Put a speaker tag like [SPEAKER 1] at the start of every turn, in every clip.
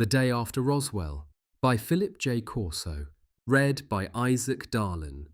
[SPEAKER 1] The Day After Roswell by Philip J. Corso, read by Isaac Darlin.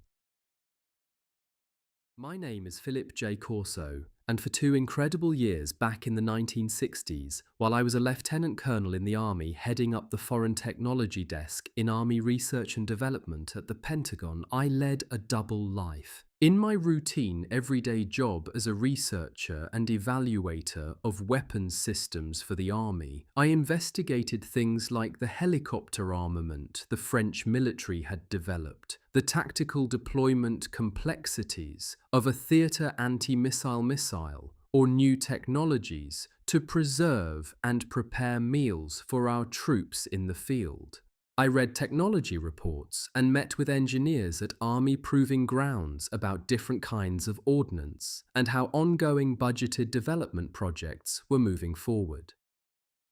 [SPEAKER 1] My name is Philip J. Corso, and for 2 incredible years back in the 1960s, while I was a lieutenant colonel in the Army heading up the Foreign Technology Desk in Army Research and Development at the Pentagon, I led a double life. In my routine, everyday job as a researcher and evaluator of weapons systems for the Army, I investigated things like the helicopter armament the French military had developed, the tactical deployment complexities of a theatre anti-missile missile, or new technologies to preserve and prepare meals for our troops in the field. I read technology reports and met with engineers at Army proving grounds about different kinds of ordnance and how ongoing budgeted development projects were moving forward.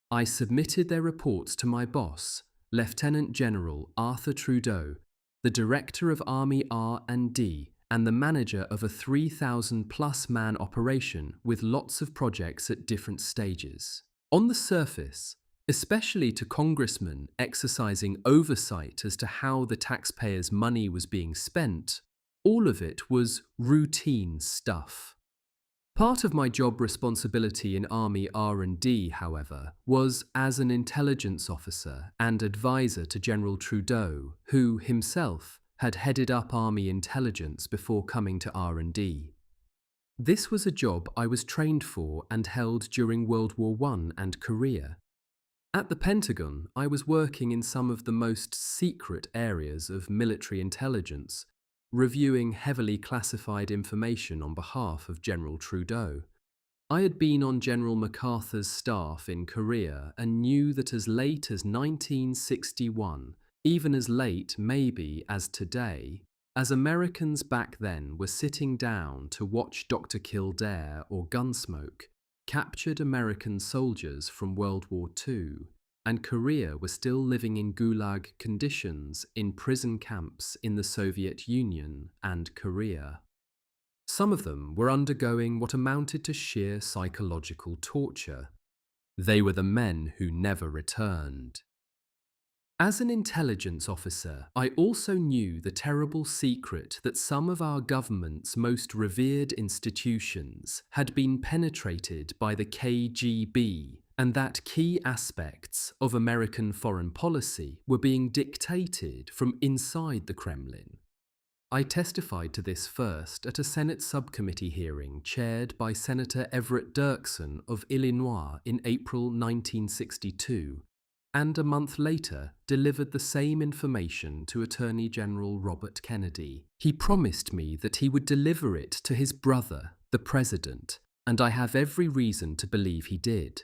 [SPEAKER 1] I submitted their reports to my boss, Lieutenant General Arthur Trudeau, the Director of Army R&D and the manager of a 3,000-plus man operation with lots of projects at different stages. On the surface, especially to congressmen exercising oversight as to how the taxpayers' money was being spent, all of it was routine stuff. Part of my job responsibility in Army R&D, however, was as an intelligence officer and advisor to General Trudeau, who himself had headed up Army intelligence before coming to R&D. This was a job I was trained for and held during World War I and Korea. At the Pentagon, I was working in some of the most secret areas of military intelligence, reviewing heavily classified information on behalf of General Trudeau. I had been on General MacArthur's staff in Korea and knew that as late as 1961, even as late maybe as today, as Americans back then were sitting down to watch Dr. Kildare or Gunsmoke, captured American soldiers from World War II, and Korea was still living in gulag conditions in prison camps in the Soviet Union and Korea. Some of them were undergoing what amounted to sheer psychological torture. They were the men who never returned. As an intelligence officer, I also knew the terrible secret that some of our government's most revered institutions had been penetrated by the KGB, and that key aspects of American foreign policy were being dictated from inside the Kremlin. I testified to this first at a Senate subcommittee hearing chaired by Senator Everett Dirksen of Illinois in April 1962, and a month later delivered the same information to Attorney General Robert Kennedy. He promised me that he would deliver it to his brother, the President, and I have every reason to believe he did.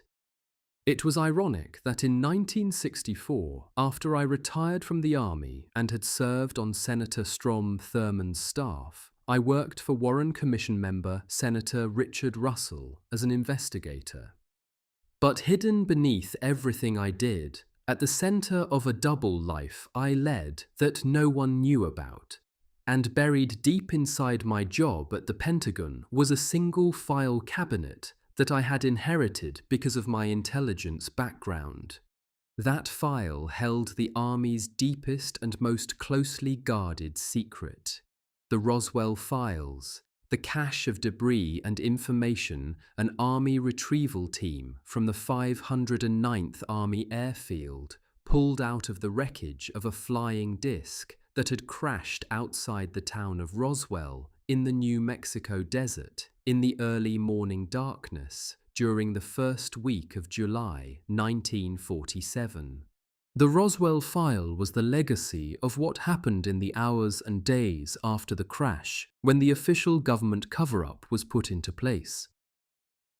[SPEAKER 1] It was ironic that in 1964, after I retired from the Army and had served on Senator Strom Thurmond's staff, I worked for Warren Commission member Senator Richard Russell as an investigator. But hidden beneath everything I did, at the center of a double life I led that no one knew about, and buried deep inside my job at the Pentagon was a single file cabinet that I had inherited because of my intelligence background. That file held the Army's deepest and most closely guarded secret, the Roswell files, the cache of debris and information an Army retrieval team from the 509th Army Airfield pulled out of the wreckage of a flying disc that had crashed outside the town of Roswell in the New Mexico desert in the early morning darkness during the first week of July 1947. The Roswell file was the legacy of what happened in the hours and days after the crash, when the official government cover-up was put into place.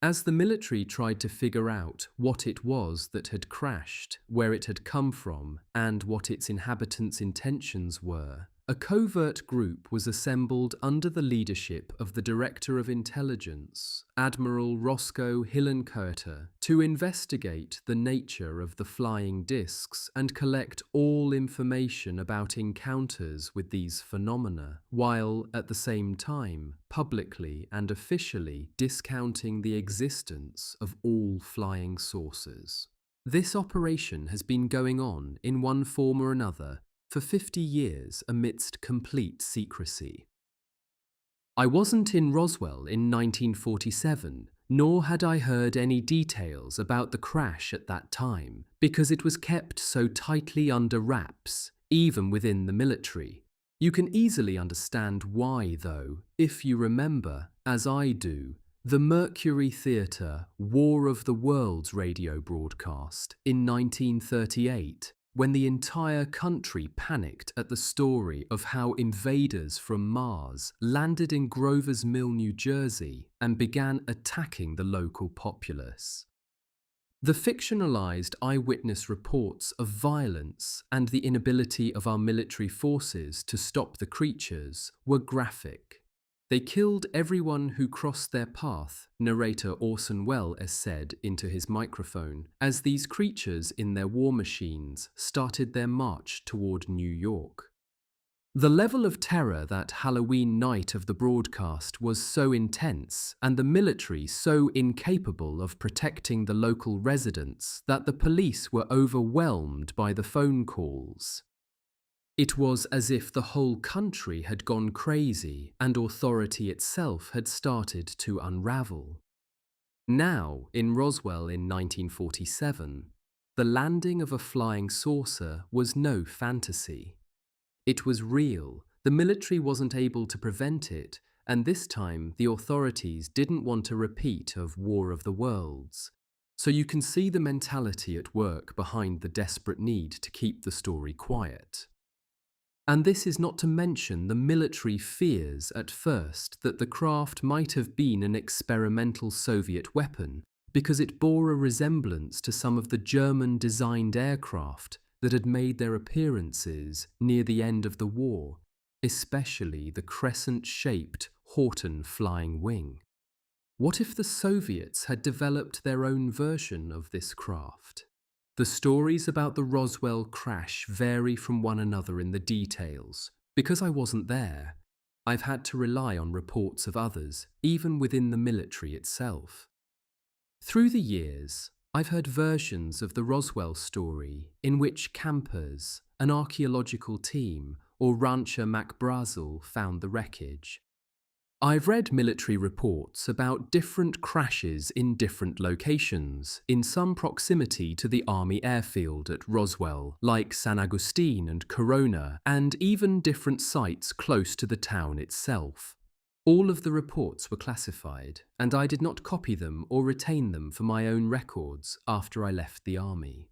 [SPEAKER 1] As the military tried to figure out what it was that had crashed, where it had come from, and what its inhabitants' intentions were, a covert group was assembled under the leadership of the Director of Intelligence, Admiral Roscoe Hillenkoetter, to investigate the nature of the flying discs and collect all information about encounters with these phenomena, while at the same time publicly and officially discounting the existence of all flying saucers. This operation has been going on in one form or another for 50 years amidst complete secrecy. I wasn't in Roswell in 1947, nor had I heard any details about the crash at that time, because it was kept so tightly under wraps, even within the military. You can easily understand why, though, if you remember, as I do, the Mercury Theatre War of the Worlds radio broadcast in 1938, when the entire country panicked at the story of how invaders from Mars landed in Grover's Mill, New Jersey, and began attacking the local populace. The fictionalized eyewitness reports of violence and the inability of our military forces to stop the creatures were graphic. They killed everyone who crossed their path, narrator Orson Welles said into his microphone, as these creatures in their war machines started their march toward New York. The level of terror that Halloween night of the broadcast was so intense, and the military so incapable of protecting the local residents, that the police were overwhelmed by the phone calls. It was as if the whole country had gone crazy and authority itself had started to unravel. Now, in Roswell in 1947, the landing of a flying saucer was no fantasy. It was real. The military wasn't able to prevent it, and this time the authorities didn't want a repeat of War of the Worlds. So you can see the mentality at work behind the desperate need to keep the story quiet. And this is not to mention the military fears at first that the craft might have been an experimental Soviet weapon because it bore a resemblance to some of the German-designed aircraft that had made their appearances near the end of the war, especially the crescent-shaped Horton flying wing. What if the Soviets had developed their own version of this craft? The stories about the Roswell crash vary from one another in the details. Because I wasn't there, I've had to rely on reports of others, even within the military itself. Through the years, I've heard versions of the Roswell story in which campers, an archaeological team, or rancher Mac Brazel found the wreckage. I've read military reports about different crashes in different locations, in some proximity to the Army airfield at Roswell, like San Agustin and Corona, and even different sites close to the town itself. All of the reports were classified, and I did not copy them or retain them for my own records after I left the Army.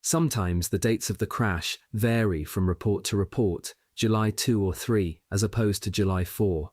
[SPEAKER 1] Sometimes the dates of the crash vary from report to report, July 2 or 3, as opposed to July 4.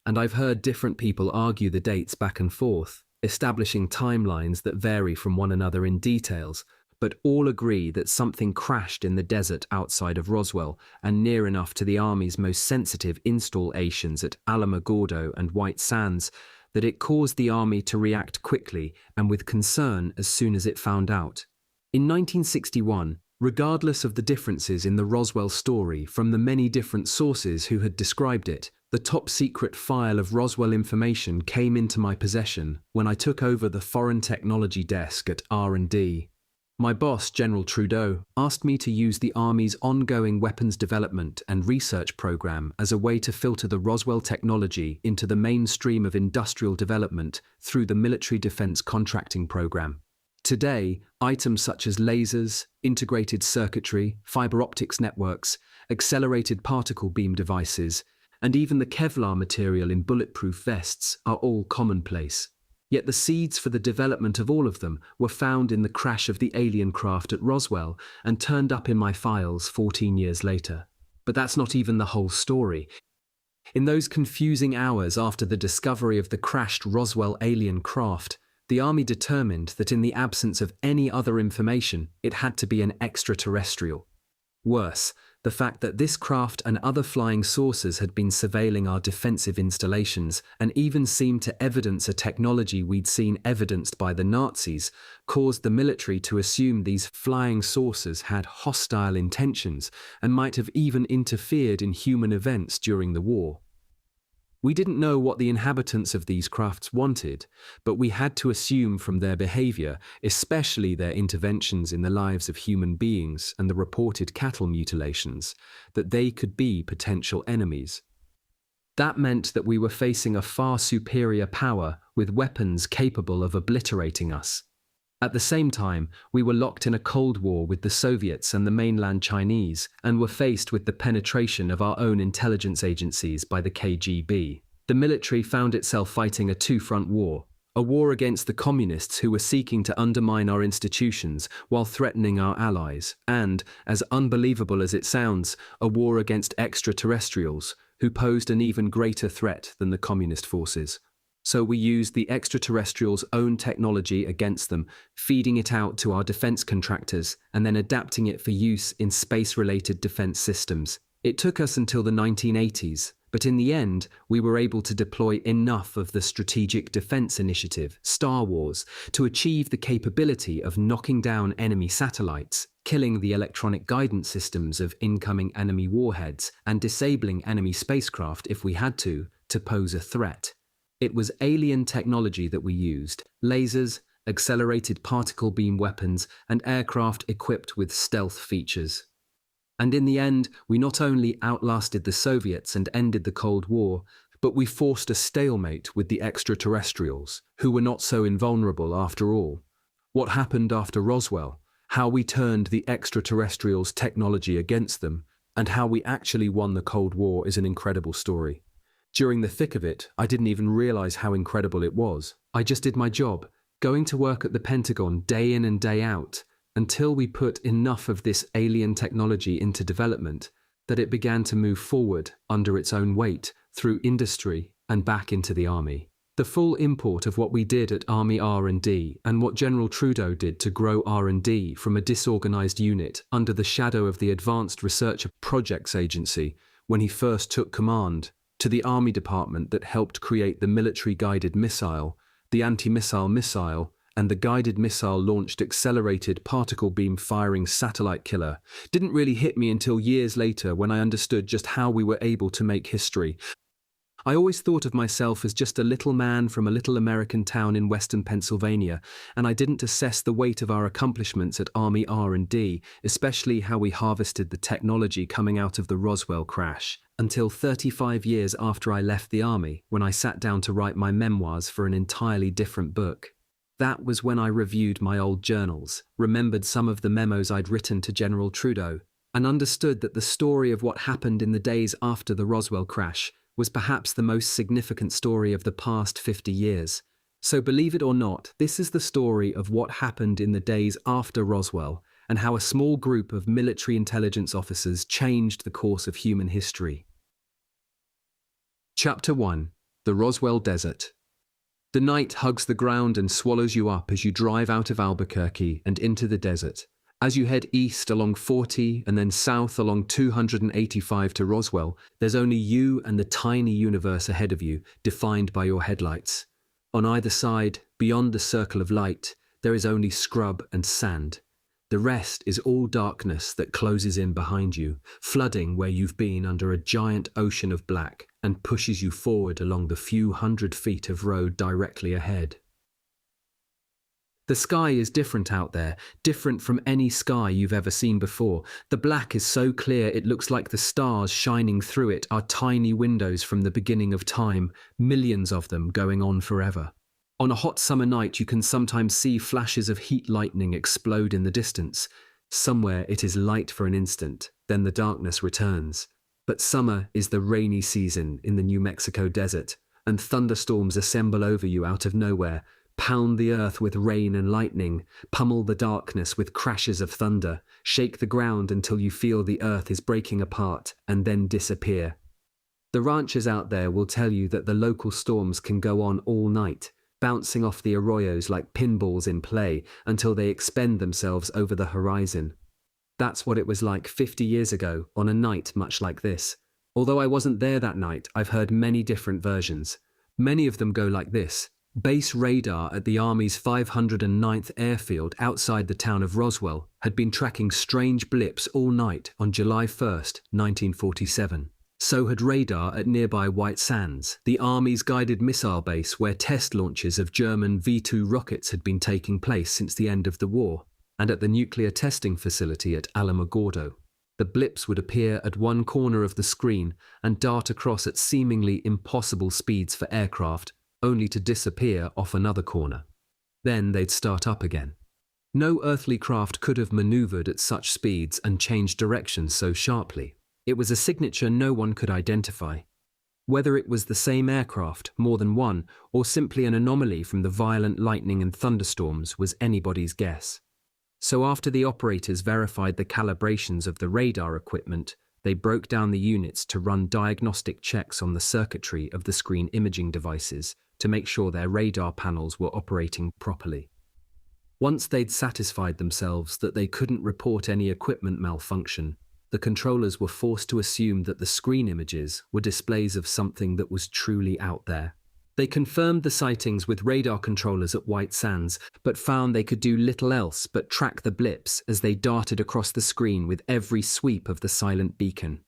[SPEAKER 1] And I've heard different people argue the dates back and forth, establishing timelines that vary from one another in details, but all agree that something crashed in the desert outside of Roswell and near enough to the Army's most sensitive installations at Alamogordo and White Sands that it caused the Army to react quickly and with concern as soon as it found out. In 1961, regardless of the differences in the Roswell story from the many different sources who had described it, the top-secret file of Roswell information came into my possession when I took over the foreign technology desk at R&D. My boss, General Trudeau, asked me to use the Army's ongoing weapons development and research program as a way to filter the Roswell technology into the mainstream of industrial development through the military defense contracting program. Today, items such as lasers, integrated circuitry, fiber optics networks, accelerated particle beam devices, and even the Kevlar material in bulletproof vests are all commonplace. Yet the seeds for the development of all of them were found in the crash of the alien craft at Roswell and turned up in my files 14 years later. But that's not even the whole story. In those confusing hours after the discovery of the crashed Roswell alien craft, the Army determined that in the absence of any other information, it had to be an extraterrestrial. Worse, the fact that this craft and other flying saucers had been surveilling our defensive installations and even seemed to evidence a technology we'd seen evidenced by the Nazis caused the military to assume these flying saucers had hostile intentions and might have even interfered in human events during the war. We didn't know what the inhabitants of these crafts wanted, but we had to assume from their behavior, especially their interventions in the lives of human beings and the reported cattle mutilations, that they could be potential enemies. That meant that we were facing a far superior power with weapons capable of obliterating us. At the same time, we were locked in a Cold War with the Soviets and the mainland Chinese, and were faced with the penetration of our own intelligence agencies by the KGB. The military found itself fighting a two-front war, a war against the communists who were seeking to undermine our institutions while threatening our allies, and, as unbelievable as it sounds, a war against extraterrestrials, who posed an even greater threat than the communist forces. So we used the extraterrestrials' own technology against them, feeding it out to our defense contractors and then adapting it for use in space-related defense systems. It took us until the 1980s, but in the end, we were able to deploy enough of the Strategic Defense Initiative, Star Wars, to achieve the capability of knocking down enemy satellites, killing the electronic guidance systems of incoming enemy warheads, and disabling enemy spacecraft if we had to pose a threat. It was alien technology that we used: lasers, accelerated particle beam weapons, and aircraft equipped with stealth features. And in the end, we not only outlasted the Soviets and ended the Cold War, but we forced a stalemate with the extraterrestrials, who were not so invulnerable after all. What happened after Roswell, how we turned the extraterrestrials' technology against them, and how we actually won the Cold War is an incredible story. During the thick of it, I didn't even realize how incredible it was. I just did my job, going to work at the Pentagon day in and day out, until we put enough of this alien technology into development that it began to move forward under its own weight through industry and back into the army. The full import of what we did at Army R&D and what General Trudeau did to grow R&D from a disorganized unit under the shadow of the Advanced Research Projects Agency when he first took command, to the Army Department that helped create the military-guided missile, the anti-missile missile, and the guided missile-launched accelerated particle beam firing satellite killer, didn't really hit me until years later when I understood just how we were able to make history. I always thought of myself as just a little man from a little American town in western Pennsylvania, and I didn't assess the weight of our accomplishments at Army R&D, especially how we harvested the technology coming out of the Roswell crash, until 35 years after I left the Army, when I sat down to write my memoirs for an entirely different book. That was when I reviewed my old journals, remembered some of the memos I'd written to General Trudeau, and understood that the story of what happened in the days after the Roswell crash was perhaps the most significant story of the past 50 years. So believe it or not, this is the story of what happened in the days after Roswell, and how a small group of military intelligence officers changed the course of human history. Chapter 1. The Roswell Desert. The night hugs the ground and swallows you up as you drive out of Albuquerque and into the desert. As you head east along 40 and then south along 285 to Roswell, there's only you and the tiny universe ahead of you, defined by your headlights. On either side, beyond the circle of light, there is only scrub and sand. The rest is all darkness that closes in behind you, flooding where you've been under a giant ocean of black, and pushes you forward along the few hundred feet of road directly ahead. The sky is different out there, different from any sky you've ever seen before. The black is so clear it looks like the stars shining through it are tiny windows from the beginning of time, millions of them going on forever. On a hot summer night, you can sometimes see flashes of heat lightning explode in the distance. Somewhere it is light for an instant, then the darkness returns. But summer is the rainy season in the New Mexico desert, and thunderstorms assemble over you out of nowhere, pound the earth with rain and lightning, pummel the darkness with crashes of thunder, shake the ground until you feel the earth is breaking apart, and then disappear. The ranchers out there will tell you that the local storms can go on all night, bouncing off the arroyos like pinballs in play until they expend themselves over the horizon. That's what it was like 50 years ago on a night much like this. Although I wasn't there that night, I've heard many different versions. Many of them go like this. Base radar at the Army's 509th Airfield outside the town of Roswell had been tracking strange blips all night on July 1st, 1947. So had radar at nearby White Sands, the Army's guided missile base where test launches of German V-2 rockets had been taking place since the end of the war, and at the nuclear testing facility at Alamogordo. The blips would appear at one corner of the screen and dart across at seemingly impossible speeds for aircraft, only to disappear off another corner. Then they'd start up again. No earthly craft could have maneuvered at such speeds and changed direction so sharply. It was a signature no one could identify. Whether it was the same aircraft, more than one, or simply an anomaly from the violent lightning and thunderstorms was anybody's guess. So after the operators verified the calibrations of the radar equipment, they broke down the units to run diagnostic checks on the circuitry of the screen imaging devices to make sure their radar panels were operating properly. Once they'd satisfied themselves that they couldn't report any equipment malfunction, the controllers were forced to assume that the screen images were displays of something that was truly out there. They confirmed the sightings with radar controllers at White Sands, but found they could do little else but track the blips as they darted across the screen with every sweep of the silent beacon.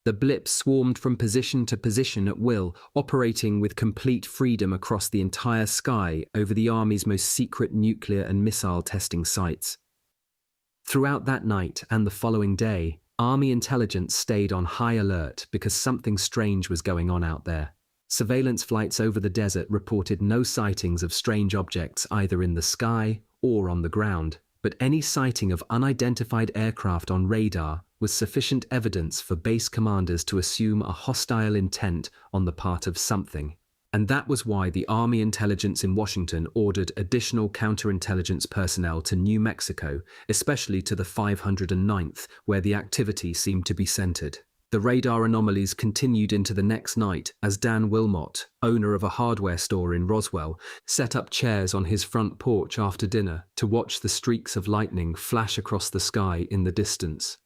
[SPEAKER 1] The blips swarmed from position to position at will, operating with complete freedom across the entire sky over the Army's most secret nuclear and missile testing sites. Throughout that night and the following day, Army intelligence stayed on high alert because something strange was going on out there. Surveillance flights over the desert reported no sightings of strange objects either in the sky or on the ground, but any sighting of unidentified aircraft on radar was sufficient evidence for base commanders to assume a hostile intent on the part of something. And that was why the Army intelligence in Washington ordered additional counterintelligence personnel to New Mexico, especially to the 509th, where the activity seemed to be centered. The radar anomalies continued into the next night as Dan Wilmot, owner of a hardware store in Roswell, set up chairs on his front porch after dinner to watch the streaks of lightning flash across the sky in the distance.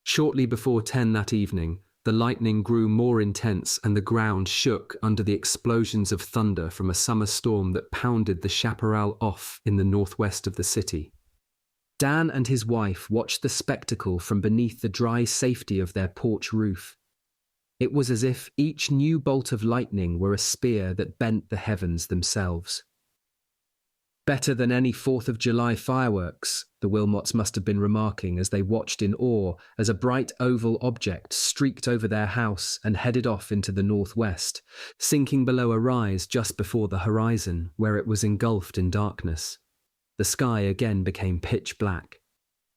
[SPEAKER 1] Shortly before 10 that evening, the lightning grew more intense and the ground shook under the explosions of thunder from a summer storm that pounded the chaparral off in the northwest of the city. Dan and his wife watched the spectacle from beneath the dry safety of their porch roof. It was as if each new bolt of lightning were a spear that bent the heavens themselves. Better than any 4th of July fireworks, the Wilmots must have been remarking as they watched in awe as a bright oval object streaked over their house and headed off into the northwest, sinking below a rise just before the horizon, where it was engulfed in darkness. The sky again became pitch black.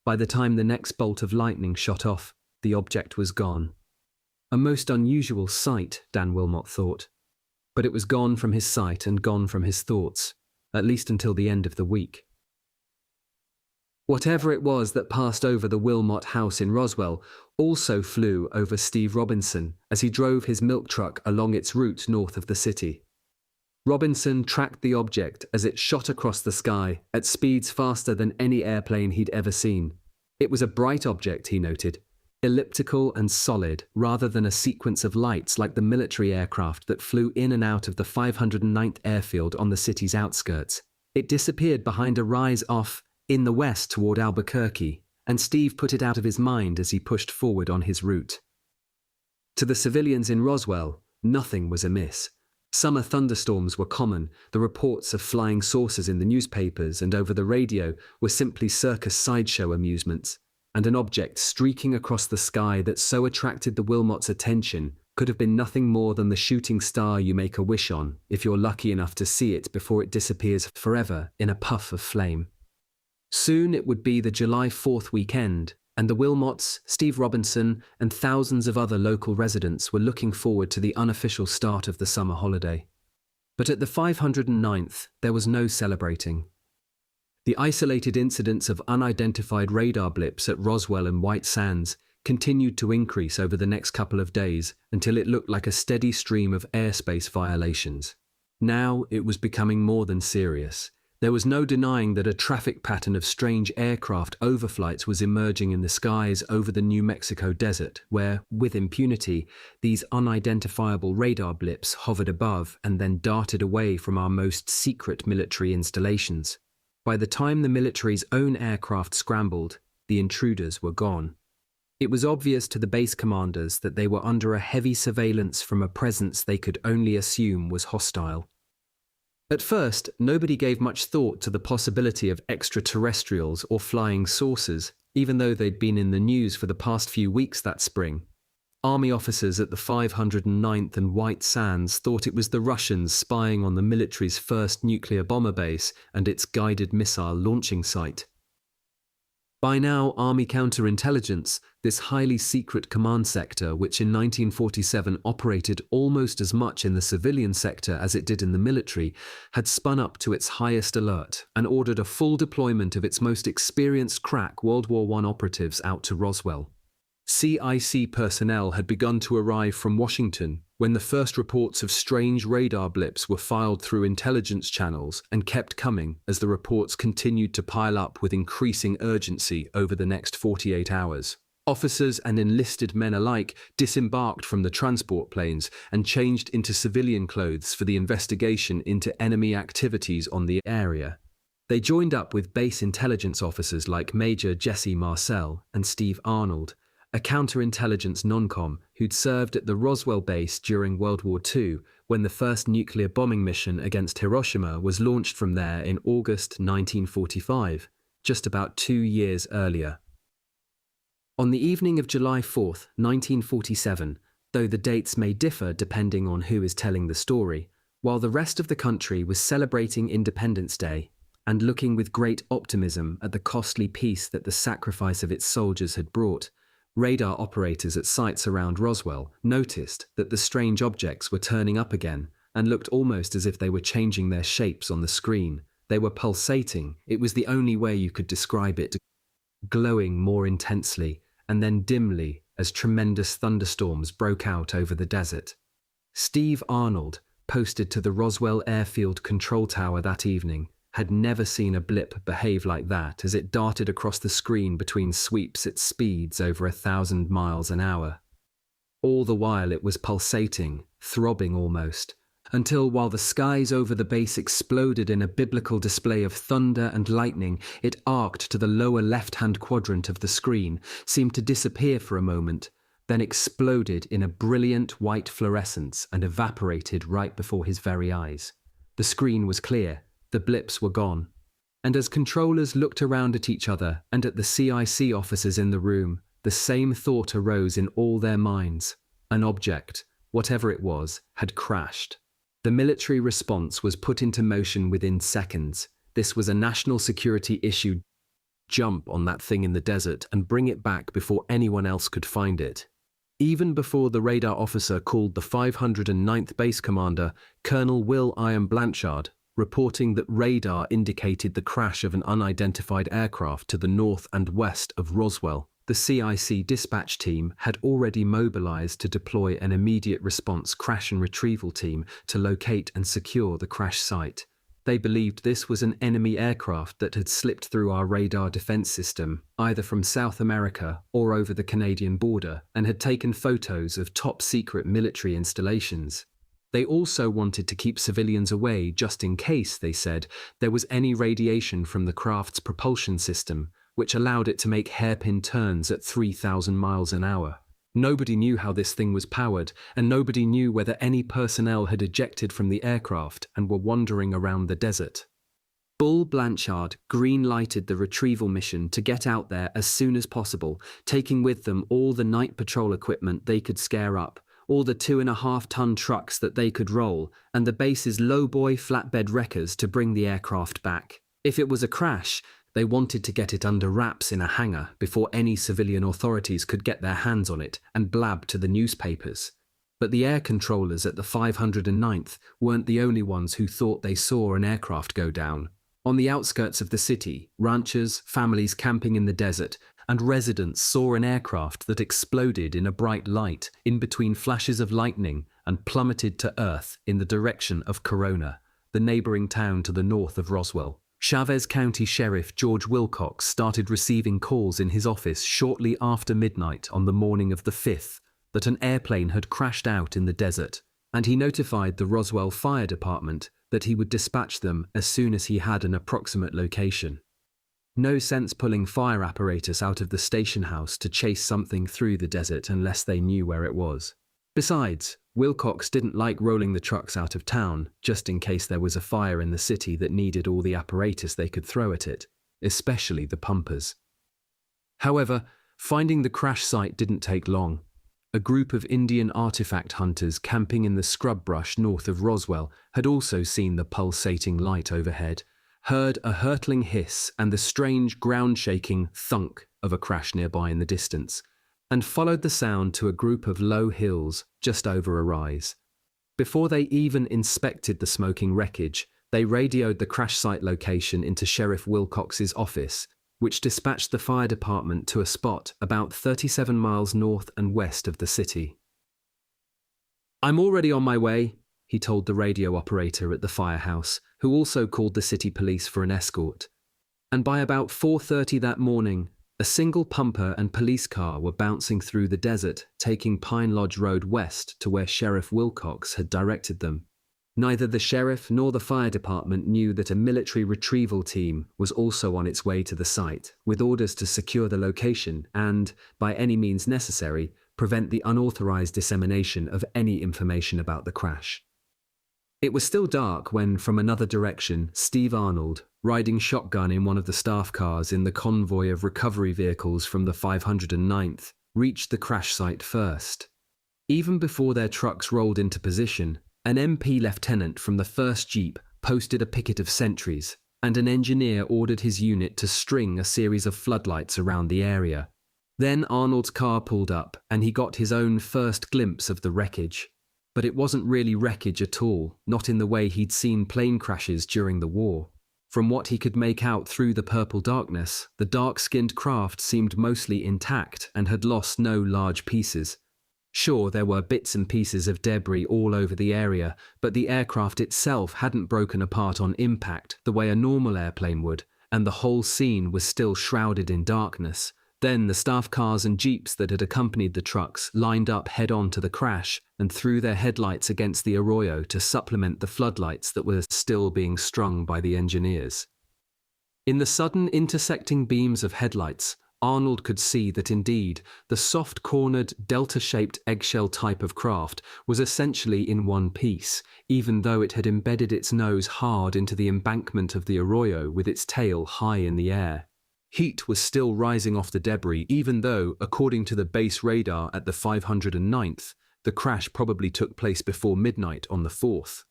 [SPEAKER 1] By the time the next bolt of lightning shot off, the object was gone. A most unusual sight, Dan Wilmot thought. But it was gone from his sight and gone from his thoughts, at least until the end of the week. Whatever it was that passed over the Wilmot house in Roswell also flew over Steve Robinson as he drove his milk truck along its route north of the city. Robinson tracked the object as it shot across the sky at speeds faster than any airplane he'd ever seen. It was a bright object, he noted, elliptical and solid rather than a sequence of lights like the military aircraft that flew in and out of the 509th airfield on the city's outskirts. It disappeared behind a rise off in the west toward Albuquerque, and Steve put it out of his mind as he pushed forward on his route. To the civilians in Roswell, nothing was amiss. Summer thunderstorms were common. The reports of flying saucers in the newspapers and over the radio were simply circus sideshow amusements, and an object streaking across the sky that so attracted the Wilmots' attention could have been nothing more than the shooting star you make a wish on if you're lucky enough to see it before it disappears forever in a puff of flame. Soon it would be the July 4th weekend, and the Wilmots, Steve Robinson, and thousands of other local residents were looking forward to the unofficial start of the summer holiday. But at the 509th, there was no celebrating. The isolated incidents of unidentified radar blips at Roswell and White Sands continued to increase over the next couple of days until it looked like a steady stream of airspace violations. Now it was becoming more than serious. There was no denying that a traffic pattern of strange aircraft overflights was emerging in the skies over the New Mexico desert, where, with impunity, these unidentifiable radar blips hovered above and then darted away from our most secret military installations. By the time the military's own aircraft scrambled, the intruders were gone. It was obvious to the base commanders that they were under a heavy surveillance from a presence they could only assume was hostile. At first, nobody gave much thought to the possibility of extraterrestrials or flying saucers, even though they'd been in the news for the past few weeks that spring. Army officers at the 509th and White Sands thought it was the Russians spying on the military's first nuclear bomber base and its guided missile launching site. By now, Army counterintelligence, this highly secret command sector which in 1947 operated almost as much in the civilian sector as it did in the military, had spun up to its highest alert and ordered a full deployment of its most experienced crack World War I operatives out to Roswell. CIC personnel had begun to arrive from Washington when the first reports of strange radar blips were filed through intelligence channels and kept coming as the reports continued to pile up with increasing urgency over the next 48 hours. Officers and enlisted men alike disembarked from the transport planes and changed into civilian clothes for the investigation into enemy activities on the area. They joined up with base intelligence officers like Major Jesse Marcel and Steve Arnold, a counterintelligence non-com who'd served at the Roswell base during World War II when the first nuclear bombing mission against Hiroshima was launched from there in August 1945, just about 2 years earlier. On the evening of July 4th, 1947, though the dates may differ depending on who is telling the story, while the rest of the country was celebrating Independence Day and looking with great optimism at the costly peace that the sacrifice of its soldiers had brought, radar operators at sites around Roswell noticed that the strange objects were turning up again and looked almost as if they were changing their shapes on the screen. They were pulsating, it was the only way you could describe it, glowing more intensely and then dimly as tremendous thunderstorms broke out over the desert. Steve Arnold, posted to the Roswell Airfield Control Tower that evening, had never seen a blip behave like that as it darted across the screen between sweeps at speeds over 1,000 miles an hour. All the while it was pulsating, throbbing almost, until while the skies over the base exploded in a biblical display of thunder and lightning, it arced to the lower left-hand quadrant of the screen, seemed to disappear for a moment, then exploded in a brilliant white fluorescence and evaporated right before his very eyes. The screen was clear. The blips were gone. And as controllers looked around at each other and at the CIC officers in the room, the same thought arose in all their minds. An object, whatever it was, had crashed. The military response was put into motion within seconds. This was a national security issue. Jump on that thing in the desert and bring it back before anyone else could find it. Even before the radar officer called the 509th base commander, Colonel Will Iron Blanchard, reporting that radar indicated the crash of an unidentified aircraft to the north and west of Roswell. The CIC dispatch team had already mobilized to deploy an immediate response crash and retrieval team to locate and secure the crash site. They believed this was an enemy aircraft that had slipped through our radar defense system, either from South America or over the Canadian border, and had taken photos of top-secret military installations. They also wanted to keep civilians away just in case, they said, there was any radiation from the craft's propulsion system, which allowed it to make hairpin turns at 3,000 miles an hour. Nobody knew how this thing was powered, and nobody knew whether any personnel had ejected from the aircraft and were wandering around the desert. Bull Blanchard green-lighted the retrieval mission to get out there as soon as possible, taking with them all the night patrol equipment they could scare up, all the 2.5-ton trucks that they could roll, and the base's lowboy flatbed wreckers to bring the aircraft back. If it was a crash, they wanted to get it under wraps in a hangar before any civilian authorities could get their hands on it and blab to the newspapers. But the air controllers at the 509th weren't the only ones who thought they saw an aircraft go down. On the outskirts of the city, ranchers, families camping in the desert, and residents saw an aircraft that exploded in a bright light in between flashes of lightning and plummeted to earth in the direction of Corona, the neighboring town to the north of Roswell. Chavez County Sheriff George Wilcox started receiving calls in his office shortly after midnight on the morning of the 5th that an airplane had crashed out in the desert, and he notified the Roswell Fire Department that he would dispatch them as soon as he had an approximate location. No sense pulling fire apparatus out of the station house to chase something through the desert unless they knew where it was. Besides, Wilcox didn't like rolling the trucks out of town, just in case there was a fire in the city that needed all the apparatus they could throw at it, especially the pumpers. However, finding the crash site didn't take long. A group of Indian artifact hunters camping in the scrub brush north of Roswell had also seen the pulsating light overhead, heard a hurtling hiss and the strange ground-shaking thunk of a crash nearby in the distance, and followed the sound to a group of low hills just over a rise. Before they even inspected the smoking wreckage, they radioed the crash site location into Sheriff Wilcox's office, which dispatched the fire department to a spot about 37 miles north and west of the city. "I'm already on my way," he told the radio operator at the firehouse, who also called the city police for an escort. And by about 4:30 that morning, a single pumper and police car were bouncing through the desert, taking Pine Lodge Road west to where Sheriff Wilcox had directed them. Neither the sheriff nor the fire department knew that a military retrieval team was also on its way to the site, with orders to secure the location and, by any means necessary, prevent the unauthorized dissemination of any information about the crash. It was still dark when, from another direction, Steve Arnold, riding shotgun in one of the staff cars in the convoy of recovery vehicles from the 509th, reached the crash site first. Even before their trucks rolled into position, an MP lieutenant from the first Jeep posted a picket of sentries, and an engineer ordered his unit to string a series of floodlights around the area. Then Arnold's car pulled up, and he got his own first glimpse of the wreckage. But it wasn't really wreckage at all, not in the way he'd seen plane crashes during the war. From what he could make out through the purple darkness, the dark-skinned craft seemed mostly intact and had lost no large pieces. Sure, there were bits and pieces of debris all over the area, but the aircraft itself hadn't broken apart on impact the way a normal airplane would, and the whole scene was still shrouded in darkness. Then the staff cars and jeeps that had accompanied the trucks lined up head-on to the crash and threw their headlights against the arroyo to supplement the floodlights that were still being strung by the engineers. In the sudden intersecting beams of headlights, Arnold could see that indeed the soft-cornered, delta-shaped eggshell type of craft was essentially in one piece, even though it had embedded its nose hard into the embankment of the arroyo with its tail high in the air. Heat was still rising off the debris, even though, according to the base radar at the 509th, the crash probably took place before midnight on the 4th.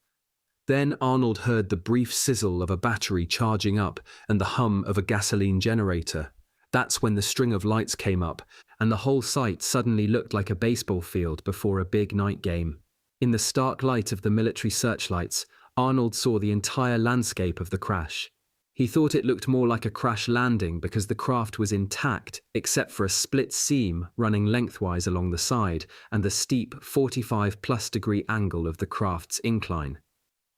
[SPEAKER 1] Then Arnold heard the brief sizzle of a battery charging up and the hum of a gasoline generator. That's when the string of lights came up, and the whole site suddenly looked like a baseball field before a big night game. In the stark light of the military searchlights, Arnold saw the entire landscape of the crash. He thought it looked more like a crash landing because the craft was intact except for a split seam running lengthwise along the side and the steep 45+ degree angle of the craft's incline.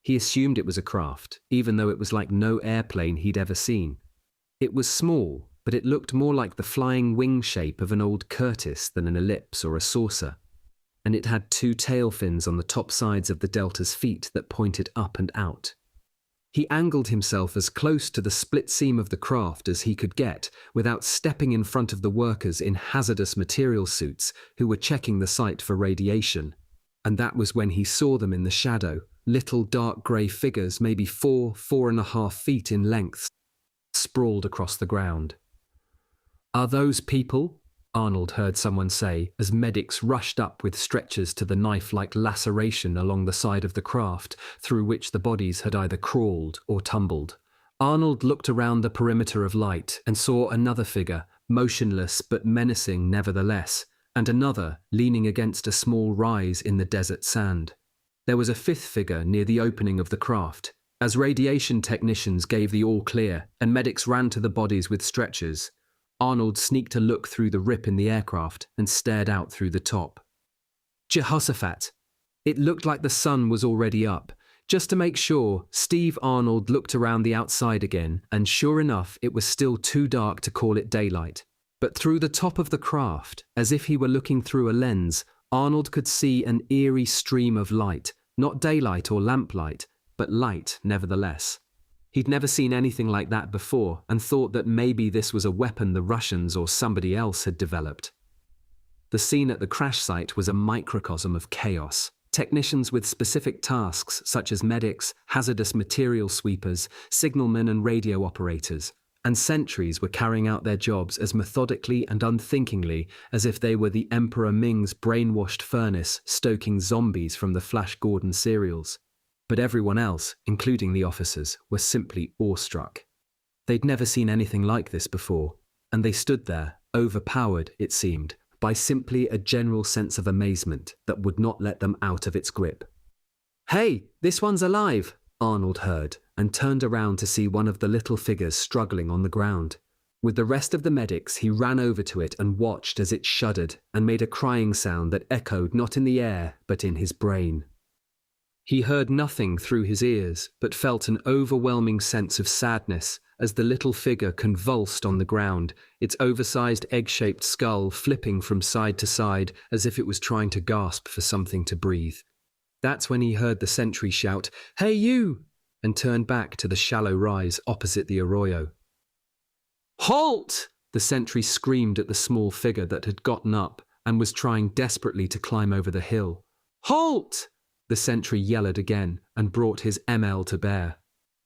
[SPEAKER 1] He assumed it was a craft, even though it was like no airplane he'd ever seen. It was small, but it looked more like the flying wing shape of an old Curtiss than an ellipse or a saucer. And it had 2 tail fins on the top sides of the Delta's feet that pointed up and out. He angled himself as close to the split seam of the craft as he could get without stepping in front of the workers in hazardous material suits who were checking the site for radiation. And that was when he saw them in the shadow, little dark grey figures maybe 4.5 feet in length, sprawled across the ground. "Are those people?" Arnold heard someone say as medics rushed up with stretchers to the knife-like laceration along the side of the craft through which the bodies had either crawled or tumbled. Arnold looked around the perimeter of light and saw another figure, motionless but menacing nevertheless, and another leaning against a small rise in the desert sand. There was a 5th figure near the opening of the craft. As radiation technicians gave the all-clear and medics ran to the bodies with stretchers, Arnold sneaked a look through the rip in the aircraft and stared out through the top. Jehoshaphat! It looked like the sun was already up. Just to make sure, Steve Arnold looked around the outside again, and sure enough, it was still too dark to call it daylight. But through the top of the craft, as if he were looking through a lens, Arnold could see an eerie stream of light, not daylight or lamplight, but light nevertheless. He'd never seen anything like that before and thought that maybe this was a weapon the Russians or somebody else had developed. The scene at the crash site was a microcosm of chaos. Technicians with specific tasks such as medics, hazardous material sweepers, signalmen and radio operators, and sentries were carrying out their jobs as methodically and unthinkingly as if they were the Emperor Ming's brainwashed furnace stoking zombies from the Flash Gordon serials. But everyone else, including the officers, were simply awestruck. They'd never seen anything like this before, and they stood there, overpowered, it seemed, by simply a general sense of amazement that would not let them out of its grip. "Hey, this one's alive!" Arnold heard, and turned around to see one of the little figures struggling on the ground. With the rest of the medics, he ran over to it and watched as it shuddered and made a crying sound that echoed not in the air, but in his brain. He heard nothing through his ears, but felt an overwhelming sense of sadness as the little figure convulsed on the ground, its oversized egg-shaped skull flipping from side to side as if it was trying to gasp for something to breathe. That's when he heard the sentry shout, "Hey you!" and turned back to the shallow rise opposite the arroyo. "Halt!" the sentry screamed at the small figure that had gotten up and was trying desperately to climb over the hill. "Halt!" the sentry yelled again and brought his ML to bear.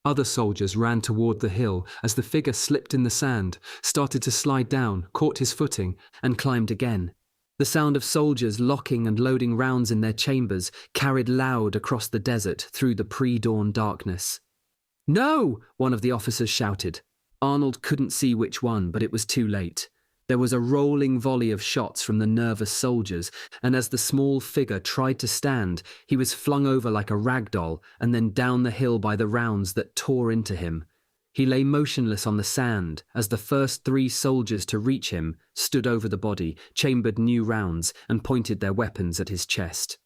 [SPEAKER 1] Other soldiers ran toward the hill as the figure slipped in the sand, started to slide down, caught his footing, and climbed again. The sound of soldiers locking and loading rounds in their chambers carried loud across the desert through the pre-dawn darkness. "No!" one of the officers shouted. Arnold couldn't see which one, but it was too late. There was a rolling volley of shots from the nervous soldiers, and as the small figure tried to stand, he was flung over like a rag doll and then down the hill by the rounds that tore into him. He lay motionless on the sand as the first 3 soldiers to reach him stood over the body, chambered new rounds, and pointed their weapons at his chest.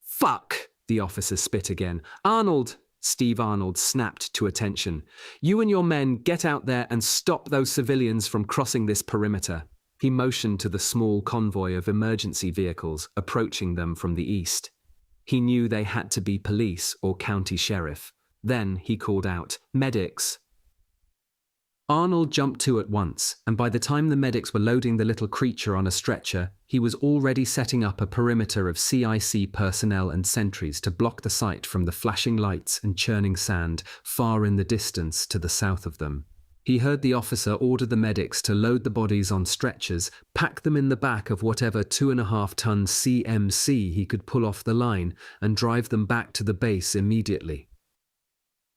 [SPEAKER 1] "Fuck!" the officer spit again. "Arnold!" Steve Arnold snapped to attention. "You and your men get out there and stop those civilians from crossing this perimeter." He motioned to the small convoy of emergency vehicles approaching them from the east. He knew they had to be police or county sheriff. Then he called out, "Medics!" Arnold jumped to at once, and by the time the medics were loading the little creature on a stretcher, he was already setting up a perimeter of CIC personnel and sentries to block the site from the flashing lights and churning sand far in the distance to the south of them. He heard the officer order the medics to load the bodies on stretchers, pack them in the back of whatever 2.5-ton CMC he could pull off the line, and drive them back to the base immediately.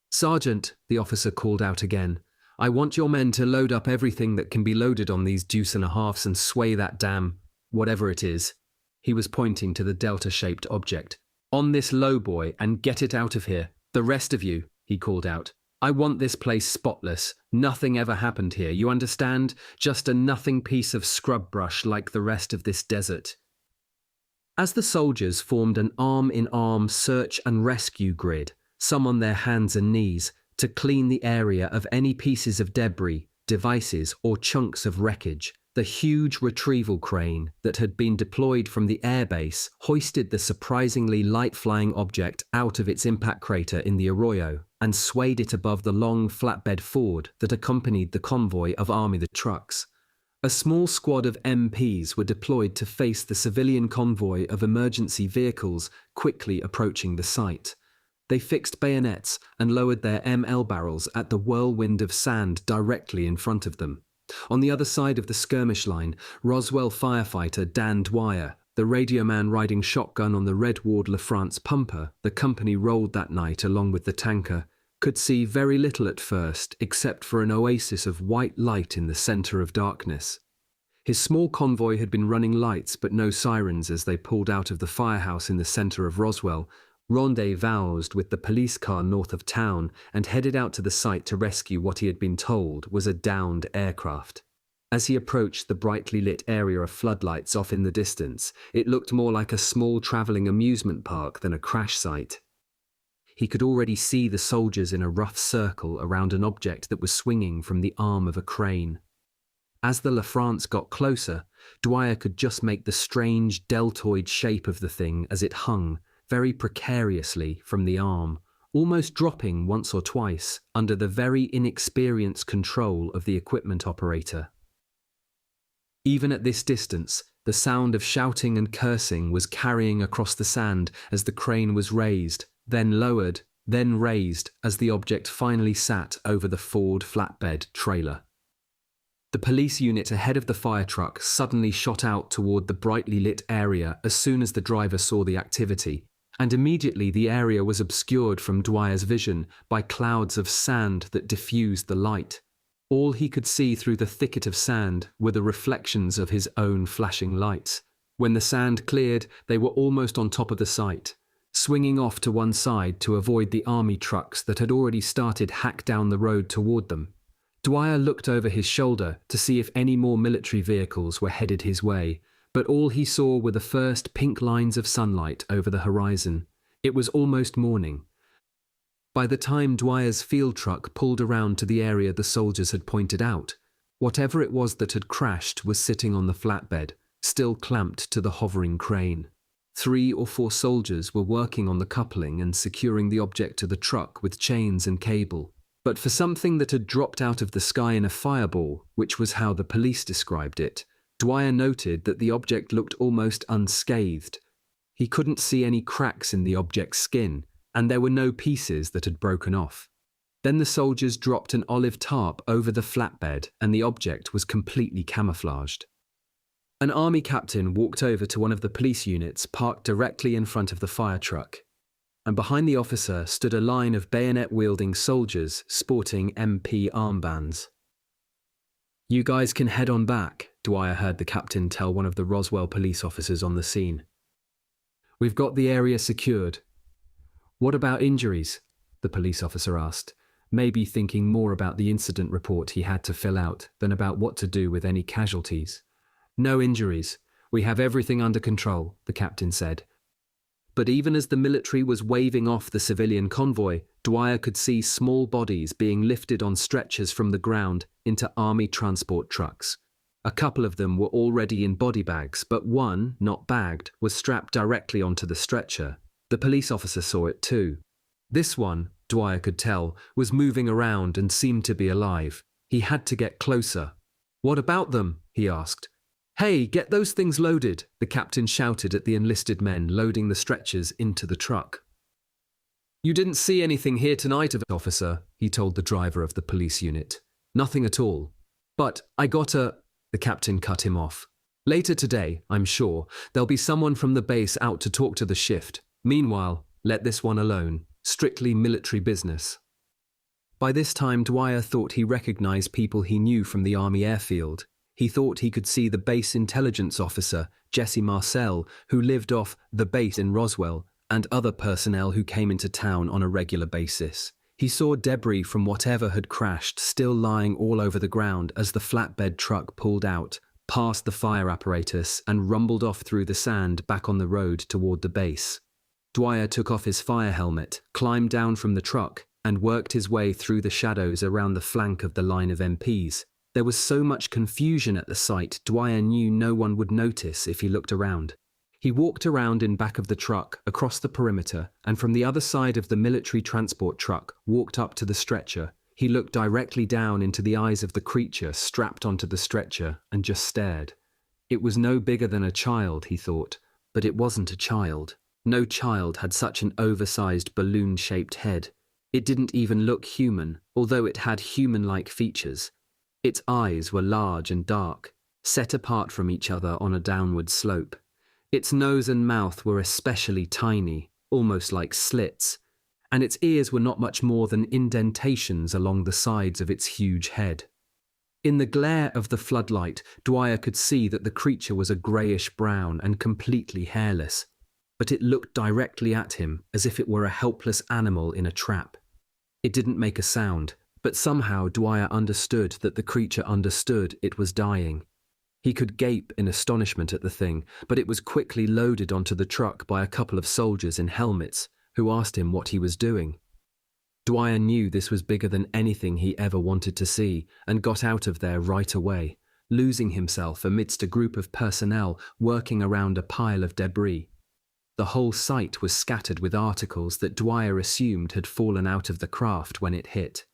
[SPEAKER 1] "Sergeant," the officer called out again, "I want your men to load up everything that can be loaded on these 2.5s and sway that damn, whatever it is." He was pointing to the delta-shaped object. "On this lowboy and get it out of here. The rest of you," he called out. "I want this place spotless. Nothing ever happened here, you understand? Just a nothing piece of scrub brush like the rest of this desert." As the soldiers formed an arm-in-arm search and rescue grid, some on their hands and knees, to clean the area of any pieces of debris, devices, or chunks of wreckage, the huge retrieval crane that had been deployed from the airbase hoisted the surprisingly light-flying object out of its impact crater in the arroyo and swayed it above the long flatbed Ford that accompanied the convoy of Army trucks. A small squad of MPs were deployed to face the civilian convoy of emergency vehicles quickly approaching the site. They fixed bayonets and lowered their ML barrels at the whirlwind of sand directly in front of them. On the other side of the skirmish line, Roswell firefighter Dan Dwyer, the radio man riding shotgun on the Redward LaFrance pumper the company rolled that night along with the tanker, could see very little at first except for an oasis of white light in the center of darkness. His small convoy had been running lights but no sirens as they pulled out of the firehouse in the center of Roswell, rendezvoused with the police car north of town, and headed out to the site to rescue what he had been told was a downed aircraft. As he approached the brightly lit area of floodlights off in the distance, it looked more like a small traveling amusement park than a crash site. He could already see the soldiers in a rough circle around an object that was swinging from the arm of a crane. As the LaFrance got closer, Dwyer could just make the strange deltoid shape of the thing as it hung, very precariously, from the arm, almost dropping once or twice under the very inexperienced control of the equipment operator. Even at this distance, the sound of shouting and cursing was carrying across the sand as the crane was raised, then lowered, then raised as the object finally sat over the Ford flatbed trailer. The police unit ahead of the fire truck suddenly shot out toward the brightly lit area as soon as the driver saw the activity, and immediately the area was obscured from Dwyer's vision by clouds of sand that diffused the light. All he could see through the thicket of sand were the reflections of his own flashing lights. When the sand cleared, they were almost on top of the site, swinging off to one side to avoid the army trucks that had already started hack down the road toward them. Dwyer looked over his shoulder to see if any more military vehicles were headed his way, but all he saw were the first pink lines of sunlight over the horizon. It was almost morning. By the time Dwyer's field truck pulled around to the area the soldiers had pointed out, whatever it was that had crashed was sitting on the flatbed, still clamped to the hovering crane. 3 or 4 soldiers were working on the coupling and securing the object to the truck with chains and cable. But for something that had dropped out of the sky in a fireball, which was how the police described it, Dwyer noted that the object looked almost unscathed. He couldn't see any cracks in the object's skin, and there were no pieces that had broken off. Then the soldiers dropped an olive tarp over the flatbed, and the object was completely camouflaged. An army captain walked over to one of the police units parked directly in front of the fire truck, and behind the officer stood a line of bayonet-wielding soldiers sporting MP armbands. "You guys can head on back," Dwyer heard the captain tell one of the Roswell police officers on the scene. "We've got the area secured." "What about injuries?" the police officer asked, maybe thinking more about the incident report he had to fill out than about what to do with any casualties. "No injuries. We have everything under control," the captain said. But even as the military was waving off the civilian convoy, Dwyer could see small bodies being lifted on stretchers from the ground into army transport trucks. A couple of them were already in body bags, but one, not bagged, was strapped directly onto the stretcher. The police officer saw it too. This one, Dwyer could tell, was moving around and seemed to be alive. He had to get closer. "What about them?" he asked. "Hey, get those things loaded," the captain shouted at the enlisted men loading the stretchers into the truck. "You didn't see anything here tonight, officer," he told the driver of the police unit. "Nothing at all. But I gotta—" the captain cut him off. "Later today, I'm sure, there'll be someone from the base out to talk to the shift. Meanwhile, let this one alone. Strictly military business." By this time, Dwyer thought he recognized people he knew from the Army airfield. He thought he could see the base intelligence officer, Jesse Marcel, who lived off the base in Roswell, and other personnel who came into town on a regular basis. He saw debris from whatever had crashed still lying all over the ground as the flatbed truck pulled out, past the fire apparatus, and rumbled off through the sand back on the road toward the base. Dwyer took off his fire helmet, climbed down from the truck, and worked his way through the shadows around the flank of the line of MPs. There was so much confusion at the site, Dwyer knew no one would notice if he looked around. He walked around in back of the truck, across the perimeter, and from the other side of the military transport truck, walked up to the stretcher. He looked directly down into the eyes of the creature strapped onto the stretcher and just stared. It was no bigger than a child, he thought, but it wasn't a child. No child had such an oversized balloon-shaped head. It didn't even look human, although it had human-like features. Its eyes were large and dark, set apart from each other on a downward slope. Its nose and mouth were especially tiny, almost like slits, and its ears were not much more than indentations along the sides of its huge head. In the glare of the floodlight, Dwyer could see that the creature was a greyish-brown and completely hairless, but it looked directly at him as if it were a helpless animal in a trap. It didn't make a sound, but somehow Dwyer understood that the creature understood it was dying. He could gape in astonishment at the thing, but it was quickly loaded onto the truck by a couple of soldiers in helmets, who asked him what he was doing. Dwyer knew this was bigger than anything he ever wanted to see, and got out of there right away, losing himself amidst a group of personnel working around a pile of debris. The whole site was scattered with articles that Dwyer assumed had fallen out of the craft when it hit.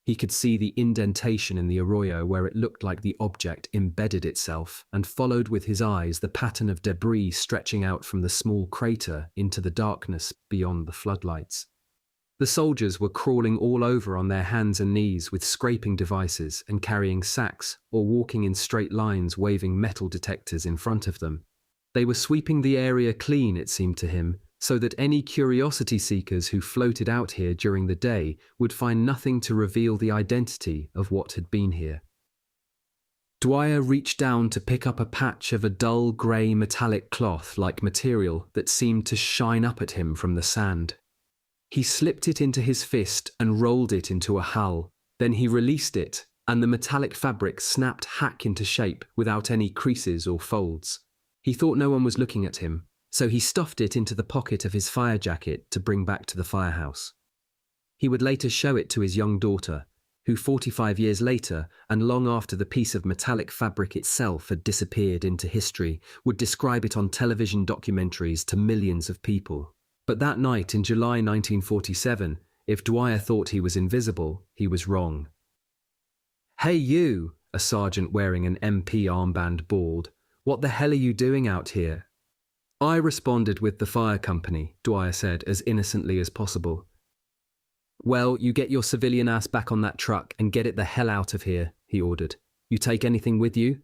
[SPEAKER 1] He could see the indentation in the arroyo where it looked like the object embedded itself, and followed with his eyes the pattern of debris stretching out from the small crater into the darkness beyond the floodlights. The soldiers were crawling all over on their hands and knees with scraping devices and carrying sacks, or walking in straight lines waving metal detectors in front of them. They were sweeping the area clean, it seemed to him, so that any curiosity seekers who floated out here during the day would find nothing to reveal the identity of what had been here. Dwyer reached down to pick up a patch of a dull grey metallic cloth-like material that seemed to shine up at him from the sand. He slipped it into his fist and rolled it into a hull. Then he released it, and the metallic fabric snapped hack into shape without any creases or folds. He thought no one was looking at him, so he stuffed it into the pocket of his fire jacket to bring back to the firehouse. He would later show it to his young daughter, who 45 years later, and long after the piece of metallic fabric itself had disappeared into history, would describe it on television documentaries to millions of people. But that night in July 1947, if Dwyer thought he was invisible, he was wrong. "Hey you," a sergeant wearing an MP armband bawled. "What the hell are you doing out here?" "I responded with the fire company," Dwyer said as innocently as possible. "Well, you get your civilian ass back on that truck and get it the hell out of here," he ordered. "You take anything with you?"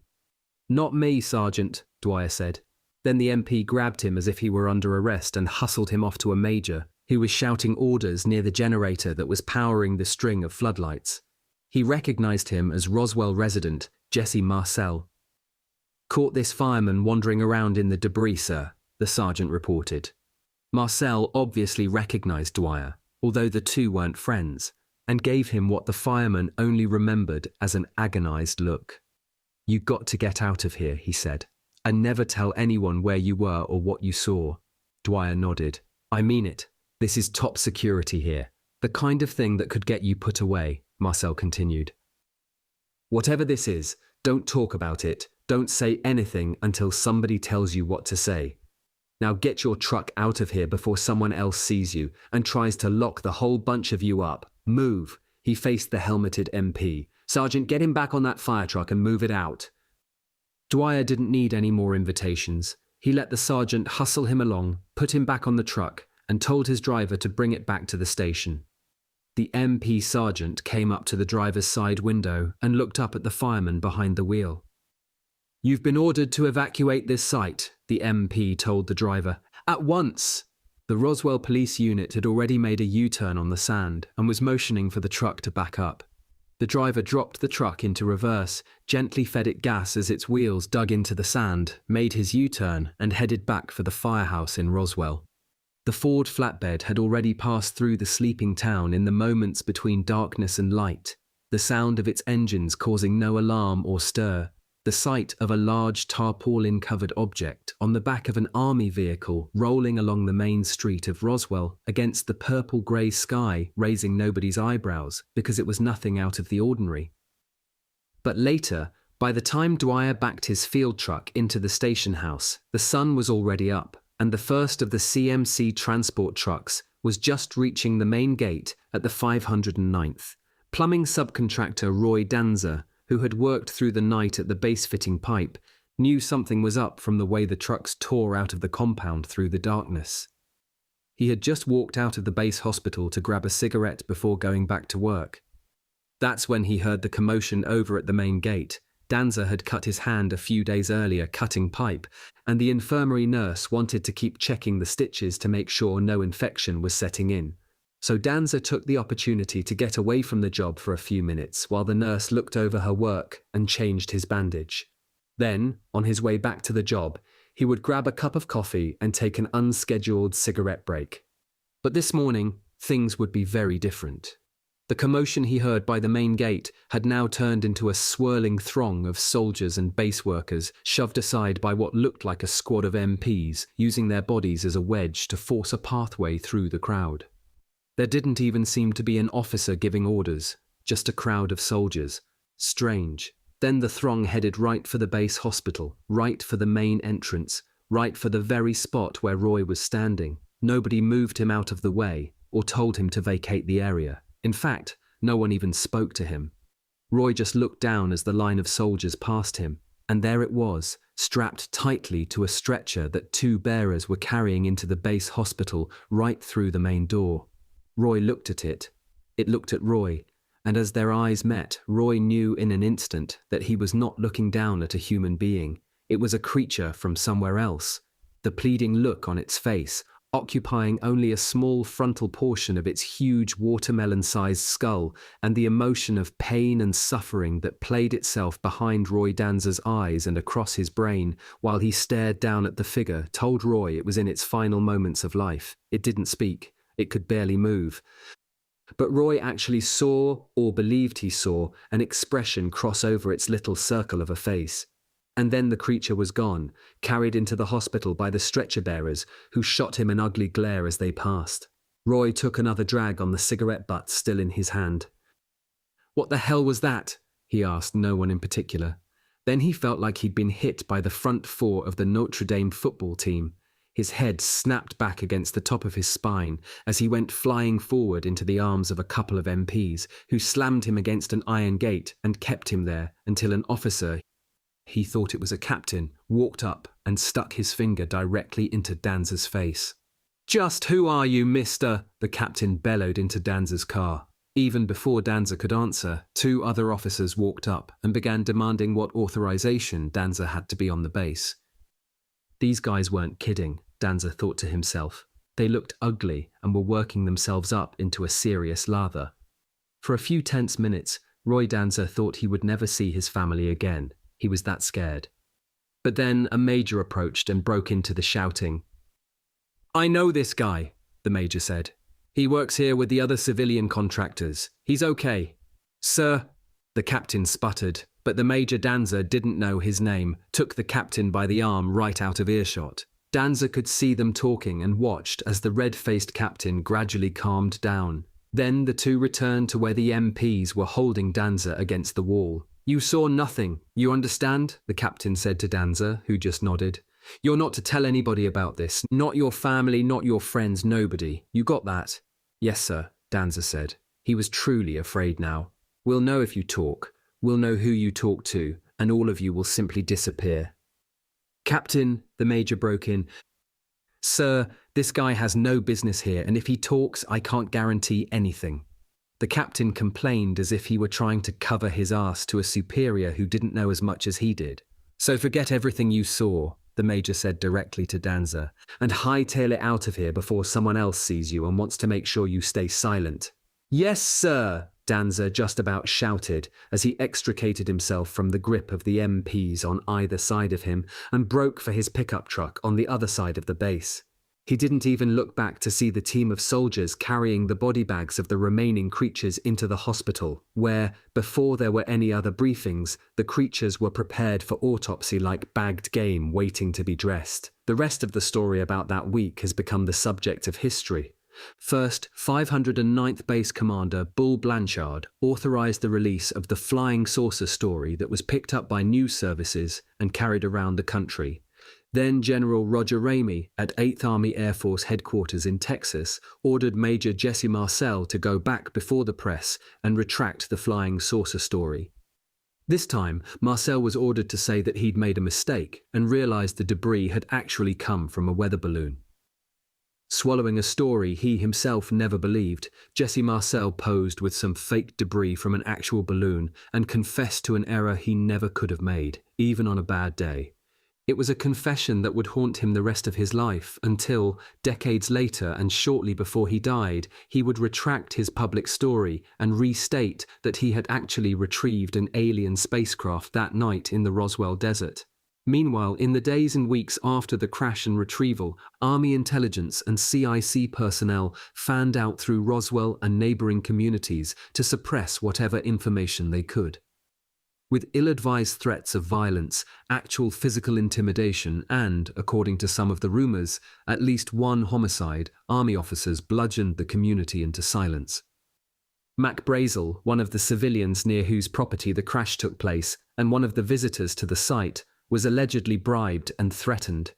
[SPEAKER 1] "Not me, Sergeant," Dwyer said. Then the MP grabbed him as if he were under arrest and hustled him off to a major, who was shouting orders near the generator that was powering the string of floodlights. He recognized him as Roswell resident Jesse Marcel. "Caught this fireman wandering around in the debris, sir," the sergeant reported. Marcel obviously recognized Dwyer, although the two weren't friends, and gave him what the fireman only remembered as an agonized look. "You got to get out of here," he said, "and never tell anyone where you were or what you saw." Dwyer nodded. "I mean it. This is top security here. The kind of thing that could get you put away," Marcel continued. "Whatever this is, don't talk about it. Don't say anything until somebody tells you what to say. Now get your truck out of here before someone else sees you and tries to lock the whole bunch of you up. Move." He faced the helmeted MP. "Sergeant, get him back on that fire truck and move it out." Dwyer didn't need any more invitations. He let the sergeant hustle him along, put him back on the truck, and told his driver to bring it back to the station. The MP sergeant came up to the driver's side window and looked up at the fireman behind the wheel. "You've been ordered to evacuate this site," the MP told the driver. "At once!" The Roswell police unit had already made a U-turn on the sand and was motioning for the truck to back up. The driver dropped the truck into reverse, gently fed it gas as its wheels dug into the sand, made his U-turn, and headed back for the firehouse in Roswell. The Ford flatbed had already passed through the sleeping town in the moments between darkness and light, the sound of its engines causing no alarm or stir, the sight of a large tarpaulin-covered object on the back of an army vehicle rolling along the main street of Roswell against the purple-grey sky, raising nobody's eyebrows because it was nothing out of the ordinary. But later, by the time Dwyer backed his field truck into the station house, the sun was already up, and the first of the CMC transport trucks was just reaching the main gate at the 509th. Plumbing subcontractor Roy Danza, who had worked through the night at the base-fitting pipe, knew something was up from the way the trucks tore out of the compound through the darkness. He had just walked out of the base hospital to grab a cigarette before going back to work. That's when he heard the commotion over at the main gate. Danza had cut his hand a few days earlier cutting pipe, and the infirmary nurse wanted to keep checking the stitches to make sure no infection was setting in. So Danza took the opportunity to get away from the job for a few minutes while the nurse looked over her work and changed his bandage. Then, on his way back to the job, he would grab a cup of coffee and take an unscheduled cigarette break. But this morning, things would be very different. The commotion he heard by the main gate had now turned into a swirling throng of soldiers and base workers shoved aside by what looked like a squad of MPs using their bodies as a wedge to force a pathway through the crowd. There didn't even seem to be an officer giving orders, just a crowd of soldiers. Strange. Then the throng headed right for the base hospital, right for the main entrance, right for the very spot where Roy was standing. Nobody moved him out of the way or told him to vacate the area. In fact, no one even spoke to him. Roy just looked down as the line of soldiers passed him, and there it was, strapped tightly to a stretcher that two bearers were carrying into the base hospital right through the main door. Roy looked at it. It looked at Roy, and as their eyes met, Roy knew in an instant that he was not looking down at a human being. It was a creature from somewhere else. The pleading look on its face, occupying only a small frontal portion of its huge watermelon-sized skull, and the emotion of pain and suffering that played itself behind Roy Danza's eyes and across his brain while he stared down at the figure, told Roy it was in its final moments of life. It didn't speak. It could barely move. But Roy actually saw, or believed he saw, an expression cross over its little circle of a face. And then the creature was gone, carried into the hospital by the stretcher-bearers, who shot him an ugly glare as they passed. Roy took another drag on the cigarette butt still in his hand. "What the hell was that?" he asked no one in particular. Then he felt like he'd been hit by the front four of the Notre Dame football team. His head snapped back against the top of his spine as he went flying forward into the arms of a couple of MPs, who slammed him against an iron gate and kept him there until an officer, he thought it was a captain, walked up and stuck his finger directly into Danza's face. "Just who are you, mister?" the captain bellowed into Danza's car. Even before Danza could answer, two other officers walked up and began demanding what authorization Danza had to be on the base. These guys weren't kidding, Danza thought to himself. They looked ugly and were working themselves up into a serious lather. For a few tense minutes, Roy Danza thought he would never see his family again. He was that scared. But then a major approached and broke into the shouting. "I know this guy," the major said. "He works here with the other civilian contractors. He's okay." "Sir," the captain sputtered, but the Major Danza didn't know his name, took the captain by the arm right out of earshot. Danza could see them talking and watched as the red-faced captain gradually calmed down. Then the two returned to where the MPs were holding Danza against the wall. "You saw nothing, you understand?" the captain said to Danza, who just nodded. "You're not to tell anybody about this. Not your family, not your friends, nobody. You got that?" "Yes, sir," Danza said. He was truly afraid now. "We'll know if you talk. We'll know who you talk to, and all of you will simply disappear." "Captain," the major broke in. "Sir, this guy has no business here, and if he talks, I can't guarantee anything." The captain complained as if he were trying to cover his ass to a superior who didn't know as much as he did. "So forget everything you saw," the major said directly to Danza, "and hightail it out of here before someone else sees you and wants to make sure you stay silent." "Yes, sir," Danza just about shouted as he extricated himself from the grip of the MPs on either side of him and broke for his pickup truck on the other side of the base. He didn't even look back to see the team of soldiers carrying the body bags of the remaining creatures into the hospital, where, before there were any other briefings, the creatures were prepared for autopsy like bagged game waiting to be dressed. The rest of the story about that week has become the subject of history. First, 509th Base Commander Bull Blanchard authorized the release of the flying saucer story that was picked up by news services and carried around the country. Then General Roger Ramey at 8th Army Air Force Headquarters in Texas ordered Major Jesse Marcel to go back before the press and retract the flying saucer story. This time, Marcel was ordered to say that he'd made a mistake and realized the debris had actually come from a weather balloon. Swallowing a story he himself never believed, Jesse Marcel posed with some fake debris from an actual balloon and confessed to an error he never could have made, even on a bad day. It was a confession that would haunt him the rest of his life until, decades later and shortly before he died, he would retract his public story and restate that he had actually retrieved an alien spacecraft that night in the Roswell desert. Meanwhile, in the days and weeks after the crash and retrieval, Army intelligence and CIC personnel fanned out through Roswell and neighboring communities to suppress whatever information they could. With ill-advised threats of violence, actual physical intimidation and, according to some of the rumors, at least one homicide, Army officers bludgeoned the community into silence. Mac Brazel, one of the civilians near whose property the crash took place and one of the visitors to the site, was allegedly bribed and threatened.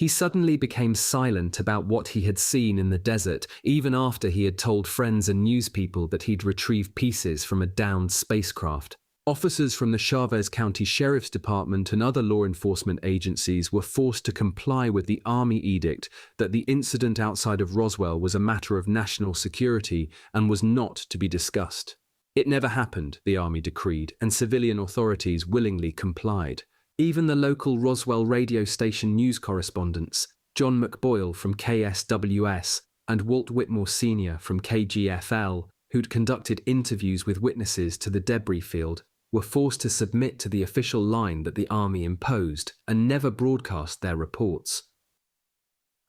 [SPEAKER 1] He suddenly became silent about what he had seen in the desert, even after he had told friends and news people that he'd retrieved pieces from a downed spacecraft. Officers from the Chavez County Sheriff's Department and other law enforcement agencies were forced to comply with the Army edict that the incident outside of Roswell was a matter of national security and was not to be discussed. It never happened, the Army decreed, and civilian authorities willingly complied. Even the local Roswell radio station news correspondents, John McBoyle from KSWS and Walt Whitmore Sr. from KGFL, who'd conducted interviews with witnesses to the debris field, were forced to submit to the official line that the Army imposed and never broadcast their reports.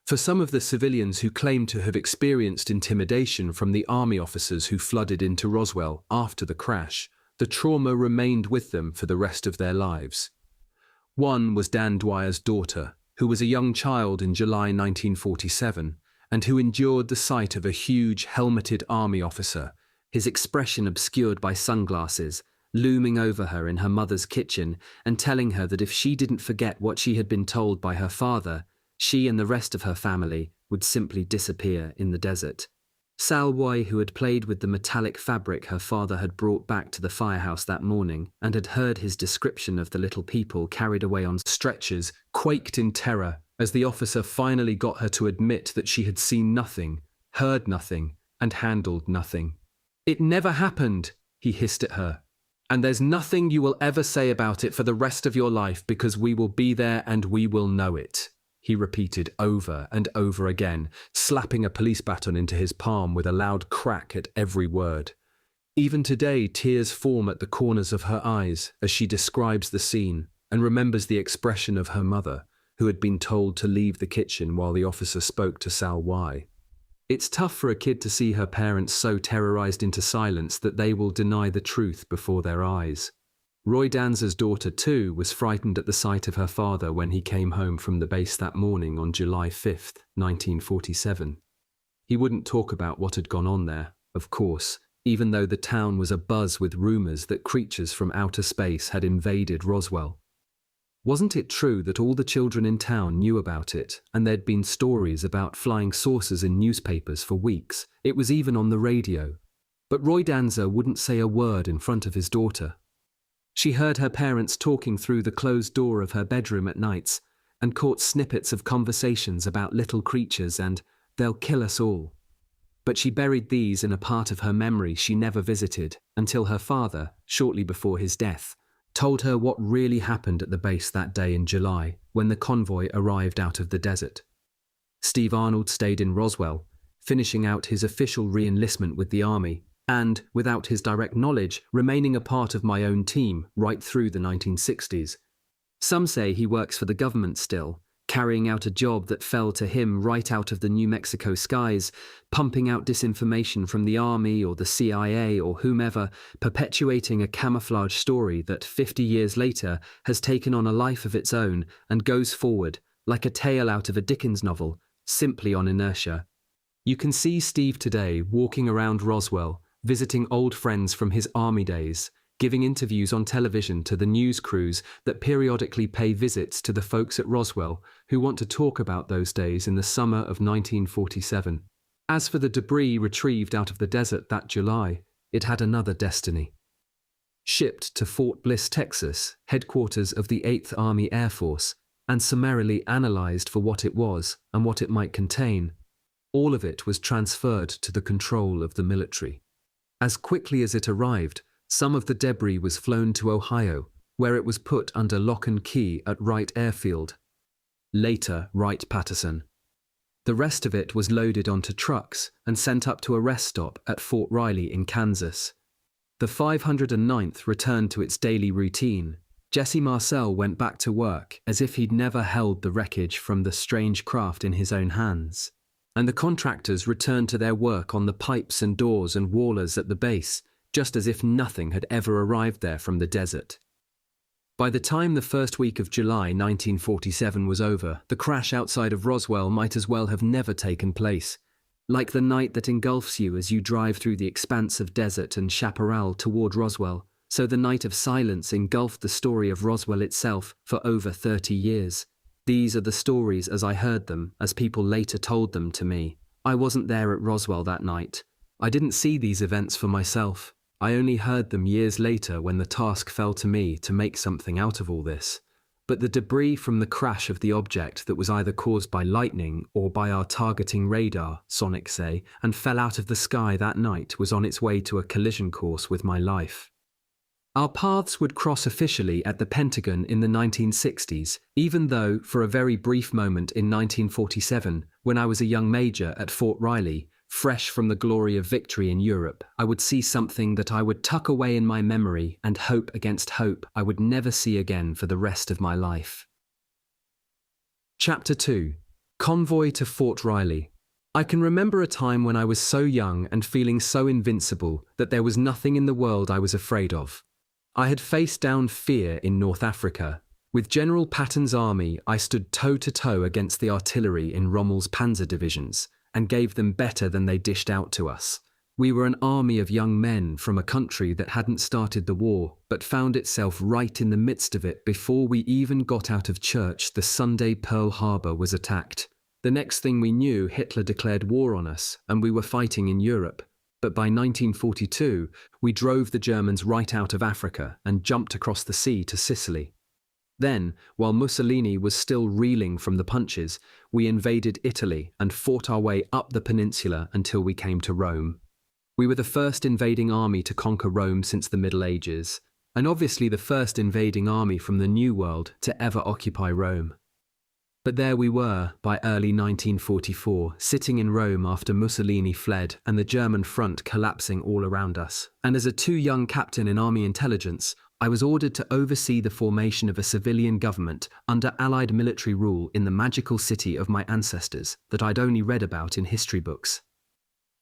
[SPEAKER 1] For some of the civilians who claimed to have experienced intimidation from the Army officers who flooded into Roswell after the crash, the trauma remained with them for the rest of their lives. One was Dan Dwyer's daughter, who was a young child in July 1947, and who endured the sight of a huge helmeted Army officer, his expression obscured by sunglasses, looming over her in her mother's kitchen and telling her that if she didn't forget what she had been told by her father, she and the rest of her family would simply disappear in the desert. Sal Wai, who had played with the metallic fabric her father had brought back to the firehouse that morning and had heard his description of the little people carried away on stretchers, quaked in terror as the officer finally got her to admit that she had seen nothing, heard nothing, and handled nothing. "It never happened," he hissed at her. "And there's nothing you will ever say about it for the rest of your life because we will be there and we will know it," he repeated over and over again, slapping a police baton into his palm with a loud crack at every word. Even today, tears form at the corners of her eyes as she describes the scene and remembers the expression of her mother, who had been told to leave the kitchen while the officer spoke to Sal Wai. It's tough for a kid to see her parents so terrorized into silence that they will deny the truth before their eyes. Roy Danzer's daughter, too, was frightened at the sight of her father when he came home from the base that morning on July 5th, 1947. He wouldn't talk about what had gone on there, of course, even though the town was abuzz with rumors that creatures from outer space had invaded Roswell. Wasn't it true that all the children in town knew about it, and there'd been stories about flying saucers in newspapers for weeks? It was even on the radio. But Roy Danzer wouldn't say a word in front of his daughter. She heard her parents talking through the closed door of her bedroom at nights, and caught snippets of conversations about little creatures and "they'll kill us all." But she buried these in a part of her memory she never visited, until her father, shortly before his death, told her what really happened at the base that day in July, when the convoy arrived out of the desert. Steve Arnold stayed in Roswell, finishing out his official re-enlistment with the Army, and, without his direct knowledge, remaining a part of my own team right through the 1960s. Some say he works for the government still, carrying out a job that fell to him right out of the New Mexico skies, pumping out disinformation from the Army or the CIA or whomever, perpetuating a camouflage story that 50 years later has taken on a life of its own and goes forward, like a tale out of a Dickens novel, simply on inertia. You can see Steve today walking around Roswell, visiting old friends from his Army days, giving interviews on television to the news crews that periodically pay visits to the folks at Roswell who want to talk about those days in the summer of 1947. As for the debris retrieved out of the desert that July, it had another destiny. Shipped to Fort Bliss, Texas, headquarters of the 8th Army Air Force, and summarily analyzed for what it was and what it might contain, all of it was transferred to the control of the military. As quickly as it arrived, some of the debris was flown to Ohio, where it was put under lock and key at Wright Airfield, later Wright-Patterson. The rest of it was loaded onto trucks and sent up to a rest stop at Fort Riley in Kansas. The 509th returned to its daily routine. Jesse Marcel went back to work as if he'd never held the wreckage from the strange craft in his own hands. And the contractors returned to their work on the pipes and doors and wallers at the base, just as if nothing had ever arrived there from the desert. By the time the first week of July 1947 was over, the crash outside of Roswell might as well have never taken place. Like the night that engulfs you as you drive through the expanse of desert and chaparral toward Roswell, so the night of silence engulfed the story of Roswell itself for over 30 years. These are the stories as I heard them, as people later told them to me. I wasn't there at Roswell that night. I didn't see these events for myself. I only heard them years later when the task fell to me to make something out of all this. But the debris from the crash of the object that was either caused by lightning or by our targeting radar, sonics say, and fell out of the sky that night was on its way to a collision course with my life. Our paths would cross officially at the Pentagon in the 1960s, even though, for a very brief moment in 1947, when I was a young major at Fort Riley, fresh from the glory of victory in Europe, I would see something that I would tuck away in my memory and hope against hope I would never see again for the rest of my life. Chapter 2. Convoy to Fort Riley. I can remember a time when I was so young and feeling so invincible that there was nothing in the world I was afraid of. I had faced down fear in North Africa. With General Patton's army, I stood toe-to-toe against the artillery in Rommel's panzer divisions, and gave them better than they dished out to us. We were an army of young men from a country that hadn't started the war, but found itself right in the midst of it before we even got out of church the Sunday Pearl Harbor was attacked. The next thing we knew, Hitler declared war on us, and we were fighting in Europe. But by 1942, we drove the Germans right out of Africa and jumped across the sea to Sicily. Then, while Mussolini was still reeling from the punches, we invaded Italy and fought our way up the peninsula until we came to Rome. We were the first invading army to conquer Rome since the Middle Ages, and obviously the first invading army from the New World to ever occupy Rome. But there we were, by early 1944, sitting in Rome after Mussolini fled and the German front collapsing all around us. And as a too young captain in army intelligence, I was ordered to oversee the formation of a civilian government under Allied military rule in the magical city of my ancestors that I'd only read about in history books.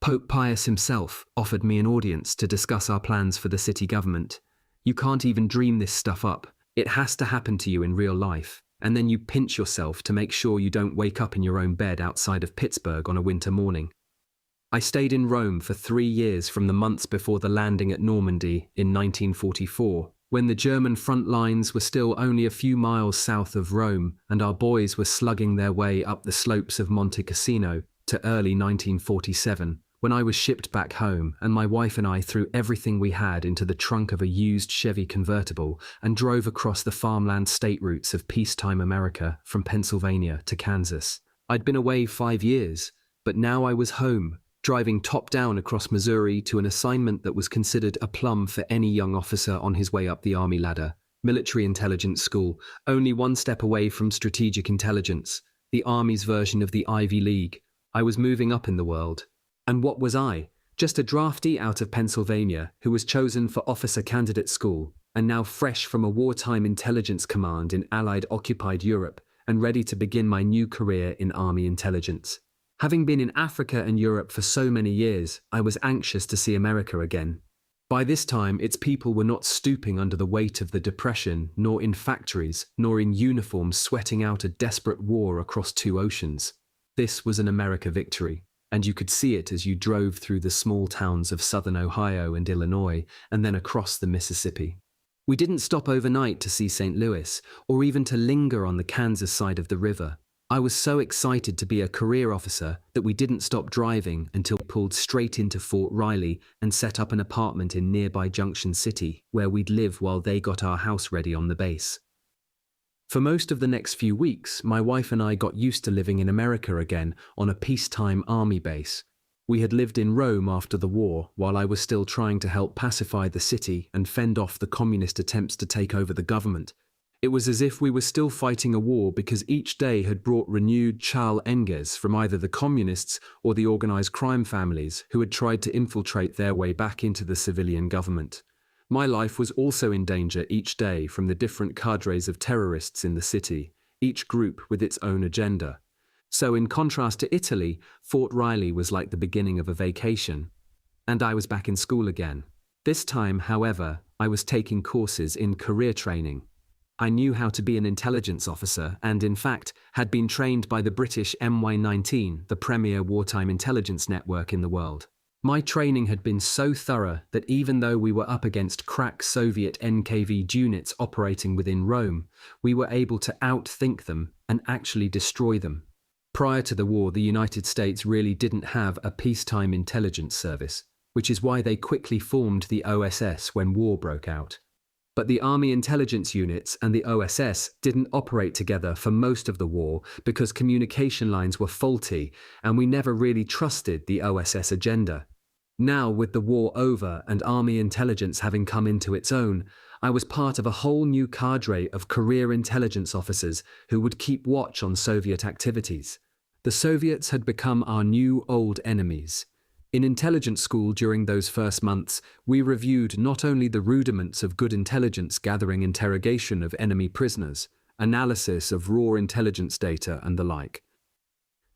[SPEAKER 1] Pope Pius himself offered me an audience to discuss our plans for the city government. You can't even dream this stuff up. It has to happen to you in real life, and then you pinch yourself to make sure you don't wake up in your own bed outside of Pittsburgh on a winter morning. I stayed in Rome for 3 years from the months before the landing at Normandy in 1944, when the German front lines were still only a few miles south of Rome and our boys were slugging their way up the slopes of Monte Cassino, to early 1947, when I was shipped back home and my wife and I threw everything we had into the trunk of a used Chevy convertible and drove across the farmland state routes of peacetime America from Pennsylvania to Kansas. I'd been away 5 years, but now I was home, driving top-down across Missouri to an assignment that was considered a plum for any young officer on his way up the Army ladder. Military intelligence school, only one step away from strategic intelligence, the Army's version of the Ivy League. I was moving up in the world. And what was I? Just a draftee out of Pennsylvania who was chosen for officer candidate school, and now fresh from a wartime intelligence command in Allied-occupied Europe, and ready to begin my new career in Army intelligence. Having been in Africa and Europe for so many years, I was anxious to see America again. By this time, its people were not stooping under the weight of the Depression, nor in factories, nor in uniforms sweating out a desperate war across 2 oceans. This was an America victory, and you could see it as you drove through the small towns of southern Ohio and Illinois, and then across the Mississippi. We didn't stop overnight to see St. Louis, or even to linger on the Kansas side of the river. I was so excited to be a career officer that we didn't stop driving until we pulled straight into Fort Riley and set up an apartment in nearby Junction City, where we'd live while they got our house ready on the base. For most of the next few weeks, my wife and I got used to living in America again on a peacetime army base. We had lived in Rome after the war, while I was still trying to help pacify the city and fend off the communist attempts to take over the government. It was as if we were still fighting a war because each day had brought renewed chal enges from either the communists or the organized crime families who had tried to infiltrate their way back into the civilian government. My life was also in danger each day from the different cadres of terrorists in the city, each group with its own agenda. So in contrast to Italy, Fort Riley was like the beginning of a vacation. And I was back in school again. This time, however, I was taking courses in career training. I knew how to be an intelligence officer and, in fact, had been trained by the British MI-19, the premier wartime intelligence network in the world. My training had been so thorough that even though we were up against crack Soviet NKV units operating within Rome, we were able to outthink them and actually destroy them. Prior to the war, the United States really didn't have a peacetime intelligence service, which is why they quickly formed the OSS when war broke out. But the Army intelligence units and the OSS didn't operate together for most of the war because communication lines were faulty and we never really trusted the OSS agenda. Now, with the war over and Army intelligence having come into its own, I was part of a whole new cadre of career intelligence officers who would keep watch on Soviet activities. The Soviets had become our new old enemies. In intelligence school during those first months, we reviewed not only the rudiments of good intelligence gathering interrogation of enemy prisoners, analysis of raw intelligence data and the like,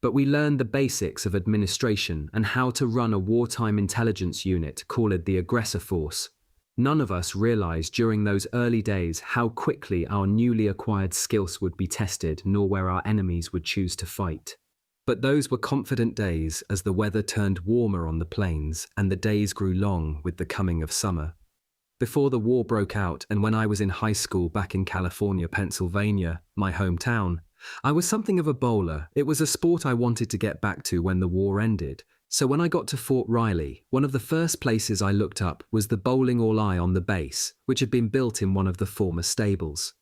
[SPEAKER 1] but we learned the basics of administration and how to run a wartime intelligence unit called the aggressor force. None of us realized during those early days how quickly our newly acquired skills would be tested, nor where our enemies would choose to fight. But those were confident days as the weather turned warmer on the plains and the days grew long with the coming of summer. Before the war broke out and when I was in high school back in California, Pennsylvania, my hometown, I was something of a bowler. It was a sport I wanted to get back to when the war ended. So when I got to Fort Riley, one of the first places I looked up was the bowling alley on the base, which had been built in one of the former stables.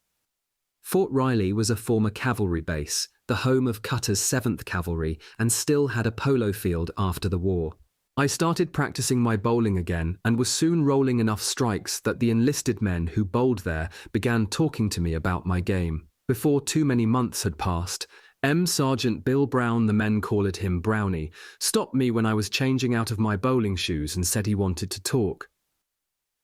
[SPEAKER 1] Fort Riley was a former cavalry base, the home of Cutter's 7th Cavalry, and still had a polo field after the war. I started practicing my bowling again and was soon rolling enough strikes that the enlisted men who bowled there began talking to me about my game. Before too many months had passed, Sergeant Bill Brown, the men called him Brownie, stopped me when I was changing out of my bowling shoes and said he wanted to talk.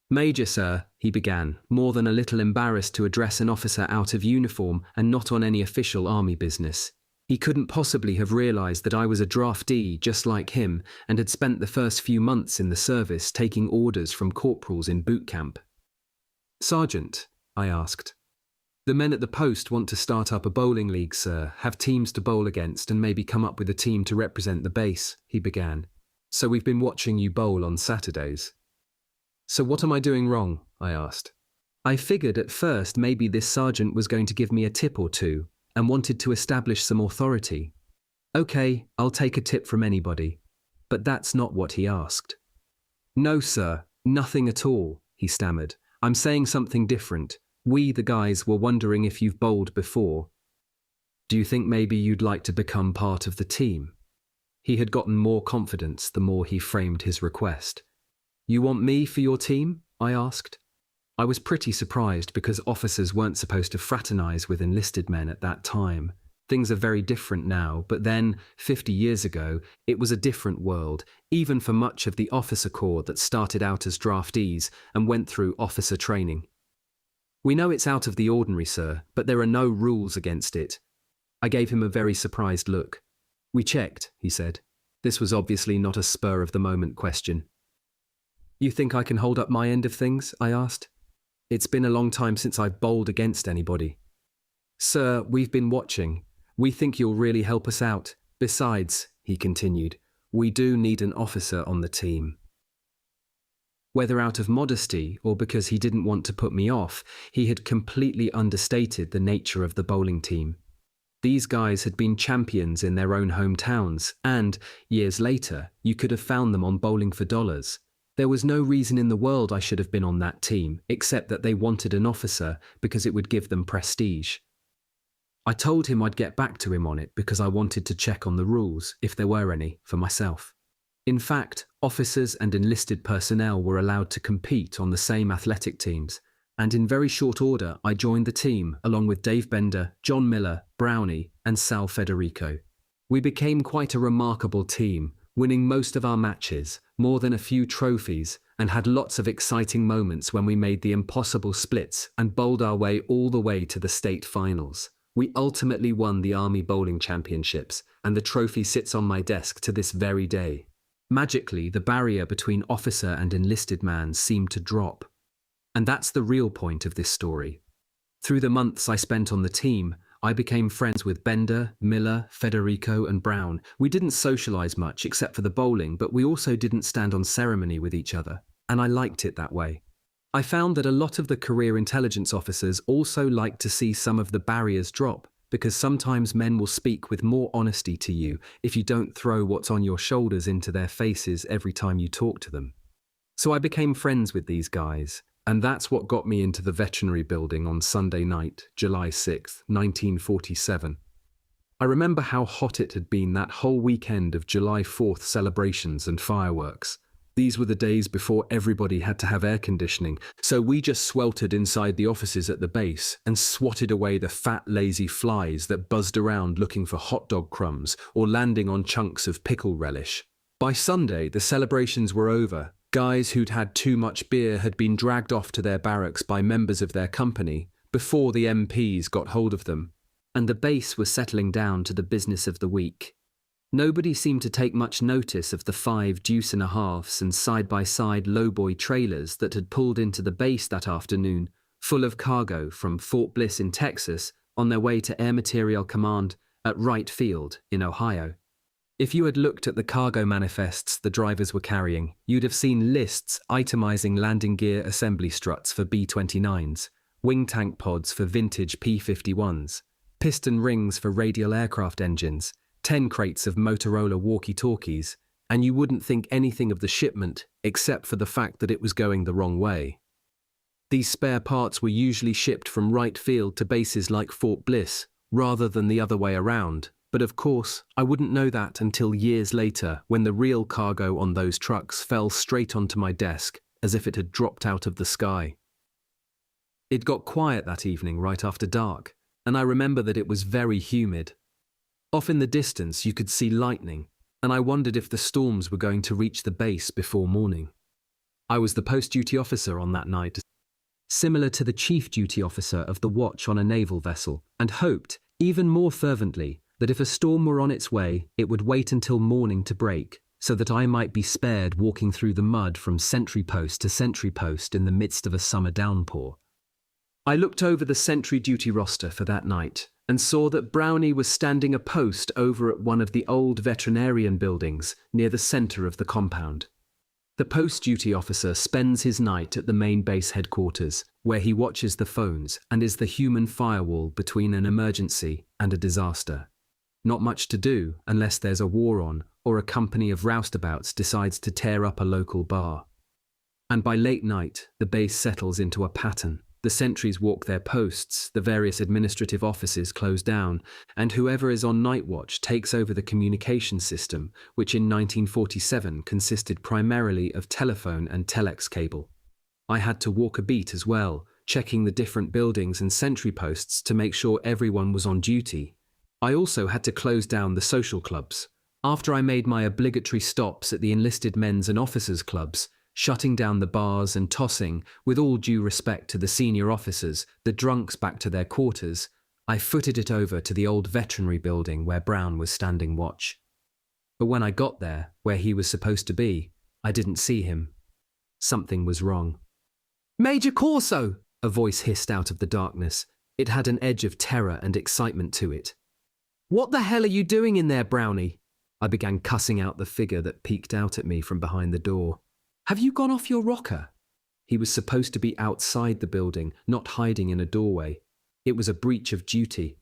[SPEAKER 1] "Major, sir," he began, more than a little embarrassed to address an officer out of uniform and not on any official army business. He couldn't possibly have realized that I was a draftee just like him and had spent the first few months in the service taking orders from corporals in boot camp. "Sergeant," I asked. "The men at the post want to start up a bowling league, sir, have teams to bowl against and maybe come up with a team to represent the base," he began. "So we've been watching you bowl on Saturdays." "So what am I doing wrong?" I asked. I figured at first maybe this sergeant was going to give me a tip or two and wanted to establish some authority. "Okay, I'll take a tip from anybody." But that's not what he asked. "No, sir, nothing at all," he stammered. "I'm saying something different. We, the guys, were wondering if you've bowled before. Do you think maybe you'd like to become part of the team?" He had gotten more confidence the more he framed his request. "You want me for your team?" I asked. I was pretty surprised because officers weren't supposed to fraternize with enlisted men at that time. Things are very different now, but then, 50 years ago, it was a different world, even for much of the officer corps that started out as draftees and went through officer training. "We know it's out of the ordinary, sir, but there are no rules against it." I gave him a very surprised look. "We checked," he said. This was obviously not a spur-of-the-moment question. "You think I can hold up my end of things?" I asked. "It's been a long time since I've bowled against anybody." "Sir, we've been watching. We think you'll really help us out. Besides," he continued, "we do need an officer on the team." Whether out of modesty or because he didn't want to put me off, he had completely understated the nature of the bowling team. These guys had been champions in their own hometowns, and, years later, you could have found them on Bowling for Dollars. There was no reason in the world I should have been on that team, except that they wanted an officer because it would give them prestige. I told him I'd get back to him on it because I wanted to check on the rules, if there were any, for myself. In fact, officers and enlisted personnel were allowed to compete on the same athletic teams, and in very short order I joined the team along with Dave Bender, John Miller, Brownie, and Sal Federico. We became quite a remarkable team, winning most of our matches, more than a few trophies, and had lots of exciting moments when we made the impossible splits and bowled our way all the way to the state finals. We ultimately won the Army Bowling Championships, and the trophy sits on my desk to this very day. Magically, the barrier between officer and enlisted man seemed to drop. And that's the real point of this story. Through the months I spent on the team, I became friends with Bender, Miller, Federico, and Brown. We didn't socialize much except for the bowling, but we also didn't stand on ceremony with each other, and I liked it that way. I found that a lot of the career intelligence officers also like to see some of the barriers drop, because sometimes men will speak with more honesty to you if you don't throw what's on your shoulders into their faces every time you talk to them. So I became friends with these guys, and that's what got me into the veterinary building on Sunday night, July 6th, 1947. I remember how hot it had been that whole weekend of July 4th celebrations and fireworks. These were the days before everybody had to have air conditioning, so we just sweltered inside the offices at the base and swatted away the fat, lazy flies that buzzed around looking for hot dog crumbs or landing on chunks of pickle relish. By Sunday, the celebrations were over. Guys who'd had too much beer had been dragged off to their barracks by members of their company before the MPs got hold of them, and the base was settling down to the business of the week. Nobody seemed to take much notice of the 5 deuce-and-a-halves and side-by-side lowboy trailers that had pulled into the base that afternoon, full of cargo from Fort Bliss in Texas on their way to Air Materiel Command at Wright Field in Ohio. If you had looked at the cargo manifests the drivers were carrying, you'd have seen lists itemizing landing gear assembly struts for B-29s, wing tank pods for vintage P-51s, piston rings for radial aircraft engines, 10 crates of Motorola walkie-talkies, and you wouldn't think anything of the shipment except for the fact that it was going the wrong way. These spare parts were usually shipped from Wright Field to bases like Fort Bliss, rather than the other way around, but of course, I wouldn't know that until years later when the real cargo on those trucks fell straight onto my desk as if it had dropped out of the sky. It got quiet that evening right after dark, and I remember that it was very humid. Off in the distance you could see lightning, and I wondered if the storms were going to reach the base before morning. I was the post-duty officer on that night, similar to the chief duty officer of the watch on a naval vessel, and hoped, even more fervently, that if a storm were on its way, it would wait until morning to break, so that I might be spared walking through the mud from sentry post to sentry post in the midst of a summer downpour. I looked over the sentry duty roster for that night, and saw that Brownie was standing a post over at one of the old veterinarian buildings near the centre of the compound. The post-duty officer spends his night at the main base headquarters, where he watches the phones and is the human firewall between an emergency and a disaster. Not much to do unless there's a war on or a company of roustabouts decides to tear up a local bar. And by late night, the base settles into a pattern. The sentries walk their posts, the various administrative offices close down, and whoever is on night watch takes over the communication system, which in 1947 consisted primarily of telephone and telex cable. I had to walk a beat as well, checking the different buildings and sentry posts to make sure everyone was on duty. I also had to close down the social clubs. After I made my obligatory stops at the enlisted men's and officers' clubs, shutting down the bars and tossing, with all due respect to the senior officers, the drunks back to their quarters, I footed it over to the old veterinary building where Brown was standing watch. But when I got there, where he was supposed to be, I didn't see him. Something was wrong. "Major Corso!" a voice hissed out of the darkness. It had an edge of terror and excitement to it. "What the hell are you doing in there, Brownie?" I began cussing out the figure that peeked out at me from behind the door. "Have you gone off your rocker?" He was supposed to be outside the building, not hiding in a doorway. It was a breach of duty.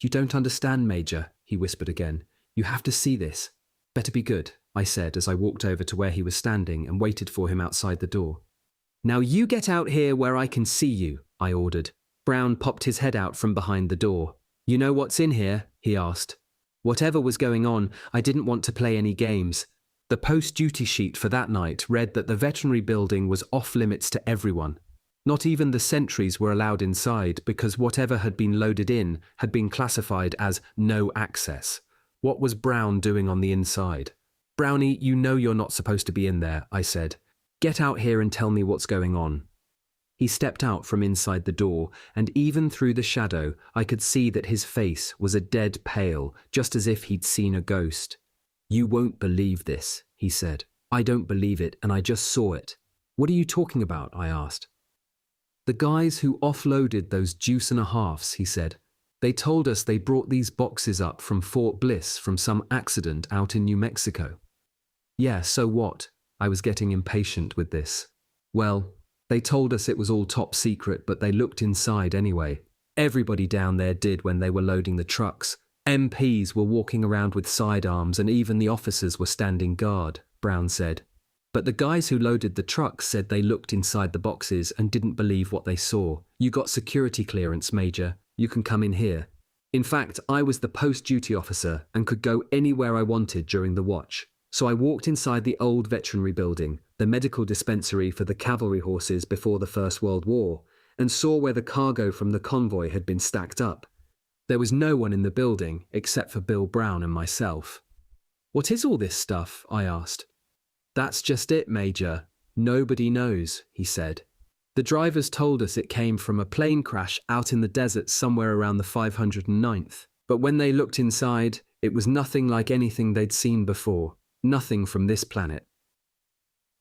[SPEAKER 1] "You don't understand, Major," he whispered again. "You have to see this." "Better be good," I said as I walked over to where he was standing and waited for him outside the door. "Now you get out here where I can see you," I ordered. Brown popped his head out from behind the door. "You know what's in here?" he asked. Whatever was going on, I didn't want to play any games. The post-duty sheet for that night read that the veterinary building was off-limits to everyone. Not even the sentries were allowed inside because whatever had been loaded in had been classified as no access. What was Brown doing on the inside? "Brownie, you know you're not supposed to be in there," I said. "Get out here and tell me what's going on." He stepped out from inside the door, and even through the shadow, I could see that his face was a dead pale, just as if he'd seen a ghost. "You won't believe this," he said. "I don't believe it, and I just saw it." "What are you talking about?" I asked. "The guys who offloaded those deuce-and-a-halves," he said. They told us they brought these boxes up from Fort Bliss from some accident out in New Mexico. Yeah, so what? I was getting impatient with this. Well, they told us it was all top secret, but they looked inside anyway. Everybody down there did when they were loading the trucks. MPs were walking around with sidearms and even the officers were standing guard, Brown said. But the guys who loaded the trucks said they looked inside the boxes and didn't believe what they saw. You got security clearance, Major. You can come in here. In fact, I was the post-duty officer and could go anywhere I wanted during the watch. So I walked inside the old veterinary building, the medical dispensary for the cavalry horses before the First World War, and saw where the cargo from the convoy had been stacked up. There was no one in the building except for Bill Brown and myself. What is all this stuff? I asked. That's just it, Major. Nobody knows, he said. The drivers told us it came from a plane crash out in the desert somewhere around the 509th. But when they looked inside, it was nothing like anything they'd seen before. Nothing from this planet.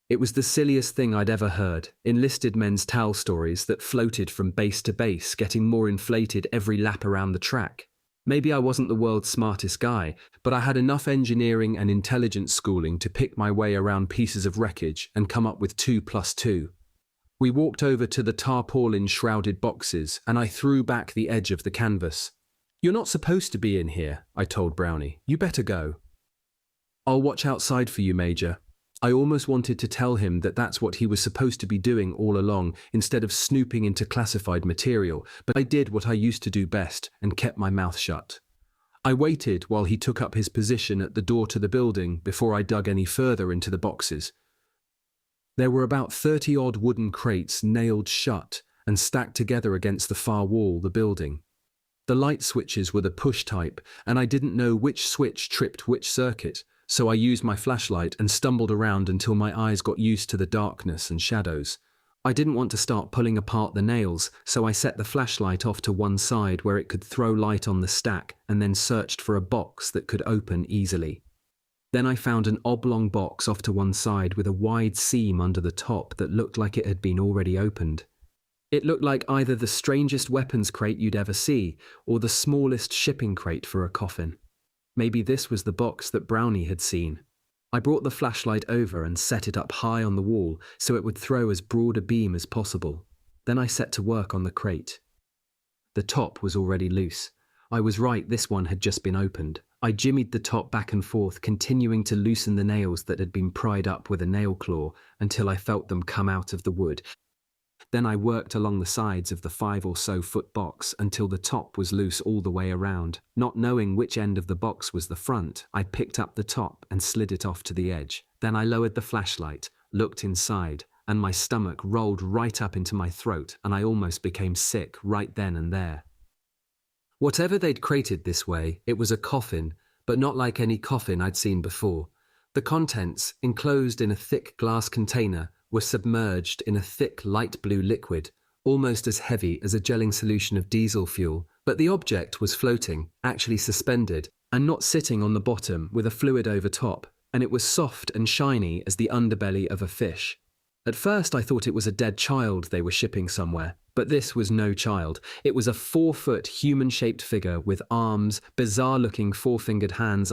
[SPEAKER 1] It was the silliest thing I'd ever heard. Enlisted men's towel stories that floated from base to base, getting more inflated every lap around the track. Maybe I wasn't the world's smartest guy, but I had enough engineering and intelligence schooling to pick my way around pieces of wreckage and come up with 2 + 2. We walked over to the tarpaulin-shrouded boxes, and I threw back the edge of the canvas. You're not supposed to be in here, I told Brownie. You better go. I'll watch outside for you, Major. I almost wanted to tell him that that's what he was supposed to be doing all along, instead of snooping into classified material, but I did what I used to do best and kept my mouth shut. I waited while he took up his position at the door to the building before I dug any further into the boxes. There were about 30-odd wooden crates nailed shut and stacked together against the far wall of the building. The light switches were the push type, and I didn't know which switch tripped which circuit, so I used my flashlight and stumbled around until my eyes got used to the darkness and shadows. I didn't want to start pulling apart the nails, so I set the flashlight off to one side where it could throw light on the stack and then searched for a box that could open easily. Then I found an oblong box off to one side with a wide seam under the top that looked like it had been already opened. It looked like either the strangest weapons crate you'd ever see or the smallest shipping crate for a coffin. Maybe this was the box that Brownie had seen. I brought the flashlight over and set it up high on the wall so it would throw as broad a beam as possible. Then I set to work on the crate. The top was already loose. I was right, this one had just been opened. I jimmied the top back and forth, continuing to loosen the nails that had been pried up with a nail claw until I felt them come out of the wood. Then I worked along the sides of the 5 or so foot box until the top was loose all the way around. Not knowing which end of the box was the front, I picked up the top and slid it off to the edge. Then I lowered the flashlight, looked inside, and my stomach rolled right up into my throat, and I almost became sick right then and there. Whatever they'd crated this way, it was a coffin, but not like any coffin I'd seen before. The contents, enclosed in a thick glass container, were submerged in a thick light blue liquid, almost as heavy as a gelling solution of diesel fuel, but the object was floating, actually suspended, and not sitting on the bottom with a fluid over top, and it was soft and shiny as the underbelly of a fish. At first I thought it was a dead child they were shipping somewhere, but this was no child. It was a 4-foot human-shaped figure with arms, bizarre-looking 4-fingered hands.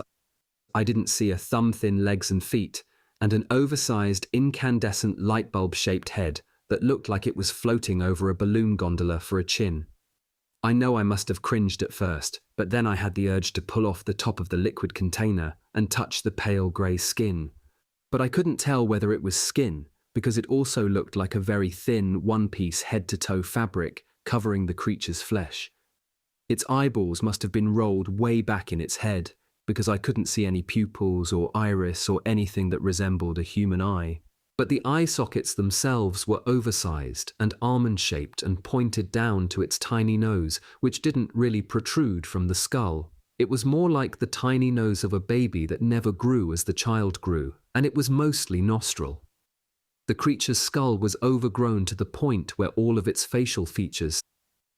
[SPEAKER 1] I didn't see a thumb-thin legs and feet, and an oversized incandescent light bulb-shaped head that looked like it was floating over a balloon gondola for a chin. I know I must have cringed at first, but then I had the urge to pull off the top of the liquid container and touch the pale grey skin. But I couldn't tell whether it was skin, because it also looked like a very thin one-piece head-to-toe fabric covering the creature's flesh. Its eyeballs must have been rolled way back in its head, because I couldn't see any pupils or iris or anything that resembled a human eye. But the eye sockets themselves were oversized and almond-shaped and pointed down to its tiny nose, which didn't really protrude from the skull. It was more like the tiny nose of a baby that never grew as the child grew, and it was mostly nostril. The creature's skull was overgrown to the point where all of its facial features,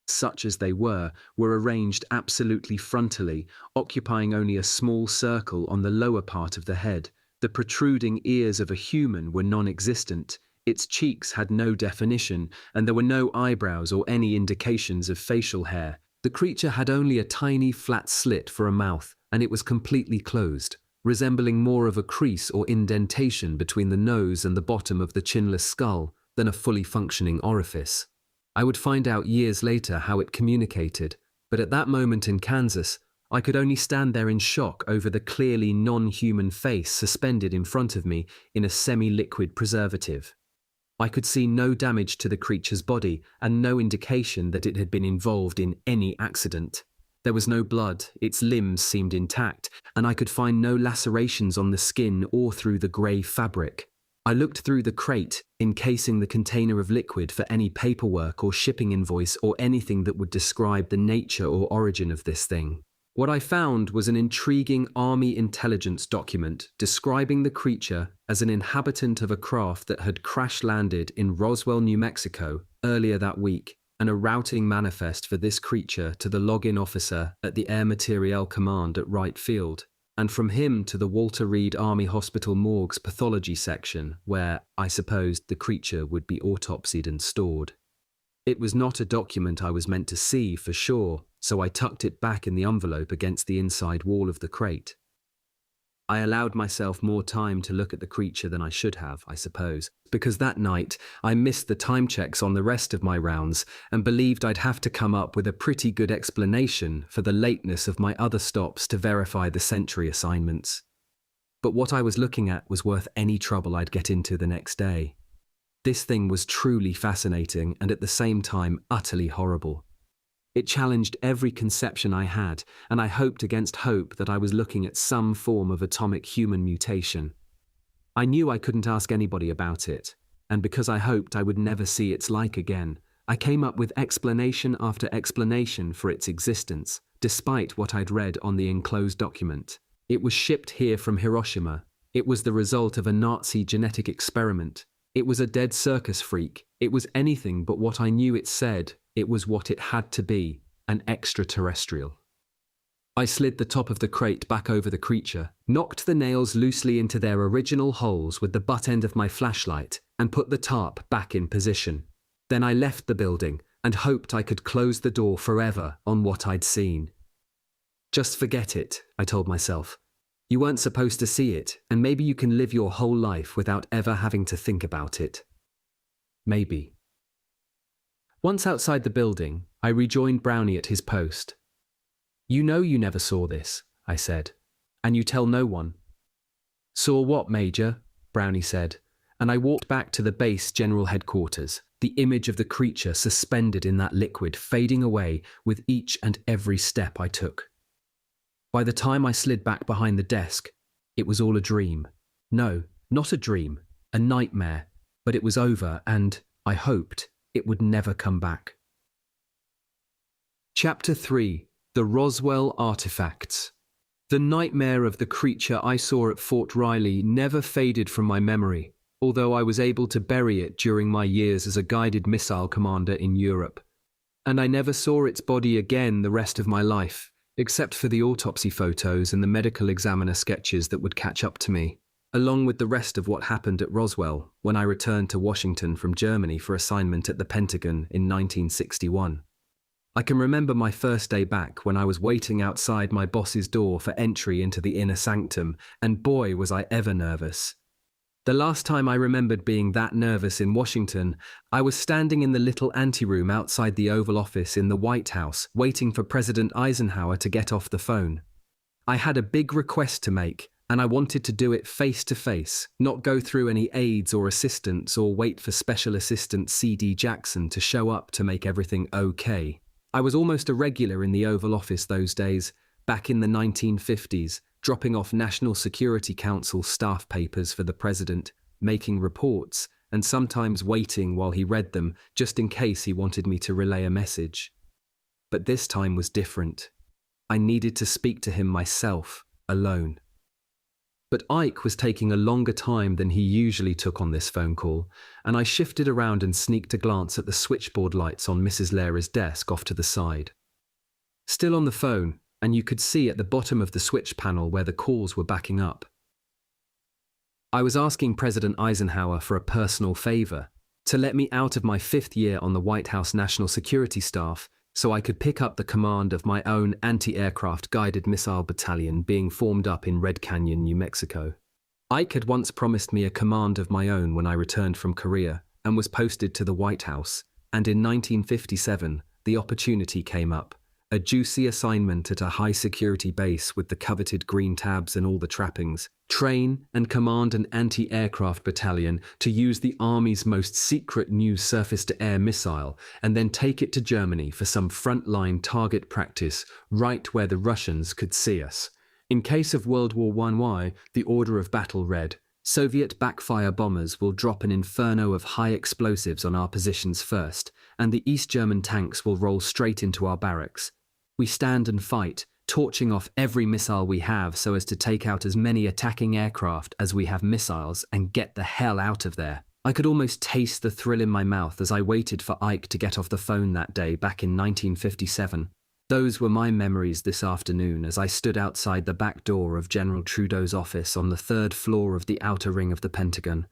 [SPEAKER 1] such as they were arranged absolutely frontally, occupying only a small circle on the lower part of the head. The protruding ears of a human were non-existent, its cheeks had no definition, and there were no eyebrows or any indications of facial hair. The creature had only a tiny flat slit for a mouth, and it was completely closed, resembling more of a crease or indentation between the nose and the bottom of the chinless skull than a fully functioning orifice. I would find out years later how it communicated, but at that moment in Kansas, I could only stand there in shock over the clearly non-human face suspended in front of me in a semi-liquid preservative. I could see no damage to the creature's body and no indication that it had been involved in any accident. There was no blood, its limbs seemed intact, and I could find no lacerations on the skin or through the grey fabric. I looked through the crate, encasing the container of liquid, for any paperwork or shipping invoice or anything that would describe the nature or origin of this thing. What I found was an intriguing Army intelligence document describing the creature as an inhabitant of a craft that had crash-landed in Roswell, New Mexico, earlier that week, and a routing manifest for this creature to the login officer at the Air Materiel Command at Wright Field, and from him to the Walter Reed Army Hospital Morgue's pathology section, where, I supposed, the creature would be autopsied and stored. It was not a document I was meant to see, for sure, so I tucked it back in the envelope against the inside wall of the crate. I allowed myself more time to look at the creature than I should have, I suppose, because that night I missed the time checks on the rest of my rounds and believed I'd have to come up with a pretty good explanation for the lateness of my other stops to verify the sentry assignments. But what I was looking at was worth any trouble I'd get into the next day. This thing was truly fascinating and at the same time utterly horrible. It challenged every conception I had, and I hoped against hope that I was looking at some form of atomic human mutation. I knew I couldn't ask anybody about it, and because I hoped I would never see its like again, I came up with explanation after explanation for its existence, despite what I'd read on the enclosed document. It was shipped here from Hiroshima. It was the result of a Nazi genetic experiment. It was a dead circus freak. It was anything but what I knew it said. It was what it had to be, an extraterrestrial. I slid the top of the crate back over the creature, knocked the nails loosely into their original holes with the butt end of my flashlight, and put the tarp back in position. Then I left the building and hoped I could close the door forever on what I'd seen. Just forget it, I told myself. You weren't supposed to see it, and maybe you can live your whole life without ever having to think about it. Maybe. Once outside the building, I rejoined Brownie at his post. You know you never saw this, I said, and you tell no one. Saw what, Major? Brownie said, and I walked back to the base general headquarters, the image of the creature suspended in that liquid fading away with each and every step I took. By the time I slid back behind the desk, it was all a dream. No, not a dream, a nightmare, but it was over and, I hoped, it would never come back. Chapter 3. The Roswell Artifacts. The nightmare of the creature I saw at Fort Riley never faded from my memory, although I was able to bury it during my years as a guided missile commander in Europe. And I never saw its body again the rest of my life, except for the autopsy photos and the medical examiner sketches that would catch up to me, along with the rest of what happened at Roswell when I returned to Washington from Germany for assignment at the Pentagon in 1961. I can remember my first day back when I was waiting outside my boss's door for entry into the inner sanctum, and boy was I ever nervous. The last time I remembered being that nervous in Washington, I was standing in the little anteroom outside the Oval Office in the White House, waiting for President Eisenhower to get off the phone. I had a big request to make, and I wanted to do it face to face, not go through any aides or assistants or wait for Special Assistant C.D. Jackson to show up to make everything okay. I was almost a regular in the Oval Office those days, back in the 1950s, dropping off National Security Council staff papers for the president, making reports, and sometimes waiting while he read them, just in case he wanted me to relay a message. But this time was different. I needed to speak to him myself, alone. But Ike was taking a longer time than he usually took on this phone call, and I shifted around and sneaked a glance at the switchboard lights on Mrs. Lara's desk off to the side. Still on the phone, and you could see at the bottom of the switch panel where the calls were backing up. I was asking President Eisenhower for a personal favor, to let me out of my 5th year on the White House National Security Staff so I could pick up the command of my own anti-aircraft guided missile battalion being formed up in Red Canyon, New Mexico. Ike had once promised me a command of my own when I returned from Korea and was posted to the White House, and in 1957, the opportunity came up. A juicy assignment at a high-security base with the coveted green tabs and all the trappings. Train and command an anti-aircraft battalion to use the Army's most secret new surface-to-air missile and then take it to Germany for some front-line target practice right where the Russians could see us. In case of World War I, the order of battle read, Soviet backfire bombers will drop an inferno of high explosives on our positions first, and the East German tanks will roll straight into our barracks. We stand and fight, torching off every missile we have so as to take out as many attacking aircraft as we have missiles and get the hell out of there. I could almost taste the thrill in my mouth as I waited for Ike to get off the phone that day back in 1957. Those were my memories this afternoon as I stood outside the back door of General Trudeau's office on the third floor of the outer ring of the Pentagon.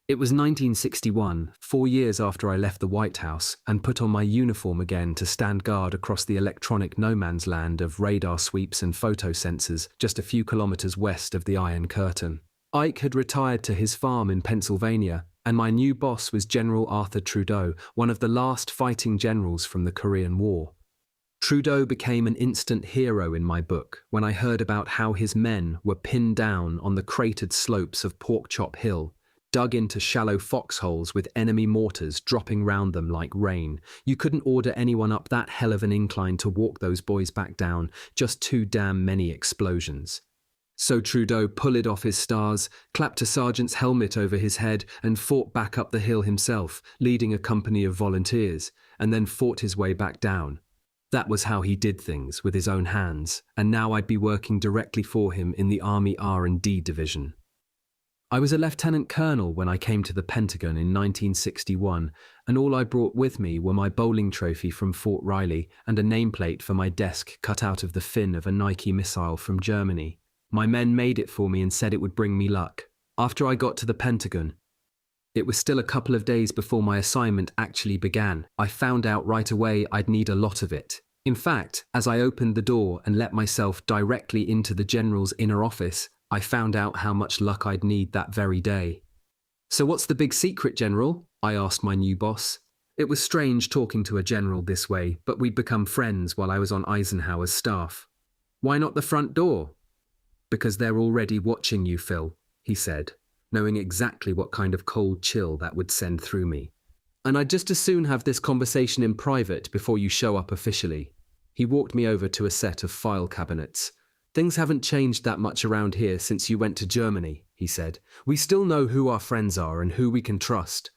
[SPEAKER 1] It was 1961, 4 years after I left the White House and put on my uniform again to stand guard across the electronic no man's land of radar sweeps and photo sensors just a few kilometers west of the Iron Curtain. Ike had retired to his farm in Pennsylvania, and my new boss was General Arthur Trudeau, one of the last fighting generals from the Korean War. Trudeau became an instant hero in my book when I heard about how his men were pinned down on the cratered slopes of Porkchop Hill, dug into shallow foxholes with enemy mortars dropping round them like rain. You couldn't order anyone up that hell of an incline to walk those boys back down, just too damn many explosions. So Trudeau pulled off his stars, clapped a sergeant's helmet over his head and fought back up the hill himself, leading a company of volunteers, and then fought his way back down. That was how he did things, with his own hands, and now I'd be working directly for him in the Army R&D division. I was a lieutenant colonel when I came to the Pentagon in 1961, and all I brought with me were my bowling trophy from Fort Riley and a nameplate for my desk cut out of the fin of a Nike missile from Germany. My men made it for me and said it would bring me luck. After I got to the Pentagon, it was still a couple of days before my assignment actually began. I found out right away I'd need a lot of it. In fact, as I opened the door and let myself directly into the general's inner office, I found out how much luck I'd need that very day. "So what's the big secret, General?" I asked my new boss. It was strange talking to a general this way, but we'd become friends while I was on Eisenhower's staff. "Why not the front door?" "Because they're already watching you, Phil," he said, knowing exactly what kind of cold chill that would send through me. "And I'd just as soon have this conversation in private before you show up officially." He walked me over to a set of file cabinets. "Things haven't changed that much around here since you went to Germany," he said. "We still know who our friends are and who we can trust."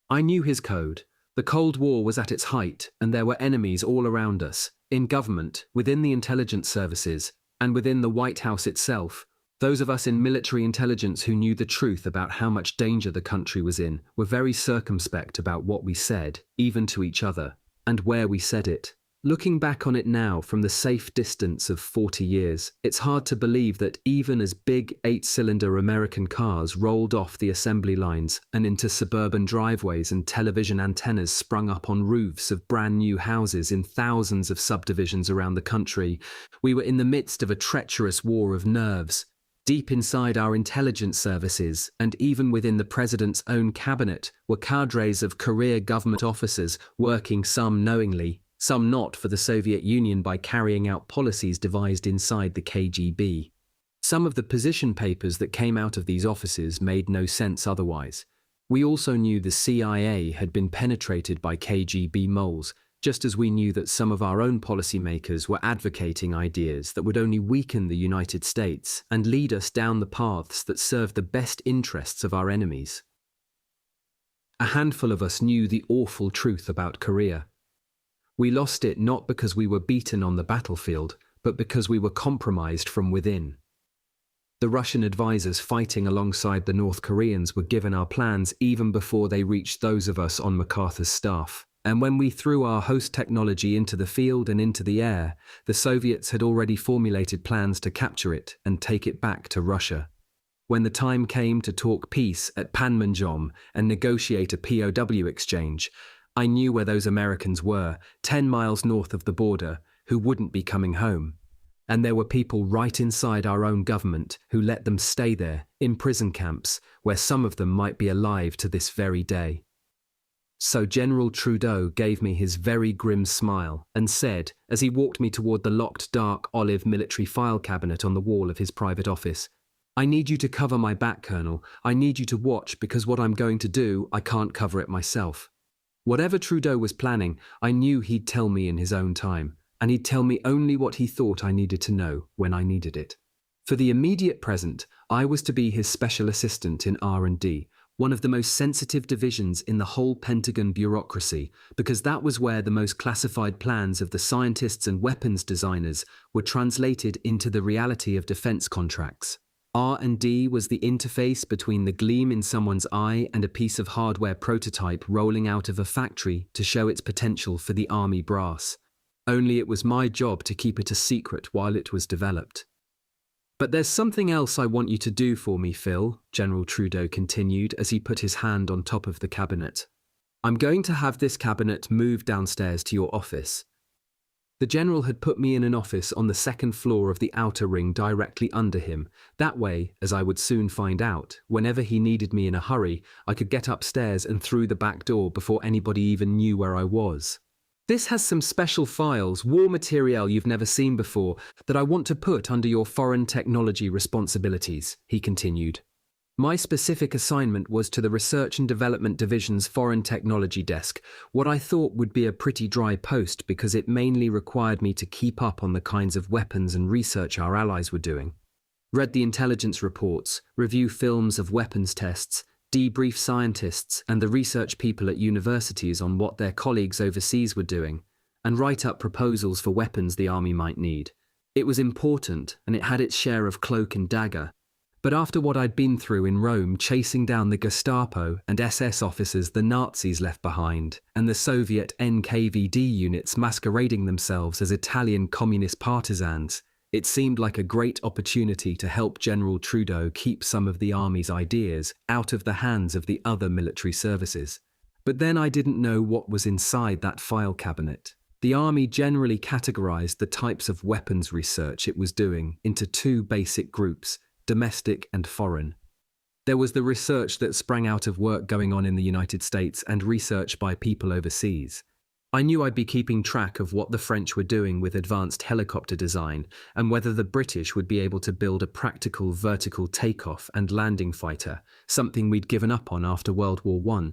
[SPEAKER 1] I knew his code. The Cold War was at its height, and there were enemies all around us, in government, within the intelligence services, and within the White House itself. Those of us in military intelligence who knew the truth about how much danger the country was in were very circumspect about what we said, even to each other, and where we said it. Looking back on it now from the safe distance of 40 years, it's hard to believe that even as big 8-cylinder American cars rolled off the assembly lines and into suburban driveways and television antennas sprung up on roofs of brand new houses in thousands of subdivisions around the country, we were in the midst of a treacherous war of nerves. Deep inside our intelligence services, and even within the president's own cabinet, were cadres of career government officers working, some knowingly, some not, for the Soviet Union by carrying out policies devised inside the KGB. Some of the position papers that came out of these offices made no sense otherwise. We also knew the CIA had been penetrated by KGB moles, just as we knew that some of our own policymakers were advocating ideas that would only weaken the United States and lead us down the paths that served the best interests of our enemies. A handful of us knew the awful truth about Korea. We lost it not because we were beaten on the battlefield, but because we were compromised from within. The Russian advisors fighting alongside the North Koreans were given our plans even before they reached those of us on MacArthur's staff. And when we threw our host technology into the field and into the air, the Soviets had already formulated plans to capture it and take it back to Russia. When the time came to talk peace at Panmunjom and negotiate a POW exchange, I knew where those Americans were, 10 miles north of the border, who wouldn't be coming home. And there were people right inside our own government who let them stay there, in prison camps, where some of them might be alive to this very day. So General Trudeau gave me his very grim smile and said, as he walked me toward the locked dark olive military file cabinet on the wall of his private office, "I need you to cover my back, Colonel. I need you to watch, because what I'm going to do, I can't cover it myself." Whatever Trudeau was planning, I knew he'd tell me in his own time, and he'd tell me only what he thought I needed to know when I needed it. For the immediate present, I was to be his special assistant in R&D, one of the most sensitive divisions in the whole Pentagon bureaucracy, because that was where the most classified plans of the scientists and weapons designers were translated into the reality of defense contracts. R&D was the interface between the gleam in someone's eye and a piece of hardware prototype rolling out of a factory to show its potential for the army brass. Only it was my job to keep it a secret while it was developed. "But there's something else I want you to do for me, Phil," General Trudeau continued as he put his hand on top of the cabinet. "I'm going to have this cabinet moved downstairs to your office." The general had put me in an office on the second floor of the outer ring directly under him. That way, as I would soon find out, whenever he needed me in a hurry, I could get upstairs and through the back door before anybody even knew where I was. "This has some special files, war material you've never seen before, that I want to put under your foreign technology responsibilities," he continued. My specific assignment was to the Research and Development Division's Foreign Technology Desk, what I thought would be a pretty dry post because it mainly required me to keep up on the kinds of weapons and research our allies were doing. Read the intelligence reports, review films of weapons tests, debrief scientists and the research people at universities on what their colleagues overseas were doing, and write up proposals for weapons the army might need. It was important, and it had its share of cloak and dagger. But after what I'd been through in Rome chasing down the Gestapo and SS officers the Nazis left behind, and the Soviet NKVD units masquerading themselves as Italian communist partisans, it seemed like a great opportunity to help General Trudeau keep some of the army's ideas out of the hands of the other military services. But then I didn't know what was inside that file cabinet. The army generally categorized the types of weapons research it was doing into two basic groups: domestic and foreign. There was the research that sprang out of work going on in the United States and research by people overseas. I knew I'd be keeping track of what the French were doing with advanced helicopter design and whether the British would be able to build a practical vertical takeoff and landing fighter, something we'd given up on after World War I.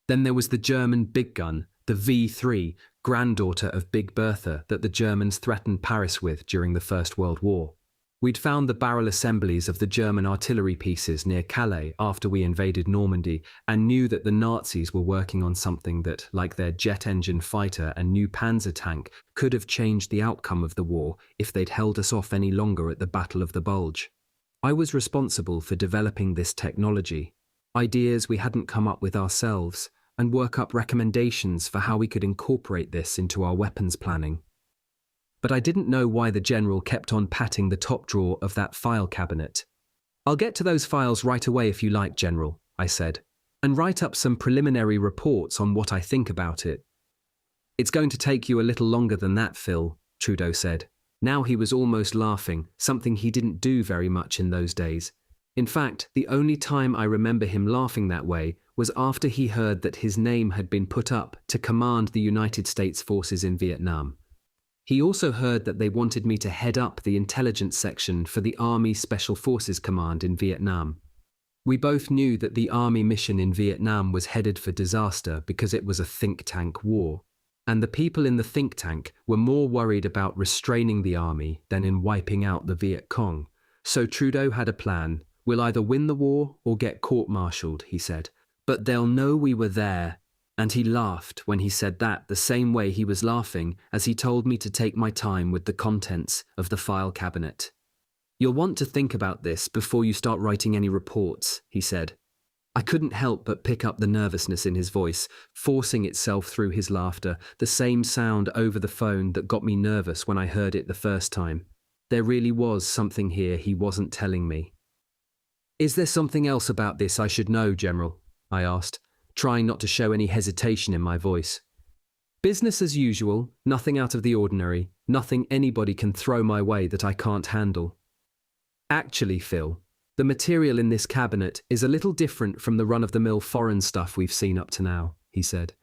[SPEAKER 1] Then there was the German big gun, the V3, granddaughter of Big Bertha that the Germans threatened Paris with during the First World War. We'd found the barrel assemblies of the German artillery pieces near Calais after we invaded Normandy and knew that the Nazis were working on something that, like their jet engine fighter and new Panzer tank, could have changed the outcome of the war if they'd held us off any longer at the Battle of the Bulge. I was responsible for developing this technology, ideas we hadn't come up with ourselves, and work up recommendations for how we could incorporate this into our weapons planning. But I didn't know why the general kept on patting the top drawer of that file cabinet. "I'll get to those files right away if you like, General," I said, "and write up some preliminary reports on what I think about it." "It's going to take you a little longer than that, Phil," Trudeau said. Now he was almost laughing, something he didn't do very much in those days. In fact, the only time I remember him laughing that way was after he heard that his name had been put up to command the United States forces in Vietnam. He also heard that they wanted me to head up the intelligence section for the Army Special Forces Command in Vietnam. We both knew that the Army mission in Vietnam was headed for disaster because it was a think tank war, and the people in the think tank were more worried about restraining the army than in wiping out the Viet Cong. So Trudeau had a plan. "We'll either win the war or get court-martialed," he said. "But they'll know we were there." And he laughed when he said that, the same way he was laughing as he told me to take my time with the contents of the file cabinet. "You'll want to think about this before you start writing any reports," he said. I couldn't help but pick up the nervousness in his voice, forcing itself through his laughter, the same sound over the phone that got me nervous when I heard it the first time. There really was something here he wasn't telling me. "Is there something else about this I should know, General?" I asked. trying not to show any hesitation in my voice. Business as usual, nothing out of the ordinary, nothing anybody can throw my way that I can't handle. Actually, Phil, the material in this cabinet is a little different from the run-of-the-mill foreign stuff we've seen up to now, he said.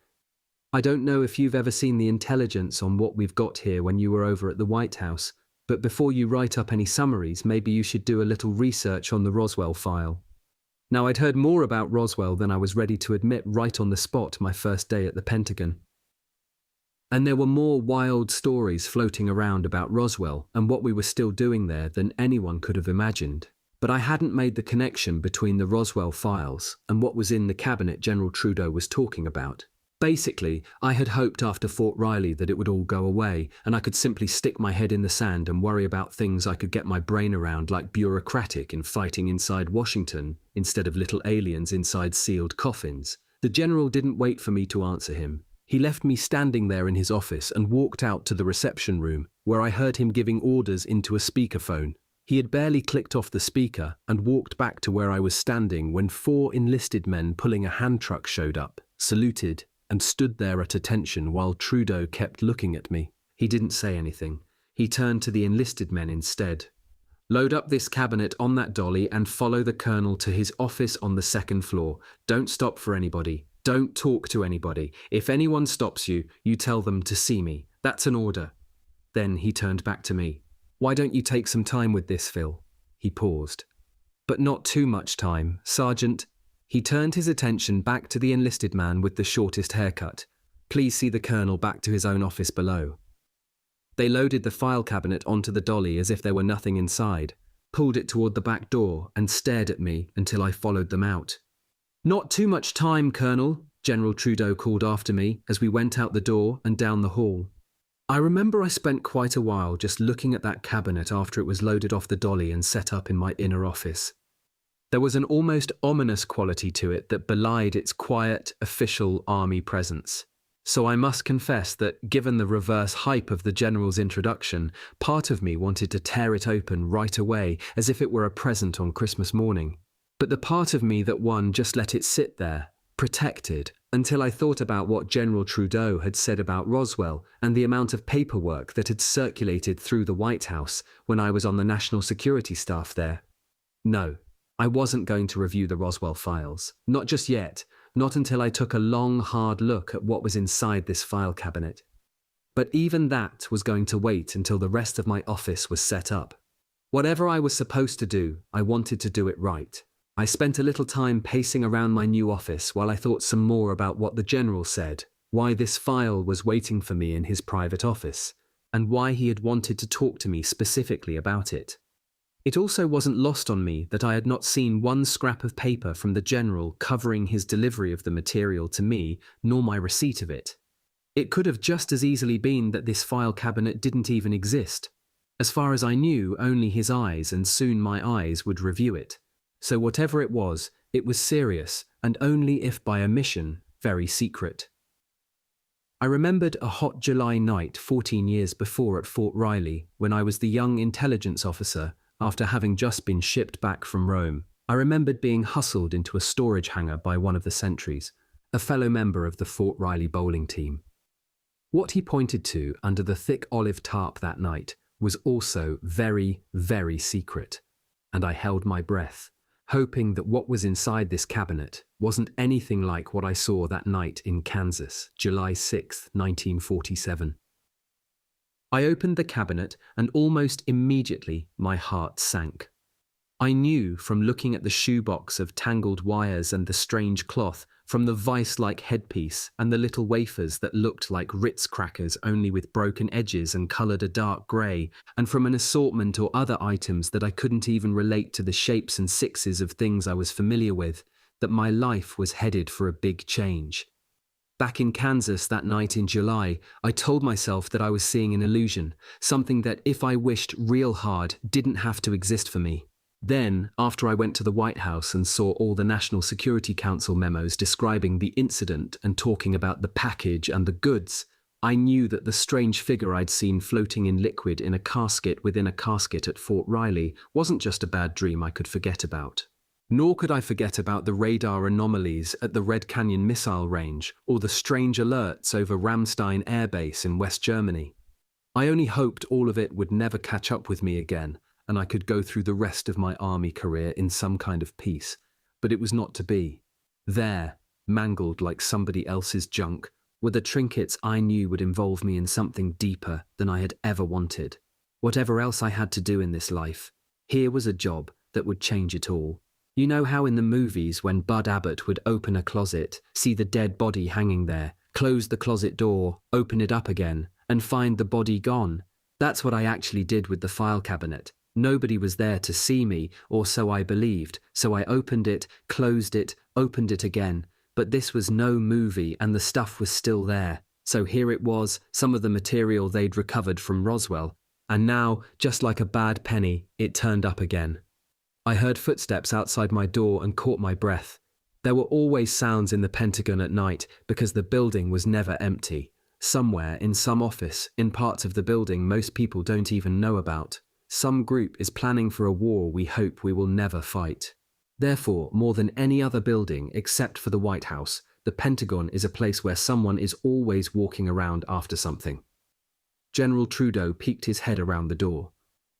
[SPEAKER 1] I don't know if you've ever seen the intelligence on what we've got here when you were over at the White House, but before you write up any summaries, maybe you should do a little research on the Roswell file. Now, I'd heard more about Roswell than I was ready to admit right on the spot my first day at the Pentagon. And there were more wild stories floating around about Roswell and what we were still doing there than anyone could have imagined. But I hadn't made the connection between the Roswell files and what was in the cabinet General Trudeau was talking about. Basically, I had hoped after Fort Riley that it would all go away and I could simply stick my head in the sand and worry about things I could get my brain around, like bureaucratic and fighting inside Washington instead of little aliens inside sealed coffins. The general didn't wait for me to answer him. He left me standing there in his office and walked out to the reception room, where I heard him giving orders into a speakerphone. He had barely clicked off the speaker and walked back to where I was standing when 4 enlisted men pulling a hand truck showed up, saluted, and stood there at attention while Trudeau kept looking at me. He didn't say anything. He turned to the enlisted men instead. Load up this cabinet on that dolly and follow the colonel to his office on the 2nd floor. Don't stop for anybody. Don't talk to anybody. If anyone stops you, you tell them to see me. That's an order. Then he turned back to me. Why don't you take some time with this, Phil? He paused. But not too much time, Sergeant. He turned his attention back to the enlisted man with the shortest haircut. Please see the colonel back to his own office below. They loaded the file cabinet onto the dolly as if there were nothing inside, pulled it toward the back door and stared at me until I followed them out. Not too much time, Colonel, General Trudeau called after me as we went out the door and down the hall. I remember I spent quite a while just looking at that cabinet after it was loaded off the dolly and set up in my inner office. There was an almost ominous quality to it that belied its quiet, official army presence. So I must confess that, given the reverse hype of the general's introduction, part of me wanted to tear it open right away as if it were a present on Christmas morning. But the part of me that won just let it sit there, protected, until I thought about what General Trudeau had said about Roswell and the amount of paperwork that had circulated through the White House when I was on the national security staff there. No, I wasn't going to review the Roswell files. Not just yet, not until I took a long, hard look at what was inside this file cabinet. But even that was going to wait until the rest of my office was set up. Whatever I was supposed to do, I wanted to do it right. I spent a little time pacing around my new office while I thought some more about what the general said, why this file was waiting for me in his private office, and why he had wanted to talk to me specifically about it. It also wasn't lost on me that I had not seen one scrap of paper from the general covering his delivery of the material to me, nor my receipt of it. It could have just as easily been that this file cabinet didn't even exist. As far as I knew, only his eyes and soon my eyes would review it. So whatever it was serious, and only if by omission, very secret. I remembered a hot July night 14 years before at Fort Riley, when I was the young intelligence officer after having just been shipped back from Rome. I remembered being hustled into a storage hangar by one of the sentries, a fellow member of the Fort Riley bowling team. What he pointed to under the thick olive tarp that night was also very, very secret, and I held my breath, hoping that what was inside this cabinet wasn't anything like what I saw that night in Kansas, July 6, 1947. I opened the cabinet and almost immediately my heart sank. I knew from looking at the shoebox of tangled wires and the strange cloth, from the vice-like headpiece and the little wafers that looked like Ritz crackers only with broken edges and coloured a dark grey, and from an assortment or other items that I couldn't even relate to the shapes and sixes of things I was familiar with, that my life was headed for a big change. Back in Kansas that night in July, I told myself that I was seeing an illusion, something that if I wished real hard didn't have to exist for me. Then, after I went to the White House and saw all the National Security Council memos describing the incident and talking about the package and the goods, I knew that the strange figure I'd seen floating in liquid in a casket within a casket at Fort Riley wasn't just a bad dream I could forget about. Nor could I forget about the radar anomalies at the Red Canyon missile range or the strange alerts over Ramstein Air Base in West Germany. I only hoped all of it would never catch up with me again, and I could go through the rest of my army career in some kind of peace. But it was not to be. There, mangled like somebody else's junk, were the trinkets I knew would involve me in something deeper than I had ever wanted. Whatever else I had to do in this life, here was a job that would change it all. You know how in the movies when Bud Abbott would open a closet, see the dead body hanging there, close the closet door, open it up again, and find the body gone? That's what I actually did with the file cabinet. Nobody was there to see me, or so I believed, so I opened it, closed it, opened it again. But this was no movie and the stuff was still there. So here it was, some of the material they'd recovered from Roswell. And now, just like a bad penny, it turned up again. I heard footsteps outside my door and caught my breath. There were always sounds in the Pentagon at night because the building was never empty. Somewhere, in some office, in parts of the building most people don't even know about, some group is planning for a war we hope we will never fight. Therefore, more than any other building except for the White House, the Pentagon is a place where someone is always walking around after something. General Trudeau peeked his head around the door.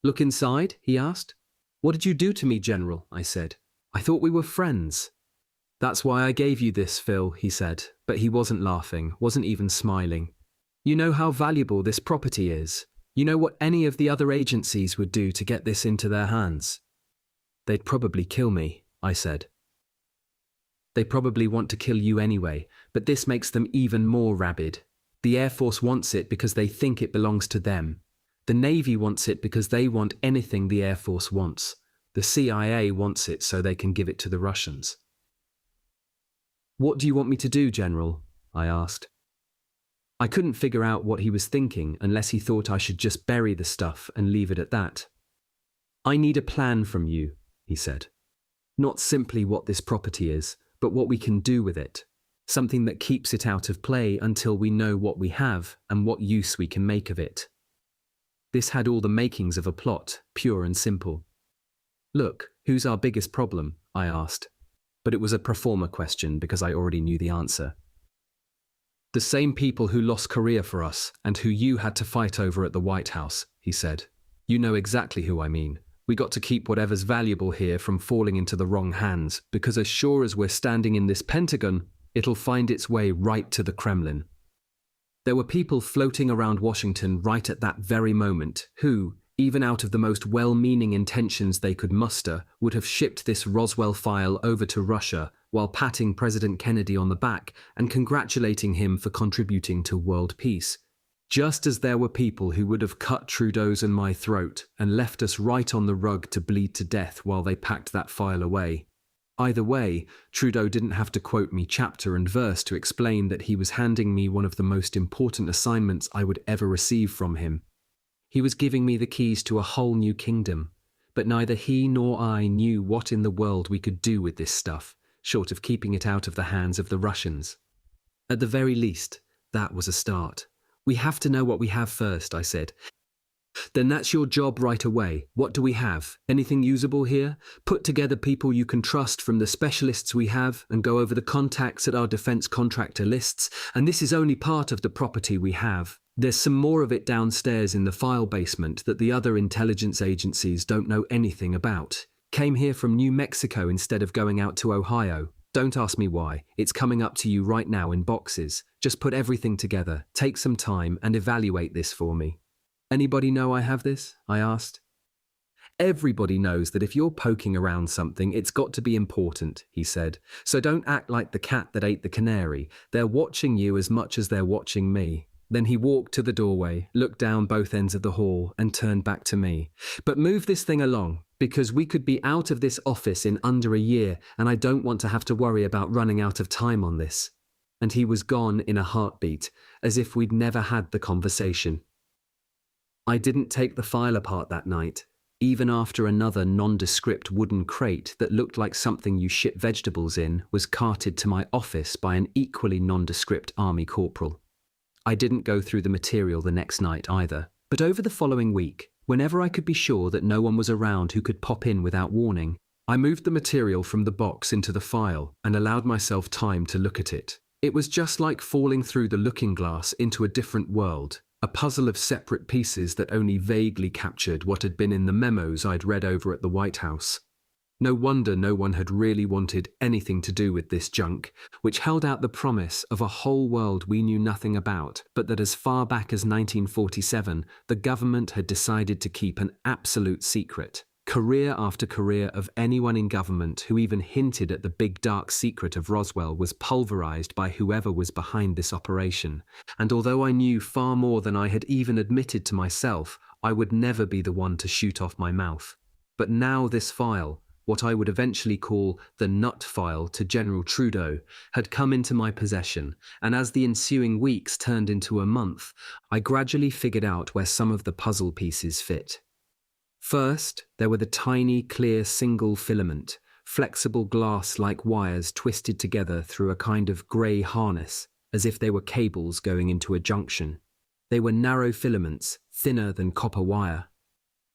[SPEAKER 1] "Look inside?" he asked. "What did you do to me, General?" I said. "I thought we were friends." "That's why I gave you this, Phil," he said, but he wasn't laughing, wasn't even smiling. "You know how valuable this property is. You know what any of the other agencies would do to get this into their hands." "They'd probably kill me," I said. "They probably want to kill you anyway, but this makes them even more rabid. The Air Force wants it because they think it belongs to them. The Navy wants it because they want anything the Air Force wants. The CIA wants it so they can give it to the Russians." "What do you want me to do, General?" I asked. I couldn't figure out what he was thinking unless he thought I should just bury the stuff and leave it at that. "I need a plan from you," he said. "Not simply what this property is, but what we can do with it. Something that keeps it out of play until we know what we have and what use we can make of it." This had all the makings of a plot, pure and simple. "Look, who's our biggest problem?" I asked. But it was a pro forma question because I already knew the answer. "The same people who lost Korea for us and who you had to fight over at the White House," he said. "You know exactly who I mean. We got to keep whatever's valuable here from falling into the wrong hands, because as sure as we're standing in this Pentagon, it'll find its way right to the Kremlin." There were people floating around Washington right at that very moment who, even out of the most well-meaning intentions they could muster, would have shipped this Roswell file over to Russia while patting President Kennedy on the back and congratulating him for contributing to world peace. Just as there were people who would have cut Trudeau's and my throat and left us right on the rug to bleed to death while they packed that file away. Either way, Trudeau didn't have to quote me chapter and verse to explain that he was handing me one of the most important assignments I would ever receive from him. He was giving me the keys to a whole new kingdom, but neither he nor I knew what in the world we could do with this stuff, short of keeping it out of the hands of the Russians. At the very least, that was a start. "We have to know what we have first," I said. "Then that's your job right away. What do we have? Anything usable here? Put together people you can trust from the specialists we have and go over the contacts at our defense contractor lists. And this is only part of the property we have. There's some more of it downstairs in the file basement that the other intelligence agencies don't know anything about. Came here from New Mexico instead of going out to Ohio. Don't ask me why. It's coming up to you right now in boxes. Just put everything together, take some time and evaluate this for me." "Anybody know I have this?" I asked. "Everybody knows that if you're poking around something, it's got to be important," he said. "So don't act like the cat that ate the canary. They're watching you as much as they're watching me." Then he walked to the doorway, looked down both ends of the hall, and turned back to me. "But move this thing along, because we could be out of this office in under a year, and I don't want to have to worry about running out of time on this." And he was gone in a heartbeat, as if we'd never had the conversation. I didn't take the file apart that night, even after another nondescript wooden crate that looked like something you ship vegetables in was carted to my office by an equally nondescript army corporal. I didn't go through the material the next night either, but over the following week, whenever I could be sure that no one was around who could pop in without warning, I moved the material from the box into the file and allowed myself time to look at it. It was just like falling through the looking glass into a different world, a puzzle of separate pieces that only vaguely captured what had been in the memos I'd read over at the White House. No wonder no one had really wanted anything to do with this junk, which held out the promise of a whole world we knew nothing about, but that as far back as 1947, the government had decided to keep an absolute secret. Career after career of anyone in government who even hinted at the big dark secret of Roswell was pulverized by whoever was behind this operation, and although I knew far more than I had even admitted to myself, I would never be the one to shoot off my mouth. But now this file, what I would eventually call the nut file to General Trudeau, had come into my possession, and as the ensuing weeks turned into a month, I gradually figured out where some of the puzzle pieces fit. First, there were the tiny, clear single filament, flexible glass-like wires twisted together through a kind of grey harness, as if they were cables going into a junction. They were narrow filaments, thinner than copper wire.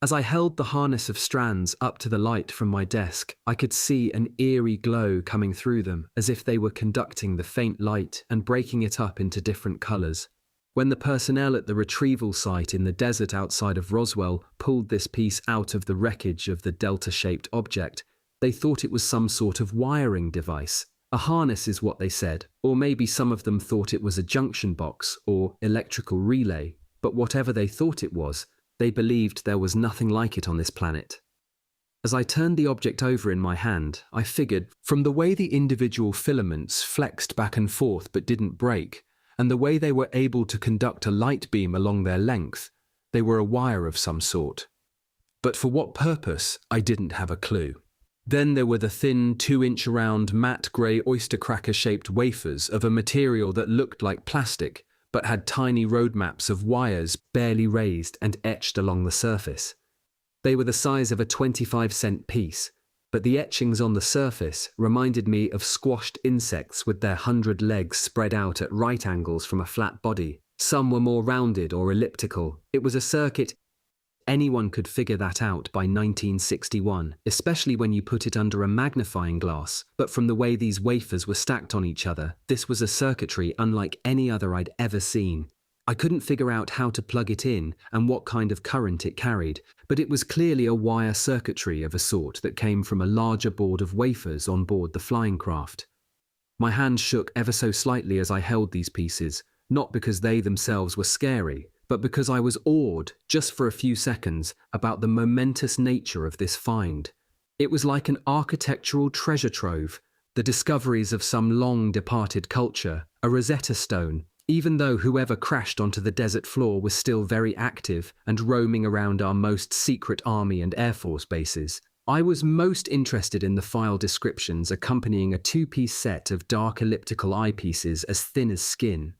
[SPEAKER 1] As I held the harness of strands up to the light from my desk, I could see an eerie glow coming through them, as if they were conducting the faint light and breaking it up into different colours. When the personnel at the retrieval site in the desert outside of Roswell pulled this piece out of the wreckage of the delta-shaped object, they thought it was some sort of wiring device. A harness is what they said, or maybe some of them thought it was a junction box or electrical relay, but whatever they thought it was, they believed there was nothing like it on this planet. As I turned the object over in my hand, I figured, from the way the individual filaments flexed back and forth but didn't break, and the way they were able to conduct a light beam along their length, they were a wire of some sort. But for what purpose, I didn't have a clue. Then there were the thin, 2-inch round, matte grey oyster cracker-shaped wafers of a material that looked like plastic, but had tiny road maps of wires barely raised and etched along the surface. They were the size of a 25-cent piece, but the etchings on the surface reminded me of squashed insects with their 100 legs spread out at right angles from a flat body. Some were more rounded or elliptical. It was a circuit. Anyone could figure that out by 1961, especially when you put it under a magnifying glass, but from the way these wafers were stacked on each other, this was a circuitry unlike any other I'd ever seen. I couldn't figure out how to plug it in and what kind of current it carried, but it was clearly a wire circuitry of a sort that came from a larger board of wafers on board the flying craft. My hand shook ever so slightly as I held these pieces, not because they themselves were scary, but because I was awed, just for a few seconds, about the momentous nature of this find. It was like an architectural treasure trove, the discoveries of some long-departed culture, a Rosetta Stone, even though whoever crashed onto the desert floor was still very active and roaming around our most secret Army and Air Force bases. I was most interested in the file descriptions accompanying a 2-piece set of dark elliptical eyepieces as thin as skin.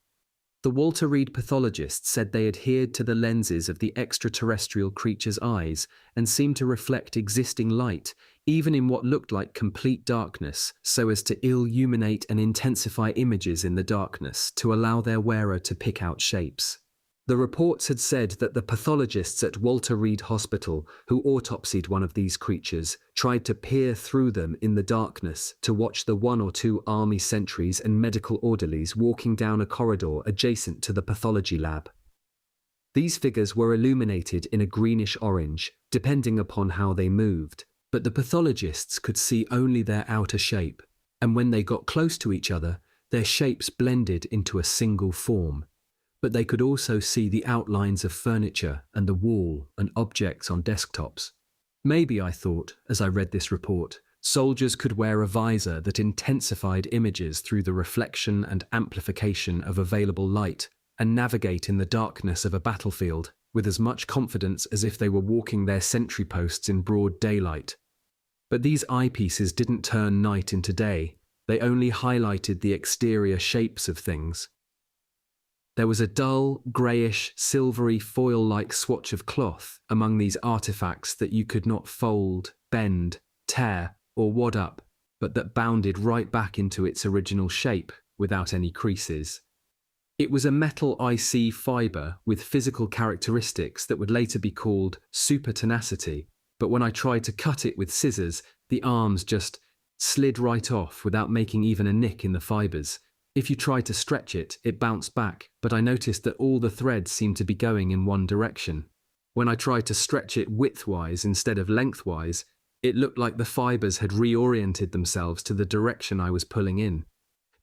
[SPEAKER 1] The Walter Reed pathologists said they adhered to the lenses of the extraterrestrial creature's eyes and seemed to reflect existing light, even in what looked like complete darkness, so as to illuminate and intensify images in the darkness to allow their wearer to pick out shapes. The reports had said that the pathologists at Walter Reed Hospital, who autopsied one of these creatures, tried to peer through them in the darkness to watch the 1 or 2 army sentries and medical orderlies walking down a corridor adjacent to the pathology lab. These figures were illuminated in a greenish-orange, depending upon how they moved, but the pathologists could see only their outer shape, and when they got close to each other, their shapes blended into a single form. But they could also see the outlines of furniture and the wall and objects on desktops. Maybe, I thought, as I read this report, soldiers could wear a visor that intensified images through the reflection and amplification of available light and navigate in the darkness of a battlefield with as much confidence as if they were walking their sentry posts in broad daylight. But these eyepieces didn't turn night into day. They only highlighted the exterior shapes of things. There was a dull, greyish, silvery foil-like swatch of cloth among these artifacts that you could not fold, bend, tear, or wad up, but that bounded right back into its original shape without any creases. It was a metal IC fibre with physical characteristics that would later be called super tenacity, but when I tried to cut it with scissors, The arms just slid right off without making even a nick in the fibers. If you tried to stretch it, it bounced back, but I noticed that all the threads seemed to be going in one direction. When I tried to stretch it widthwise instead of lengthwise, it looked like the fibers had reoriented themselves to the direction I was pulling in.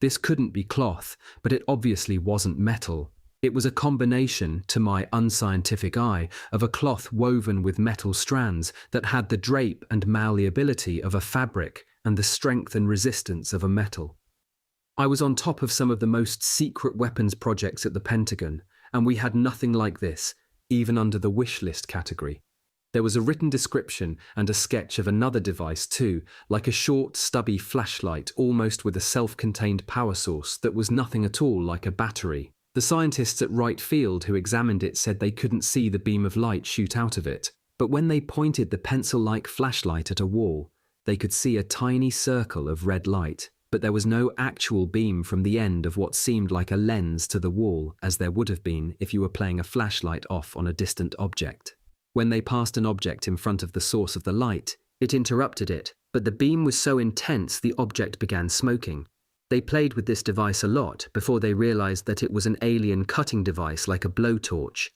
[SPEAKER 1] This couldn't be cloth, but it obviously wasn't metal. It was a combination, to my unscientific eye, of a cloth woven with metal strands that had the drape and malleability of a fabric and the strength and resistance of a metal. I was on top of some of the most secret weapons projects at the Pentagon, and we had nothing like this, even under the wish list category. There was a written description and a sketch of another device too, like a short, stubby flashlight almost with a self-contained power source that was nothing at all like a battery. The scientists at Wright Field who examined it said they couldn't see the beam of light shoot out of it, but when they pointed the pencil-like flashlight at a wall, they could see a tiny circle of red light, but there was no actual beam from the end of what seemed like a lens to the wall, as there would have been if you were playing a flashlight off on a distant object. When they passed an object in front of the source of the light, it interrupted it, but the beam was so intense the object began smoking. They played with this device a lot before they realized that it was an alien cutting device like a blowtorch.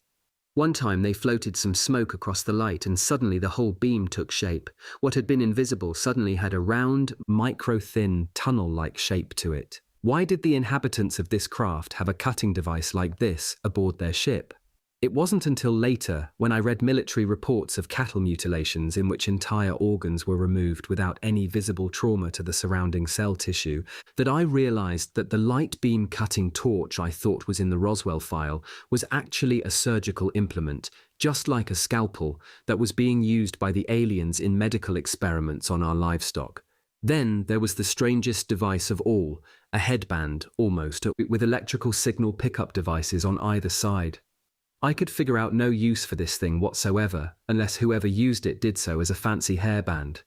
[SPEAKER 1] One time they floated some smoke across the light and suddenly the whole beam took shape. What had been invisible suddenly had a round, micro-thin, tunnel-like shape to it. Why did the inhabitants of this craft have a cutting device like this aboard their ship? It wasn't until later, when I read military reports of cattle mutilations in which entire organs were removed without any visible trauma to the surrounding cell tissue, that I realized that the light beam cutting torch I thought was in the Roswell file was actually a surgical implement, just like a scalpel, that was being used by the aliens in medical experiments on our livestock. Then there was the strangest device of all, a headband, almost, with electrical signal pickup devices on either side. I could figure out no use for this thing whatsoever, unless whoever used it did so as a fancy hairband.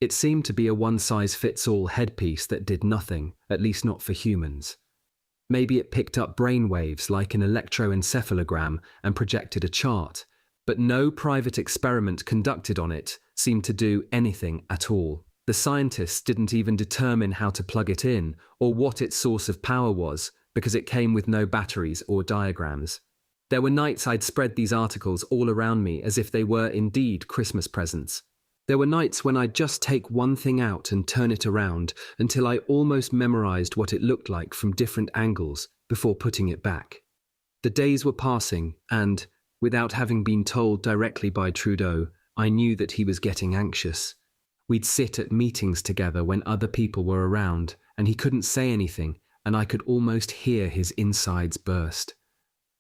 [SPEAKER 1] It seemed to be a one-size-fits-all headpiece that did nothing, at least not for humans. Maybe it picked up brain waves like an electroencephalogram and projected a chart, but no private experiment conducted on it seemed to do anything at all. The scientists didn't even determine how to plug it in or what its source of power was, because it came with no batteries or diagrams. There were nights I'd spread these articles all around me as if they were indeed Christmas presents. There were nights when I'd just take one thing out and turn it around until I almost memorized what it looked like from different angles before putting it back. The days were passing and, without having been told directly by Trudeau, I knew that he was getting anxious. We'd sit at meetings together when other people were around and he couldn't say anything and I could almost hear his insides burst.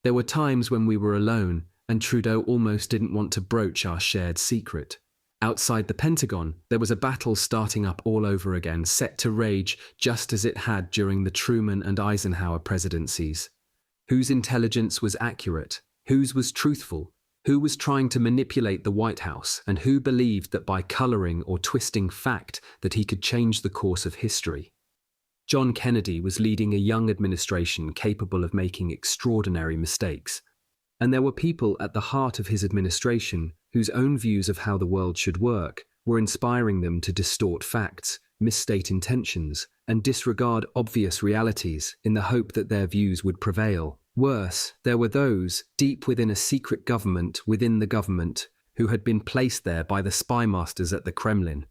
[SPEAKER 1] There were times when we were alone, and Trudeau almost didn't want to broach our shared secret. Outside the Pentagon, there was a battle starting up all over again, set to rage just as it had during the Truman and Eisenhower presidencies. Whose intelligence was accurate? Whose was truthful? Who was trying to manipulate the White House? And who believed that by coloring or twisting fact that he could change the course of history? John Kennedy was leading a young administration capable of making extraordinary mistakes. And there were people at the heart of his administration whose own views of how the world should work were inspiring them to distort facts, misstate intentions, and disregard obvious realities in the hope that their views would prevail. Worse, there were those, deep within a secret government within the government, who had been placed there by the spy masters at the Kremlin.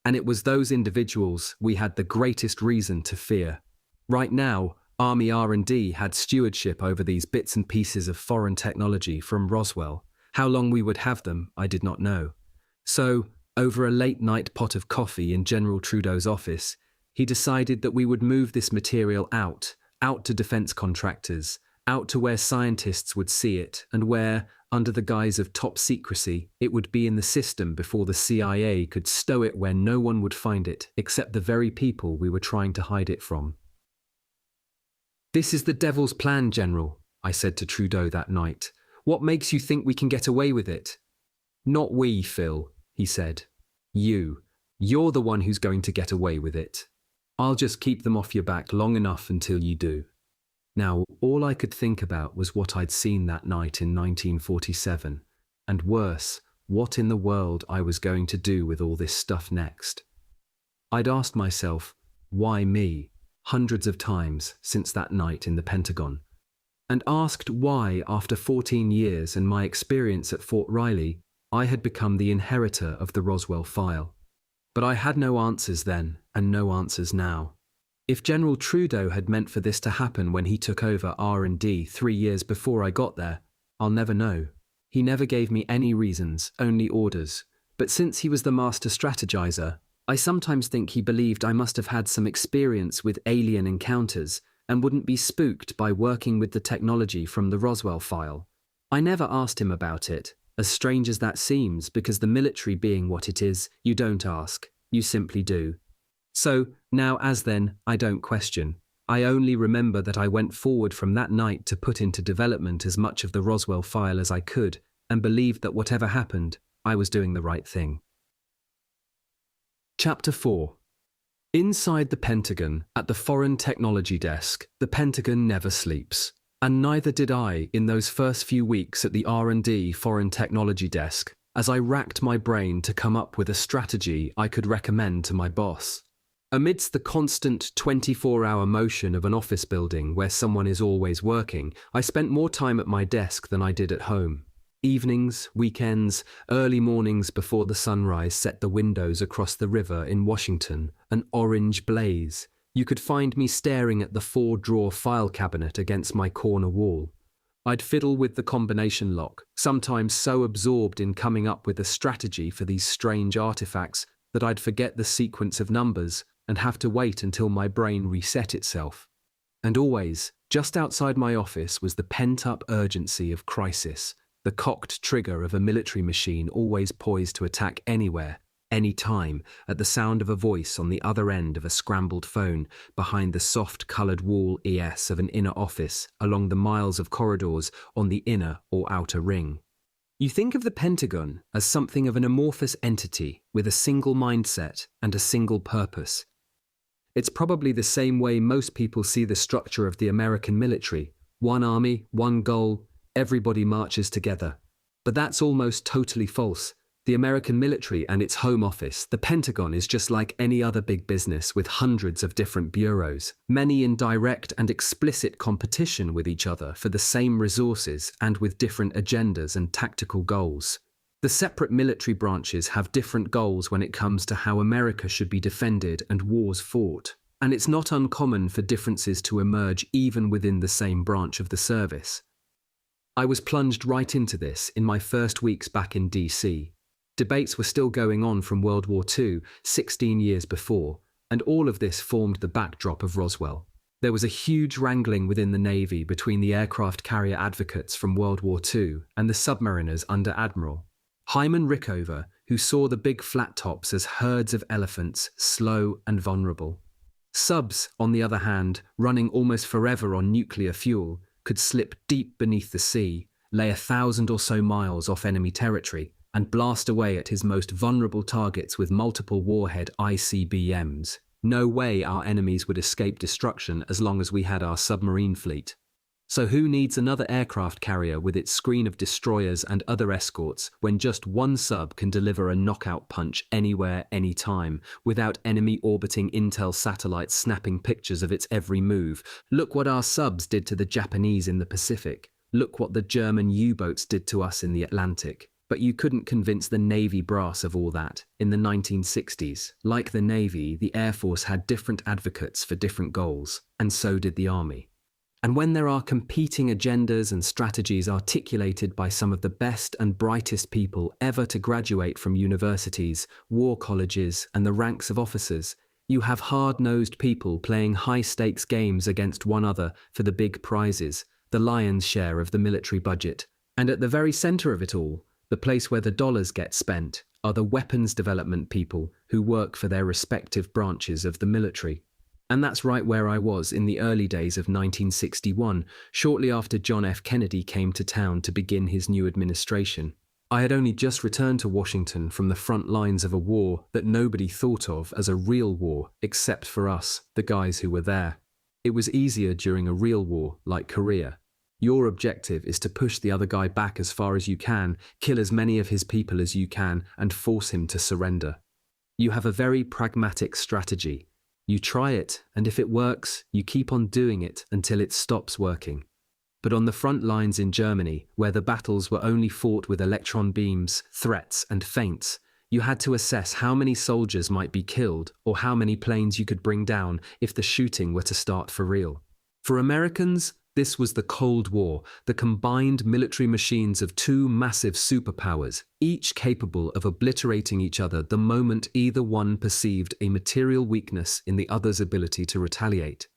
[SPEAKER 1] And it was those individuals we had the greatest reason to fear. Right now, Army R&D had stewardship over these bits and pieces of foreign technology from Roswell. How long we would have them, I did not know. So, over a late-night pot of coffee in General Trudeau's office, he decided that we would move this material out to defense contractors, out to where scientists would see it, and where, under the guise of top secrecy, it would be in the system before the CIA could stow it where no one would find it, except the very people we were trying to hide it from. "This is the devil's plan, General," I said to Trudeau that night. "What makes you think we can get away with it?" "Not we, Phil," he said. "You. You're the one who's going to get away with it. I'll just keep them off your back long enough until you do." Now, all I could think about was what I'd seen that night in 1947, and worse, what in the world I was going to do with all this stuff next. I'd asked myself, why me, hundreds of times since that night in the Pentagon. And asked why, after 14 years and my experience at Fort Riley, I had become the inheritor of the Roswell file. But I had no answers then, and no answers now. If General Trudeau had meant for this to happen when he took over R&D 3 years before I got there, I'll never know. He never gave me any reasons, only orders. But since he was the master strategizer, I sometimes think he believed I must have had some experience with alien encounters and wouldn't be spooked by working with the technology from the Roswell file. I never asked him about it, as strange as that seems, because the military being what it is, you don't ask, you simply do. So, now as then, I don't question. I only remember that I went forward from that night to put into development as much of the Roswell file as I could, and believed that whatever happened, I was doing the right thing. Chapter 4. Inside the Pentagon, at the Foreign Technology Desk, the Pentagon never sleeps. And neither did I in those first few weeks at the R&D Foreign Technology Desk, as I racked my brain to come up with a strategy I could recommend to my boss. Amidst the constant 24-hour motion of an office building where someone is always working, I spent more time at my desk than I did at home. Evenings, weekends, early mornings before the sunrise set the windows across the river in Washington an orange blaze. You could find me staring at the 4-drawer file cabinet against my corner wall. I'd fiddle with the combination lock, sometimes so absorbed in coming up with a strategy for these strange artifacts that I'd forget the sequence of numbers and have to wait until my brain reset itself. And always, just outside my office was the pent-up urgency of crisis, the cocked trigger of a military machine always poised to attack anywhere, any time, at the sound of a voice on the other end of a scrambled phone behind the soft-coloured wall ES of an inner office along the miles of corridors on the inner or outer ring. You think of the Pentagon as something of an amorphous entity with a single mindset and a single purpose. It's probably the same way most people see the structure of the American military. One army, one goal, everybody marches together. But that's almost totally false. The American military and its home office, the Pentagon, is just like any other big business with hundreds of different bureaus, many in direct and explicit competition with each other for the same resources and with different agendas and tactical goals. The separate military branches have different goals when it comes to how America should be defended and wars fought, and it's not uncommon for differences to emerge even within the same branch of the service. I was plunged right into this in my first weeks back in DC. Debates were still going on from World War II, 16 years before, and all of this formed the backdrop of Roswell. There was a huge wrangling within the Navy between the aircraft carrier advocates from World War II and the submariners under Admiral Hyman Rickover, who saw the big flat tops as herds of elephants, slow and vulnerable. Subs, on the other hand, running almost forever on nuclear fuel, could slip deep beneath the sea, lay 1,000 or so miles off enemy territory, and blast away at his most vulnerable targets with multiple warhead ICBMs. No way our enemies would escape destruction as long as we had our submarine fleet. So who needs another aircraft carrier with its screen of destroyers and other escorts when just one sub can deliver a knockout punch anywhere, anytime, without enemy orbiting intel satellites snapping pictures of its every move? Look what our subs did to the Japanese in the Pacific. Look what the German U-boats did to us in the Atlantic. But you couldn't convince the Navy brass of all that. In the 1960s, like the Navy, the Air Force had different advocates for different goals, and so did the Army. And when there are competing agendas and strategies articulated by some of the best and brightest people ever to graduate from universities, war colleges, and the ranks of officers, you have hard-nosed people playing high-stakes games against one another for the big prizes, the lion's share of the military budget. And at the very center of it all, the place where the dollars get spent, are the weapons development people who work for their respective branches of the military. And that's right where I was in the early days of 1961, shortly after John F. Kennedy came to town to begin his new administration. I had only just returned to Washington from the front lines of a war that nobody thought of as a real war, except for us, the guys who were there. It was easier during a real war, like Korea. Your objective is to push the other guy back as far as you can, kill as many of his people as you can, and force him to surrender. You have a very pragmatic strategy. You try it, and if it works, you keep on doing it until it stops working. But on the front lines in Germany, where the battles were only fought with electron beams, threats, and feints, you had to assess how many soldiers might be killed or how many planes you could bring down if the shooting were to start for real. For Americans, this was the Cold War, the combined military machines of two massive superpowers, each capable of obliterating each other the moment either one perceived a material weakness in the other's ability to retaliate.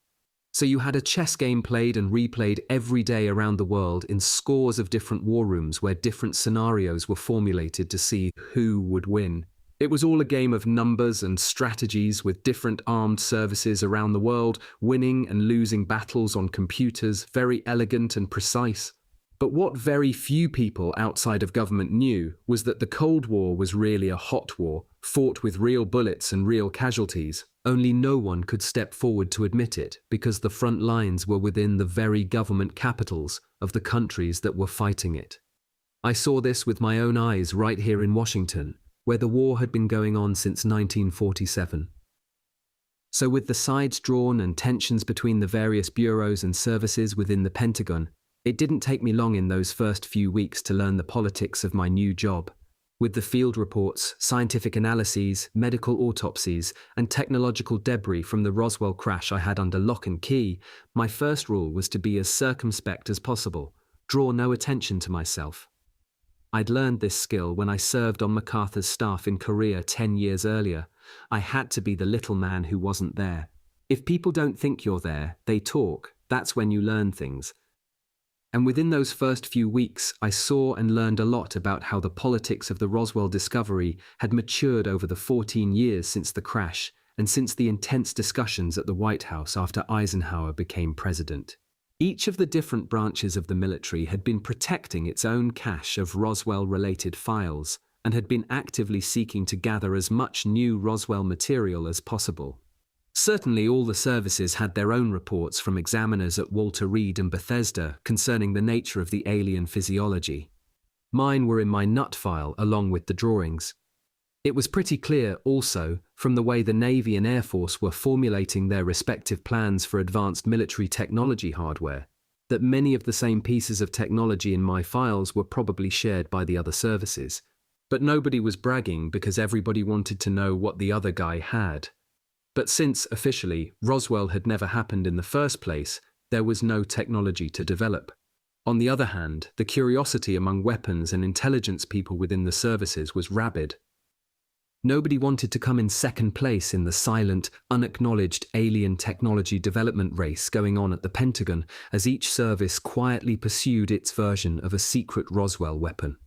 [SPEAKER 1] So you had a chess game played and replayed every day around the world in scores of different war rooms where different scenarios were formulated to see who would win. It was all a game of numbers and strategies with different armed services around the world, winning and losing battles on computers, very elegant and precise. But what very few people outside of government knew was that the Cold War was really a hot war, fought with real bullets and real casualties. Only no one could step forward to admit it because the front lines were within the very government capitals of the countries that were fighting it. I saw this with my own eyes right here in Washington, where the war had been going on since 1947. So with the sides drawn and tensions between the various bureaus and services within the Pentagon, it didn't take me long in those first few weeks to learn the politics of my new job. With the field reports, scientific analyses, medical autopsies, and technological debris from the Roswell crash I had under lock and key, my first rule was to be as circumspect as possible, draw no attention to myself. I'd learned this skill when I served on MacArthur's staff in Korea 10 years earlier. I had to be the little man who wasn't there. If people don't think you're there, they talk. That's when you learn things. And within those first few weeks, I saw and learned a lot about how the politics of the Roswell discovery had matured over the 14 years since the crash and since the intense discussions at the White House after Eisenhower became president. Each of the different branches of the military had been protecting its own cache of Roswell-related files and had been actively seeking to gather as much new Roswell material as possible. Certainly all the services had their own reports from examiners at Walter Reed and Bethesda concerning the nature of the alien physiology. Mine were in my nut file along with the drawings. It was pretty clear also, from the way the Navy and Air Force were formulating their respective plans for advanced military technology hardware, that many of the same pieces of technology in my files were probably shared by the other services. But nobody was bragging because everybody wanted to know what the other guy had. But since, officially, Roswell had never happened in the first place, there was no technology to develop. On the other hand, the curiosity among weapons and intelligence people within the services was rabid. Nobody wanted to come in second place in the silent, unacknowledged alien technology development race going on at the Pentagon as each service quietly pursued its version of a secret Roswell weapon.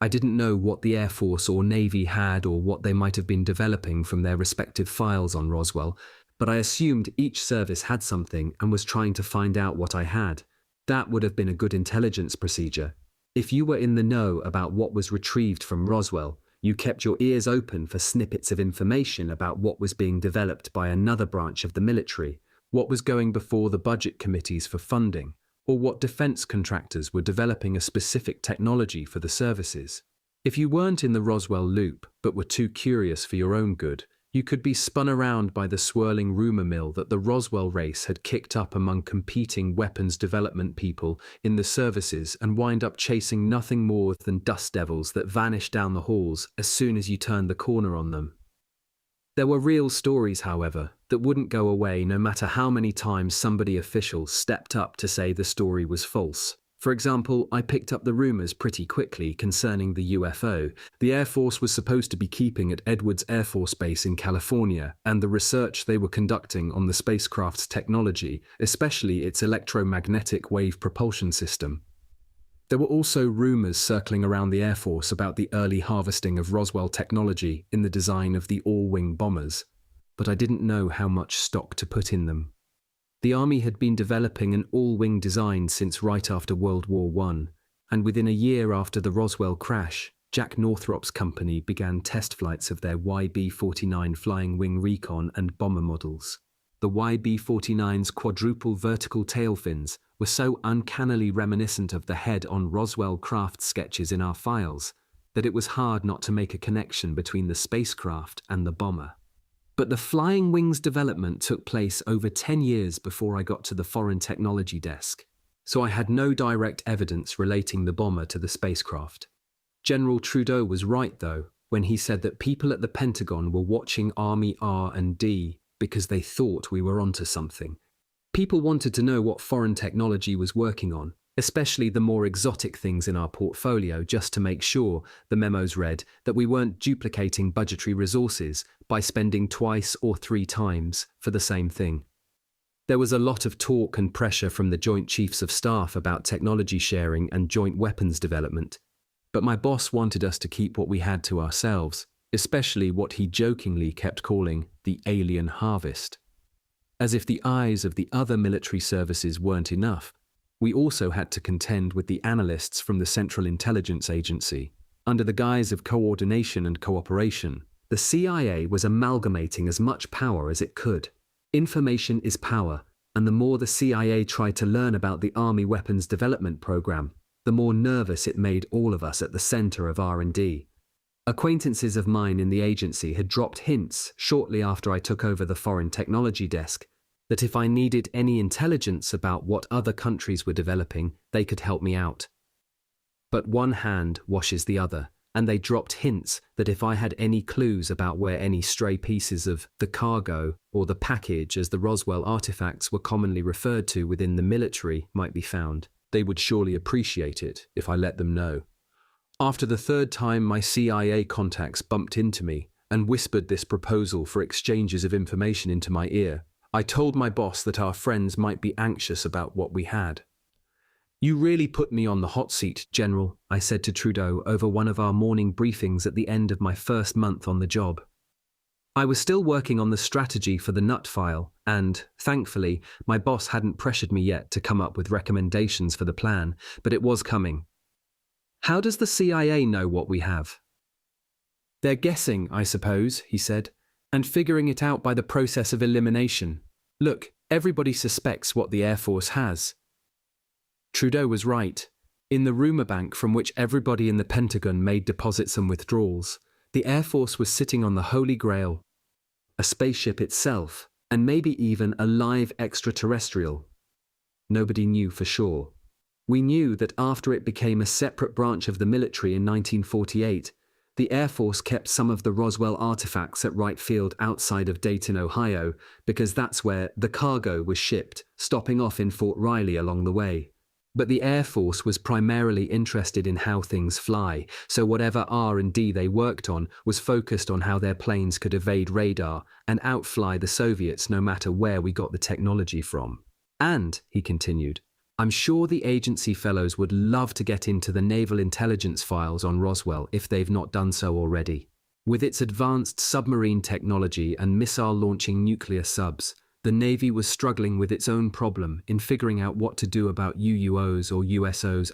[SPEAKER 1] I didn't know what the Air Force or Navy had or what they might have been developing from their respective files on Roswell, but I assumed each service had something and was trying to find out what I had. That would have been a good intelligence procedure. If you were in the know about what was retrieved from Roswell, you kept your ears open for snippets of information about what was being developed by another branch of the military, what was going before the budget committees for funding, or what defense contractors were developing a specific technology for the services. If you weren't in the Roswell loop, but were too curious for your own good, you could be spun around by the swirling rumor mill that the Roswell race had kicked up among competing weapons development people in the services and wind up chasing nothing more than dust devils that vanish down the halls as soon as you turned the corner on them. There were real stories, however, that wouldn't go away no matter how many times somebody official stepped up to say the story was false. For example, I picked up the rumors pretty quickly concerning the UFO the Air Force was supposed to be keeping at Edwards Air Force Base in California and the research they were conducting on the spacecraft's technology, especially its electromagnetic wave propulsion system. There were also rumors circling around the Air Force about the early harvesting of Roswell technology in the design of the all-wing bombers, but I didn't know how much stock to put in them. The Army had been developing an all-wing design since right after World War I, and within a year after the Roswell crash, Jack Northrop's company began test flights of their YB-49 flying wing recon and bomber models. The YB-49's quadruple vertical tail fins were so uncannily reminiscent of the head on Roswell craft sketches in our files that it was hard not to make a connection between the spacecraft and the bomber. But the flying wings development took place over 10 years before I got to the foreign technology desk, so I had no direct evidence relating the bomber to the spacecraft. General Trudeau was right, though, when he said that people at the Pentagon were watching Army R&D because they thought we were onto something. People wanted to know what foreign technology was working on, especially the more exotic things in our portfolio, just to make sure, the memos read, that we weren't duplicating budgetary resources by spending twice or 3 times for the same thing. There was a lot of talk and pressure from the Joint Chiefs of Staff about technology sharing and joint weapons development, but my boss wanted us to keep what we had to ourselves, especially what he jokingly kept calling the alien harvest. As if the eyes of the other military services weren't enough, we also had to contend with the analysts from the Central Intelligence Agency. Under the guise of coordination and cooperation, the CIA was amalgamating as much power as it could. Information is power, and the more the CIA tried to learn about the Army weapons development program, the more nervous it made all of us at the center of R&D. Acquaintances of mine in the agency had dropped hints shortly after I took over the foreign technology desk that if I needed any intelligence about what other countries were developing, they could help me out. But one hand washes the other, and they dropped hints that if I had any clues about where any stray pieces of the cargo, or the package as the Roswell artifacts were commonly referred to within the military, might be found, they would surely appreciate it if I let them know. After the 3rd time, my CIA contacts bumped into me and whispered this proposal for exchanges of information into my ear. I told my boss that our friends might be anxious about what we had. "You really put me on the hot seat, General," I said to Trudeau over one of our morning briefings at the end of my first month on the job. I was still working on the strategy for the nut file, and, thankfully, my boss hadn't pressured me yet to come up with recommendations for the plan, but it was coming. "How does the CIA know what we have?" "They're guessing, I suppose," he said, "and figuring it out by the process of elimination. Look, everybody suspects what the Air Force has." Trudeau was right. In the rumour bank from which everybody in the Pentagon made deposits and withdrawals, the Air Force was sitting on the Holy Grail, a spaceship itself, and maybe even a live extraterrestrial. Nobody knew for sure. We knew that after it became a separate branch of the military in 1948, the Air Force kept some of the Roswell artifacts at Wright Field outside of Dayton, Ohio, because that's where the cargo was shipped, stopping off in Fort Riley along the way. But the Air Force was primarily interested in how things fly, so whatever R&D they worked on was focused on how their planes could evade radar and outfly the Soviets no matter where we got the technology from. And, he continued, I'm sure the agency fellows would love to get into the naval intelligence files on Roswell if they've not done so already. With its advanced submarine technology and missile-launching nuclear subs, the Navy was struggling with its own problem in figuring out what to do about UUOs or USOs,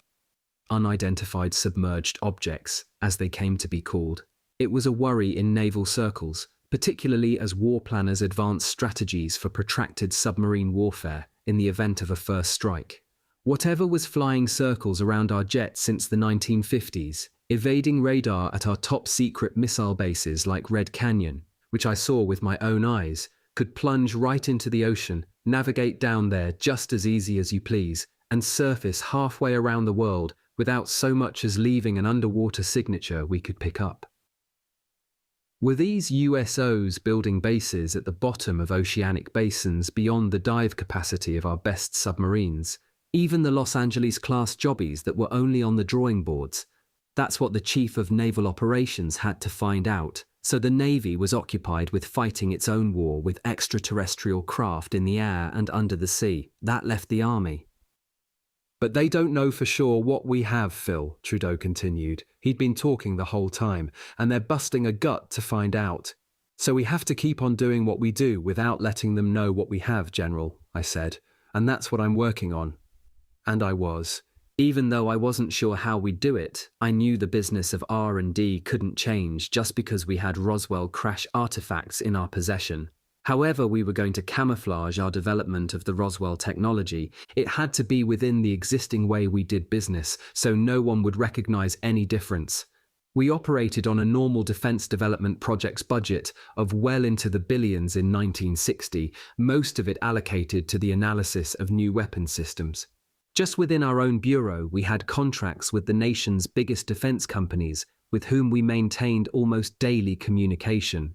[SPEAKER 1] unidentified submerged objects, as they came to be called. It was a worry in naval circles, particularly as war planners advanced strategies for protracted submarine warfare in the event of a first strike. Whatever was flying circles around our jets since the 1950s, evading radar at our top-secret missile bases like Red Canyon, which I saw with my own eyes, could plunge right into the ocean, navigate down there just as easy as you please, and surface halfway around the world without so much as leaving an underwater signature we could pick up. Were these USOs building bases at the bottom of oceanic basins beyond the dive capacity of our best submarines? Even the Los Angeles-class jobbies that were only on the drawing boards? That's what the Chief of Naval Operations had to find out. So the Navy was occupied with fighting its own war with extraterrestrial craft in the air and under the sea. That left the Army. But they don't know for sure what we have, Phil, Trudeau continued. He'd been talking the whole time, and they're busting a gut to find out. So we have to keep on doing what we do without letting them know what we have, General, I said. And that's what I'm working on. And I was. Even though I wasn't sure how we'd do it, I knew the business of R&D couldn't change just because we had Roswell crash artifacts in our possession. However we were going to camouflage our development of the Roswell technology, it had to be within the existing way we did business, so no one would recognize any difference. We operated on a normal defense development project's budget of well into the billions in 1960, most of it allocated to the analysis of new weapon systems. Just within our own bureau, we had contracts with the nation's biggest defense companies, with whom we maintained almost daily communication.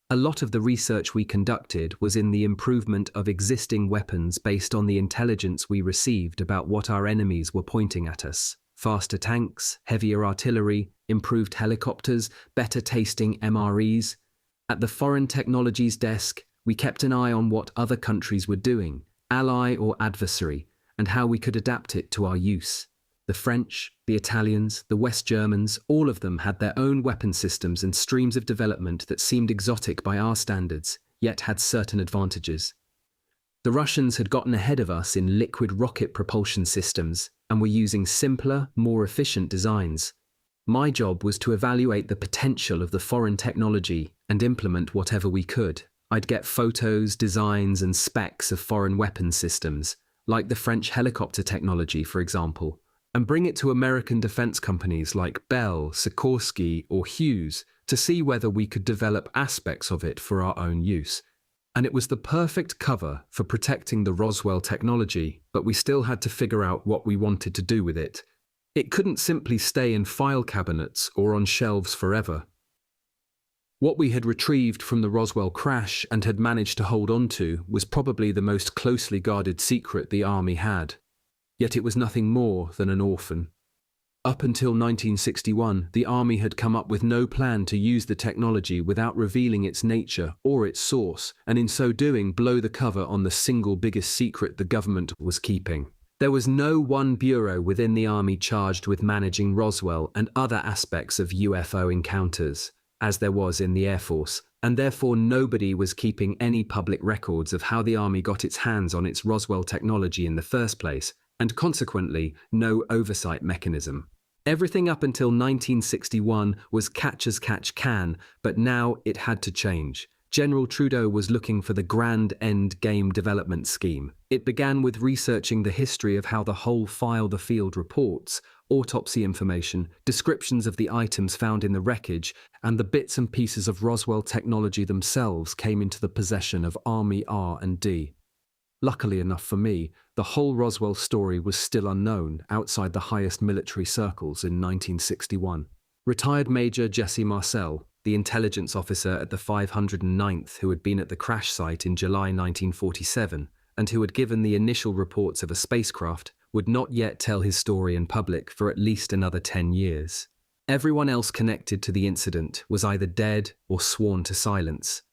[SPEAKER 1] A lot of the research we conducted was in the improvement of existing weapons based on the intelligence we received about what our enemies were pointing at us. Faster tanks, heavier artillery, improved helicopters, better tasting MREs. At the Foreign Technologies Desk, we kept an eye on what other countries were doing, ally or adversary, and how we could adapt it to our use. The French, the Italians, the West Germans, all of them had their own weapon systems and streams of development that seemed exotic by our standards, yet had certain advantages. The Russians had gotten ahead of us in liquid rocket propulsion systems and were using simpler, more efficient designs. My job was to evaluate the potential of the foreign technology and implement whatever we could. I'd get photos, designs, and specs of foreign weapon systems, like the French helicopter technology, for example, and bring it to American defense companies like Bell, Sikorsky, or Hughes to see whether we could develop aspects of it for our own use. And it was the perfect cover for protecting the Roswell technology, but we still had to figure out what we wanted to do with it. It couldn't simply stay in file cabinets or on shelves forever. What we had retrieved from the Roswell crash and had managed to hold on to was probably the most closely guarded secret the Army had. Yet it was nothing more than an orphan. Up until 1961, the Army had come up with no plan to use the technology without revealing its nature or its source, and in so doing blow the cover on the single biggest secret the government was keeping. There was no one bureau within the Army charged with managing Roswell and other aspects of UFO encounters, as there was in the Air Force, and therefore nobody was keeping any public records of how the Army got its hands on its Roswell technology in the first place, and consequently no oversight mechanism. Everything up until 1961 was catch as catch can, but now it had to change. General Trudeau was looking for the grand end game development scheme. It began with researching the history of how the whole file the field reports, autopsy information, descriptions of the items found in the wreckage, and the bits and pieces of Roswell technology themselves came into the possession of Army R&D. Luckily enough for me, the whole Roswell story was still unknown outside the highest military circles in 1961. Retired Major Jesse Marcel, the intelligence officer at the 509th who had been at the crash site in July 1947 and who had given the initial reports of a spacecraft, would not yet tell his story in public for at least another 10 years. Everyone else connected to the incident was either dead or sworn to silence.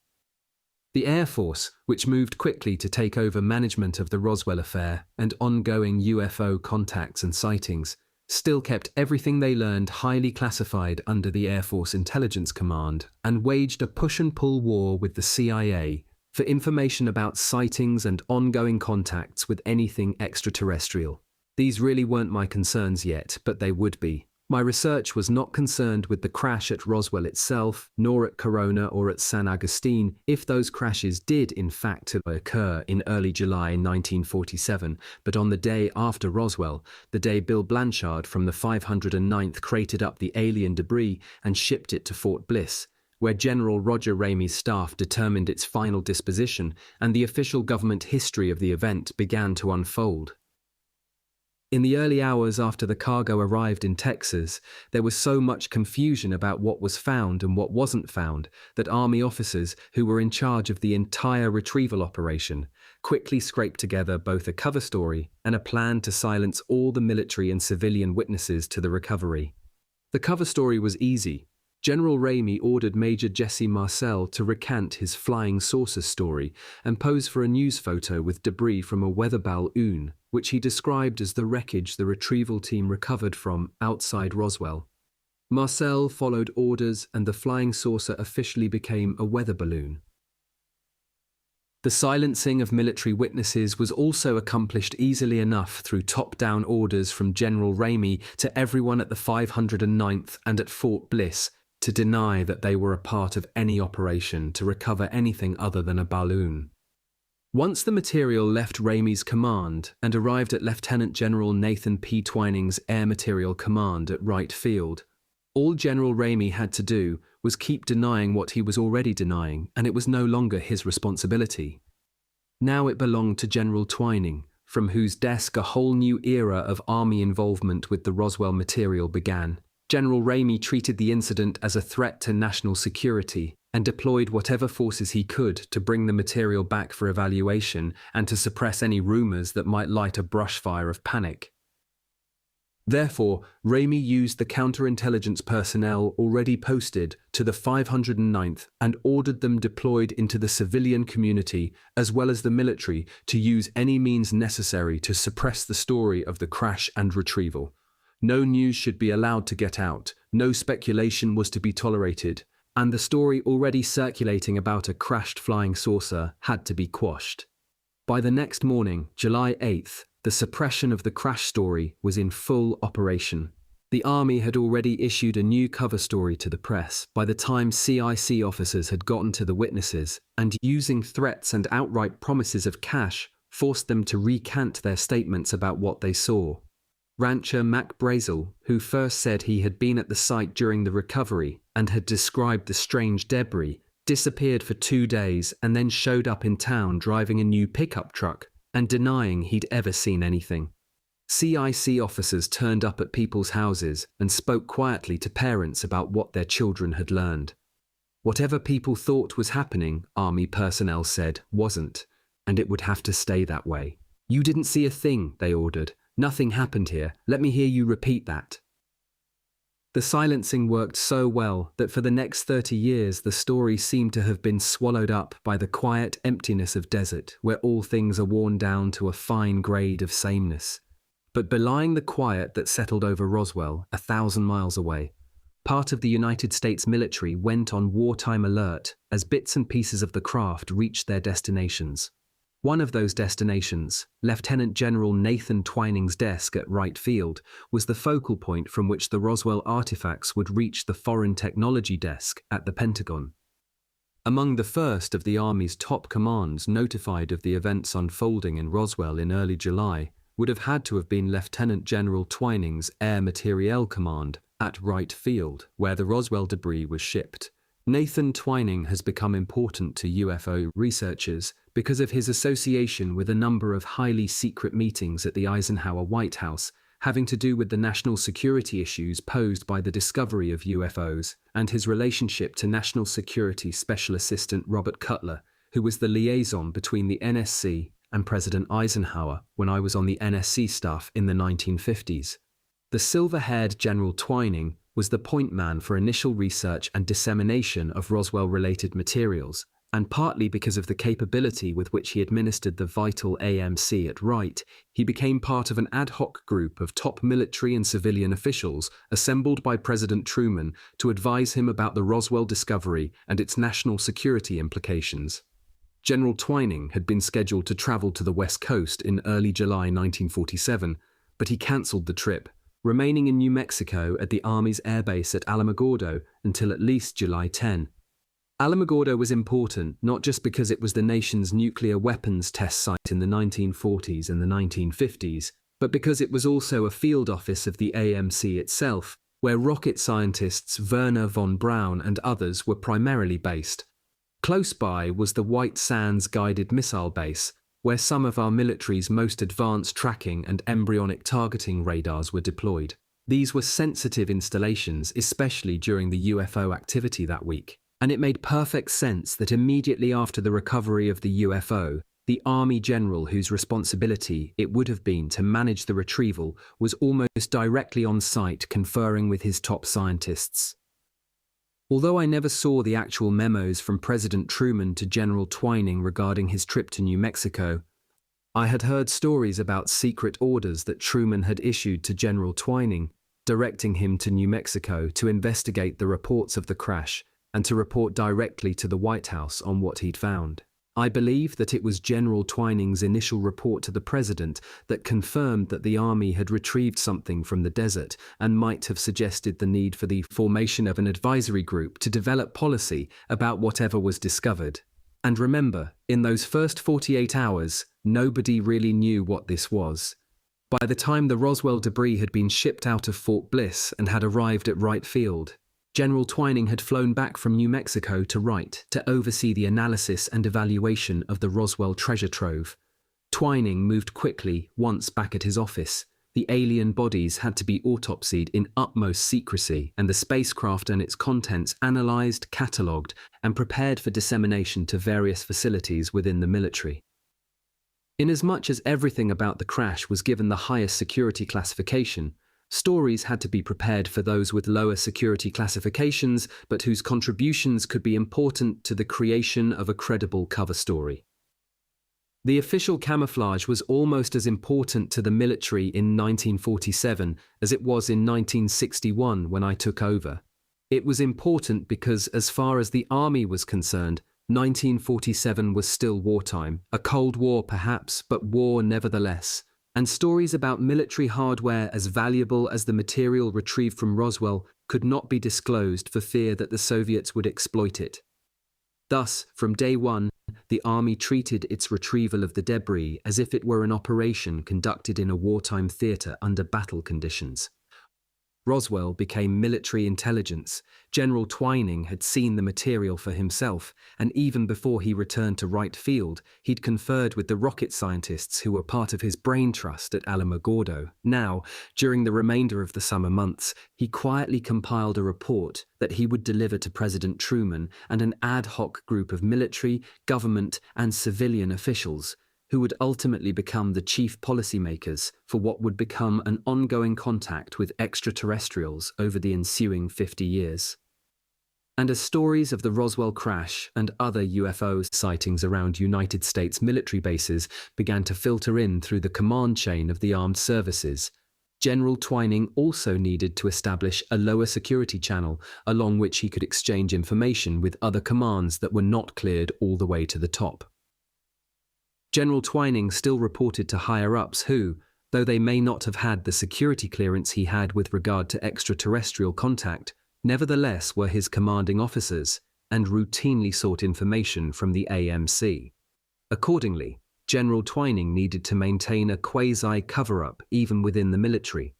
[SPEAKER 1] The Air Force, which moved quickly to take over management of the Roswell affair and ongoing UFO contacts and sightings, still kept everything they learned highly classified under the Air Force Intelligence Command and waged a push-and-pull war with the CIA for information about sightings and ongoing contacts with anything extraterrestrial. These really weren't my concerns yet, but they would be. My research was not concerned with the crash at Roswell itself, nor at Corona or at San Agustin, if those crashes did in fact occur in early July 1947, but on the day after Roswell, the day Bill Blanchard from the 509th crated up the alien debris and shipped it to Fort Bliss, where General Roger Ramey's staff determined its final disposition and the official government history of the event began to unfold. In the early hours after the cargo arrived in Texas, there was so much confusion about what was found and what wasn't found that Army officers who were in charge of the entire retrieval operation quickly scraped together both a cover story and a plan to silence all the military and civilian witnesses to the recovery. The cover story was easy. General Ramey ordered Major Jesse Marcel to recant his flying saucer story and pose for a news photo with debris from a weather balloon, which he described as the wreckage the retrieval team recovered from outside Roswell. Marcel followed orders and the flying saucer officially became a weather balloon. The silencing of military witnesses was also accomplished easily enough through top-down orders from General Ramey to everyone at the 509th and at Fort Bliss to deny that they were a part of any operation to recover anything other than a balloon. Once the material left Ramey's command and arrived at Lieutenant General Nathan P. Twining's Air Material Command at Wright Field, All General Ramey had to do was keep denying what he was already denying, and it was no longer his responsibility. Now it belonged to General Twining, from whose desk a whole new era of Army involvement with the Roswell material began. General Ramey treated the incident as a threat to national security and deployed whatever forces he could to bring the material back for evaluation and to suppress any rumors that might light a brushfire of panic. Therefore, Ramey used the counterintelligence personnel already posted to the 509th and ordered them deployed into the civilian community as well as the military to use any means necessary to suppress the story of the crash and retrieval. No news should be allowed to get out, no speculation was to be tolerated, and the story already circulating about a crashed flying saucer had to be quashed. By the next morning, July 8th, the suppression of the crash story was in full operation. The Army had already issued a new cover story to the press by the time CIC officers had gotten to the witnesses, and using threats and outright promises of cash, forced them to recant their statements about what they saw. Rancher Mac Brazel, who first said he had been at the site during the recovery and had described the strange debris, disappeared for 2 days and then showed up in town driving a new pickup truck and denying he'd ever seen anything. CIC officers turned up at people's houses and spoke quietly to parents about what their children had learned. Whatever people thought was happening, Army personnel said, wasn't, and it would have to stay that way. "You didn't see a thing," they ordered. "Nothing happened here. Let me hear you repeat that." The silencing worked so well that for the next 30 years the story seemed to have been swallowed up by the quiet emptiness of desert, where all things are worn down to a fine grade of sameness. But belying the quiet that settled over Roswell, 1,000 miles away, part of the United States military went on wartime alert as bits and pieces of the craft reached their destinations. One of those destinations, Lieutenant General Nathan Twining's desk at Wright Field, was the focal point from which the Roswell artifacts would reach the Foreign Technology Desk at the Pentagon. Among the first of the Army's top commands notified of the events unfolding in Roswell in early July would have had to have been Lieutenant General Twining's Air Materiel Command at Wright Field, where the Roswell debris was shipped. Nathan Twining has become important to UFO researchers because of his association with a number of highly secret meetings at the Eisenhower White House having to do with the national security issues posed by the discovery of UFOs, and his relationship to National Security Special Assistant Robert Cutler, who was the liaison between the NSC and President Eisenhower when I was on the NSC staff in the 1950s. The silver-haired General Twining was the point man for initial research and dissemination of Roswell-related materials, and partly because of the capability with which he administered the vital AMC at Wright, he became part of an ad hoc group of top military and civilian officials assembled by President Truman to advise him about the Roswell discovery and its national security implications. General Twining had been scheduled to travel to the West Coast in early July 1947, but he cancelled the trip, remaining in New Mexico at the Army's airbase at Alamogordo until at least July 10. Alamogordo was important not just because it was the nation's nuclear weapons test site in the 1940s and the 1950s, but because it was also a field office of the AMC itself, where rocket scientists Werner von Braun and others were primarily based. Close by was the White Sands Guided Missile Base, where some of our military's most advanced tracking and embryonic targeting radars were deployed. These were sensitive installations, especially during the UFO activity that week, and it made perfect sense that immediately after the recovery of the UFO, the Army general whose responsibility it would have been to manage the retrieval was almost directly on site conferring with his top scientists. Although I never saw the actual memos from President Truman to General Twining regarding his trip to New Mexico, I had heard stories about secret orders that Truman had issued to General Twining, directing him to New Mexico to investigate the reports of the crash and to report directly to the White House on what he'd found. I believe that it was General Twining's initial report to the President that confirmed that the Army had retrieved something from the desert and might have suggested the need for the formation of an advisory group to develop policy about whatever was discovered. And remember, in those first 48 hours, nobody really knew what this was. By the time the Roswell debris had been shipped out of Fort Bliss and had arrived at Wright Field, General Twining had flown back from New Mexico to Wright to oversee the analysis and evaluation of the Roswell treasure trove. Twining moved quickly once back at his office. The alien bodies had to be autopsied in utmost secrecy, and the spacecraft and its contents analyzed, catalogued, and prepared for dissemination to various facilities within the military. Inasmuch as everything about the crash was given the highest security classification, stories had to be prepared for those with lower security classifications, but whose contributions could be important to the creation of a credible cover story. The official camouflage was almost as important to the military in 1947 as it was in 1961 when I took over. It was important because, as far as the Army was concerned, 1947 was still wartime, a Cold War perhaps, but war nevertheless, and stories about military hardware as valuable as the material retrieved from Roswell could not be disclosed for fear that the Soviets would exploit it. Thus, from day one, the Army treated its retrieval of the debris as if it were an operation conducted in a wartime theatre under battle conditions. Roswell became military intelligence. General Twining had seen the material for himself, and even before he returned to Wright Field, he'd conferred with the rocket scientists who were part of his brain trust at Alamogordo. Now, during the remainder of the summer months, he quietly compiled a report that he would deliver to President Truman and an ad hoc group of military, government, and civilian officials, who would ultimately become the chief policymakers for what would become an ongoing contact with extraterrestrials over the ensuing 50 years. And as stories of the Roswell crash and other UFO sightings around United States military bases began to filter in through the command chain of the armed services, General Twining also needed to establish a lower security channel along which he could exchange information with other commands that were not cleared all the way to the top. General Twining still reported to higher-ups who, though they may not have had the security clearance he had with regard to extraterrestrial contact, nevertheless were his commanding officers and routinely sought information from the AMC. Accordingly, General Twining needed to maintain a quasi-cover-up even within the military.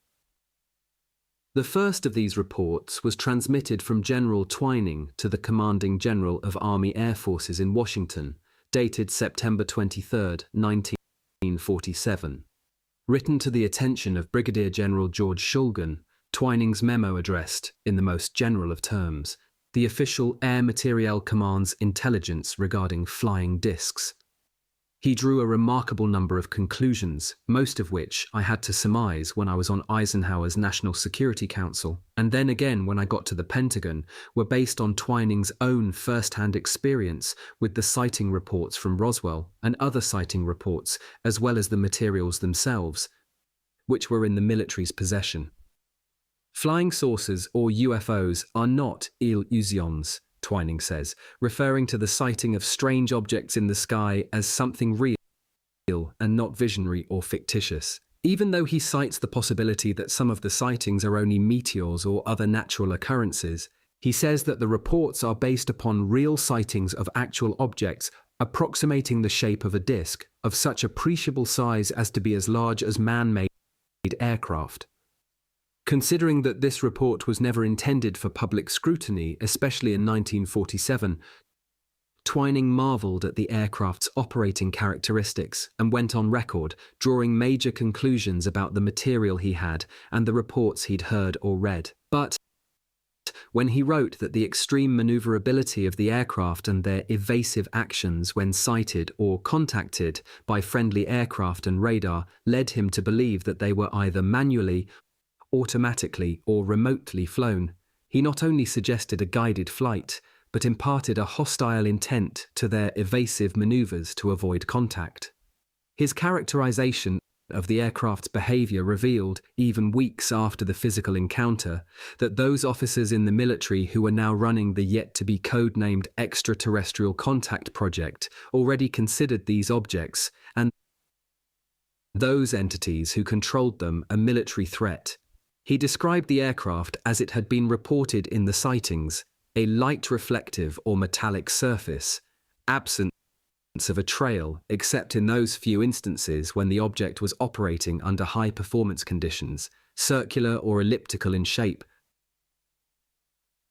[SPEAKER 1] The first of these reports was transmitted from General Twining to the Commanding General of Army Air Forces in Washington, dated September 23, 1947. Written to the attention of Brigadier General George Shulgan, Twining's memo addressed, in the most general of terms, the official Air Materiel Command's intelligence regarding flying discs. He drew a remarkable number of conclusions, most of which I had to surmise when I was on Eisenhower's National Security Council, and then again when I got to the Pentagon, were based on Twining's own first-hand experience with the sighting reports from Roswell and other sighting reports, as well as the materials themselves, which were in the military's possession. Flying saucers, or UFOs, are not illusions, Twining says, referring to the sighting of strange objects in the sky as something real and not visionary or fictitious. Even though he cites the possibility that some of the sightings are only meteors or other natural occurrences, he says that the reports are based upon real sightings of actual objects approximating the shape of a disc, of such appreciable size as to be as large as man-made aircraft. Considering that this report was never intended for public scrutiny, especially in 1947, Twining marveled at the aircraft's operating characteristics and went on record, drawing major conclusions about the material he had and the reports he'd heard or read. But when he wrote that the extreme maneuverability of the aircraft and their evasive actions when sighted or contacted by friendly aircraft and radar led him to believe that they were either manually, automatically, or remotely flown, he not only suggested a guided flight, but imparted a hostile intent to their evasive maneuvers to avoid contact. His characterization of the aircraft's behavior revealed, even weeks after the physical encounter, that those officers in the military who were now running the yet-to-be code-named Extraterrestrial Contact Project already considered these objects, and those entities who controlled them, a military threat. He described the aircraft as it had been reported in the sightings, a light reflective or metallic surface, absent of a trail, except in those few instances when the object was operating under high performance conditions, circular or elliptical in shape.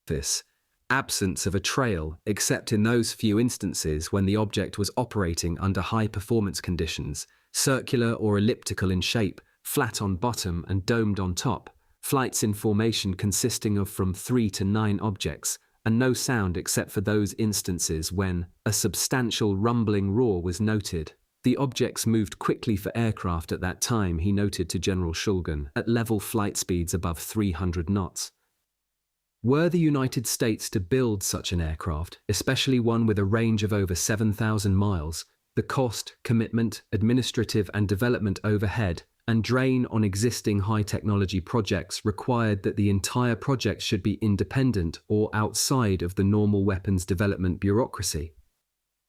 [SPEAKER 1] This absence of a trail, except in those few instances when the object was operating under high performance conditions, circular or elliptical in shape, flat on bottom and domed on top, flights in formation consisting of from 3 to 9 objects, and no sound except for those instances when a substantial rumbling roar was noted. The objects moved quickly for aircraft at that time, he noted to General Shulgin, at level flight speeds above 300 knots. Were the United States to build such an aircraft, especially one with a range of over 7,000 miles, the cost, commitment, administrative and development overhead, and drain on existing high-technology projects required that the entire project should be independent or outside of the normal weapons development bureaucracy.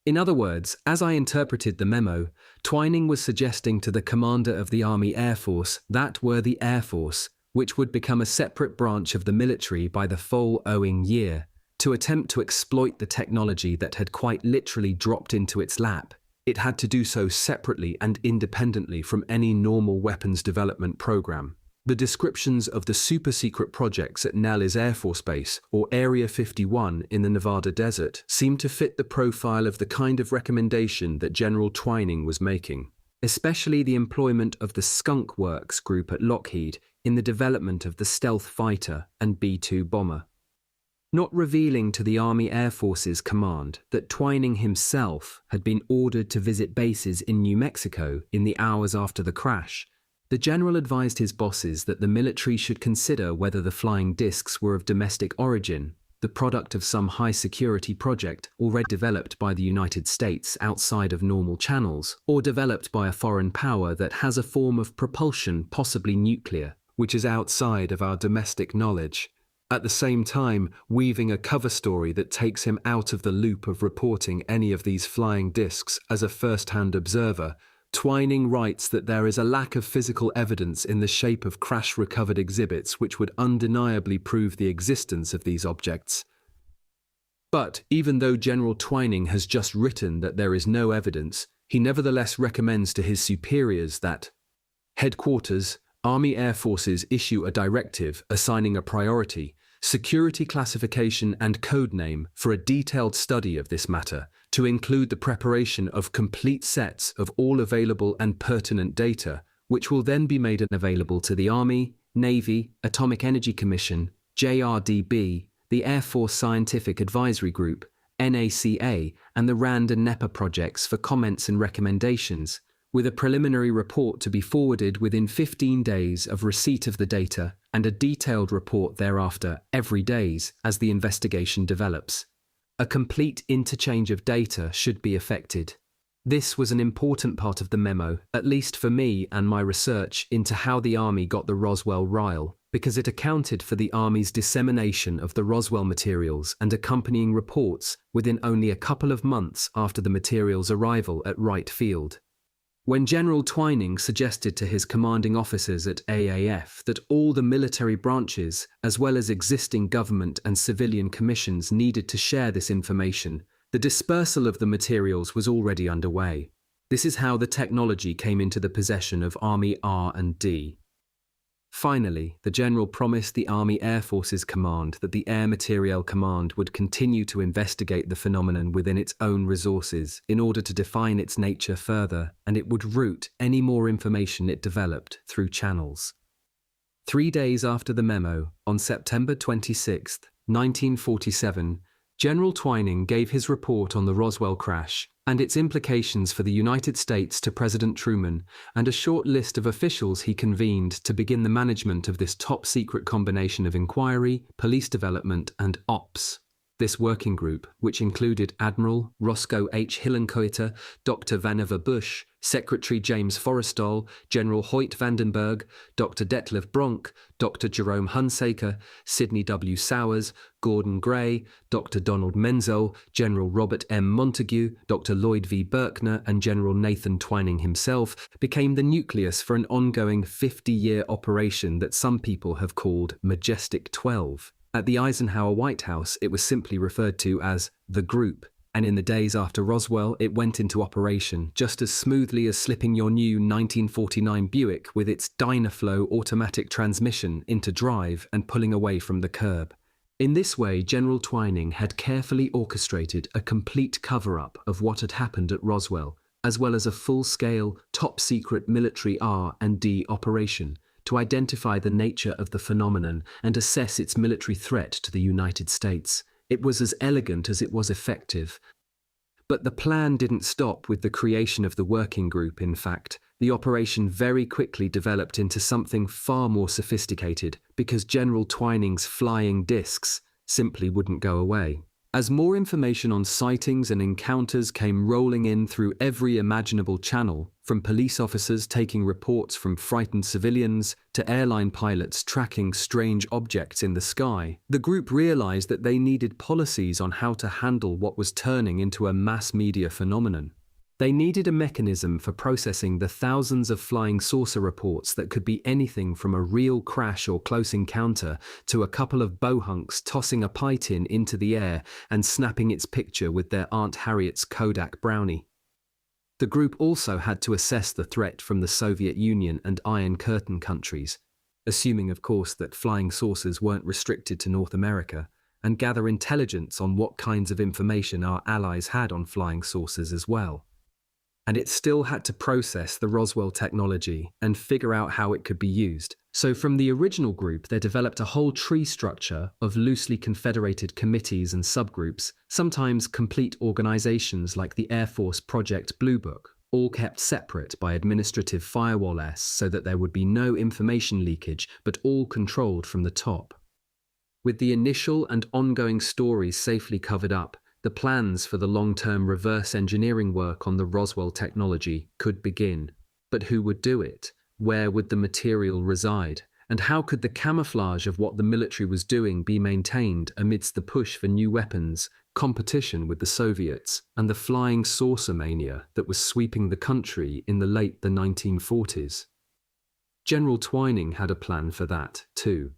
[SPEAKER 1] In other words, as I interpreted the memo, Twining was suggesting to the commander of the Army Air Force that were the Air Force, which would become a separate branch of the military by the following year, to attempt to exploit the technology that had quite literally dropped into its lap. It had to do so separately and independently from any normal weapons development program. The descriptions of the super-secret projects at Nellis Air Force Base, or Area 51 in the Nevada desert, seemed to fit the profile of the kind of recommendation that General Twining was making, especially the employment of the Skunk Works group at Lockheed in the development of the stealth fighter and B-2 bomber. Not revealing to the Army Air Force's command that Twining himself had been ordered to visit bases in New Mexico in the hours after the crash, the general advised his bosses that the military should consider whether the flying discs were of domestic origin, the product of some high-security project already developed by the United States outside of normal channels, or developed by a foreign power that has a form of propulsion, possibly nuclear, which is outside of our domestic knowledge, at the same time weaving a cover story that takes him out of the loop of reporting any of these flying discs as a first-hand observer. Twining writes that there is a lack of physical evidence in the shape of crash-recovered exhibits which would undeniably prove the existence of these objects. But even though General Twining has just written that there is no evidence, he nevertheless recommends to his superiors that Headquarters, Army Air Forces issue a directive assigning a priority, security classification and code name for a detailed study of this matter, to include the preparation of complete sets of all available and pertinent data, which will then be made available to the Army, Navy, Atomic Energy Commission, JRDB, the Air Force Scientific Advisory Group, NACA, and the RAND and NEPA projects for comments and recommendations, with a preliminary report to be forwarded within 15 days of receipt of the data and a detailed report thereafter every day as the investigation develops. A complete interchange of data should be effected. This was an important part of the memo, at least for me and my research into how the Army got the Roswell Ryle, because it accounted for the Army's dissemination of the Roswell materials and accompanying reports within only a couple of months after the materials' arrival at Wright Field. When General Twining suggested to his commanding officers at AAF that all the military branches, as well as existing government and civilian commissions, needed to share this information, the dispersal of the materials was already underway. This is how the technology came into the possession of Army R&D. Finally, the General promised the Army Air Forces Command that the Air Materiel Command would continue to investigate the phenomenon within its own resources in order to define its nature further, and it would route any more information it developed through channels. 3 days after the memo, on September 26, 1947, General Twining gave his report on the Roswell crash and its implications for the United States to President Truman and a short list of officials he convened to begin the management of this top-secret combination of inquiry, police development, and ops. This working group, which included Admiral Roscoe H. Hillenkoetter, Dr. Vannevar Bush, Secretary James Forrestal, General Hoyt Vandenberg, Dr. Detlef Bronk, Dr. Jerome Hunsaker, Sidney W. Sowers, Gordon Gray, Dr. Donald Menzel, General Robert M. Montague, Dr. Lloyd V. Berkner, and General Nathan Twining himself, became the nucleus for an ongoing 50-year operation that some people have called Majestic 12. At the Eisenhower White House, it was simply referred to as the Group. And in the days after Roswell, it went into operation just as smoothly as slipping your new 1949 Buick with its Dynaflow automatic transmission into drive and pulling away from the curb. In this way, General Twining had carefully orchestrated a complete cover-up of what had happened at Roswell, as well as a full-scale, top-secret military R&D operation to identify the nature of the phenomenon and assess its military threat to the United States. It was as elegant as it was effective. But the plan didn't stop with the creation of the working group, in fact. The operation very quickly developed into something far more sophisticated because General Twining's flying discs simply wouldn't go away. As more information on sightings and encounters came rolling in through every imaginable channel, from police officers taking reports from frightened civilians to airline pilots tracking strange objects in the sky, the group realized that they needed policies on how to handle what was turning into a mass media phenomenon. They needed a mechanism for processing the thousands of flying saucer reports that could be anything from a real crash or close encounter to a couple of bohunks tossing a pie tin into the air and snapping its picture with their Aunt Harriet's Kodak Brownie. The group also had to assess the threat from the Soviet Union and Iron Curtain countries, assuming of course that flying saucers weren't restricted to North America, and gather intelligence on what kinds of information our allies had on flying saucers as well. And it still had to process the Roswell technology and figure out how it could be used. So from the original group, they developed a whole tree structure of loosely confederated committees and subgroups, sometimes complete organizations like the Air Force Project Blue Book, all kept separate by administrative firewall-s so that there would be no information leakage, but all controlled from the top. With the initial and ongoing stories safely covered up, the plans for the long-term reverse engineering work on the Roswell technology could begin. But who would do it? Where would the material reside? And how could the camouflage of what the military was doing be maintained amidst the push for new weapons, competition with the Soviets, and the flying saucer mania that was sweeping the country in the late 1940s? General Twining had a plan for that, too.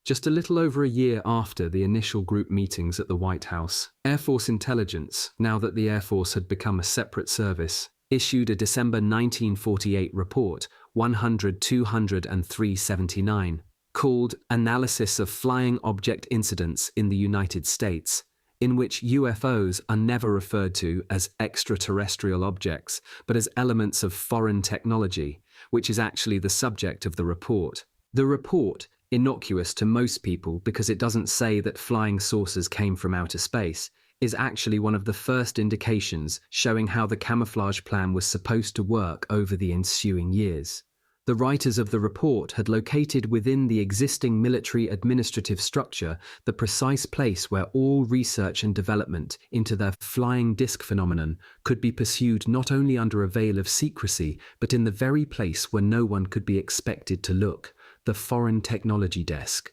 [SPEAKER 1] Just a little over a year after the initial group meetings at the White House, Air Force Intelligence, now that the Air Force had become a separate service, issued a December 1948 report, 100-200-379, called Analysis of Flying Object Incidents in the United States, in which UFOs are never referred to as extraterrestrial objects, but as elements of foreign technology, which is actually the subject of the report. The report, innocuous to most people because it doesn't say that flying saucers came from outer space, is actually one of the first indications showing how the camouflage plan was supposed to work over the ensuing years. The writers of the report had located within the existing military administrative structure the precise place where all research and development into the flying disc phenomenon could be pursued not only under a veil of secrecy, but in the very place where no one could be expected to look, the Foreign Technology Desk.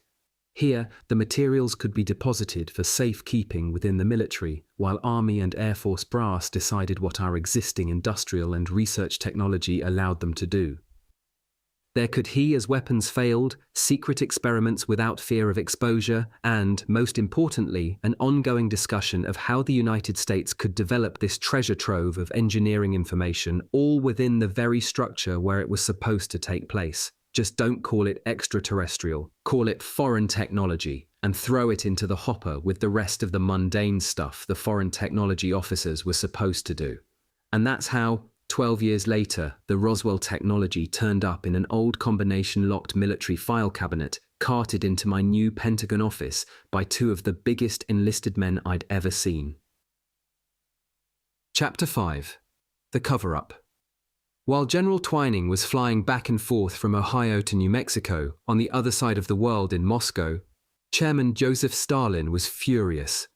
[SPEAKER 1] Here, the materials could be deposited for safekeeping within the military, while Army and Air Force brass decided what our existing industrial and research technology allowed them to do. There could he, as weapons failed, secret experiments without fear of exposure, and, most importantly, an ongoing discussion of how the United States could develop this treasure trove of engineering information all within the very structure where it was supposed to take place. Just don't call it extraterrestrial, call it foreign technology, and throw it into the hopper with the rest of the mundane stuff the foreign technology officers were supposed to do. And that's how, 12 years later, the Roswell technology turned up in an old combination-locked military file cabinet carted into my new Pentagon office by two of the biggest enlisted men I'd ever seen. Chapter 5. The Cover-Up. While General Twining was flying back and forth from Ohio to New Mexico, on the other side of the world in Moscow, Chairman Joseph Stalin was furious.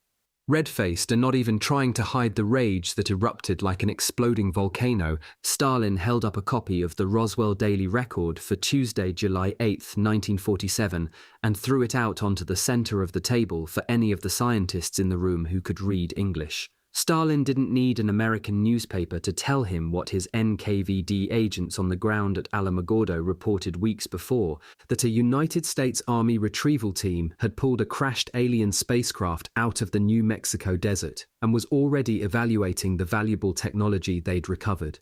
[SPEAKER 1] Red-faced and not even trying to hide the rage that erupted like an exploding volcano, Stalin held up a copy of the Roswell Daily Record for Tuesday, July 8, 1947, and threw it out onto the center of the table for any of the scientists in the room who could read English. Stalin didn't need an American newspaper to tell him what his NKVD agents on the ground at Alamogordo reported weeks before, that a United States Army retrieval team had pulled a crashed alien spacecraft out of the New Mexico desert and was already evaluating the valuable technology they'd recovered.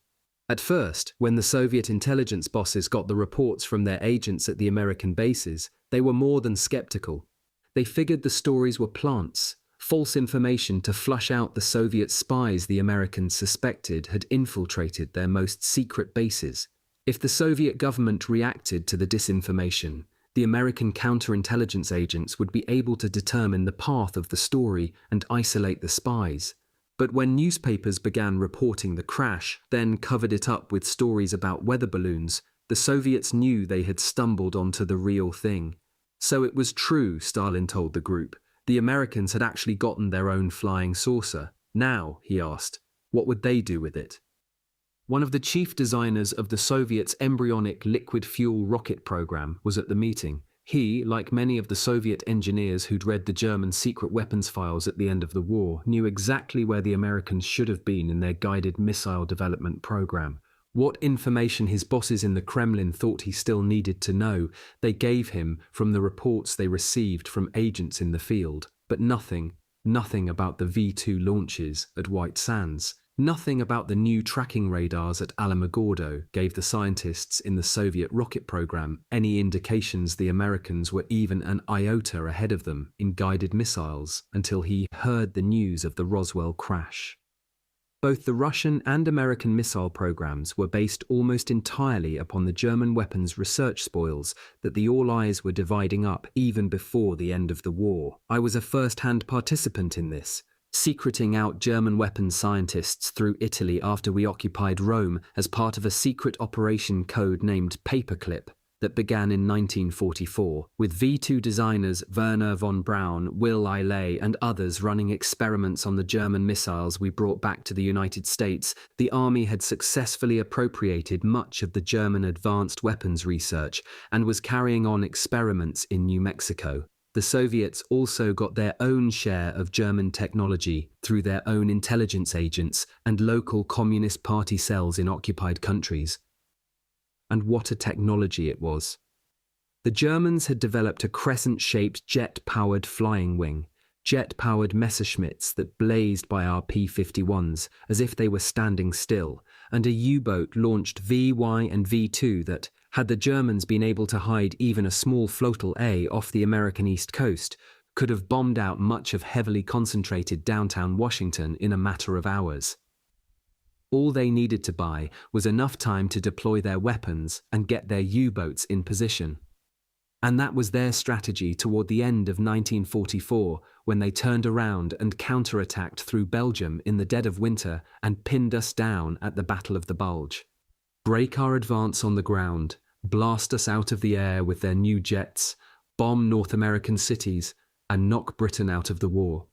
[SPEAKER 1] At first, when the Soviet intelligence bosses got the reports from their agents at the American bases, they were more than skeptical. They figured the stories were plants, false information to flush out the Soviet spies the Americans suspected had infiltrated their most secret bases. If the Soviet government reacted to the disinformation, the American counterintelligence agents would be able to determine the path of the story and isolate the spies. But when newspapers began reporting the crash, then covered it up with stories about weather balloons, the Soviets knew they had stumbled onto the real thing. So it was true, Stalin told the group. The Americans had actually gotten their own flying saucer. Now, he asked, what would they do with it? One of the chief designers of the Soviets' embryonic liquid fuel rocket program was at the meeting. He, like many of the Soviet engineers who'd read the German secret weapons files at the end of the war, knew exactly where the Americans should have been in their guided missile development program. What information his bosses in the Kremlin thought he still needed to know, they gave him from the reports they received from agents in the field. But nothing about the V-2 launches at White Sands. Nothing about the new tracking radars at Alamogordo gave the scientists in the Soviet rocket program any indications the Americans were even an iota ahead of them in guided missiles until he heard the news of the Roswell crash. Both the Russian and American missile programs were based almost entirely upon the German weapons research spoils that the All-Eyes were dividing up even before the end of the war. I was a first-hand participant in this, secreting out German weapons scientists through Italy after we occupied Rome as part of a secret operation code named Paperclip that began in 1944, with V-2 designers Werner von Braun, Will Eiley, and others running experiments on the German missiles we brought back to the United States. The Army had successfully appropriated much of the German advanced weapons research and was carrying on experiments in New Mexico. The Soviets also got their own share of German technology through their own intelligence agents and local Communist Party cells in occupied countries. And what a technology it was. The Germans had developed a crescent-shaped jet-powered flying wing, jet-powered Messerschmitts that blazed by our P-51s as if they were standing still, and a U-boat launched V-Y and V-2 that, had the Germans been able to hide even a small Floatle A off the American East Coast, could have bombed out much of heavily concentrated downtown Washington in a matter of hours. All they needed to buy was enough time to deploy their weapons and get their U-boats in position. And that was their strategy toward the end of 1944, when they turned around and counterattacked through Belgium in the dead of winter and pinned us down at the Battle of the Bulge. Break our advance on the ground, blast us out of the air with their new jets, bomb North American cities, and knock Britain out of the war.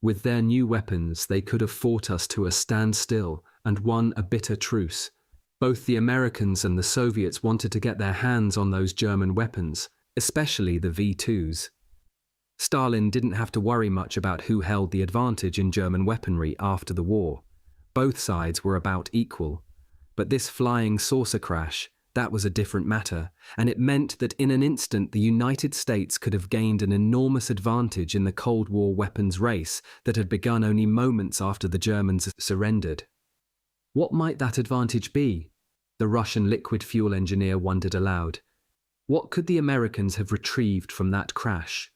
[SPEAKER 1] With their new weapons, they could have fought us to a standstill and won a bitter truce. Both the Americans and the Soviets wanted to get their hands on those German weapons, especially the V-2s. Stalin didn't have to worry much about who held the advantage in German weaponry after the war. Both sides were about equal. But this flying saucer crash, that was a different matter, and it meant that in an instant the United States could have gained an enormous advantage in the Cold War weapons race that had begun only moments after the Germans surrendered. What might that advantage be? The Russian liquid fuel engineer wondered aloud. What could the Americans have retrieved from that crash?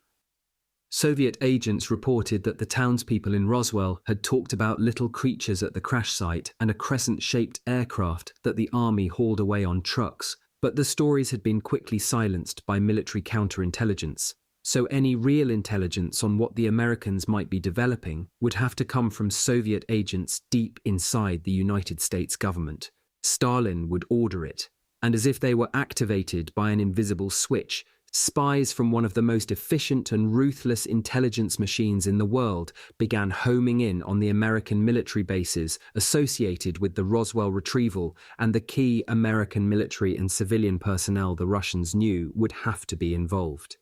[SPEAKER 1] Soviet agents reported that the townspeople in Roswell had talked about little creatures at the crash site and a crescent-shaped aircraft that the army hauled away on trucks, but the stories had been quickly silenced by military counterintelligence. So any real intelligence on what the Americans might be developing would have to come from Soviet agents deep inside the United States government. Stalin would order it, and as if they were activated by an invisible switch, spies from one of the most efficient and ruthless intelligence machines in the world began homing in on the American military bases associated with the Roswell retrieval, and the key American military and civilian personnel the Russians knew would have to be involved.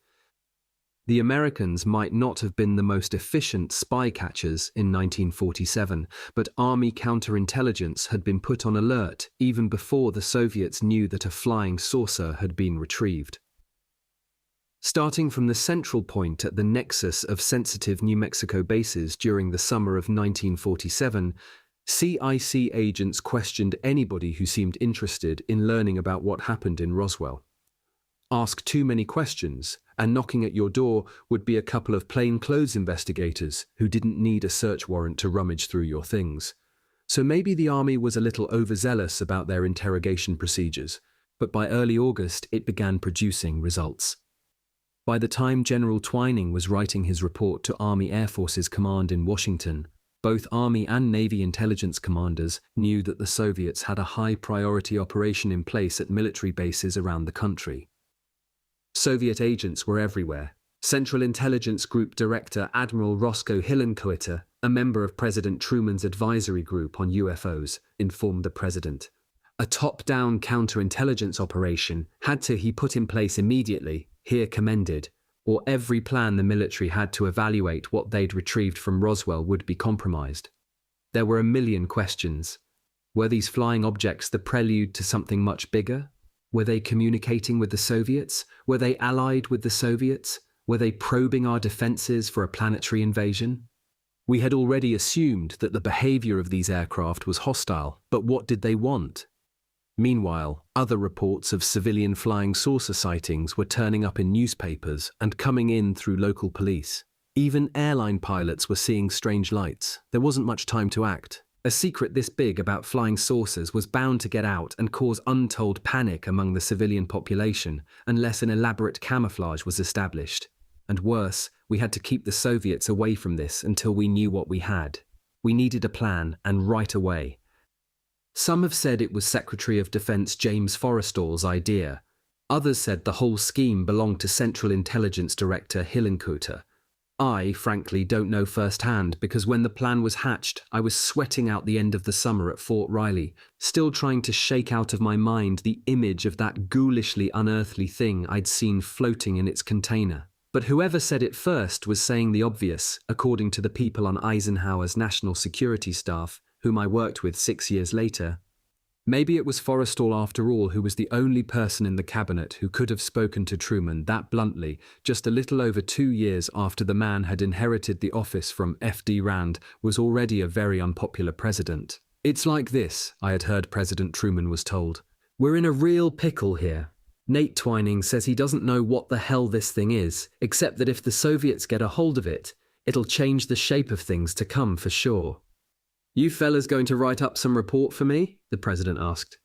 [SPEAKER 1] The Americans might not have been the most efficient spy catchers in 1947, but Army counterintelligence had been put on alert even before the Soviets knew that a flying saucer had been retrieved. Starting from the central point at the nexus of sensitive New Mexico bases during the summer of 1947, CIC agents questioned anybody who seemed interested in learning about what happened in Roswell. Ask too many questions, and knocking at your door would be a couple of plainclothes investigators who didn't need a search warrant to rummage through your things. So maybe the Army was a little overzealous about their interrogation procedures, but by early August it began producing results. By the time General Twining was writing his report to Army Air Forces Command in Washington, both Army and Navy intelligence commanders knew that the Soviets had a high-priority operation in place at military bases around the country. Soviet agents were everywhere. Central Intelligence Group Director Admiral Roscoe Hillenkoetter, a member of President Truman's advisory group on UFOs, informed the president. A top-down counterintelligence operation had to be put in place immediately, here commended, or every plan the military had to evaluate what they'd retrieved from Roswell would be compromised. There were a million questions. Were these flying objects the prelude to something much bigger? Were they communicating with the Soviets? Were they allied with the Soviets? Were they probing our defenses for a planetary invasion? We had already assumed that the behavior of these aircraft was hostile, but what did they want? Meanwhile, other reports of civilian flying saucer sightings were turning up in newspapers and coming in through local police. Even airline pilots were seeing strange lights. There wasn't much time to act. A secret this big about flying saucers was bound to get out and cause untold panic among the civilian population unless an elaborate camouflage was established. And worse, we had to keep the Soviets away from this until we knew what we had. We needed a plan, and right away. Some have said it was Secretary of Defense James Forrestal's idea. Others said the whole scheme belonged to Central Intelligence Director Hillenkoetter. I, frankly, don't know firsthand because when the plan was hatched, I was sweating out the end of the summer at Fort Riley, still trying to shake out of my mind the image of that ghoulishly unearthly thing I'd seen floating in its container. But whoever said it first was saying the obvious, according to the people on Eisenhower's national security staff, whom I worked with 6 years later. Maybe it was Forrestal after all who was the only person in the cabinet who could have spoken to Truman that bluntly just a little over 2 years after the man had inherited the office from F.D. Rand was already a very unpopular president. It's like this, I had heard President Truman was told. We're in a real pickle here. Nate Twining says he doesn't know what the hell this thing is, except that if the Soviets get a hold of it, it'll change the shape of things to come for sure. You fellas going to write up some report for me? The president asked.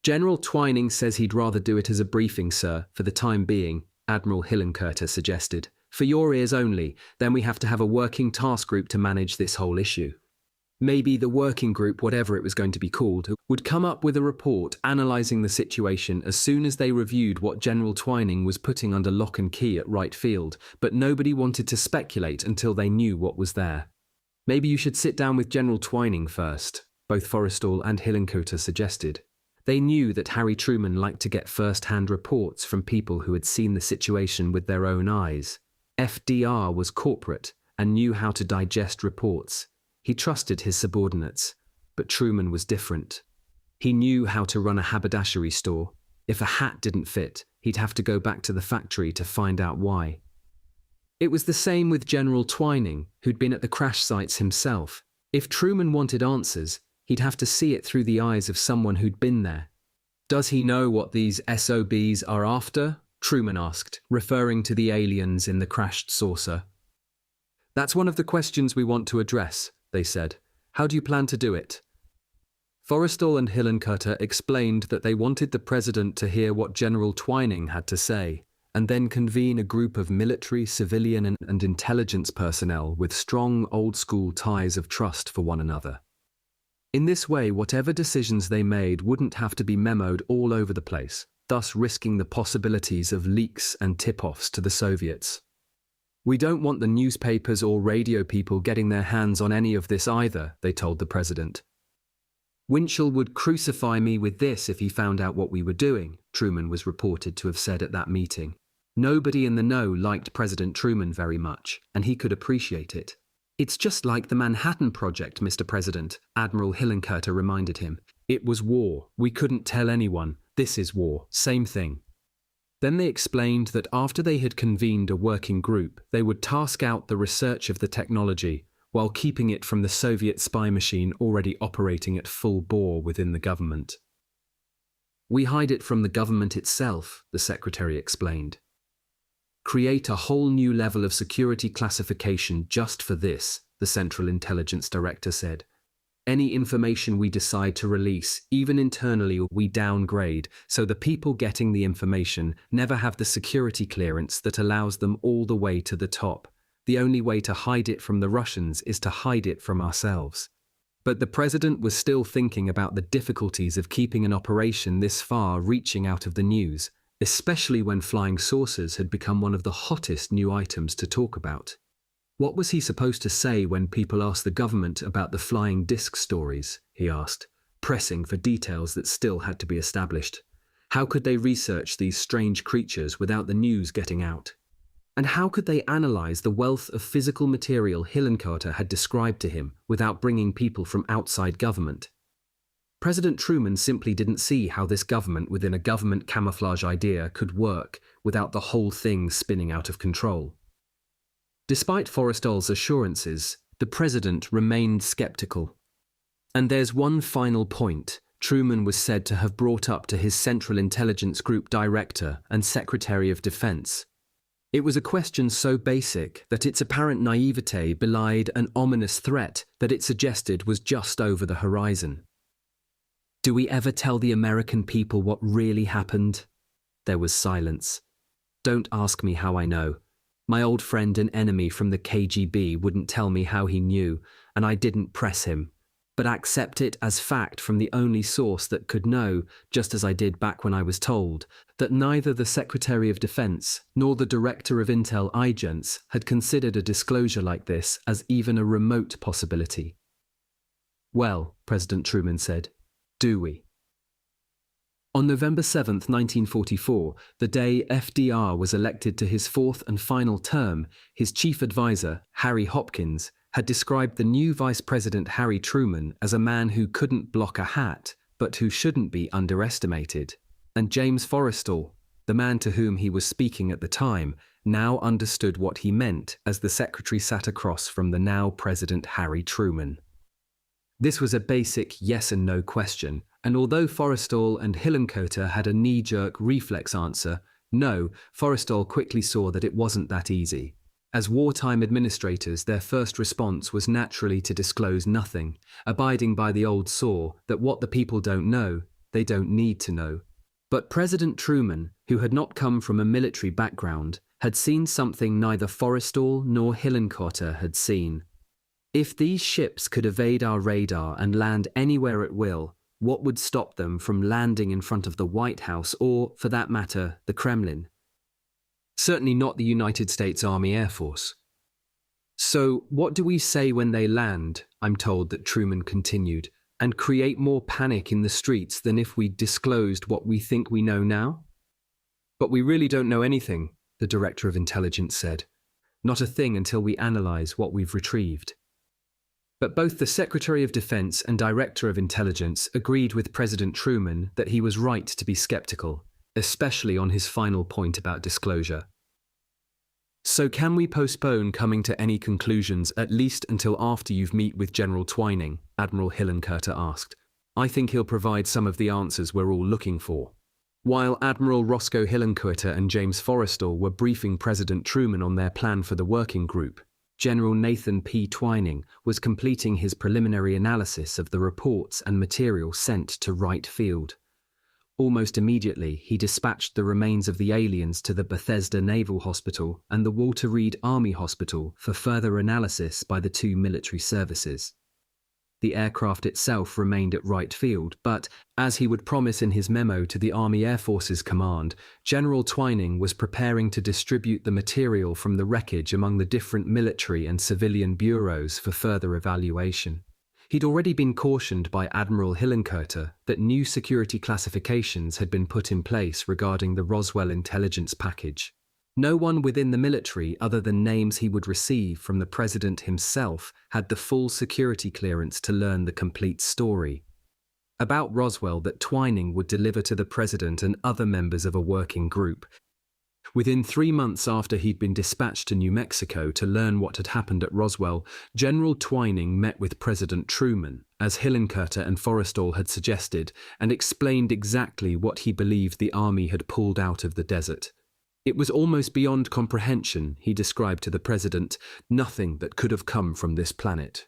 [SPEAKER 1] General Twining says he'd rather do it as a briefing, sir, for the time being, Admiral Hillenkoetter suggested. For your ears only, then we have to have a working task group to manage this whole issue. Maybe the working group, whatever it was going to be called, would come up with a report analysing the situation as soon as they reviewed what General Twining was putting under lock and key at Wright Field, but nobody wanted to speculate until they knew what was there. Maybe you should sit down with General Twining first, both Forrestal and Hillenkoetter suggested. They knew that Harry Truman liked to get first-hand reports from people who had seen the situation with their own eyes. FDR was corporate and knew how to digest reports. He trusted his subordinates, but Truman was different. He knew how to run a haberdashery store. If a hat didn't fit, he'd have to go back to the factory to find out why. It was the same with General Twining, who'd been at the crash sites himself. If Truman wanted answers, he'd have to see it through the eyes of someone who'd been there. Does he know what these SOBs are after? Truman asked, referring to the aliens in the crashed saucer. That's one of the questions we want to address, they said. How do you plan to do it? Forrestal and Hillenkoetter explained that they wanted the president to hear what General Twining had to say, and then convene a group of military, civilian, and intelligence personnel with strong old-school ties of trust for one another. In this way, whatever decisions they made wouldn't have to be memoed all over the place, thus risking the possibilities of leaks and tip-offs to the Soviets. We don't want the newspapers or radio people getting their hands on any of this either, they told the president. Winchell would crucify me with this if he found out what we were doing, Truman was reported to have said at that meeting. Nobody in the know liked President Truman very much, and he could appreciate it. "It's just like the Manhattan Project, Mr. President," Admiral Hillenkoetter reminded him. "It was war. We couldn't tell anyone. This is war. Same thing." Then they explained that after they had convened a working group, they would task out the research of the technology while keeping it from the Soviet spy machine already operating at full bore within the government. "We hide it from the government itself," the secretary explained. "Create a whole new level of security classification just for this," the Central Intelligence Director said. "Any information we decide to release, even internally, we downgrade, so the people getting the information never have the security clearance that allows them all the way to the top. The only way to hide it from the Russians is to hide it from ourselves." But the president was still thinking about the difficulties of keeping an operation this far reaching out of the news, especially when flying saucers had become one of the hottest new items to talk about. What was he supposed to say when people asked the government about the flying disc stories, he asked, pressing for details that still had to be established. How could they research these strange creatures without the news getting out? And how could they analyze the wealth of physical material Hillenkoetter had described to him without bringing people from outside government? President Truman simply didn't see how this government within a government camouflage idea could work without the whole thing spinning out of control. Despite Forrestal's assurances, the president remained skeptical. And there's one final point Truman was said to have brought up to his Central Intelligence Group Director and Secretary of Defense. It was a question so basic that its apparent naivete belied an ominous threat that it suggested was just over the horizon. "Do we ever tell the American people what really happened?" There was silence. "Don't ask me how I know. My old friend and enemy from the KGB wouldn't tell me how he knew, and I didn't press him. But accept it as fact from the only source that could know, just as I did back when I was told, that neither the Secretary of Defense nor the Director of Intel Igents had considered a disclosure like this as even a remote possibility." "Well," President Truman said, "do we?" On November 7, 1944, the day FDR was elected to his fourth and final term, his chief advisor, Harry Hopkins, had described the new Vice President Harry Truman as a man who couldn't block a hat, but who shouldn't be underestimated. And James Forrestal, the man to whom he was speaking at the time, now understood what he meant as the secretary sat across from the now President Harry Truman. This was a basic yes and no question, and although Forrestal and Hillenkoetter had a knee-jerk reflex answer, no, Forrestal quickly saw that it wasn't that easy. As wartime administrators, their first response was naturally to disclose nothing, abiding by the old saw that what the people don't know, they don't need to know. But President Truman, who had not come from a military background, had seen something neither Forrestal nor Hillenkoetter had seen. If these ships could evade our radar and land anywhere at will, what would stop them from landing in front of the White House or, for that matter, the Kremlin? Certainly not the United States Army Air Force. "So, what do we say when they land," I'm told that Truman continued, "and create more panic in the streets than if we disclosed what we think we know now?" "But we really don't know anything," the Director of Intelligence said. "Not a thing until we analyze what we've retrieved." But both the Secretary of Defense and Director of Intelligence agreed with President Truman that he was right to be skeptical, especially on his final point about disclosure. "So can we postpone coming to any conclusions at least until after you meet with General Twining?" Admiral Hillenkoetter asked. "I think he'll provide some of the answers we're all looking for." While Admiral Roscoe Hillenkoetter and James Forrestal were briefing President Truman on their plan for the working group, General Nathan P. Twining was completing his preliminary analysis of the reports and material sent to Wright Field. Almost immediately, he dispatched the remains of the aliens to the Bethesda Naval Hospital and the Walter Reed Army Hospital for further analysis by the two military services. The aircraft itself remained at Wright Field, but, as he would promise in his memo to the Army Air Forces Command, General Twining was preparing to distribute the material from the wreckage among the different military and civilian bureaus for further evaluation. He'd already been cautioned by Admiral Hillenkoetter that new security classifications had been put in place regarding the Roswell intelligence package. No one within the military, other than names he would receive from the president himself, had the full security clearance to learn the complete story about Roswell that Twining would deliver to the president and other members of a working group. Within 3 months after he'd been dispatched to New Mexico to learn what had happened at Roswell, General Twining met with President Truman, as Hillenkoetter and Forrestal had suggested, and explained exactly what he believed the army had pulled out of the desert. It was almost beyond comprehension, he described to the president, nothing that could have come from this planet.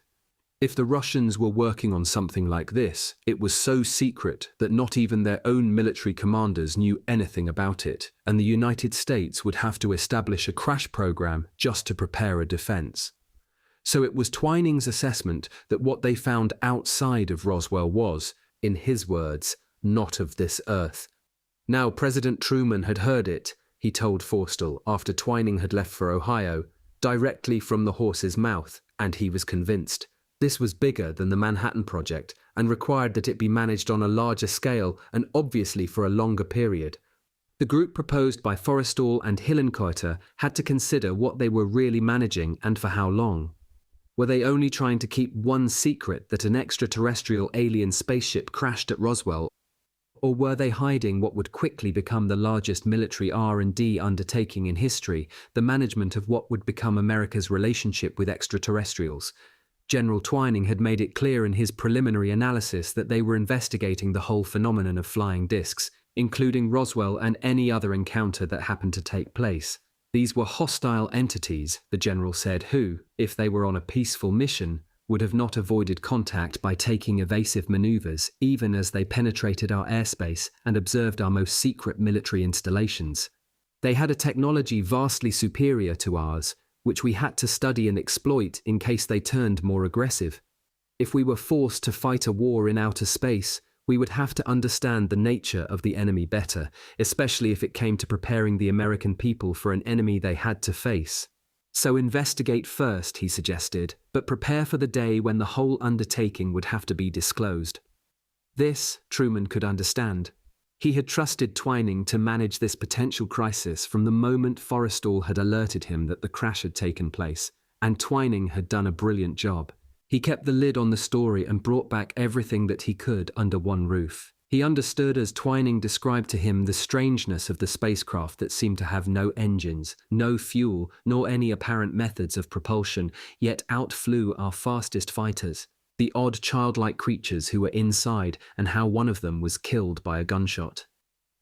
[SPEAKER 1] If the Russians were working on something like this, it was so secret that not even their own military commanders knew anything about it, and the United States would have to establish a crash program just to prepare a defense. So it was Twining's assessment that what they found outside of Roswell was, in his words, not of this earth. Now President Truman had heard it, he told Forrestal after Twining had left for Ohio, directly from the horse's mouth, and he was convinced. This was bigger than the Manhattan Project and required that it be managed on a larger scale and obviously for a longer period. The group proposed by Forrestal and Hillenkoetter had to consider what they were really managing and for how long. Were they only trying to keep one secret that an extraterrestrial alien spaceship crashed at Roswell, or were they hiding what would quickly become the largest military R&D undertaking in history, the management of what would become America's relationship with extraterrestrials? General Twining had made it clear in his preliminary analysis that they were investigating the whole phenomenon of flying discs, including Roswell and any other encounter that happened to take place. These were hostile entities, the general said, who, if they were on a peaceful mission, would have not avoided contact by taking evasive maneuvers, even as they penetrated our airspace and observed our most secret military installations. They had a technology vastly superior to ours, which we had to study and exploit in case they turned more aggressive. If we were forced to fight a war in outer space, we would have to understand the nature of the enemy better, especially if it came to preparing the American people for an enemy they had to face. So investigate first, he suggested, but prepare for the day when the whole undertaking would have to be disclosed. This, Truman could understand. He had trusted Twining to manage this potential crisis from the moment Forrestal had alerted him that the crash had taken place, and Twining had done a brilliant job. He kept the lid on the story and brought back everything that he could under one roof. He understood as Twining described to him the strangeness of the spacecraft that seemed to have no engines, no fuel, nor any apparent methods of propulsion, yet outflew our fastest fighters. The odd childlike creatures who were inside and how one of them was killed by a gunshot.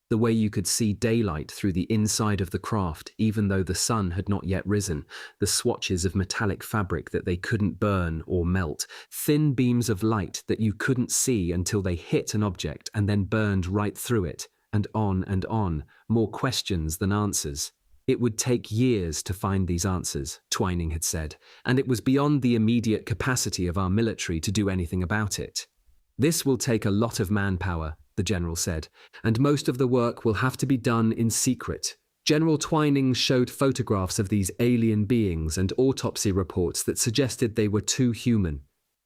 [SPEAKER 1] The way you could see daylight through the inside of the craft even though the sun had not yet risen, the swatches of metallic fabric that they couldn't burn or melt, thin beams of light that you couldn't see until they hit an object and then burned right through it, and on, more questions than answers. It would take years to find these answers, Twining had said, and it was beyond the immediate capacity of our military to do anything about it. This will take a lot of manpower, the general said, and most of the work will have to be done in secret. General Twining showed photographs of these alien beings and autopsy reports that suggested they were too human.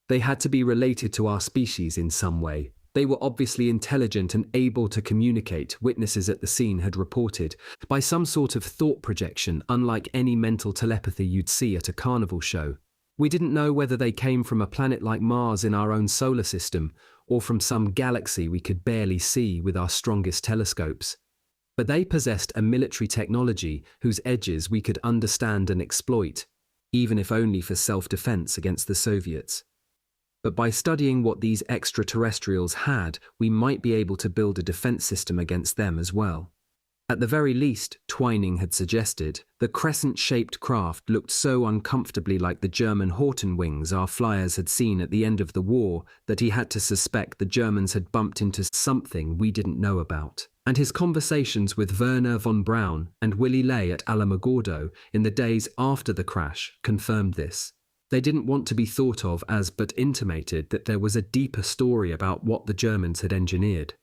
[SPEAKER 1] They had to be related to our species in some way. They were obviously intelligent and able to communicate, witnesses at the scene had reported, by some sort of thought projection unlike any mental telepathy you'd see at a carnival show. We didn't know whether they came from a planet like Mars in our own solar system, or from some galaxy we could barely see with our strongest telescopes. But they possessed a military technology whose edges we could understand and exploit, even if only for self-defense against the Soviets. But by studying what these extraterrestrials had, we might be able to build a defense system against them as well. At the very least, Twining had suggested, the crescent-shaped craft looked so uncomfortably like the German Horten wings our flyers had seen at the end of the war that he had to suspect the Germans had bumped into something we didn't know about. And his conversations with Werner von Braun and Willy Ley at Alamogordo in the days after the crash confirmed this. They didn't want to be thought of as but intimated that there was a deeper story about what the Germans had engineered.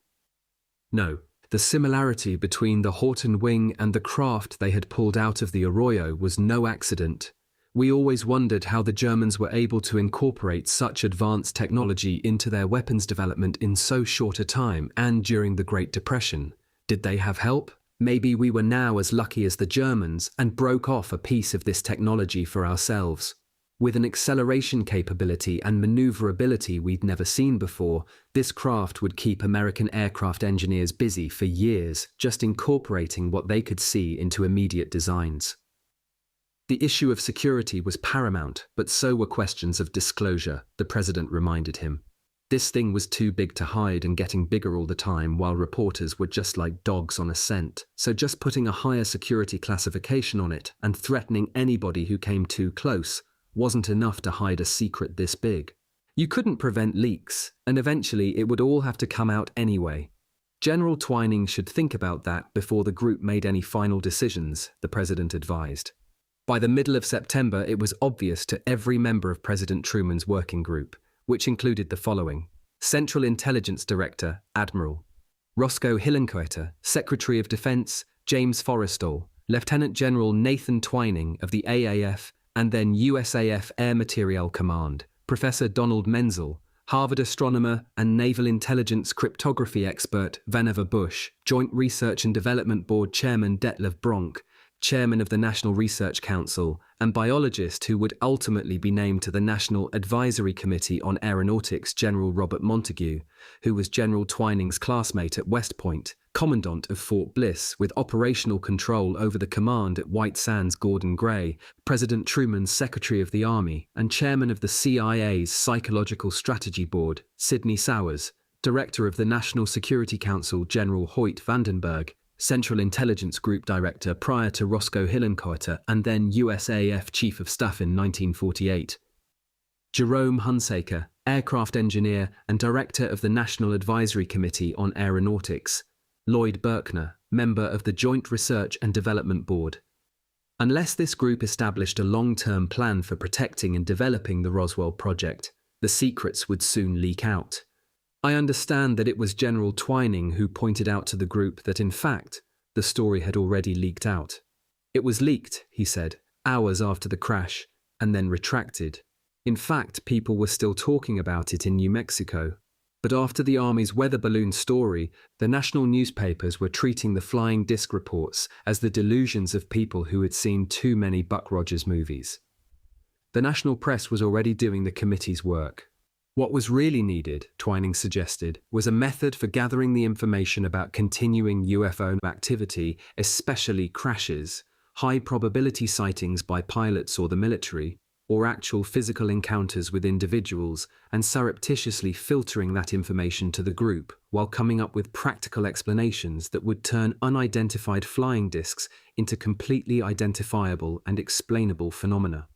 [SPEAKER 1] No, the similarity between the Horten wing and the craft they had pulled out of the Arroyo was no accident. We always wondered how the Germans were able to incorporate such advanced technology into their weapons development in so short a time and during the Great Depression. Did they have help? Maybe we were now as lucky as the Germans and broke off a piece of this technology for ourselves. With an acceleration capability and maneuverability we'd never seen before, this craft would keep American aircraft engineers busy for years, just incorporating what they could see into immediate designs. The issue of security was paramount, but so were questions of disclosure, the president reminded him. This thing was too big to hide and getting bigger all the time, while reporters were just like dogs on a scent. So just putting a higher security classification on it and threatening anybody who came too close wasn't enough to hide a secret this big. You couldn't prevent leaks, and eventually it would all have to come out anyway. General Twining should think about that before the group made any final decisions, the president advised. By the middle of September, it was obvious to every member of President Truman's working group, which included the following: Central Intelligence Director, Admiral Roscoe Hillenkoetter, Secretary of Defense, James Forrestal, Lieutenant General Nathan Twining of the AAF, and then USAF Air Materiel Command, Professor Donald Menzel, Harvard astronomer and naval intelligence cryptography expert Vannevar Bush, Joint Research and Development Board Chairman Detlev Bronk, Chairman of the National Research Council, and biologist who would ultimately be named to the National Advisory Committee on Aeronautics, General Robert Montague, who was General Twining's classmate at West Point, Commandant of Fort Bliss with operational control over the command at White Sands Gordon Gray, President Truman's Secretary of the Army, and Chairman of the CIA's Psychological Strategy Board, Sidney Sowers, Director of the National Security Council, General Hoyt Vandenberg, Central Intelligence Group Director prior to Roscoe Hillenkoetter, and then USAF Chief of Staff in 1948. Jerome Hunsaker, Aircraft Engineer and Director of the National Advisory Committee on Aeronautics. Lloyd Berkner, Member of the Joint Research and Development Board. Unless this group established a long-term plan for protecting and developing the Roswell project, the secrets would soon leak out. I understand that it was General Twining who pointed out to the group that in fact, the story had already leaked out. It was leaked, he said, hours after the crash, and then retracted. In fact, people were still talking about it in New Mexico. But after the Army's weather balloon story, the national newspapers were treating the flying disc reports as the delusions of people who had seen too many Buck Rogers movies. The national press was already doing the committee's work. What was really needed, Twining suggested, was a method for gathering the information about continuing UFO activity, especially crashes, high probability sightings by pilots or the military, or actual physical encounters with individuals, and surreptitiously filtering that information to the group while coming up with practical explanations that would turn unidentified flying discs into completely identifiable and explainable phenomena.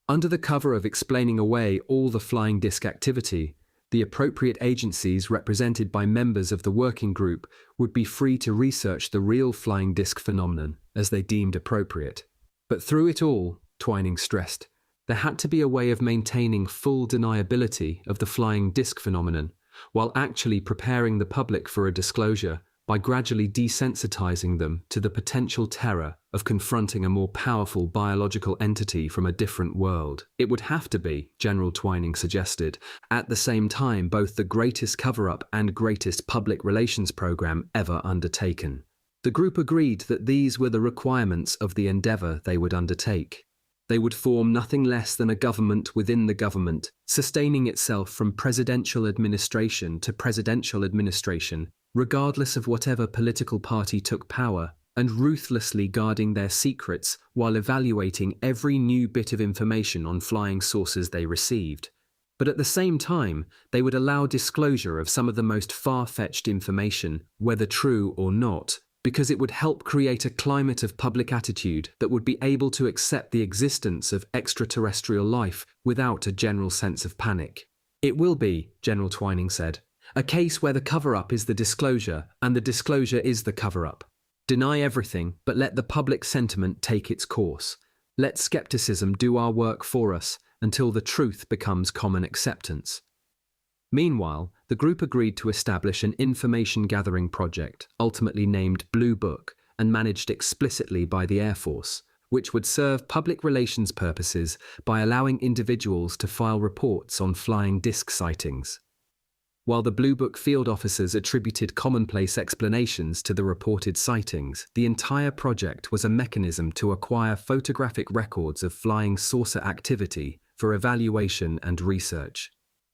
[SPEAKER 1] Under the cover of explaining away all the flying disc activity, the appropriate agencies represented by members of the working group would be free to research the real flying disc phenomenon as they deemed appropriate. But through it all, Twining stressed, there had to be a way of maintaining full deniability of the flying disc phenomenon, while actually preparing the public for a disclosure by gradually desensitizing them to the potential terror of confronting a more powerful biological entity from a different world. It would have to be, General Twining suggested, at the same time both the greatest cover-up and greatest public relations program ever undertaken. The group agreed that these were the requirements of the endeavor they would undertake. They would form nothing less than a government within the government, sustaining itself from presidential administration to presidential administration, regardless of whatever political party took power, and ruthlessly guarding their secrets while evaluating every new bit of information on flying sources they received. But at the same time, they would allow disclosure of some of the most far-fetched information, whether true or not, because it would help create a climate of public attitude that would be able to accept the existence of extraterrestrial life without a general sense of panic. It will be, General Twining said, a case where the cover-up is the disclosure and the disclosure is the cover-up. Deny everything, but let the public sentiment take its course. Let skepticism do our work for us until the truth becomes common acceptance. Meanwhile, the group agreed to establish an information-gathering project, ultimately named Blue Book, and managed explicitly by the Air Force, which would serve public relations purposes by allowing individuals to file reports on flying disc sightings. While the Blue Book field officers attributed commonplace explanations to the reported sightings, the entire project was a mechanism to acquire photographic records of flying saucer activity for evaluation and research.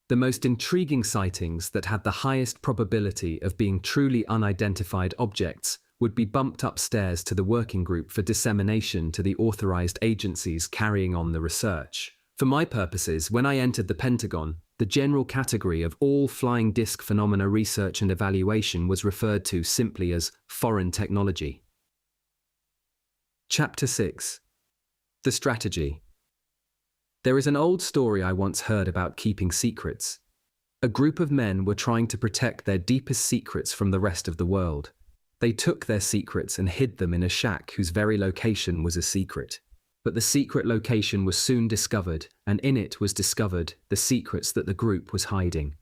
[SPEAKER 1] The most intriguing sightings that had the highest probability of being truly unidentified objects would be bumped upstairs to the working group for dissemination to the authorized agencies carrying on the research. For my purposes, when I entered the Pentagon, the general category of all flying disc phenomena research and evaluation was referred to simply as foreign technology. Chapter 6. The Strategy. There is an old story I once heard about keeping secrets. A group of men were trying to protect their deepest secrets from the rest of the world. They took their secrets and hid them in a shack whose very location was a secret. But the secret location was soon discovered, and in it was discovered the secrets that the group was hiding.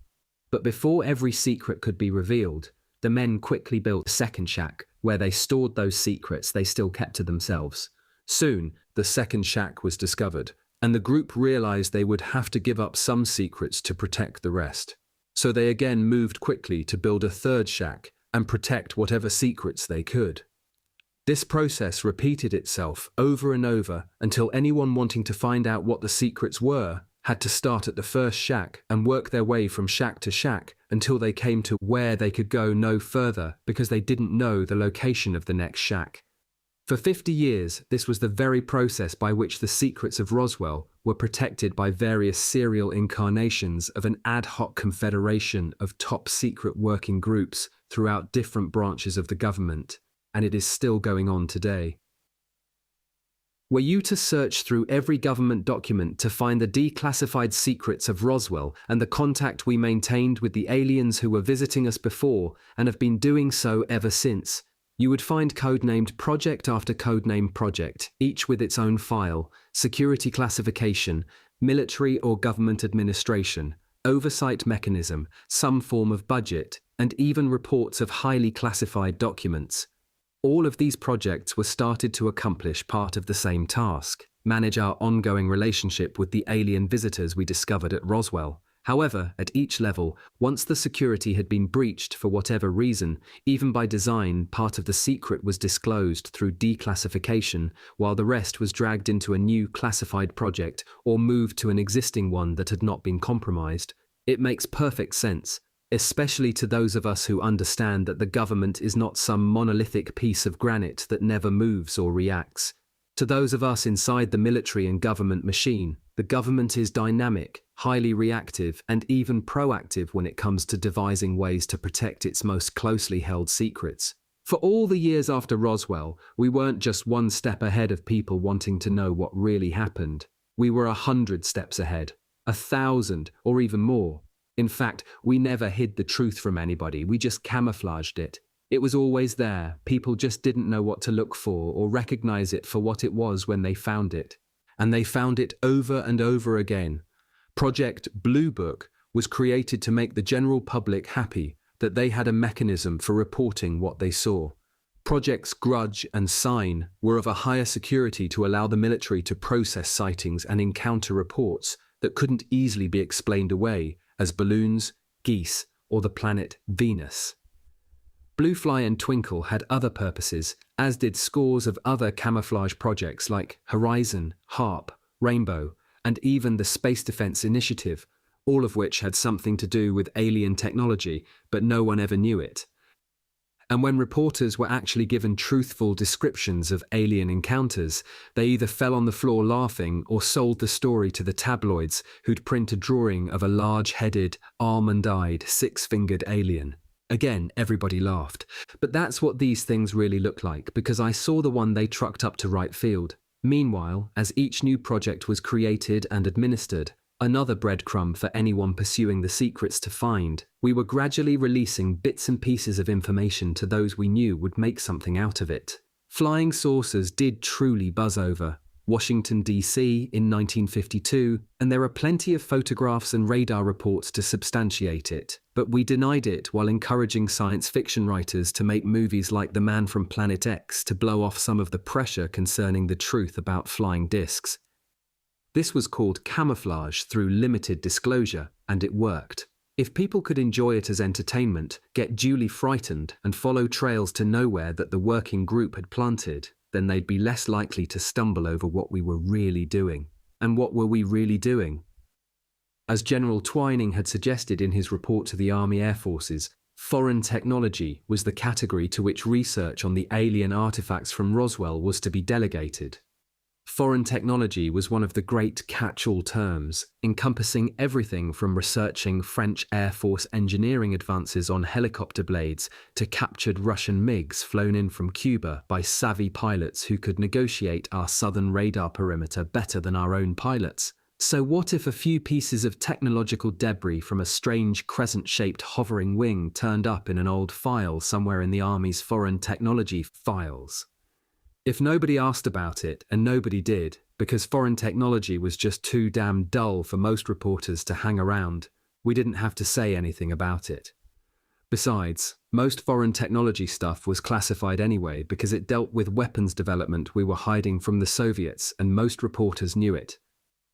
[SPEAKER 1] But before every secret could be revealed, the men quickly built a second shack where they stored those secrets they still kept to themselves. Soon, the second shack was discovered, and the group realized they would have to give up some secrets to protect the rest. So they again moved quickly to build a third shack and protect whatever secrets they could. This process repeated itself over and over until anyone wanting to find out what the secrets were had to start at the first shack and work their way from shack to shack until they came to where they could go no further because they didn't know the location of the next shack. For 50 years, this was the very process by which the secrets of Roswell were protected by various serial incarnations of an ad hoc confederation of top-secret working groups throughout different branches of the government, and it is still going on today. Were you to search through every government document to find the declassified secrets of Roswell and the contact we maintained with the aliens who were visiting us before and have been doing so ever since, you would find codenamed project after codenamed project, each with its own file, security classification, military or government administration, oversight mechanism, some form of budget, and even reports of highly classified documents. All of these projects were started to accomplish part of the same task: manage our ongoing relationship with the alien visitors we discovered at Roswell. However, at each level, once the security had been breached for whatever reason, even by design, part of the secret was disclosed through declassification, while the rest was dragged into a new classified project or moved to an existing one that had not been compromised. It makes perfect sense, especially to those of us who understand that the government is not some monolithic piece of granite that never moves or reacts. To those of us inside the military and government machine, the government is dynamic, highly reactive, and even proactive when it comes to devising ways to protect its most closely held secrets. For all the years after Roswell, we weren't just one step ahead of people wanting to know what really happened. We were 100 steps ahead, 1,000, or even more. In fact, we never hid the truth from anybody, we just camouflaged it. It was always there, people just didn't know what to look for or recognize it for what it was when they found it. And they found it over and over again. Project Blue Book was created to make the general public happy that they had a mechanism for reporting what they saw. Projects Grudge and Sign were of a higher security to allow the military to process sightings and encounter reports that couldn't easily be explained away as balloons, geese, or the planet Venus. Bluefly and Twinkle had other purposes, as did scores of other camouflage projects like Horizon, HARP, Rainbow, and even the Space Defense Initiative, all of which had something to do with alien technology, but no one ever knew it. And when reporters were actually given truthful descriptions of alien encounters, they either fell on the floor laughing or sold the story to the tabloids who'd print a drawing of a large-headed, almond-eyed, six-fingered alien. Again, everybody laughed. But that's what these things really look like, because I saw the one they trucked up to right field. Meanwhile, as each new project was created and administered, another breadcrumb for anyone pursuing the secrets to find, we were gradually releasing bits and pieces of information to those we knew would make something out of it. Flying saucers did truly buzz over Washington, D.C. in 1952, and there are plenty of photographs and radar reports to substantiate it, but we denied it while encouraging science fiction writers to make movies like The Man from Planet X to blow off some of the pressure concerning the truth about flying discs. This was called camouflage through limited disclosure, and it worked. If people could enjoy it as entertainment, get duly frightened, and follow trails to nowhere that the working group had planted, then they'd be less likely to stumble over what we were really doing. And what were we really doing? As General Twining had suggested in his report to the Army Air Forces, foreign technology was the category to which research on the alien artifacts from Roswell was to be delegated. Foreign technology was one of the great catch-all terms, encompassing everything from researching French Air Force engineering advances on helicopter blades to captured Russian MiGs flown in from Cuba by savvy pilots who could negotiate our southern radar perimeter better than our own pilots. So what if a few pieces of technological debris from a strange crescent-shaped hovering wing turned up in an old file somewhere in the Army's foreign technology files? If nobody asked about it, and nobody did, because foreign technology was just too damn dull for most reporters to hang around, we didn't have to say anything about it. Besides, most foreign technology stuff was classified anyway because it dealt with weapons development we were hiding from the Soviets, and most reporters knew it.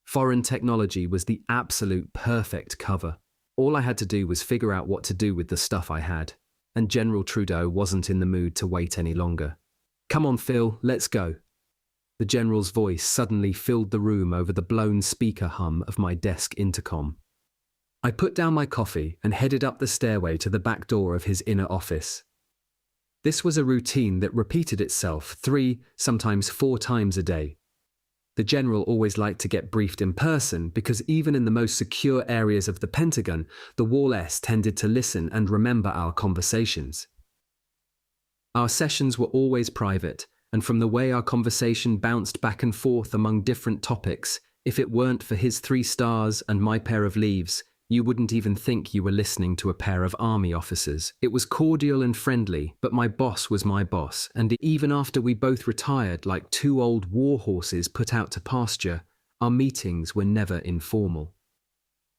[SPEAKER 1] Foreign technology was the absolute perfect cover. All I had to do was figure out what to do with the stuff I had, and General Trudeau wasn't in the mood to wait any longer. "Come on, Phil, let's go." The General's voice suddenly filled the room over the blown speaker hum of my desk intercom. I put down my coffee and headed up the stairway to the back door of his inner office. This was a routine that repeated itself 3, sometimes 4 times a day. The General always liked to get briefed in person because even in the most secure areas of the Pentagon, the Wall-S tended to listen and remember our conversations. Our sessions were always private, and from the way our conversation bounced back and forth among different topics, if it weren't for his 3 stars and my pair of leaves, you wouldn't even think you were listening to a pair of army officers. It was cordial and friendly, but my boss was my boss, and even after we both retired like 2 old war horses put out to pasture, our meetings were never informal.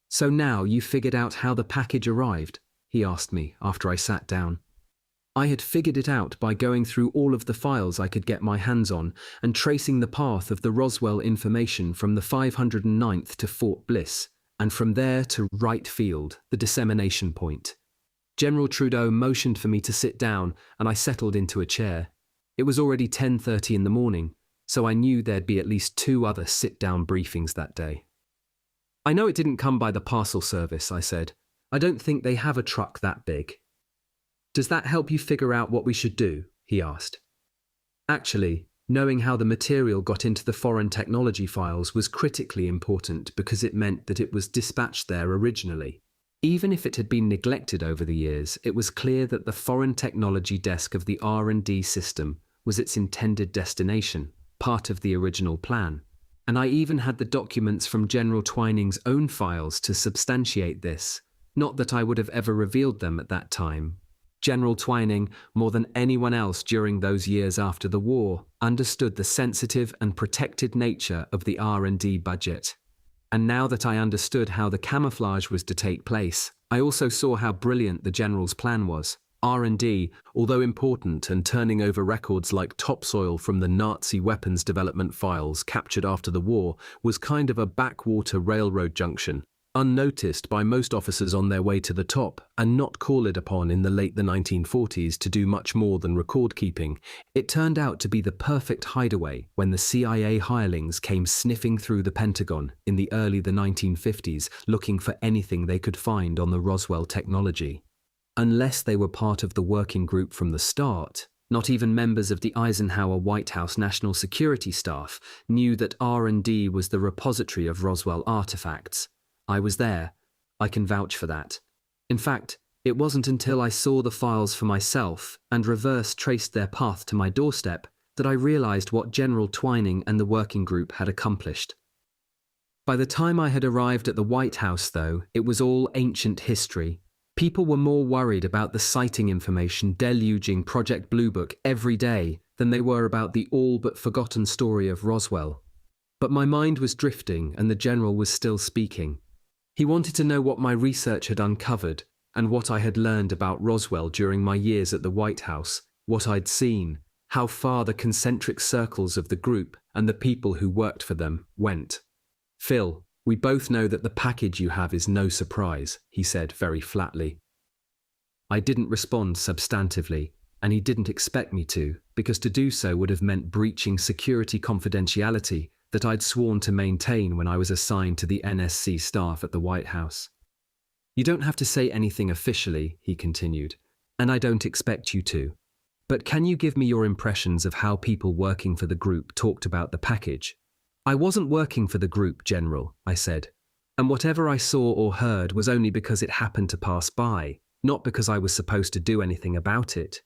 [SPEAKER 1] "So now you figured out how the package arrived?" he asked me after I sat down. I had figured it out by going through all of the files I could get my hands on and tracing the path of the Roswell information from the 509th to Fort Bliss, and from there to Wright Field, the dissemination point. General Trudeau motioned for me to sit down, and I settled into a chair. It was already 10:30 in the morning, so I knew there'd be at least 2 other sit-down briefings that day. "I know it didn't come by the parcel service," I said. "I don't think they have a truck that big." "Does that help you figure out what we should do?" he asked. Actually, knowing how the material got into the foreign technology files was critically important because it meant that it was dispatched there originally. Even if it had been neglected over the years, it was clear that the foreign technology desk of the R&D system was its intended destination, part of the original plan. And I even had the documents from General Twining's own files to substantiate this, not that I would have ever revealed them at that time. General Twining, more than anyone else during those years after the war, understood the sensitive and protected nature of the R&D budget. And now that I understood how the camouflage was to take place, I also saw how brilliant the General's plan was. R&D, although important and turning over records like topsoil from the Nazi weapons development files captured after the war, was kind of a backwater railroad junction, unnoticed by most officers on their way to the top, and not called upon in the late 1940s to do much more than record keeping. It turned out to be the perfect hideaway when the CIA hirelings came sniffing through the Pentagon in the early 1950s, looking for anything they could find on the Roswell technology. Unless they were part of the working group from the start, not even members of the Eisenhower White House National Security Staff knew that R&D was the repository of Roswell artifacts. I was there. I can vouch for that. In fact, it wasn't until I saw the files for myself and reverse traced their path to my doorstep that I realized what General Twining and the working group had accomplished. By the time I had arrived at the White House, though, it was all ancient history. People were more worried about the sighting information deluging Project Blue Book every day than they were about the all but forgotten story of Roswell. But my mind was drifting and the General was still speaking. He wanted to know what my research had uncovered and what I had learned about Roswell during my years at the White House, what I'd seen, how far the concentric circles of the group and the people who worked for them went. "Phil, We both know that the package you have is no surprise, he said very flatly. I didn't respond substantively, and he didn't expect me to, because to do so would have meant breaching security confidentiality that I'd sworn to maintain when I was assigned to the NSC staff at the White House. You don't have to say anything officially, he continued, and I don't expect you to. But can you give me your impressions of how people working for the group talked about the package? I wasn't working for the group, General, I said, and whatever I saw or heard was only because it happened to pass by, not because I was supposed to do anything about it.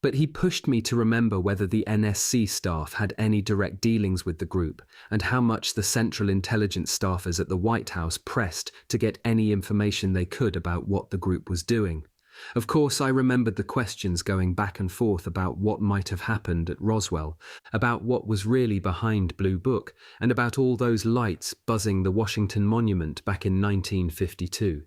[SPEAKER 1] But he pushed me to remember whether the NSC staff had any direct dealings with the group and how much the Central Intelligence staffers at the White House pressed to get any information they could about what the group was doing. Of course, I remembered the questions going back and forth about what might have happened at Roswell, about what was really behind Blue Book, and about all those lights buzzing the Washington Monument back in 1952.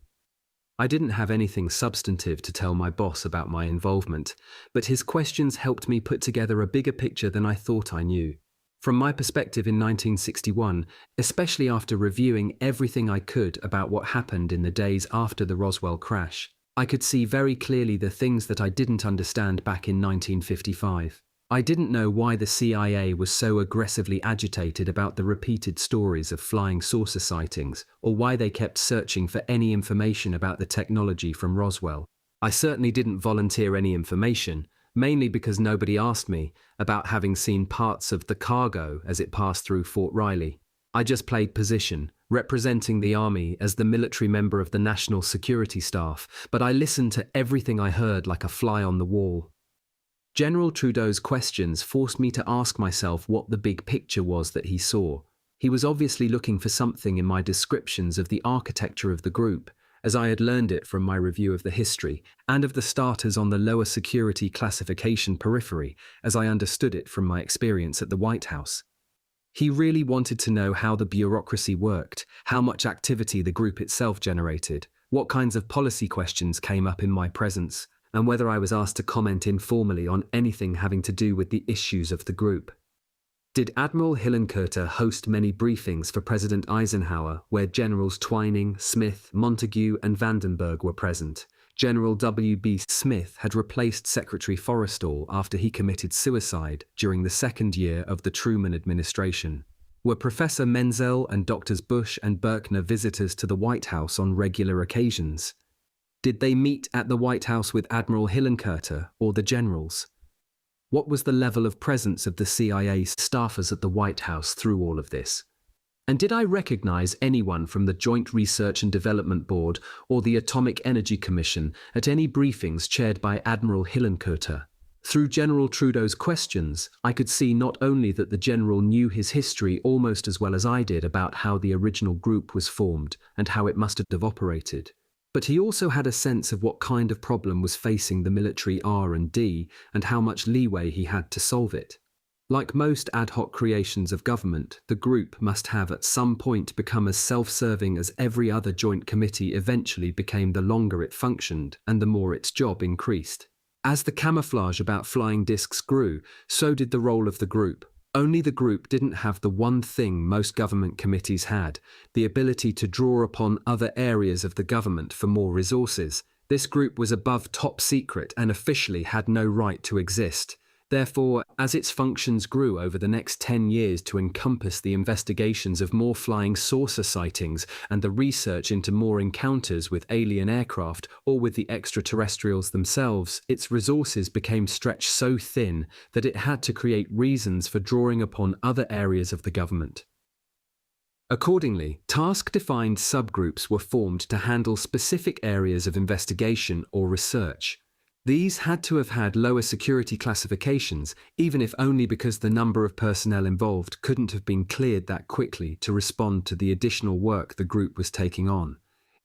[SPEAKER 1] I didn't have anything substantive to tell my boss about my involvement, but his questions helped me put together a bigger picture than I thought I knew. From my perspective in 1961, especially after reviewing everything I could about what happened in the days after the Roswell crash, I could see very clearly the things that I didn't understand back in 1955. I didn't know why the CIA was so aggressively agitated about the repeated stories of flying saucer sightings, or why they kept searching for any information about the technology from Roswell. I certainly didn't volunteer any information, mainly because nobody asked me about having seen parts of the cargo as it passed through Fort Riley. I just played position, representing the Army as the military member of the National Security Staff, but I listened to everything I heard like a fly on the wall. General Trudeau's questions forced me to ask myself what the big picture was that he saw. He was obviously looking for something in my descriptions of the architecture of the group, as I had learned it from my review of the history, and of the starters on the lower security classification periphery, as I understood it from my experience at the White House. He really wanted to know how the bureaucracy worked, how much activity the group itself generated, what kinds of policy questions came up in my presence, and whether I was asked to comment informally on anything having to do with the issues of the group. Did Admiral Hillenkoetter host many briefings for President Eisenhower where Generals Twining, Smith, Montague, and Vandenberg were present? General W.B. Smith had replaced Secretary Forrestal after he committed suicide during the second year of the Truman administration. Were Professor Menzel and Drs. Bush and Berkner visitors to the White House on regular occasions? Did they meet at the White House with Admiral Hillenkoetter or the generals? What was the level of presence of the CIA staffers at the White House through all of this? And did I recognize anyone from the Joint Research and Development Board or the Atomic Energy Commission at any briefings chaired by Admiral Hillenkoetter? Through General Trudeau's questions, I could see not only that the general knew his history almost as well as I did about how the original group was formed and how it must have operated, but he also had a sense of what kind of problem was facing the military R&D and how much leeway he had to solve it. Like most ad hoc creations of government, the group must have at some point become as self-serving as every other joint committee eventually became the longer it functioned and the more its job increased. As the camouflage about flying discs grew, so did the role of the group. Only the group didn't have the one thing most government committees had, the ability to draw upon other areas of the government for more resources. This group was above top secret and officially had no right to exist. Therefore, as its functions grew over the next 10 years to encompass the investigations of more flying saucer sightings and the research into more encounters with alien aircraft or with the extraterrestrials themselves, its resources became stretched so thin that it had to create reasons for drawing upon other areas of the government. Accordingly, task-defined subgroups were formed to handle specific areas of investigation or research. These had to have had lower security classifications, even if only because the number of personnel involved couldn't have been cleared that quickly to respond to the additional work the group was taking on.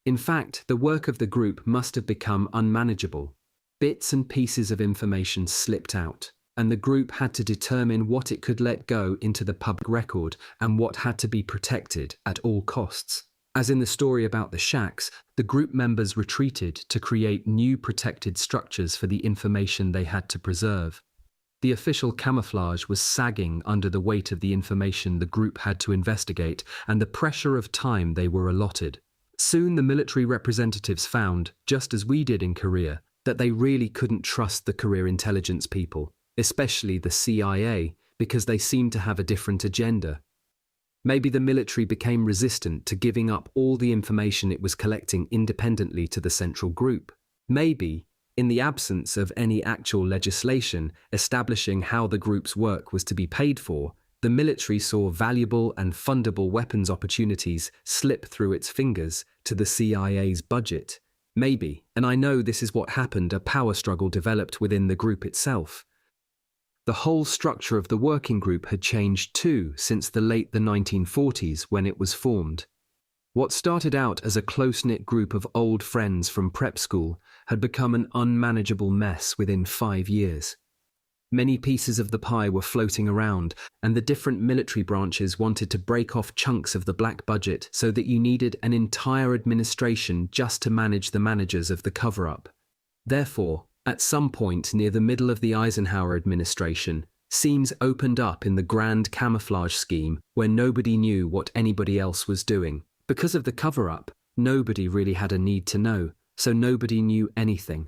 [SPEAKER 1] In fact, the work of the group must have become unmanageable. Bits and pieces of information slipped out, and the group had to determine what it could let go into the public record and what had to be protected at all costs. As in the story about the shacks, the group members retreated to create new protected structures for the information they had to preserve. The official camouflage was sagging under the weight of the information the group had to investigate and the pressure of time they were allotted. Soon the military representatives found, just as we did in Korea, that they really couldn't trust the career intelligence people, especially the CIA, because they seemed to have a different agenda. Maybe the military became resistant to giving up all the information it was collecting independently to the central group. Maybe, in the absence of any actual legislation establishing how the group's work was to be paid for, the military saw valuable and fundable weapons opportunities slip through its fingers to the CIA's budget. Maybe, and I know this is what happened, a power struggle developed within the group itself. The whole structure of the working group had changed too since the late 1940s when it was formed. What started out as a close-knit group of old friends from prep school had become an unmanageable mess within 5 years. Many pieces of the pie were floating around, and the different military branches wanted to break off chunks of the black budget so that you needed an entire administration just to manage the managers of the cover-up. Therefore, at some point near the middle of the Eisenhower administration, seams opened up in the grand camouflage scheme where nobody knew what anybody else was doing. Because of the cover-up, nobody really had a need to know, so nobody knew anything.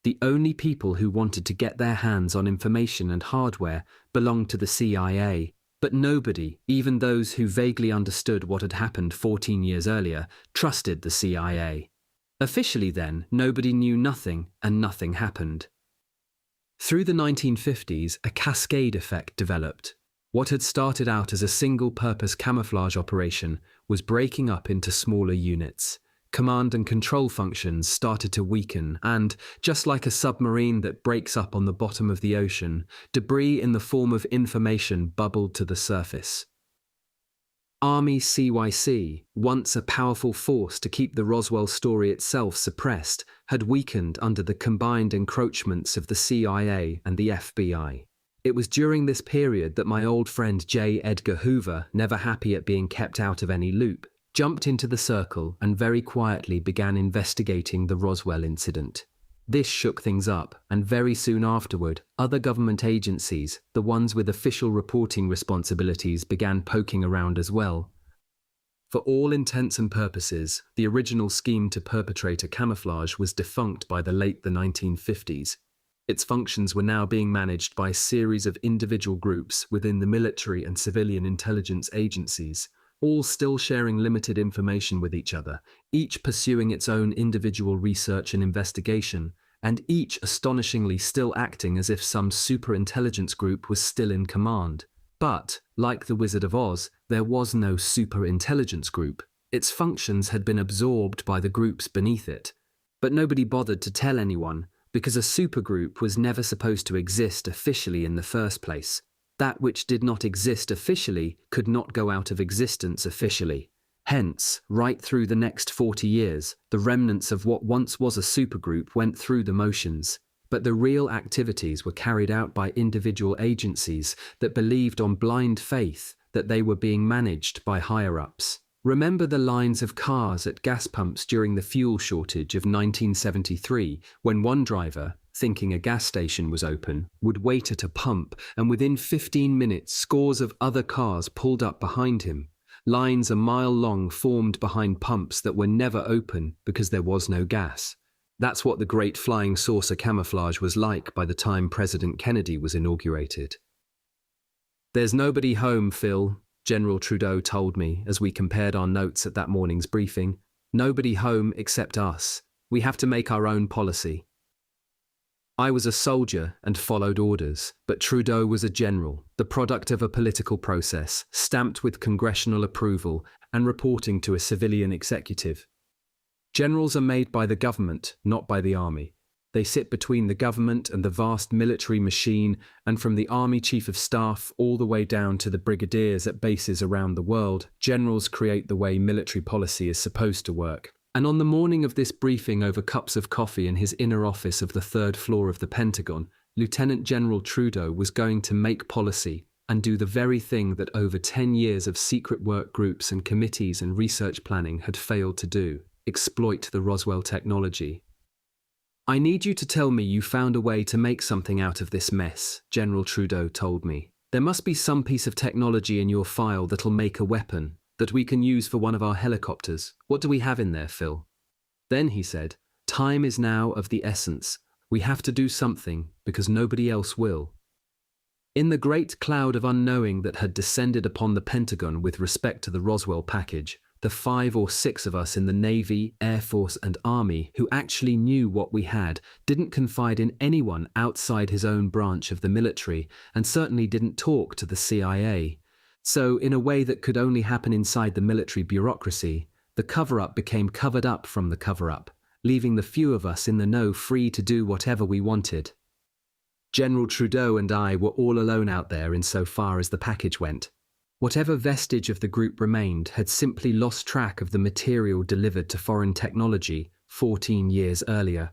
[SPEAKER 1] The only people who wanted to get their hands on information and hardware belonged to the CIA, but nobody, even those who vaguely understood what had happened 14 years earlier, trusted the CIA. Officially then, nobody knew nothing and nothing happened. Through the 1950s, a cascade effect developed. What had started out as a single-purpose camouflage operation was breaking up into smaller units. Command and control functions started to weaken and, just like a submarine that breaks up on the bottom of the ocean, debris in the form of information bubbled to the surface. Army CYC, once a powerful force to keep the Roswell story itself suppressed, had weakened under the combined encroachments of the CIA and the FBI. It was during this period that my old friend J. Edgar Hoover, never happy at being kept out of any loop, jumped into the circle and very quietly began investigating the Roswell incident. This shook things up, and very soon afterward, other government agencies, the ones with official reporting responsibilities, began poking around as well. For all intents and purposes, the original scheme to perpetrate a camouflage was defunct by the late 1950s. Its functions were now being managed by a series of individual groups within the military and civilian intelligence agencies, all still sharing limited information with each other, each pursuing its own individual research and investigation, and each astonishingly still acting as if some super-intelligence group was still in command. But, like the Wizard of Oz, there was no super-intelligence group. Its functions had been absorbed by the groups beneath it. But nobody bothered to tell anyone, because a supergroup was never supposed to exist officially in the first place. That which did not exist officially could not go out of existence officially. Hence, right through the next 40 years, the remnants of what once was a supergroup went through the motions, but the real activities were carried out by individual agencies that believed on blind faith that they were being managed by higher-ups. Remember the lines of cars at gas pumps during the fuel shortage of 1973, when one driver, thinking a gas station was open, would wait at a pump, and within 15 minutes scores of other cars pulled up behind him. Lines a mile long formed behind pumps that were never open because there was no gas. That's what the great flying saucer camouflage was like by the time President Kennedy was inaugurated. "There's nobody home, Phil," General Trudeau told me as we compared our notes at that morning's briefing. "Nobody home except us. We have to make our own policy." I was a soldier and followed orders, but Trudeau was a general, the product of a political process, stamped with congressional approval and reporting to a civilian executive. Generals are made by the government, not by the army. They sit between the government and the vast military machine, and from the Army Chief of Staff all the way down to the brigadiers at bases around the world, generals create the way military policy is supposed to work. And on the morning of this briefing over cups of coffee in his inner office of the 3rd floor of the Pentagon, Lieutenant General Trudeau was going to make policy and do the very thing that over 10 years of secret work groups and committees and research planning had failed to do: exploit the Roswell technology. "I need you to tell me you found a way to make something out of this mess," General Trudeau told me. "There must be some piece of technology in your file that'll make a weapon that we can use for one of our helicopters. What do we have in there, Phil?" Then he said, "Time is now of the essence. We have to do something because nobody else will." In the great cloud of unknowing that had descended upon the Pentagon with respect to the Roswell package, the 5 or 6 of us in the Navy, Air Force and Army who actually knew what we had didn't confide in anyone outside his own branch of the military and certainly didn't talk to the CIA. So, in a way that could only happen inside the military bureaucracy, the cover-up became covered up from the cover-up, leaving the few of us in the know free to do whatever we wanted. General Trudeau and I were all alone out there insofar as the package went. Whatever vestige of the group remained had simply lost track of the material delivered to foreign technology 14 years earlier.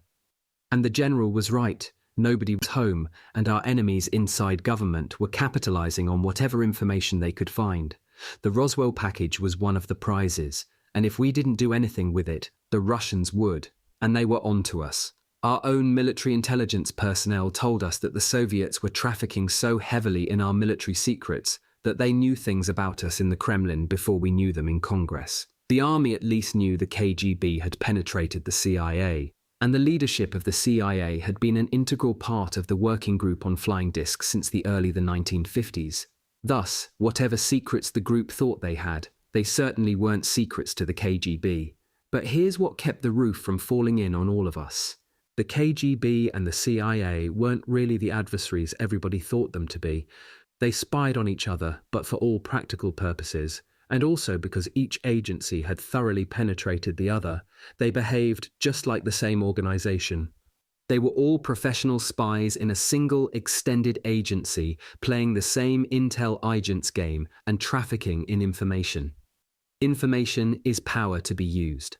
[SPEAKER 1] And the general was right. Nobody was home, and our enemies inside government were capitalizing on whatever information they could find. The Roswell package was one of the prizes, and if we didn't do anything with it, the Russians would, and they were on to us. Our own military intelligence personnel told us that the Soviets were trafficking so heavily in our military secrets that they knew things about us in the Kremlin before we knew them in Congress. The army at least knew the KGB had penetrated the CIA, and the leadership of the CIA had been an integral part of the working group on flying discs since the early 1950s. Thus, whatever secrets the group thought they had, they certainly weren't secrets to the KGB. But here's what kept the roof from falling in on all of us. The KGB and the CIA weren't really the adversaries everybody thought them to be. They spied on each other, but for all practical purposes, and also because each agency had thoroughly penetrated the other, they behaved just like the same organization. They were all professional spies in a single extended agency, playing the same intel-agents game and trafficking in information. Information is power to be used.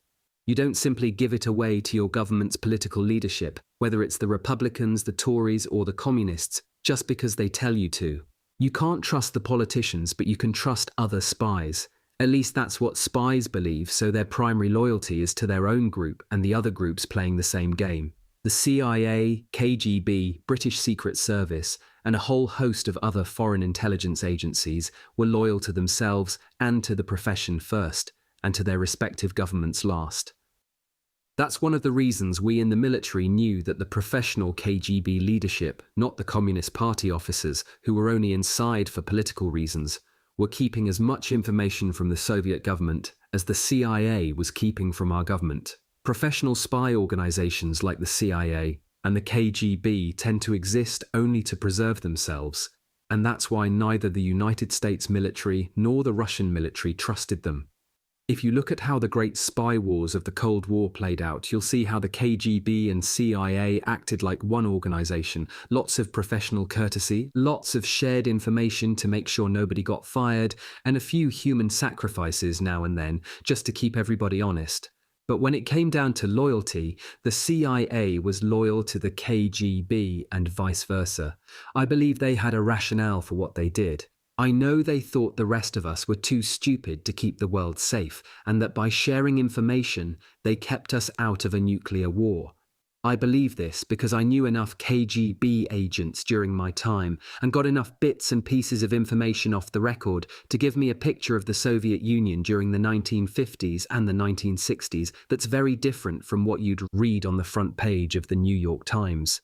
[SPEAKER 1] You don't simply give it away to your government's political leadership, whether it's the Republicans, the Tories, or the Communists, just because they tell you to. You can't trust the politicians, but you can trust other spies. At least that's what spies believe, so their primary loyalty is to their own group and the other groups playing the same game. The CIA, KGB, British Secret Service, and a whole host of other foreign intelligence agencies were loyal to themselves and to the profession first, and to their respective governments last. That's one of the reasons we in the military knew that the professional KGB leadership, not the Communist Party officers who were only inside for political reasons, were keeping as much information from the Soviet government as the CIA was keeping from our government. Professional spy organizations like the CIA and the KGB tend to exist only to preserve themselves, and that's why neither the United States military nor the Russian military trusted them. If you look at how the great spy wars of the Cold War played out, you'll see how the KGB and CIA acted like one organization. Lots of professional courtesy, lots of shared information to make sure nobody got fired, and a few human sacrifices now and then, just to keep everybody honest. But when it came down to loyalty, the CIA was loyal to the KGB and vice versa. I believe they had a rationale for what they did. I know they thought the rest of us were too stupid to keep the world safe, and that by sharing information, they kept us out of a nuclear war. I believe this because I knew enough KGB agents during my time and got enough bits and pieces of information off the record to give me a picture of the Soviet Union during the 1950s and the 1960s that's very different from what you'd read on the front page of the New York Times.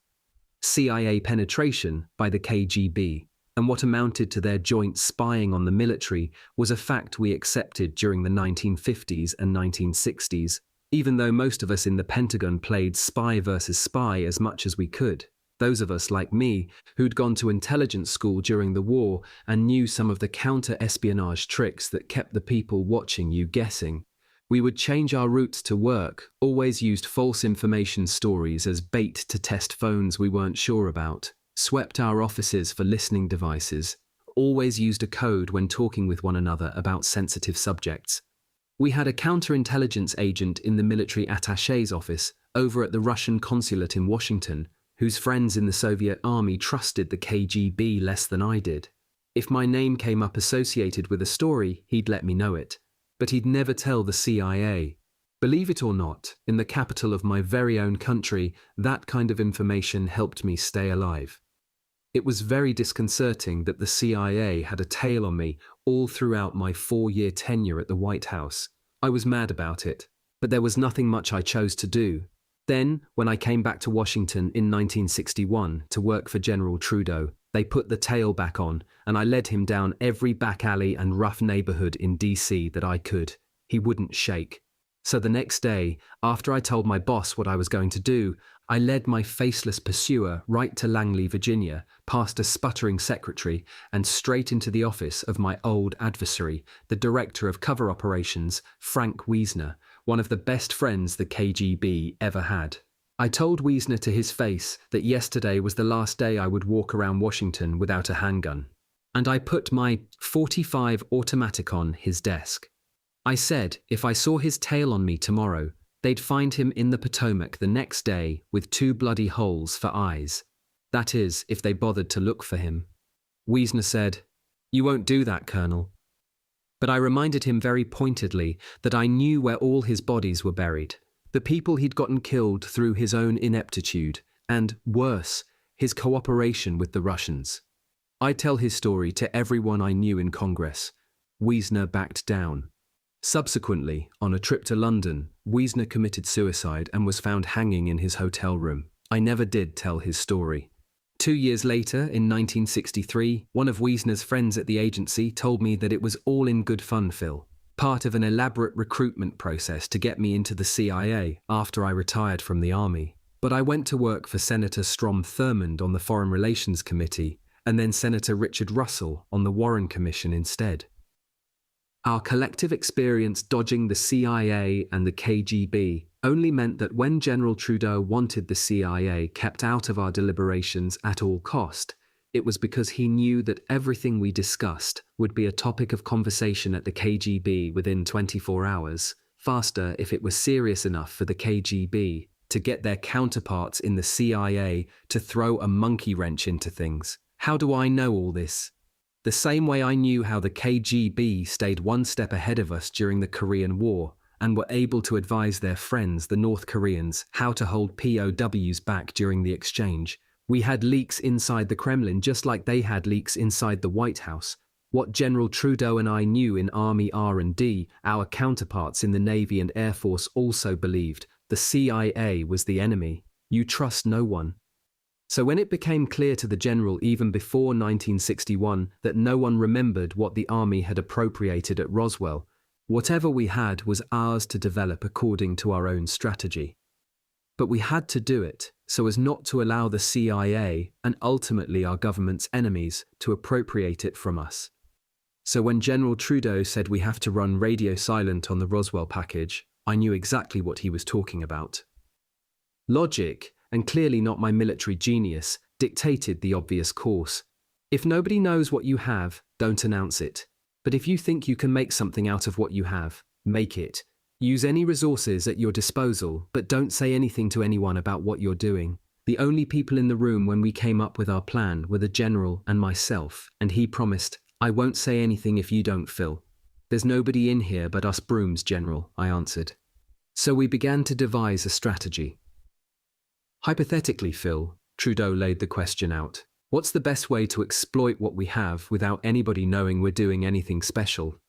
[SPEAKER 1] CIA penetration by the KGB, and what amounted to their joint spying on the military, was a fact we accepted during the 1950s and 1960s, even though most of us in the Pentagon played spy versus spy as much as we could. Those of us like me, who'd gone to intelligence school during the war and knew some of the counter-espionage tricks that kept the people watching you guessing. We would change our routes to work, always used false information stories as bait to test phones we weren't sure about, swept our offices for listening devices, always used a code when talking with one another about sensitive subjects. We had a counterintelligence agent in the military attaché's office over at the Russian consulate in Washington, whose friends in the Soviet army trusted the KGB less than I did. If my name came up associated with a story, he'd let me know it, but he'd never tell the CIA. Believe it or not, in the capital of my very own country, that kind of information helped me stay alive. It was very disconcerting that the CIA had a tail on me all throughout my 4-year tenure at the White House. I was mad about it, but there was nothing much I chose to do. Then, when I came back to Washington in 1961 to work for General Trudeau, they put the tail back on, and I led him down every back alley and rough neighborhood in DC that I could. He wouldn't shake. So the next day, after I told my boss what I was going to do, I led my faceless pursuer right to Langley, Virginia, past a sputtering secretary, and straight into the office of my old adversary, the director of cover operations, Frank Wiesner, one of the best friends the KGB ever had. I told Wiesner to his face that yesterday was the last day I would walk around Washington without a handgun. And I put my .45 automatic on his desk. I said if I saw his tail on me tomorrow, they'd find him in the Potomac the next day with 2 bloody holes for eyes. That is, if they bothered to look for him. Wiesner said, "You won't do that, Colonel." But I reminded him very pointedly that I knew where all his bodies were buried, the people he'd gotten killed through his own ineptitude, and, worse, his cooperation with the Russians. I'd tell his story to everyone I knew in Congress. Wiesner backed down. Subsequently, on a trip to London, Wiesner committed suicide and was found hanging in his hotel room. I never did tell his story. 2 years later, in 1963, one of Wiesner's friends at the agency told me that it was all in good fun, Phil, part of an elaborate recruitment process to get me into the CIA after I retired from the Army. But I went to work for Senator Strom Thurmond on the Foreign Relations Committee, and then Senator Richard Russell on the Warren Commission instead. Our collective experience dodging the CIA and the KGB only meant that when General Trudeau wanted the CIA kept out of our deliberations at all cost, it was because he knew that everything we discussed would be a topic of conversation at the KGB within 24 hours, faster if it was serious enough for the KGB to get their counterparts in the CIA to throw a monkey wrench into things. How do I know all this? The same way I knew how the KGB stayed one step ahead of us during the Korean War and were able to advise their friends, the North Koreans, how to hold POWs back during the exchange. We had leaks inside the Kremlin just like they had leaks inside the White House. What General Trudeau and I knew in Army R&D, our counterparts in the Navy and Air Force also believed. The CIA was the enemy. You trust no one. So when it became clear to the general even before 1961 that no one remembered what the army had appropriated at Roswell, whatever we had was ours to develop according to our own strategy. But we had to do it so as not to allow the CIA and ultimately our government's enemies to appropriate it from us. So when General Trudeau said we have to run radio silent on the Roswell package, I knew exactly what he was talking about. Logic, and clearly not my military genius, dictated the obvious course. If nobody knows what you have, don't announce it. But if you think you can make something out of what you have, make it. Use any resources at your disposal, but don't say anything to anyone about what you're doing. The only people in the room when we came up with our plan were the general and myself, and he promised, "I won't say anything if you don't, Phil." "There's nobody in here but us brooms, General," I answered. So we began to devise a strategy. Hypothetically, Phil, Trudeau laid the question out. What's the best way to exploit what we have without anybody knowing we're doing anything special?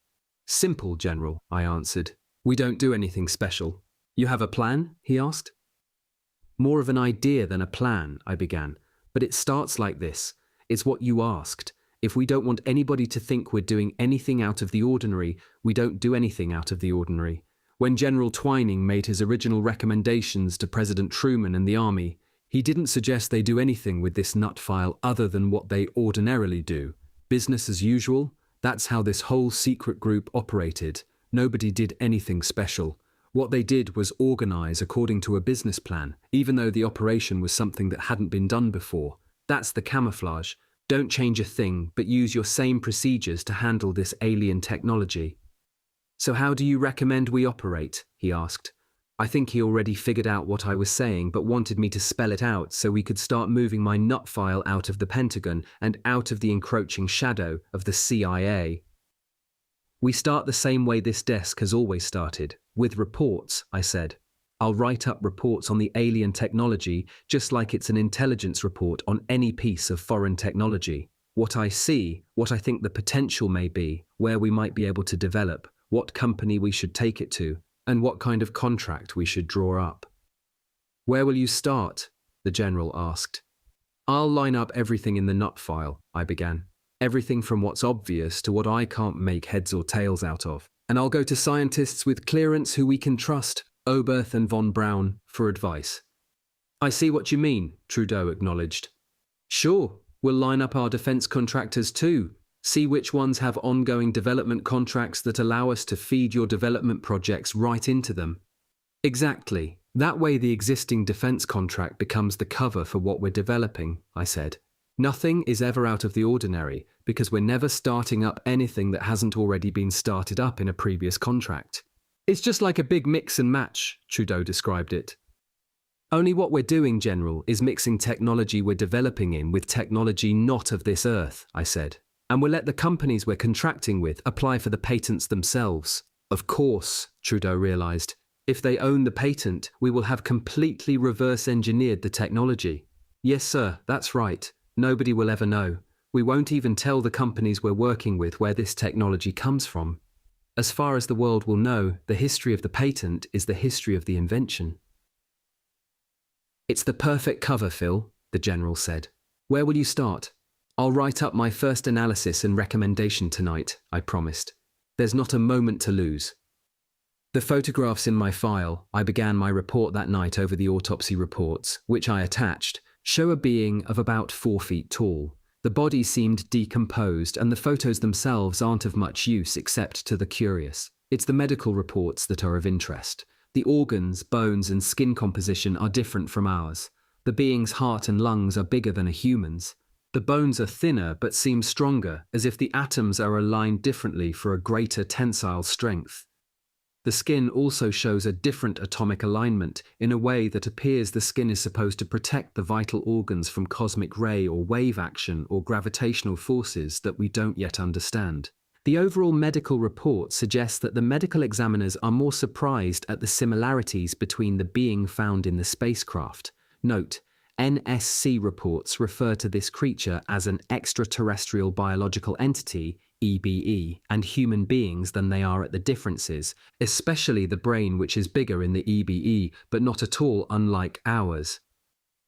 [SPEAKER 1] Simple, General, I answered. We don't do anything special. You have a plan? He asked. More of an idea than a plan, I began. But it starts like this. It's what you asked. If we don't want anybody to think we're doing anything out of the ordinary, we don't do anything out of the ordinary. When General Twining made his original recommendations to President Truman and the Army, he didn't suggest they do anything with this nut file other than what they ordinarily do. Business as usual, that's how this whole secret group operated. Nobody did anything special. What they did was organize according to a business plan, even though the operation was something that hadn't been done before. That's the camouflage. Don't change a thing, but use your same procedures to handle this alien technology. So how do you recommend we operate? He asked. I think he already figured out what I was saying, but wanted me to spell it out so we could start moving my nut file out of the Pentagon and out of the encroaching shadow of the CIA. We start the same way this desk has always started, With reports, I said. I'll write up reports on the alien technology just like it's an intelligence report on any piece of foreign technology. What I see, what I think the potential may be, where we might be able to develop, what company we should take it to, and what kind of contract we should draw up. Where will you start? The general asked. I'll line up everything in the nut file, I began. Everything from what's obvious to what I can't make heads or tails out of. And I'll go to scientists with clearance who we can trust, Oberth and von Braun, for advice. I see what you mean, Trudeau acknowledged. Sure, we'll line up our defense contractors too. See which ones have ongoing development contracts that allow us to feed your development projects right into them. Exactly. That way the existing defense contract becomes the cover for what we're developing, I said. Nothing is ever out of the ordinary because we're never starting up anything that hasn't already been started up in a previous contract. It's just like a big mix and match, Trudeau described it. Only what we're doing, General, is mixing technology we're developing in with technology not of this earth, I said. And we'll let the companies we're contracting with apply for the patents themselves. Of course, Trudeau realized. If they own the patent, we will have completely reverse-engineered the technology. Yes, sir, that's right. Nobody will ever know. We won't even tell the companies we're working with where this technology comes from. As far as the world will know, the history of the patent is the history of the invention. It's the perfect cover, Phil, the general said. Where will you start? I'll write up my first analysis and recommendation tonight, I promised. There's not a moment to lose. The photographs in my file, I began my report that night over the autopsy reports, which I attached, show a being of about 4 feet tall. The body seemed decomposed and the photos themselves aren't of much use except to the curious. It's the medical reports that are of interest. The organs, bones and skin composition are different from ours. The being's heart and lungs are bigger than a human's. The bones are thinner but seem stronger, as if the atoms are aligned differently for a greater tensile strength. The skin also shows a different atomic alignment in a way that appears the skin is supposed to protect the vital organs from cosmic ray or wave action or gravitational forces that we don't yet understand. The overall medical report suggests that the medical examiners are more surprised at the similarities between the being found in the spacecraft. Note, NSC reports refer to this creature as an extraterrestrial biological entity, EBE, and human beings than they are at the differences, especially the brain, which is bigger in the EBE, but not at all unlike ours.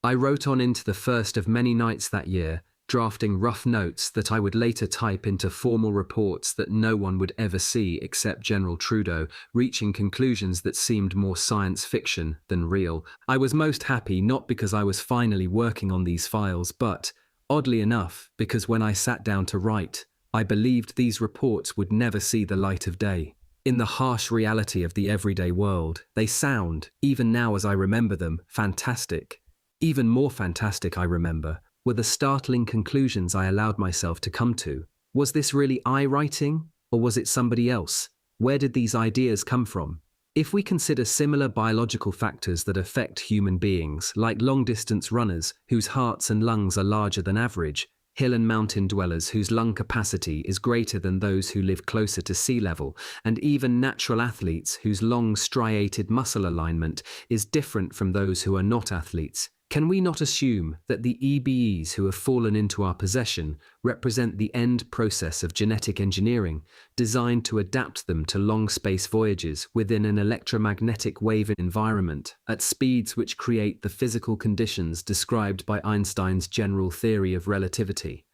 [SPEAKER 1] I wrote on into the first of many nights that year, drafting rough notes that I would later type into formal reports that no one would ever see except General Trudeau, reaching conclusions that seemed more science fiction than real. I was most happy not because I was finally working on these files, but, oddly enough, because when I sat down to write, I believed these reports would never see the light of day. In the harsh reality of the everyday world, they sound, even now as I remember them, fantastic. Even more fantastic, I remember, were the startling conclusions I allowed myself to come to. Was this really I writing, or was it somebody else? Where did these ideas come from? If we consider similar biological factors that affect human beings, like long-distance runners whose hearts and lungs are larger than average, hill and mountain dwellers whose lung capacity is greater than those who live closer to sea level, and even natural athletes whose long striated muscle alignment is different from those who are not athletes, can we not assume that the EBEs who have fallen into our possession represent the end process of genetic engineering, designed to adapt them to long space voyages within an electromagnetic wave environment at speeds which create the physical conditions described by Einstein's general theory of relativity?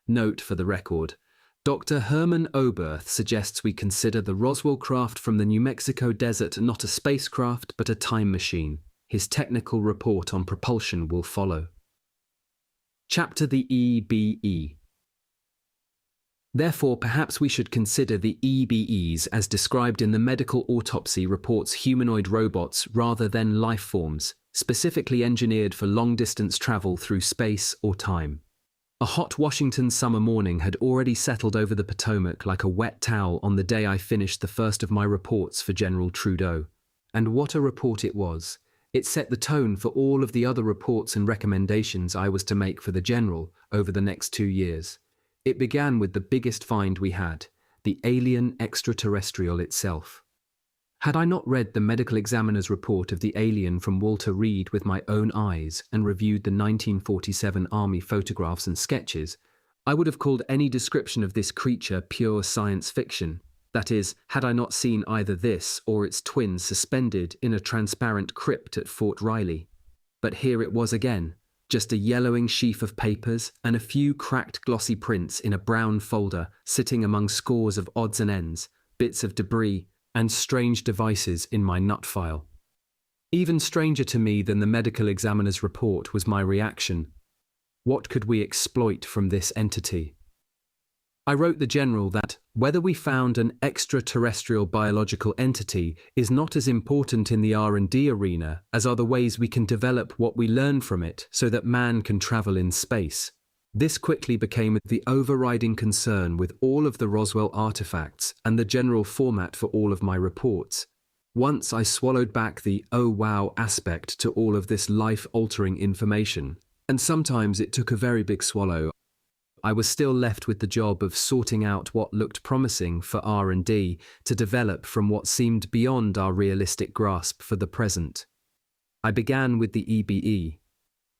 [SPEAKER 1] Note for the record, Dr. Hermann Oberth suggests we consider the Roswell craft from the New Mexico desert not a spacecraft but a time machine. His technical report on propulsion will follow. Chapter the EBE. Therefore, perhaps we should consider the EBEs as described in the medical autopsy reports humanoid robots rather than life forms, specifically engineered for long-distance travel through space or time. A hot Washington summer morning had already settled over the Potomac like a wet towel on the day I finished the first of my reports for General Trudeau. And what a report it was. It set the tone for all of the other reports and recommendations I was to make for the General over the next 2 years. It began with the biggest find we had, the alien extraterrestrial itself. Had I not read the medical examiner's report of the alien from Walter Reed with my own eyes and reviewed the 1947 Army photographs and sketches, I would have called any description of this creature pure science fiction. That is, had I not seen either this or its twin suspended in a transparent crypt at Fort Riley. But here it was again, just a yellowing sheaf of papers and a few cracked glossy prints in a brown folder sitting among scores of odds and ends, bits of debris, and strange devices in my nut file. Even stranger to me than the medical examiner's report was my reaction. What could we exploit from this entity? I wrote the general that whether we found an extraterrestrial biological entity is not as important in the R&D arena as are the ways we can develop what we learn from it so that man can travel in space. This quickly became the overriding concern with all of the Roswell artifacts and the general format for all of my reports. Once I swallowed back the "oh wow" aspect to all of this life-altering information, and sometimes it took a very big swallow, I was still left with the job of sorting out what looked promising for R&D to develop from what seemed beyond our realistic grasp for the present. I began with the EBE.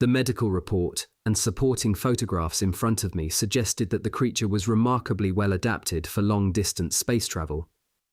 [SPEAKER 1] The medical report and supporting photographs in front of me suggested that the creature was remarkably well adapted for long-distance space travel.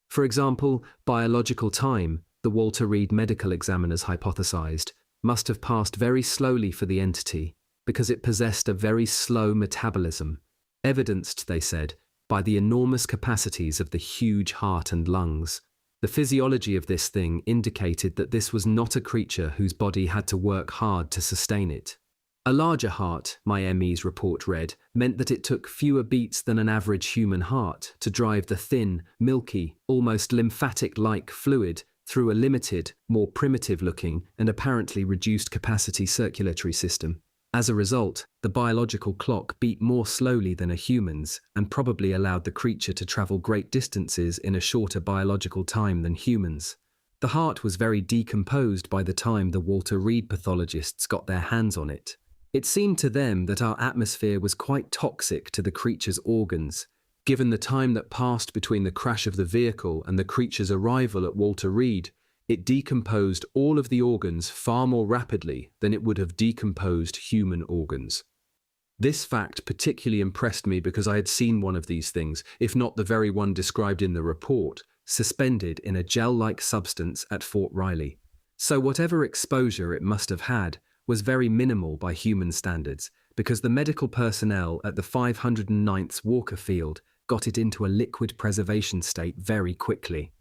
[SPEAKER 1] For example, biological time, the Walter Reed medical examiners hypothesized, must have passed very slowly for the entity because it possessed a very slow metabolism, evidenced, they said, by the enormous capacities of the huge heart and lungs. The physiology of this thing indicated that this was not a creature whose body had to work hard to sustain it. A larger heart, my ME's report read, meant that it took fewer beats than an average human heart to drive the thin, milky, almost lymphatic-like fluid through a limited, more primitive-looking and apparently reduced-capacity circulatory system. As a result, the biological clock beat more slowly than a human's and probably allowed the creature to travel great distances in a shorter biological time than humans. The heart was very decomposed by the time the Walter Reed pathologists got their hands on it. It seemed to them that our atmosphere was quite toxic to the creature's organs. Given the time that passed between the crash of the vehicle and the creature's arrival at Walter Reed, it decomposed all of the organs far more rapidly than it would have decomposed human organs. This fact particularly impressed me because I had seen one of these things, if not the very one described in the report, suspended in a gel-like substance at Fort Riley. So whatever exposure it must have had was very minimal by human standards, because the medical personnel at the 509th Walker Field got it into a liquid preservation state very quickly.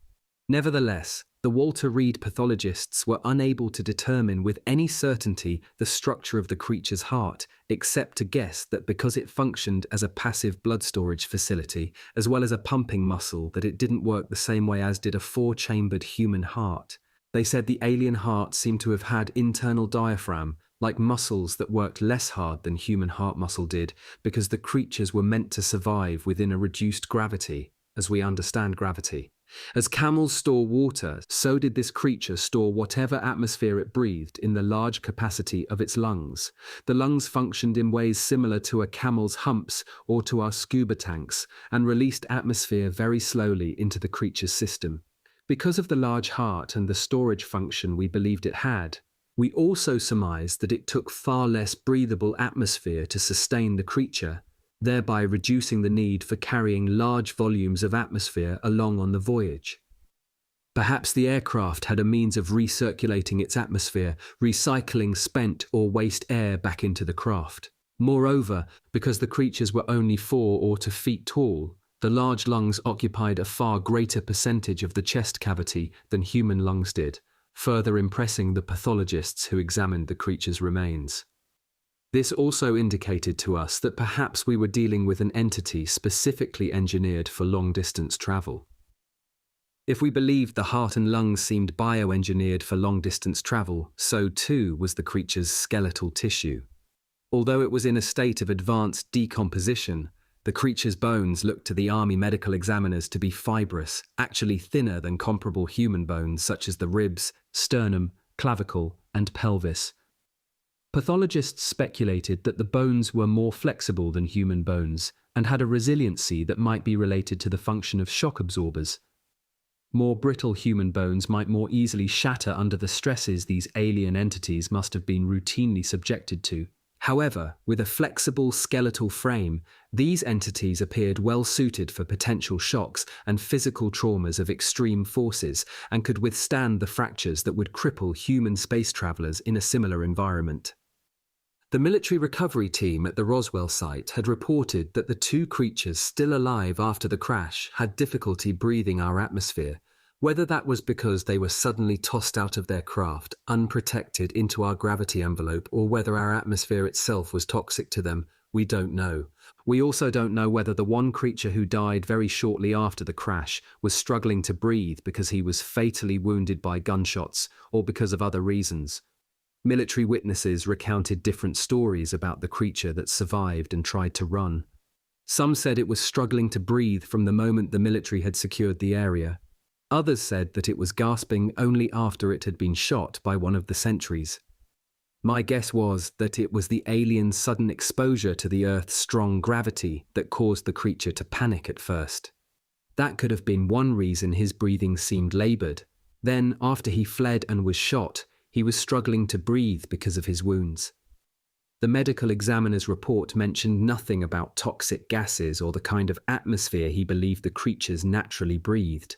[SPEAKER 1] Nevertheless, the Walter Reed pathologists were unable to determine with any certainty the structure of the creature's heart, except to guess that because it functioned as a passive blood storage facility, as well as a pumping muscle, that it didn't work the same way as did a four-chambered human heart. They said the alien heart seemed to have had internal diaphragm, like muscles that worked less hard than human heart muscle did, because the creatures were meant to survive within a reduced gravity, as we understand gravity. As camels store water, so did this creature store whatever atmosphere it breathed in the large capacity of its lungs. The lungs functioned in ways similar to a camel's humps or to our scuba tanks, and released atmosphere very slowly into the creature's system. Because of the large heart and the storage function we believed it had, we also surmised that it took far less breathable atmosphere to sustain the creature, thereby reducing the need for carrying large volumes of atmosphere along on the voyage. Perhaps the aircraft had a means of recirculating its atmosphere, recycling spent or waste air back into the craft. Moreover, because the creatures were only 4 or 5 feet tall, the large lungs occupied a far greater percentage of the chest cavity than human lungs did, further impressing the pathologists who examined the creature's remains. This also indicated to us that perhaps we were dealing with an entity specifically engineered for long-distance travel. If we believed the heart and lungs seemed bioengineered for long-distance travel, so too was the creature's skeletal tissue. Although it was in a state of advanced decomposition, the creature's bones looked to the Army medical examiners to be fibrous, actually thinner than comparable human bones such as the ribs, sternum, clavicle, and pelvis. Pathologists speculated that the bones were more flexible than human bones and had a resiliency that might be related to the function of shock absorbers. More brittle human bones might more easily shatter under the stresses these alien entities must have been routinely subjected to. However, with a flexible skeletal frame, these entities appeared well suited for potential shocks and physical traumas of extreme forces and could withstand the fractures that would cripple human space travelers in a similar environment. The military recovery team at the Roswell site had reported that the two creatures still alive after the crash had difficulty breathing our atmosphere. Whether that was because they were suddenly tossed out of their craft, unprotected into our gravity envelope, or whether our atmosphere itself was toxic to them, we don't know. We also don't know whether the one creature who died very shortly after the crash was struggling to breathe because he was fatally wounded by gunshots or because of other reasons. Military witnesses recounted different stories about the creature that survived and tried to run. Some said it was struggling to breathe from the moment the military had secured the area. Others said that it was gasping only after it had been shot by one of the sentries. My guess was that it was the alien's sudden exposure to the Earth's strong gravity that caused the creature to panic at first. That could have been one reason his breathing seemed labored. Then, after he fled and was shot, he was struggling to breathe because of his wounds. The medical examiner's report mentioned nothing about toxic gases or the kind of atmosphere he believed the creatures naturally breathed.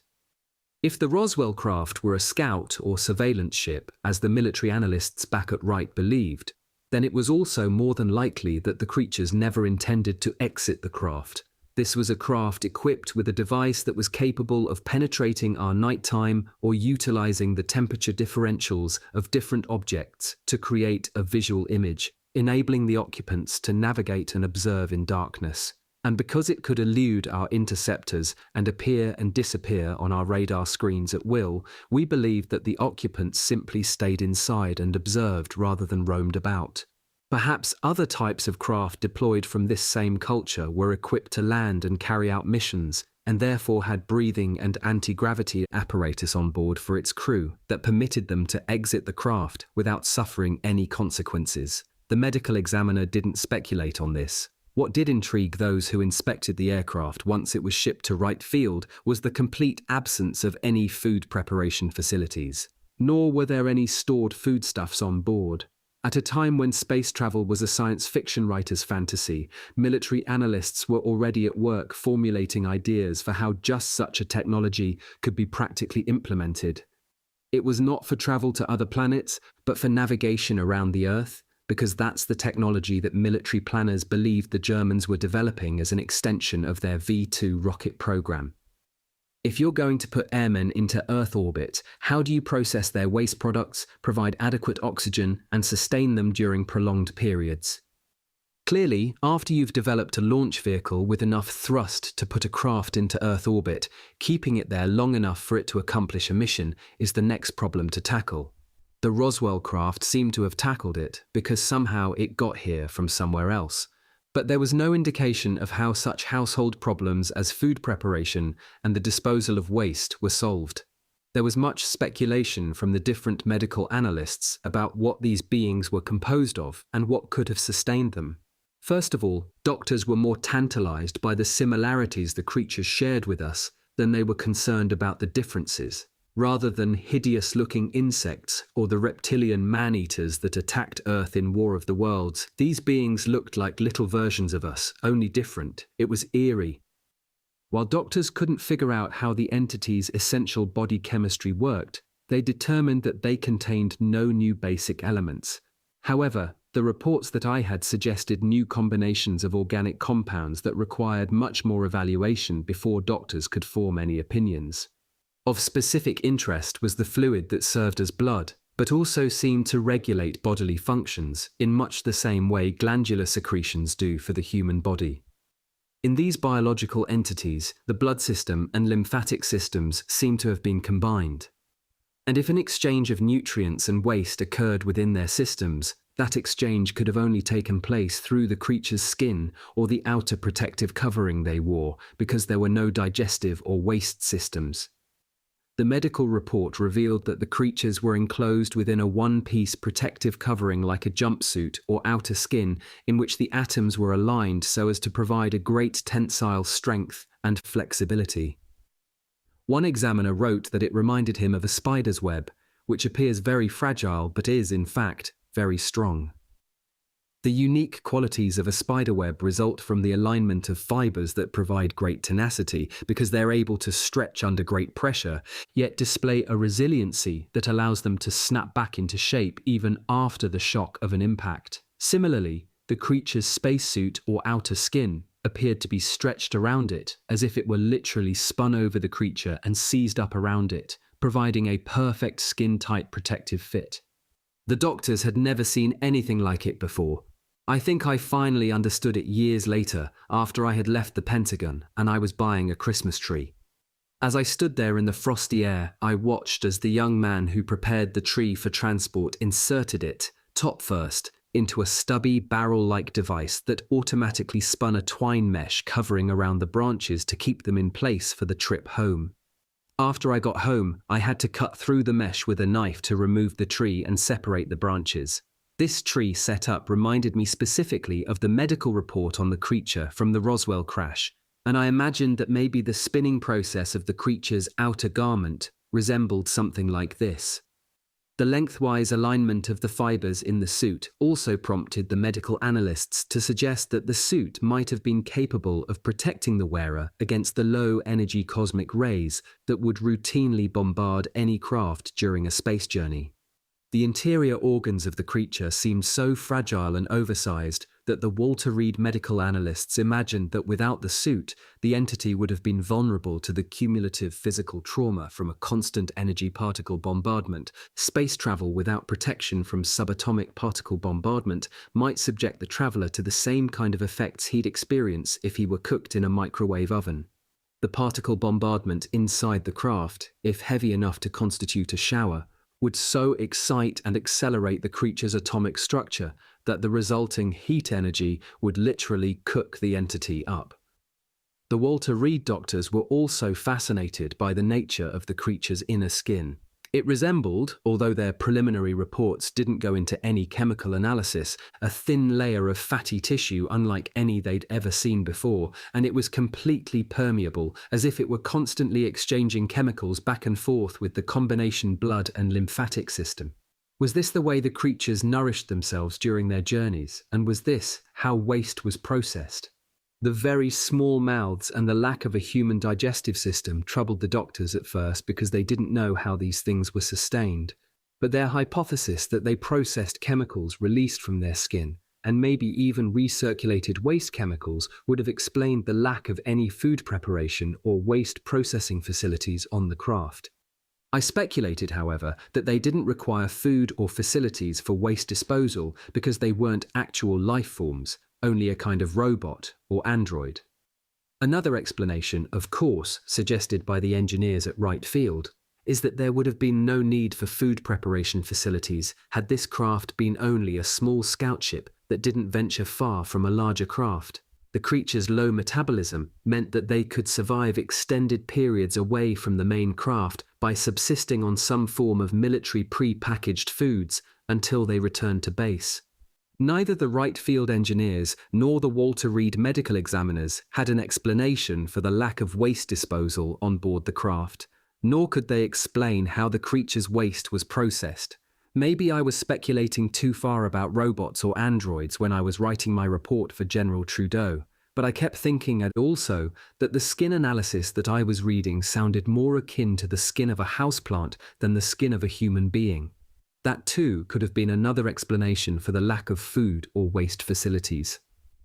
[SPEAKER 1] If the Roswell craft were a scout or surveillance ship, as the military analysts back at Wright believed, then it was also more than likely that the creatures never intended to exit the craft. This was a craft equipped with a device that was capable of penetrating our nighttime or utilizing the temperature differentials of different objects to create a visual image, enabling the occupants to navigate and observe in darkness. And because it could elude our interceptors and appear and disappear on our radar screens at will, we believed that the occupants simply stayed inside and observed rather than roamed about. Perhaps other types of craft deployed from this same culture were equipped to land and carry out missions, and therefore had breathing and anti-gravity apparatus on board for its crew that permitted them to exit the craft without suffering any consequences. The medical examiner didn't speculate on this. What did intrigue those who inspected the aircraft once it was shipped to Wright Field was the complete absence of any food preparation facilities. Nor were there any stored foodstuffs on board. At a time when space travel was a science fiction writer's fantasy, military analysts were already at work formulating ideas for how just such a technology could be practically implemented. It was not for travel to other planets, but for navigation around the Earth, because that's the technology that military planners believed the Germans were developing as an extension of their V-2 rocket program. If you're going to put airmen into Earth orbit, how do you process their waste products, provide adequate oxygen, and sustain them during prolonged periods? Clearly, after you've developed a launch vehicle with enough thrust to put a craft into Earth orbit, keeping it there long enough for it to accomplish a mission is the next problem to tackle. The Roswell craft seemed to have tackled it because somehow it got here from somewhere else. But there was no indication of how such household problems as food preparation and the disposal of waste were solved. There was much speculation from the different medical analysts about what these beings were composed of and what could have sustained them. First of all, doctors were more tantalized by the similarities the creatures shared with us than they were concerned about the differences. Rather than hideous-looking insects or the reptilian man-eaters that attacked Earth in War of the Worlds, these beings looked like little versions of us, only different. It was eerie. While doctors couldn't figure out how the entity's essential body chemistry worked, they determined that they contained no new basic elements. However, the reports that I had suggested new combinations of organic compounds that required much more evaluation before doctors could form any opinions. Of specific interest was the fluid that served as blood, but also seemed to regulate bodily functions in much the same way glandular secretions do for the human body. In these biological entities, the blood system and lymphatic systems seem to have been combined. And if an exchange of nutrients and waste occurred within their systems, that exchange could have only taken place through the creature's skin or the outer protective covering they wore, because there were no digestive or waste systems. The medical report revealed that the creatures were enclosed within a one-piece protective covering like a jumpsuit or outer skin in which the atoms were aligned so as to provide a great tensile strength and flexibility. One examiner wrote that it reminded him of a spider's web, which appears very fragile but is, in fact, very strong. The unique qualities of a spiderweb result from the alignment of fibers that provide great tenacity because they're able to stretch under great pressure, yet display a resiliency that allows them to snap back into shape even after the shock of an impact. Similarly, the creature's spacesuit or outer skin appeared to be stretched around it as if it were literally spun over the creature and seized up around it, providing a perfect skin-tight protective fit. The doctors had never seen anything like it before. I think I finally understood it years later, after I had left the Pentagon and I was buying a Christmas tree. As I stood there in the frosty air, I watched as the young man who prepared the tree for transport inserted it, top first, into a stubby barrel-like device that automatically spun a twine mesh covering around the branches to keep them in place for the trip home. After I got home, I had to cut through the mesh with a knife to remove the tree and separate the branches. This tree setup reminded me specifically of the medical report on the creature from the Roswell crash, and I imagined that maybe the spinning process of the creature's outer garment resembled something like this. The lengthwise alignment of the fibers in the suit also prompted the medical analysts to suggest that the suit might have been capable of protecting the wearer against the low-energy cosmic rays that would routinely bombard any craft during a space journey. The interior organs of the creature seemed so fragile and oversized that the Walter Reed medical analysts imagined that without the suit, the entity would have been vulnerable to the cumulative physical trauma from a constant energy particle bombardment. Space travel without protection from subatomic particle bombardment might subject the traveler to the same kind of effects he'd experience if he were cooked in a microwave oven. The particle bombardment inside the craft, if heavy enough to constitute a shower, would so excite and accelerate the creature's atomic structure that the resulting heat energy would literally cook the entity up. The Walter Reed doctors were also fascinated by the nature of the creature's inner skin. It resembled, although their preliminary reports didn't go into any chemical analysis, a thin layer of fatty tissue unlike any they'd ever seen before, and it was completely permeable, as if it were constantly exchanging chemicals back and forth with the combination blood and lymphatic system. Was this the way the creatures nourished themselves during their journeys, and was this how waste was processed? The very small mouths and the lack of a human digestive system troubled the doctors at first because they didn't know how these things were sustained. But their hypothesis that they processed chemicals released from their skin, and maybe even recirculated waste chemicals, would have explained the lack of any food preparation or waste processing facilities on the craft. I speculated, however, that they didn't require food or facilities for waste disposal because they weren't actual life forms, only a kind of robot or android. Another explanation, of course, suggested by the engineers at Wright Field, is that there would have been no need for food preparation facilities had this craft been only a small scout ship that didn't venture far from a larger craft. The creature's low metabolism meant that they could survive extended periods away from the main craft by subsisting on some form of military pre-packaged foods until they returned to base. Neither the Wright Field engineers nor the Walter Reed medical examiners had an explanation for the lack of waste disposal on board the craft, nor could they explain how the creature's waste was processed. Maybe I was speculating too far about robots or androids when I was writing my report for General Trudeau, but I kept thinking also that the skin analysis that I was reading sounded more akin to the skin of a houseplant than the skin of a human being. That too could have been another explanation for the lack of food or waste facilities.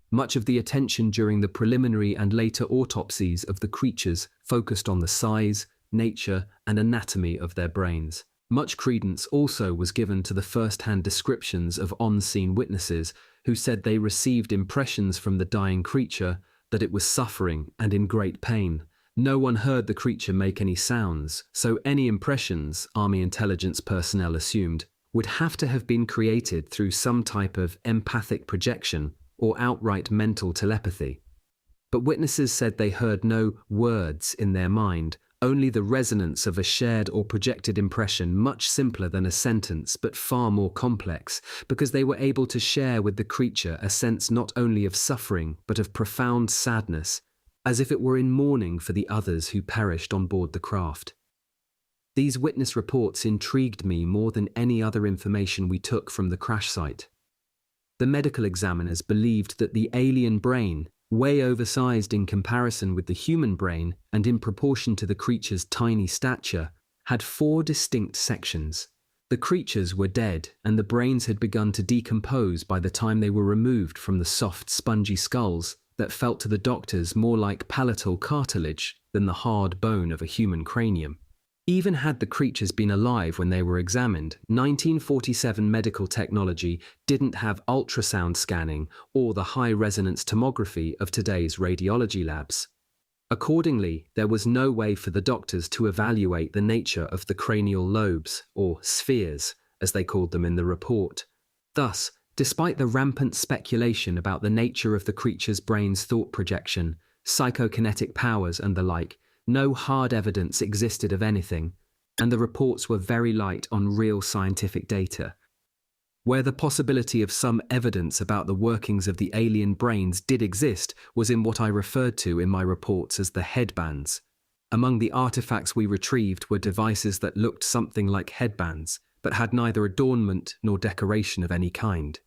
[SPEAKER 1] Much of the attention during the preliminary and later autopsies of the creatures focused on the size, nature, and anatomy of their brains. Much credence also was given to the first-hand descriptions of on-scene witnesses who said they received impressions from the dying creature that it was suffering and in great pain. No one heard the creature make any sounds, so any impressions, Army intelligence personnel assumed, would have to have been created through some type of empathic projection or outright mental telepathy. But witnesses said they heard no words in their mind, only the resonance of a shared or projected impression much simpler than a sentence but far more complex, because they were able to share with the creature a sense not only of suffering but of profound sadness, as if it were in mourning for the others who perished on board the craft. These witness reports intrigued me more than any other information we took from the crash site. The medical examiners believed that the alien brain, way oversized in comparison with the human brain and in proportion to the creature's tiny stature, had 4 distinct sections. The creatures were dead, and the brains had begun to decompose by the time they were removed from the soft, spongy skulls that felt to the doctors more like palatal cartilage than the hard bone of a human cranium. Even had the creatures been alive when they were examined, 1947 medical technology didn't have ultrasound scanning or the high-resonance tomography of today's radiology labs. Accordingly, there was no way for the doctors to evaluate the nature of the cranial lobes, or spheres, as they called them in the report. Thus, despite the rampant speculation about the nature of the creature's brain's thought projection, psychokinetic powers and the like, no hard evidence existed of anything, and the reports were very light on real scientific data. Where the possibility of some evidence about the workings of the alien brains did exist was in what I referred to in my reports as the headbands. Among the artifacts we retrieved were devices that looked something like headbands, but had neither adornment nor decoration of any kind.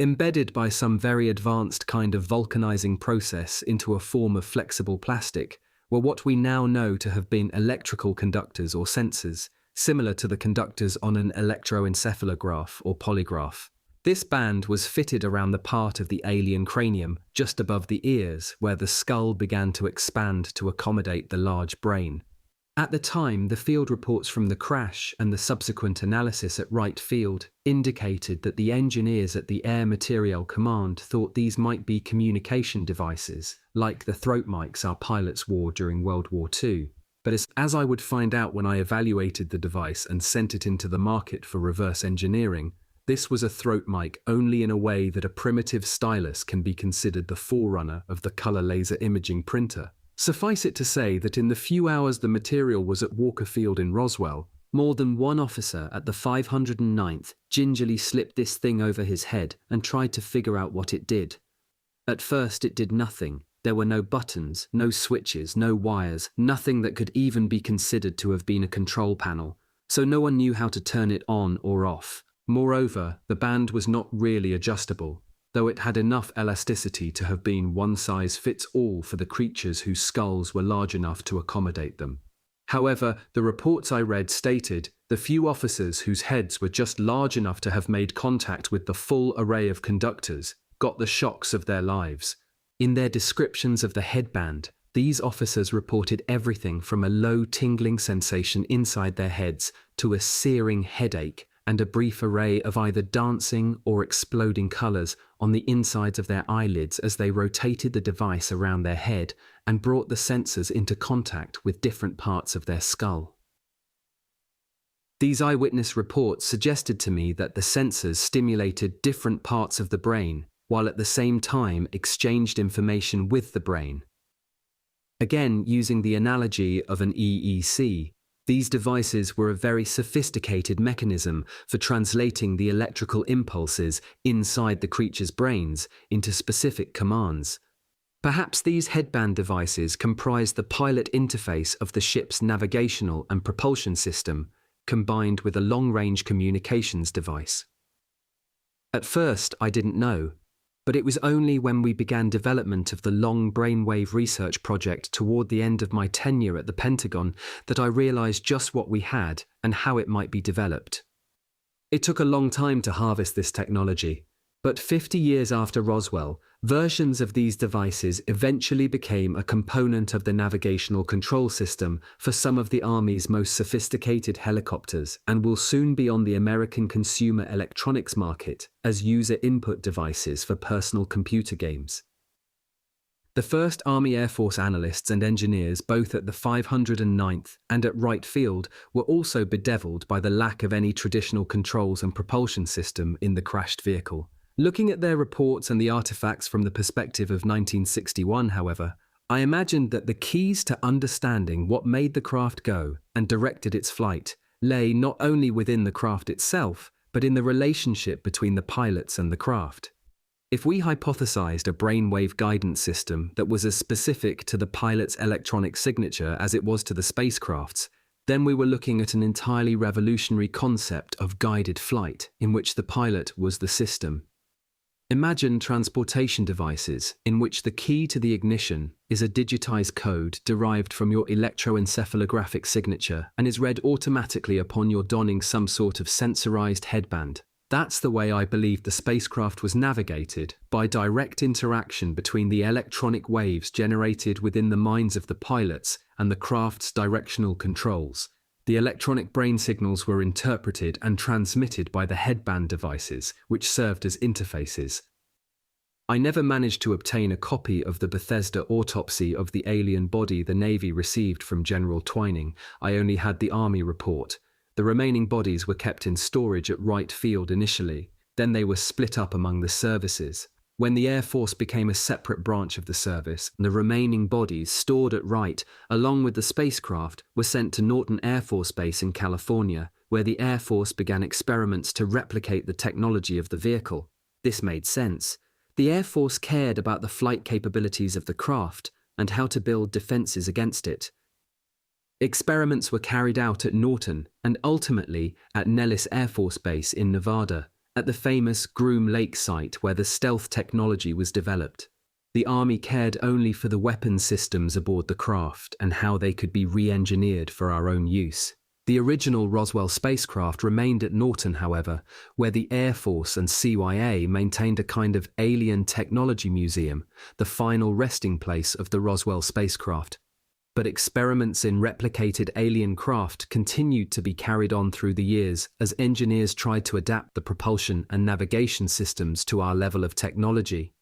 [SPEAKER 1] Embedded by some very advanced kind of vulcanizing process into a form of flexible plastic, were what we now know to have been electrical conductors or sensors, similar to the conductors on an electroencephalograph or polygraph. This band was fitted around the part of the alien cranium just above the ears, where the skull began to expand to accommodate the large brain. At the time, the field reports from the crash and the subsequent analysis at Wright Field indicated that the engineers at the Air Materiel Command thought these might be communication devices, like the throat mics our pilots wore during World War II. But as I would find out when I evaluated the device and sent it into the market for reverse engineering, this was a throat mic only in a way that a primitive stylus can be considered the forerunner of the color laser imaging printer. Suffice it to say that in the few hours the material was at Walker Field in Roswell, more than one officer at the 509th gingerly slipped this thing over his head and tried to figure out what it did. At first it did nothing. There were no buttons, no switches, no wires, nothing that could even be considered to have been a control panel, so no one knew how to turn it on or off. Moreover, the band was not really adjustable, though it had enough elasticity to have been one-size-fits-all for the creatures whose skulls were large enough to accommodate them. However, the reports I read stated the few officers whose heads were just large enough to have made contact with the full array of conductors got the shocks of their lives. In their descriptions of the headband, these officers reported everything from a low tingling sensation inside their heads to a searing headache and a brief array of either dancing or exploding colours on the insides of their eyelids as they rotated the device around their head and brought the sensors into contact with different parts of their skull. These eyewitness reports suggested to me that the sensors stimulated different parts of the brain, while at the same time exchanged information with the brain. Again, using the analogy of an EEC, these devices were a very sophisticated mechanism for translating the electrical impulses inside the creature's brains into specific commands. Perhaps these headband devices comprised the pilot interface of the ship's navigational and propulsion system, combined with a long-range communications device. At first, I didn't know, but it was only when we began development of the long brainwave research project toward the end of my tenure at the Pentagon that I realized just what we had and how it might be developed. It took a long time to harvest this technology, but 50 years after Roswell, versions of these devices eventually became a component of the navigational control system for some of the Army's most sophisticated helicopters and will soon be on the American consumer electronics market as user input devices for personal computer games. The first Army Air Force analysts and engineers both at the 509th and at Wright Field were also bedeviled by the lack of any traditional controls and propulsion system in the crashed vehicle. Looking at their reports and the artifacts from the perspective of 1961, however, I imagined that the keys to understanding what made the craft go and directed its flight lay not only within the craft itself, but in the relationship between the pilots and the craft. If we hypothesized a brainwave guidance system that was as specific to the pilot's electronic signature as it was to the spacecraft's, then we were looking at an entirely revolutionary concept of guided flight in which the pilot was the system. Imagine transportation devices in which the key to the ignition is a digitized code derived from your electroencephalographic signature and is read automatically upon your donning some sort of sensorized headband. That's the way I believe the spacecraft was navigated, by direct interaction between the electronic waves generated within the minds of the pilots and the craft's directional controls. The electronic brain signals were interpreted and transmitted by the headband devices, which served as interfaces. I never managed to obtain a copy of the Bethesda autopsy of the alien body the Navy received from General Twining. I only had the Army report. The remaining bodies were kept in storage at Wright Field initially, then they were split up among the services. When the Air Force became a separate branch of the service, the remaining bodies stored at Wright, along with the spacecraft, were sent to Norton Air Force Base in California, where the Air Force began experiments to replicate the technology of the vehicle. This made sense. The Air Force cared about the flight capabilities of the craft and how to build defenses against it. Experiments were carried out at Norton and ultimately at Nellis Air Force Base in Nevada, at the famous Groom Lake site where the stealth technology was developed. The Army cared only for the weapons systems aboard the craft and how they could be re-engineered for our own use. The original Roswell spacecraft remained at Norton, however, where the Air Force and CYA maintained a kind of alien technology museum, the final resting place of the Roswell spacecraft. But experiments in replicated alien craft continued to be carried on through the years as engineers tried to adapt the propulsion and navigation systems to our level of technology.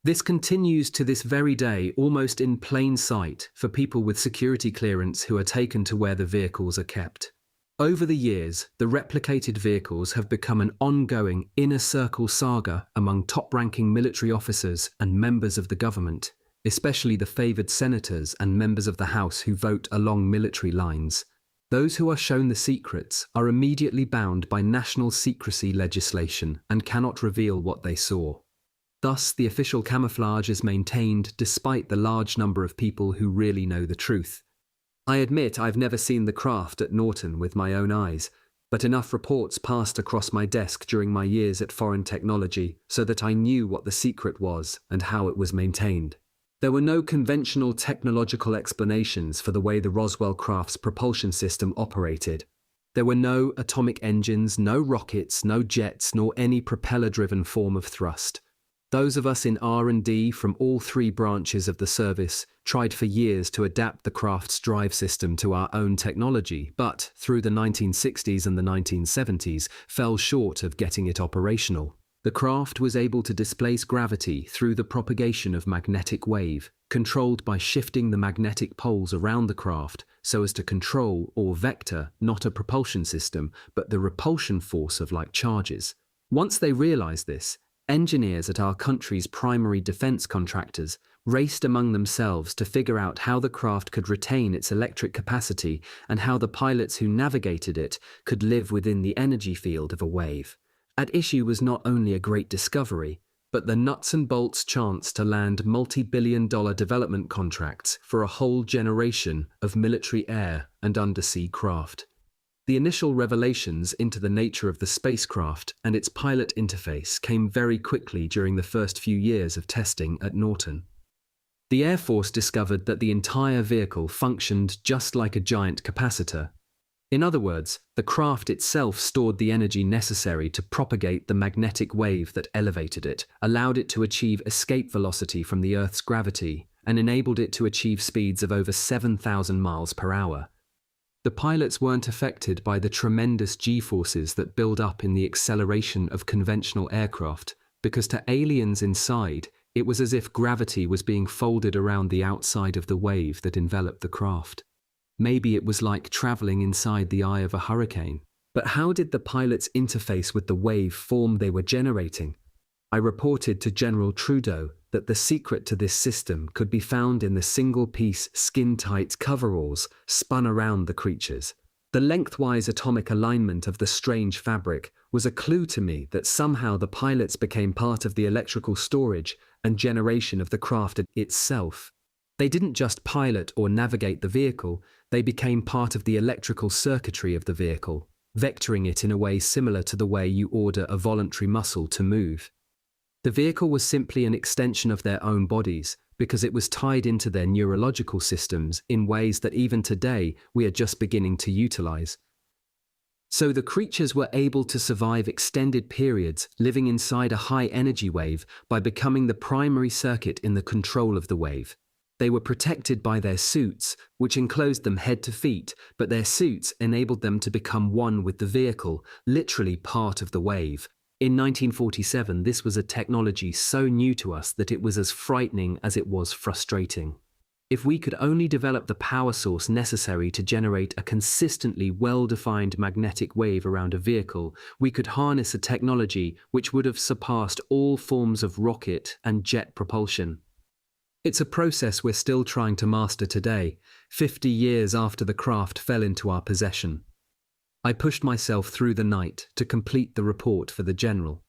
[SPEAKER 1] This continues to this very day almost in plain sight for people with security clearance who are taken to where the vehicles are kept. Over the years, the replicated vehicles have become an ongoing inner circle saga among top-ranking military officers and members of the government, especially the favoured senators and members of the House who vote along military lines. Those who are shown the secrets are immediately bound by national secrecy legislation and cannot reveal what they saw. Thus, the official camouflage is maintained despite the large number of people who really know the truth. I admit I've never seen the craft at Norton with my own eyes, but enough reports passed across my desk during my years at Foreign Technology so that I knew what the secret was and how it was maintained. There were no conventional technological explanations for the way the Roswell craft's propulsion system operated. There were no atomic engines, no rockets, no jets, nor any propeller-driven form of thrust. Those of us in R&D from all three branches of the service tried for years to adapt the craft's drive system to our own technology, but through the 1960s and the 1970s fell short of getting it operational. The craft was able to displace gravity through the propagation of magnetic wave, controlled by shifting the magnetic poles around the craft so as to control or vector not a propulsion system, but the repulsion force of like charges. Once they realized this, engineers at our country's primary defense contractors raced among themselves to figure out how the craft could retain its electric capacity and how the pilots who navigated it could live within the energy field of a wave. At issue was not only a great discovery, but the nuts and bolts chance to land multi-billion-dollar development contracts for a whole generation of military air and undersea craft. The initial revelations into the nature of the spacecraft and its pilot interface came very quickly during the first few years of testing at Norton. The Air Force discovered that the entire vehicle functioned just like a giant capacitor. In other words, the craft itself stored the energy necessary to propagate the magnetic wave that elevated it, allowed it to achieve escape velocity from the Earth's gravity, and enabled it to achieve speeds of over 7,000 miles per hour. The pilots weren't affected by the tremendous G-forces that build up in the acceleration of conventional aircraft, because to aliens inside, it was as if gravity was being folded around the outside of the wave that enveloped the craft. Maybe it was like traveling inside the eye of a hurricane. But how did the pilots interface with the wave form they were generating? I reported to General Trudeau that the secret to this system could be found in the single-piece, skin-tight coveralls spun around the creatures. The lengthwise atomic alignment of the strange fabric was a clue to me that somehow the pilots became part of the electrical storage and generation of the craft itself. They didn't just pilot or navigate the vehicle, they became part of the electrical circuitry of the vehicle, vectoring it in a way similar to the way you order a voluntary muscle to move. The vehicle was simply an extension of their own bodies, because it was tied into their neurological systems in ways that even today we are just beginning to utilize. So the creatures were able to survive extended periods living inside a high-energy wave by becoming the primary circuit in the control of the wave. They were protected by their suits, which enclosed them head to feet, but their suits enabled them to become one with the vehicle, literally part of the wave. In 1947, this was a technology so new to us that it was as frightening as it was frustrating. If we could only develop the power source necessary to generate a consistently well-defined magnetic wave around a vehicle, we could harness a technology which would have surpassed all forms of rocket and jet propulsion. It's a process we're still trying to master today, 50 years after the craft fell into our possession. I pushed myself through the night to complete the report for the general.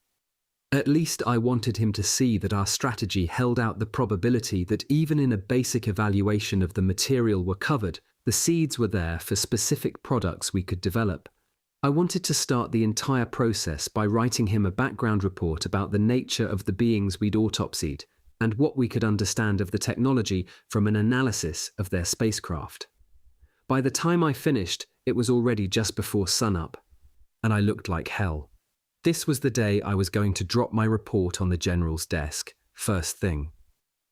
[SPEAKER 1] At least I wanted him to see that our strategy held out the probability that even in a basic evaluation of the material were covered, the seeds were there for specific products we could develop. I wanted to start the entire process by writing him a background report about the nature of the beings we'd autopsied and what we could understand of the technology from an analysis of their spacecraft. By the time I finished, it was already just before sunup, and I looked like hell. This was the day I was going to drop my report on the general's desk, first thing.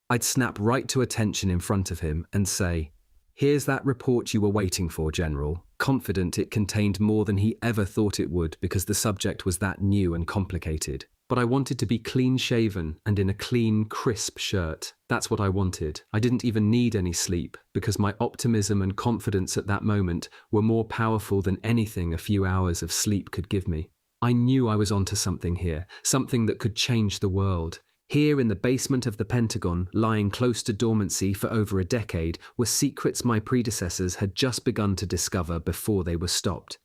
[SPEAKER 1] I'd snap right to attention in front of him and say, "Here's that report you were waiting for, General," confident it contained more than he ever thought it would because the subject was that new and complicated. But I wanted to be clean-shaven and in a clean, crisp shirt. That's what I wanted. I didn't even need any sleep because my optimism and confidence at that moment were more powerful than anything a few hours of sleep could give me. I knew I was onto something here, something that could change the world. Here in the basement of the Pentagon, lying close to dormancy for over a decade, were secrets my predecessors had just begun to discover before they were stopped.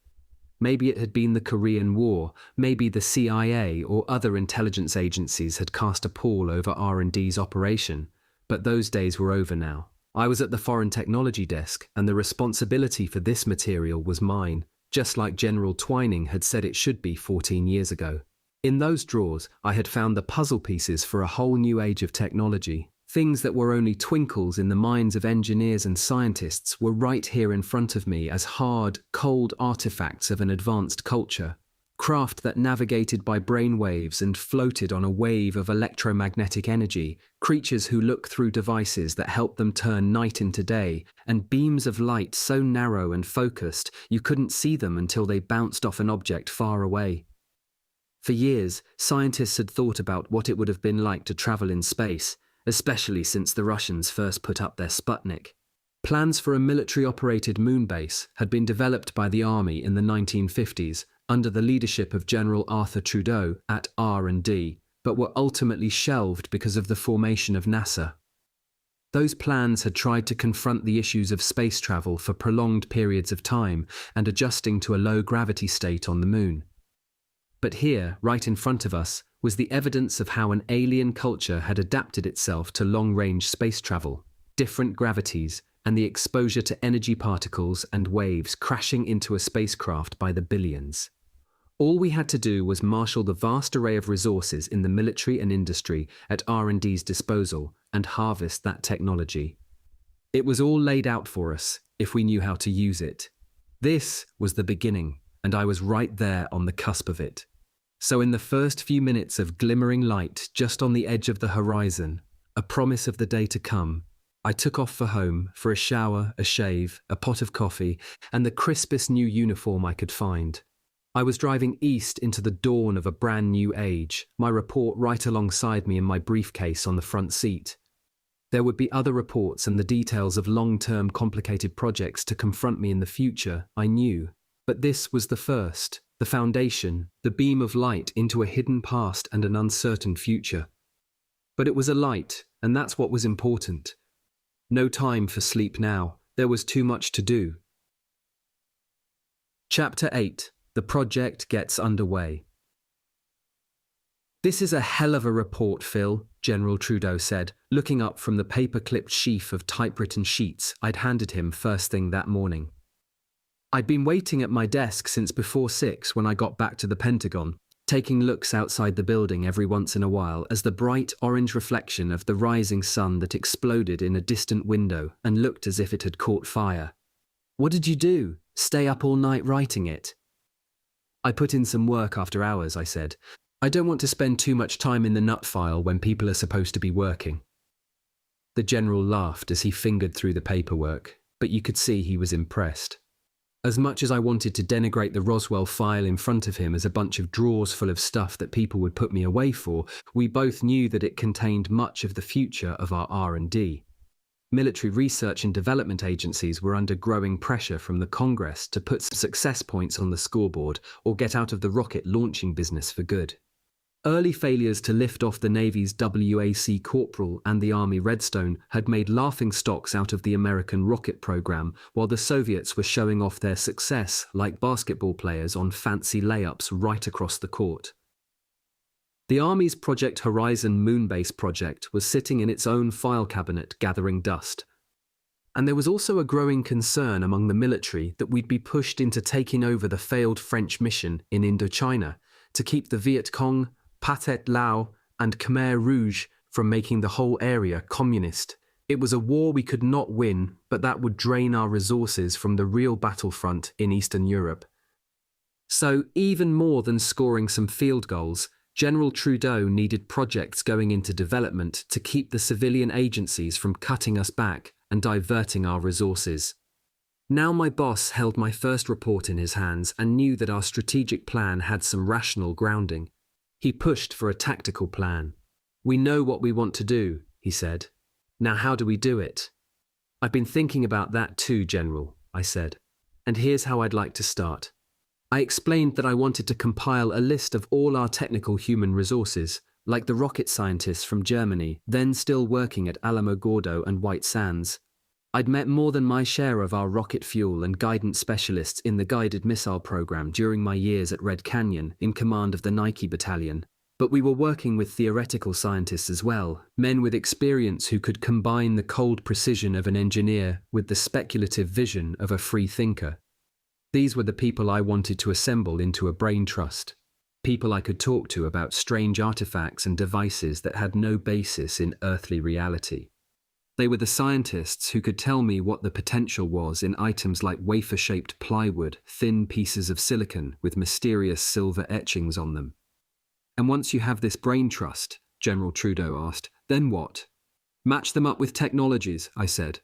[SPEAKER 1] Maybe it had been the Korean War, maybe the CIA or other intelligence agencies had cast a pall over R&D's operation, but those days were over now. I was at the foreign technology desk, and the responsibility for this material was mine, just like General Twining had said it should be 14 years ago. In those drawers, I had found the puzzle pieces for a whole new age of technology. Things that were only twinkles in the minds of engineers and scientists were right here in front of me as hard, cold artifacts of an advanced culture. Craft that navigated by brainwaves and floated on a wave of electromagnetic energy, creatures who look through devices that help them turn night into day, and beams of light so narrow and focused you couldn't see them until they bounced off an object far away. For years, scientists had thought about what it would have been like to travel in space, especially since the Russians first put up their Sputnik. Plans for a military-operated moon base had been developed by the Army in the 1950s under the leadership of General Arthur Trudeau at R&D, but were ultimately shelved because of the formation of NASA. Those plans had tried to confront the issues of space travel for prolonged periods of time and adjusting to a low-gravity state on the moon. But here, right in front of us, was the evidence of how an alien culture had adapted itself to long-range space travel, different gravities, and the exposure to energy particles and waves crashing into a spacecraft by the billions. All we had to do was marshal the vast array of resources in the military and industry at R&D's disposal and harvest that technology. It was all laid out for us if we knew how to use it. This was the beginning, and I was right there on the cusp of it. So in the first few minutes of glimmering light just on the edge of the horizon, a promise of the day to come, I took off for home for a shower, a shave, a pot of coffee, and the crispest new uniform I could find. I was driving east into the dawn of a brand new age, my report right alongside me in my briefcase on the front seat. There would be other reports and the details of long-term complicated projects to confront me in the future, I knew. But this was the first, the foundation, the beam of light into a hidden past and an uncertain future. But it was a light, and that's what was important. No time for sleep now. There was too much to do. Chapter 8. The project gets underway. "This is a hell of a report, Phil," General Trudeau said, looking up from the paper-clipped sheaf of typewritten sheets I'd handed him first thing that morning. I'd been waiting at my desk since before 6 when I got back to the Pentagon, taking looks outside the building every once in a while as the bright orange reflection of the rising sun that exploded in a distant window and looked as if it had caught fire. "What did you do? Stay up all night writing it?" "I put in some work after hours," I said. "I don't want to spend too much time in the nut file when people are supposed to be working." The general laughed as he fingered through the paperwork, but you could see he was impressed. As much as I wanted to denigrate the Roswell file in front of him as a bunch of drawers full of stuff that people would put me away for, we both knew that it contained much of the future of our R&D. Military research and development agencies were under growing pressure from the Congress to put success points on the scoreboard or get out of the rocket launching business for good. Early failures to lift off the Navy's WAC Corporal and the Army Redstone had made laughingstocks out of the American rocket program, while the Soviets were showing off their success like basketball players on fancy layups right across the court. The Army's Project Horizon Moonbase project was sitting in its own file cabinet gathering dust. And there was also a growing concern among the military that we'd be pushed into taking over the failed French mission in Indochina to keep the Viet Cong, Pathet Lao, and Khmer Rouge from making the whole area communist. It was a war we could not win, but that would drain our resources from the real battlefront in Eastern Europe. So, even more than scoring some field goals, General Trudeau needed projects going into development to keep the civilian agencies from cutting us back and diverting our resources. Now my boss held my first report in his hands and knew that our strategic plan had some rational grounding. He pushed for a tactical plan. "We know what we want to do," he said. "Now how do we do it?" "I've been thinking about that too, General," I said. "And here's how I'd like to start." I explained that I wanted to compile a list of all our technical human resources, like the rocket scientists from Germany, then still working at Alamogordo and White Sands. I'd met more than my share of our rocket fuel and guidance specialists in the guided missile program during my years at Red Canyon in command of the Nike Battalion. But we were working with theoretical scientists as well, men with experience who could combine the cold precision of an engineer with the speculative vision of a free thinker. These were the people I wanted to assemble into a brain trust. People I could talk to about strange artifacts and devices that had no basis in earthly reality. They were the scientists who could tell me what the potential was in items like wafer-shaped plywood, thin pieces of silicon with mysterious silver etchings on them. "And once you have this brain trust," General Trudeau asked, "then what?" "Match them up with technologies," I said.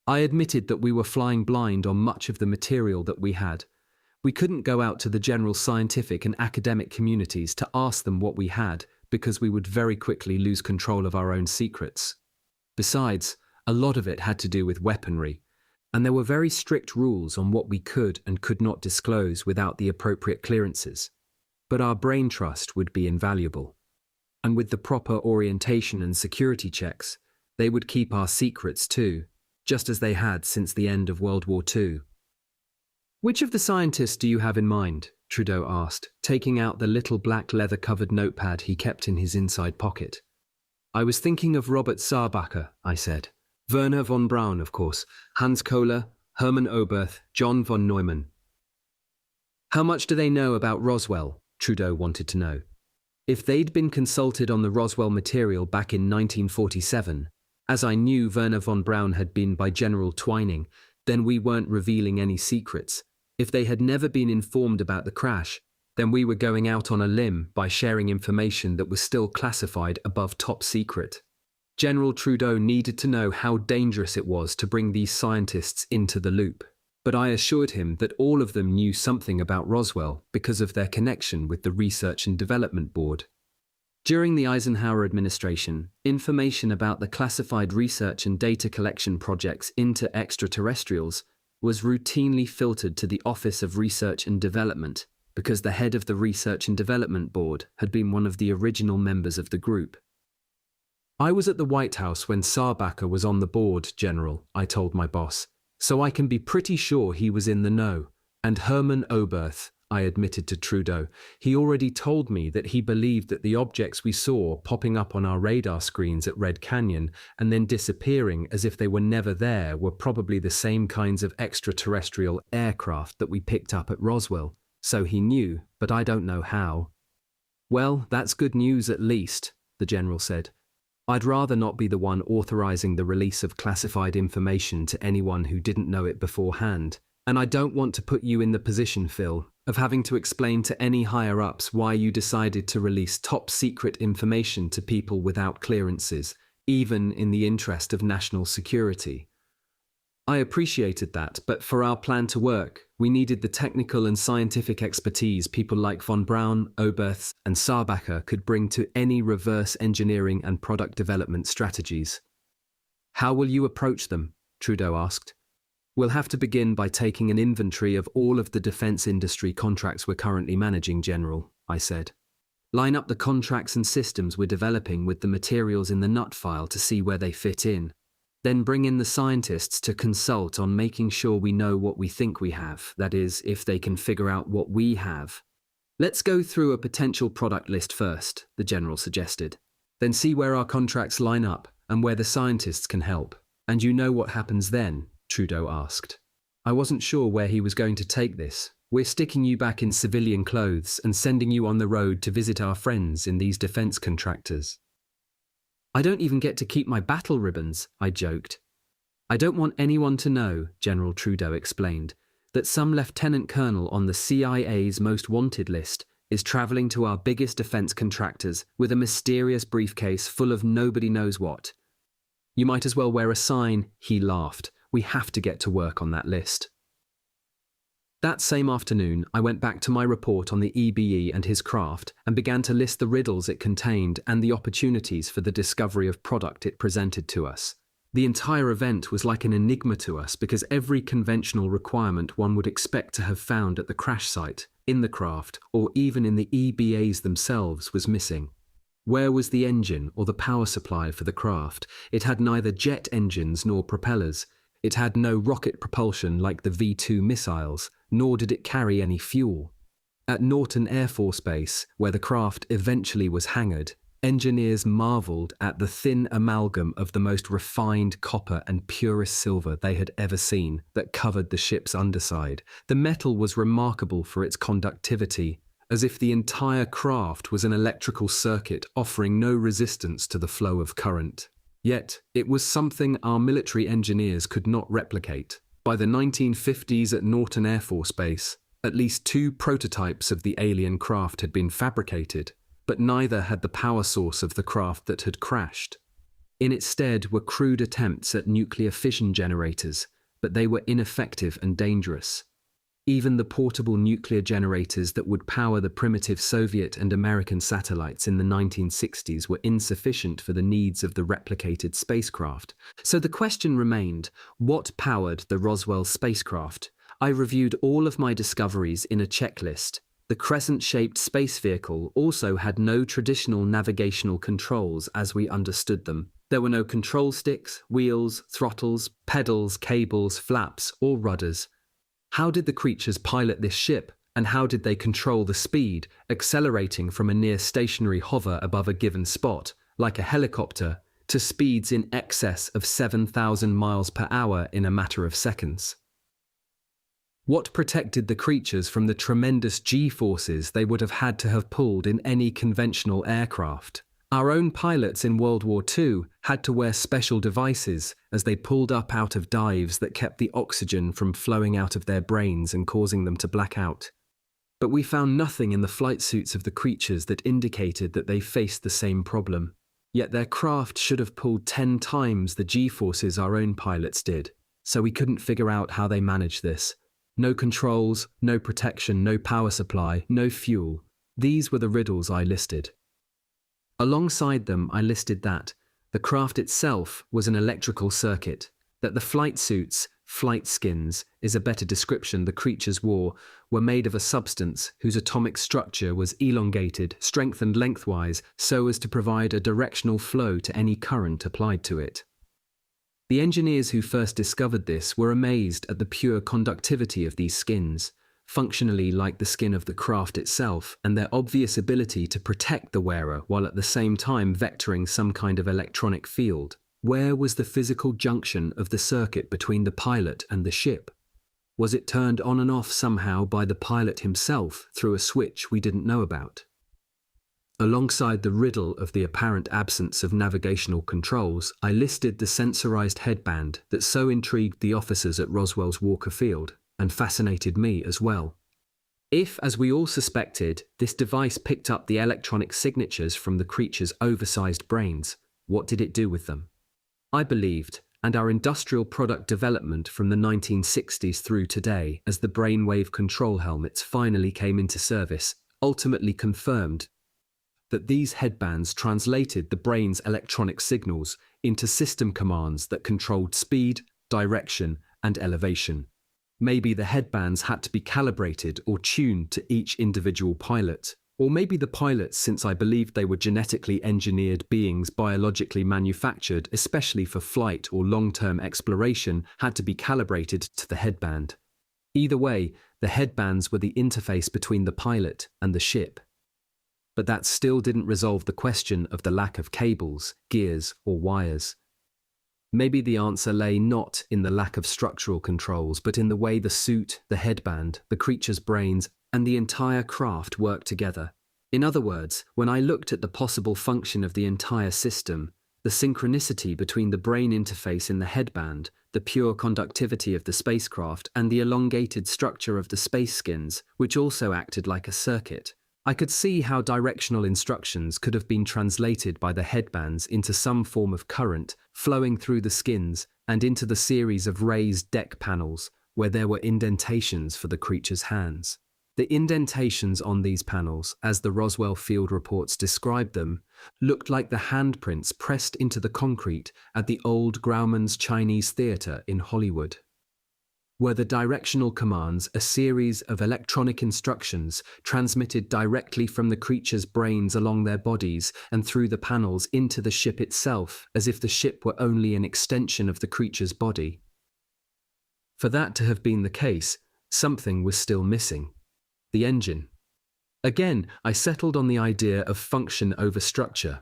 [SPEAKER 1] I admitted that we were flying blind on much of the material that we had. We couldn't go out to the general scientific and academic communities to ask them what we had because we would very quickly lose control of our own secrets. Besides, a lot of it had to do with weaponry, and there were very strict rules on what we could and could not disclose without the appropriate clearances. But our brain trust would be invaluable. And with the proper orientation and security checks, they would keep our secrets too, just as they had since the end of World War II. "Which of the scientists do you have in mind?" Trudeau asked, taking out the little black leather-covered notepad he kept in his inside pocket. "I was thinking of Robert Sarbacher," I said. "Werner von Braun, of course, Hans Kohler, Hermann Oberth, John von Neumann." "How much do they know about Roswell?" Trudeau wanted to know. If they'd been consulted on the Roswell material back in 1947, as I knew Werner von Braun had been by General Twining, then we weren't revealing any secrets. If they had never been informed about the crash, then we were going out on a limb by sharing information that was still classified above top secret. General Trudeau needed to know how dangerous it was to bring these scientists into the loop, but I assured him that all of them knew something about Roswell because of their connection with the Research and Development Board. During the Eisenhower administration, information about the classified research and data collection projects into extraterrestrials was routinely filtered to the Office of Research and Development because the head of the Research and Development Board had been one of the original members of the group. "I was at the White House when Sarbacher was on the board, General," I told my boss, "so I can be pretty sure he was in the know. And Hermann Oberth," I admitted to Trudeau. He already told me that he believed that the objects we saw popping up on our radar screens at Red Canyon and then disappearing as if they were never there were probably the same kinds of extraterrestrial aircraft that we picked up at Roswell. So he knew, but I don't know how. Well, that's good news at least, the general said. I'd rather not be the one authorizing the release of classified information to anyone who didn't know it beforehand. And I don't want to put you in the position, Phil, of having to explain to any higher-ups why you decided to release top-secret information to people without clearances, even in the interest of national security. I appreciated that, but for our plan to work, we needed the technical and scientific expertise people like von Braun, Oberths, and Sarbacher could bring to any reverse engineering and product development strategies. How will you approach them? Trudeau asked. We'll have to begin by taking an inventory of all of the defense industry contracts we're currently managing, General, I said. Line up the contracts and systems we're developing with the materials in the nut file to see where they fit in. Then bring in the scientists to consult on making sure we know what we think we have, that is, if they can figure out what we have. Let's go through a potential product list first, the General suggested. Then see where our contracts line up and where the scientists can help. And you know what happens then? Trudeau asked. I wasn't sure where he was going to take this. We're sticking you back in civilian clothes and sending you on the road to visit our friends in these defense contractors. I don't even get to keep my battle ribbons, I joked. I don't want anyone to know, General Trudeau explained, that some lieutenant colonel on the CIA's most wanted list is travelling to our biggest defense contractors with a mysterious briefcase full of nobody knows what. You might as well wear a sign, he laughed. We have to get to work on that list. That same afternoon, I went back to my report on the EBE and his craft and began to list the riddles it contained and the opportunities for the discovery of product it presented to us. The entire event was like an enigma to us because every conventional requirement one would expect to have found at the crash site, in the craft, or even in the EBAs themselves was missing. Where was the engine or the power supply for the craft? It had neither jet engines nor propellers. It had no rocket propulsion like the V-2 missiles, nor did it carry any fuel. At Norton Air Force Base, where the craft eventually was hangared, engineers marveled at the thin amalgam of the most refined copper and purest silver they had ever seen that covered the ship's underside. The metal was remarkable for its conductivity, as if the entire craft was an electrical circuit offering no resistance to the flow of current. Yet, it was something our military engineers could not replicate. By the 1950s at Norton Air Force Base, at least 2 prototypes of the alien craft had been fabricated, but neither had the power source of the craft that had crashed. In its stead were crude attempts at nuclear fission generators, but they were ineffective and dangerous. Even the portable nuclear generators that would power the primitive Soviet and American satellites in the 1960s were insufficient for the needs of the replicated spacecraft. So the question remained, what powered the Roswell spacecraft? I reviewed all of my discoveries in a checklist. The crescent-shaped space vehicle also had no traditional navigational controls as we understood them. There were no control sticks, wheels, throttles, pedals, cables, flaps, or rudders. How did the creatures pilot this ship, and how did they control the speed, accelerating from a near-stationary hover above a given spot, like a helicopter, to speeds in excess of 7,000 miles per hour in a matter of seconds? What protected the creatures from the tremendous G-forces they would have had to have pulled in any conventional aircraft? Our own pilots in World War II had to wear special devices as they pulled up out of dives that kept the oxygen from flowing out of their brains and causing them to black out. But we found nothing in the flight suits of the creatures that indicated that they faced the same problem. Yet their craft should have pulled 10 times the G-forces our own pilots did, so we couldn't figure out how they managed this. No controls, no protection, no power supply, no fuel. These were the riddles I listed. Alongside them, I listed that the craft itself was an electrical circuit, that the flight suits, flight skins is a better description the creatures wore, were made of a substance whose atomic structure was elongated, strengthened lengthwise so as to provide a directional flow to any current applied to it. The engineers who first discovered this were amazed at the pure conductivity of these skins. functionally like the skin of the craft itself, and their obvious ability to protect the wearer while at the same time vectoring some kind of electronic field. Where was the physical junction of the circuit between the pilot and the ship? Was it turned on and off somehow by the pilot himself through a switch we didn't know about? Alongside the riddle of the apparent absence of navigational controls, I listed the sensorized headband that so intrigued the officers at Roswell's Walker Field, and fascinated me as well. If, as we all suspected, this device picked up the electronic signatures from the creature's oversized brains, what did it do with them? I believed, and our industrial product development from the 1960s through today, as the brainwave control helmets finally came into service, ultimately confirmed that these headbands translated the brain's electronic signals into system commands that controlled speed, direction, and elevation. Maybe the headbands had to be calibrated or tuned to each individual pilot. Or maybe the pilots, since I believed they were genetically engineered beings biologically manufactured, especially for flight or long-term exploration, had to be calibrated to the headband. Either way, the headbands were the interface between the pilot and the ship. But that still didn't resolve the question of the lack of cables, gears, or wires. Maybe the answer lay not in the lack of structural controls, but in the way the suit, the headband, the creature's brains, and the entire craft worked together. In other words, when I looked at the possible function of the entire system, the synchronicity between the brain interface in the headband, the pure conductivity of the spacecraft, and the elongated structure of the space skins, which also acted like a circuit, I could see how directional instructions could have been translated by the headbands into some form of current flowing through the skins and into the series of raised deck panels where there were indentations for the creature's hands. The indentations on these panels, as the Roswell field reports described them, looked like the handprints pressed into the concrete at the old Grauman's Chinese Theatre in Hollywood. Were the directional commands a series of electronic instructions transmitted directly from the creature's brains along their bodies and through the panels into the ship itself, as if the ship were only an extension of the creature's body? For that to have been the case, something was still missing. The engine. Again, I settled on the idea of function over structure.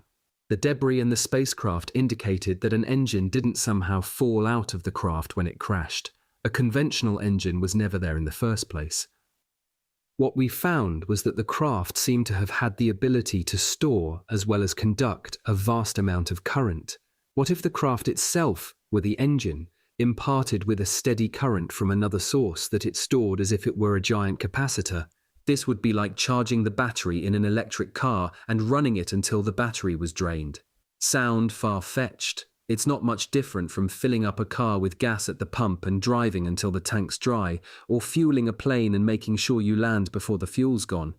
[SPEAKER 1] The debris in the spacecraft indicated that an engine didn't somehow fall out of the craft when it crashed. A conventional engine was never there in the first place. What we found was that the craft seemed to have had the ability to store as well as conduct a vast amount of current. What if the craft itself were the engine, imparted with a steady current from another source that it stored as if it were a giant capacitor? This would be like charging the battery in an electric car and running it until the battery was drained. Sound far-fetched. It's not much different from filling up a car with gas at the pump and driving until the tank's dry, or fueling a plane and making sure you land before the fuel's gone.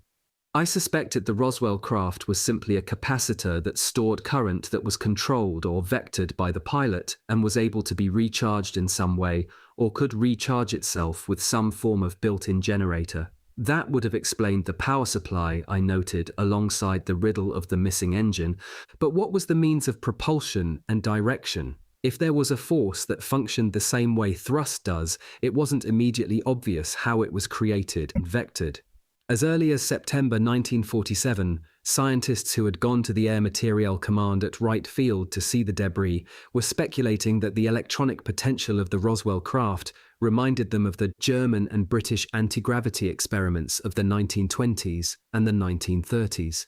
[SPEAKER 1] I suspected the Roswell craft was simply a capacitor that stored current that was controlled or vectored by the pilot and was able to be recharged in some way, or could recharge itself with some form of built-in generator. That would have explained the power supply I noted alongside the riddle of the missing engine, but what was the means of propulsion and direction? If there was a force that functioned the same way thrust does, it wasn't immediately obvious how it was created and vectored. As early as September 1947, scientists who had gone to the Air Materiel Command at Wright Field to see the debris were speculating that the electronic potential of the Roswell craft reminded them of the German and British anti-gravity experiments of the 1920s and the 1930s.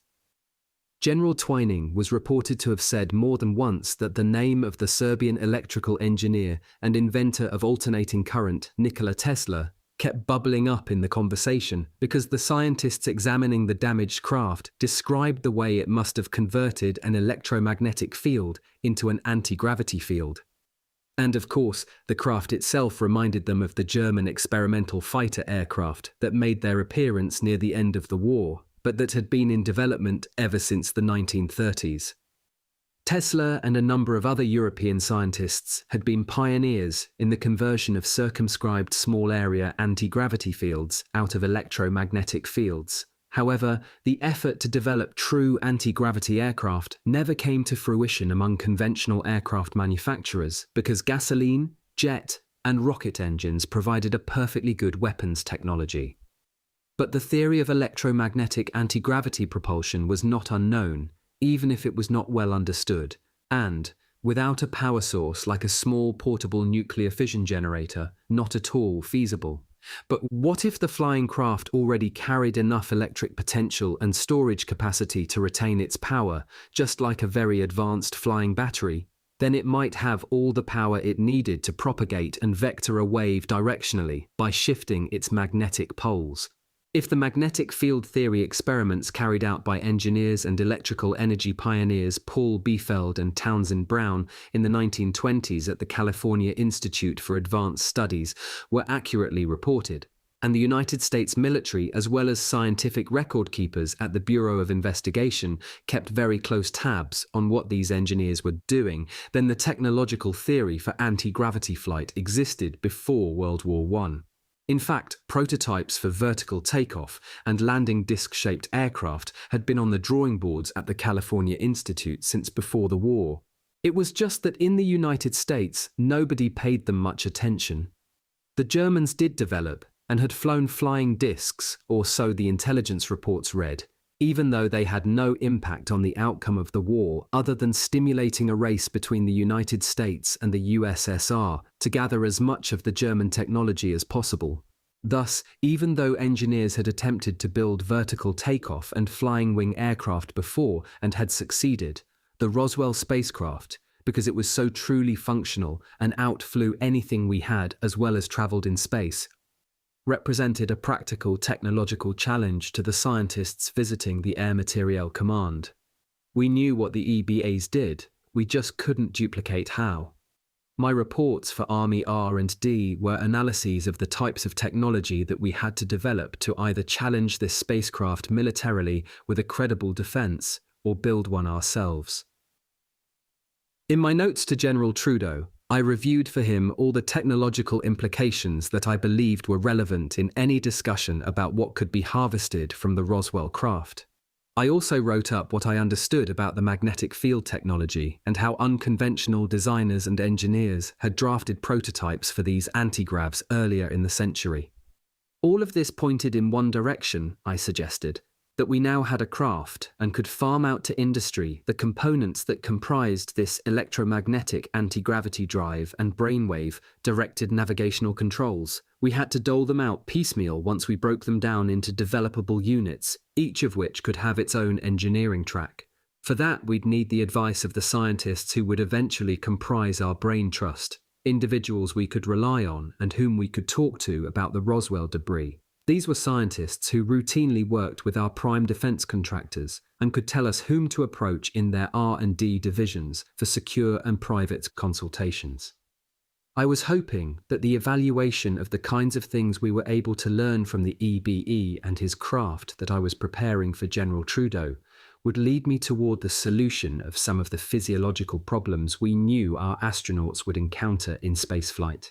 [SPEAKER 1] General Twining was reported to have said more than once that the name of the Serbian electrical engineer and inventor of alternating current, Nikola Tesla, kept bubbling up in the conversation because the scientists examining the damaged craft described the way it must have converted an electromagnetic field into an anti-gravity field. And of course, the craft itself reminded them of the German experimental fighter aircraft that made their appearance near the end of the war, but that had been in development ever since the 1930s. Tesla and a number of other European scientists had been pioneers in the conversion of circumscribed small-area anti-gravity fields out of electromagnetic fields. However, the effort to develop true anti-gravity aircraft never came to fruition among conventional aircraft manufacturers because gasoline, jet, and rocket engines provided a perfectly good weapons technology. But the theory of electromagnetic anti-gravity propulsion was not unknown, even if it was not well understood, and, without a power source like a small portable nuclear fission generator, not at all feasible. But what if the flying craft already carried enough electric potential and storage capacity to retain its power, just like a very advanced flying battery? Then it might have all the power it needed to propagate and vector a wave directionally by shifting its magnetic poles. If the magnetic field theory experiments carried out by engineers and electrical energy pioneers Paul Biefeld and Townsend Brown in the 1920s at the California Institute for Advanced Studies were accurately reported, and the United States military as well as scientific record keepers at the Bureau of Investigation kept very close tabs on what these engineers were doing, then the technological theory for anti-gravity flight existed before World War I. In fact, prototypes for vertical takeoff and landing disc-shaped aircraft had been on the drawing boards at the California Institute since before the war. It was just that in the United States, nobody paid them much attention. The Germans did develop and had flown flying discs, or so the intelligence reports read, even though they had no impact on the outcome of the war other than stimulating a race between the United States and the USSR to gather as much of the German technology as possible. Thus, even though engineers had attempted to build vertical takeoff and flying wing aircraft before and had succeeded, the Roswell spacecraft, because it was so truly functional and outflew anything we had as well as traveled in space, represented a practical technological challenge to the scientists visiting the Air Materiel Command. We knew what the EBAs did, we just couldn't duplicate how. My reports for Army R&D were analyses of the types of technology that we had to develop to either challenge this spacecraft militarily with a credible defense or build one ourselves. In my notes to General Trudeau, I reviewed for him all the technological implications that I believed were relevant in any discussion about what could be harvested from the Roswell craft. I also wrote up what I understood about the magnetic field technology and how unconventional designers and engineers had drafted prototypes for these anti-gravs earlier in the century. All of this pointed in one direction, I suggested, that we now had a craft and could farm out to industry the components that comprised this electromagnetic anti-gravity drive and brainwave directed navigational controls. We had to dole them out piecemeal once we broke them down into developable units, each of which could have its own engineering track. For that, we'd need the advice of the scientists who would eventually comprise our brain trust, individuals we could rely on and whom we could talk to about the Roswell debris. These were scientists who routinely worked with our prime defense contractors and could tell us whom to approach in their R&D divisions for secure and private consultations. I was hoping that the evaluation of the kinds of things we were able to learn from the EBE and his craft that I was preparing for General Trudeau would lead me toward the solution of some of the physiological problems we knew our astronauts would encounter in spaceflight.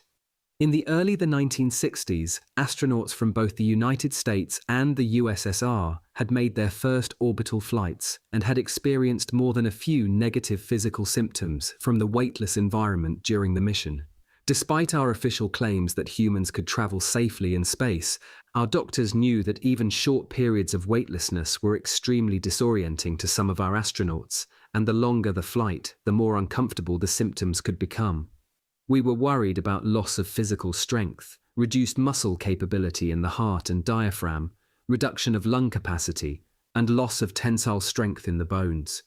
[SPEAKER 1] In the early 1960s, astronauts from both the United States and the USSR had made their first orbital flights and had experienced more than a few negative physical symptoms from the weightless environment during the mission. Despite our official claims that humans could travel safely in space, our doctors knew that even short periods of weightlessness were extremely disorienting to some of our astronauts, and the longer the flight, the more uncomfortable the symptoms could become. We were worried about loss of physical strength, reduced muscle capability in the heart and diaphragm, reduction of lung capacity, and loss of tensile strength in the bones.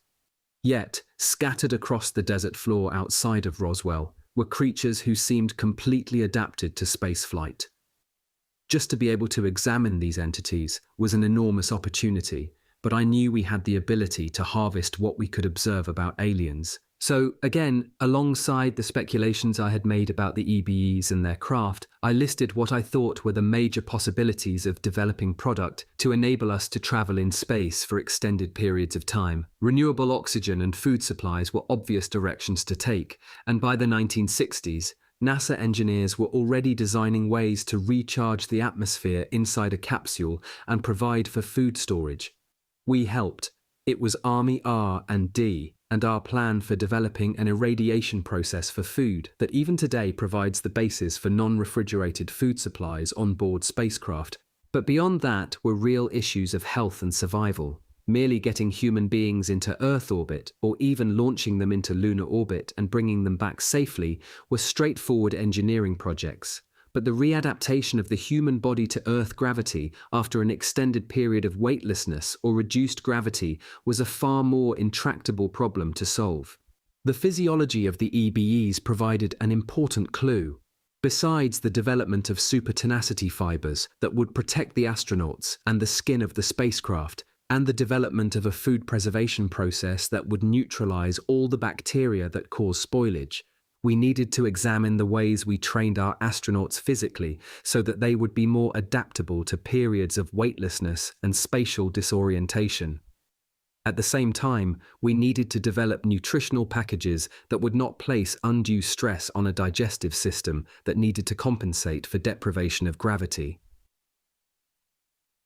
[SPEAKER 1] Yet, scattered across the desert floor outside of Roswell were creatures who seemed completely adapted to spaceflight. Just to be able to examine these entities was an enormous opportunity, but I knew we had the ability to harvest what we could observe about aliens. So, again, alongside the speculations I had made about the EBEs and their craft, I listed what I thought were the major possibilities of developing product to enable us to travel in space for extended periods of time. Renewable oxygen and food supplies were obvious directions to take, and by the 1960s, NASA engineers were already designing ways to recharge the atmosphere inside a capsule and provide for food storage. We helped. It was Army R&D. And our plan for developing an irradiation process for food that even today provides the basis for non-refrigerated food supplies on board spacecraft. But beyond that were real issues of health and survival. Merely getting human beings into Earth orbit, or even launching them into lunar orbit and bringing them back safely, were straightforward engineering projects. But the readaptation of the human body to Earth gravity after an extended period of weightlessness or reduced gravity was a far more intractable problem to solve. The physiology of the EBEs provided an important clue. Besides the development of supertenacity fibers that would protect the astronauts and the skin of the spacecraft, and the development of a food preservation process that would neutralize all the bacteria that cause spoilage, we needed to examine the ways we trained our astronauts physically so that they would be more adaptable to periods of weightlessness and spatial disorientation. At the same time, we needed to develop nutritional packages that would not place undue stress on a digestive system that needed to compensate for deprivation of gravity.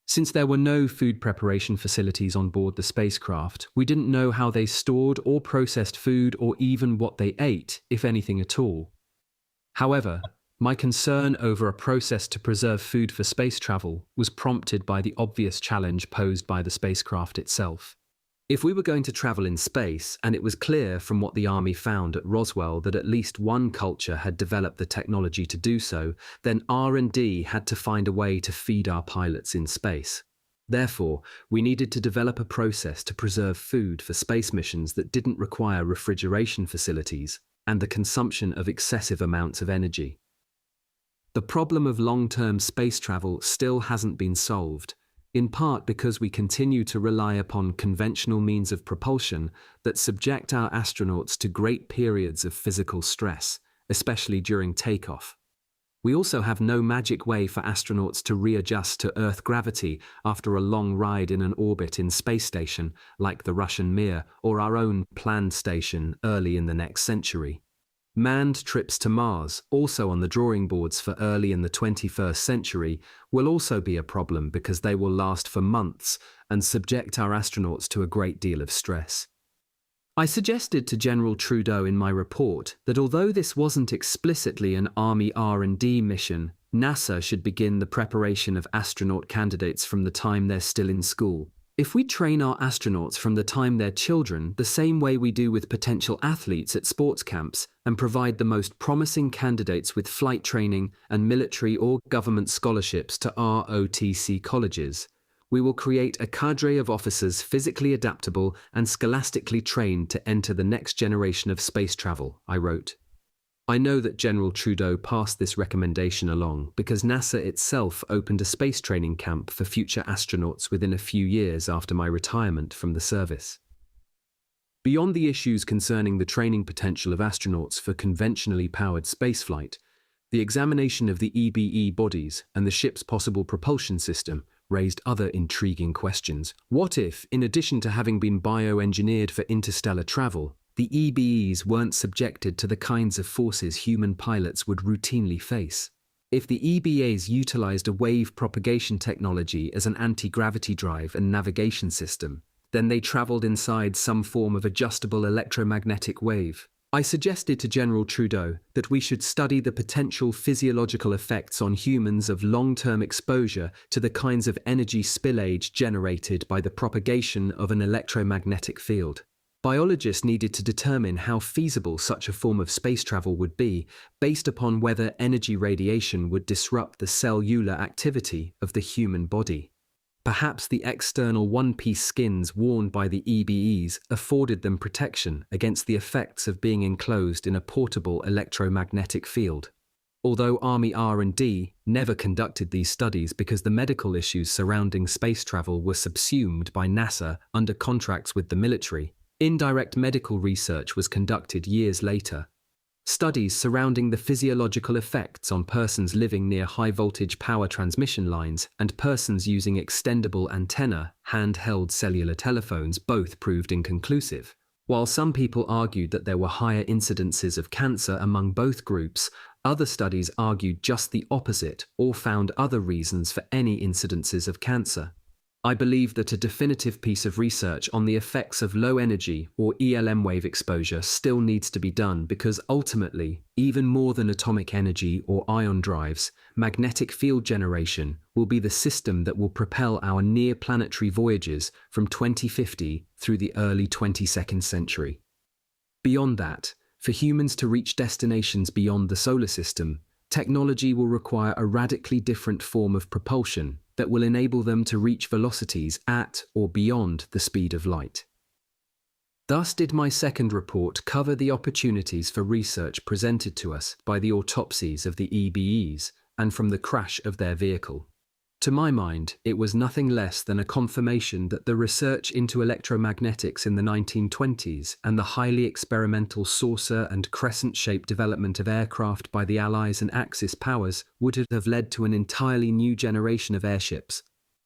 [SPEAKER 1] Since there were no food preparation facilities on board the spacecraft, we didn't know how they stored or processed food or even what they ate, if anything at all. However, my concern over a process to preserve food for space travel was prompted by the obvious challenge posed by the spacecraft itself. If we were going to travel in space, and it was clear from what the Army found at Roswell that at least one culture had developed the technology to do so, then R&D had to find a way to feed our pilots in space. Therefore, we needed to develop a process to preserve food for space missions that didn't require refrigeration facilities and the consumption of excessive amounts of energy. The problem of long-term space travel still hasn't been solved, in part because we continue to rely upon conventional means of propulsion that subject our astronauts to great periods of physical stress, especially during takeoff. We also have no magic way for astronauts to readjust to Earth gravity after a long ride in an orbit in space station like the Russian Mir or our own planned station early in the next century. Manned trips to Mars, also on the drawing boards for early in the 21st century, will also be a problem because they will last for months and subject our astronauts to a great deal of stress. I suggested to General Trudeau in my report that although this wasn't explicitly an Army R&D mission, NASA should begin the preparation of astronaut candidates from the time they're still in school. If we train our astronauts from the time they're children, the same way we do with potential athletes at sports camps, and provide the most promising candidates with flight training and military or government scholarships to ROTC colleges, we will create a cadre of officers physically adaptable and scholastically trained to enter the next generation of space travel, I wrote. I know that General Trudeau passed this recommendation along because NASA itself opened a space training camp for future astronauts within a few years after my retirement from the service. Beyond the issues concerning the training potential of astronauts for conventionally powered spaceflight, the examination of the EBE bodies and the ship's possible propulsion system raised other intriguing questions. What if, in addition to having been bioengineered for interstellar travel, the EBEs weren't subjected to the kinds of forces human pilots would routinely face? If the EBAs utilized a wave propagation technology as an anti-gravity drive and navigation system, then they traveled inside some form of adjustable electromagnetic wave. I suggested to General Trudeau that we should study the potential physiological effects on humans of long-term exposure to the kinds of energy spillage generated by the propagation of an electromagnetic field. Biologists needed to determine how feasible such a form of space travel would be based upon whether energy radiation would disrupt the cellular activity of the human body. Perhaps the external one-piece skins worn by the EBEs afforded them protection against the effects of being enclosed in a portable electromagnetic field. Although Army R&D never conducted these studies because the medical issues surrounding space travel were subsumed by NASA under contracts with the military, indirect medical research was conducted years later. Studies surrounding the physiological effects on persons living near high-voltage power transmission lines and persons using extendable antenna, handheld cellular telephones both proved inconclusive. While some people argued that there were higher incidences of cancer among both groups, other studies argued just the opposite or found other reasons for any incidences of cancer. I believe that a definitive piece of research on the effects of low energy or ELM wave exposure still needs to be done because ultimately, even more than atomic energy or ion drives, magnetic field generation will be the system that will propel our near-planetary voyages from 2050 through the early 22nd century. Beyond that, for humans to reach destinations beyond the solar system, technology will require a radically different form of propulsion that will enable them to reach velocities at or beyond the speed of light. Thus did my second report cover the opportunities for research presented to us by the autopsies of the EBEs and from the crash of their vehicle. To my mind, it was nothing less than a confirmation that the research into electromagnetics in the 1920s and the highly experimental saucer and crescent-shaped development of aircraft by the Allies and Axis powers would have led to an entirely new generation of airships.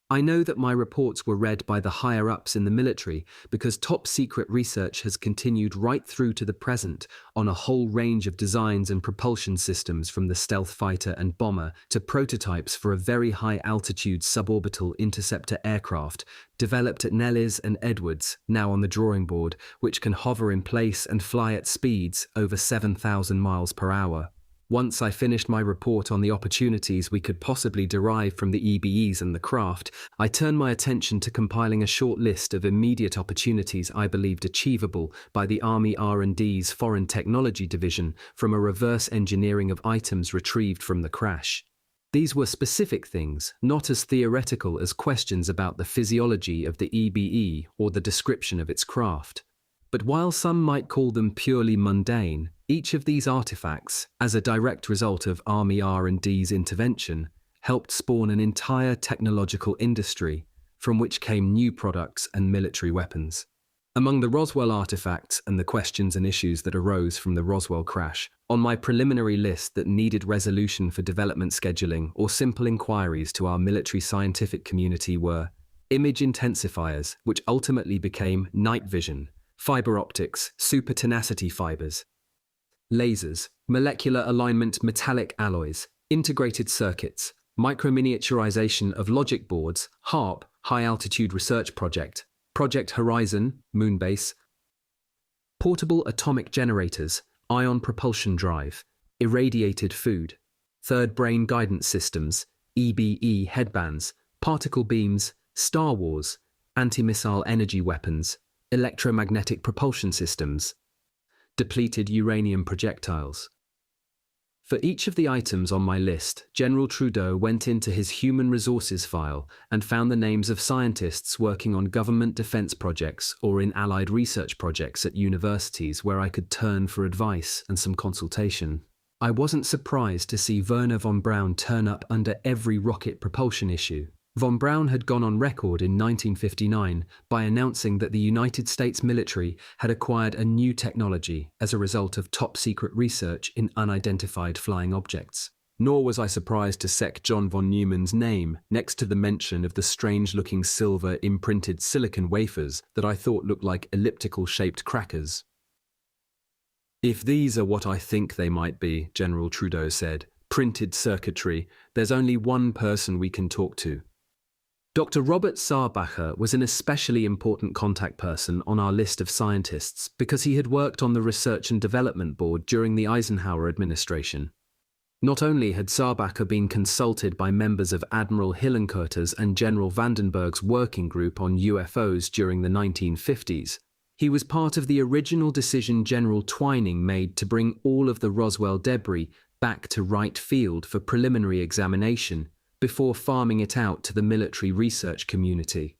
[SPEAKER 1] I know that my reports were read by the higher-ups in the military because top-secret research has continued right through to the present on a whole range of designs and propulsion systems from the stealth fighter and bomber to prototypes for a very high-altitude suborbital interceptor aircraft developed at Nellis and Edwards, now on the drawing board, which can hover in place and fly at speeds over 7,000 miles per hour. Once I finished my report on the opportunities we could possibly derive from the EBEs and the craft, I turned my attention to compiling a short list of immediate opportunities I believed achievable by the Army R&D's Foreign Technology Division from a reverse engineering of items retrieved from the crash. These were specific things, not as theoretical as questions about the physiology of the EBE or the description of its craft. But while some might call them purely mundane, each of these artifacts, as a direct result of Army R&D's intervention, helped spawn an entire technological industry, from which came new products and military weapons. Among the Roswell artifacts and the questions and issues that arose from the Roswell crash, on my preliminary list that needed resolution for development scheduling or simple inquiries to our military scientific community were image intensifiers, which ultimately became night vision, fiber optics, super tenacity fibers, lasers, molecular alignment metallic alloys, integrated circuits, microminiaturization of logic boards, HARP, High Altitude Research Project, Project Horizon, Moonbase, portable atomic generators, ion propulsion drive, irradiated food, third brain guidance systems, EBE headbands, particle beams, Star Wars, anti-missile energy weapons, electromagnetic propulsion systems, depleted uranium projectiles. For each of the items on my list, General Trudeau went into his human resources file and found the names of scientists working on government defense projects or in allied research projects at universities where I could turn for advice and some consultation. I wasn't surprised to see Wernher von Braun turn up under every rocket propulsion issue. Von Braun had gone on record in 1959 by announcing that the United States military had acquired a new technology as a result of top-secret research in unidentified flying objects. Nor was I surprised to see John von Neumann's name next to the mention of the strange-looking silver imprinted silicon wafers that I thought looked like elliptical-shaped crackers. "If these are what I think they might be," General Trudeau said, "printed circuitry, there's only one person we can talk to." Dr. Robert Saarbacher was an especially important contact person on our list of scientists because he had worked on the Research and Development Board during the Eisenhower administration. Not only had Saarbacher been consulted by members of Admiral Hillenkoetter's and General Vandenberg's working group on UFOs during the 1950s, he was part of the original decision General Twining made to bring all of the Roswell debris back to Wright Field for preliminary examination before farming it out to the military research community.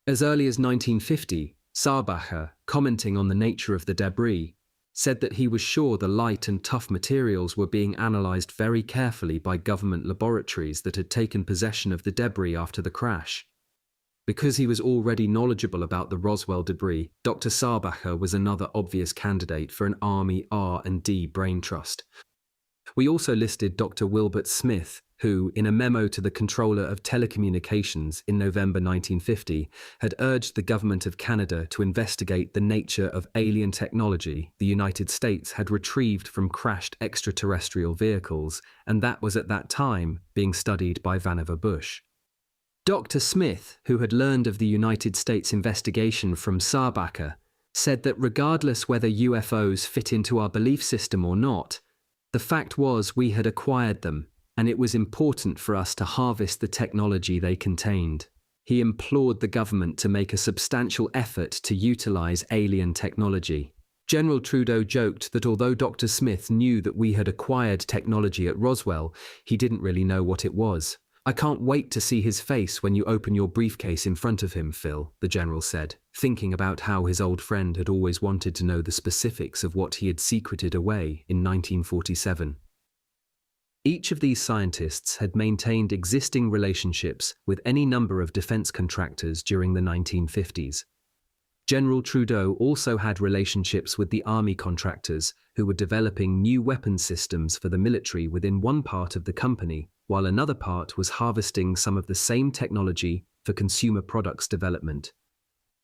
[SPEAKER 1] As early as 1950, Saarbacher, commenting on the nature of the debris, said that he was sure the light and tough materials were being analysed very carefully by government laboratories that had taken possession of the debris after the crash. Because he was already knowledgeable about the Roswell debris, Dr. Saarbacher was another obvious candidate for an Army R&D brain trust. We also listed Dr. Wilbert Smith, who, in a memo to the Controller of Telecommunications in November 1950, had urged the Government of Canada to investigate the nature of alien technology the United States had retrieved from crashed extraterrestrial vehicles, and that was at that time being studied by Vannevar Bush. Dr. Smith, who had learned of the United States investigation from Sarbacca, said that regardless whether UFOs fit into our belief system or not, the fact was we had acquired them, and it was important for us to harvest the technology they contained. He implored the government to make a substantial effort to utilize alien technology. General Trudeau joked that although Dr. Smith knew that we had acquired technology at Roswell, he didn't really know what it was. "I can't wait to see his face when you open your briefcase in front of him, Phil," the general said, thinking about how his old friend had always wanted to know the specifics of what he had secreted away in 1947. Each of these scientists had maintained existing relationships with any number of defense contractors during the 1950s. General Trudeau also had relationships with the army contractors who were developing new weapon systems for the military within one part of the company, while another part was harvesting some of the same technology for consumer products development.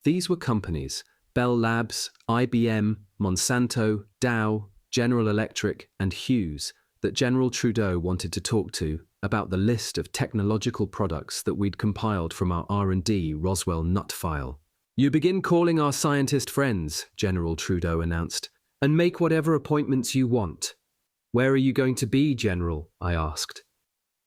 [SPEAKER 1] These were companies, Bell Labs, IBM, Monsanto, Dow, General Electric, and Hughes, that General Trudeau wanted to talk to about the list of technological products that we'd compiled from our R&D Roswell nut file. "You begin calling our scientist friends," General Trudeau announced, "and make whatever appointments you want." "Where are you going to be, General?" I asked.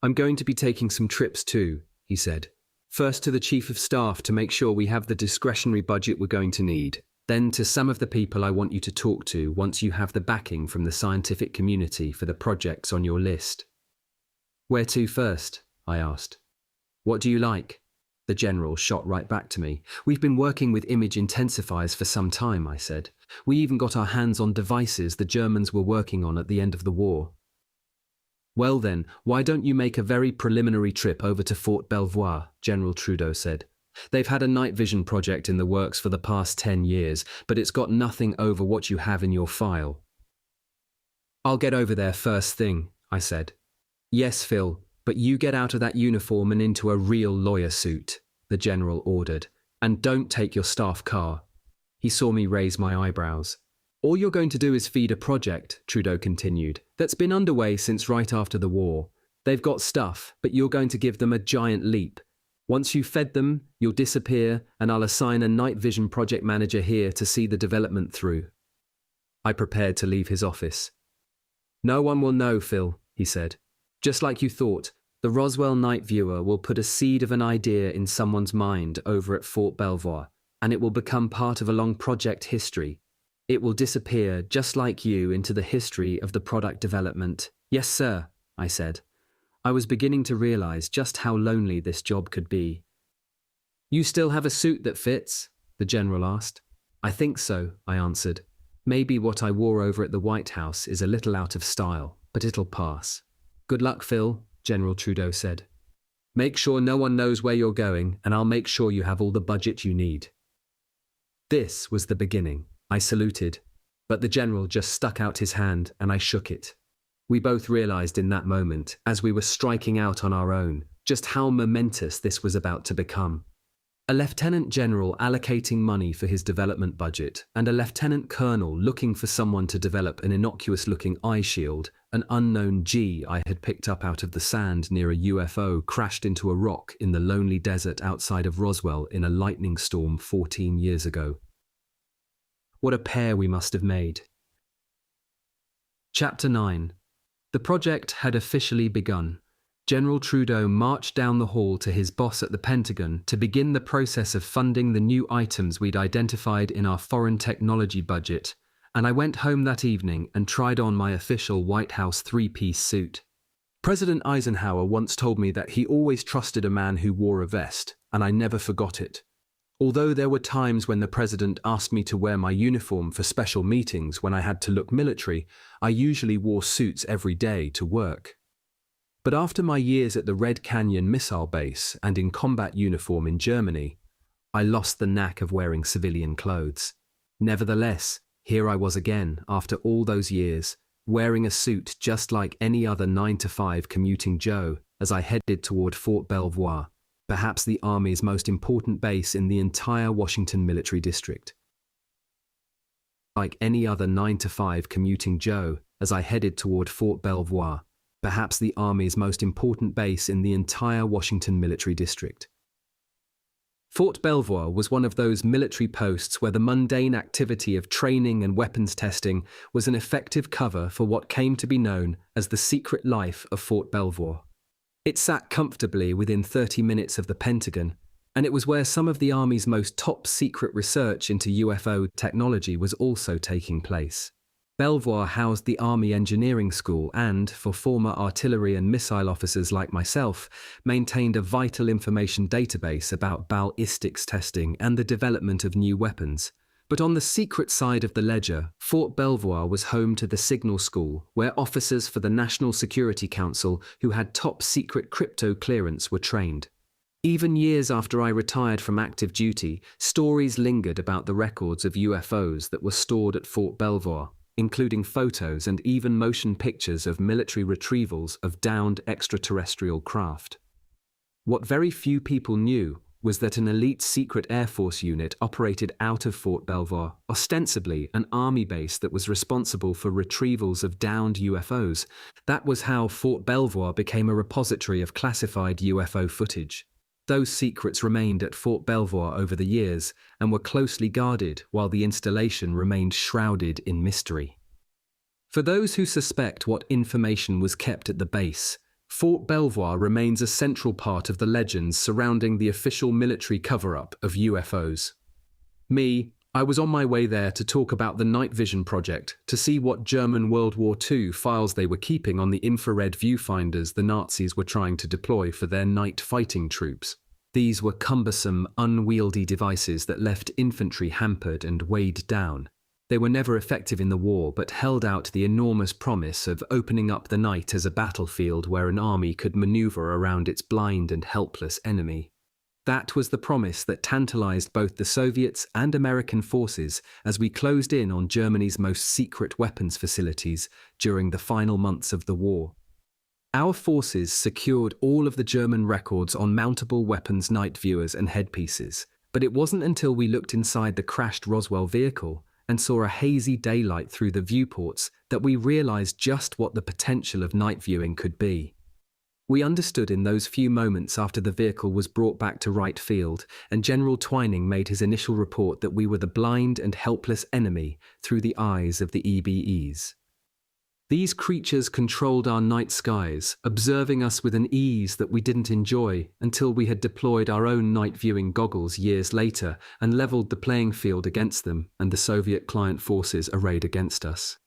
[SPEAKER 1] "I'm going to be taking some trips too," he said. "First to the Chief of Staff to make sure we have the discretionary budget we're going to need. Then to some of the people I want you to talk to once you have the backing from the scientific community for the projects on your list." "Where to first?" I asked. "What do you like?" The general shot right back to me. "We've been working with image intensifiers for some time," I said. "We even got our hands on devices the Germans were working on at the end of the war." "Well then, why don't you make a very preliminary trip over to Fort Belvoir?" General Trudeau said. "They've had a night vision project in the works for the past 10 years, but it's got nothing over what you have in your file." "I'll get over there first thing," I said. "Yes, Phil, but you get out of that uniform and into a real lawyer suit," the general ordered, "and don't take your staff car." He saw me raise my eyebrows. "All you're going to do is feed a project," Trudeau continued, "that's been underway since right after the war. They've got stuff, but you're going to give them a giant leap. Once you've fed them, you'll disappear, and I'll assign a night vision project manager here to see the development through." I prepared to leave his office. "No one will know, Phil," he said. "Just like you thought, the Roswell Night Viewer will put a seed of an idea in someone's mind over at Fort Belvoir, and it will become part of a long project history. It will disappear just like you into the history of the product development." "Yes, sir," I said. I was beginning to realize just how lonely this job could be. "You still have a suit that fits?" the general asked. "I think so," I answered. "Maybe what I wore over at the White House is a little out of style, but it'll pass." "Good luck, Phil," General Trudeau said. "Make sure no one knows where you're going, and I'll make sure you have all the budget you need." This was the beginning. I saluted, but the general just stuck out his hand and I shook it. We both realized in that moment, as we were striking out on our own, just how momentous this was about to become. A lieutenant general allocating money for his development budget, and a lieutenant colonel looking for someone to develop an innocuous-looking eye shield, an unknown G I had picked up out of the sand near a UFO crashed into a rock in the lonely desert outside of Roswell in a lightning storm 14 years ago. What a pair we must have made. Chapter 9. The project had officially begun. General Trudeau marched down the hall to his boss at the Pentagon to begin the process of funding the new items we'd identified in our foreign technology budget, and I went home that evening and tried on my official White House three-piece suit. President Eisenhower once told me that he always trusted a man who wore a vest, and I never forgot it. Although there were times when the president asked me to wear my uniform for special meetings when I had to look military, I usually wore suits every day to work. But after my years at the Red Canyon Missile Base and in combat uniform in Germany, I lost the knack of wearing civilian clothes. Nevertheless, here I was again, after all those years, wearing a suit just like any other 9-to-5 commuting Joe as I headed toward Fort Belvoir, perhaps the Army's most important base in the entire Washington military district. Like any other 9-to-5 commuting Joe as I headed toward Fort Belvoir, perhaps the Army's most important base in the entire Washington military district. Fort Belvoir was one of those military posts where the mundane activity of training and weapons testing was an effective cover for what came to be known as the secret life of Fort Belvoir. It sat comfortably within 30 minutes of the Pentagon, and it was where some of the Army's most top-secret research into UFO technology was also taking place. Belvoir housed the Army Engineering School and, for former artillery and missile officers like myself, maintained a vital information database about ballistics testing and the development of new weapons. But on the secret side of the ledger, Fort Belvoir was home to the Signal School, where officers for the National Security Council who had top-secret crypto clearance were trained. Even years after I retired from active duty, stories lingered about the records of UFOs that were stored at Fort Belvoir, including photos and even motion pictures of military retrievals of downed extraterrestrial craft. What very few people knew was that an elite secret Air Force unit operated out of Fort Belvoir, ostensibly an Army base that was responsible for retrievals of downed UFOs. That was how Fort Belvoir became a repository of classified UFO footage. Those secrets remained at Fort Belvoir over the years and were closely guarded while the installation remained shrouded in mystery. For those who suspect what information was kept at the base, Fort Belvoir remains a central part of the legends surrounding the official military cover-up of UFOs. I was on my way there to talk about the night vision project to see what German World War II files they were keeping on the infrared viewfinders the Nazis were trying to deploy for their night fighting troops. These were cumbersome, unwieldy devices that left infantry hampered and weighed down. They were never effective in the war, but held out the enormous promise of opening up the night as a battlefield where an army could maneuver around its blind and helpless enemy. That was the promise that tantalized both the Soviets and American forces as we closed in on Germany's most secret weapons facilities during the final months of the war. Our forces secured all of the German records on mountable weapons night viewers and headpieces, but it wasn't until we looked inside the crashed Roswell vehicle and saw a hazy daylight through the viewports that we realized just what the potential of night viewing could be. We understood in those few moments after the vehicle was brought back to right field and General Twining made his initial report that we were the blind and helpless enemy through the eyes of the EBEs. These creatures controlled our night skies, observing us with an ease that we didn't enjoy until we had deployed our own night viewing goggles years later and leveled the playing field against them and the Soviet client forces arrayed against us.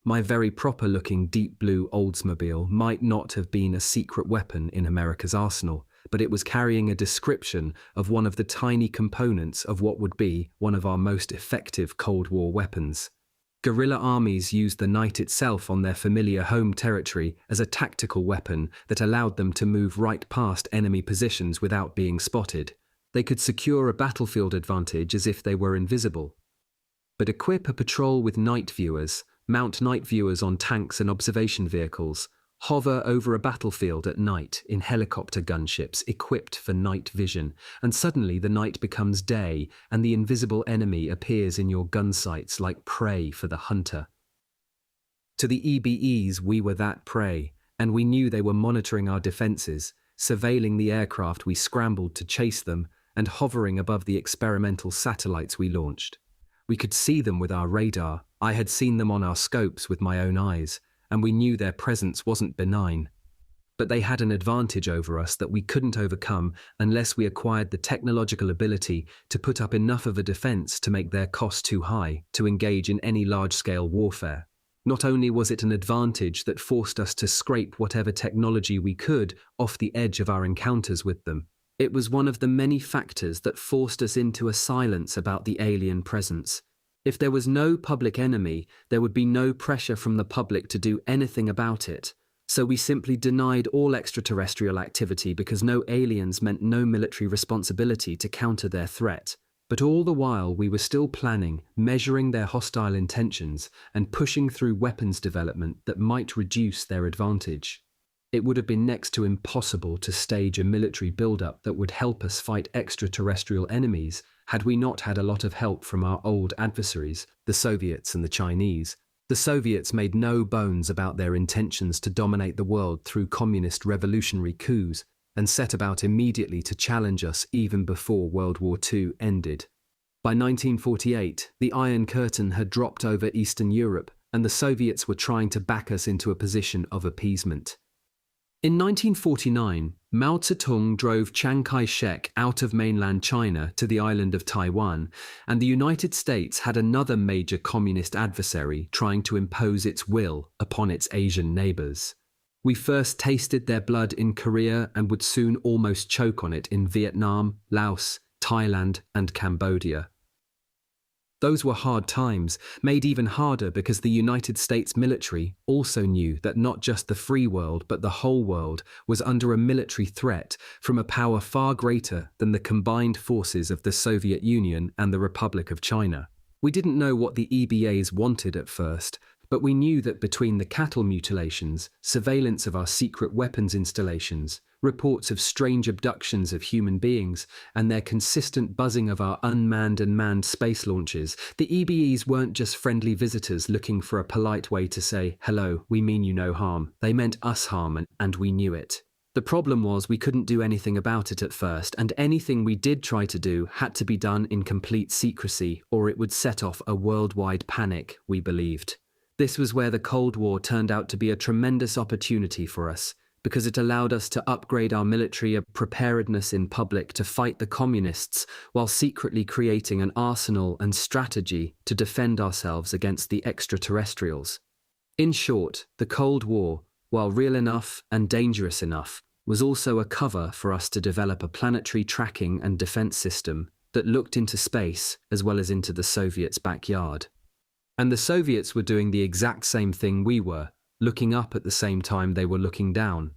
[SPEAKER 1] My very proper-looking deep blue Oldsmobile might not have been a secret weapon in America's arsenal, but it was carrying a description of one of the tiny components of what would be one of our most effective Cold War weapons. Guerrilla armies used the night itself on their familiar home territory as a tactical weapon that allowed them to move right past enemy positions without being spotted. They could secure a battlefield advantage as if they were invisible. But equip a patrol with night viewers, mount night viewers on tanks and observation vehicles, hover over a battlefield at night in helicopter gunships equipped for night vision, and suddenly the night becomes day and the invisible enemy appears in your gun sights like prey for the hunter. To the EBEs, we were that prey, and we knew they were monitoring our defenses, surveilling the aircraft we scrambled to chase them, and hovering above the experimental satellites we launched. We could see them with our radar. I had seen them on our scopes with my own eyes, and we knew their presence wasn't benign. But they had an advantage over us that we couldn't overcome unless we acquired the technological ability to put up enough of a defense to make their cost too high to engage in any large-scale warfare. Not only was it an advantage that forced us to scrape whatever technology we could off the edge of our encounters with them, it was one of the many factors that forced us into a silence about the alien presence. If there was no public enemy, there would be no pressure from the public to do anything about it. So we simply denied all extraterrestrial activity because no aliens meant no military responsibility to counter their threat. But all the while we were still planning, measuring their hostile intentions, and pushing through weapons development that might reduce their advantage. It would have been next to impossible to stage a military build-up that would help us fight extraterrestrial enemies had we not had a lot of help from our old adversaries, the Soviets and the Chinese. The Soviets made no bones about their intentions to dominate the world through communist revolutionary coups. and set about immediately to challenge us even before World War II ended. By 1948, the Iron Curtain had dropped over Eastern Europe, and the Soviets were trying to back us into a position of appeasement. In 1949, Mao Zedong drove Chiang Kai-shek out of mainland China to the island of Taiwan, and the United States had another major communist adversary trying to impose its will upon its Asian neighbors. We first tasted their blood in Korea and would soon almost choke on it in Vietnam, Laos, Thailand, and Cambodia. Those were hard times, made even harder because the United States military also knew that not just the free world but the whole world was under a military threat from a power far greater than the combined forces of the Soviet Union and the Republic of China. We didn't know what the EBAs wanted at first, but we knew that between the cattle mutilations, surveillance of our secret weapons installations, reports of strange abductions of human beings, and their consistent buzzing of our unmanned and manned space launches, the EBEs weren't just friendly visitors looking for a polite way to say, "Hello, we mean you no harm." They meant us harm, and we knew it. The problem was we couldn't do anything about it at first, and anything we did try to do had to be done in complete secrecy, or it would set off a worldwide panic, we believed. This was where the Cold War turned out to be a tremendous opportunity for us, because it allowed us to upgrade our military preparedness in public to fight the communists while secretly creating an arsenal and strategy to defend ourselves against the extraterrestrials. In short, the Cold War, while real enough and dangerous enough, was also a cover for us to develop a planetary tracking and defense system that looked into space as well as into the Soviets' backyard. And the Soviets were doing the exact same thing we were, looking up at the same time they were looking down.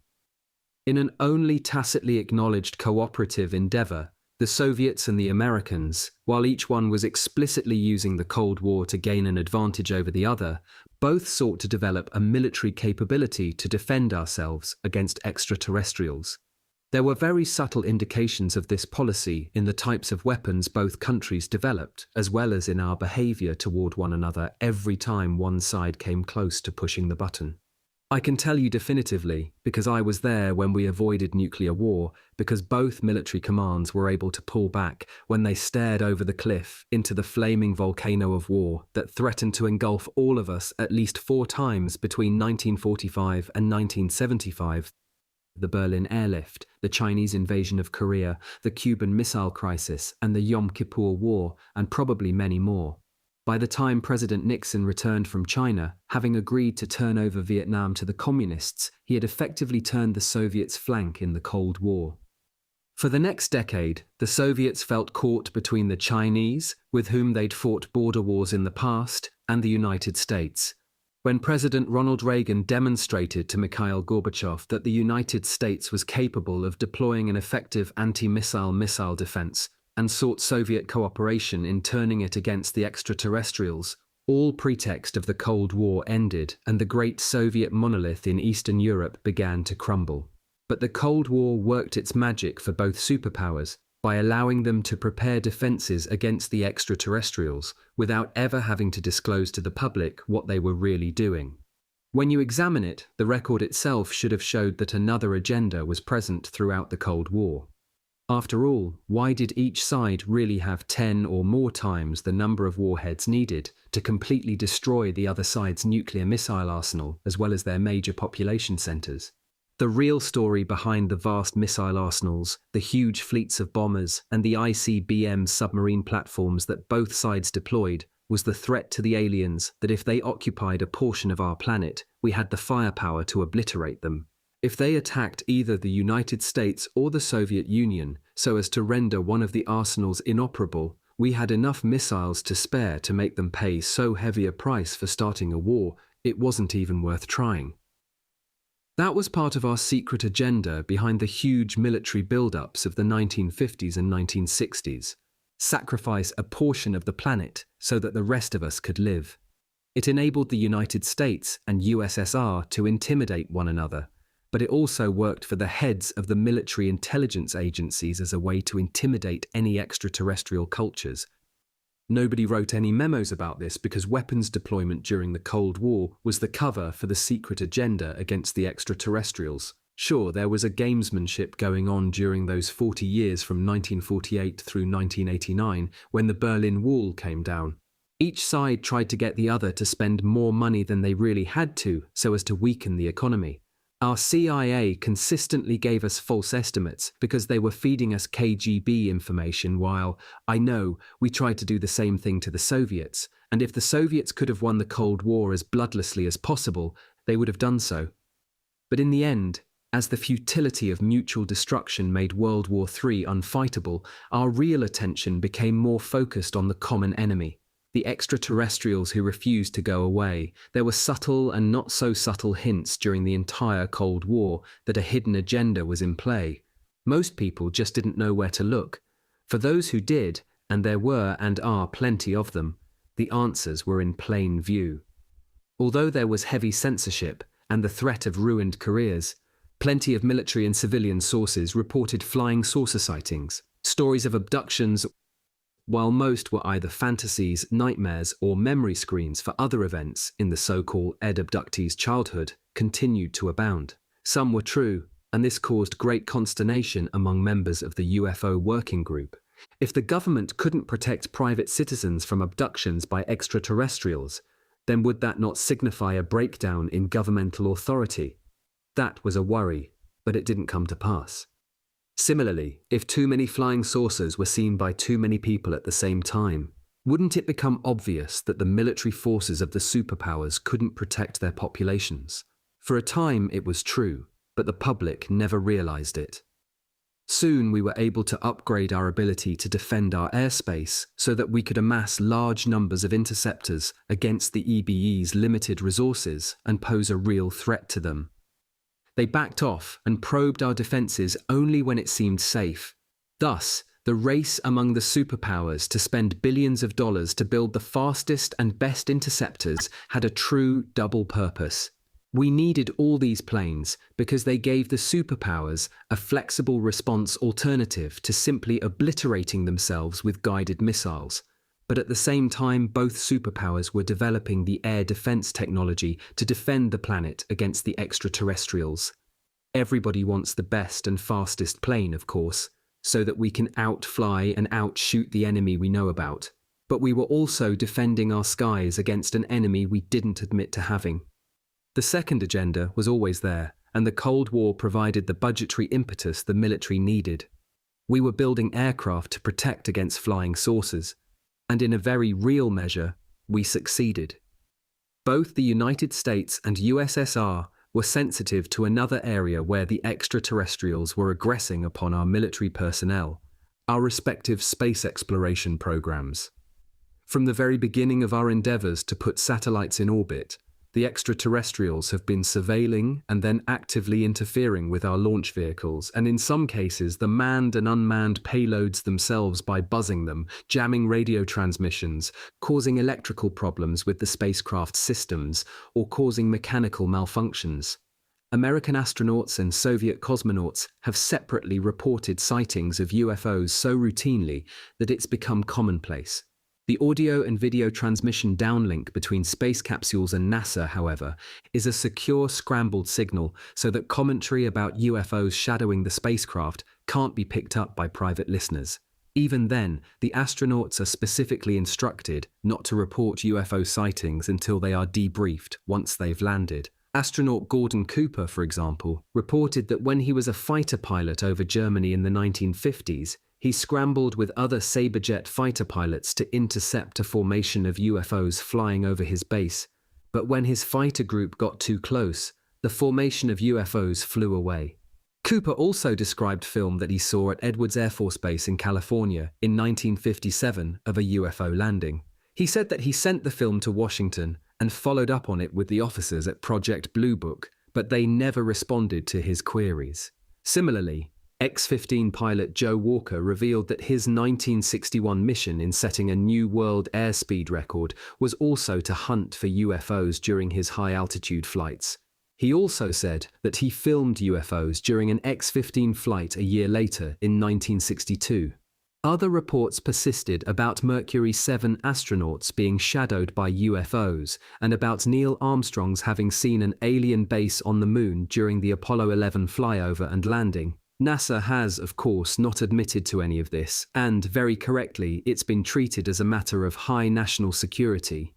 [SPEAKER 1] In an only tacitly acknowledged cooperative endeavor, the Soviets and the Americans, while each one was explicitly using the Cold War to gain an advantage over the other, both sought to develop a military capability to defend ourselves against extraterrestrials. There were very subtle indications of this policy in the types of weapons both countries developed, as well as in our behavior toward one another every time one side came close to pushing the button. I can tell you definitively, because I was there when we avoided nuclear war, because both military commands were able to pull back when they stared over the cliff into the flaming volcano of war that threatened to engulf all of us at least 4 times between 1945 and 1975. The Berlin airlift, the Chinese invasion of Korea, the Cuban Missile Crisis, and the Yom Kippur War, and probably many more. By the time President Nixon returned from China, having agreed to turn over Vietnam to the communists, he had effectively turned the Soviets' flank in the Cold War. For the next decade, the Soviets felt caught between the Chinese, with whom they'd fought border wars in the past, and the United States. When President Ronald Reagan demonstrated to Mikhail Gorbachev that the United States was capable of deploying an effective anti-missile missile defense and sought Soviet cooperation in turning it against the extraterrestrials, all pretext of the Cold War ended and the great Soviet monolith in Eastern Europe began to crumble. But the Cold War worked its magic for both superpowers by allowing them to prepare defenses against the extraterrestrials without ever having to disclose to the public what they were really doing. When you examine it, the record itself should have showed that another agenda was present throughout the Cold War. After all, why did each side really have 10 or more times the number of warheads needed to completely destroy the other side's nuclear missile arsenal as well as their major population centers? The real story behind the vast missile arsenals, the huge fleets of bombers, and the ICBM submarine platforms that both sides deployed was the threat to the aliens that if they occupied a portion of our planet, we had the firepower to obliterate them. If they attacked either the United States or the Soviet Union so as to render one of the arsenals inoperable, we had enough missiles to spare to make them pay so heavy a price for starting a war, it wasn't even worth trying. That was part of our secret agenda behind the huge military build-ups of the 1950s and 1960s. Sacrifice a portion of the planet so that the rest of us could live. It enabled the United States and USSR to intimidate one another, but it also worked for the heads of the military intelligence agencies as a way to intimidate any extraterrestrial cultures. Nobody wrote any memos about this because weapons deployment during the Cold War was the cover for the secret agenda against the extraterrestrials. Sure, there was a gamesmanship going on during those 40 years from 1948 through 1989 when the Berlin Wall came down. Each side tried to get the other to spend more money than they really had to so as to weaken the economy. Our CIA consistently gave us false estimates because they were feeding us KGB information while, I know, we tried to do the same thing to the Soviets, and if the Soviets could have won the Cold War as bloodlessly as possible, they would have done so. But in the end, as the futility of mutual destruction made World War III unfightable, our real attention became more focused on the common enemy, the extraterrestrials who refused to go away. There were subtle and not so subtle hints during the entire Cold War that a hidden agenda was in play. Most people just didn't know where to look. For those who did, and there were and are plenty of them, the answers were in plain view. Although there was heavy censorship and the threat of ruined careers, plenty of military and civilian sources reported flying saucer sightings, stories of abductions, while most were either fantasies, nightmares, or memory screens for other events in the so-called abductees' childhood continued to abound. Some were true, and this caused great consternation among members of the UFO working group. If the government couldn't protect private citizens from abductions by extraterrestrials, then would that not signify a breakdown in governmental authority? That was a worry, but it didn't come to pass. Similarly, if too many flying saucers were seen by too many people at the same time, wouldn't it become obvious that the military forces of the superpowers couldn't protect their populations? For a time it was true, but the public never realized it. Soon we were able to upgrade our ability to defend our airspace so that we could amass large numbers of interceptors against the EBE's limited resources and pose a real threat to them. They backed off and probed our defenses only when it seemed safe. Thus, the race among the superpowers to spend billions of dollars to build the fastest and best interceptors had a true double purpose. We needed all these planes because they gave the superpowers a flexible response alternative to simply obliterating themselves with guided missiles. But at the same time, both superpowers were developing the air defense technology to defend the planet against the extraterrestrials. Everybody wants the best and fastest plane, of course, so that we can outfly and outshoot the enemy we know about. But we were also defending our skies against an enemy we didn't admit to having. The second agenda was always there, and the Cold War provided the budgetary impetus the military needed. We were building aircraft to protect against flying saucers. And in a very real measure, we succeeded. Both the United States and USSR were sensitive to another area where the extraterrestrials were aggressing upon our military personnel, our respective space exploration programs. From the very beginning of our endeavors to put satellites in orbit, the extraterrestrials have been surveilling and then actively interfering with our launch vehicles, and in some cases the manned and unmanned payloads themselves by buzzing them, jamming radio transmissions, causing electrical problems with the spacecraft systems, or causing mechanical malfunctions. American astronauts and Soviet cosmonauts have separately reported sightings of UFOs so routinely that it's become commonplace. The audio and video transmission downlink between space capsules and NASA, however, is a secure scrambled signal so that commentary about UFOs shadowing the spacecraft can't be picked up by private listeners. Even then, the astronauts are specifically instructed not to report UFO sightings until they are debriefed once they've landed. Astronaut Gordon Cooper, for example, reported that when he was a fighter pilot over Germany in the 1950s, he scrambled with other Saberjet fighter pilots to intercept a formation of UFOs flying over his base, but when his fighter group got too close, the formation of UFOs flew away. Cooper also described film that he saw at Edwards Air Force Base in California in 1957 of a UFO landing. He said that he sent the film to Washington and followed up on it with the officers at Project Blue Book, but they never responded to his queries. Similarly, X-15 pilot Joe Walker revealed that his 1961 mission in setting a new world airspeed record was also to hunt for UFOs during his high-altitude flights. He also said that he filmed UFOs during an X-15 flight a year later in 1962. Other reports persisted about Mercury 7 astronauts being shadowed by UFOs and about Neil Armstrong's having seen an alien base on the moon during the Apollo 11 flyover and landing. NASA has, of course, not admitted to any of this, and, very correctly, it's been treated as a matter of high national security.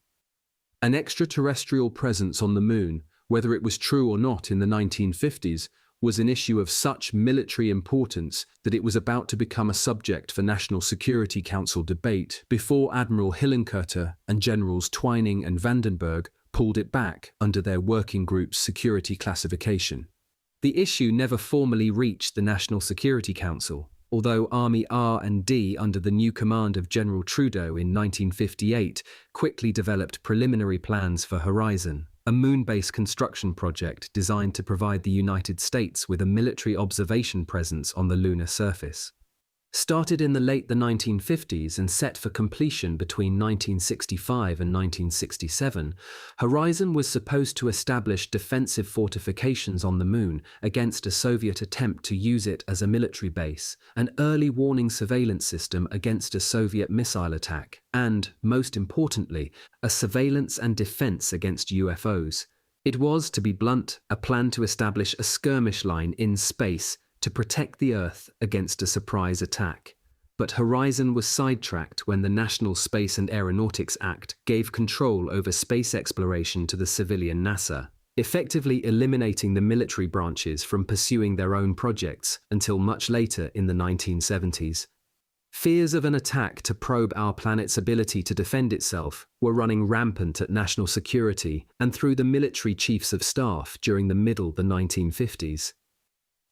[SPEAKER 1] An extraterrestrial presence on the moon, whether it was true or not in the 1950s, was an issue of such military importance that it was about to become a subject for National Security Council debate before Admiral Hillenkoetter and Generals Twining and Vandenberg pulled it back under their working group's security classification. The issue never formally reached the National Security Council, although Army R&D under the new command of General Trudeau in 1958 quickly developed preliminary plans for Horizon, a moon-based construction project designed to provide the United States with a military observation presence on the lunar surface. Started in the late 1950s and set for completion between 1965 and 1967, Horizon was supposed to establish defensive fortifications on the moon against a Soviet attempt to use it as a military base, an early warning surveillance system against a Soviet missile attack, and, most importantly, a surveillance and defense against UFOs. It was, to be blunt, a plan to establish a skirmish line in space to protect the Earth against a surprise attack. But Horizon was sidetracked when the National Space and Aeronautics Act gave control over space exploration to the civilian NASA, effectively eliminating the military branches from pursuing their own projects until much later in the 1970s. Fears of an attack to probe our planet's ability to defend itself were running rampant at national security and through the military chiefs of staff during the middle of the 1950s.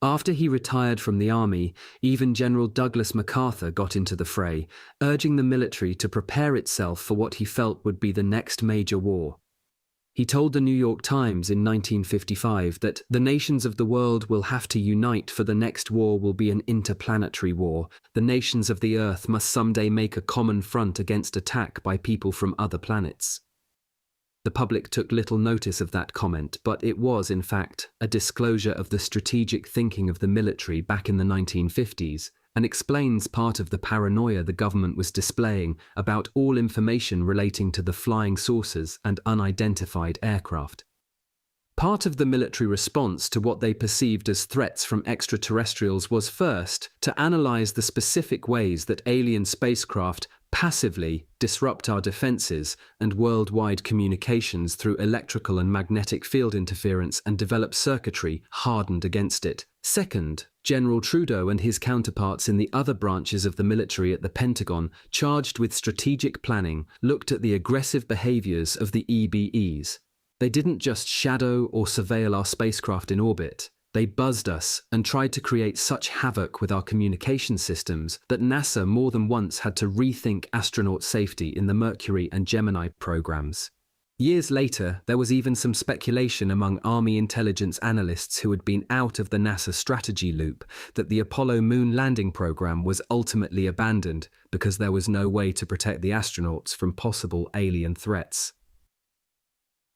[SPEAKER 1] After he retired from the army, even General Douglas MacArthur got into the fray, urging the military to prepare itself for what he felt would be the next major war. He told the New York Times in 1955 that the nations of the world will have to unite, for the next war will be an interplanetary war. The nations of the Earth must someday make a common front against attack by people from other planets. The public took little notice of that comment, but it was, in fact, a disclosure of the strategic thinking of the military back in the 1950s, and explains part of the paranoia the government was displaying about all information relating to the flying saucers and unidentified aircraft. Part of the military response to what they perceived as threats from extraterrestrials was first to analyze the specific ways that alien spacecraft passively disrupt our defenses and worldwide communications through electrical and magnetic field interference and develop circuitry hardened against it. Second, General Trudeau and his counterparts in the other branches of the military at the Pentagon, charged with strategic planning, looked at the aggressive behaviors of the EBEs. They didn't just shadow or surveil our spacecraft in orbit. They buzzed us and tried to create such havoc with our communication systems that NASA more than once had to rethink astronaut safety in the Mercury and Gemini programs. Years later, there was even some speculation among Army intelligence analysts who had been out of the NASA strategy loop that the Apollo moon landing program was ultimately abandoned because there was no way to protect the astronauts from possible alien threats.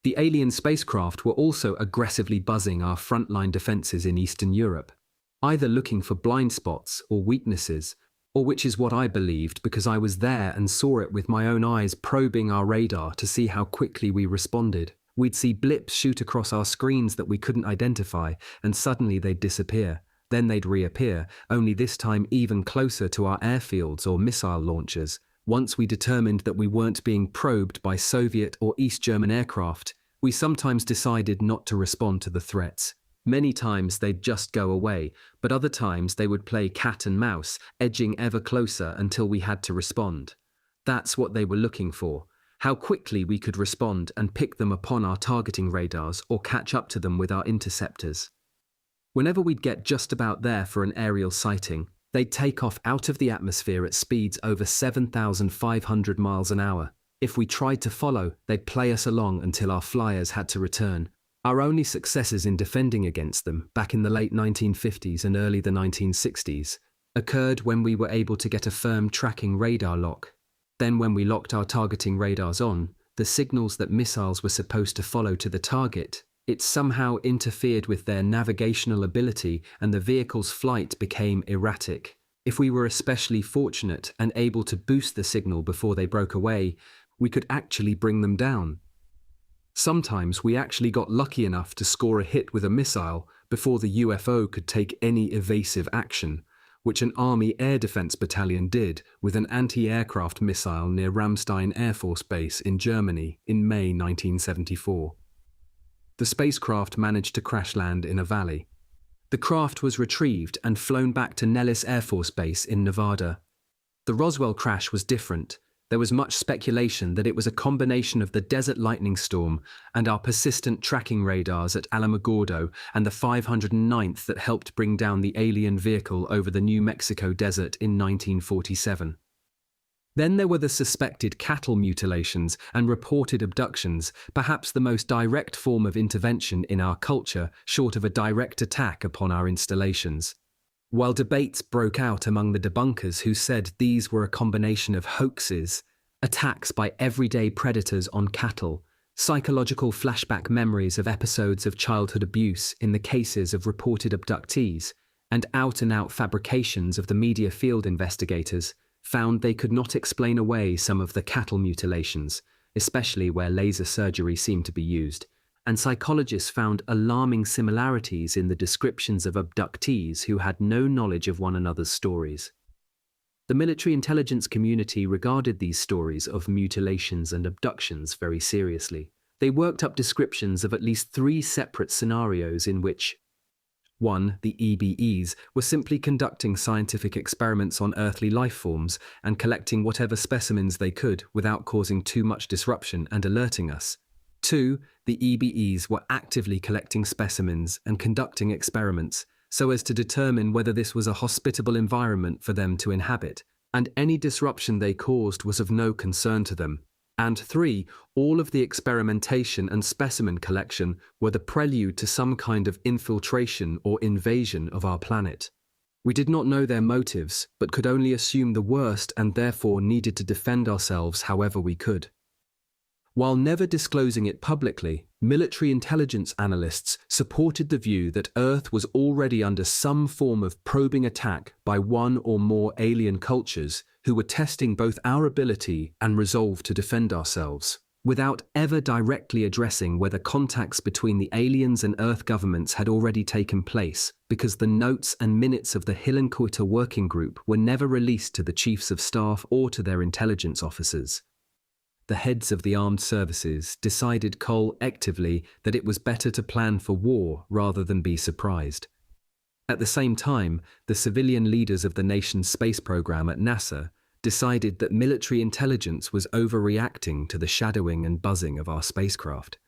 [SPEAKER 1] The alien spacecraft were also aggressively buzzing our frontline defenses in Eastern Europe, either looking for blind spots or weaknesses, or which is what I believed because I was there and saw it with my own eyes, probing our radar to see how quickly we responded. We'd see blips shoot across our screens that we couldn't identify, and suddenly they'd disappear. Then they'd reappear, only this time even closer to our airfields or missile launchers. Once we determined that we weren't being probed by Soviet or East German aircraft, we sometimes decided not to respond to the threats. Many times they'd just go away, but other times they would play cat and mouse, edging ever closer until we had to respond. That's what they were looking for, how quickly we could respond and pick them upon our targeting radars or catch up to them with our interceptors. Whenever we'd get just about there for an aerial sighting, they'd take off out of the atmosphere at speeds over 7,500 miles an hour. If we tried to follow, they'd play us along until our flyers had to return. Our only successes in defending against them, back in the late 1950s and early the 1960s, occurred when we were able to get a firm tracking radar lock. Then when we locked our targeting radars on, the signals that missiles were supposed to follow to the target, it somehow interfered with their navigational ability and the vehicle's flight became erratic. If we were especially fortunate and able to boost the signal before they broke away, we could actually bring them down. Sometimes we actually got lucky enough to score a hit with a missile before the UFO could take any evasive action, which an Army Air Defense Battalion did with an anti-aircraft missile near Ramstein Air Force Base in Germany in May 1974. The spacecraft managed to crash land in a valley. The craft was retrieved and flown back to Nellis Air Force Base in Nevada. The Roswell crash was different. There was much speculation that it was a combination of the desert lightning storm and our persistent tracking radars at Alamogordo and the 509th that helped bring down the alien vehicle over the New Mexico desert in 1947. Then there were the suspected cattle mutilations and reported abductions, perhaps the most direct form of intervention in our culture, short of a direct attack upon our installations. While debates broke out among the debunkers who said these were a combination of hoaxes, attacks by everyday predators on cattle, psychological flashback memories of episodes of childhood abuse in the cases of reported abductees, and out-and-out fabrications of the media field investigators, found they could not explain away some of the cattle mutilations, especially where laser surgery seemed to be used. And psychologists found alarming similarities in the descriptions of abductees who had no knowledge of one another's stories. The military intelligence community regarded these stories of mutilations and abductions very seriously. They worked up descriptions of at least 3 separate scenarios in which 1. The EBEs were simply conducting scientific experiments on earthly life forms and collecting whatever specimens they could without causing too much disruption and alerting us. 2. The EBEs were actively collecting specimens and conducting experiments so as to determine whether this was a hospitable environment for them to inhabit, and any disruption they caused was of no concern to them. And 3. All of the experimentation and specimen collection were the prelude to some kind of infiltration or invasion of our planet. We did not know their motives, but could only assume the worst and therefore needed to defend ourselves however we could. While never disclosing it publicly, military intelligence analysts supported the view that Earth was already under some form of probing attack by one or more alien cultures who were testing both our ability and resolve to defend ourselves, without ever directly addressing whether contacts between the aliens and Earth governments had already taken place, because the notes and minutes of the Hillenkoetter working group were never released to the chiefs of staff or to their intelligence officers. The heads of the armed services decided collectively that it was better to plan for war rather than be surprised. At the same time, the civilian leaders of the nation's space program at NASA decided that military intelligence was overreacting to the shadowing and buzzing of our spacecraft.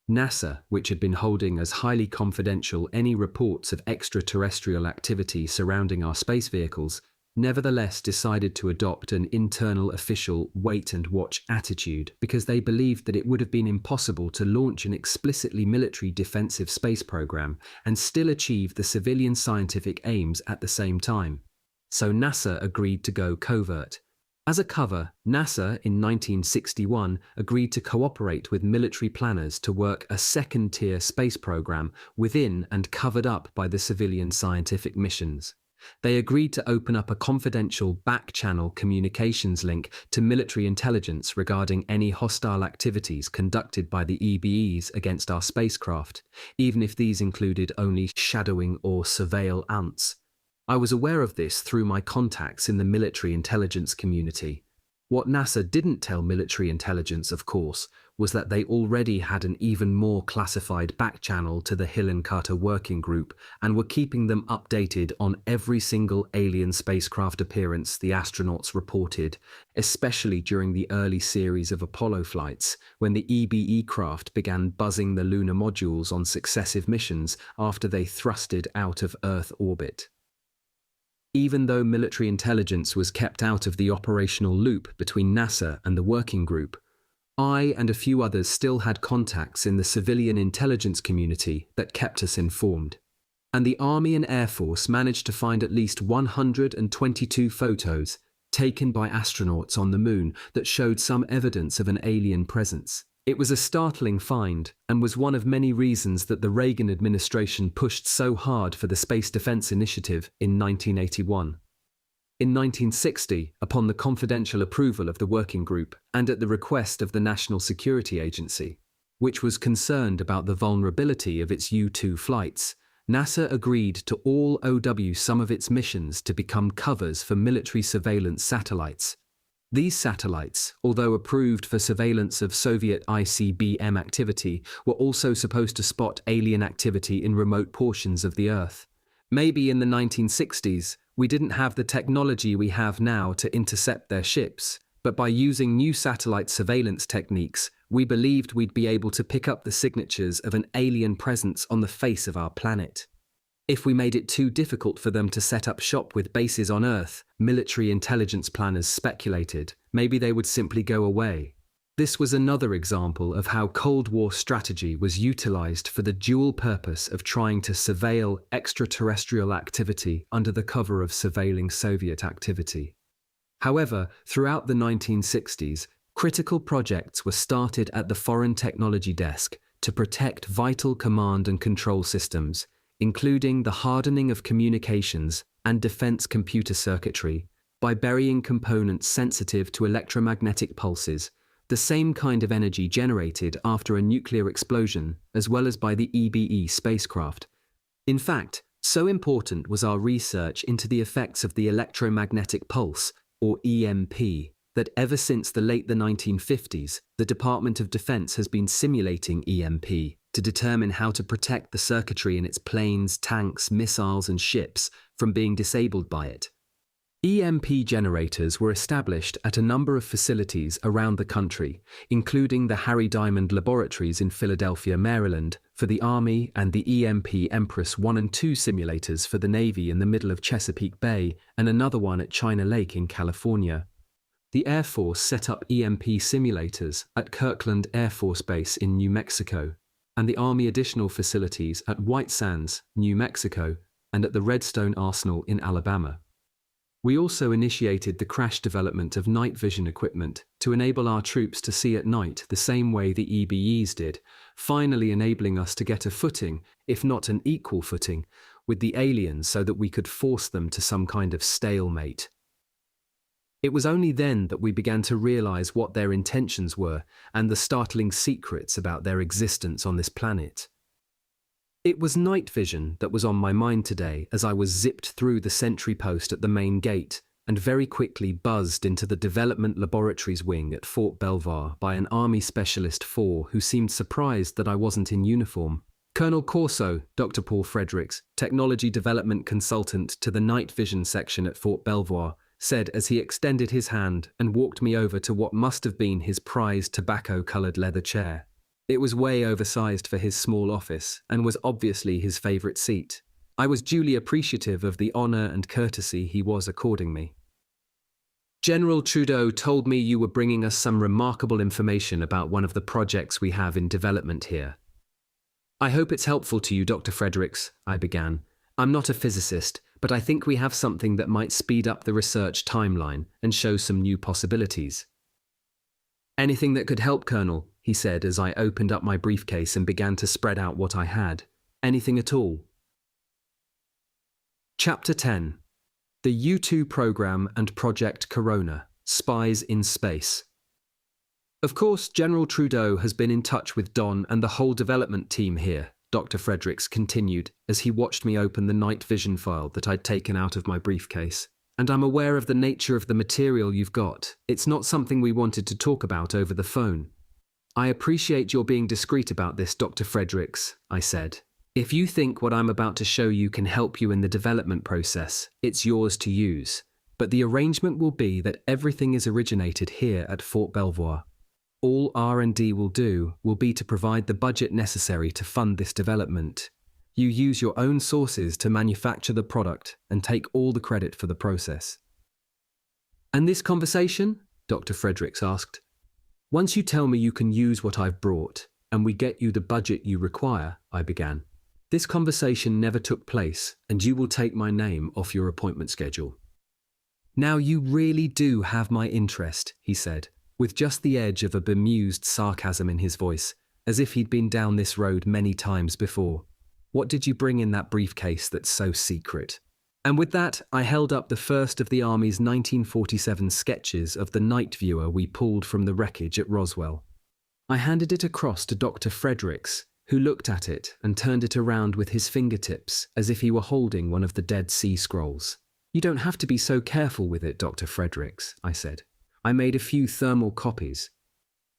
[SPEAKER 1] NASA, which had been holding as highly confidential any reports of extraterrestrial activity surrounding our space vehicles, nevertheless decided to adopt an internal official wait-and-watch attitude because they believed that it would have been impossible to launch an explicitly military defensive space program and still achieve the civilian scientific aims at the same time. So NASA agreed to go covert. As a cover, NASA in 1961 agreed to cooperate with military planners to work a second-tier space program within and covered up by the civilian scientific missions. They agreed to open up a confidential back-channel communications link to military intelligence regarding any hostile activities conducted by the EBEs against our spacecraft, even if these included only shadowing or surveillance. I was aware of this through my contacts in the military intelligence community. What NASA didn't tell military intelligence, of course, was that they already had an even more classified back-channel to the Hillenkoetter working group and were keeping them updated on every single alien spacecraft appearance the astronauts reported, especially during the early series of Apollo flights, when the EBE craft began buzzing the lunar modules on successive missions after they thrusted out of Earth orbit. Even though military intelligence was kept out of the operational loop between NASA and the working group, I and a few others still had contacts in the civilian intelligence community that kept us informed. And the Army and Air Force managed to find at least 122 photos taken by astronauts on the moon that showed some evidence of an alien presence. It was a startling find and was one of many reasons that the Reagan administration pushed so hard for the Space Defense Initiative in 1981. In 1960, upon the confidential approval of the working group and at the request of the National Security Agency, which was concerned about the vulnerability of its U-2 flights, NASA agreed to all OW some of its missions to become covers for military surveillance satellites. These satellites, although approved for surveillance of Soviet ICBM activity, were also supposed to spot alien activity in remote portions of the Earth. Maybe in the 1960s, we didn't have the technology we have now to intercept their ships, but by using new satellite surveillance techniques, we believed we'd be able to pick up the signatures of an alien presence on the face of our planet. If we made it too difficult for them to set up shop with bases on Earth, military intelligence planners speculated, maybe they would simply go away. This was another example of how Cold War strategy was utilized for the dual purpose of trying to surveil extraterrestrial activity under the cover of surveilling Soviet activity. However, throughout the 1960s, critical projects were started at the Foreign Technology Desk to protect vital command and control systems, including the hardening of communications and defense computer circuitry, by burying components sensitive to electromagnetic pulses, the same kind of energy generated after a nuclear explosion, as well as by the EBE spacecraft. In fact, so important was our research into the effects of the electromagnetic pulse, or EMP, that ever since the late 1950s, the Department of Defense has been simulating EMP to determine how to protect the circuitry in its planes, tanks, missiles, and ships from being disabled by it. EMP generators were established at a number of facilities around the country, including the Harry Diamond Laboratories in Philadelphia, Maryland, for the Army, and the EMP Empress 1 and 2 simulators for the Navy in the middle of Chesapeake Bay, and another one at China Lake in California. The Air Force set up EMP simulators at Kirkland Air Force Base in New Mexico, and the Army additional facilities at White Sands, New Mexico, and at the Redstone Arsenal in Alabama. We also initiated the crash development of night vision equipment to enable our troops to see at night the same way the EBEs did, finally enabling us to get a footing, if not an equal footing, with the aliens so that we could force them to some kind of stalemate. It was only then that we began to realize what their intentions were and the startling secrets about their existence on this planet. It was night vision that was on my mind today as I was zipped through the sentry post at the main gate and very quickly buzzed into the Development Laboratories wing at Fort Belvoir by an Army Specialist 4 who seemed surprised that I wasn't in uniform. Colonel Corso, Dr. Paul Fredericks, Technology Development Consultant to the Night Vision section at Fort Belvoir, said as he extended his hand and walked me over to what must have been his prized tobacco-coloured leather chair. It was way oversized for his small office and was obviously his favourite seat. I was duly appreciative of the honour and courtesy he was according me. General Trudeau told me you were bringing us some remarkable information about one of the projects we have in development here. I hope it's helpful to you, Dr. Fredericks, I began. I'm not a physicist, but I think we have something that might speed up the research timeline and show some new possibilities. Anything that could help, Colonel, he said as I opened up my briefcase and began to spread out what I had. Anything at all. Chapter 10. The U-2 Program and Project Corona, Spies in Space. Of course, General Trudeau has been in touch with Don and the whole development team here, Dr. Fredericks continued as he watched me open the night vision file that I'd taken out of my briefcase. And I'm aware of the nature of the material you've got. It's not something we wanted to talk about over the phone. I appreciate your being discreet about this, Dr. Fredericks, I said. If you think what I'm about to show you can help you in the development process, it's yours to use. But the arrangement will be that everything is originated here at Fort Belvoir. All R&D will be to provide the budget necessary to fund this development. You use your own sources to manufacture the product and take all the credit for the process. And this conversation? Dr. Fredericks asked. Once you tell me you can use what I've brought, and we get you the budget you require, I began. This conversation never took place, and you will take my name off your appointment schedule. Now you really do have my interest, he said, with just the edge of a bemused sarcasm in his voice, as if he'd been down this road many times before. What did you bring in that briefcase that's so secret? And with that, I held up the first of the Army's 1947 sketches of the night viewer we pulled from the wreckage at Roswell. I handed it across to Dr. Fredericks, who looked at it and turned it around with his fingertips as if he were holding one of the Dead Sea Scrolls. "You don't have to be so careful with it, Dr. Fredericks," I said. "I made a few thermal copies."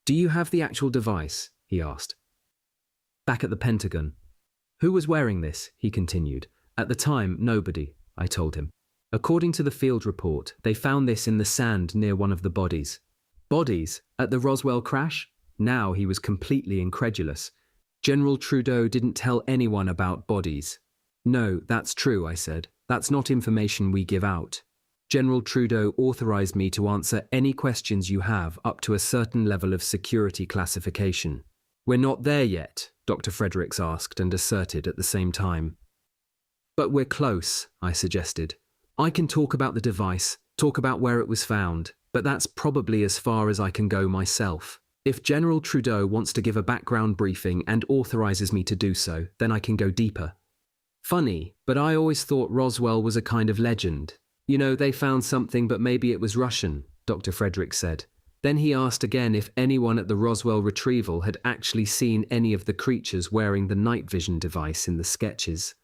[SPEAKER 1] "Do you have the actual device?" he asked. "Back at the Pentagon." "Who was wearing this?" he continued. "At the time, nobody," I told him. "According to the field report, they found this in the sand near one of the bodies." "Bodies? At the Roswell crash?" Now he was completely incredulous. "General Trudeau didn't tell anyone about bodies." "No, that's true," I said. "That's not information we give out. General Trudeau authorized me to answer any questions you have up to a certain level of security classification." "We're not there yet," Dr. Fredericks asked and asserted at the same time. "But we're close," I suggested. "I can talk about the device, talk about where it was found, but that's probably as far as I can go myself. If General Trudeau wants to give a background briefing and authorizes me to do so, then I can go deeper." "Funny, but I always thought Roswell was a kind of legend. You know, they found something but maybe it was Russian," Dr. Fredericks said. Then he asked again if anyone at the Roswell retrieval had actually seen any of the creatures wearing the night vision device in the sketches.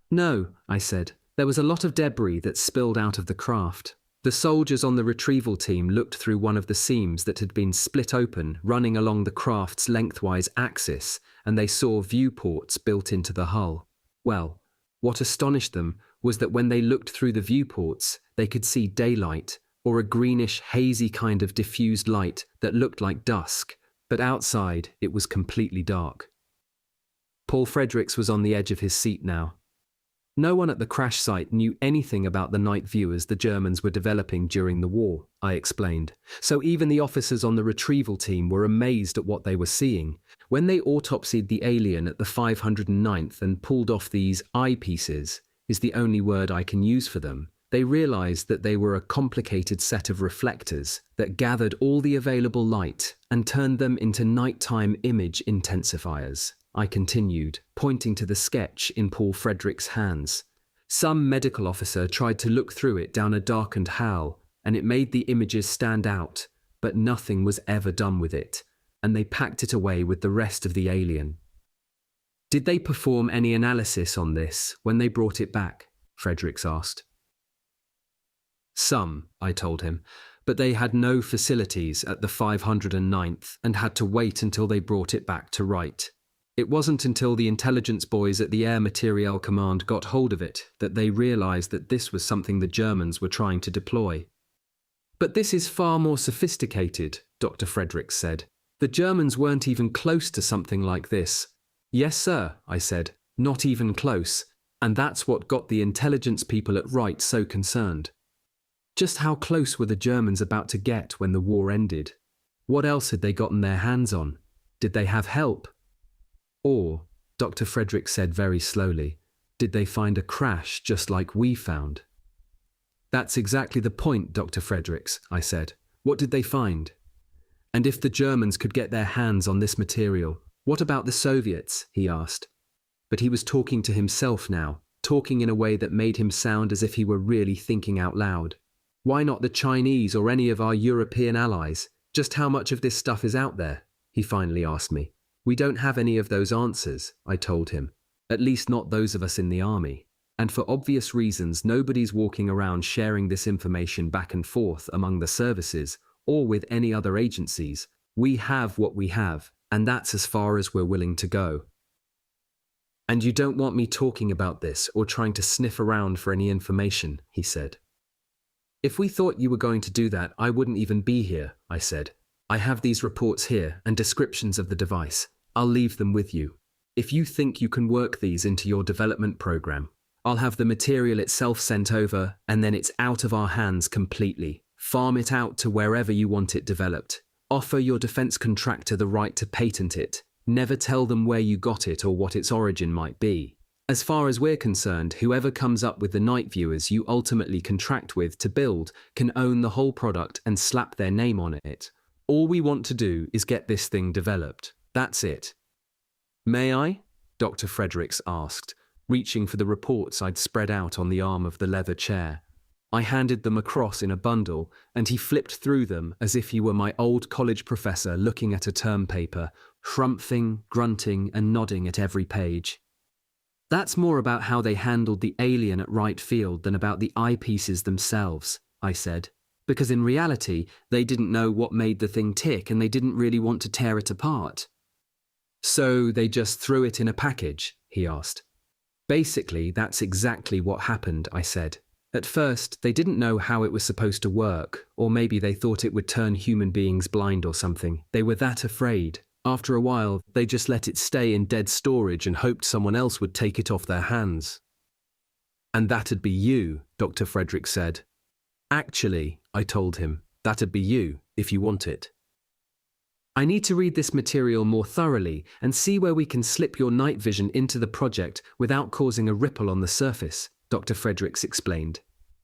[SPEAKER 1] "No," I said. "There was a lot of debris that spilled out of the craft. The soldiers on the retrieval team looked through one of the seams that had been split open running along the craft's lengthwise axis, and they saw viewports built into the hull. Well, what astonished them was that when they looked through the viewports, they could see daylight, or a greenish, hazy kind of diffused light that looked like dusk, but outside it was completely dark." Paul Fredericks was on the edge of his seat now. "No one at the crash site knew anything about the night viewers the Germans were developing during the war," I explained. "So even the officers on the retrieval team were amazed at what they were seeing. When they autopsied the alien at the 509th and pulled off these eyepieces, is the only word I can use for them, they realized that they were a complicated set of reflectors that gathered all the available light and turned them into nighttime image intensifiers," I continued, pointing to the sketch in Paul Fredericks' hands. "Some medical officer tried to look through it down a darkened hall, and it made the images stand out, but nothing was ever done with it, and they packed it away with the rest of the alien." "Did they perform any analysis on this when they brought it back?" Fredericks asked. "Some," I told him, "but they had no facilities at the 509th and had to wait until they brought it back to Wright. It wasn't until the intelligence boys at the Air Materiel Command got hold of it that they realized that this was something the Germans were trying to deploy." "But this is far more sophisticated," Dr. Fredericks said. "The Germans weren't even close to something like this." "Yes, sir," I said, "not even close. And that's what got the intelligence people at Wright so concerned. Just how close were the Germans about to get when the war ended? What else had they gotten their hands on? Did they have help? Or," Dr. Fredericks said very slowly, "did they find a crash just like we found?" "That's exactly the point, Dr. Fredericks," I said. "What did they find? And if the Germans could get their hands on this material, what about the Soviets?" he asked. But he was talking to himself now, talking in a way that made him sound as if he were really thinking out loud. "Why not the Chinese or any of our European allies? Just how much of this stuff is out there?" he finally asked me. "We don't have any of those answers," I told him. "At least not those of us in the army. And for obvious reasons, nobody's walking around sharing this information back and forth among the services or with any other agencies. We have what we have, and that's as far as we're willing to go." "And you don't want me talking about this or trying to sniff around for any information," he said. "If we thought you were going to do that, I wouldn't even be here," I said. "I have these reports here and descriptions of the device. I'll leave them with you. If you think you can work these into your development program, I'll have the material itself sent over, and then it's out of our hands completely. Farm it out to wherever you want it developed. Offer your defense contractor the right to patent it. Never tell them where you got it or what its origin might be. As far as we're concerned, whoever comes up with the night viewers you ultimately contract with to build can own the whole product and slap their name on it. All we want to do is get this thing developed. That's it." "May I?" Dr. Fredericks asked. reaching for the reports I'd spread out on the arm of the leather chair. I handed them across in a bundle, and he flipped through them as if he were my old college professor looking at a term paper, shrumphing, grunting, and nodding at every page. "That's more about how they handled the alien at right field than about the eyepieces themselves," I said, "because in reality, they didn't know what made the thing tick and they didn't really want to tear it apart." "So they just threw it in a package?" he asked. "Basically, that's exactly what happened," I said. "At first, they didn't know how it was supposed to work, or maybe they thought it would turn human beings blind or something. They were that afraid. After a while, they just let it stay in dead storage and hoped someone else would take it off their hands." "And that'd be you," Dr. Frederick said. "Actually," I told him, "that'd be you, if you want it." "I need to read this material more thoroughly and see where we can slip your night vision into the project without causing a ripple on the surface," Dr. Fredericks explained.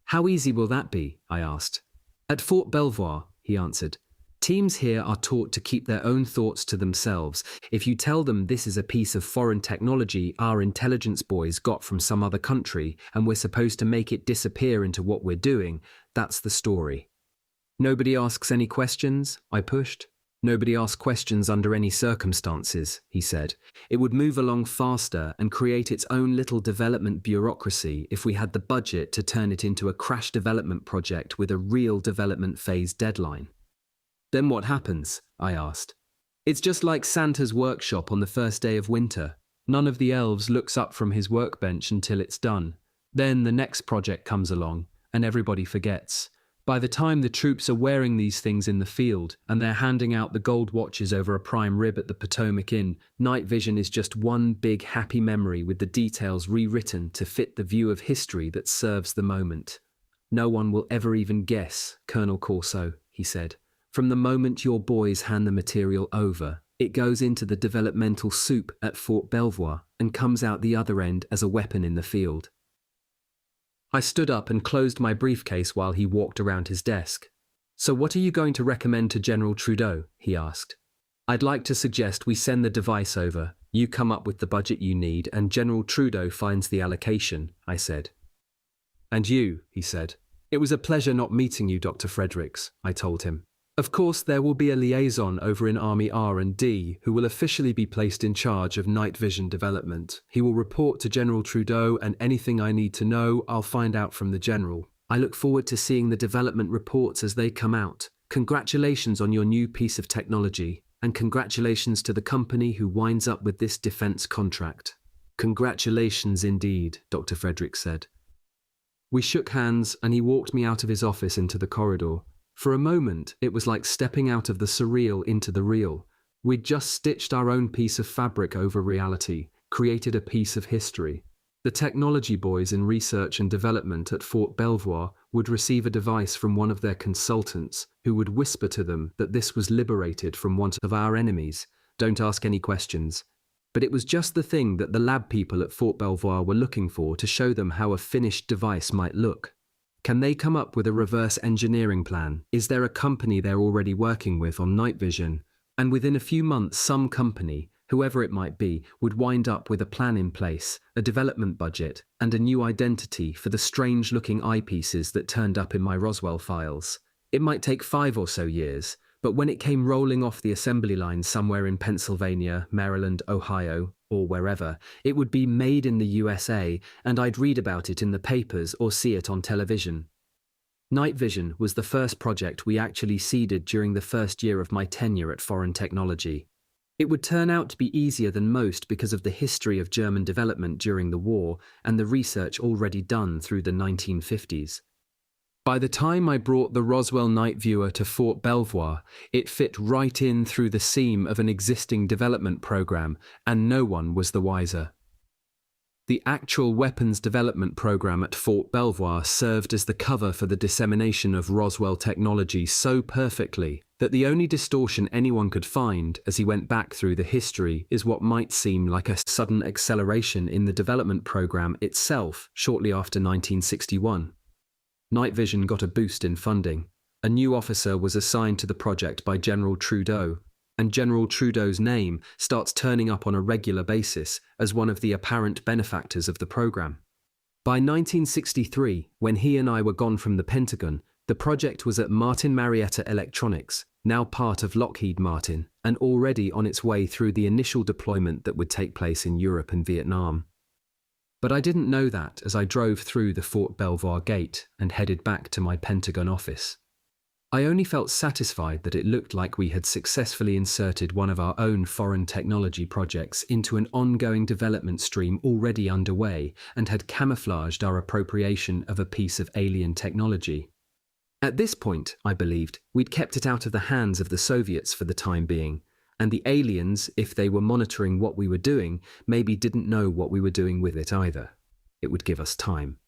[SPEAKER 1] "How easy will that be?" I asked. "At Fort Belvoir," he answered. "Teams here are taught to keep their own thoughts to themselves. If you tell them this is a piece of foreign technology our intelligence boys got from some other country and we're supposed to make it disappear into what we're doing, that's the story." "Nobody asks any questions?" I pushed. "Nobody asks questions under any circumstances," he said. "It would move along faster and create its own little development bureaucracy if we had the budget to turn it into a crash development project with a real development phase deadline." "Then what happens?" I asked. "It's just like Santa's workshop on the first day of winter. None of the elves looks up from his workbench until it's done. Then the next project comes along, and everybody forgets. By the time the troops are wearing these things in the field and they're handing out the gold watches over a prime rib at the Potomac Inn, night vision is just one big happy memory with the details rewritten to fit the view of history that serves the moment. No one will ever even guess, Colonel Corso," he said. "From the moment your boys hand the material over, it goes into the developmental soup at Fort Belvoir and comes out the other end as a weapon in the field." I stood up and closed my briefcase while he walked around his desk. "So what are you going to recommend to General Trudeau?" he asked. "I'd like to suggest we send the device over, you come up with the budget you need, and General Trudeau finds the allocation," I said. "And you," he said. "It was a pleasure not meeting you, Dr. Fredericks," I told him. "Of course, there will be a liaison over in Army R&D who will officially be placed in charge of night vision development. He will report to General Trudeau, and anything I need to know, I'll find out from the General. I look forward to seeing the development reports as they come out. Congratulations on your new piece of technology, and congratulations to the company who winds up with this defense contract." "Congratulations indeed," Dr. Frederick said. We shook hands, and he walked me out of his office into the corridor. For a moment, it was like stepping out of the surreal into the real. We'd just stitched our own piece of fabric over reality, created a piece of history. The technology boys in research and development at Fort Belvoir would receive a device from one of their consultants who would whisper to them that this was liberated from one of our enemies. Don't ask any questions. But it was just the thing that the lab people at Fort Belvoir were looking for to show them how a finished device might look. Can they come up with a reverse engineering plan? Is there a company they're already working with on night vision? And within a few months, some company, whoever it might be, would wind up with a plan in place, a development budget, and a new identity for the strange-looking eyepieces that turned up in my Roswell files. It might take 5 or so years, but when it came rolling off the assembly line somewhere in Pennsylvania, Maryland, Ohio, or wherever, it would be made in the USA, and I'd read about it in the papers or see it on television. Night vision was the first project we actually seeded during the first year of my tenure at Foreign Technology. It would turn out to be easier than most because of the history of German development during the war and the research already done through the 1950s. By the time I brought the Roswell night viewer to Fort Belvoir, it fit right in through the seam of an existing development program, and no one was the wiser. The actual weapons development program at Fort Belvoir served as the cover for the dissemination of Roswell technology so perfectly that the only distortion anyone could find as he went back through the history is what might seem like a sudden acceleration in the development program itself shortly after 1961. Night vision got a boost in funding. A new officer was assigned to the project by General Trudeau. and General Trudeau's name starts turning up on a regular basis as one of the apparent benefactors of the program. By 1963, when he and I were gone from the Pentagon, the project was at Martin Marietta Electronics, now part of Lockheed Martin, and already on its way through the initial deployment that would take place in Europe and Vietnam. But I didn't know that as I drove through the Fort Belvoir gate and headed back to my Pentagon office. I only felt satisfied that it looked like we had successfully inserted one of our own foreign technology projects into an ongoing development stream already underway and had camouflaged our appropriation of a piece of alien technology. At this point, I believed, we'd kept it out of the hands of the Soviets for the time being, and the aliens, if they were monitoring what we were doing, maybe didn't know what we were doing with it either. It would give us time.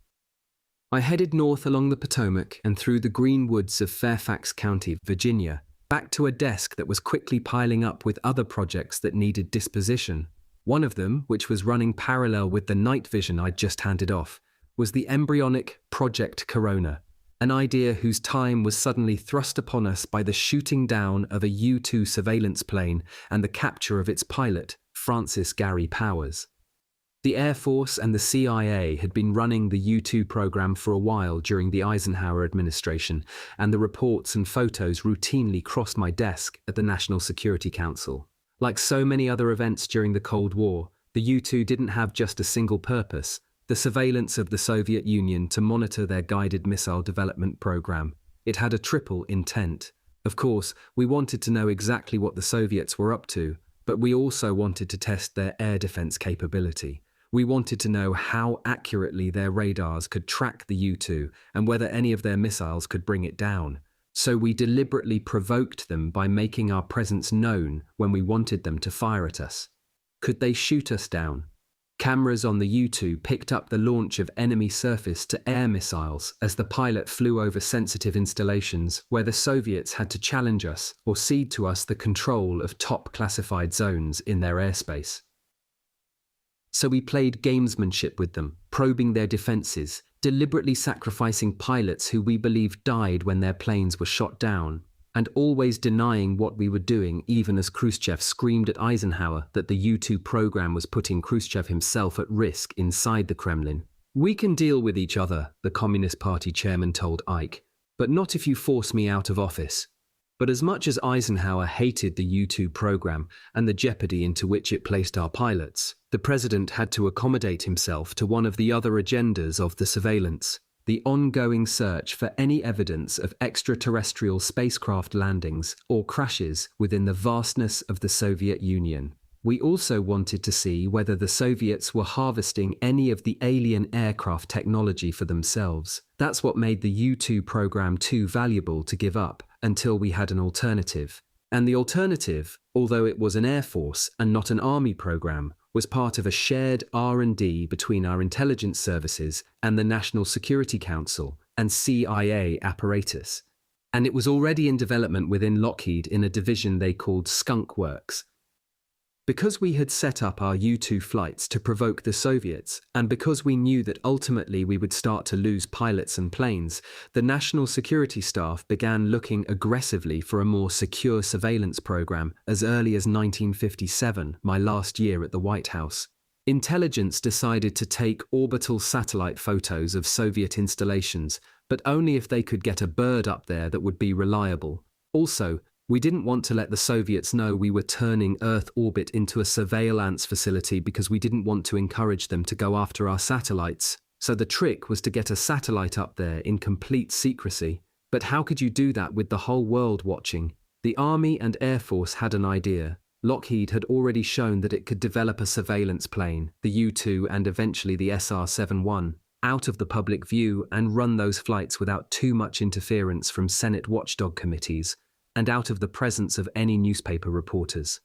[SPEAKER 1] I headed north along the Potomac and through the green woods of Fairfax County, Virginia, back to a desk that was quickly piling up with other projects that needed disposition. One of them, which was running parallel with the night vision I'd just handed off, was the embryonic Project Corona, an idea whose time was suddenly thrust upon us by the shooting down of a U-2 surveillance plane and the capture of its pilot, Francis Gary Powers. The Air Force and the CIA had been running the U-2 program for a while during the Eisenhower administration, and the reports and photos routinely crossed my desk at the National Security Council. Like so many other events during the Cold War, the U-2 didn't have just a single purpose: the surveillance of the Soviet Union to monitor their guided missile development program. It had a triple intent. Of course, we wanted to know exactly what the Soviets were up to, but we also wanted to test their air defense capability. We wanted to know how accurately their radars could track the U-2 and whether any of their missiles could bring it down. So we deliberately provoked them by making our presence known when we wanted them to fire at us. Could they shoot us down? Cameras on the U-2 picked up the launch of enemy surface-to-air missiles as the pilot flew over sensitive installations where the Soviets had to challenge us or cede to us the control of top classified zones in their airspace. So we played gamesmanship with them, probing their defenses, deliberately sacrificing pilots who we believed died when their planes were shot down, and always denying what we were doing even as Khrushchev screamed at Eisenhower that the U-2 program was putting Khrushchev himself at risk inside the Kremlin. "We can deal with each other," the Communist Party chairman told Ike, "but not if you force me out of office." But as much as Eisenhower hated the U-2 program and the jeopardy into which it placed our pilots, the president had to accommodate himself to one of the other agendas of the surveillance: the ongoing search for any evidence of extraterrestrial spacecraft landings or crashes within the vastness of the Soviet Union. We also wanted to see whether the Soviets were harvesting any of the alien aircraft technology for themselves. That's what made the U-2 program too valuable to give up until we had an alternative. And the alternative, although it was an Air Force and not an Army program, was part of a shared R&D between our intelligence services and the National Security Council and CIA apparatus. And it was already in development within Lockheed in a division they called Skunk Works. Because we had set up our U-2 flights to provoke the Soviets, and because we knew that ultimately we would start to lose pilots and planes, the National Security Staff began looking aggressively for a more secure surveillance program as early as 1957, my last year at the White House. Intelligence decided to take orbital satellite photos of Soviet installations, but only if they could get a bird up there that would be reliable. Also, we didn't want to let the Soviets know we were turning Earth orbit into a surveillance facility because we didn't want to encourage them to go after our satellites. So the trick was to get a satellite up there in complete secrecy. But how could you do that with the whole world watching? The Army and Air Force had an idea. Lockheed had already shown that it could develop a surveillance plane, the U-2 and eventually the SR-71, out of the public view and run those flights without too much interference from Senate watchdog committees, and out of the presence of any newspaper reporters.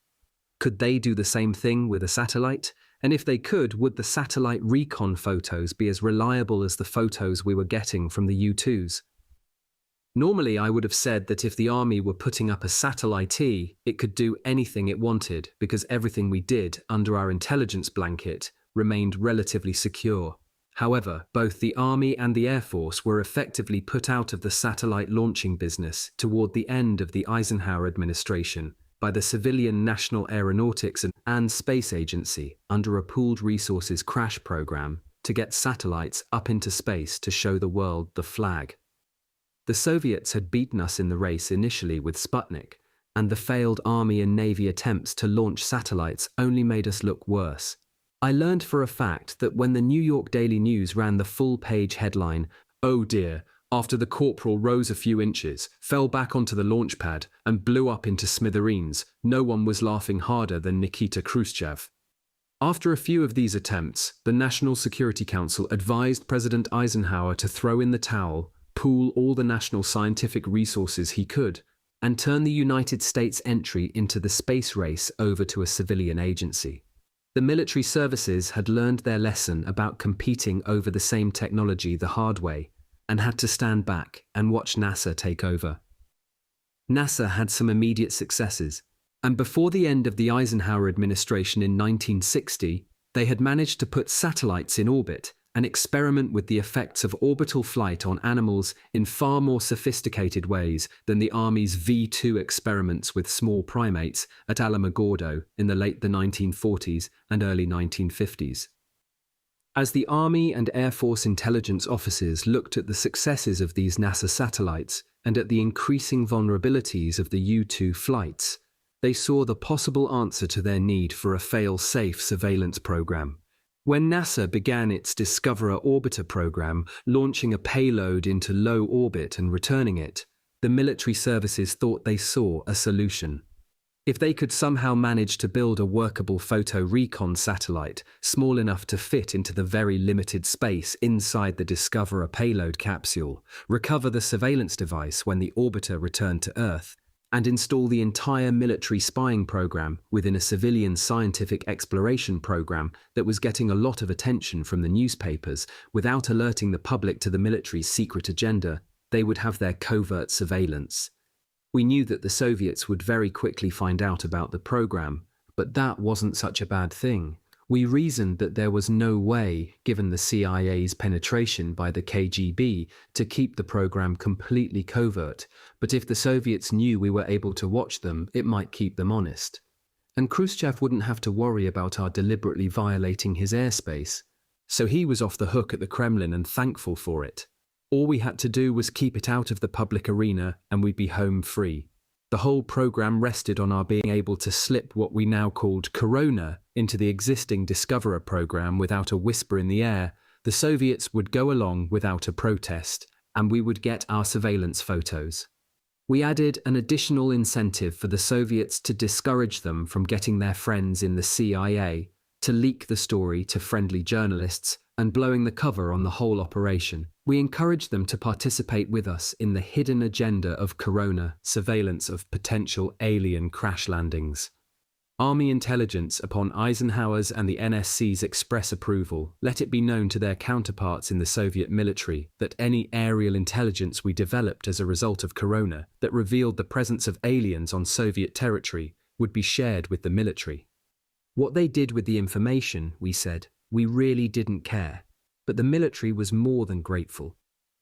[SPEAKER 1] Could they do the same thing with a satellite? And if they could, would the satellite recon photos be as reliable as the photos we were getting from the U-2s? Normally, I would have said that if the Army were putting up a satellite, it could do anything it wanted because everything we did under our intelligence blanket remained relatively secure. However, both the Army and the Air Force were effectively put out of the satellite launching business toward the end of the Eisenhower administration, by the civilian National Aeronautics and Space Agency under a pooled resources crash program to get satellites up into space to show the world the flag. The Soviets had beaten us in the race initially with Sputnik, and the failed Army and Navy attempts to launch satellites only made us look worse. I learned for a fact that when the New York Daily News ran the full-page headline, "Oh dear, after the corporal rose a few inches, fell back onto the launch pad, and blew up into smithereens, no one was laughing harder than Nikita Khrushchev." After a few of these attempts, the National Security Council advised President Eisenhower to throw in the towel, pool all the national scientific resources he could, and turn the United States' entry into the space race over to a civilian agency. The military services had learned their lesson about competing over the same technology the hard way, and had to stand back and watch NASA take over. NASA had some immediate successes, and before the end of the Eisenhower administration in 1960, they had managed to put satellites in orbit and experiment with the effects of orbital flight on animals in far more sophisticated ways than the Army's V2 experiments with small primates at Alamogordo in the late 1940s and early 1950s. As the Army and Air Force intelligence officers looked at the successes of these NASA satellites and at the increasing vulnerabilities of the U-2 flights, they saw the possible answer to their need for a fail-safe surveillance program. When NASA began its Discoverer Orbiter program, launching a payload into low orbit and returning it, the military services thought they saw a solution. If they could somehow manage to build a workable photo recon satellite small enough to fit into the very limited space inside the Discoverer payload capsule, recover the surveillance device when the orbiter returned to Earth, and install the entire military spying program within a civilian scientific exploration program that was getting a lot of attention from the newspapers without alerting the public to the military's secret agenda, they would have their covert surveillance. We knew that the Soviets would very quickly find out about the program, but that wasn't such a bad thing. We reasoned that there was no way, given the CIA's penetration by the KGB, to keep the program completely covert, but if the Soviets knew we were able to watch them, it might keep them honest. And Khrushchev wouldn't have to worry about our deliberately violating his airspace. So he was off the hook at the Kremlin and thankful for it. All we had to do was keep it out of the public arena and we'd be home free. The whole program rested on our being able to slip what we now called Corona into the existing Discoverer program without a whisper in the air. The Soviets would go along without a protest, and we would get our surveillance photos. We added an additional incentive for the Soviets to discourage them from getting their friends in the CIA, to leak the story to friendly journalists, and blowing the cover on the whole operation. We encouraged them to participate with us in the hidden agenda of Corona, surveillance of potential alien crash landings. Army intelligence, upon Eisenhower's and the NSC's express approval, let it be known to their counterparts in the Soviet military that any aerial intelligence we developed as a result of Corona that revealed the presence of aliens on Soviet territory would be shared with the military. What they did with the information, we said, we really didn't care. But the military was more than grateful.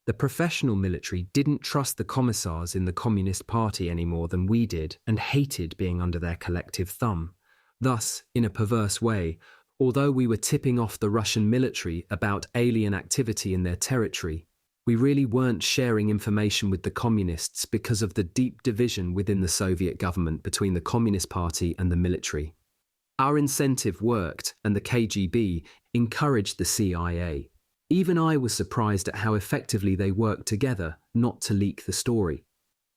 [SPEAKER 1] The professional military didn't trust the commissars in the Communist Party any more than we did and hated being under their collective thumb. Thus, in a perverse way, although we were tipping off the Russian military about alien activity in their territory, we really weren't sharing information with the communists because of the deep division within the Soviet government between the Communist Party and the military. Our incentive worked, and the KGB encouraged the CIA. Even I was surprised at how effectively they worked together not to leak the story.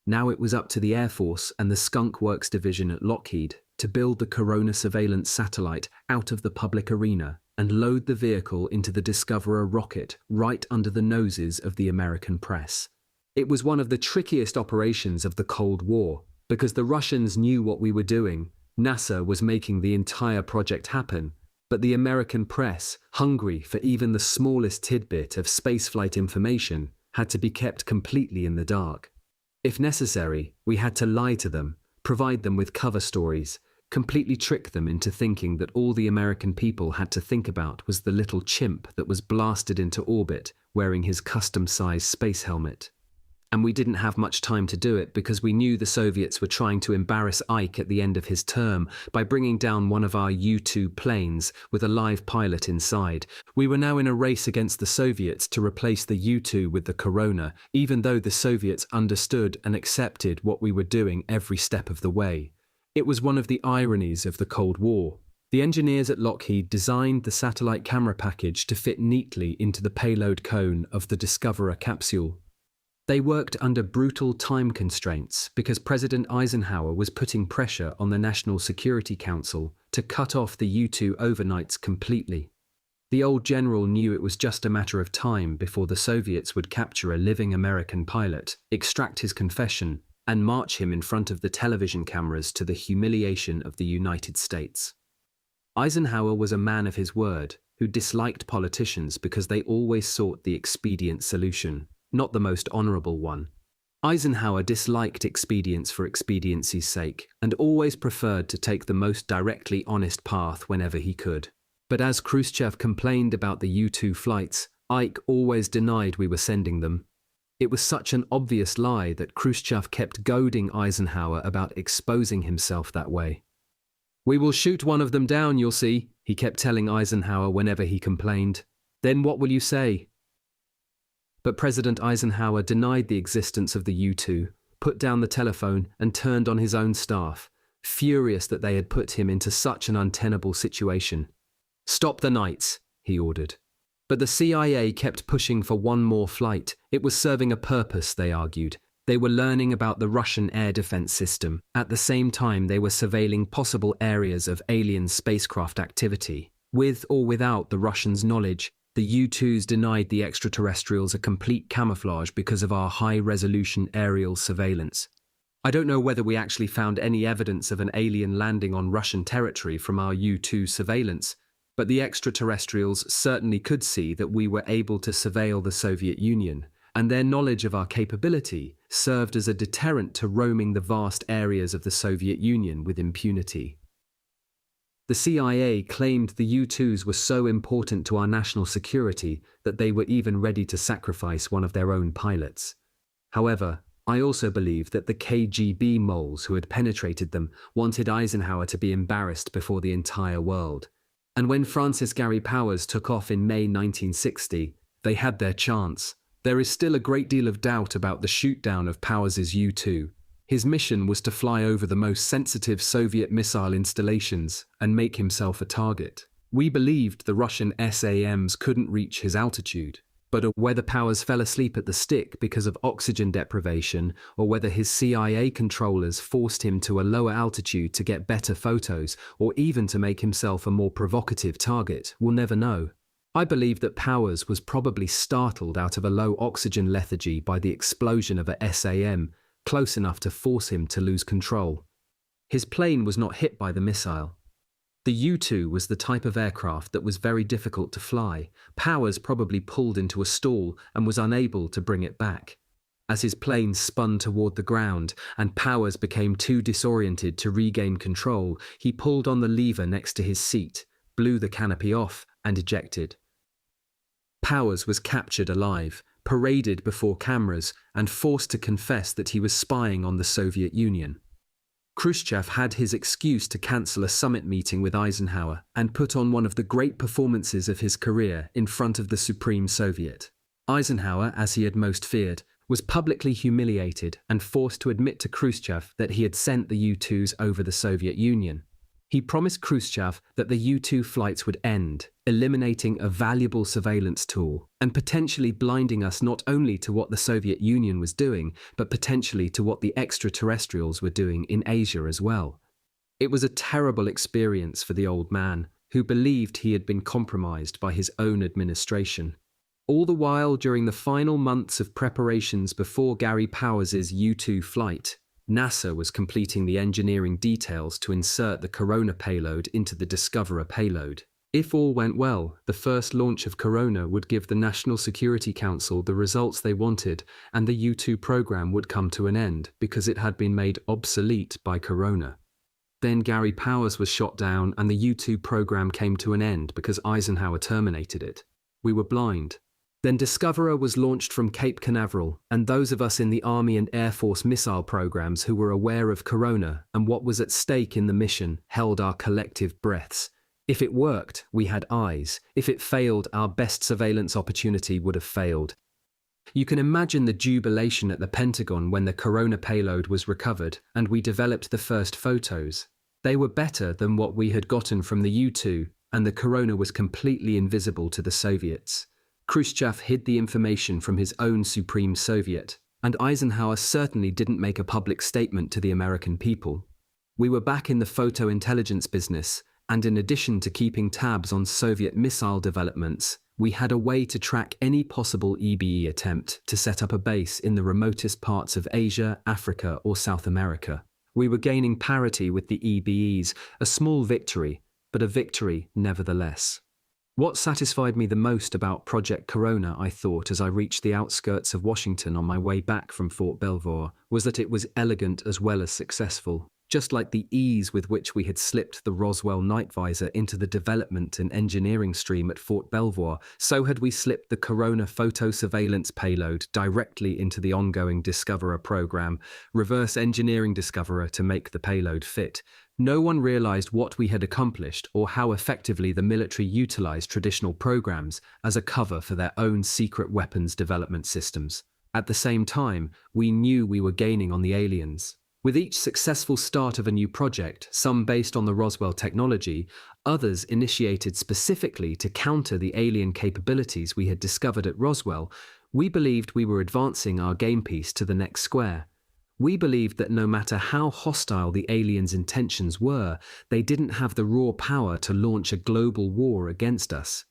[SPEAKER 1] Now it was up to the Air Force and the Skunk Works division at Lockheed to build the Corona surveillance satellite out of the public arena and load the vehicle into the Discoverer rocket right under the noses of the American press. It was one of the trickiest operations of the Cold War because the Russians knew what we were doing. NASA was making the entire project happen. But the American press, hungry for even the smallest tidbit of spaceflight information, had to be kept completely in the dark. If necessary, we had to lie to them, provide them with cover stories, completely trick them into thinking that all the American people had to think about was the little chimp that was blasted into orbit wearing his custom-sized space helmet. And we didn't have much time to do it because we knew the Soviets were trying to embarrass Ike at the end of his term by bringing down one of our U-2 planes with a live pilot inside. We were now in a race against the Soviets to replace the U-2 with the Corona, even though the Soviets understood and accepted what we were doing every step of the way. It was one of the ironies of the Cold War. The engineers at Lockheed designed the satellite camera package to fit neatly into the payload cone of the Discoverer capsule. They worked under brutal time constraints because President Eisenhower was putting pressure on the National Security Council to cut off the U-2 overnights completely. The old general knew it was just a matter of time before the Soviets would capture a living American pilot, extract his confession, and march him in front of the television cameras to the humiliation of the United States. Eisenhower was a man of his word who disliked politicians because they always sought the expedient solution, not the most honorable one. Eisenhower disliked expedients for expediency's sake and always preferred to take the most directly honest path whenever he could. But as Khrushchev complained about the U-2 flights, Ike always denied we were sending them. It was such an obvious lie that Khrushchev kept goading Eisenhower about exposing himself that way. "We will shoot one of them down, you'll see," he kept telling Eisenhower whenever he complained. "Then what will you say?" But President Eisenhower denied the existence of the U-2, put down the telephone and turned on his own staff, furious that they had put him into such an untenable situation. "Stop the nights," he ordered. But the CIA kept pushing for one more flight. It was serving a purpose, they argued. They were learning about the Russian air defense system. At the same time, they were surveilling possible areas of alien spacecraft activity. With or without the Russians' knowledge, the U-2s denied the extraterrestrials a complete camouflage because of our high-resolution aerial surveillance. I don't know whether we actually found any evidence of an alien landing on Russian territory from our U-2 surveillance, but the extraterrestrials certainly could see that we were able to surveil the Soviet Union, and their knowledge of our capability served as a deterrent to roaming the vast areas of the Soviet Union with impunity. The CIA claimed the U-2s were so important to our national security that they were even ready to sacrifice one of their own pilots. However, I also believe that the KGB moles who had penetrated them wanted Eisenhower to be embarrassed before the entire world. And when Francis Gary Powers took off in May 1960, they had their chance. There is still a great deal of doubt about the shoot-down of Powers's U-2. His mission was to fly over the most sensitive Soviet missile installations and make himself a target. We believed the Russian SAMs couldn't reach his altitude, but whether Powers fell asleep at the stick because of oxygen deprivation or whether his CIA controllers forced him to a lower altitude to get better photos or even to make himself a more provocative target, we'll never know. I believe that Powers was probably startled out of a low oxygen lethargy by the explosion of a SAM, close enough to force him to lose control. His plane was not hit by the missile. The U-2 was the type of aircraft that was very difficult to fly. Powers probably pulled into a stall and was unable to bring it back. As his plane spun toward the ground and Powers became too disoriented to regain control, he pulled on the lever next to his seat, blew the canopy off, and ejected. Powers was captured alive, paraded before cameras, and forced to confess that he was spying on the Soviet Union. Khrushchev had his excuse to cancel a summit meeting with Eisenhower and put on one of the great performances of his career in front of the Supreme Soviet. Eisenhower, as he had most feared, was publicly humiliated and forced to admit to Khrushchev that he had sent the U-2s over the Soviet Union. He promised Khrushchev that the U-2 flights would end, eliminating a valuable surveillance tool and potentially blinding us not only to what the Soviet Union was doing, but potentially to what the extraterrestrials were doing in Asia as well. It was a terrible experience for the old man, who believed he had been compromised by his own administration. All the while, during the final months of preparations before Gary Powers's U-2 flight, NASA was completing the engineering details to insert the Corona payload into the Discoverer payload. If all went well, the first launch of Corona would give the National Security Council the results they wanted, and the U-2 program would come to an end because it had been made obsolete by Corona. Then Gary Powers was shot down and the U-2 program came to an end because Eisenhower terminated it. We were blind. Then Discoverer was launched from Cape Canaveral, and those of us in the Army and Air Force missile programs who were aware of Corona and what was at stake in the mission held our collective breaths. If it worked, we had eyes. If it failed, our best surveillance opportunity would have failed. You can imagine the jubilation at the Pentagon when the Corona payload was recovered and we developed the first photos. They were better than what we had gotten from the U-2, and the Corona was completely invisible to the Soviets. Khrushchev hid the information from his own Supreme Soviet, and Eisenhower certainly didn't make a public statement to the American people. We were back in the photo intelligence business, and in addition to keeping tabs on Soviet missile developments, we had a way to track any possible EBE attempt to set up a base in the remotest parts of Asia, Africa, or South America. We were gaining parity with the EBEs, a small victory, but a victory nevertheless. What satisfied me the most about Project Corona, I thought, as I reached the outskirts of Washington on my way back from Fort Belvoir, was that it was elegant as well as successful. Just like the ease with which we had slipped the Roswell night visor into the development and engineering stream at Fort Belvoir, so had we slipped the Corona photo surveillance payload directly into the ongoing Discoverer program, reverse engineering Discoverer to make the payload fit. No one realized what we had accomplished or how effectively the military utilized traditional programs as a cover for their own secret weapons development systems. At the same time, we knew we were gaining on the aliens. With each successful start of a new project, some based on the Roswell technology, others initiated specifically to counter the alien capabilities we had discovered at Roswell, we believed we were advancing our game piece to the next square. We believed that no matter how hostile the aliens' intentions were, they didn't have the raw power to launch a global war against us.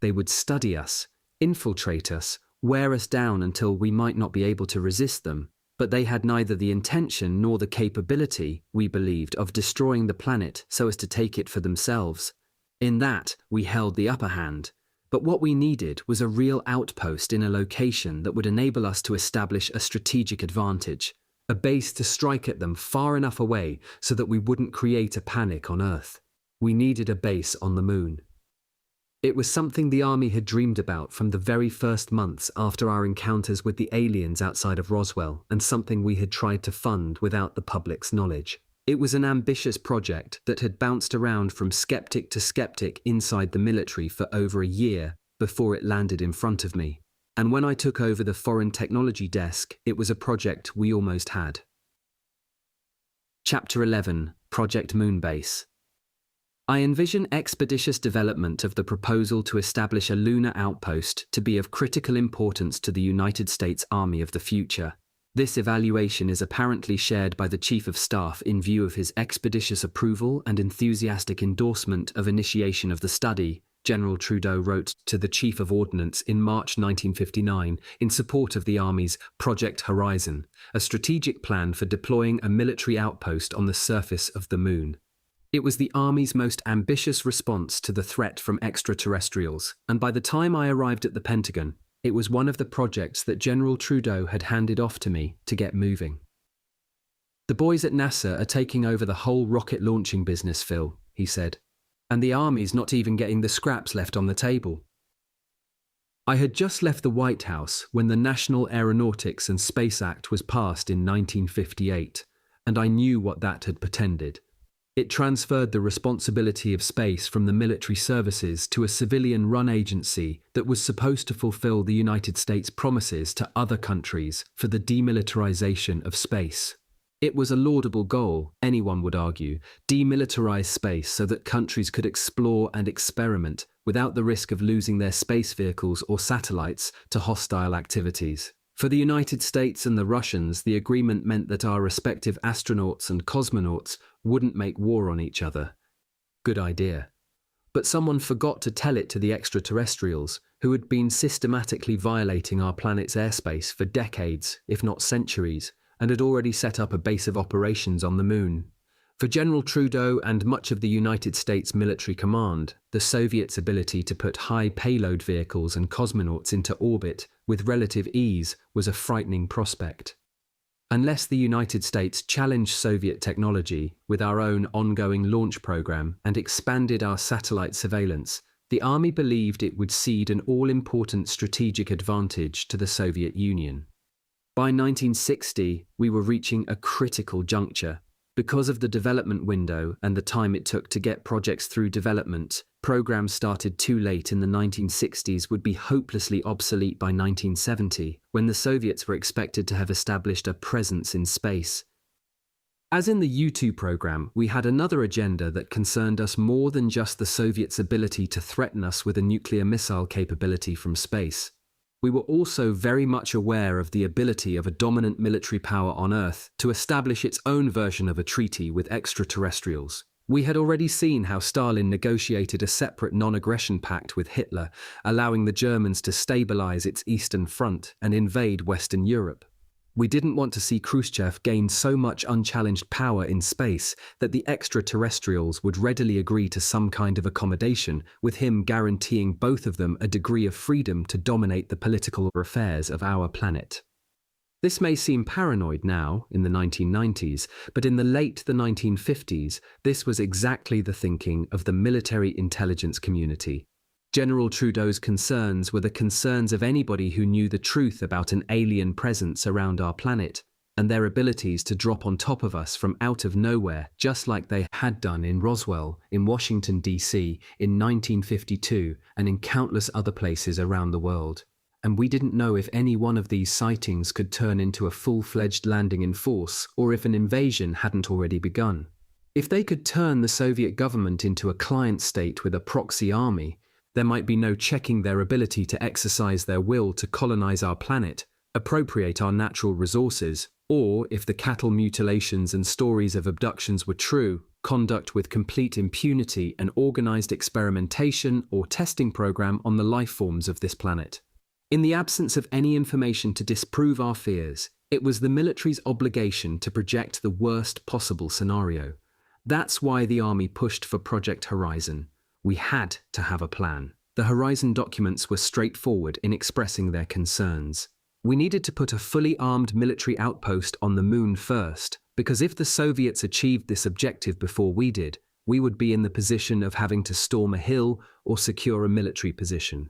[SPEAKER 1] They would study us, infiltrate us, wear us down until we might not be able to resist them. But they had neither the intention nor the capability, we believed, of destroying the planet so as to take it for themselves. In that, we held the upper hand. But what we needed was a real outpost in a location that would enable us to establish a strategic advantage, a base to strike at them far enough away so that we wouldn't create a panic on Earth. We needed a base on the moon. It was something the Army had dreamed about from the very first months after our encounters with the aliens outside of Roswell, and something we had tried to fund without the public's knowledge. It was an ambitious project that had bounced around from skeptic to skeptic inside the military for over a year before it landed in front of me. And when I took over the foreign technology desk, it was a project we almost had. Chapter 11, Project Moonbase. I envision expeditious development of the proposal to establish a lunar outpost to be of critical importance to the United States Army of the future. This evaluation is apparently shared by the Chief of Staff in view of his expeditious approval and enthusiastic endorsement of initiation of the study, General Trudeau wrote to the Chief of Ordnance in March 1959 in support of the Army's Project Horizon, a strategic plan for deploying a military outpost on the surface of the Moon. It was the Army's most ambitious response to the threat from extraterrestrials, and by the time I arrived at the Pentagon, it was one of the projects that General Trudeau had handed off to me to get moving. "The boys at NASA are taking over the whole rocket launching business, Phil," he said, "and the Army's not even getting the scraps left on the table." I had just left the White House when the National Aeronautics and Space Act was passed in 1958, and I knew what that had portended. It transferred the responsibility of space from the military services to a civilian-run agency that was supposed to fulfill the United States' promises to other countries for the demilitarization of space. It was a laudable goal, anyone would argue, demilitarize space so that countries could explore and experiment without the risk of losing their space vehicles or satellites to hostile activities. For the United States and the Russians, the agreement meant that our respective astronauts and cosmonauts wouldn't make war on each other. Good idea. But someone forgot to tell it to the extraterrestrials, who had been systematically violating our planet's airspace for decades, if not centuries, and had already set up a base of operations on the Moon. For General Trudeau and much of the United States military command, the Soviets' ability to put high payload vehicles and cosmonauts into orbit with relative ease was a frightening prospect. Unless the United States challenged Soviet technology with our own ongoing launch program and expanded our satellite surveillance, The army believed it would cede an all-important strategic advantage to the Soviet Union. By 1960, we were reaching a critical juncture. Because of the development window and the time it took to get projects through development, programs started too late in the 1960s would be hopelessly obsolete by 1970, when the Soviets were expected to have established a presence in space. As in the U-2 program, we had another agenda that concerned us more than just the Soviets' ability to threaten us with a nuclear missile capability from space. We were also very much aware of the ability of a dominant military power on Earth to establish its own version of a treaty with extraterrestrials. We had already seen how Stalin negotiated a separate non-aggression pact with Hitler, allowing the Germans to stabilize its Eastern Front and invade Western Europe. We didn't want to see Khrushchev gain so much unchallenged power in space that the extraterrestrials would readily agree to some kind of accommodation, with him guaranteeing both of them a degree of freedom to dominate the political affairs of our planet. This may seem paranoid now, in the 1990s, but in the late 1950s, this was exactly the thinking of the military intelligence community. General Trudeau's concerns were the concerns of anybody who knew the truth about an alien presence around our planet, and their abilities to drop on top of us from out of nowhere, just like they had done in Roswell, in Washington, D.C., in 1952, and in countless other places around the world. And we didn't know if any one of these sightings could turn into a full-fledged landing in force, or if an invasion hadn't already begun. If they could turn the Soviet government into a client state with a proxy army, there might be no checking their ability to exercise their will to colonize our planet, appropriate our natural resources, or, if the cattle mutilations and stories of abductions were true, conduct with complete impunity an organized experimentation or testing program on the life forms of this planet. In the absence of any information to disprove our fears, it was the military's obligation to project the worst possible scenario. That's why the army pushed for Project Horizon. We had to have a plan. The Horizon documents were straightforward in expressing their concerns. We needed to put a fully armed military outpost on the moon first, because if the Soviets achieved this objective before we did, we would be in the position of having to storm a hill or secure a military position.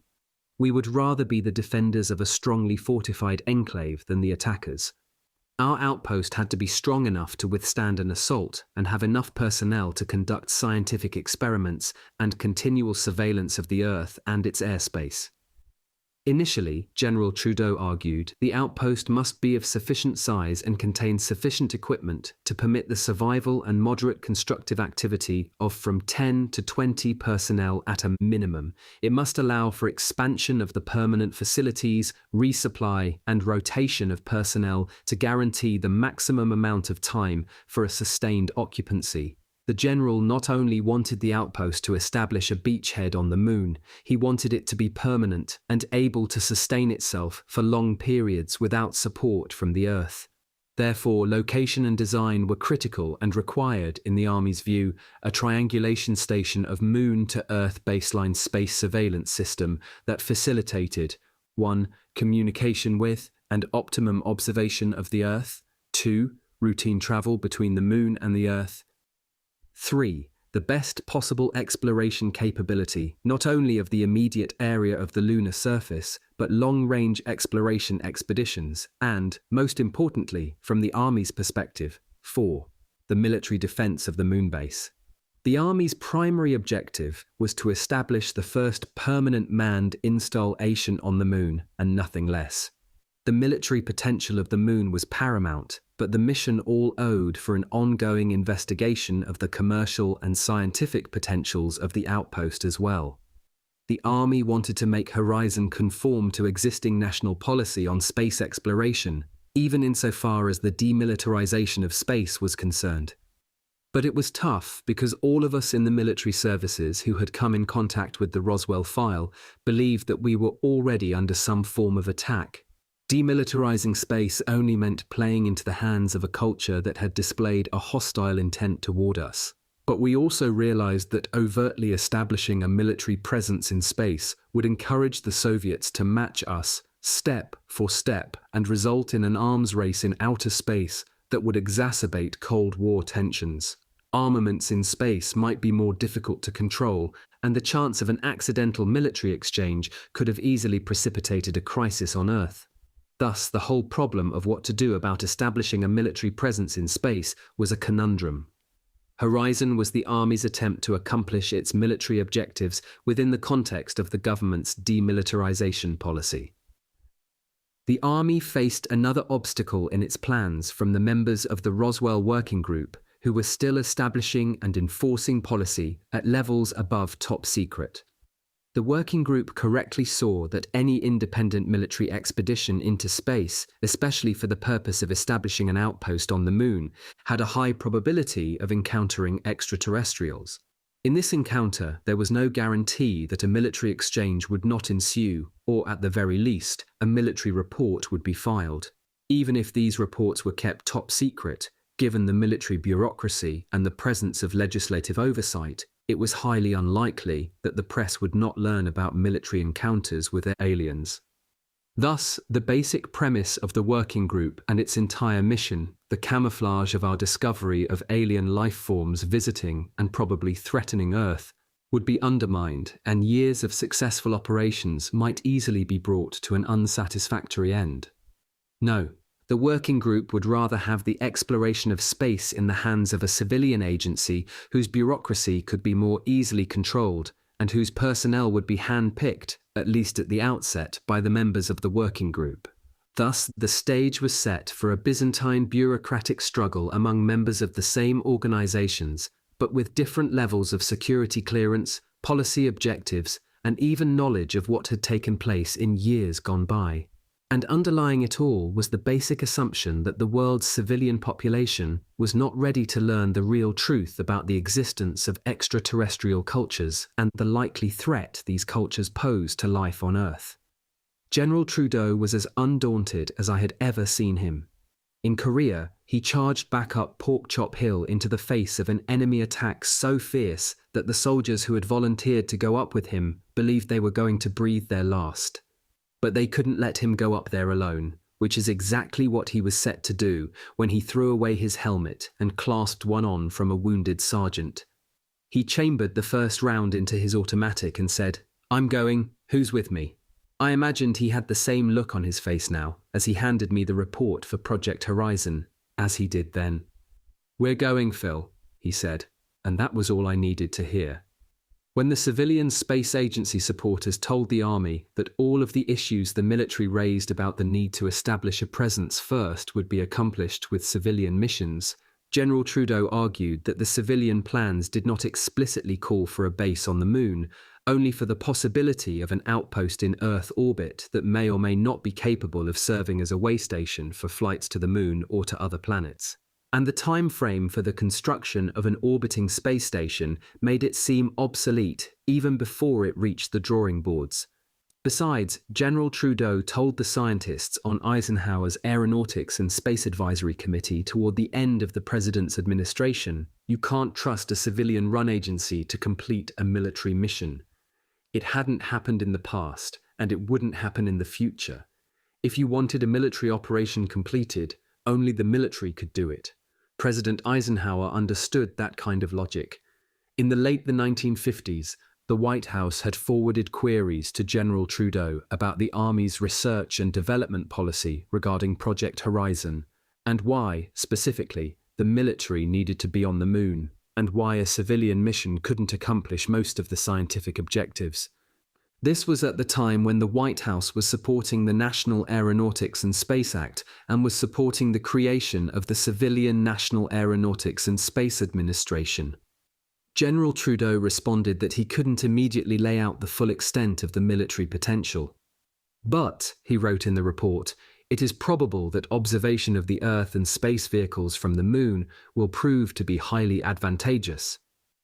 [SPEAKER 1] We would rather be the defenders of a strongly fortified enclave than the attackers. Our outpost had to be strong enough to withstand an assault and have enough personnel to conduct scientific experiments and continual surveillance of the Earth and its airspace. Initially, General Trudeau argued, the outpost must be of sufficient size and contain sufficient equipment to permit the survival and moderate constructive activity of from 10 to 20 personnel at a minimum. It must allow for expansion of the permanent facilities, resupply, and rotation of personnel to guarantee the maximum amount of time for a sustained occupancy. The general not only wanted the outpost to establish a beachhead on the moon, he wanted it to be permanent and able to sustain itself for long periods without support from the Earth. Therefore, location and design were critical and required, in the Army's view, a triangulation station of Moon-to-Earth baseline space surveillance system that facilitated 1. Communication with and optimum observation of the Earth, 2. Routine travel between the Moon and the Earth, 3. The best possible exploration capability, not only of the immediate area of the lunar surface, but long-range exploration expeditions, and, most importantly, from the Army's perspective, 4. The military defense of the moon base. The Army's primary objective was to establish the first permanent manned installation on the moon, and nothing less. The military potential of the moon was paramount, but the mission all owed for an ongoing investigation of the commercial and scientific potentials of the outpost as well. The Army wanted to make Horizon conform to existing national policy on space exploration, even insofar as the demilitarization of space was concerned. But it was tough because all of us in the military services who had come in contact with the Roswell file believed that we were already under some form of attack. Demilitarizing space only meant playing into the hands of a culture that had displayed a hostile intent toward us. But we also realized that overtly establishing a military presence in space would encourage the Soviets to match us step for step and result in an arms race in outer space that would exacerbate Cold War tensions. Armaments in space might be more difficult to control, and the chance of an accidental military exchange could have easily precipitated a crisis on Earth. Thus, the whole problem of what to do about establishing a military presence in space was a conundrum. Horizon was the Army's attempt to accomplish its military objectives within the context of the government's demilitarization policy. The Army faced another obstacle in its plans from the members of the Roswell Working Group, who were still establishing and enforcing policy at levels above top secret. The working group correctly saw that any independent military expedition into space, especially for the purpose of establishing an outpost on the moon, had a high probability of encountering extraterrestrials. In this encounter, there was no guarantee that a military exchange would not ensue, or at the very least, a military report would be filed. Even if these reports were kept top secret, given the military bureaucracy and the presence of legislative oversight, it was highly unlikely that the press would not learn about military encounters with aliens. Thus, the basic premise of the working group and its entire mission, the camouflage of our discovery of alien life forms visiting and probably threatening Earth, would be undermined, and years of successful operations might easily be brought to an unsatisfactory end. No. The working group would rather have the exploration of space in the hands of a civilian agency whose bureaucracy could be more easily controlled and whose personnel would be hand-picked, at least at the outset, by the members of the working group. Thus, the stage was set for a Byzantine bureaucratic struggle among members of the same organizations, but with different levels of security clearance, policy objectives, and even knowledge of what had taken place in years gone by. And underlying it all was the basic assumption that the world's civilian population was not ready to learn the real truth about the existence of extraterrestrial cultures and the likely threat these cultures pose to life on Earth. General Trudeau was as undaunted as I had ever seen him. In Korea, he charged back up Pork Chop Hill into the face of an enemy attack so fierce that the soldiers who had volunteered to go up with him believed they were going to breathe their last. But they couldn't let him go up there alone, which is exactly what he was set to do when he threw away his helmet and clasped one on from a wounded sergeant. He chambered the first round into his automatic and said, "I'm going, who's with me?" I imagined he had the same look on his face now as he handed me the report for Project Horizon, as he did then. "We're going, Phil," he said, and that was all I needed to hear. When the civilian space agency supporters told the Army that all of the issues the military raised about the need to establish a presence first would be accomplished with civilian missions, General Trudeau argued that the civilian plans did not explicitly call for a base on the moon, only for the possibility of an outpost in Earth orbit that may or may not be capable of serving as a way station for flights to the moon or to other planets. And the time frame for the construction of an orbiting space station made it seem obsolete even before it reached the drawing boards. Besides, General Trudeau told the scientists on Eisenhower's Aeronautics and Space Advisory Committee toward the end of the president's administration, "You can't trust a civilian-run agency to complete a military mission. It hadn't happened in the past, and it wouldn't happen in the future. If you wanted a military operation completed, only the military could do it." President Eisenhower understood that kind of logic. In the late 1950s, the White House had forwarded queries to General Trudeau about the Army's research and development policy regarding Project Horizon, and why, specifically, the military needed to be on the moon, and why a civilian mission couldn't accomplish most of the scientific objectives. This was at the time when the White House was supporting the National Aeronautics and Space Act and was supporting the creation of the Civilian National Aeronautics and Space Administration. General Trudeau responded that he couldn't immediately lay out the full extent of the military potential. But, he wrote in the report, it is probable that observation of the Earth and space vehicles from the moon will prove to be highly advantageous.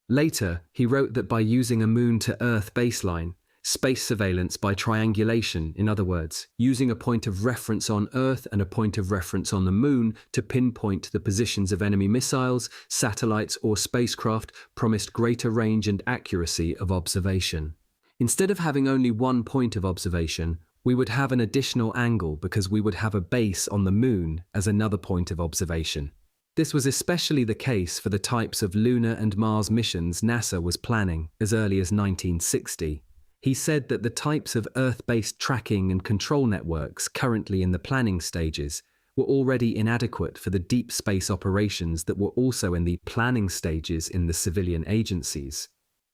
[SPEAKER 1] Later, he wrote that by using a moon-to-Earth baseline, space surveillance by triangulation, in other words, using a point of reference on Earth and a point of reference on the Moon to pinpoint the positions of enemy missiles, satellites, or spacecraft, promised greater range and accuracy of observation. Instead of having only one point of observation, we would have an additional angle because we would have a base on the Moon as another point of observation. This was especially the case for the types of lunar and Mars missions NASA was planning as early as 1960. He said that the types of Earth-based tracking and control networks currently in the planning stages were already inadequate for the deep space operations that were also in the planning stages in the civilian agencies.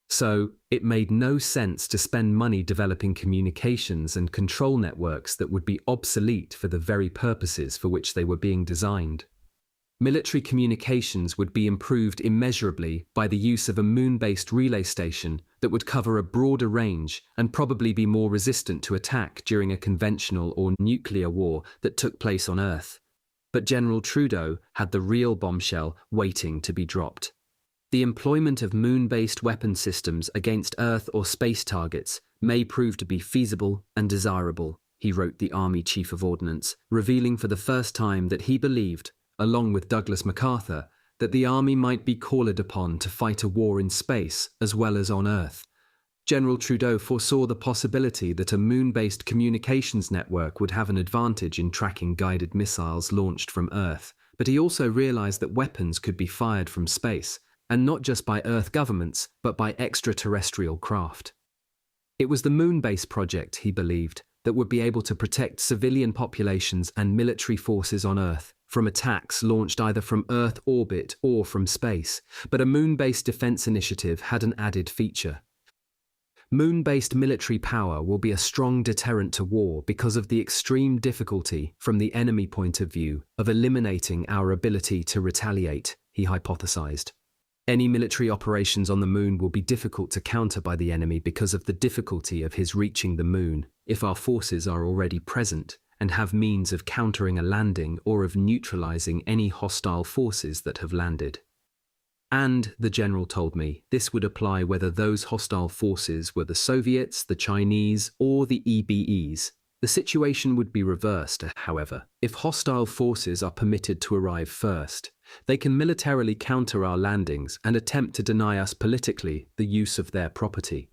[SPEAKER 1] So, it made no sense to spend money developing communications and control networks that would be obsolete for the very purposes for which they were being designed. Military communications would be improved immeasurably by the use of a moon-based relay station that would cover a broader range and probably be more resistant to attack during a conventional or nuclear war that took place on Earth. But General Trudeau had the real bombshell waiting to be dropped. The employment of moon-based weapon systems against Earth or space targets may prove to be feasible and desirable, he wrote the Army Chief of Ordnance, revealing for the first time that he believed, along with Douglas MacArthur, that the Army might be called upon to fight a war in space as well as on Earth. General Trudeau foresaw the possibility that a moon-based communications network would have an advantage in tracking guided missiles launched from Earth, but he also realized that weapons could be fired from space, and not just by Earth governments, but by extraterrestrial craft. It was the moon-based project, he believed, that would be able to protect civilian populations and military forces on Earth from attacks launched either from Earth orbit or from space, but a moon-based defense initiative had an added feature. Moon-based military power will be a strong deterrent to war because of the extreme difficulty, from the enemy point of view, of eliminating our ability to retaliate, he hypothesized. Any military operations on the moon will be difficult to counter by the enemy because of the difficulty of his reaching the moon, if our forces are already present and have means of countering a landing or of neutralizing any hostile forces that have landed. And, the general told me, this would apply whether those hostile forces were the Soviets, the Chinese, or the EBEs. The situation would be reversed, however. If hostile forces are permitted to arrive first, they can militarily counter our landings and attempt to deny us politically the use of their property.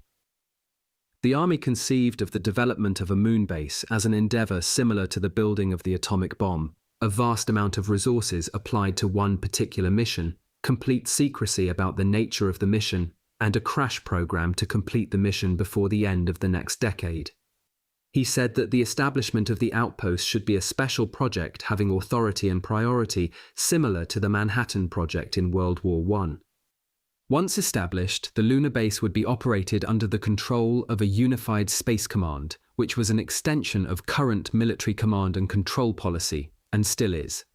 [SPEAKER 1] The Army conceived of the development of a moon base as an endeavor similar to the building of the atomic bomb, a vast amount of resources applied to one particular mission, complete secrecy about the nature of the mission, and a crash program to complete the mission before the end of the next decade. He said that the establishment of the outpost should be a special project having authority and priority similar to the Manhattan Project in World War I. Once established, the lunar base would be operated under the control of a unified space command, which was an extension of current military command and control policy, and still is.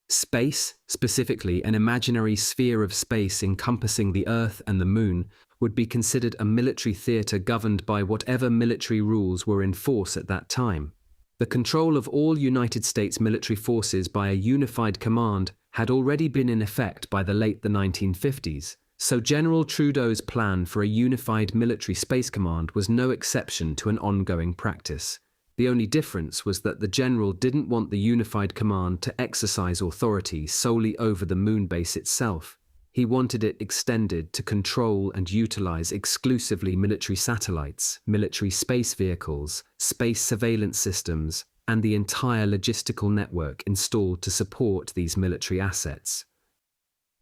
[SPEAKER 1] Space, specifically an imaginary sphere of space encompassing the Earth and the Moon, would be considered a military theatre governed by whatever military rules were in force at that time. The control of all United States military forces by a unified command had already been in effect by the late 1950s, so General Trudeau's plan for a unified military space command was no exception to an ongoing practice. The only difference was that the general didn't want the unified command to exercise authority solely over the moon base itself. He wanted it extended to control and utilize exclusively military satellites, military space vehicles, space surveillance systems, and the entire logistical network installed to support these military assets.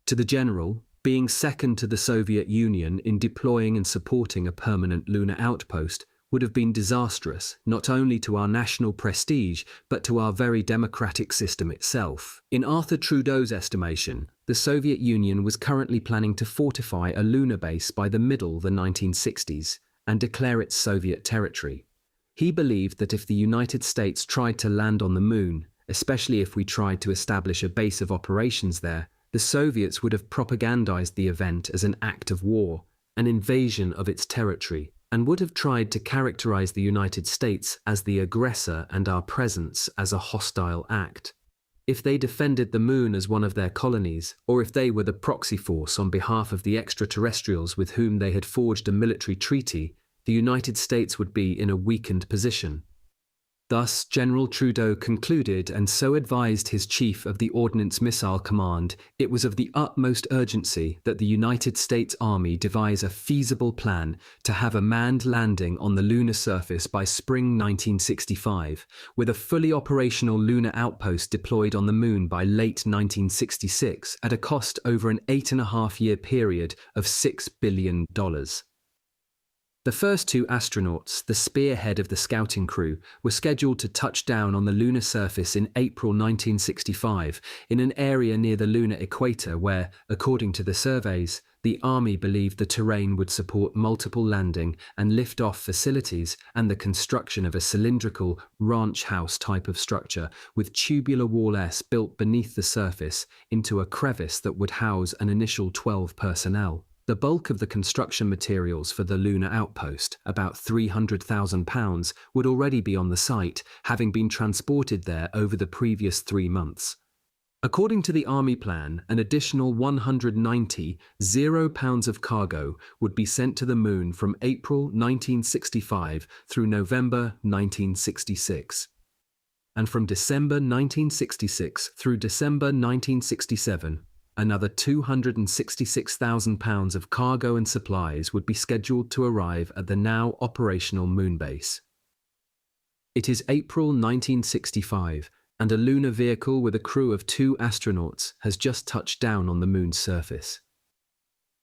[SPEAKER 1] To the general, being second to the Soviet Union in deploying and supporting a permanent lunar outpost would have been disastrous not only to our national prestige but to our very democratic system itself. In Arthur Trudeau's estimation, the Soviet Union was currently planning to fortify a lunar base by the middle of the 1960s and declare it Soviet territory. He believed that if the United States tried to land on the moon, especially if we tried to establish a base of operations there, the Soviets would have propagandized the event as an act of war, an invasion of its territory, and would have tried to characterize the United States as the aggressor and our presence as a hostile act. If they defended the moon as one of their colonies, or if they were the proxy force on behalf of the extraterrestrials with whom they had forged a military treaty, the United States would be in a weakened position. Thus, General Trudeau concluded and so advised his chief of the Ordnance Missile Command, it was of the utmost urgency that the United States Army devise a feasible plan to have a manned landing on the lunar surface by spring 1965, with a fully operational lunar outpost deployed on the Moon by late 1966 at a cost over an 8.5-year period of $6 billion. The first two astronauts, the spearhead of the scouting crew, were scheduled to touch down on the lunar surface in April 1965 in an area near the lunar equator where, according to the surveys, the Army believed the terrain would support multiple landing and lift-off facilities and the construction of a cylindrical, ranch house type of structure with tubular wall S built beneath the surface into a crevice that would house an initial 12 personnel. The bulk of the construction materials for the lunar outpost, about £300,000, would already be on the site, having been transported there over the previous 3 months. According to the Army plan, an additional 190 £0 of cargo would be sent to the Moon from April 1965 through November 1966. And from December 1966 through December 1967, another £266,000 of cargo and supplies would be scheduled to arrive at the now operational moon base. It is April 1965, and a lunar vehicle with a crew of 2 astronauts has just touched down on the Moon's surface.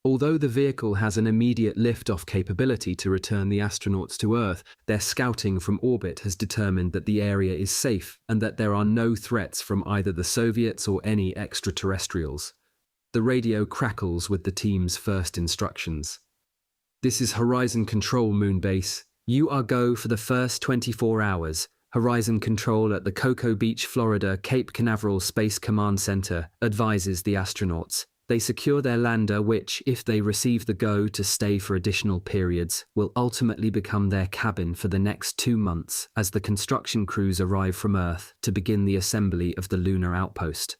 [SPEAKER 1] Although the vehicle has an immediate lift-off capability to return the astronauts to Earth, their scouting from orbit has determined that the area is safe and that there are no threats from either the Soviets or any extraterrestrials. The radio crackles with the team's first instructions. "This is Horizon Control, Moon Base. You are go for the first 24 hours. Horizon Control at the Cocoa Beach, Florida, Cape Canaveral Space Command Center advises the astronauts. They secure their lander which, if they receive the go to stay for additional periods, will ultimately become their cabin for the next 2 months as the construction crews arrive from Earth to begin the assembly of the lunar outpost."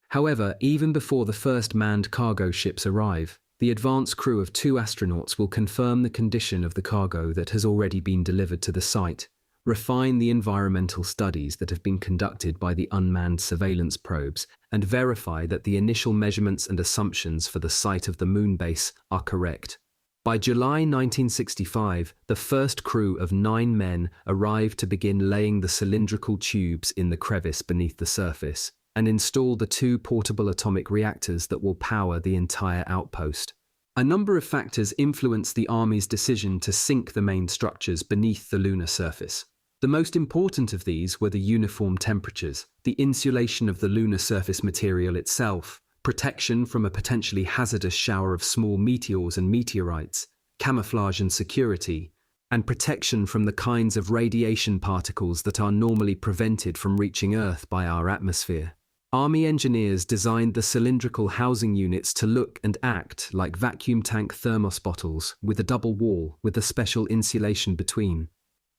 [SPEAKER 1] However, even before the first manned cargo ships arrive, the advance crew of 2 astronauts will confirm the condition of the cargo that has already been delivered to the site, refine the environmental studies that have been conducted by the unmanned surveillance probes, and verify that the initial measurements and assumptions for the site of the moon base are correct. By July 1965, the first crew of 9 men arrived to begin laying the cylindrical tubes in the crevice beneath the surface, and install the 2 portable atomic reactors that will power the entire outpost. A number of factors influenced the Army's decision to sink the main structures beneath the lunar surface. The most important of these were the uniform temperatures, the insulation of the lunar surface material itself, protection from a potentially hazardous shower of small meteors and meteorites, camouflage and security, and protection from the kinds of radiation particles that are normally prevented from reaching Earth by our atmosphere. Army engineers designed the cylindrical housing units to look and act like vacuum tank thermos bottles with a double wall with a special insulation between.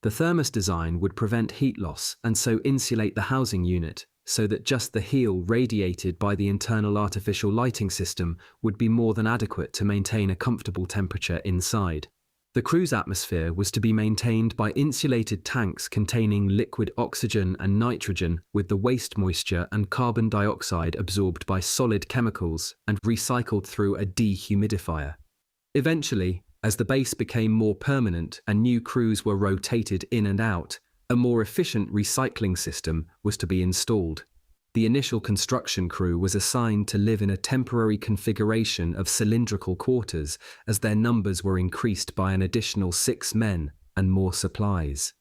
[SPEAKER 1] The thermos design would prevent heat loss and so insulate the housing unit so that just the heel radiated by the internal artificial lighting system would be more than adequate to maintain a comfortable temperature inside. The crew's atmosphere was to be maintained by insulated tanks containing liquid oxygen and nitrogen with the waste moisture and carbon dioxide absorbed by solid chemicals and recycled through a dehumidifier. Eventually, as the base became more permanent and new crews were rotated in and out, a more efficient recycling system was to be installed. The initial construction crew was assigned to live in a temporary configuration of cylindrical quarters as their numbers were increased by an additional 6 men and more supplies.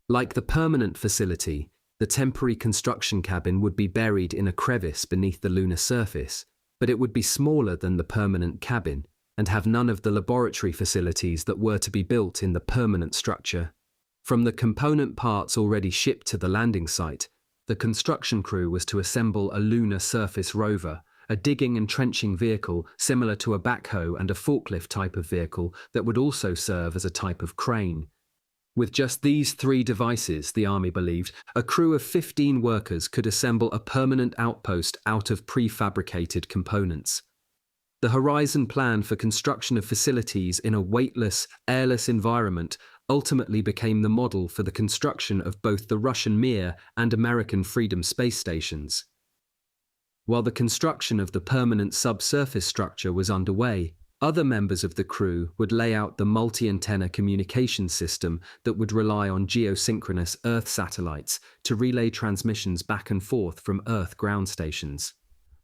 [SPEAKER 1] Like the permanent facility, the temporary construction cabin would be buried in a crevice beneath the lunar surface, but it would be smaller than the permanent cabin and have none of the laboratory facilities that were to be built in the permanent structure. From the component parts already shipped to the landing site, the construction crew was to assemble a lunar surface rover, a digging and trenching vehicle similar to a backhoe and a forklift type of vehicle that would also serve as a type of crane. With just these 3 devices, the Army believed, a crew of 15 workers could assemble a permanent outpost out of prefabricated components. The Horizon plan for construction of facilities in a weightless, airless environment ultimately became the model for the construction of both the Russian Mir and American Freedom space stations. While the construction of the permanent subsurface structure was underway, other members of the crew would lay out the multi-antenna communication system that would rely on geosynchronous Earth satellites to relay transmissions back and forth from Earth ground stations.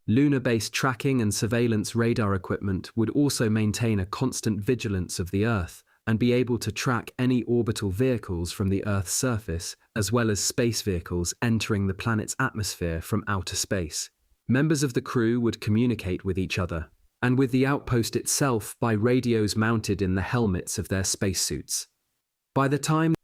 [SPEAKER 1] Lunar-based tracking and surveillance radar equipment would also maintain a constant vigilance of the Earth and be able to track any orbital vehicles from the Earth's surface, as well as space vehicles entering the planet's atmosphere from outer space. Members of the crew would communicate with each other, and with the outpost itself by radios mounted in the helmets of their spacesuits. By the time the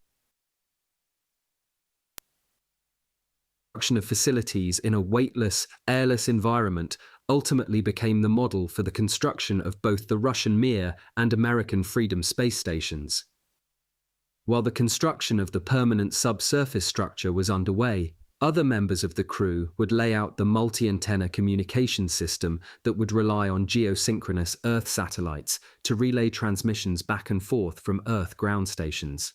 [SPEAKER 1] construction of facilities in a weightless, airless environment ultimately became the model for the construction of both the Russian Mir and American Freedom space stations. While the construction of the permanent subsurface structure was underway, other members of the crew would lay out the multi-antenna communication system that would rely on geosynchronous Earth satellites to relay transmissions back and forth from Earth ground stations.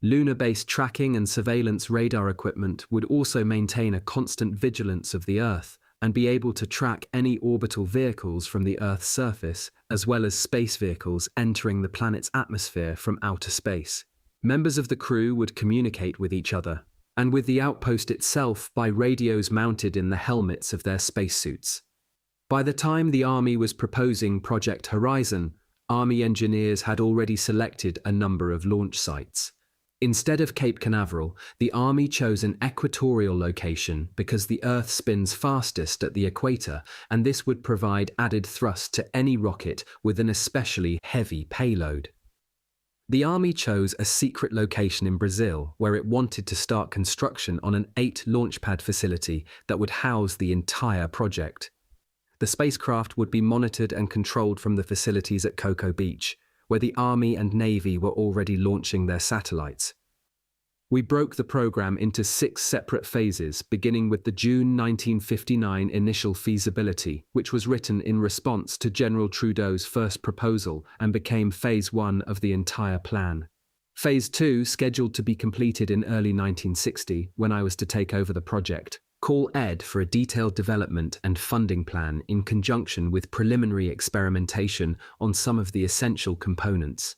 [SPEAKER 1] Lunar-based tracking and surveillance radar equipment would also maintain a constant vigilance of the Earth and be able to track any orbital vehicles from the Earth's surface, as well as space vehicles entering the planet's atmosphere from outer space. Members of the crew would communicate with each other, and with the outpost itself by radios mounted in the helmets of their spacesuits. By the time the Army was proposing Project Horizon, Army engineers had already selected a number of launch sites. Instead of Cape Canaveral, the Army chose an equatorial location because the Earth spins fastest at the equator, and this would provide added thrust to any rocket with an especially heavy payload. The Army chose a secret location in Brazil where it wanted to start construction on an 8 launchpad facility that would house the entire project. The spacecraft would be monitored and controlled from the facilities at Cocoa Beach, where the Army and Navy were already launching their satellites. We broke the program into 6 separate phases, beginning with the June 1959 initial feasibility, which was written in response to General Trudeau's first proposal and became Phase 1 of the entire plan. Phase 2, scheduled to be completed in early 1960, when I was to take over the project, call Ed for a detailed development and funding plan in conjunction with preliminary experimentation on some of the essential components.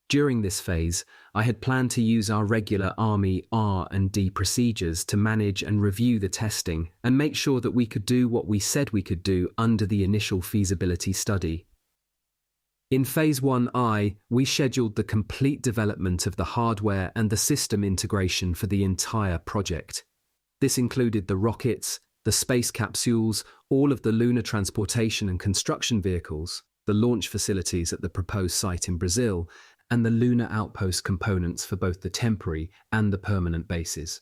[SPEAKER 1] During this phase, I had planned to use our regular Army R&D procedures to manage and review the testing and make sure that we could do what we said we could do under the initial feasibility study. In Phase 1I, we scheduled the complete development of the hardware and the system integration for the entire project. This included the rockets, the space capsules, all of the lunar transportation and construction vehicles, the launch facilities at the proposed site in Brazil, and the lunar outpost components for both the temporary and the permanent bases.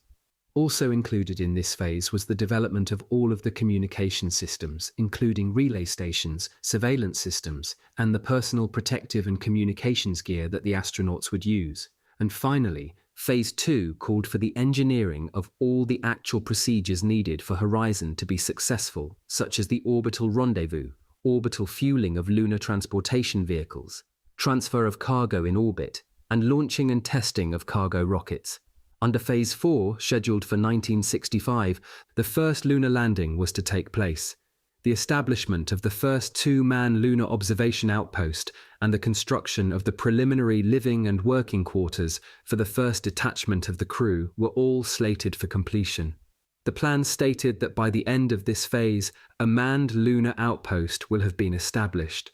[SPEAKER 1] Also included in this phase was the development of all of the communication systems, including relay stations, surveillance systems, and the personal protective and communications gear that the astronauts would use. And finally, Phase 2 called for the engineering of all the actual procedures needed for Horizon to be successful, such as the orbital rendezvous, orbital fueling of lunar transportation vehicles, transfer of cargo in orbit, and launching and testing of cargo rockets. Under Phase 4, scheduled for 1965, the first lunar landing was to take place. The establishment of the first 2-man lunar observation outpost and the construction of the preliminary living and working quarters for the first detachment of the crew were all slated for completion. The plan stated that by the end of this phase, a manned lunar outpost will have been established.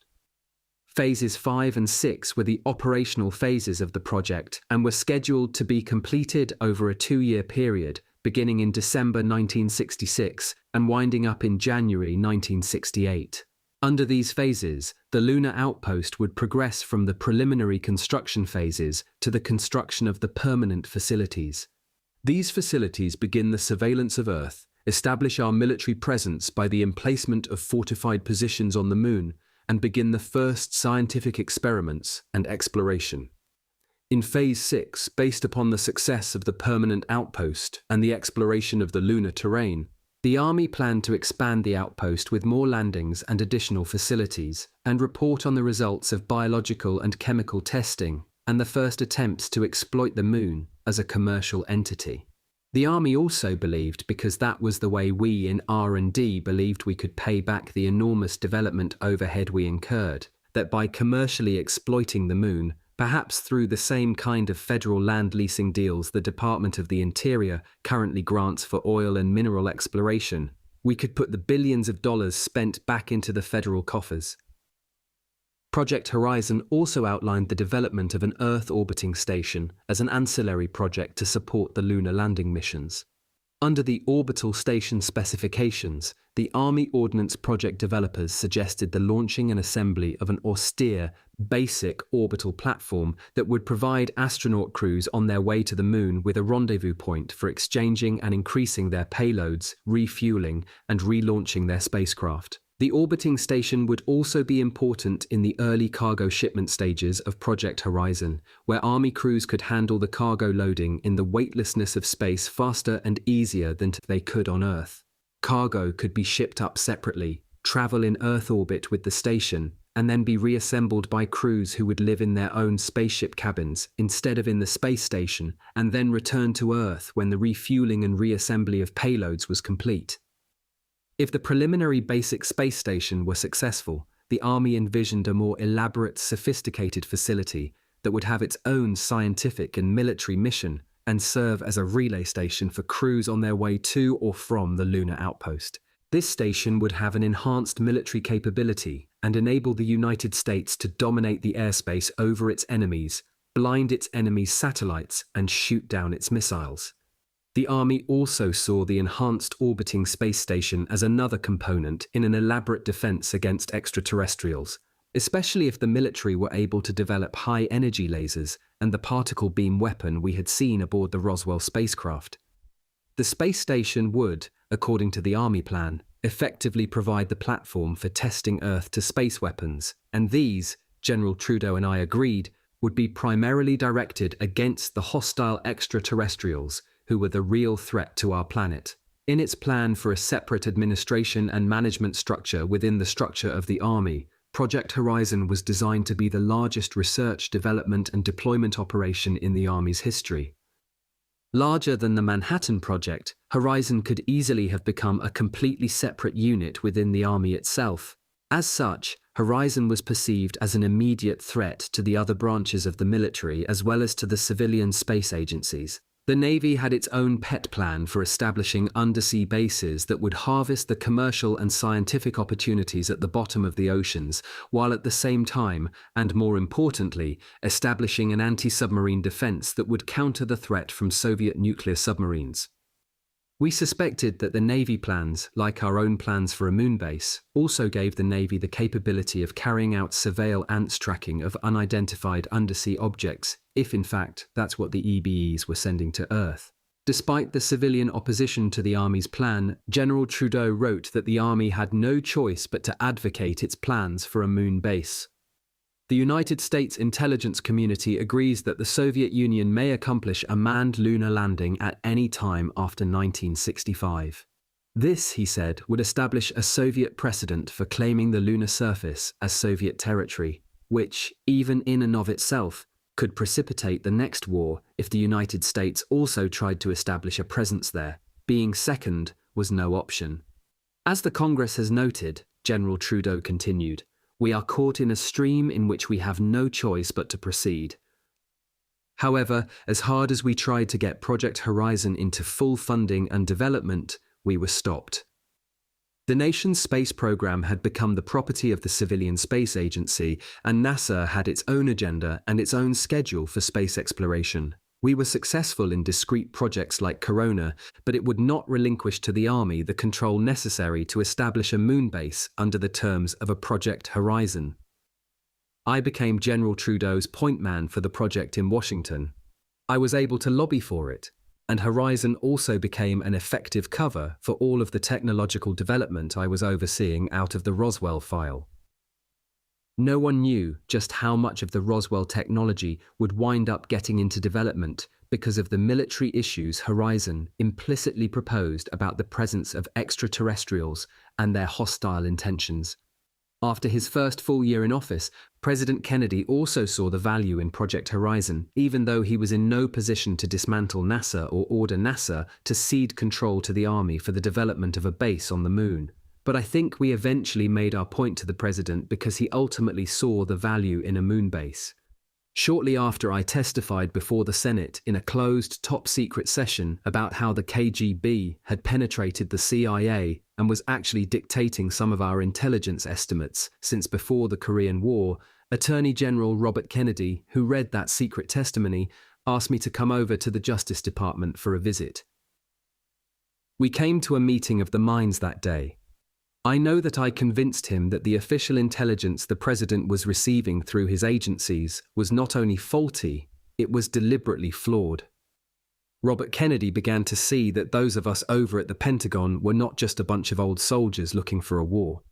[SPEAKER 1] Phases 5 and 6 were the operational phases of the project and were scheduled to be completed over a 2-year period, beginning in December 1966 and winding up in January 1968. Under these phases, the lunar outpost would progress from the preliminary construction phases to the construction of the permanent facilities. These facilities begin the surveillance of Earth, establish our military presence by the emplacement of fortified positions on the Moon, and begin the first scientific experiments and exploration. In Phase 6, based upon the success of the permanent outpost and the exploration of the lunar terrain, the Army planned to expand the outpost with more landings and additional facilities and report on the results of biological and chemical testing and the first attempts to exploit the moon as a commercial entity. The Army also believed, because that was the way we in R&D believed we could pay back the enormous development overhead we incurred, that by commercially exploiting the moon, perhaps through the same kind of federal land leasing deals the Department of the Interior currently grants for oil and mineral exploration, we could put the billions of dollars spent back into the federal coffers. Project Horizon also outlined the development of an Earth orbiting station as an ancillary project to support the lunar landing missions. Under the orbital station specifications, the Army Ordnance Project developers suggested the launching and assembly of an austere, basic orbital platform that would provide astronaut crews on their way to the moon with a rendezvous point for exchanging and increasing their payloads, refueling, and relaunching their spacecraft. The orbiting station would also be important in the early cargo shipment stages of Project Horizon, where Army crews could handle the cargo loading in the weightlessness of space faster and easier than they could on Earth. Cargo could be shipped up separately, travel in Earth orbit with the station, and then be reassembled by crews who would live in their own spaceship cabins instead of in the space station, and then return to Earth when the refueling and reassembly of payloads was complete. If the preliminary basic space station were successful, the Army envisioned a more elaborate, sophisticated facility that would have its own scientific and military mission and serve as a relay station for crews on their way to or from the lunar outpost. This station would have an enhanced military capability and enable the United States to dominate the airspace over its enemies, blind its enemies' satellites, and shoot down its missiles. The Army also saw the enhanced orbiting space station as another component in an elaborate defense against extraterrestrials, especially if the military were able to develop high-energy lasers and the particle beam weapon we had seen aboard the Roswell spacecraft. The space station would, according to the Army plan, effectively provide the platform for testing Earth-to-space weapons, and these, General Trudeau and I agreed, would be primarily directed against the hostile extraterrestrials who were the real threat to our planet. In its plan for a separate administration and management structure within the structure of the Army, Project Horizon was designed to be the largest research, development, and deployment operation in the Army's history. Larger than the Manhattan Project, Horizon could easily have become a completely separate unit within the Army itself. As such, Horizon was perceived as an immediate threat to the other branches of the military as well as to the civilian space agencies. The Navy had its own pet plan for establishing undersea bases that would harvest the commercial and scientific opportunities at the bottom of the oceans, while at the same time, and more importantly, establishing an anti-submarine defense that would counter the threat from Soviet nuclear submarines. We suspected that the Navy plans, like our own plans for a moon base, also gave the Navy the capability of carrying out surveillance tracking of unidentified undersea objects, if in fact that's what the EBEs were sending to Earth. Despite the civilian opposition to the Army's plan, General Trudeau wrote that the Army had no choice but to advocate its plans for a moon base. The United States intelligence community agrees that the Soviet Union may accomplish a manned lunar landing at any time after 1965. This, he said, would establish a Soviet precedent for claiming the lunar surface as Soviet territory, which, even in and of itself, could precipitate the next war if the United States also tried to establish a presence there. Being second was no option. As the Congress has noted, General Trudeau continued, we are caught in a stream in which we have no choice but to proceed. However, as hard as we tried to get Project Horizon into full funding and development, we were stopped. The nation's space program had become the property of the Civilian Space Agency, and NASA had its own agenda and its own schedule for space exploration. We were successful in discrete projects like Corona, but it would not relinquish to the Army the control necessary to establish a moon base under the terms of a Project Horizon. I became General Trudeau's point man for the project in Washington. I was able to lobby for it, and Horizon also became an effective cover for all of the technological development I was overseeing out of the Roswell file. No one knew just how much of the Roswell technology would wind up getting into development because of the military issues Horizon implicitly proposed about the presence of extraterrestrials and their hostile intentions. After his first full year in office, President Kennedy also saw the value in Project Horizon, even though he was in no position to dismantle NASA or order NASA to cede control to the Army for the development of a base on the moon. But I think we eventually made our point to the president because he ultimately saw the value in a moon base. Shortly after, I testified before the Senate in a closed, top-secret session about how the KGB had penetrated the CIA and was actually dictating some of our intelligence estimates since before the Korean War. Attorney General Robert Kennedy, who read that secret testimony, asked me to come over to the Justice Department for a visit. We came to a meeting of the minds that day. I know that I convinced him that the official intelligence the president was receiving through his agencies was not only faulty, it was deliberately flawed. Robert Kennedy began to see that those of us over at the Pentagon were not just a bunch of old soldiers looking for a war.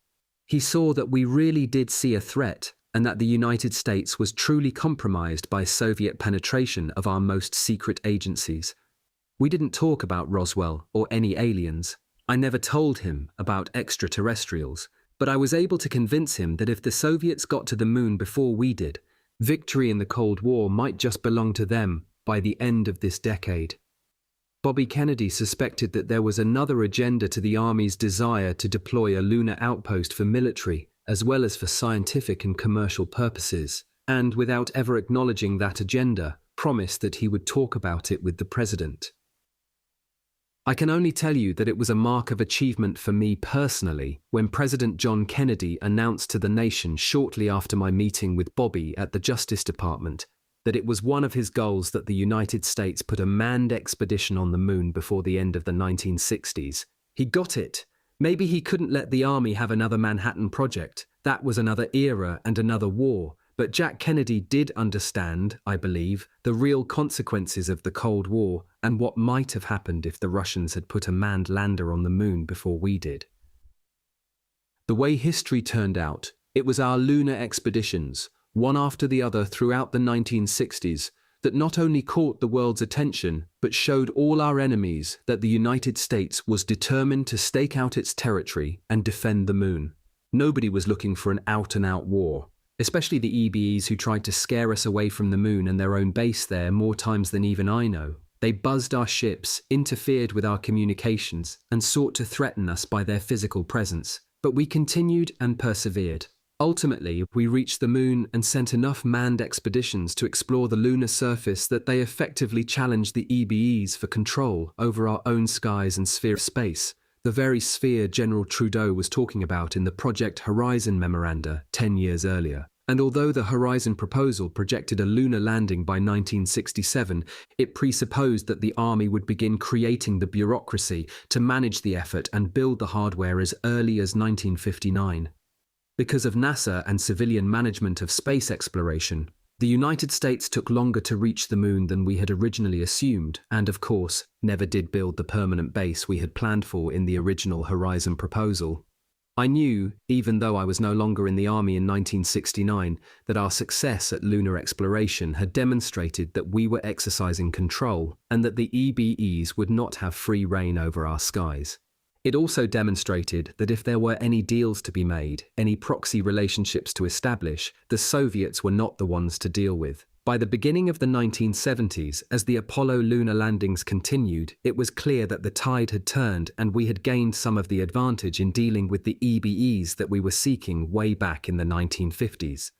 [SPEAKER 1] He saw that we really did see a threat and that the United States was truly compromised by Soviet penetration of our most secret agencies. We didn't talk about Roswell or any aliens. I never told him about extraterrestrials, but I was able to convince him that if the Soviets got to the moon before we did, victory in the Cold War might just belong to them by the end of this decade. Bobby Kennedy suspected that there was another agenda to the Army's desire to deploy a lunar outpost for military, as well as for scientific and commercial purposes, and without ever acknowledging that agenda, promised that he would talk about it with the president. I can only tell you that it was a mark of achievement for me personally when President John Kennedy announced to the nation shortly after my meeting with Bobby at the Justice Department that it was one of his goals that the United States put a manned expedition on the moon before the end of the 1960s. He got it. Maybe he couldn't let the Army have another Manhattan Project. That was another era and another war. But Jack Kennedy did understand, I believe, the real consequences of the Cold War and what might have happened if the Russians had put a manned lander on the moon before we did. The way history turned out, it was our lunar expeditions, one after the other throughout the 1960s, that not only caught the world's attention, but showed all our enemies that the United States was determined to stake out its territory and defend the moon. Nobody was looking for an out-and-out war. Especially the EBEs who tried to scare us away from the moon and their own base there more times than even I know. They buzzed our ships, interfered with our communications, and sought to threaten us by their physical presence. But we continued and persevered. Ultimately, we reached the moon and sent enough manned expeditions to explore the lunar surface that they effectively challenged the EBEs for control over our own skies and sphere of space. The very sphere General Trudeau was talking about in the Project Horizon memoranda 10 years earlier. And although the Horizon proposal projected a lunar landing by 1967, it presupposed that the Army would begin creating the bureaucracy to manage the effort and build the hardware as early as 1959. Because of NASA and civilian management of space exploration, the United States took longer to reach the moon than we had originally assumed, and of course, never did build the permanent base we had planned for in the original Horizon proposal. I knew, even though I was no longer in the Army in 1969, that our success at lunar exploration had demonstrated that we were exercising control and that the EBEs would not have free rein over our skies. It also demonstrated that if there were any deals to be made, any proxy relationships to establish, the Soviets were not the ones to deal with. By the beginning of the 1970s, as the Apollo lunar landings continued, it was clear that the tide had turned and we had gained some of the advantage in dealing with the EBEs that we were seeking way back in the 1950s.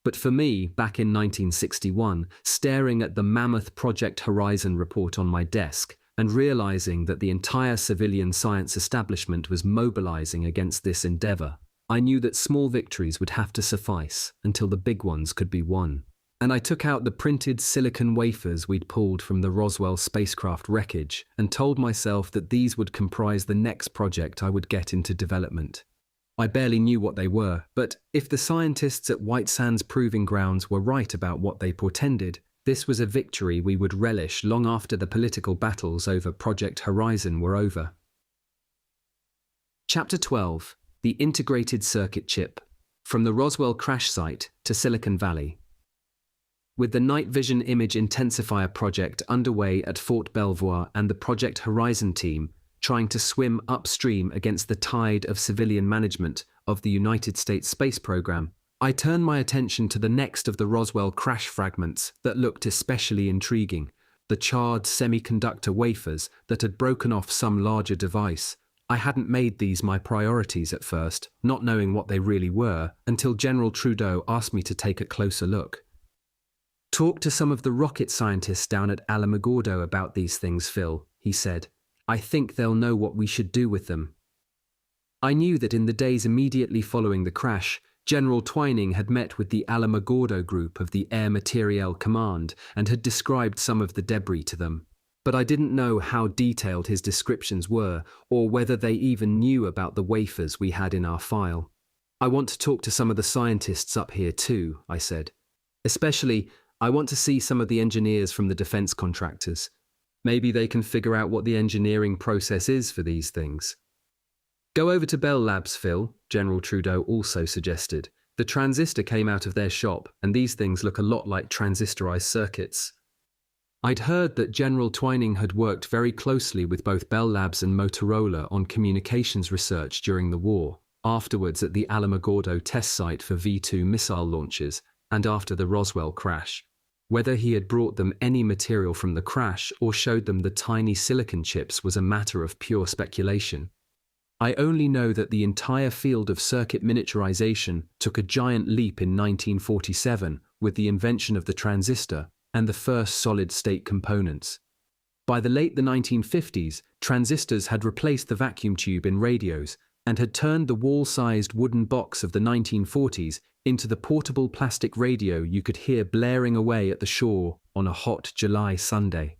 [SPEAKER 1] But for me, back in 1961, staring at the mammoth Project Horizon report on my desk, and realizing that the entire civilian science establishment was mobilizing against this endeavor, I knew that small victories would have to suffice until the big ones could be won. And I took out the printed silicon wafers we'd pulled from the Roswell spacecraft wreckage and told myself that these would comprise the next project I would get into development. I barely knew what they were, but if the scientists at White Sands Proving Grounds were right about what they portended, this was a victory we would relish long after the political battles over Project Horizon were over. Chapter 12. The Integrated Circuit Chip. From the Roswell crash site to Silicon Valley. With the Night Vision Image Intensifier project underway at Fort Belvoir and the Project Horizon team, trying to swim upstream against the tide of civilian management of the United States space program, I turned my attention to the next of the Roswell crash fragments that looked especially intriguing, the charred semiconductor wafers that had broken off some larger device. I hadn't made these my priorities at first, not knowing what they really were, until General Trudeau asked me to take a closer look. "Talk to some of the rocket scientists down at Alamogordo about these things, Phil," he said. "I think they'll know what we should do with them." I knew that in the days immediately following the crash, General Twining had met with the Alamogordo group of the Air Materiel Command and had described some of the debris to them. But I didn't know how detailed his descriptions were, or whether they even knew about the wafers we had in our file. "I want to talk to some of the scientists up here too," I said. "Especially, I want to see some of the engineers from the defense contractors. Maybe they can figure out what the engineering process is for these things." "Go over to Bell Labs, Phil," General Trudeau also suggested. "The transistor came out of their shop, and these things look a lot like transistorized circuits." I'd heard that General Twining had worked very closely with both Bell Labs and Motorola on communications research during the war, afterwards at the Alamogordo test site for V-2 missile launches, and after the Roswell crash. Whether he had brought them any material from the crash or showed them the tiny silicon chips was a matter of pure speculation. I only know that the entire field of circuit miniaturization took a giant leap in 1947 with the invention of the transistor and the first solid-state components. By the late 1950s, transistors had replaced the vacuum tube in radios and had turned the wall-sized wooden box of the 1940s into the portable plastic radio you could hear blaring away at the shore on a hot July Sunday.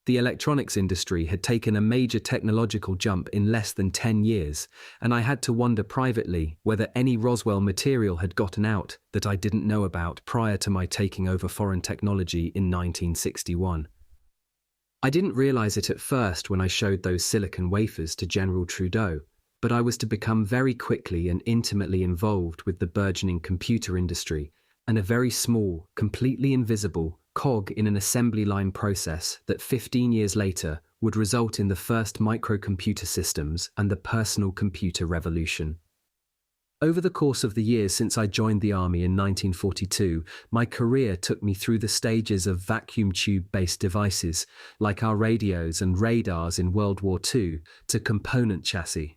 [SPEAKER 1] The electronics industry had taken a major technological jump in less than 10 years, and I had to wonder privately whether any Roswell material had gotten out that I didn't know about prior to my taking over foreign technology in 1961. I didn't realize it at first when I showed those silicon wafers to General Trudeau, but I was to become very quickly and intimately involved with the burgeoning computer industry and a very small, completely invisible cog in an assembly line process that 15 years later would result in the first microcomputer systems and the personal computer revolution. Over the course of the years since I joined the army in 1942, my career took me through the stages of vacuum tube-based devices, like our radios and radars in World War II, to component chassis.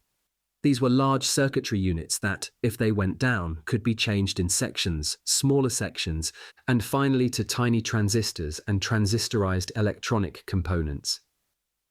[SPEAKER 1] These were large circuitry units that, if they went down, could be changed in sections, smaller sections, and finally to tiny transistors and transistorized electronic components.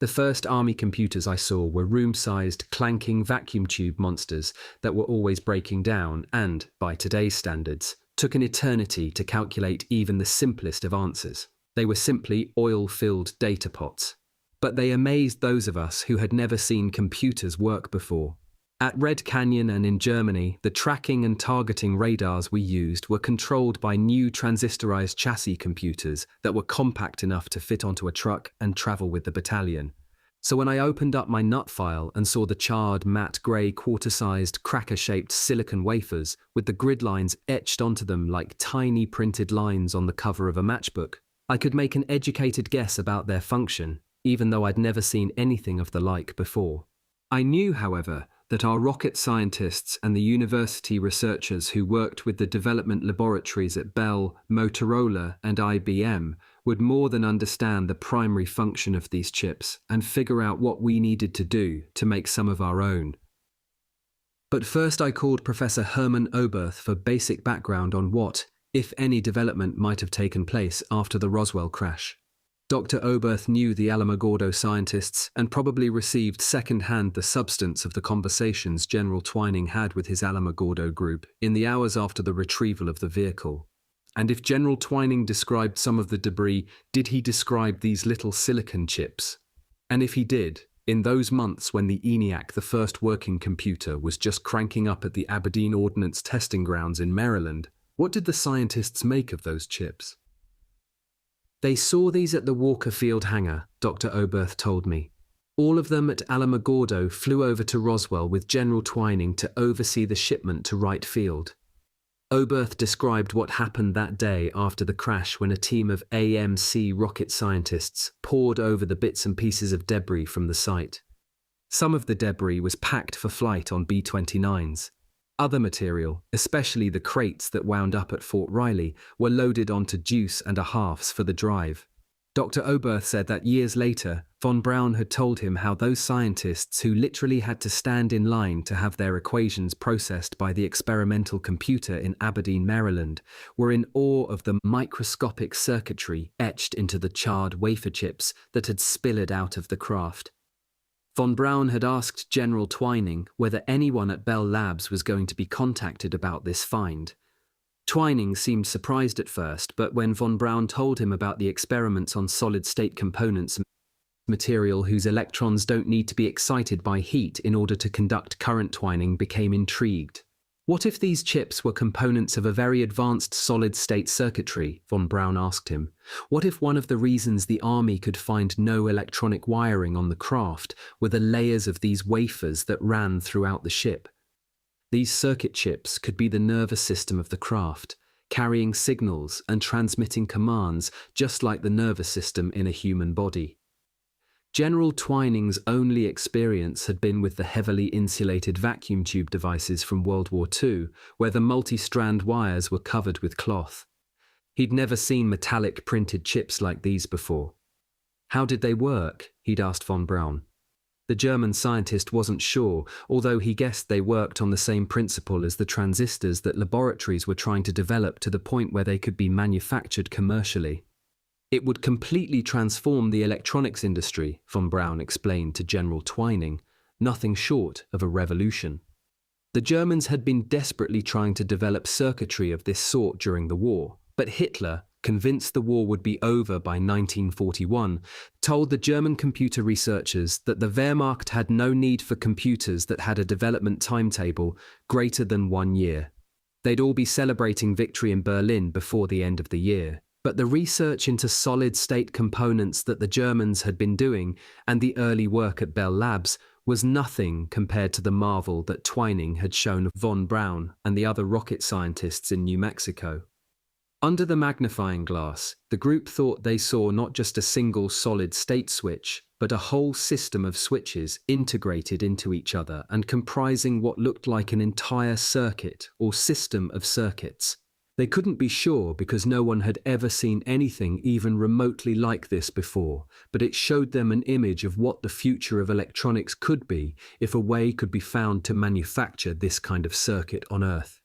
[SPEAKER 1] The first army computers I saw were room-sized, clanking vacuum tube monsters that were always breaking down and, by today's standards, took an eternity to calculate even the simplest of answers. They were simply oil-filled data pots. But they amazed those of us who had never seen computers work before. At Red Canyon and in Germany, the tracking and targeting radars we used were controlled by new transistorized chassis computers that were compact enough to fit onto a truck and travel with the battalion. So when I opened up my nut file and saw the charred, matte grey, quarter-sized, cracker-shaped silicon wafers with the grid lines etched onto them like tiny printed lines on the cover of a matchbook, I could make an educated guess about their function, even though I'd never seen anything of the like before. I knew, however, that our rocket scientists and the university researchers who worked with the development laboratories at Bell, Motorola, and IBM would more than understand the primary function of these chips and figure out what we needed to do to make some of our own. But first I called Professor Herman Oberth for basic background on what, if any, development might have taken place after the Roswell crash. Dr. Oberth knew the Alamogordo scientists and probably received second-hand the substance of the conversations General Twining had with his Alamogordo group in the hours after the retrieval of the vehicle. And if General Twining described some of the debris, did he describe these little silicon chips? And if he did, in those months when the ENIAC, the first working computer, was just cranking up at the Aberdeen Ordnance Testing Grounds in Maryland, what did the scientists make of those chips? They saw these at the Walker Field hangar, Dr. Oberth told me. All of them at Alamogordo flew over to Roswell with General Twining to oversee the shipment to Wright Field. Oberth described what happened that day after the crash when a team of AMC rocket scientists pored over the bits and pieces of debris from the site. Some of the debris was packed for flight on B-29s. Other material, especially the crates that wound up at Fort Riley, were loaded onto deuce and a halves for the drive. Dr. Oberth said that years later, von Braun had told him how those scientists who literally had to stand in line to have their equations processed by the experimental computer in Aberdeen, Maryland, were in awe of the microscopic circuitry etched into the charred wafer chips that had spilled out of the craft. Von Braun had asked General Twining whether anyone at Bell Labs was going to be contacted about this find. Twining seemed surprised at first, but when von Braun told him about the experiments on solid-state components, material whose electrons don't need to be excited by heat in order to conduct current, Twining became intrigued. What if these chips were components of a very advanced solid-state circuitry? Von Braun asked him. What if one of the reasons the Army could find no electronic wiring on the craft were the layers of these wafers that ran throughout the ship? These circuit chips could be the nervous system of the craft, carrying signals and transmitting commands just like the nervous system in a human body. General Twining's only experience had been with the heavily insulated vacuum tube devices from World War II, where the multi-strand wires were covered with cloth. He'd never seen metallic printed chips like these before. How did they work? He'd asked von Braun. The German scientist wasn't sure, although he guessed they worked on the same principle as the transistors that laboratories were trying to develop to the point where they could be manufactured commercially. It would completely transform the electronics industry, von Braun explained to General Twining, nothing short of a revolution. The Germans had been desperately trying to develop circuitry of this sort during the war, but Hitler, convinced the war would be over by 1941, told the German computer researchers that the Wehrmacht had no need for computers that had a development timetable greater than 1 year. They'd all be celebrating victory in Berlin before the end of the year. But the research into solid-state components that the Germans had been doing and the early work at Bell Labs was nothing compared to the marvel that Twining had shown von Braun and the other rocket scientists in New Mexico. Under the magnifying glass, the group thought they saw not just a single solid-state switch, but a whole system of switches integrated into each other and comprising what looked like an entire circuit or system of circuits. They couldn't be sure because no one had ever seen anything even remotely like this before, but it showed them an image of what the future of electronics could be if a way could be found to manufacture this kind of circuit on Earth.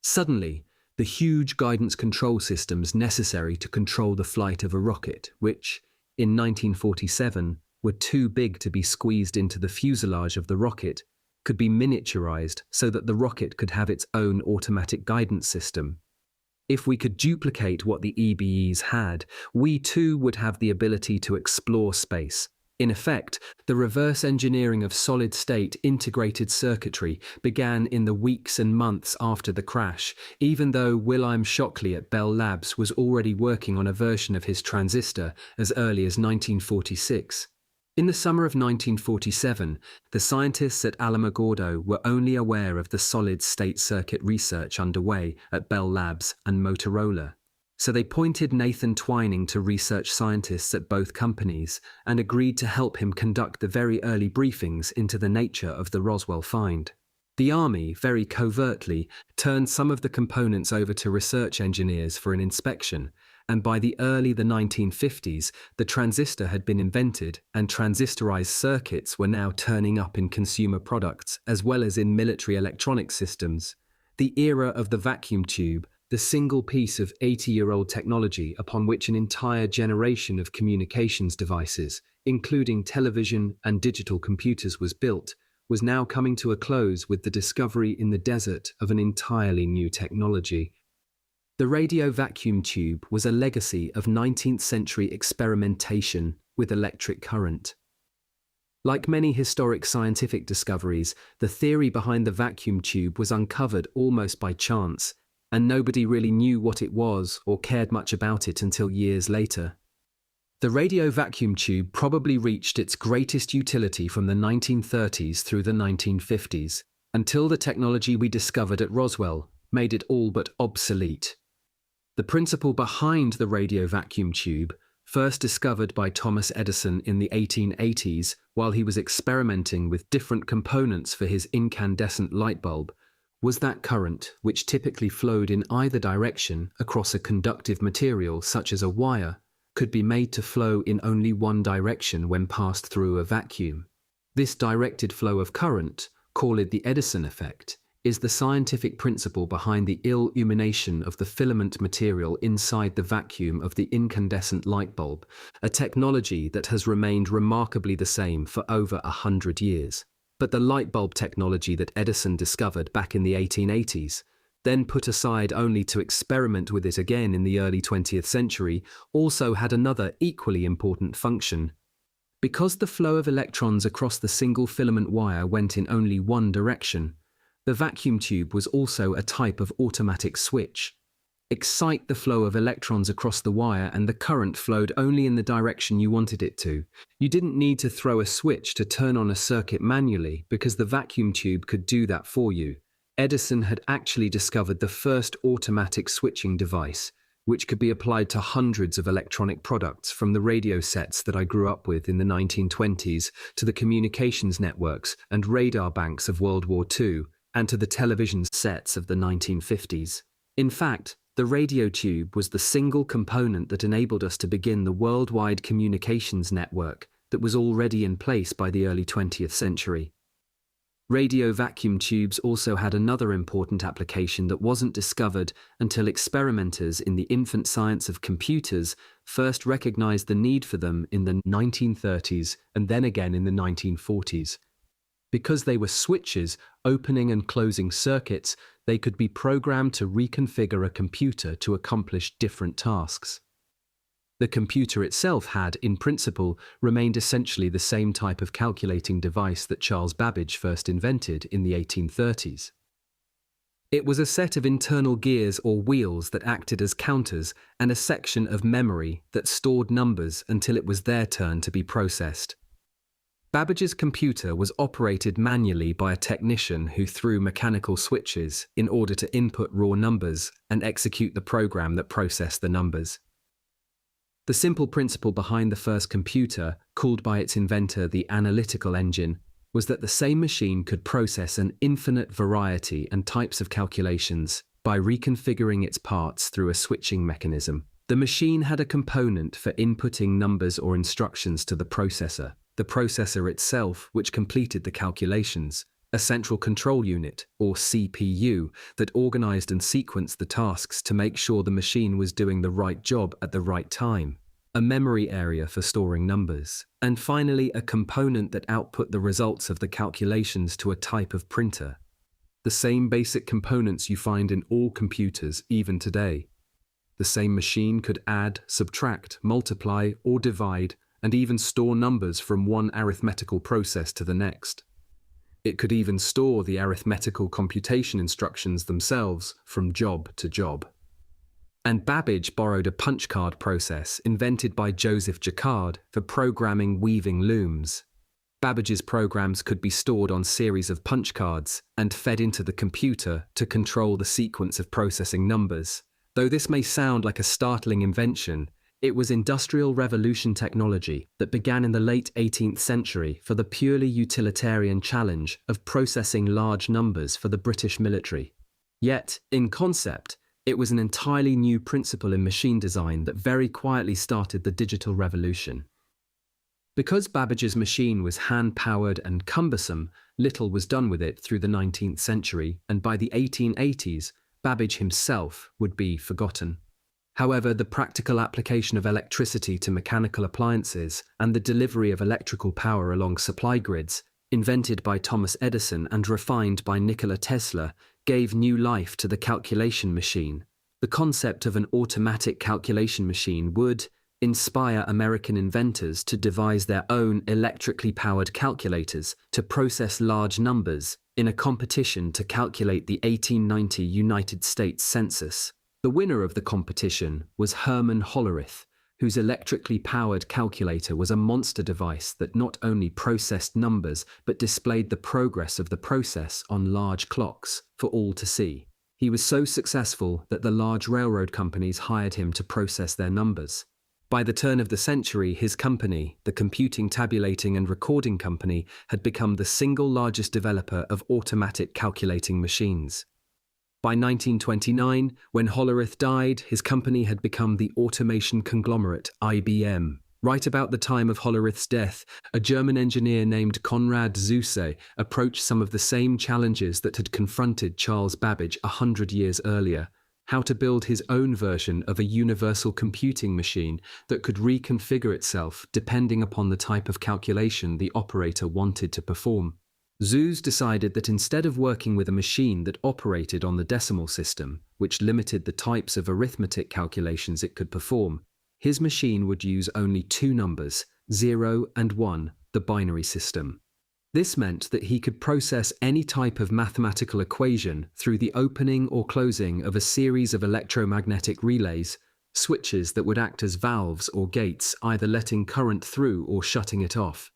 [SPEAKER 1] Suddenly, the huge guidance control systems necessary to control the flight of a rocket, which, in 1947, were too big to be squeezed into the fuselage of the rocket, could be miniaturized so that the rocket could have its own automatic guidance system. If we could duplicate what the EBEs had, we too would have the ability to explore space. In effect, the reverse engineering of solid-state integrated circuitry began in the weeks and months after the crash, even though Wilhelm Shockley at Bell Labs was already working on a version of his transistor as early as 1946. In the summer of 1947, the scientists at Alamogordo were only aware of the solid-state circuit research underway at Bell Labs and Motorola. So they pointed Nathan Twining to research scientists at both companies and agreed to help him conduct the very early briefings into the nature of the Roswell find. The Army, very covertly, turned some of the components over to research engineers for an inspection, and by the early 1950s, the transistor had been invented and transistorized circuits were now turning up in consumer products as well as in military electronic systems. The era of the vacuum tube, the single piece of 80-year-old technology upon which an entire generation of communications devices, including television and digital computers, was built, was now coming to a close with the discovery in the desert of an entirely new technology. The radio vacuum tube was a legacy of 19th century experimentation with electric current. Like many historic scientific discoveries, the theory behind the vacuum tube was uncovered almost by chance, and nobody really knew what it was or cared much about it until years later. The radio vacuum tube probably reached its greatest utility from the 1930s through the 1950s, until the technology we discovered at Roswell made it all but obsolete. The principle behind the radio vacuum tube First discovered by Thomas Edison in the 1880s while he was experimenting with different components for his incandescent light bulb, was that current which typically flowed in either direction across a conductive material such as a wire could be made to flow in only one direction when passed through a vacuum. This directed flow of current, call it the Edison effect, is the scientific principle behind the illumination of the filament material inside the vacuum of the incandescent light bulb, a technology that has remained remarkably the same for over 100 years. But the light bulb technology that Edison discovered back in the 1880s, then put aside only to experiment with it again in the early 20th century, also had another equally important function. Because the flow of electrons across the single filament wire went in only one direction, the vacuum tube was also a type of automatic switch. Excite the flow of electrons across the wire and the current flowed only in the direction you wanted it to. You didn't need to throw a switch to turn on a circuit manually because the vacuum tube could do that for you. Edison had actually discovered the first automatic switching device, which could be applied to hundreds of electronic products, from the radio sets that I grew up with in the 1920s to the communications networks and radar banks of World War II, and to the television sets of the 1950s. In fact, the radio tube was the single component that enabled us to begin the worldwide communications network that was already in place by the early 20th century. Radio vacuum tubes also had another important application that wasn't discovered until experimenters in the infant science of computers first recognized the need for them in the 1930s and then again in the 1940s. Because they were switches opening and closing circuits, they could be programmed to reconfigure a computer to accomplish different tasks. The computer itself had, in principle, remained essentially the same type of calculating device that Charles Babbage first invented in the 1830s. It was a set of internal gears or wheels that acted as counters and a section of memory that stored numbers until it was their turn to be processed. Babbage's computer was operated manually by a technician who threw mechanical switches in order to input raw numbers and execute the program that processed the numbers. The simple principle behind the first computer, called by its inventor the analytical engine, was that the same machine could process an infinite variety and types of calculations by reconfiguring its parts through a switching mechanism. The machine had a component for inputting numbers or instructions to the processor itself which completed the calculations, a central control unit, or CPU, that organized and sequenced the tasks to make sure the machine was doing the right job at the right time, a memory area for storing numbers, and finally a component that output the results of the calculations to a type of printer. The same basic components you find in all computers even today. The same machine could add, subtract, multiply, or divide, and even store numbers from one arithmetical process to the next. It could even store the arithmetical computation instructions themselves from job to job. And Babbage borrowed a punch card process invented by Joseph Jacquard for programming weaving looms. Babbage's programs could be stored on series of punch cards and fed into the computer to control the sequence of processing numbers. Though this may sound like a startling invention, it was Industrial Revolution technology that began in the late 18th century for the purely utilitarian challenge of processing large numbers for the British military. Yet, in concept, it was an entirely new principle in machine design that very quietly started the digital revolution. Because Babbage's machine was hand-powered and cumbersome, little was done with it through the 19th century, and by the 1880s, Babbage himself would be forgotten. However, the practical application of electricity to mechanical appliances and the delivery of electrical power along supply grids, invented by Thomas Edison and refined by Nikola Tesla, gave new life to the calculation machine. The concept of an automatic calculation machine would inspire American inventors to devise their own electrically powered calculators to process large numbers in a competition to calculate the 1890 United States Census. The winner of the competition was Herman Hollerith, whose electrically powered calculator was a monster device that not only processed numbers but displayed the progress of the process on large clocks for all to see. He was so successful that the large railroad companies hired him to process their numbers. By the turn of the century, his company, the Computing, Tabulating and Recording Company, had become the single largest developer of automatic calculating machines. By 1929, when Hollerith died, his company had become the automation conglomerate IBM. Right about the time of Hollerith's death, a German engineer named Konrad Zuse approached some of the same challenges that had confronted Charles Babbage 100 years earlier: how to build his own version of a universal computing machine that could reconfigure itself depending upon the type of calculation the operator wanted to perform. Zuse decided that instead of working with a machine that operated on the decimal system, which limited the types of arithmetic calculations it could perform, his machine would use only two numbers, 0 and 1, the binary system. This meant that he could process any type of mathematical equation through the opening or closing of a series of electromagnetic relays, switches that would act as valves or gates, either letting current through or shutting it off.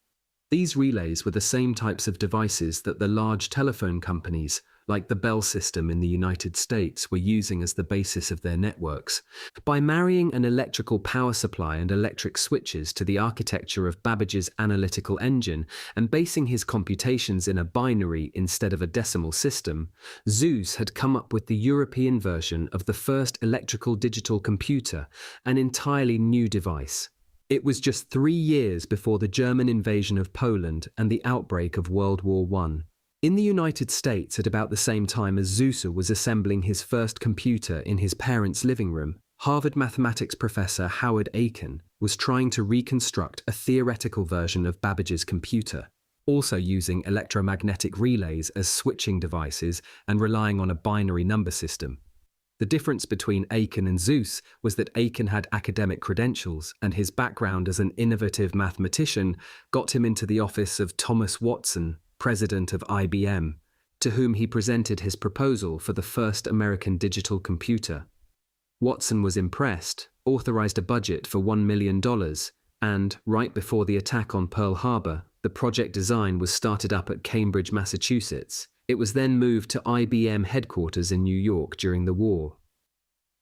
[SPEAKER 1] These relays were the same types of devices that the large telephone companies, like the Bell system in the United States, were using as the basis of their networks. By marrying an electrical power supply and electric switches to the architecture of Babbage's analytical engine and basing his computations in a binary instead of a decimal system, Zuse had come up with the European version of the first electrical digital computer, an entirely new device. It was just 3 years before the German invasion of Poland and the outbreak of World War I. In the United States, at about the same time as Zuse was assembling his first computer in his parents' living room, Harvard mathematics professor Howard Aiken was trying to reconstruct a theoretical version of Babbage's computer, also using electromagnetic relays as switching devices and relying on a binary number system. The difference between Aiken and Zuse was that Aiken had academic credentials, and his background as an innovative mathematician got him into the office of Thomas Watson, president of IBM, to whom he presented his proposal for the first American digital computer. Watson was impressed, authorized a budget for $1 million, and, right before the attack on Pearl Harbor, the project design was started up at Cambridge, Massachusetts. It was then moved to IBM headquarters in New York during the war.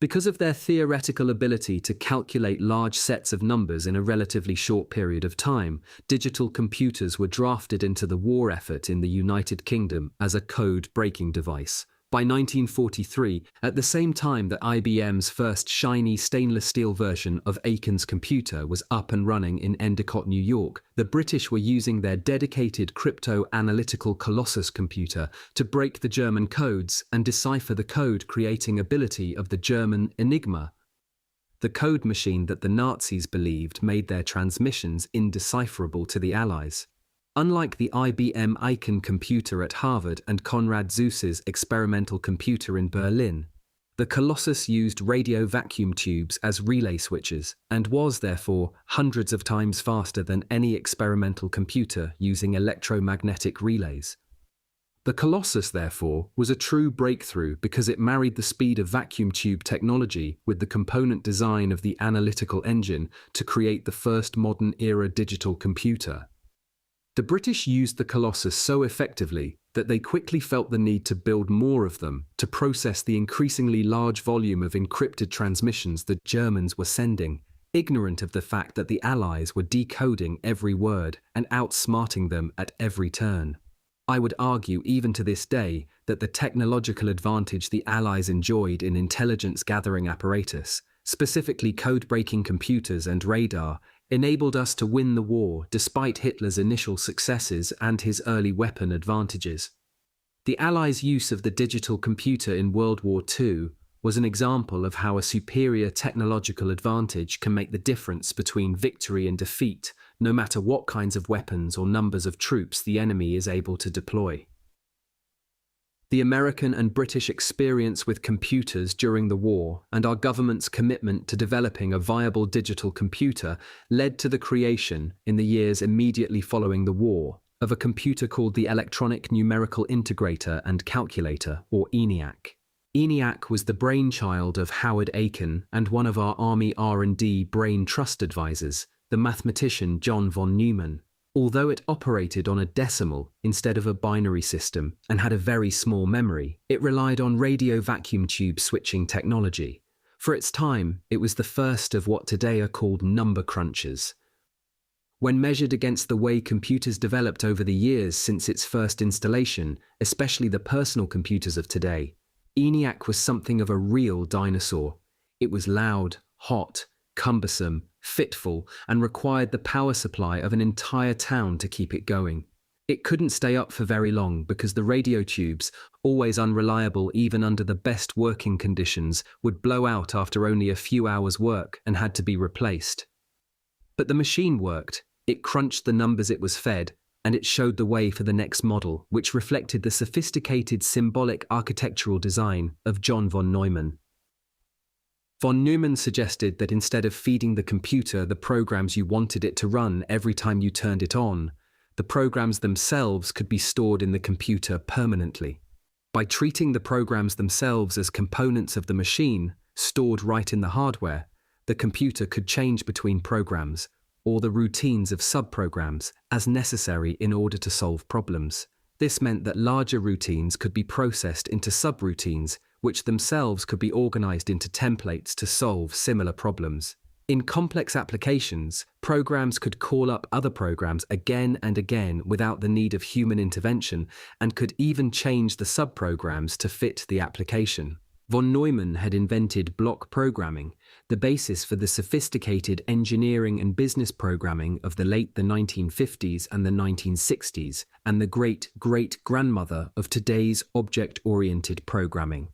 [SPEAKER 1] Because of their theoretical ability to calculate large sets of numbers in a relatively short period of time, digital computers were drafted into the war effort in the United Kingdom as a code-breaking device. By 1943, at the same time that IBM's first shiny stainless steel version of Aiken's computer was up and running in Endicott, New York, the British were using their dedicated crypto-analytical Colossus computer to break the German codes and decipher the code-creating ability of the German Enigma, the code machine that the Nazis believed made their transmissions indecipherable to the Allies. Unlike the IBM Aiken computer at Harvard and Konrad Zuse's experimental computer in Berlin, the Colossus used radio vacuum tubes as relay switches and was, therefore, hundreds of times faster than any experimental computer using electromagnetic relays. The Colossus, therefore, was a true breakthrough because it married the speed of vacuum tube technology with the component design of the analytical engine to create the first modern-era digital computer. The British used the Colossus so effectively that they quickly felt the need to build more of them to process the increasingly large volume of encrypted transmissions the Germans were sending, ignorant of the fact that the Allies were decoding every word and outsmarting them at every turn. I would argue even to this day that the technological advantage the Allies enjoyed in intelligence-gathering apparatus, specifically code-breaking computers and radar, enabled us to win the war despite Hitler's initial successes and his early weapon advantages. The Allies' use of the digital computer in World War II was an example of how a superior technological advantage can make the difference between victory and defeat, no matter what kinds of weapons or numbers of troops the enemy is able to deploy. The American and British experience with computers during the war and our government's commitment to developing a viable digital computer led to the creation, in the years immediately following the war, of a computer called the Electronic Numerical Integrator and Calculator, or ENIAC. ENIAC was the brainchild of Howard Aiken and one of our Army R&D brain trust advisors, the mathematician John von Neumann. Although it operated on a decimal instead of a binary system and had a very small memory, it relied on radio vacuum tube switching technology. For its time, it was the first of what today are called number crunchers. When measured against the way computers developed over the years since its first installation, especially the personal computers of today, ENIAC was something of a real dinosaur. It was loud, hot, cumbersome, fitful, and required the power supply of an entire town to keep it going. It couldn't stay up for very long because the radio tubes, always unreliable even under the best working conditions, would blow out after only a few hours' work and had to be replaced. But the machine worked, it crunched the numbers it was fed, and it showed the way for the next model, which reflected the sophisticated symbolic architectural design of John von Neumann. Von Neumann suggested that instead of feeding the computer the programs you wanted it to run every time you turned it on, the programs themselves could be stored in the computer permanently. By treating the programs themselves as components of the machine, stored right in the hardware, the computer could change between programs, or the routines of subprograms, as necessary in order to solve problems. This meant that larger routines could be processed into subroutines, which themselves could be organized into templates to solve similar problems. In complex applications, programs could call up other programs again and again without the need of human intervention, and could even change the subprograms to fit the application. Von Neumann had invented block programming, the basis for the sophisticated engineering and business programming of the late 1950s and the 1960s, and the great-great-grandmother of today's object-oriented programming.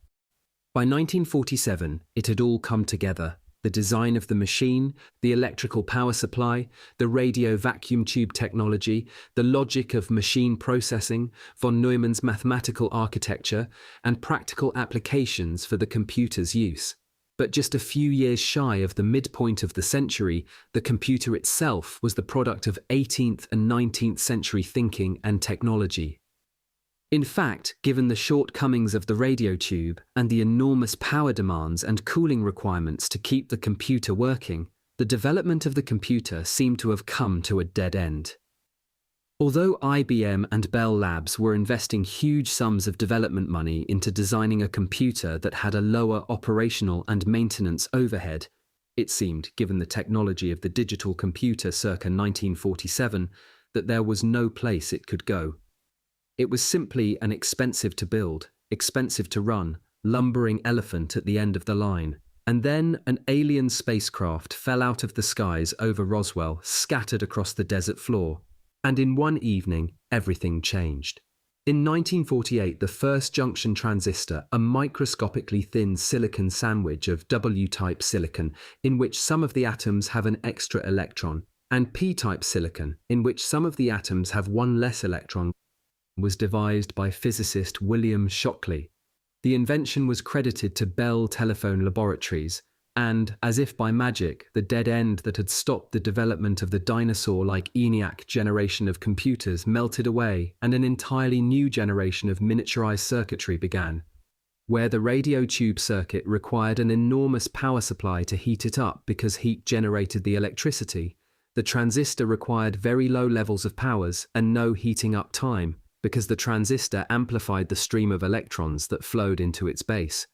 [SPEAKER 1] By 1947, it had all come together. The design of the machine, the electrical power supply, the radio vacuum tube technology, the logic of machine processing, von Neumann's mathematical architecture, and practical applications for the computer's use. But just a few years shy of the midpoint of the century, the computer itself was the product of 18th and 19th century thinking and technology. In fact, given the shortcomings of the radio tube and the enormous power demands and cooling requirements to keep the computer working, the development of the computer seemed to have come to a dead end. Although IBM and Bell Labs were investing huge sums of development money into designing a computer that had a lower operational and maintenance overhead, it seemed, given the technology of the digital computer circa 1947, that there was no place it could go. It was simply an expensive to build, expensive to run, lumbering elephant at the end of the line. And then an alien spacecraft fell out of the skies over Roswell, scattered across the desert floor. And in one evening, everything changed. In 1948, the first junction transistor, a microscopically thin silicon sandwich of W-type silicon, in which some of the atoms have an extra electron, and P-type silicon, in which some of the atoms have one less electron, was devised by physicist William Shockley. The invention was credited to Bell Telephone Laboratories, and, as if by magic, the dead end that had stopped the development of the dinosaur-like ENIAC generation of computers melted away, and an entirely new generation of miniaturized circuitry began. Where the radio tube circuit required an enormous power supply to heat it up because heat generated the electricity, the transistor required very low levels of powers and no heating up time, because the transistor amplified the stream of electrons that flowed into its base.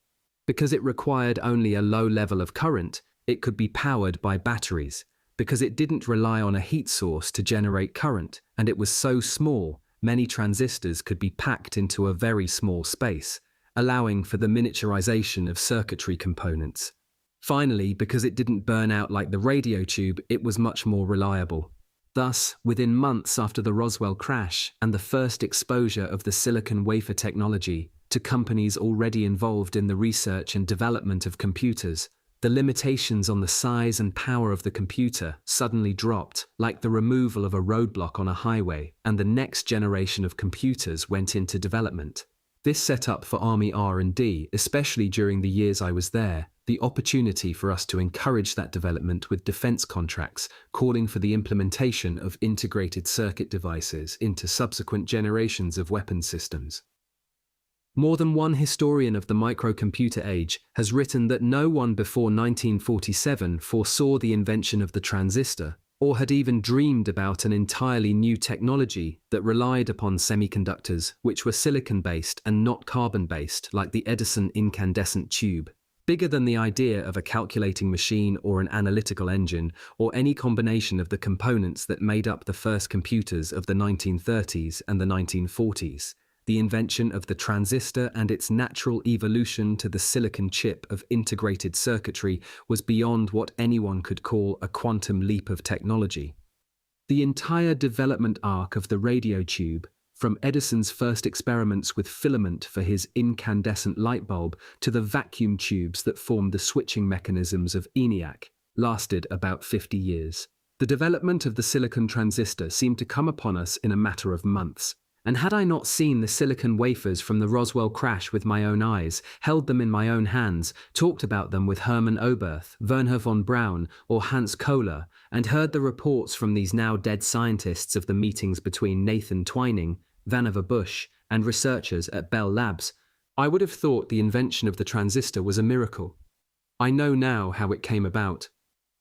[SPEAKER 1] Because it required only a low level of current, it could be powered by batteries. Because it didn't rely on a heat source to generate current, and it was so small, many transistors could be packed into a very small space, allowing for the miniaturization of circuitry components. Finally, because it didn't burn out like the radio tube, it was much more reliable. Thus, within months after the Roswell crash and the first exposure of the silicon wafer technology to companies already involved in the research and development of computers, the limitations on the size and power of the computer suddenly dropped, like the removal of a roadblock on a highway, and the next generation of computers went into development. This set up for Army R&D, especially during the years I was there, the opportunity for us to encourage that development with defense contracts, calling for the implementation of integrated circuit devices into subsequent generations of weapons systems. More than one historian of the microcomputer age has written that no one before 1947 foresaw the invention of the transistor, or had even dreamed about an entirely new technology that relied upon semiconductors which were silicon-based and not carbon-based like the Edison incandescent tube. bigger than the idea of a calculating machine or an analytical engine, or any combination of the components that made up the first computers of the 1930s and the 1940s. The invention of the transistor and its natural evolution to the silicon chip of integrated circuitry was beyond what anyone could call a quantum leap of technology. The entire development arc of the radio tube, from Edison's first experiments with filament for his incandescent light bulb to the vacuum tubes that formed the switching mechanisms of ENIAC, lasted about 50 years. The development of the silicon transistor seemed to come upon us in a matter of months. And had I not seen the silicon wafers from the Roswell crash with my own eyes, held them in my own hands, talked about them with Hermann Oberth, Wernher von Braun, or Hans Kohler, and heard the reports from these now dead scientists of the meetings between Nathan Twining, Vannevar Bush, and researchers at Bell Labs, I would have thought the invention of the transistor was a miracle. I know now how it came about.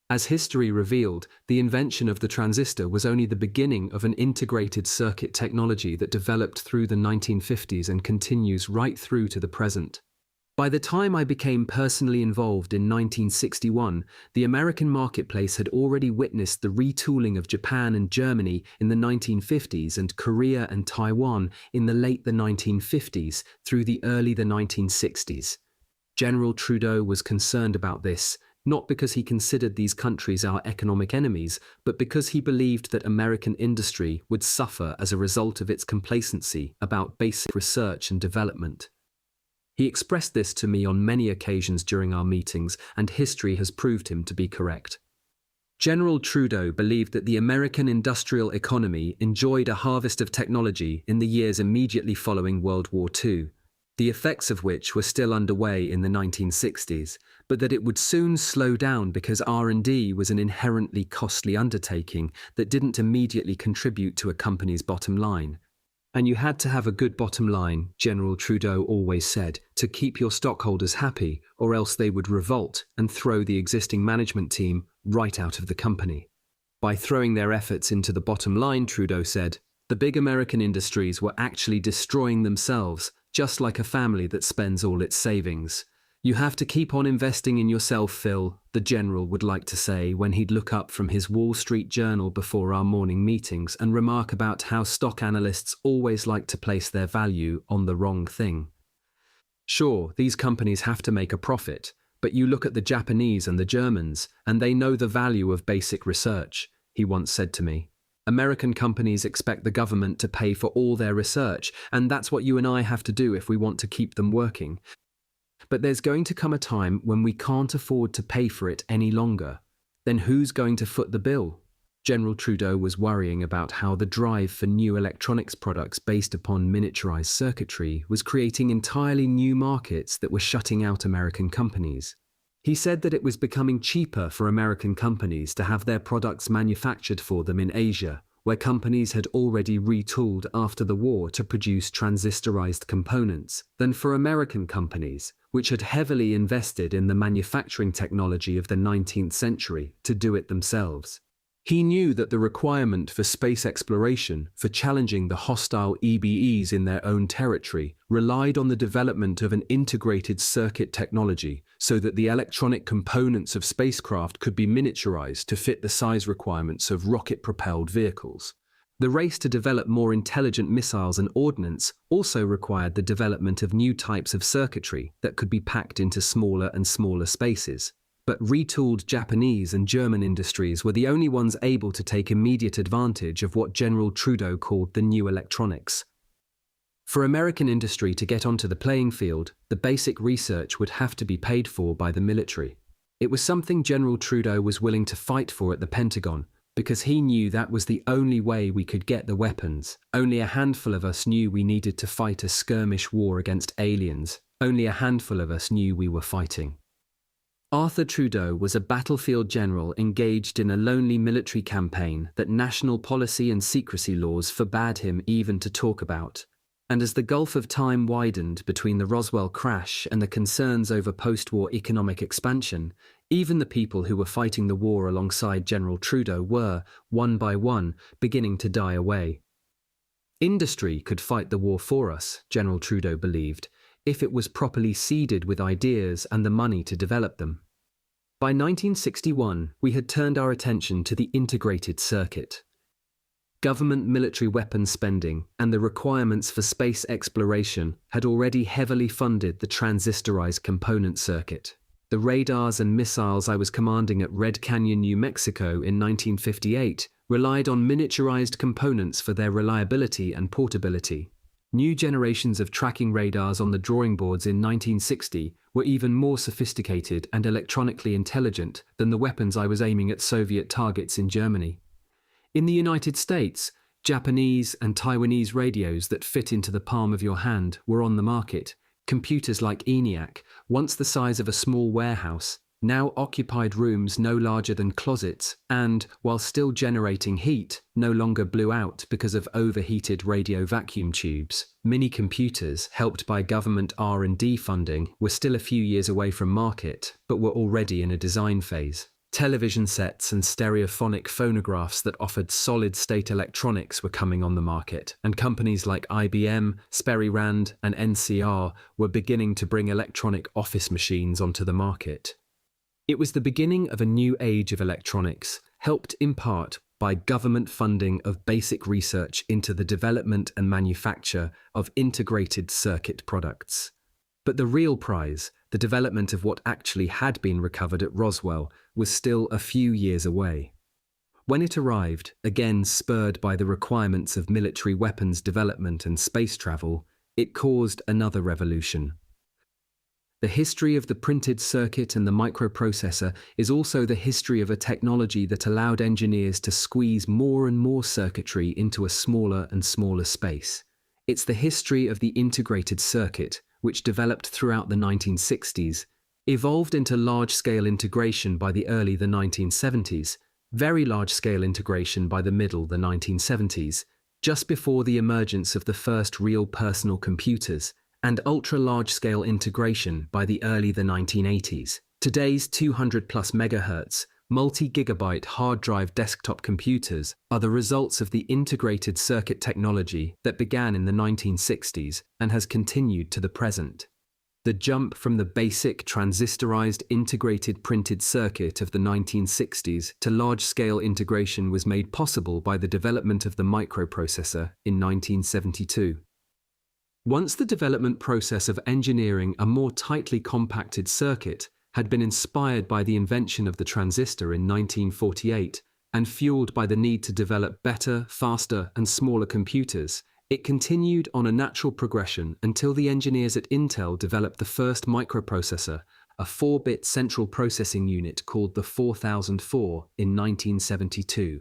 [SPEAKER 1] As history revealed, the invention of the transistor was only the beginning of an integrated circuit technology that developed through the 1950s and continues right through to the present. By the time I became personally involved in 1961, the American marketplace had already witnessed the retooling of Japan and Germany in the 1950s and Korea and Taiwan in the late 1950s through the early 1960s. General Trudeau was concerned about this, not because he considered these countries our economic enemies, but because he believed that American industry would suffer as a result of its complacency about basic research and development. He expressed this to me on many occasions during our meetings, and history has proved him to be correct. General Trudeau believed that the American industrial economy enjoyed a harvest of technology in the years immediately following World War II, the effects of which were still underway in the 1960s, but that it would soon slow down because R&D was an inherently costly undertaking that didn't immediately contribute to a company's bottom line. And you had to have a good bottom line, General Trudeau always said, to keep your stockholders happy, or else they would revolt and throw the existing management team right out of the company. By throwing their efforts into the bottom line, Trudeau said, the big American industries were actually destroying themselves, just like a family that spends all its savings. You have to keep on investing in yourself, Phil, the general would like to say when he'd look up from his Wall Street Journal before our morning meetings and remark about how stock analysts always like to place their value on the wrong thing. Sure, these companies have to make a profit, but you look at the Japanese and the Germans, and they know the value of basic research, he once said to me. American companies expect the government to pay for all their research, and that's what you and I have to do if we want to keep them working. But there's going to come a time when we can't afford to pay for it any longer. Then who's going to foot the bill? General Trudeau was worrying about how the drive for new electronics products based upon miniaturized circuitry was creating entirely new markets that were shutting out American companies. He said that it was becoming cheaper for American companies to have their products manufactured for them in Asia, where companies had already retooled after the war to produce transistorized components, than for American companies, which had heavily invested in the manufacturing technology of the 19th century to do it themselves. He knew that the requirement for space exploration, for challenging the hostile EBEs in their own territory, relied on the development of an integrated circuit technology so that the electronic components of spacecraft could be miniaturized to fit the size requirements of rocket-propelled vehicles. The race to develop more intelligent missiles and ordnance also required the development of new types of circuitry that could be packed into smaller and smaller spaces. But retooled Japanese and German industries were the only ones able to take immediate advantage of what General Trudeau called the new electronics. For American industry to get onto the playing field, the basic research would have to be paid for by the military. It was something General Trudeau was willing to fight for at the Pentagon, because he knew that was the only way we could get the weapons. Only a handful of us knew we needed to fight a skirmish war against aliens. Only a handful of us knew we were fighting. Arthur Trudeau was a battlefield general engaged in a lonely military campaign that national policy and secrecy laws forbade him even to talk about. And as the gulf of time widened between the Roswell crash and the concerns over post-war economic expansion, even the people who were fighting the war alongside General Trudeau were, one by one, beginning to die away. Industry could fight the war for us, General Trudeau believed. if it was properly seeded with ideas and the money to develop them. By 1961, we had turned our attention to the integrated circuit. Government military weapons spending and the requirements for space exploration had already heavily funded the transistorized component circuit. The radars and missiles I was commanding at Red Canyon, New Mexico in 1958 relied on miniaturized components for their reliability and portability. New generations of tracking radars on the drawing boards in 1960 were even more sophisticated and electronically intelligent than the weapons I was aiming at Soviet targets in Germany. In the United States, Japanese and Taiwanese radios that fit into the palm of your hand were on the market. Computers like ENIAC, once the size of a small warehouse, now occupied rooms no larger than closets and, while still generating heat, no longer blew out because of overheated radio vacuum tubes. Mini-computers, helped by government R&D funding, were still a few years away from market, but were already in a design phase. Television sets and stereophonic phonographs that offered solid-state electronics were coming on the market, and companies like IBM, Sperry Rand, and NCR were beginning to bring electronic office machines onto the market. It was the beginning of a new age of electronics, helped in part by government funding of basic research into the development and manufacture of integrated circuit products. But the real prize, the development of what actually had been recovered at Roswell, was still a few years away. When it arrived, again spurred by the requirements of military weapons development and space travel, it caused another revolution. The history of the printed circuit and the microprocessor is also the history of a technology that allowed engineers to squeeze more and more circuitry into a smaller and smaller space. It's the history of the integrated circuit, which developed throughout the 1960s, evolved into large-scale integration by the early 1970s, very large-scale integration by the middle 1970s, just before the emergence of the first real personal computers, and ultra-large-scale integration by the early 1980s. Today's 200-plus megahertz, multi-gigabyte hard drive desktop computers are the results of the integrated circuit technology that began in the 1960s and has continued to the present. The jump from the basic transistorized integrated printed circuit of the 1960s to large-scale integration was made possible by the development of the microprocessor in 1972. Once the development process of engineering a more tightly compacted circuit had been inspired by the invention of the transistor in 1948 and fueled by the need to develop better, faster, and smaller computers, it continued on a natural progression until the engineers at Intel developed the first microprocessor, a 4-bit central processing unit called the 4004 in 1972.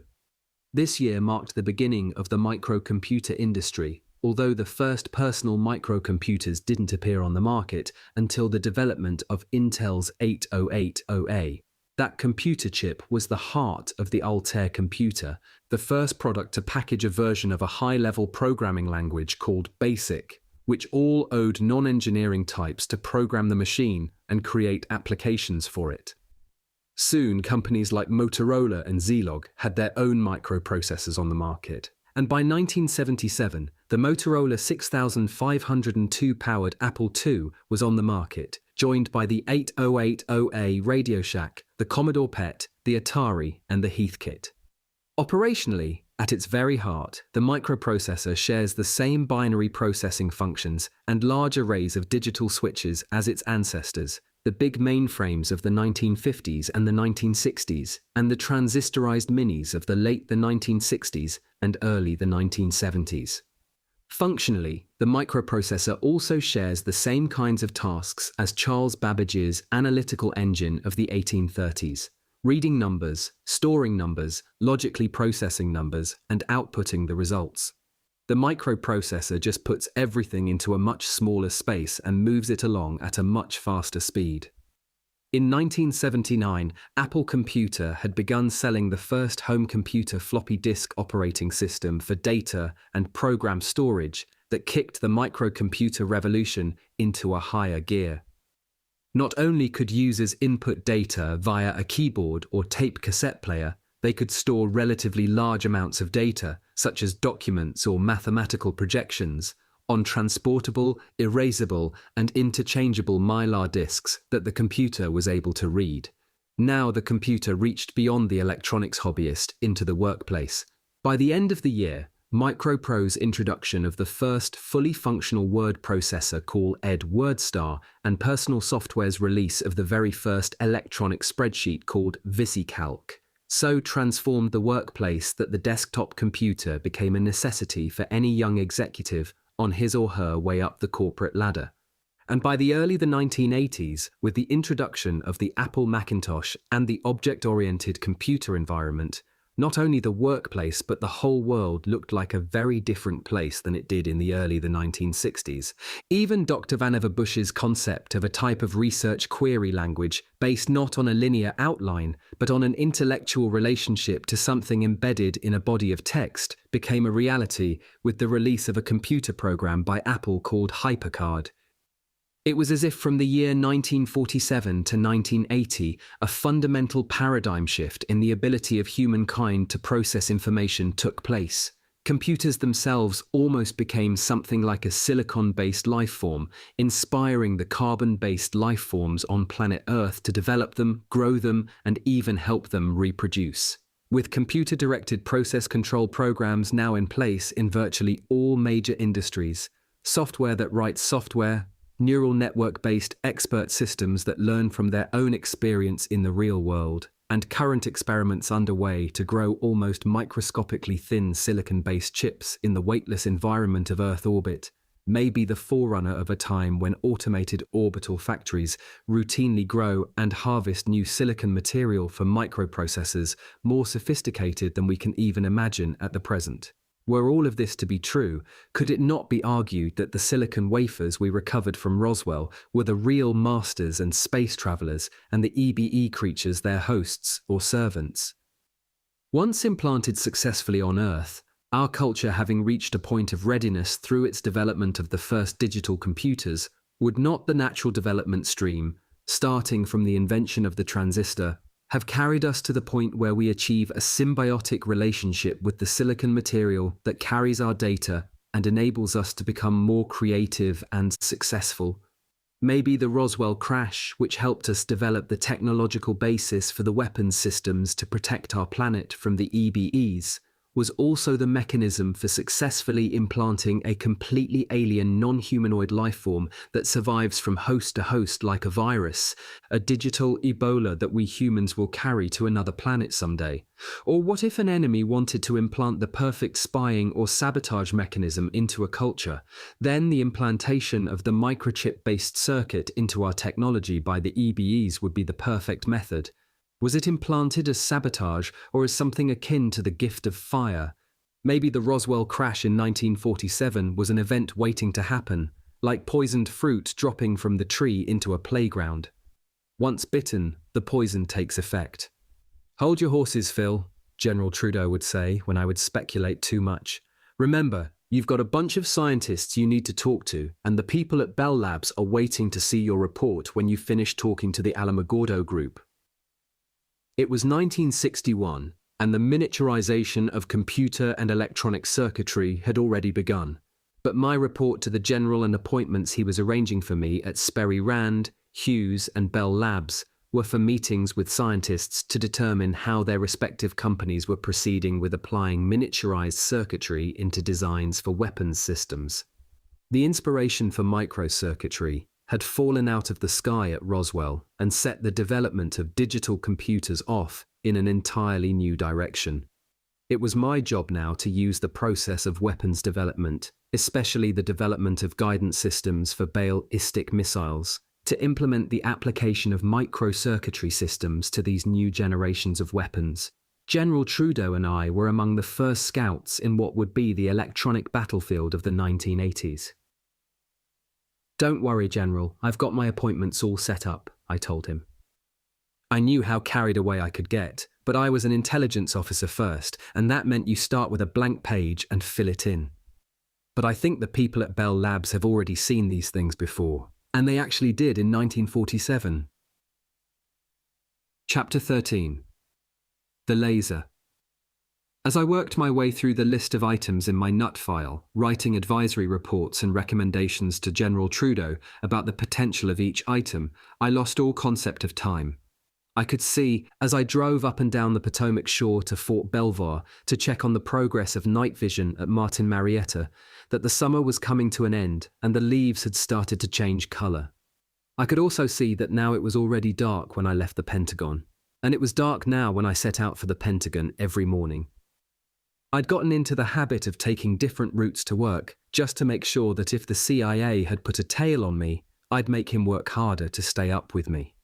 [SPEAKER 1] This year marked the beginning of the microcomputer industry, although the first personal microcomputers didn't appear on the market until the development of Intel's 8080A. That computer chip was the heart of the Altair computer, the first product to package a version of a high-level programming language called BASIC, which all owed non-engineering types to program the machine and create applications for it. Soon, companies like Motorola and Zilog had their own microprocessors on the market, and by 1977, the Motorola 6502-powered Apple II was on the market, joined by the 8080A Radio Shack, the Commodore PET, the Atari, and the Heathkit. Operationally, at its very heart, the microprocessor shares the same binary processing functions and large arrays of digital switches as its ancestors, the big mainframes of the 1950s and the 1960s, and the transistorized minis of the late 1960s and early 1970s. Functionally, the microprocessor also shares the same kinds of tasks as Charles Babbage's analytical engine of the 1830s, reading numbers, storing numbers, logically processing numbers, and outputting the results. The microprocessor just puts everything into a much smaller space and moves it along at a much faster speed. In 1979, Apple Computer had begun selling the first home computer floppy disk operating system for data and program storage that kicked the microcomputer revolution into a higher gear. Not only could users input data via a keyboard or tape cassette player, they could store relatively large amounts of data, such as documents or mathematical projections, on transportable, erasable, and interchangeable mylar disks that the computer was able to read. Now the computer reached beyond the electronics hobbyist into the workplace. By the end of the year, MicroPro's introduction of the first fully functional word processor called WordStar and Personal Software's release of the very first electronic spreadsheet called VisiCalc so transformed the workplace that the desktop computer became a necessity for any young executive on his or her way up the corporate ladder. And by the early 1980s, with the introduction of the Apple Macintosh and the object-oriented computer environment, not only the workplace but the whole world looked like a very different place than it did in the early 1960s. Even Dr. Vannevar Bush's concept of a type of research query language based not on a linear outline but on an intellectual relationship to something embedded in a body of text became a reality with the release of a computer program by Apple called HyperCard. It was as if from the year 1947 to 1980, a fundamental paradigm shift in the ability of humankind to process information took place. Computers themselves almost became something like a silicon-based life form, inspiring the carbon-based life forms on planet Earth to develop them, grow them, and even help them reproduce. With computer-directed process control programs now in place in virtually all major industries, software that writes software, neural network-based expert systems that learn from their own experience in the real world, and current experiments underway to grow almost microscopically thin silicon-based chips in the weightless environment of Earth orbit, may be the forerunner of a time when automated orbital factories routinely grow and harvest new silicon material for microprocessors more sophisticated than we can even imagine at the present. Were all of this to be true, could it not be argued that the silicon wafers we recovered from Roswell were the real masters and space travelers and the EBE creatures their hosts or servants? Once implanted successfully on Earth, our culture having reached a point of readiness through its development of the first digital computers, would not the natural development stream, starting from the invention of the transistor, have carried us to the point where we achieve a symbiotic relationship with the silicon material that carries our data and enables us to become more creative and successful? Maybe the Roswell crash, which helped us develop the technological basis for the weapons systems to protect our planet from the EBEs, was also the mechanism for successfully implanting a completely alien non-humanoid life form that survives from host to host like a virus, a digital Ebola that we humans will carry to another planet someday. Or what if an enemy wanted to implant the perfect spying or sabotage mechanism into a culture? Then the implantation of the microchip-based circuit into our technology by the EBEs would be the perfect method. Was it implanted as sabotage or as something akin to the gift of fire? Maybe the Roswell crash in 1947 was an event waiting to happen, like poisoned fruit dropping from the tree into a playground. Once bitten, the poison takes effect. "Hold your horses, Phil," General Trudeau would say when I would speculate too much. "Remember, you've got a bunch of scientists you need to talk to, and the people at Bell Labs are waiting to see your report when you finish talking to the Alamogordo group." It was 1961, and the miniaturization of computer and electronic circuitry had already begun. But my report to the general and appointments he was arranging for me at Sperry Rand, Hughes, and Bell Labs were for meetings with scientists to determine how their respective companies were proceeding with applying miniaturized circuitry into designs for weapons systems. The inspiration for microcircuitry had fallen out of the sky at Roswell and set the development of digital computers off in an entirely new direction. It was my job now to use the process of weapons development, especially the development of guidance systems for ballistic missiles, to implement the application of microcircuitry systems to these new generations of weapons. General Trudeau and I were among the first scouts in what would be the electronic battlefield of the 1980s. "Don't worry, General, I've got my appointments all set up," I told him. I knew how carried away I could get, but I was an intelligence officer first, and that meant you start with a blank page and fill it in. But I think the people at Bell Labs have already seen these things before, and they actually did in 1947. Chapter 13. The Laser. As I worked my way through the list of items in my nut file, writing advisory reports and recommendations to General Trudeau about the potential of each item, I lost all concept of time. I could see, as I drove up and down the Potomac shore to Fort Belvoir to check on the progress of night vision at Martin Marietta, that the summer was coming to an end and the leaves had started to change colour. I could also see that now it was already dark when I left the Pentagon, and it was dark now when I set out for the Pentagon every morning. I'd gotten into the habit of taking different routes to work, just to make sure that if the CIA had put a tail on me, I'd make him work harder to stay up with me.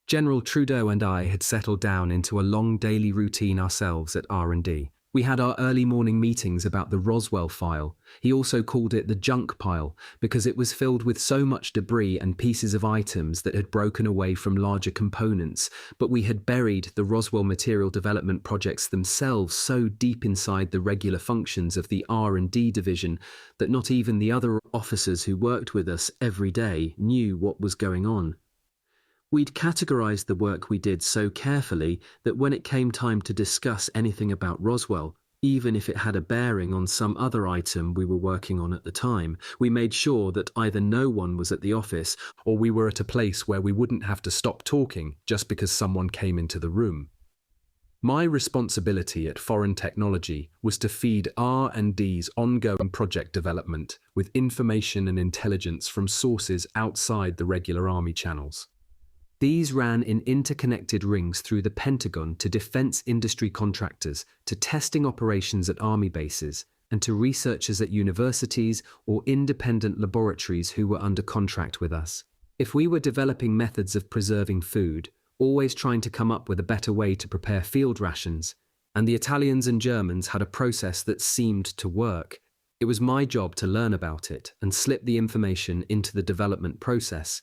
[SPEAKER 1] General Trudeau and I had settled down into a long daily routine ourselves at R&D. We had our early morning meetings about the Roswell file. He also called it the junk pile because it was filled with so much debris and pieces of items that had broken away from larger components, but we had buried the Roswell material development projects themselves so deep inside the regular functions of the R&D division that not even the other officers who worked with us every day knew what was going on. We'd categorized the work we did so carefully that when it came time to discuss anything about Roswell, even if it had a bearing on some other item we were working on at the time, we made sure that either no one was at the office or we were at a place where we wouldn't have to stop talking just because someone came into the room. My responsibility at Foreign Technology was to feed R&D's ongoing project development with information and intelligence from sources outside the regular Army channels. These ran in interconnected rings through the Pentagon to defense industry contractors, to testing operations at Army bases, and to researchers at universities or independent laboratories who were under contract with us. If we were developing methods of preserving food, always trying to come up with a better way to prepare field rations, and the Italians and Germans had a process that seemed to work, it was my job to learn about it and slip the information into the development process.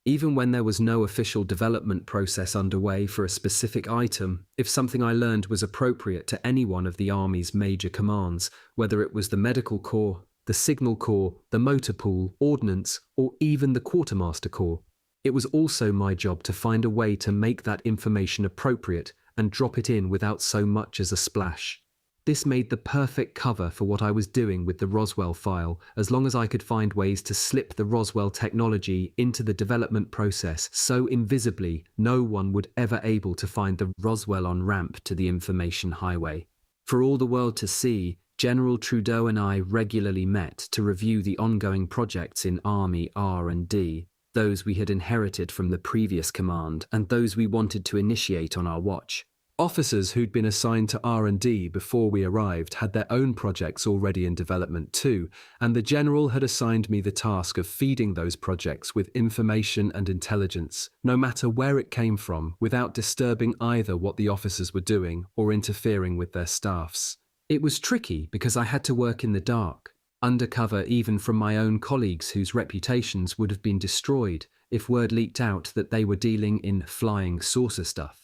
[SPEAKER 1] Even when there was no official development process underway for a specific item, if something I learned was appropriate to any one of the Army's major commands, whether it was the Medical Corps, the Signal Corps, the Motor Pool, Ordnance, or even the Quartermaster Corps, it was also my job to find a way to make that information appropriate and drop it in without so much as a splash. This made the perfect cover for what I was doing with the Roswell file, as long as I could find ways to slip the Roswell technology into the development process so invisibly no one would ever able to find the Roswell on-ramp to the information highway. For all the world to see, General Trudeau and I regularly met to review the ongoing projects in Army R&D, those we had inherited from the previous command and those we wanted to initiate on our watch. Officers who'd been assigned to R&D before we arrived had their own projects already in development too, and the General had assigned me the task of feeding those projects with information and intelligence, no matter where it came from, without disturbing either what the officers were doing or interfering with their staffs. It was tricky because I had to work in the dark, undercover even from my own colleagues whose reputations would have been destroyed if word leaked out that they were dealing in flying saucer stuff.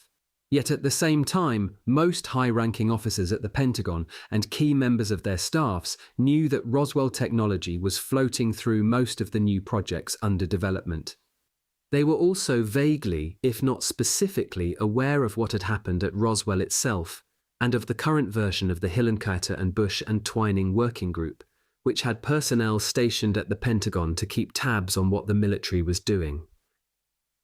[SPEAKER 1] Yet at the same time, most high-ranking officers at the Pentagon and key members of their staffs knew that Roswell technology was floating through most of the new projects under development. They were also vaguely, if not specifically, aware of what had happened at Roswell itself and of the current version of the Hillenkoetter and Bush and Twining Working Group, which had personnel stationed at the Pentagon to keep tabs on what the military was doing.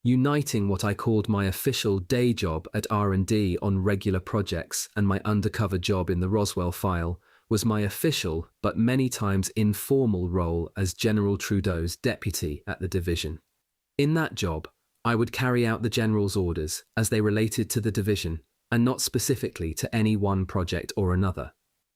[SPEAKER 1] Uniting what I called my official day job at R&D on regular projects and my undercover job in the Roswell file was my official but many times informal role as General Trudeau's deputy at the division. In that job, I would carry out the General's orders as they related to the division and not specifically to any one project or another.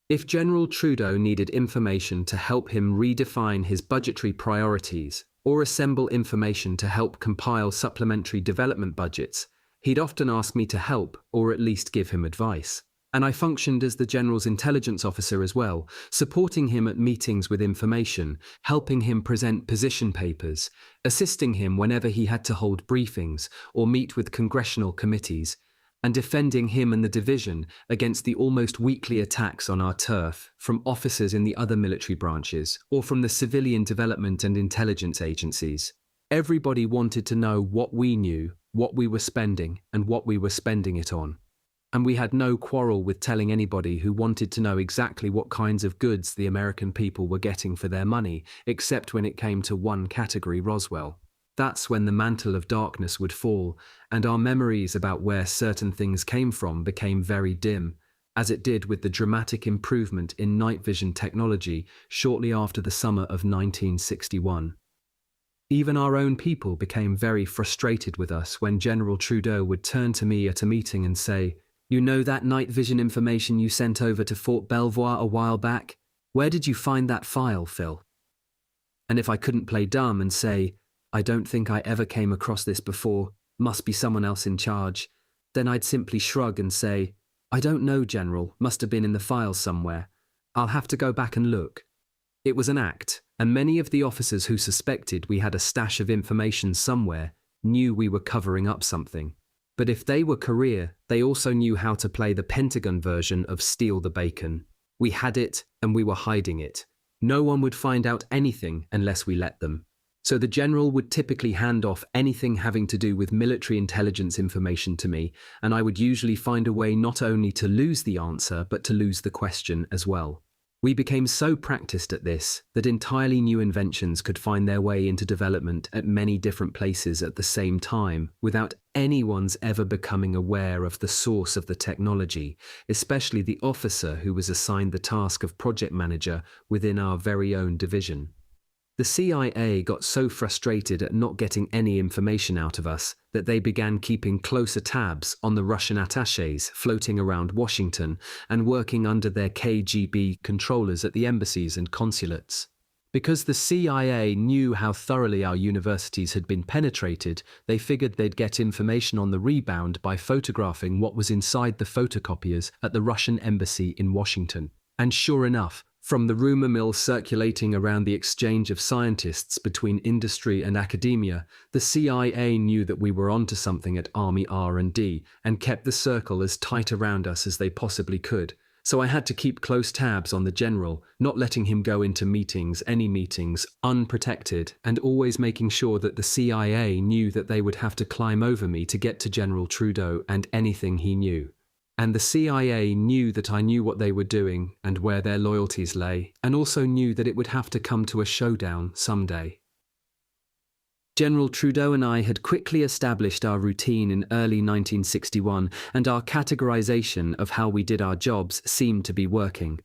[SPEAKER 1] If General Trudeau needed information to help him redefine his budgetary priorities or assemble information to help compile supplementary development budgets, he'd often ask me to help or at least give him advice. And I functioned as the General's intelligence officer as well, supporting him at meetings with information, helping him present position papers, assisting him whenever he had to hold briefings or meet with congressional committees, and defending him and the division against the almost weekly attacks on our turf from officers in the other military branches or from the civilian development and intelligence agencies. Everybody wanted to know what we knew, what we were spending, and what we were spending it on. And we had no quarrel with telling anybody who wanted to know exactly what kinds of goods the American people were getting for their money, except when it came to one category, Roswell. That's when the mantle of darkness would fall, and our memories about where certain things came from became very dim, as it did with the dramatic improvement in night vision technology shortly after the summer of 1961. Even our own people became very frustrated with us when General Trudeau would turn to me at a meeting and say, "You know that night vision information you sent over to Fort Belvoir a while back? Where did you find that file, Phil?" And if I couldn't play dumb and say, "I don't think I ever came across this before, must be someone else in charge," then I'd simply shrug and say, "I don't know, General, must have been in the files somewhere. I'll have to go back and look." It was an act, and many of the officers who suspected we had a stash of information somewhere knew we were covering up something. But if they were career, they also knew how to play the Pentagon version of steal the bacon. We had it, and we were hiding it. No one would find out anything unless we let them. So the general would typically hand off anything having to do with military intelligence information to me, and I would usually find a way not only to lose the answer, but to lose the question as well. We became so practiced at this that entirely new inventions could find their way into development at many different places at the same time without anyone's ever becoming aware of the source of the technology, especially the officer who was assigned the task of project manager within our very own division. The CIA got so frustrated at not getting any information out of us that they began keeping closer tabs on the Russian attachés floating around Washington and working under their KGB controllers at the embassies and consulates. Because the CIA knew how thoroughly our universities had been penetrated, they figured they'd get information on the rebound by photographing what was inside the photocopiers at the Russian embassy in Washington. And sure enough, from the rumor mill circulating around the exchange of scientists between industry and academia, the CIA knew that we were onto something at Army R&D and kept the circle as tight around us as they possibly could. So I had to keep close tabs on the general, not letting him go into any meetings, unprotected, and always making sure that the CIA knew that they would have to climb over me to get to General Trudeau and anything he knew. And the CIA knew that I knew what they were doing and where their loyalties lay, and also knew that it would have to come to a showdown someday. General Trudeau and I had quickly established our routine in early 1961, and our categorization of how we did our jobs seemed to be working.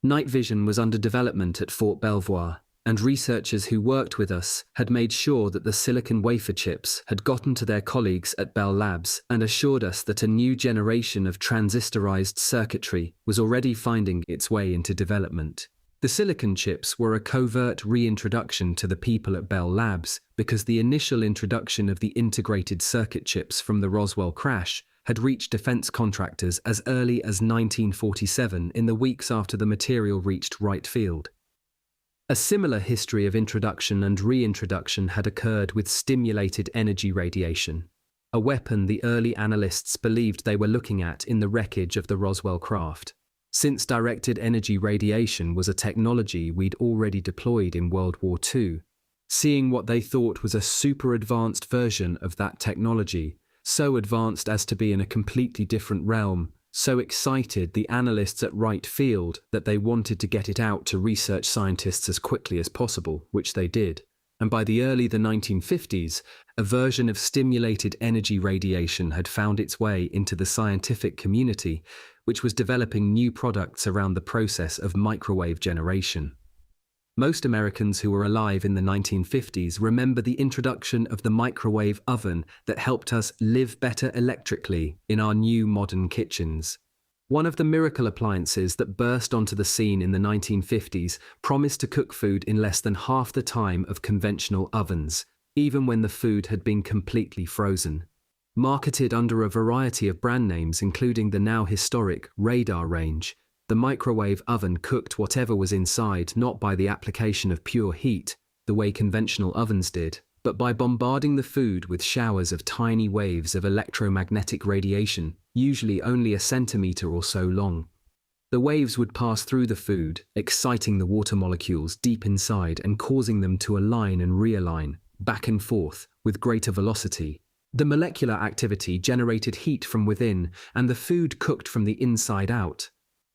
[SPEAKER 1] Night vision was under development at Fort Belvoir, and researchers who worked with us had made sure that the silicon wafer chips had gotten to their colleagues at Bell Labs and assured us that a new generation of transistorized circuitry was already finding its way into development. The silicon chips were a covert reintroduction to the people at Bell Labs because the initial introduction of the integrated circuit chips from the Roswell crash had reached defense contractors as early as 1947 in the weeks after the material reached Wright Field. A similar history of introduction and reintroduction had occurred with stimulated energy radiation, a weapon the early analysts believed they were looking at in the wreckage of the Roswell craft. Since directed energy radiation was a technology we'd already deployed in World War II, seeing what they thought was a super advanced version of that technology, so advanced as to be in a completely different realm, so excited the analysts at Wright Field that they wanted to get it out to research scientists as quickly as possible, which they did. And by the early 1950s, a version of stimulated energy radiation had found its way into the scientific community, which was developing new products around the process of microwave generation. Most Americans who were alive in the 1950s remember the introduction of the microwave oven that helped us live better electrically in our new modern kitchens. One of the miracle appliances that burst onto the scene in the 1950s promised to cook food in less than half the time of conventional ovens, even when the food had been completely frozen. Marketed under a variety of brand names including the now historic Radar range, the microwave oven cooked whatever was inside not by the application of pure heat, the way conventional ovens did, but by bombarding the food with showers of tiny waves of electromagnetic radiation, usually only a centimeter or so long. The waves would pass through the food, exciting the water molecules deep inside and causing them to align and realign, back and forth, with greater velocity. The molecular activity generated heat from within, and the food cooked from the inside out.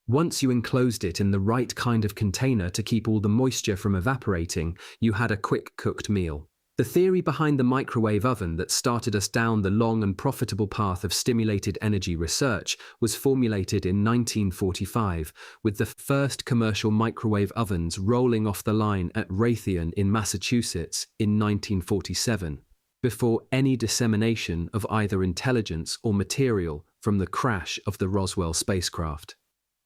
[SPEAKER 1] Once you enclosed it in the right kind of container to keep all the moisture from evaporating, you had a quick-cooked meal. The theory behind the microwave oven that started us down the long and profitable path of stimulated energy research was formulated in 1945, with the first commercial microwave ovens rolling off the line at Raytheon in Massachusetts in 1947, before any dissemination of either intelligence or material from the crash of the Roswell spacecraft.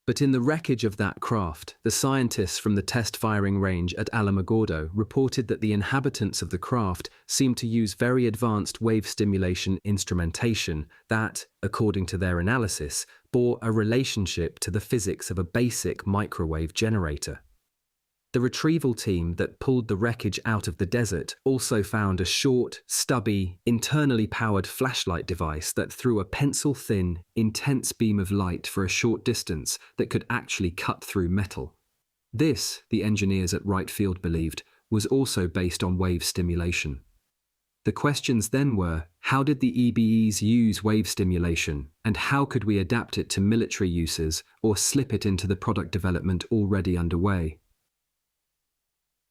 [SPEAKER 1] But in the wreckage of that craft, the scientists from the test firing range at Alamogordo reported that the inhabitants of the craft seemed to use very advanced wave stimulation instrumentation that, according to their analysis, bore a relationship to the physics of a basic microwave generator. The retrieval team that pulled the wreckage out of the desert also found a short, stubby, internally powered flashlight device that threw a pencil-thin, intense beam of light for a short distance that could actually cut through metal. This, the engineers at Wright Field believed, was also based on wave stimulation. The questions then were, how did the EBEs use wave stimulation, and how could we adapt it to military uses or slip it into the product development already underway?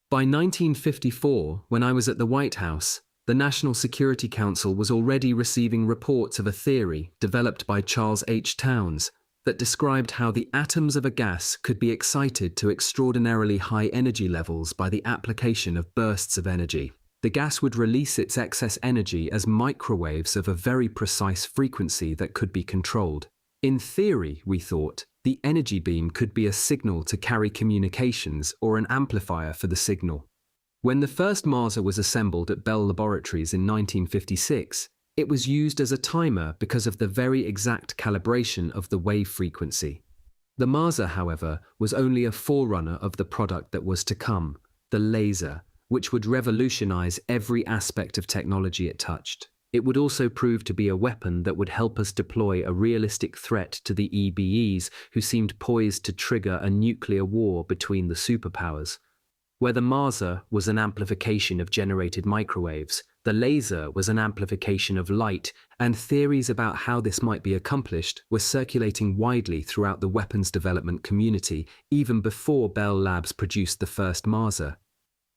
[SPEAKER 1] By 1954, when I was at the White House, the National Security Council was already receiving reports of a theory developed by Charles H. Townes that described how the atoms of a gas could be excited to extraordinarily high energy levels by the application of bursts of energy. The gas would release its excess energy as microwaves of a very precise frequency that could be controlled. In theory, we thought, the energy beam could be a signal to carry communications or an amplifier for the signal. When the first MASA was assembled at Bell Laboratories in 1956, it was used as a timer because of the very exact calibration of the wave frequency. The MASA, however, was only a forerunner of the product that was to come, the laser, which would revolutionize every aspect of technology it touched. It would also prove to be a weapon that would help us deploy a realistic threat to the EBEs who seemed poised to trigger a nuclear war between the superpowers. Where the MASA was an amplification of generated microwaves, the laser was an amplification of light, and theories about how this might be accomplished were circulating widely throughout the weapons development community even before Bell Labs produced the first MASA.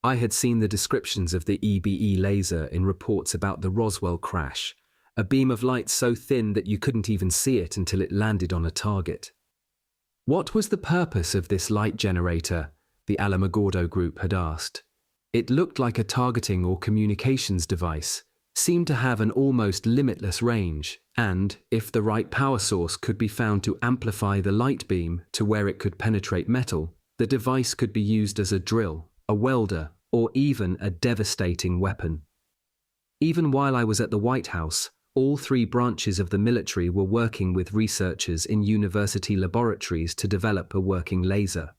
[SPEAKER 1] I had seen the descriptions of the EBE laser in reports about the Roswell crash, a beam of light so thin that you couldn't even see it until it landed on a target. What was the purpose of this light generator? The Alamogordo group had asked. It looked like a targeting or communications device, seemed to have an almost limitless range, and, if the right power source could be found to amplify the light beam to where it could penetrate metal, the device could be used as a drill, a welder, or even a devastating weapon. Even while I was at the White House, all three branches of the military were working with researchers in university laboratories to develop a working laser.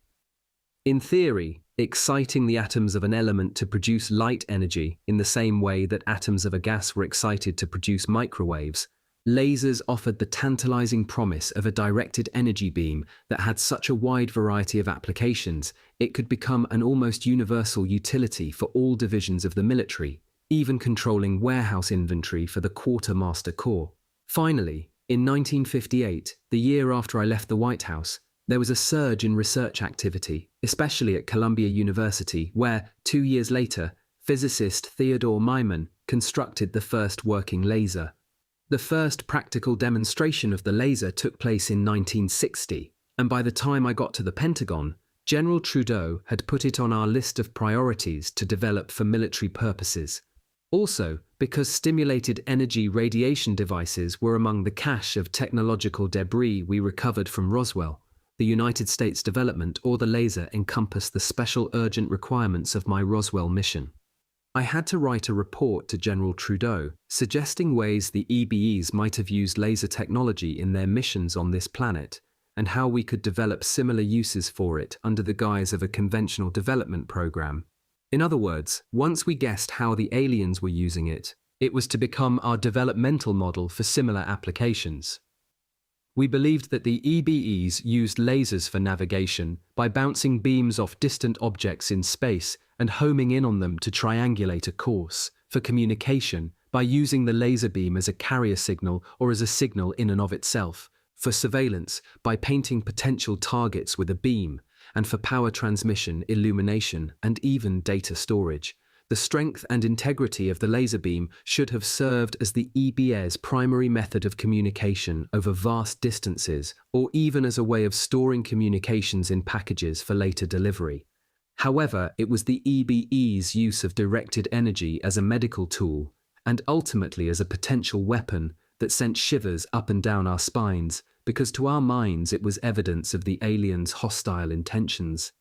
[SPEAKER 1] In theory, exciting the atoms of an element to produce light energy in the same way that atoms of a gas were excited to produce microwaves, lasers offered the tantalizing promise of a directed energy beam that had such a wide variety of applications, it could become an almost universal utility for all divisions of the military, even controlling warehouse inventory for the Quartermaster Corps. Finally, in 1958, the year after I left the White House, there was a surge in research activity, especially at Columbia University, where, 2 years later, physicist Theodore Myman constructed the first working laser. The first practical demonstration of the laser took place in 1960, and by the time I got to the Pentagon, General Trudeau had put it on our list of priorities to develop for military purposes. Also, because stimulated energy radiation devices were among the cache of technological debris we recovered from Roswell, the United States development or the laser encompassed the special urgent requirements of my Roswell mission. I had to write a report to General Trudeau, suggesting ways the EBEs might have used laser technology in their missions on this planet, and how we could develop similar uses for it under the guise of a conventional development program. In other words, once we guessed how the aliens were using it, it was to become our developmental model for similar applications. We believed that the EBEs used lasers for navigation by bouncing beams off distant objects in space and homing in on them to triangulate a course, for communication by using the laser beam as a carrier signal or as a signal in and of itself, for surveillance, by painting potential targets with a beam, and for power transmission, illumination, and even data storage. The strength and integrity of the laser beam should have served as the EBA's primary method of communication over vast distances, or even as a way of storing communications in packages for later delivery. However, it was the EBE's use of directed energy as a medical tool, and ultimately as a potential weapon, that sent shivers up and down our spines, because to our minds it was evidence of the aliens' hostile intentions.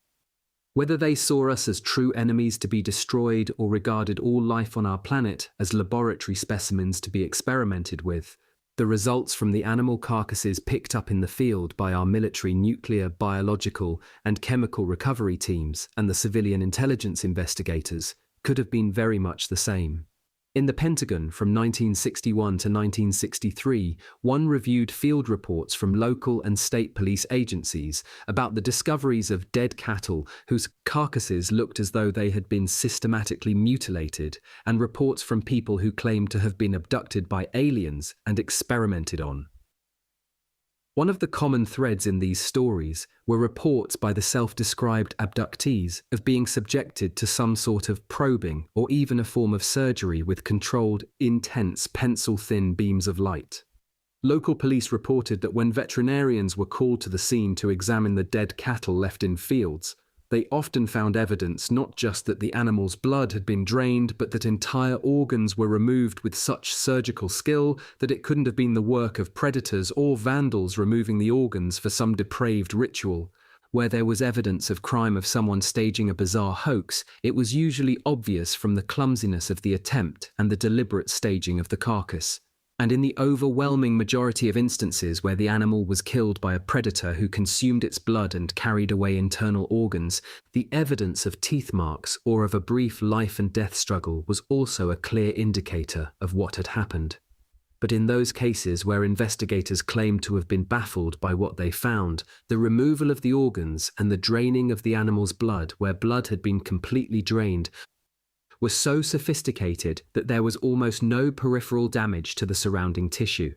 [SPEAKER 1] Whether they saw us as true enemies to be destroyed or regarded all life on our planet as laboratory specimens to be experimented with, the results from the animal carcasses picked up in the field by our military nuclear, biological, and chemical recovery teams and the civilian intelligence investigators could have been very much the same. In the Pentagon from 1961 to 1963, one reviewed field reports from local and state police agencies about the discoveries of dead cattle whose carcasses looked as though they had been systematically mutilated, and reports from people who claimed to have been abducted by aliens and experimented on. One of the common threads in these stories were reports by the self-described abductees of being subjected to some sort of probing or even a form of surgery with controlled, intense, pencil-thin beams of light. Local police reported that when veterinarians were called to the scene to examine the dead cattle left in fields, they often found evidence not just that the animal's blood had been drained, but that entire organs were removed with such surgical skill that it couldn't have been the work of predators or vandals removing the organs for some depraved ritual. Where there was evidence of crime of someone staging a bizarre hoax, it was usually obvious from the clumsiness of the attempt and the deliberate staging of the carcass. And in the overwhelming majority of instances where the animal was killed by a predator who consumed its blood and carried away internal organs, the evidence of teeth marks or of a brief life and death struggle was also a clear indicator of what had happened. But in those cases where investigators claimed to have been baffled by what they found, the removal of the organs and the draining of the animal's blood where blood had been completely drained were so sophisticated that there was almost no peripheral damage to the surrounding tissue.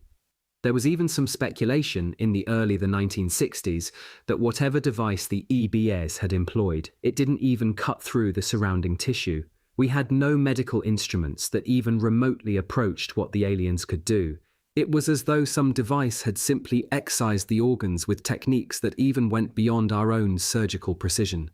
[SPEAKER 1] There was even some speculation in the early 1960s that whatever device the EBS had employed, it didn't even cut through the surrounding tissue. We had no medical instruments that even remotely approached what the aliens could do. It was as though some device had simply excised the organs with techniques that even went beyond our own surgical precision.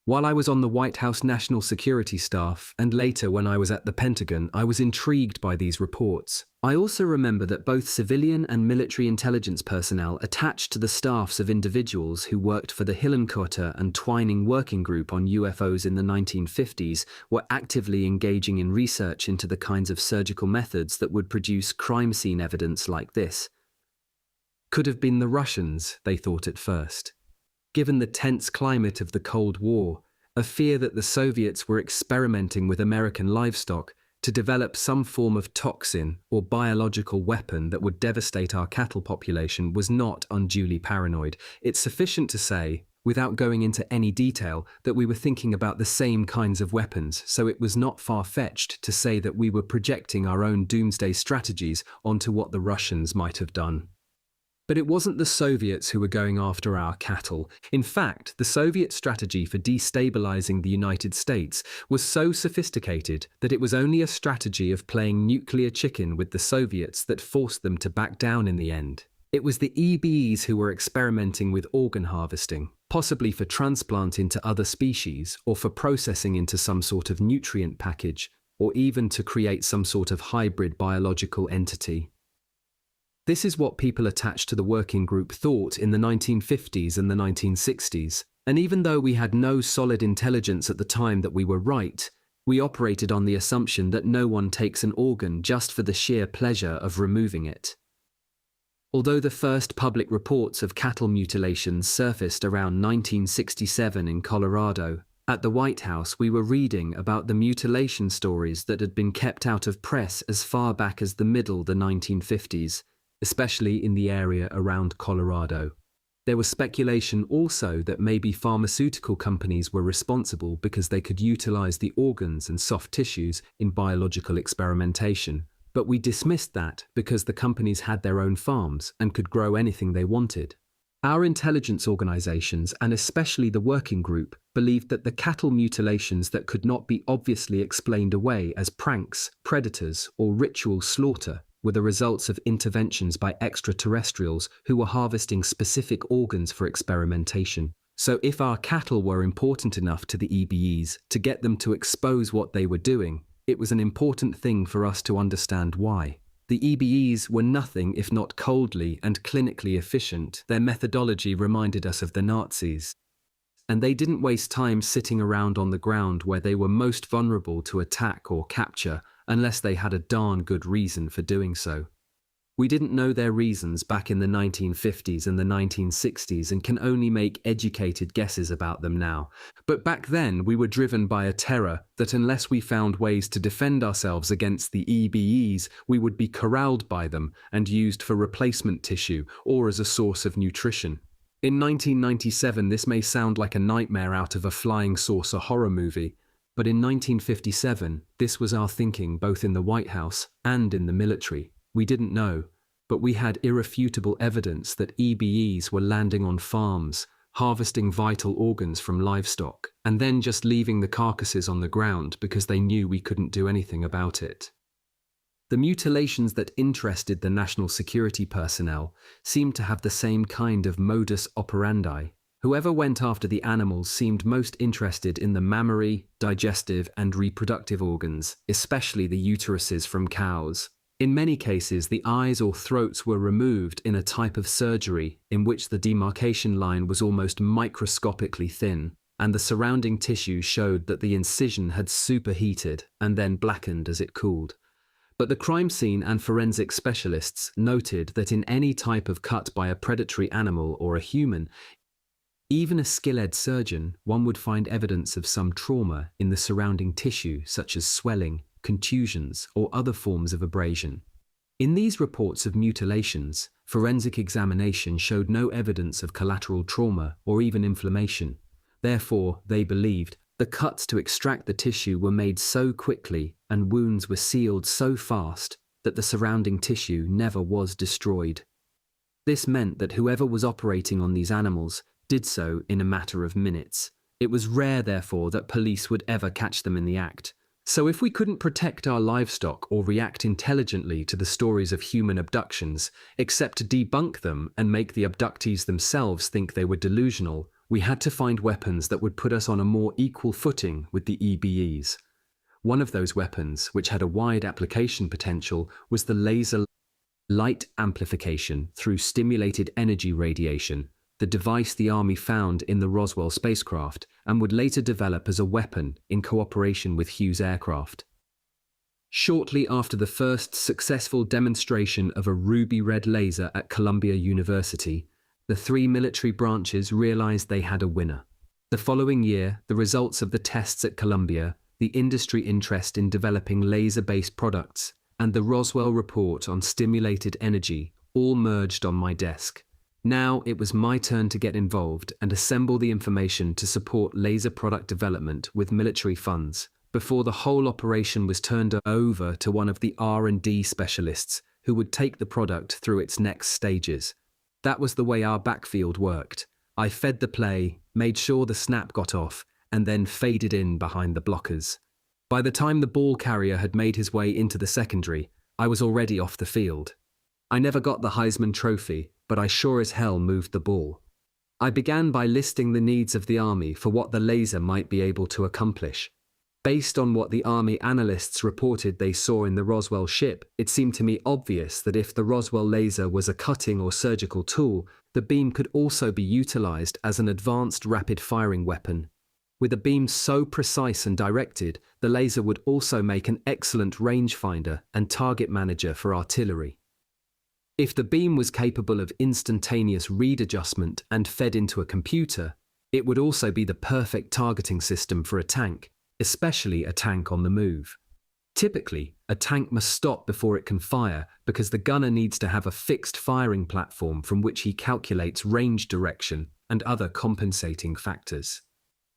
[SPEAKER 1] While I was on the White House National Security Staff, and later when I was at the Pentagon, I was intrigued by these reports. I also remember that both civilian and military intelligence personnel attached to the staffs of individuals who worked for the Hillenkotter and Twining Working Group on UFOs in the 1950s were actively engaging in research into the kinds of surgical methods that would produce crime scene evidence like this. Could have been the Russians, they thought at first. Given the tense climate of the Cold War, a fear that the Soviets were experimenting with American livestock to develop some form of toxin or biological weapon that would devastate our cattle population was not unduly paranoid. It's sufficient to say, without going into any detail, that we were thinking about the same kinds of weapons, so it was not far-fetched to say that we were projecting our own doomsday strategies onto what the Russians might have done. But it wasn't the Soviets who were going after our cattle. In fact, the Soviet strategy for destabilizing the United States was so sophisticated that it was only a strategy of playing nuclear chicken with the Soviets that forced them to back down in the end. It was the EBs who were experimenting with organ harvesting, possibly for transplant into other species or for processing into some sort of nutrient package, or even to create some sort of hybrid biological entity. This is what people attached to the working group thought in the 1950s and the 1960s, and even though we had no solid intelligence at the time that we were right, we operated on the assumption that no one takes an organ just for the sheer pleasure of removing it. Although the first public reports of cattle mutilations surfaced around 1967 in Colorado, at the White House we were reading about the mutilation stories that had been kept out of press as far back as the middle of the 1950s. Especially in the area around Colorado. There was speculation also that maybe pharmaceutical companies were responsible because they could utilize the organs and soft tissues in biological experimentation, But we dismissed that because the companies had their own farms and could grow anything they wanted. Our intelligence organizations, and especially the working group, believed that the cattle mutilations that could not be obviously explained away as pranks, predators, or ritual slaughter were the results of interventions by extraterrestrials who were harvesting specific organs for experimentation. So if our cattle were important enough to the EBEs to get them to expose what they were doing, it was an important thing for us to understand why. The EBEs were nothing if not coldly and clinically efficient. Their methodology reminded us of the Nazis. And they didn't waste time sitting around on the ground where they were most vulnerable to attack or capture unless they had a darn good reason for doing so. We didn't know their reasons back in the 1950s and the 1960s and can only make educated guesses about them now. But back then we were driven by a terror that unless we found ways to defend ourselves against the EBEs, we would be corralled by them and used for replacement tissue or as a source of nutrition. In 1997, this may sound like a nightmare out of a flying saucer horror movie, but in 1957, this was our thinking both in the White House and in the military. We didn't know, but we had irrefutable evidence that EBEs were landing on farms, harvesting vital organs from livestock, and then just leaving the carcasses on the ground because they knew we couldn't do anything about it. The mutilations that interested the national security personnel seemed to have the same kind of modus operandi. Whoever went after the animals seemed most interested in the mammary, digestive, and reproductive organs, especially the uteruses from cows. In many cases, the eyes or throats were removed in a type of surgery in which the demarcation line was almost microscopically thin, and the surrounding tissue showed that the incision had superheated and then blackened as it cooled. But the crime scene and forensic specialists noted that in any type of cut by a predatory animal or a human, even a skilled surgeon, one would find evidence of some trauma in the surrounding tissue, such as swelling, contusions, or other forms of abrasion. In these reports of mutilations, forensic examination showed no evidence of collateral trauma or even inflammation. Therefore, they believed, the cuts to extract the tissue were made so quickly and wounds were sealed so fast that the surrounding tissue never was destroyed. This meant that whoever was operating on these animals did so in a matter of minutes. It was rare, therefore, that police would ever catch them in the act. So if we couldn't protect our livestock or react intelligently to the stories of human abductions, except to debunk them and make the abductees themselves think they were delusional, we had to find weapons that would put us on a more equal footing with the EBEs. One of those weapons, which had a wide application potential, was the laser light amplification through stimulated energy radiation, the device the Army found in the Roswell spacecraft and would later develop as a weapon in cooperation with Hughes Aircraft. Shortly after the first successful demonstration of a ruby-red laser at Columbia University, the three military branches realized they had a winner. The following year, the results of the tests at Columbia, the industry interest in developing laser-based products, and the Roswell report on stimulated energy all merged on my desk. Now it was my turn to get involved and assemble the information to support laser product development with military funds, before the whole operation was turned over to one of the R&D specialists who would take the product through its next stages. That was the way our backfield worked. I fed the play, made sure the snap got off, and then faded in behind the blockers. By the time the ball carrier had made his way into the secondary, I was already off the field. I never got the Heisman Trophy, but I sure as hell moved the ball. I began by listing the needs of the Army for what the laser might be able to accomplish. Based on what the Army analysts reported they saw in the Roswell ship, it seemed to me obvious that if the Roswell laser was a cutting or surgical tool, the beam could also be utilized as an advanced rapid-firing weapon. With a beam so precise and directed, the laser would also make an excellent rangefinder and target manager for artillery. If the beam was capable of instantaneous read adjustment and fed into a computer, it would also be the perfect targeting system for a tank, especially a tank on the move. Typically, a tank must stop before it can fire because the gunner needs to have a fixed firing platform from which he calculates range direction and other compensating factors.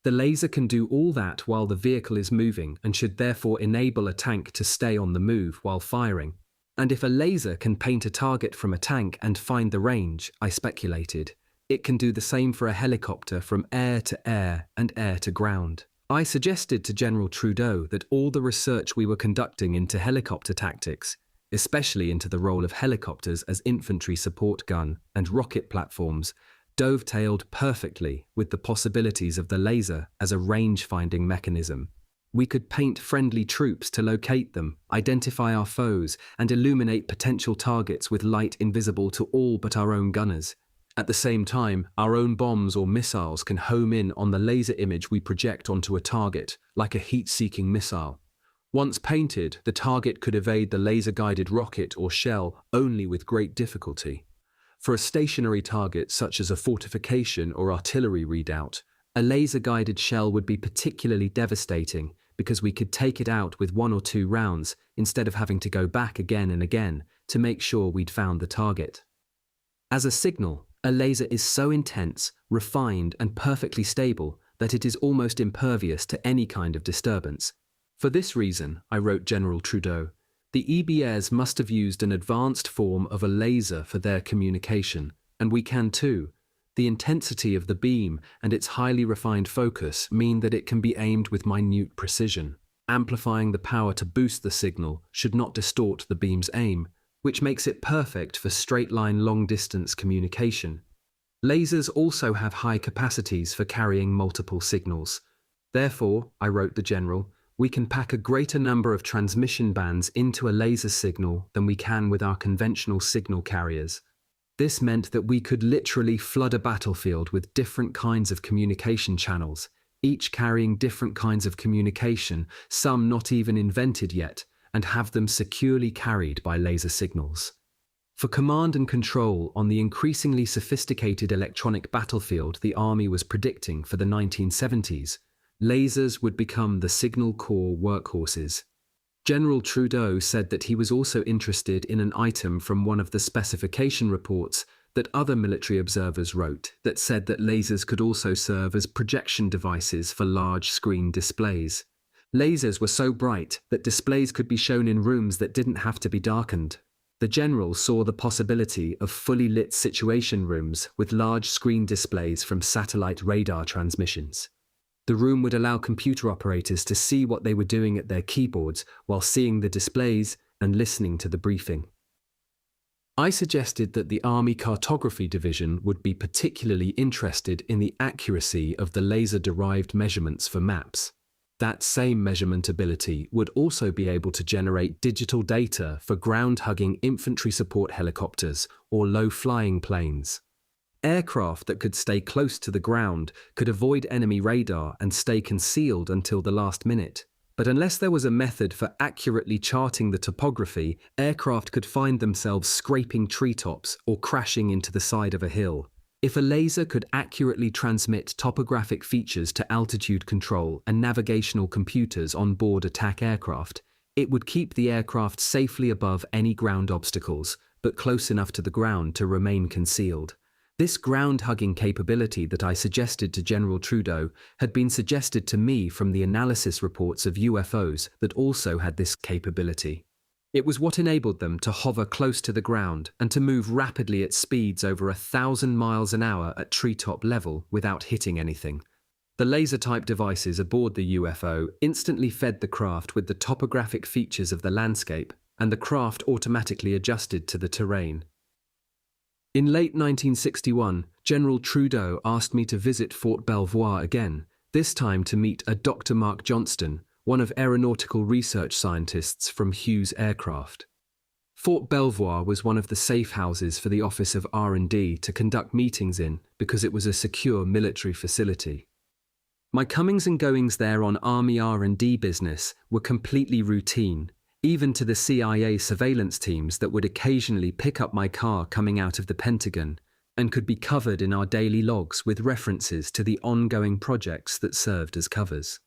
[SPEAKER 1] The laser can do all that while the vehicle is moving and should therefore enable a tank to stay on the move while firing. And if a laser can paint a target from a tank and find the range, I speculated, it can do the same for a helicopter from air to air and air to ground. I suggested to General Trudeau that all the research we were conducting into helicopter tactics, especially into the role of helicopters as infantry support gun and rocket platforms, dovetailed perfectly with the possibilities of the laser as a range-finding mechanism. We could paint friendly troops to locate them, identify our foes, and illuminate potential targets with light invisible to all but our own gunners. At the same time, our own bombs or missiles can home in on the laser image we project onto a target, like a heat-seeking missile. Once painted, the target could evade the laser-guided rocket or shell only with great difficulty. For a stationary target such as a fortification or artillery redoubt, a laser-guided shell would be particularly devastating because we could take it out with 1 or 2 rounds instead of having to go back again and again to make sure we'd found the target. As a signal, a laser is so intense, refined, and perfectly stable that it is almost impervious to any kind of disturbance. For this reason, I wrote General Trudeau, the EBS must have used an advanced form of a laser for their communication, and we can too. The intensity of the beam and its highly refined focus mean that it can be aimed with minute precision. Amplifying the power to boost the signal should not distort the beam's aim, which makes it perfect for straight-line long-distance communication. Lasers also have high capacities for carrying multiple signals. Therefore, I wrote the General, we can pack a greater number of transmission bands into a laser signal than we can with our conventional signal carriers. This meant that we could literally flood a battlefield with different kinds of communication channels, each carrying different kinds of communication, some not even invented yet, and have them securely carried by laser signals. For command and control on the increasingly sophisticated electronic battlefield the Army was predicting for the 1970s, lasers would become the signal corps workhorses. General Trudeau said that he was also interested in an item from one of the specification reports that other military observers wrote that said that lasers could also serve as projection devices for large screen displays. Lasers were so bright that displays could be shown in rooms that didn't have to be darkened. The General saw the possibility of fully lit situation rooms with large screen displays from satellite radar transmissions. The room would allow computer operators to see what they were doing at their keyboards while seeing the displays and listening to the briefing. I suggested that the Army Cartography Division would be particularly interested in the accuracy of the laser-derived measurements for maps. That same measurement ability would also be able to generate digital data for ground-hugging infantry support helicopters or low-flying planes. Aircraft that could stay close to the ground could avoid enemy radar and stay concealed until the last minute. But unless there was a method for accurately charting the topography, aircraft could find themselves scraping treetops or crashing into the side of a hill. If a laser could accurately transmit topographic features to altitude control and navigational computers on board attack aircraft, it would keep the aircraft safely above any ground obstacles, but close enough to the ground to remain concealed. This ground-hugging capability that I suggested to General Trudeau had been suggested to me from the analysis reports of UFOs that also had this capability. It was what enabled them to hover close to the ground and to move rapidly at speeds over 1,000 miles an hour at treetop level without hitting anything. The laser-type devices aboard the UFO instantly fed the craft with the topographic features of the landscape, and the craft automatically adjusted to the terrain. In late 1961, General Trudeau asked me to visit Fort Belvoir again, this time to meet a Dr. Mark Johnston, one of aeronautical research scientists from Hughes Aircraft. Fort Belvoir was one of the safe houses for the Office of R&D to conduct meetings in because it was a secure military facility. My comings and goings there on Army R&D business were completely routine, even to the CIA surveillance teams that would occasionally pick up my car coming out of the Pentagon and could be covered in our daily logs with references to the ongoing projects that served as covers.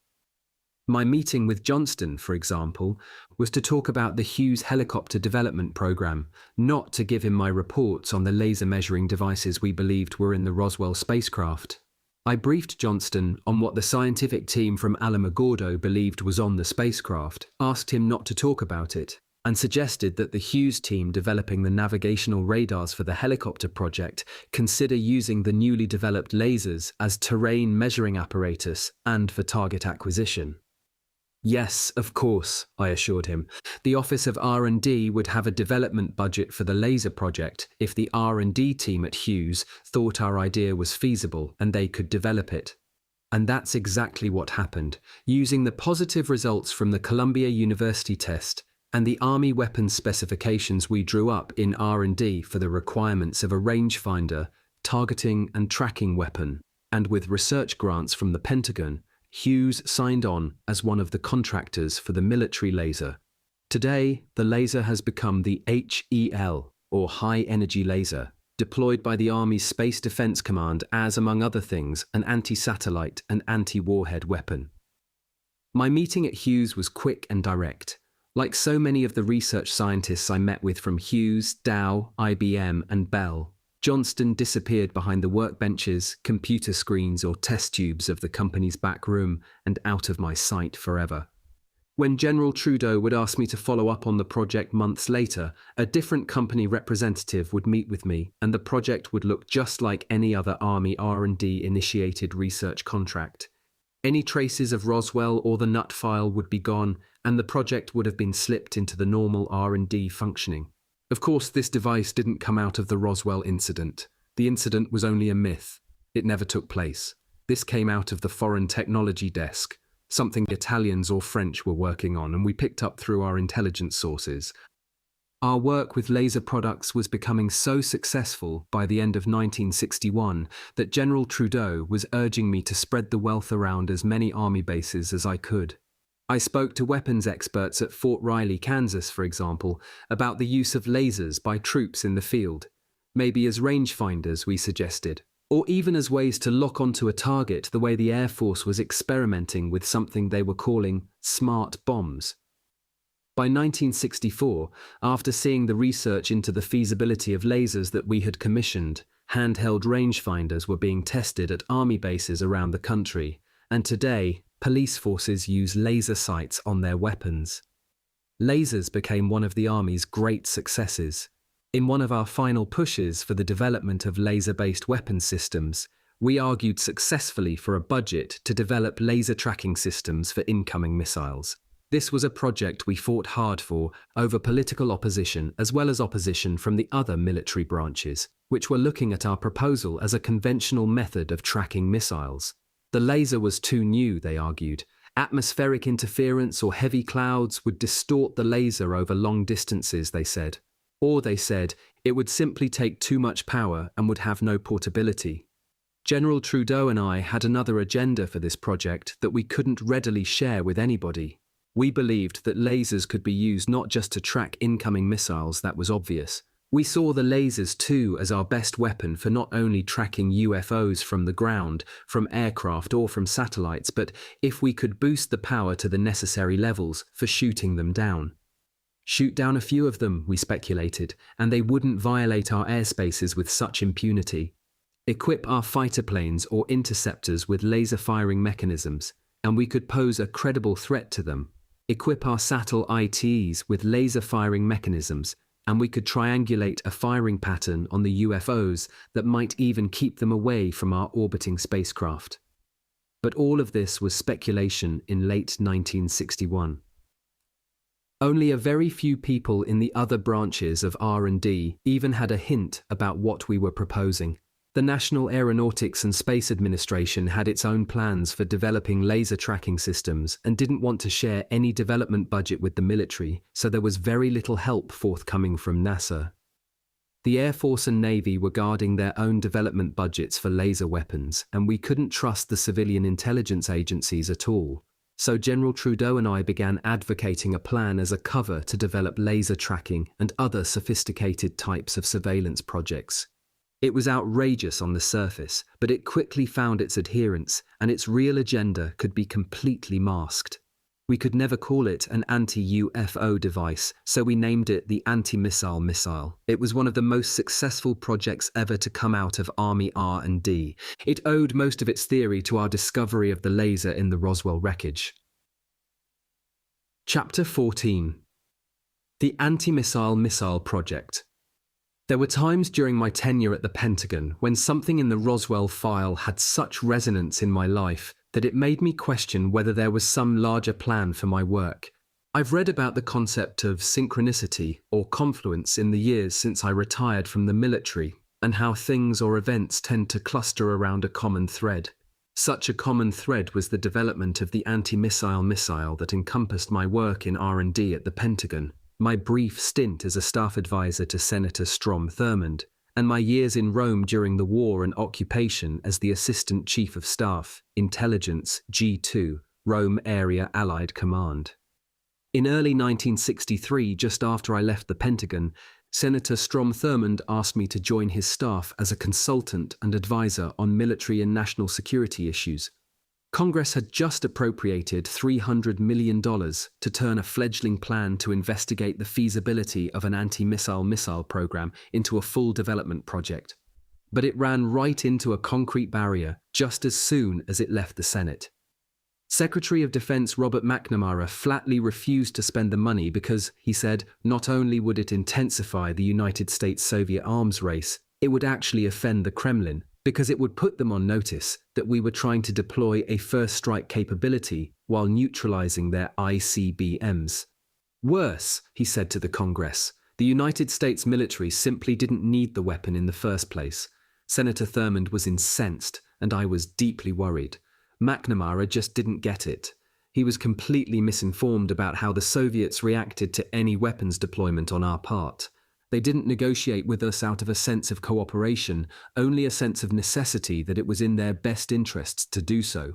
[SPEAKER 1] My meeting with Johnston, for example, was to talk about the Hughes helicopter development program, not to give him my reports on the laser measuring devices we believed were in the Roswell spacecraft. I briefed Johnston on what the scientific team from Alamogordo believed was on the spacecraft, asked him not to talk about it, and suggested that the Hughes team developing the navigational radars for the helicopter project consider using the newly developed lasers as terrain measuring apparatus and for target acquisition. Yes, of course, I assured him. The Office of R&D would have a development budget for the laser project if the R&D team at Hughes thought our idea was feasible and they could develop it. And that's exactly what happened. Using the positive results from the Columbia University test and the Army weapons specifications we drew up in R&D for the requirements of a rangefinder, targeting and tracking weapon, and with research grants from the Pentagon, Hughes signed on as one of the contractors for the military laser. Today, the laser has become the HEL, or High Energy Laser, deployed by the Army's Space Defense Command as, among other things, an anti-satellite and anti-warhead weapon. My meeting at Hughes was quick and direct. Like so many of the research scientists I met with from Hughes, Dow, IBM, and Bell, Johnston disappeared behind the workbenches, computer screens, or test tubes of the company's back room and out of my sight forever. When General Trudeau would ask me to follow up on the project months later, a different company representative would meet with me, and the project would look just like any other Army R&D initiated research contract. Any traces of Roswell or the nut file would be gone, and the project would have been slipped into the normal R&D functioning. Of course, this device didn't come out of the Roswell incident. The incident was only a myth. It never took place. This came out of the foreign technology desk, something Italians or French were working on, and we picked up through our intelligence sources. Our work with laser products was becoming so successful by the end of 1961 that General Trudeau was urging me to spread the wealth around as many army bases as I could. I spoke to weapons experts at Fort Riley, Kansas, for example, about the use of lasers by troops in the field. Maybe as rangefinders, we suggested, or even as ways to lock onto a target the way the Air Force was experimenting with something they were calling smart bombs. By 1964, after seeing the research into the feasibility of lasers that we had commissioned, handheld rangefinders were being tested at army bases around the country, and today, police forces use laser sights on their weapons. Lasers became one of the Army's great successes. In one of our final pushes for the development of laser-based weapon systems, we argued successfully for a budget to develop laser tracking systems for incoming missiles. This was a project we fought hard for over political opposition as well as opposition from the other military branches, which were looking at our proposal as a conventional method of tracking missiles. The laser was too new, they argued. Atmospheric interference or heavy clouds would distort the laser over long distances, they said. Or, they said, it would simply take too much power and would have no portability. General Trudeau and I had another agenda for this project that we couldn't readily share with anybody. We believed that lasers could be used not just to track incoming missiles, that was obvious. We saw the lasers too as our best weapon for not only tracking UFOs from the ground, from aircraft or from satellites, but if we could boost the power to the necessary levels for shooting them down. Shoot down a few of them, we speculated, and they wouldn't violate our airspaces with such impunity. Equip our fighter planes or interceptors with laser firing mechanisms, and we could pose a credible threat to them. Equip our satellites with laser firing mechanisms, and we could triangulate a firing pattern on the UFOs that might even keep them away from our orbiting spacecraft. But all of this was speculation in late 1961. Only a very few people in the other branches of R&D even had a hint about what we were proposing. The National Aeronautics and Space Administration had its own plans for developing laser tracking systems and didn't want to share any development budget with the military, so there was very little help forthcoming from NASA. The Air Force and Navy were guarding their own development budgets for laser weapons, and we couldn't trust the civilian intelligence agencies at all. So General Trudeau and I began advocating a plan as a cover to develop laser tracking and other sophisticated types of surveillance projects. It was outrageous on the surface, but it quickly found its adherents, and its real agenda could be completely masked. We could never call it an anti-UFO device, so we named it the anti-missile missile. It was one of the most successful projects ever to come out of Army R&D. It owed most of its theory to our discovery of the laser in the Roswell wreckage. Chapter 14. The anti-missile missile project. There were times during my tenure at the Pentagon when something in the Roswell file had such resonance in my life that it made me question whether there was some larger plan for my work. I've read about the concept of synchronicity or confluence in the years since I retired from the military, and how things or events tend to cluster around a common thread. Such a common thread was the development of the anti-missile missile that encompassed my work in R&D at the Pentagon, my brief stint as a staff advisor to Senator Strom Thurmond, and my years in Rome during the war and occupation as the Assistant Chief of Staff, Intelligence, G2, Rome Area Allied Command. In early 1963, just after I left the Pentagon, Senator Strom Thurmond asked me to join his staff as a consultant and advisor on military and national security issues. Congress had just appropriated $300 million to turn a fledgling plan to investigate the feasibility of an anti-missile missile program into a full development project. But it ran right into a concrete barrier just as soon as it left the Senate. Secretary of Defense Robert McNamara flatly refused to spend the money because, he said, not only would it intensify the United States-Soviet arms race, it would actually offend the Kremlin, because it would put them on notice that we were trying to deploy a first strike capability while neutralizing their ICBMs. Worse, he said to the Congress, the United States military simply didn't need the weapon in the first place. Senator Thurmond was incensed, and I was deeply worried. McNamara just didn't get it. He was completely misinformed about how the Soviets reacted to any weapons deployment on our part. They didn't negotiate with us out of a sense of cooperation, only a sense of necessity that it was in their best interests to do so.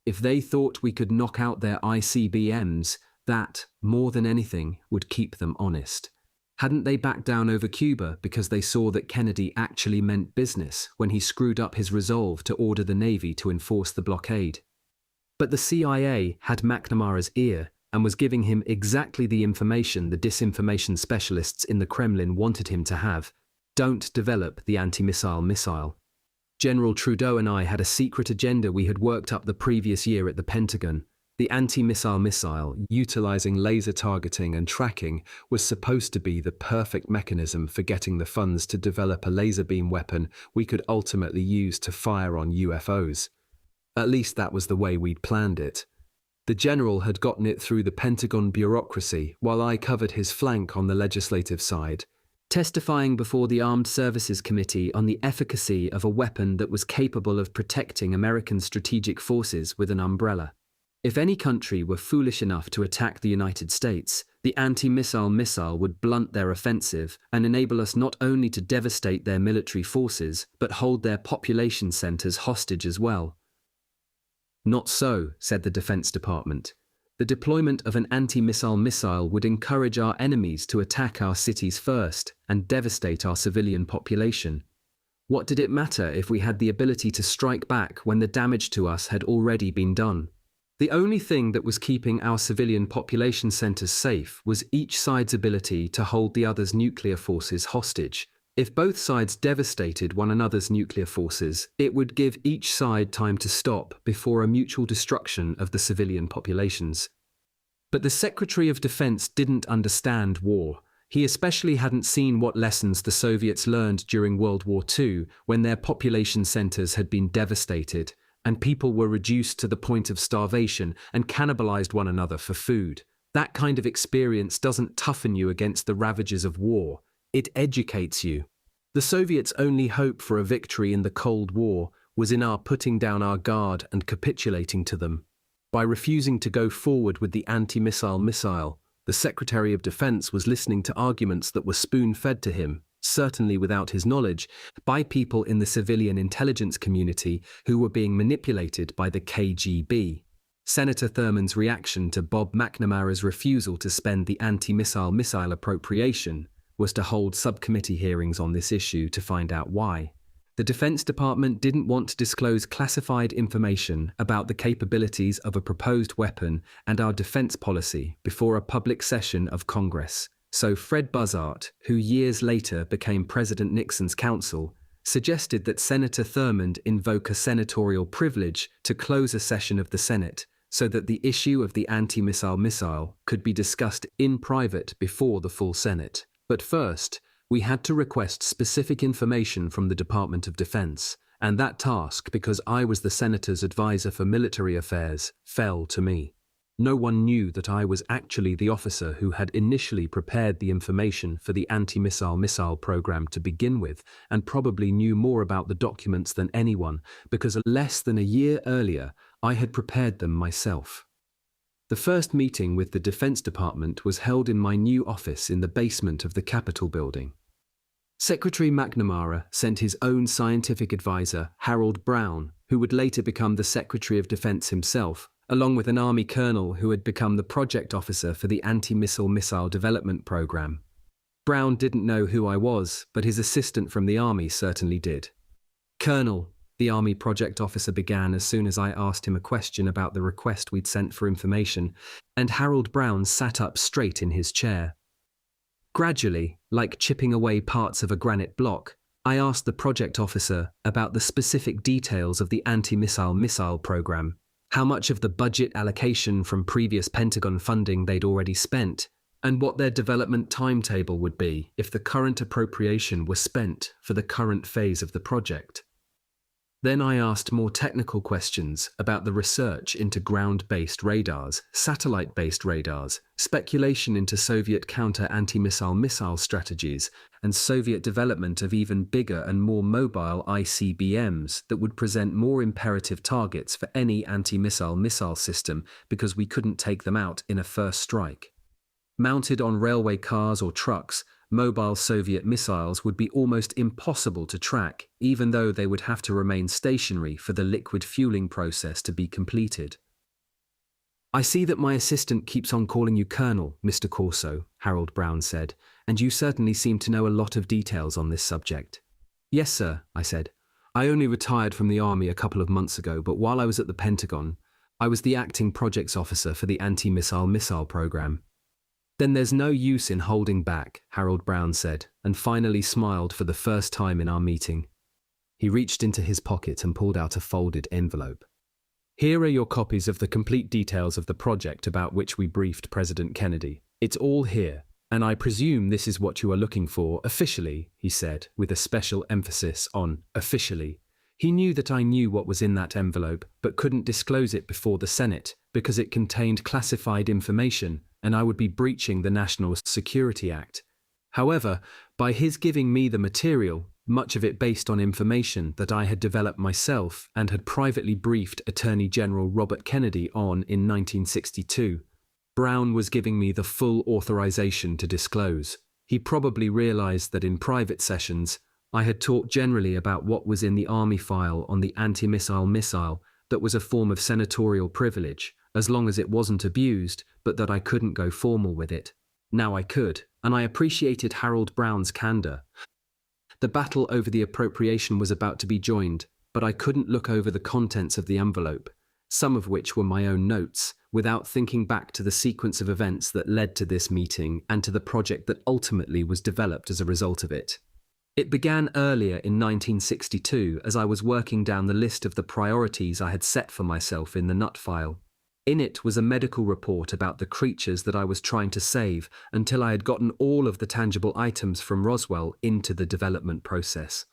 [SPEAKER 1] If they thought we could knock out their ICBMs, that, more than anything, would keep them honest. Hadn't they backed down over Cuba because they saw that Kennedy actually meant business when he screwed up his resolve to order the Navy to enforce the blockade? But the CIA had McNamara's ear and was giving him exactly the information the disinformation specialists in the Kremlin wanted him to have. Don't develop the anti-missile missile. General Trudeau and I had a secret agenda we had worked up the previous year at the Pentagon. The anti-missile missile, utilizing laser targeting and tracking, was supposed to be the perfect mechanism for getting the funds to develop a laser beam weapon we could ultimately use to fire on UFOs. At least that was the way we'd planned it. The general had gotten it through the Pentagon bureaucracy, while I covered his flank on the legislative side, testifying before the Armed Services Committee on the efficacy of a weapon that was capable of protecting American strategic forces with an umbrella. If any country were foolish enough to attack the United States, the anti-missile missile would blunt their offensive and enable us not only to devastate their military forces, but hold their population centers hostage as well. Not so, said the Defense Department. The deployment of an anti-missile missile would encourage our enemies to attack our cities first and devastate our civilian population. What did it matter if we had the ability to strike back when the damage to us had already been done? The only thing that was keeping our civilian population centers safe was each side's ability to hold the other's nuclear forces hostage. If both sides devastated one another's nuclear forces, it would give each side time to stop before a mutual destruction of the civilian populations. But the Secretary of Defense didn't understand war. He especially hadn't seen what lessons the Soviets learned during World War II when their population centers had been devastated, and people were reduced to the point of starvation and cannibalized one another for food. That kind of experience doesn't toughen you against the ravages of war. It educates you. The Soviets' only hope for a victory in the Cold War was in our putting down our guard and capitulating to them. By refusing to go forward with the anti-missile missile, the Secretary of Defense was listening to arguments that were spoon-fed to him, certainly without his knowledge, by people in the civilian intelligence community who were being manipulated by the KGB. Senator Thurmond's reaction to Bob McNamara's refusal to spend the anti-missile missile appropriation was to hold subcommittee hearings on this issue to find out why. The Defense Department didn't want to disclose classified information about the capabilities of a proposed weapon and our defense policy before a public session of Congress. So Fred Buzzard, who years later became President Nixon's counsel, suggested that Senator Thurmond invoke a senatorial privilege to close a session of the Senate so that the issue of the anti-missile missile could be discussed in private before the full Senate. But first, we had to request specific information from the Department of Defense, and that task, because I was the Senator's advisor for military affairs, fell to me. No one knew that I was actually the officer who had initially prepared the information for the anti-missile missile program to begin with, and probably knew more about the documents than anyone, because less than a year earlier, I had prepared them myself. The first meeting with the Defense Department was held in my new office in the basement of the Capitol building. Secretary McNamara sent his own scientific advisor, Harold Brown, who would later become the Secretary of Defense himself, along with an Army colonel who had become the project officer for the anti-missile missile development program. Brown didn't know who I was, but his assistant from the Army certainly did. "Colonel," the Army project officer began as soon as I asked him a question about the request we'd sent for information, and Harold Brown sat up straight in his chair. Gradually, like chipping away parts of a granite block, I asked the project officer about the specific details of the anti-missile missile program, how much of the budget allocation from previous Pentagon funding they'd already spent, and what their development timetable would be if the current appropriation were spent for the current phase of the project. Then I asked more technical questions about the research into ground-based radars, satellite-based radars, speculation into Soviet counter-anti-missile missile strategies, and Soviet development of even bigger and more mobile ICBMs that would present more imperative targets for any anti-missile missile system because we couldn't take them out in a first strike. Mounted on railway cars or trucks, mobile Soviet missiles would be almost impossible to track, even though they would have to remain stationary for the liquid fueling process to be completed. "I see that my assistant keeps on calling you Colonel, Mr. Corso," Harold Brown said, "and you certainly seem to know a lot of details on this subject." "Yes, sir," I said. "I only retired from the Army a couple of months ago, but while I was at the Pentagon, I was the acting projects officer for the anti-missile missile program." "Then there's no use in holding back," Harold Brown said, and finally smiled for the first time in our meeting. He reached into his pocket and pulled out a folded envelope. "Here are your copies of the complete details of the project about which we briefed President Kennedy. It's all here, and I presume this is what you are looking for officially," he said, with a special emphasis on officially. He knew that I knew what was in that envelope, but couldn't disclose it before the Senate because it contained classified information, and I would be breaching the National Security Act. However, by his giving me the material, much of it based on information that I had developed myself and had privately briefed Attorney General Robert Kennedy on in 1962, Brown was giving me the full authorization to disclose. He probably realized that in private sessions, I had talked generally about what was in the Army file on the anti-missile missile that was a form of senatorial privilege, as long as it wasn't abused, but that I couldn't go formal with it. Now I could, and I appreciated Harold Brown's candor. The battle over the appropriation was about to be joined, but I couldn't look over the contents of the envelope, some of which were my own notes, without thinking back to the sequence of events that led to this meeting and to the project that ultimately was developed as a result of it. It began earlier in 1962 as I was working down the list of the priorities I had set for myself in the nut file. In it was a medical report about the creatures that I was trying to save until I had gotten all of the tangible items from Roswell into the development process.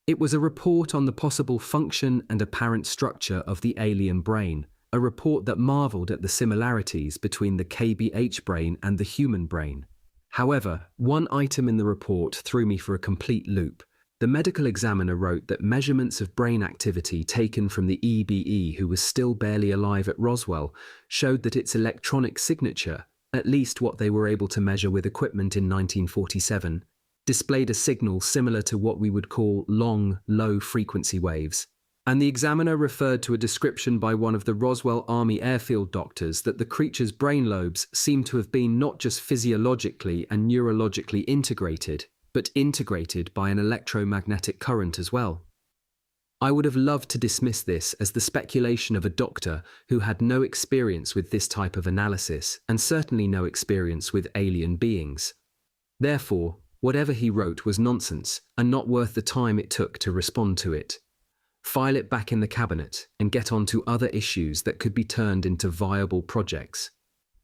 [SPEAKER 1] It was a report on the possible function and apparent structure of the alien brain, a report that marveled at the similarities between the KBH brain and the human brain. However, one item in the report threw me for a complete loop. The medical examiner wrote that measurements of brain activity taken from the EBE, who was still barely alive at Roswell, showed that its electronic signature, at least what they were able to measure with equipment in 1947, displayed a signal similar to what we would call long, low-frequency waves. And the examiner referred to a description by one of the Roswell Army airfield doctors that the creature's brain lobes seemed to have been not just physiologically and neurologically integrated, but integrated by an electromagnetic current as well. I would have loved to dismiss this as the speculation of a doctor who had no experience with this type of analysis and certainly no experience with alien beings. Therefore, whatever he wrote was nonsense and not worth the time it took to respond to it. file it back in the cabinet, and get on to other issues that could be turned into viable projects.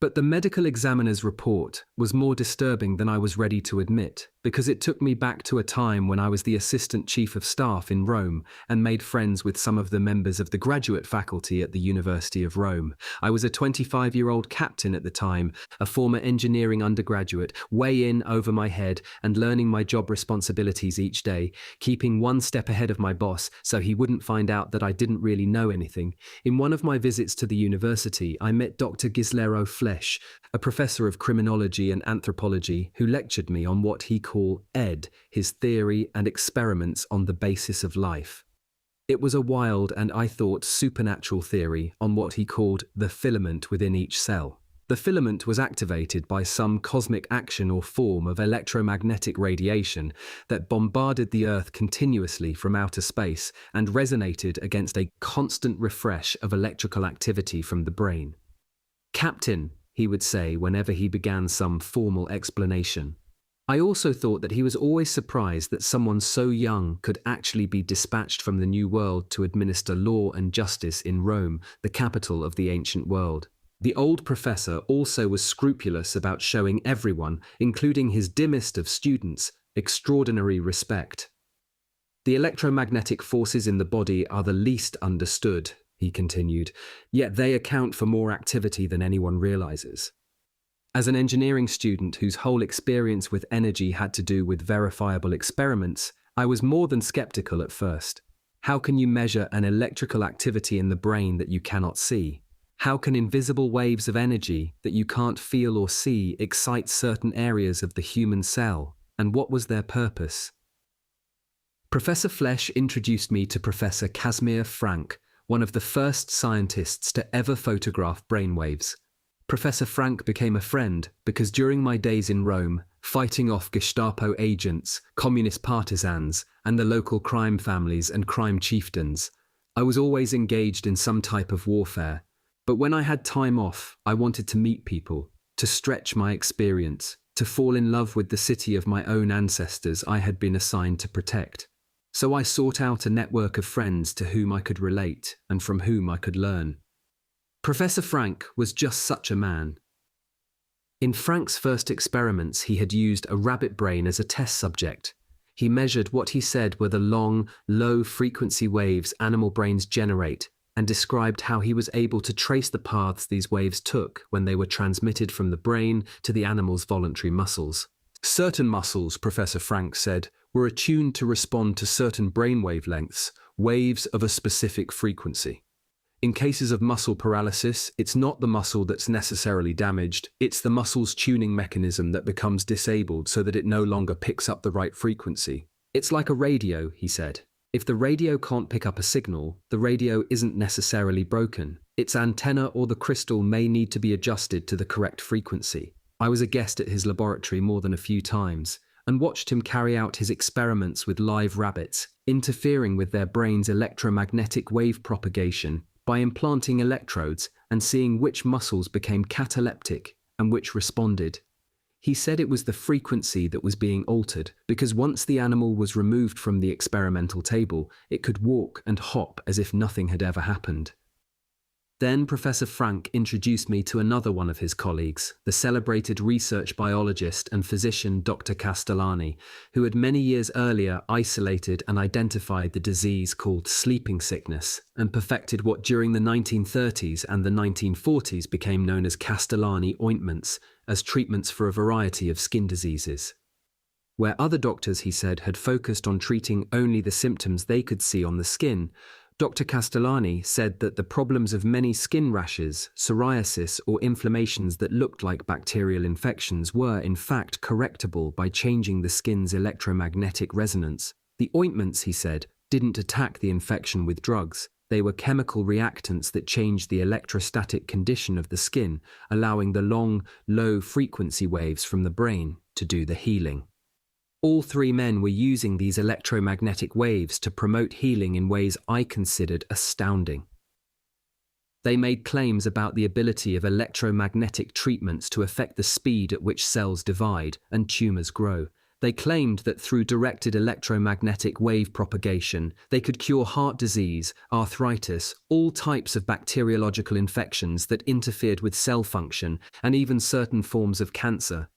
[SPEAKER 1] But the medical examiner's report was more disturbing than I was ready to admit, because it took me back to a time when I was the assistant chief of staff in Rome and made friends with some of the members of the graduate faculty at the University of Rome. I was a 25-year-old captain at the time, a former engineering undergraduate, way in over my head and learning my job responsibilities each day, keeping one step ahead of my boss so he wouldn't find out that I didn't really know anything. In one of my visits to the university, I met Dr. Ghislero Flesch, a professor of criminology and anthropology, who lectured me on what he called ED, his theory and experiments on the basis of life. It was a wild and, I thought, supernatural theory on what he called the filament within each cell. The filament was activated by some cosmic action or form of electromagnetic radiation that bombarded the Earth continuously from outer space and resonated against a constant refresh of electrical activity from the brain. "Captain," he would say whenever he began some formal explanation. I also thought that he was always surprised that someone so young could actually be dispatched from the New World to administer law and justice in Rome, the capital of the ancient world. The old professor also was scrupulous about showing everyone, including his dimmest of students, extraordinary respect. "The electromagnetic forces in the body are the least understood," he continued, "yet they account for more activity than anyone realizes." As an engineering student whose whole experience with energy had to do with verifiable experiments, I was more than skeptical at first. How can you measure an electrical activity in the brain that you cannot see? How can invisible waves of energy that you can't feel or see excite certain areas of the human cell? And what was their purpose? Professor Flesch introduced me to Professor Casimir Frank, one of the first scientists to ever photograph brainwaves. Professor Frank became a friend because during my days in Rome, fighting off Gestapo agents, communist partisans, and the local crime families and crime chieftains, I was always engaged in some type of warfare. But when I had time off, I wanted to meet people, to stretch my experience, to fall in love with the city of my own ancestors I had been assigned to protect. So I sought out a network of friends to whom I could relate and from whom I could learn. Professor Frank was just such a man. In Frank's first experiments, he had used a rabbit brain as a test subject. He measured what he said were the long, low-frequency waves animal brains generate and described how he was able to trace the paths these waves took when they were transmitted from the brain to the animal's voluntary muscles. Certain muscles, Professor Frank said, were attuned to respond to certain brain wavelengths, waves of a specific frequency. In cases of muscle paralysis, it's not the muscle that's necessarily damaged, it's the muscle's tuning mechanism that becomes disabled so that it no longer picks up the right frequency. It's like a radio, he said. If the radio can't pick up a signal, the radio isn't necessarily broken. Its antenna or the crystal may need to be adjusted to the correct frequency. I was a guest at his laboratory more than a few times and watched him carry out his experiments with live rabbits, interfering with their brain's electromagnetic wave propagation by implanting electrodes and seeing which muscles became cataleptic and which responded. He said it was the frequency that was being altered because once the animal was removed from the experimental table, it could walk and hop as if nothing had ever happened. Then Professor Frank introduced me to another one of his colleagues, the celebrated research biologist and physician Dr. Castellani, who had many years earlier isolated and identified the disease called sleeping sickness and perfected what during the 1930s and the 1940s became known as Castellani ointments as treatments for a variety of skin diseases. Where other doctors, he said, had focused on treating only the symptoms they could see on the skin, Dr. Castellani said that the problems of many skin rashes, psoriasis, or inflammations that looked like bacterial infections were, in fact, correctable by changing the skin's electromagnetic resonance. The ointments, he said, didn't attack the infection with drugs. They were chemical reactants that changed the electrostatic condition of the skin, allowing the long, low-frequency waves from the brain to do the healing. All three men were using these electromagnetic waves to promote healing in ways I considered astounding. They made claims about the ability of electromagnetic treatments to affect the speed at which cells divide and tumors grow, They claimed that through directed electromagnetic wave propagation, they could cure heart disease, arthritis, all types of bacteriological infections that interfered with cell function, and even certain forms of cancer.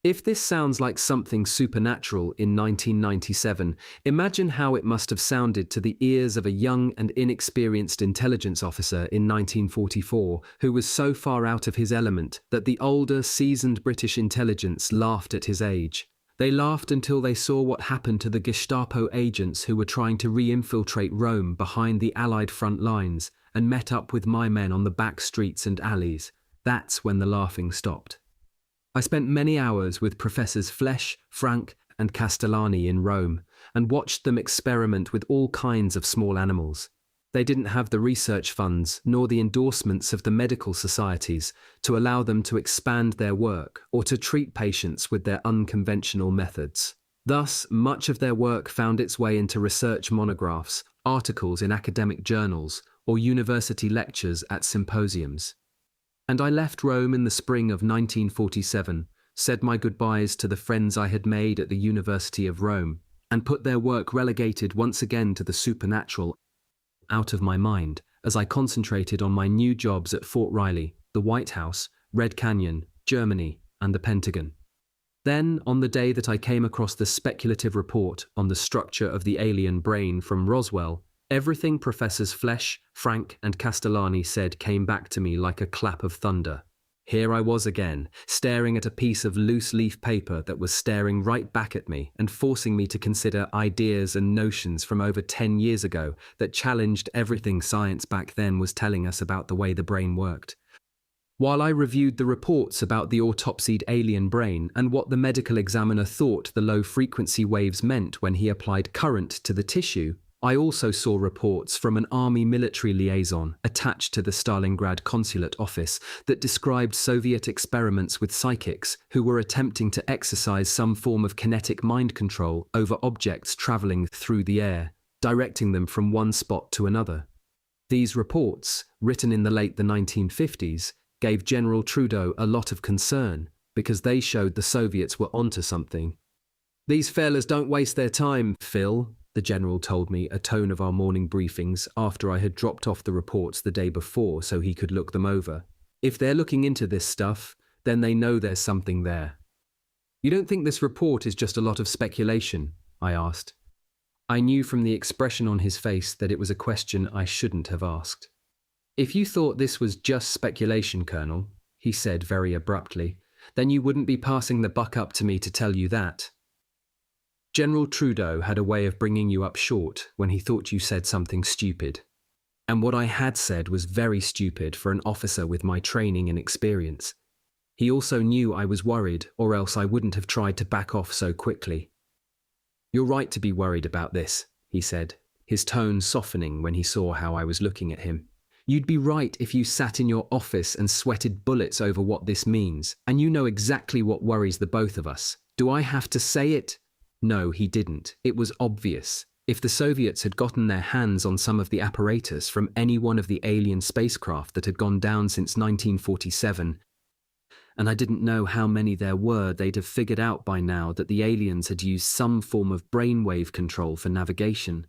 [SPEAKER 1] If this sounds like something supernatural in 1997, imagine how it must have sounded to the ears of a young and inexperienced intelligence officer in 1944 who was so far out of his element that the older, seasoned British intelligence laughed at his age. They laughed until they saw what happened to the Gestapo agents who were trying to re-infiltrate Rome behind the Allied front lines and met up with my men on the back streets and alleys. That's when the laughing stopped. I spent many hours with Professors Flesch, Frank, and Castellani in Rome and watched them experiment with all kinds of small animals. They didn't have the research funds nor the endorsements of the medical societies to allow them to expand their work or to treat patients with their unconventional methods. Thus, much of their work found its way into research monographs, articles in academic journals, or university lectures at symposiums. And I left Rome in the spring of 1947, said my goodbyes to the friends I had made at the University of Rome, and put their work relegated once again to the supernatural out of my mind as I concentrated on my new jobs at Fort Riley, the White House, Red Canyon, Germany, and the Pentagon. Then, on the day that I came across the speculative report on the structure of the alien brain from Roswell, everything Professors Flesch, Frank, and Castellani said came back to me like a clap of thunder. Here I was again, staring at a piece of loose-leaf paper that was staring right back at me and forcing me to consider ideas and notions from over 10 years ago that challenged everything science back then was telling us about the way the brain worked. While I reviewed the reports about the autopsied alien brain and what the medical examiner thought the low-frequency waves meant when he applied current to the tissue, I also saw reports from an army military liaison attached to the Stalingrad consulate office that described Soviet experiments with psychics who were attempting to exercise some form of kinetic mind control over objects traveling through the air, directing them from one spot to another. These reports, written in the late 1950s, gave General Trudeau a lot of concern because they showed the Soviets were onto something. "These fellas don't waste their time, Phil," the general told me a tone of our morning briefings after I had dropped off the reports the day before so he could look them over. "If they're looking into this stuff, then they know there's something there." "You don't think this report is just a lot of speculation?" I asked. I knew from the expression on his face that it was a question I shouldn't have asked. "If you thought this was just speculation, Colonel," he said very abruptly, "then you wouldn't be passing the buck up to me to tell you that. General Trudeau had a way of bringing you up short when he thought you said something stupid. And what I had said was very stupid for an officer with my training and experience. He also knew I was worried, or else I wouldn't have tried to back off so quickly. You're right to be worried about this, he said, his tone softening when he saw how I was looking at him. You'd be right if you sat in your office and sweated bullets over what this means, and you know exactly what worries the both of us. Do I have to say it? No, he didn't. It was obvious. If the Soviets had gotten their hands on some of the apparatus from any one of the alien spacecraft that had gone down since 1947, and I didn't know how many there were, they'd have figured out by now that the aliens had used some form of brainwave control for navigation.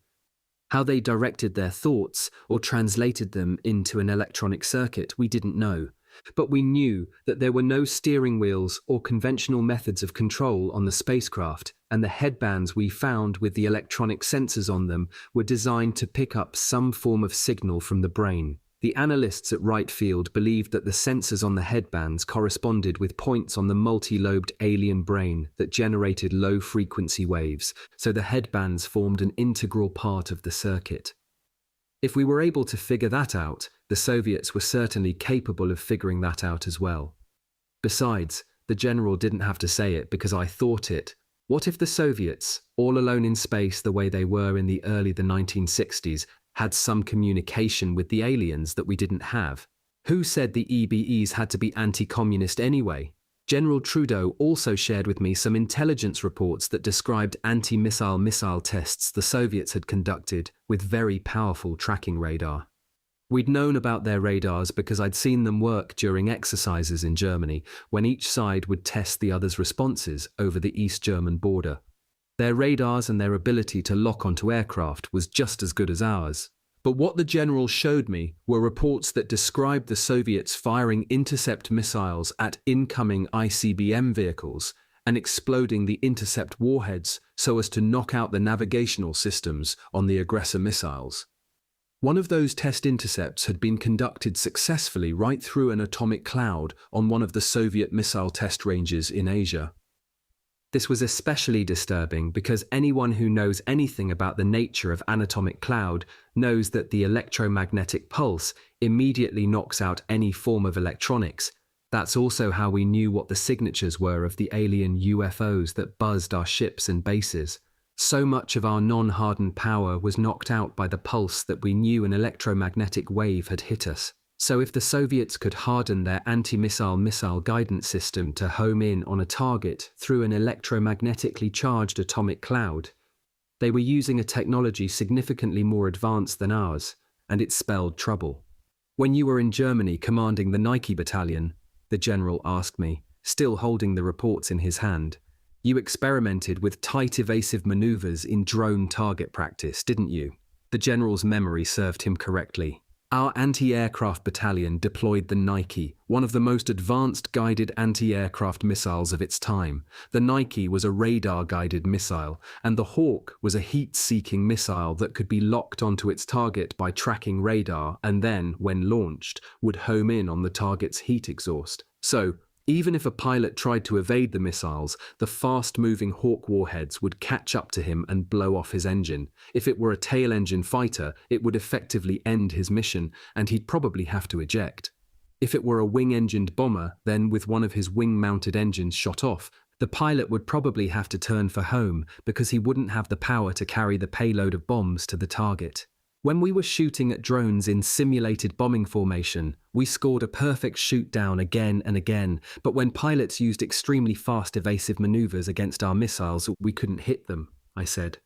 [SPEAKER 1] How they directed their thoughts or translated them into an electronic circuit, we didn't know. But we knew that there were no steering wheels or conventional methods of control on the spacecraft, and the headbands we found with the electronic sensors on them were designed to pick up some form of signal from the brain. The analysts at Wright Field believed that the sensors on the headbands corresponded with points on the multi-lobed alien brain that generated low-frequency waves, so the headbands formed an integral part of the circuit. If we were able to figure that out, the Soviets were certainly capable of figuring that out as well. Besides, the general didn't have to say it because I thought it. What if the Soviets, all alone in space the way they were in the early 1960s, had some communication with the aliens that we didn't have? Who said the EBEs had to be anti-communist anyway? General Trudeau also shared with me some intelligence reports that described anti-missile missile tests the Soviets had conducted with very powerful tracking radar. We'd known about their radars because I'd seen them work during exercises in Germany when each side would test the other's responses over the East German border. Their radars and their ability to lock onto aircraft was just as good as ours. But what the general showed me were reports that described the Soviets firing intercept missiles at incoming ICBM vehicles and exploding the intercept warheads so as to knock out the navigational systems on the aggressor missiles. One of those test intercepts had been conducted successfully right through an atomic cloud on one of the Soviet missile test ranges in Asia. This was especially disturbing because anyone who knows anything about the nature of an atomic cloud knows that the electromagnetic pulse immediately knocks out any form of electronics. That's also how we knew what the signatures were of the alien UFOs that buzzed our ships and bases. So much of our non-hardened power was knocked out by the pulse that we knew an electromagnetic wave had hit us. So if the Soviets could harden their anti-missile missile guidance system to home in on a target through an electromagnetically charged atomic cloud, they were using a technology significantly more advanced than ours, and it spelled trouble. When you were in Germany commanding the Nike battalion, the general asked me, still holding the reports in his hand, you experimented with tight evasive maneuvers in drone target practice, didn't you? The general's memory served him correctly. Our anti-aircraft battalion deployed the Nike, one of the most advanced guided anti-aircraft missiles of its time. The Nike was a radar-guided missile, and the Hawk was a heat-seeking missile that could be locked onto its target by tracking radar and then, when launched, would home in on the target's heat exhaust. So, even if a pilot tried to evade the missiles, the fast-moving Hawk warheads would catch up to him and blow off his engine. If it were a tail-engine fighter, it would effectively end his mission, and he'd probably have to eject. If it were a wing-engined bomber, then with one of his wing-mounted engines shot off, the pilot would probably have to turn for home because he wouldn't have the power to carry the payload of bombs to the target. When we were shooting at drones in simulated bombing formation, we scored a perfect shoot-down again and again, but when pilots used extremely fast evasive maneuvers against our missiles, we couldn't hit them, I said.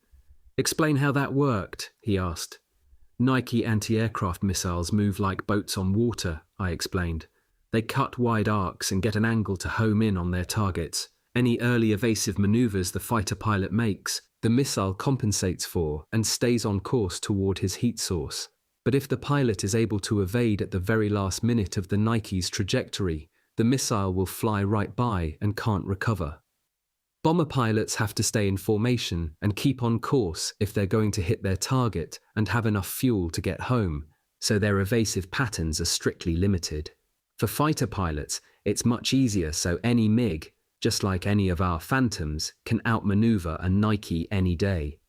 [SPEAKER 1] Explain how that worked, he asked. Nike anti-aircraft missiles move like boats on water, I explained. They cut wide arcs and get an angle to home in on their targets. Any early evasive maneuvers the fighter pilot makes, the missile compensates for and stays on course toward his heat source. But if the pilot is able to evade at the very last minute of the Nike's trajectory, the missile will fly right by and can't recover. Bomber pilots have to stay in formation and keep on course if they're going to hit their target and have enough fuel to get home, so their evasive patterns are strictly limited. For fighter pilots, it's much easier, so any MiG, just like any of our Phantoms, can outmaneuver a Nike any day.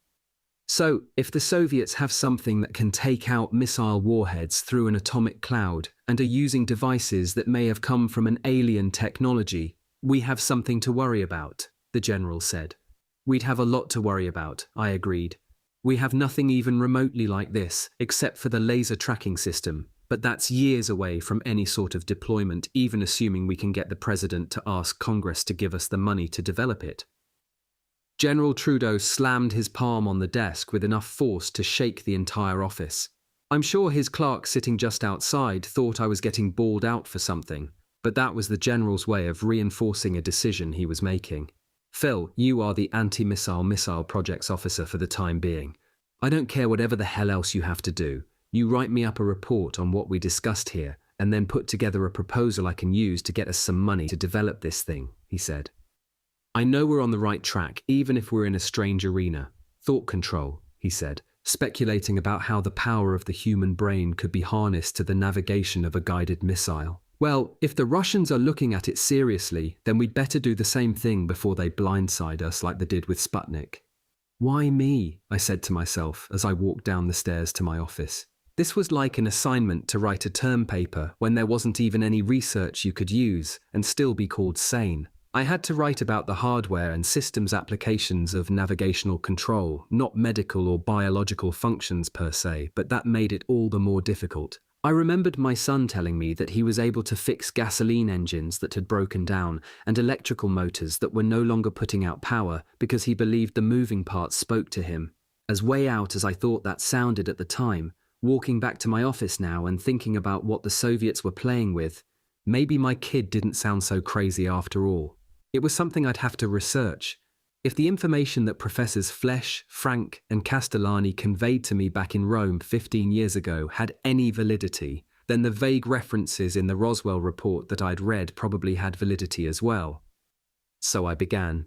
[SPEAKER 1] So, if the Soviets have something that can take out missile warheads through an atomic cloud and are using devices that may have come from an alien technology, we have something to worry about, the general said. We'd have a lot to worry about, I agreed. We have nothing even remotely like this, except for the laser tracking system, but that's years away from any sort of deployment, even assuming we can get the president to ask Congress to give us the money to develop it. General Trudeau slammed his palm on the desk with enough force to shake the entire office. I'm sure his clerk sitting just outside thought I was getting bawled out for something, but that was the general's way of reinforcing a decision he was making. Phil, you are the anti-missile projects officer for the time being. I don't care whatever the hell else you have to do. You write me up a report on what we discussed here, and then put together a proposal I can use to get us some money to develop this thing, he said. I know we're on the right track, even if we're in a strange arena. Thought control, he said, speculating about how the power of the human brain could be harnessed to the navigation of a guided missile. Well, if the Russians are looking at it seriously, then we'd better do the same thing before they blindside us like they did with Sputnik. Why me? I said to myself as I walked down the stairs to my office. This was like an assignment to write a term paper when there wasn't even any research you could use and still be called sane. I had to write about the hardware and systems applications of navigational control, not medical or biological functions per se, but that made it all the more difficult. I remembered my son telling me that he was able to fix gasoline engines that had broken down and electrical motors that were no longer putting out power because he believed the moving parts spoke to him. As way out as I thought that sounded at the time, walking back to my office now and thinking about what the Soviets were playing with, maybe my kid didn't sound so crazy after all. It was something I'd have to research. If the information that Professors Flesch, Frank, and Castellani conveyed to me back in Rome 15 years ago had any validity, then the vague references in the Roswell report that I'd read probably had validity as well. So I began.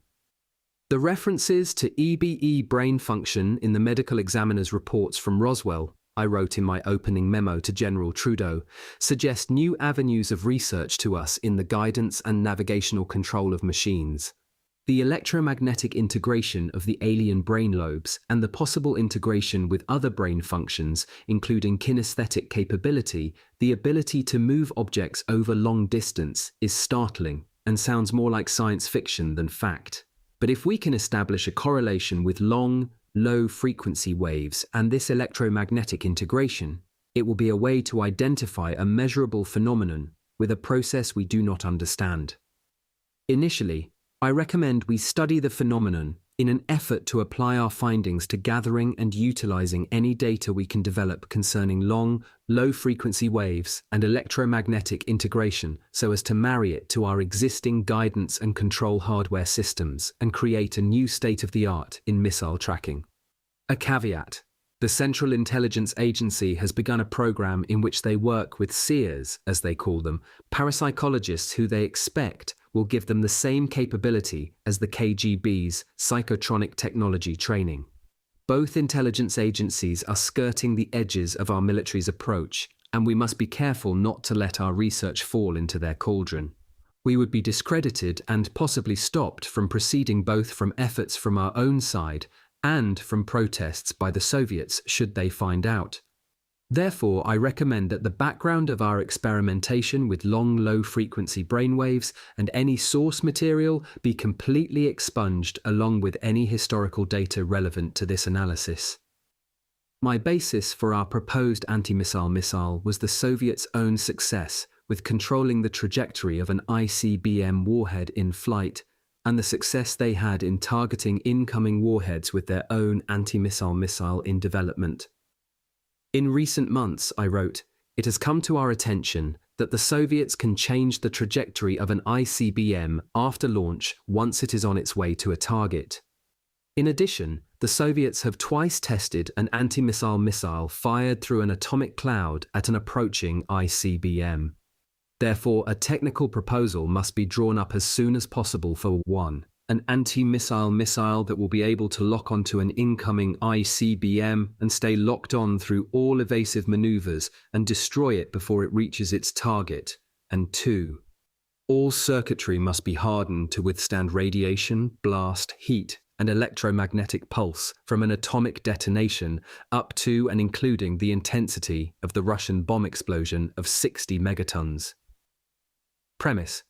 [SPEAKER 1] The references to EBE brain function in the medical examiner's reports from Roswell, I wrote in my opening memo to General Trudeau, suggest new avenues of research to us in the guidance and navigational control of machines. The electromagnetic integration of the alien brain lobes and the possible integration with other brain functions, including kinesthetic capability, the ability to move objects over long distance, is startling and sounds more like science fiction than fact. But if we can establish a correlation with long, low-frequency waves and this electromagnetic integration, it will be a way to identify a measurable phenomenon with a process we do not understand. Initially, I recommend we study the phenomenon in an effort to apply our findings to gathering and utilizing any data we can develop concerning long, low-frequency waves and electromagnetic integration so as to marry it to our existing guidance and control hardware systems and create a new state-of-the-art in missile tracking. A caveat. The Central Intelligence Agency has begun a program in which they work with seers, as they call them, parapsychologists who they expect will give them the same capability as the KGB's psychotronic technology training. Both intelligence agencies are skirting the edges of our military's approach, and we must be careful not to let our research fall into their cauldron. We would be discredited and possibly stopped from proceeding both from efforts from our own side and from protests by the Soviets should they find out. Therefore, I recommend that the background of our experimentation with long, low-frequency brainwaves and any source material be completely expunged along with any historical data relevant to this analysis. My basis for our proposed anti-missile missile was the Soviets' own success with controlling the trajectory of an ICBM warhead in flight and the success they had in targeting incoming warheads with their own anti-missile missile in development. In recent months, I wrote, it has come to our attention that the Soviets can change the trajectory of an ICBM after launch once it is on its way to a target. In addition, the Soviets have twice tested an anti-missile missile fired through an atomic cloud at an approaching ICBM. Therefore, a technical proposal must be drawn up as soon as possible for 1. An anti-missile missile that will be able to lock onto an incoming ICBM and stay locked on through all evasive maneuvers and destroy it before it reaches its target. And 2. All circuitry must be hardened to withstand radiation, blast, heat, and electromagnetic pulse from an atomic detonation up to and including the intensity of the Russian bomb explosion of 60 megatons. Premise.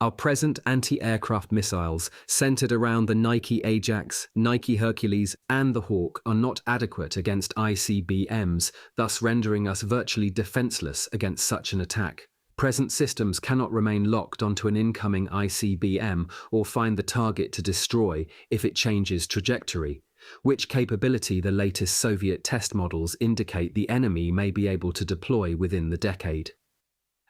[SPEAKER 1] Our present anti-aircraft missiles, centered around the Nike Ajax, Nike Hercules, and the Hawk, are not adequate against ICBMs, thus rendering us virtually defenseless against such an attack. Present systems cannot remain locked onto an incoming ICBM or find the target to destroy if it changes trajectory, which capability the latest Soviet test models indicate the enemy may be able to deploy within the decade.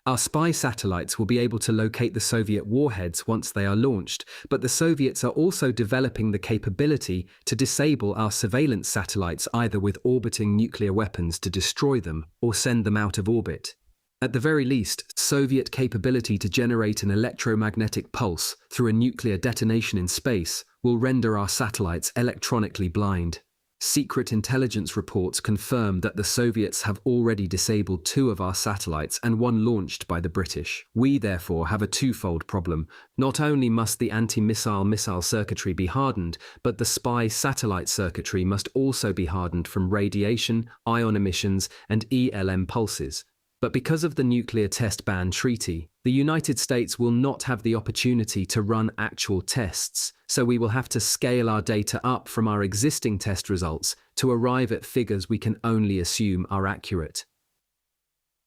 [SPEAKER 1] Our spy satellites will be able to locate the Soviet warheads once they are launched, but the Soviets are also developing the capability to disable our surveillance satellites either with orbiting nuclear weapons to destroy them or send them out of orbit. At the very least, Soviet capability to generate an electromagnetic pulse through a nuclear detonation in space will render our satellites electronically blind. Secret intelligence reports confirm that the Soviets have already disabled 2 of our satellites and 1 launched by the British. We therefore have a twofold problem. Not only must the anti-missile missile circuitry be hardened, but the spy satellite circuitry must also be hardened from radiation, ion emissions, and ELM pulses. But because of the Nuclear Test Ban Treaty, the United States will not have the opportunity to run actual tests, so we will have to scale our data up from our existing test results to arrive at figures we can only assume are accurate.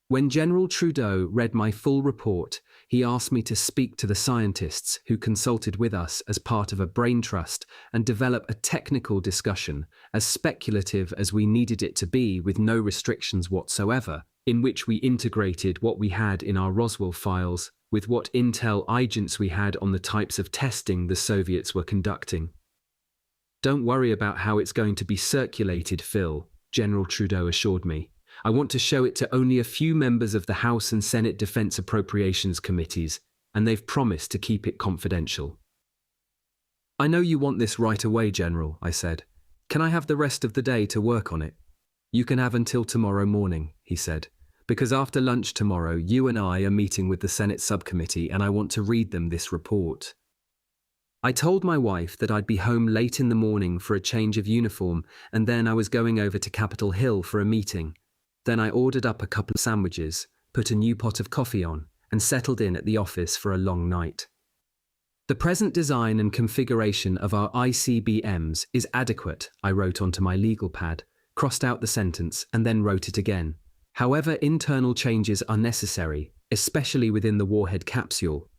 [SPEAKER 1] When General Trudeau read my full report, he asked me to speak to the scientists who consulted with us as part of a brain trust and develop a technical discussion, as speculative as we needed it to be with no restrictions whatsoever, in which we integrated what we had in our Roswell files with what intel agents we had on the types of testing the Soviets were conducting. "Don't worry about how it's going to be circulated, Phil," General Trudeau assured me. "I want to show it to only a few members of the House and Senate Defense Appropriations Committees, and they've promised to keep it confidential." "I know you want this right away, General," I said. "Can I have the rest of the day to work on it?" "You can have until tomorrow morning," he said, "because after lunch tomorrow, you and I are meeting with the Senate subcommittee and I want to read them this report." I told my wife that I'd be home late in the morning for a change of uniform, and then I was going over to Capitol Hill for a meeting. Then I ordered up a couple of sandwiches, put a new pot of coffee on, and settled in at the office for a long night. "The present design and configuration of our ICBMs is adequate," I wrote onto my legal pad, crossed out the sentence, and then wrote it again. "However, internal changes are necessary, especially within the warhead capsule.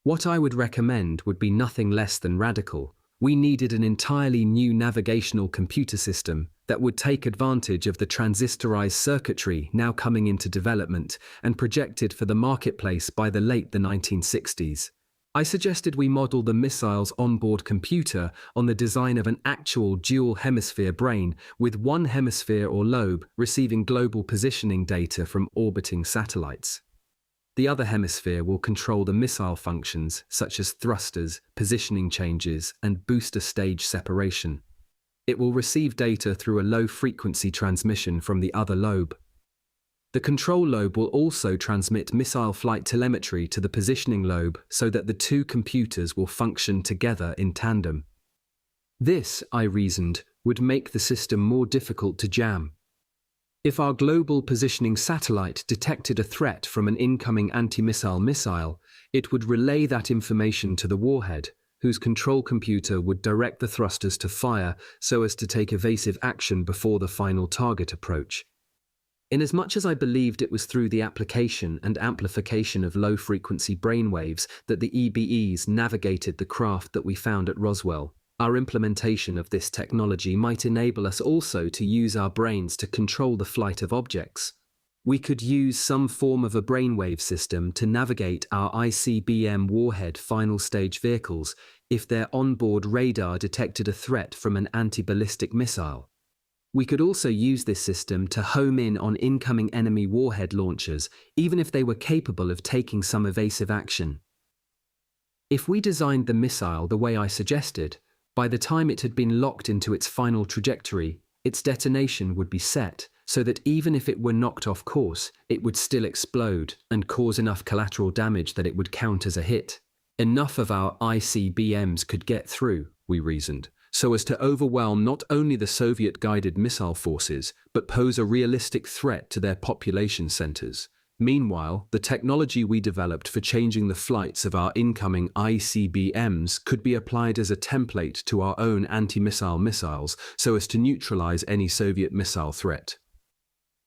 [SPEAKER 1] What I would recommend would be nothing less than radical. We needed an entirely new navigational computer system that would take advantage of the transistorized circuitry now coming into development and projected for the marketplace by the late 1960s. I suggested we model the missile's onboard computer on the design of an actual dual-hemisphere brain, with one hemisphere or lobe receiving global positioning data from orbiting satellites. The other hemisphere will control the missile functions such as thrusters, positioning changes, and booster stage separation. It will receive data through a low-frequency transmission from the other lobe. The control lobe will also transmit missile flight telemetry to the positioning lobe so that the two computers will function together in tandem. This, I reasoned, would make the system more difficult to jam. If our global positioning satellite detected a threat from an incoming anti-missile missile, it would relay that information to the warhead, whose control computer would direct the thrusters to fire so as to take evasive action before the final target approach. Inasmuch as I believed it was through the application and amplification of low-frequency brainwaves that the EBEs navigated the craft that we found at Roswell, our implementation of this technology might enable us also to use our brains to control the flight of objects. We could use some form of a brainwave system to navigate our ICBM warhead final stage vehicles if their onboard radar detected a threat from an anti-ballistic missile. We could also use this system to home in on incoming enemy warhead launchers, even if they were capable of taking some evasive action. If we designed the missile the way I suggested, by the time it had been locked into its final trajectory, its detonation would be set, so that even if it were knocked off course, it would still explode and cause enough collateral damage that it would count as a hit. Enough of our ICBMs could get through, we reasoned, so as to overwhelm not only the Soviet-guided missile forces, but pose a realistic threat to their population centers. Meanwhile, the technology we developed for changing the flights of our incoming ICBMs could be applied as a template to our own anti-missile missiles so as to neutralize any Soviet missile threat.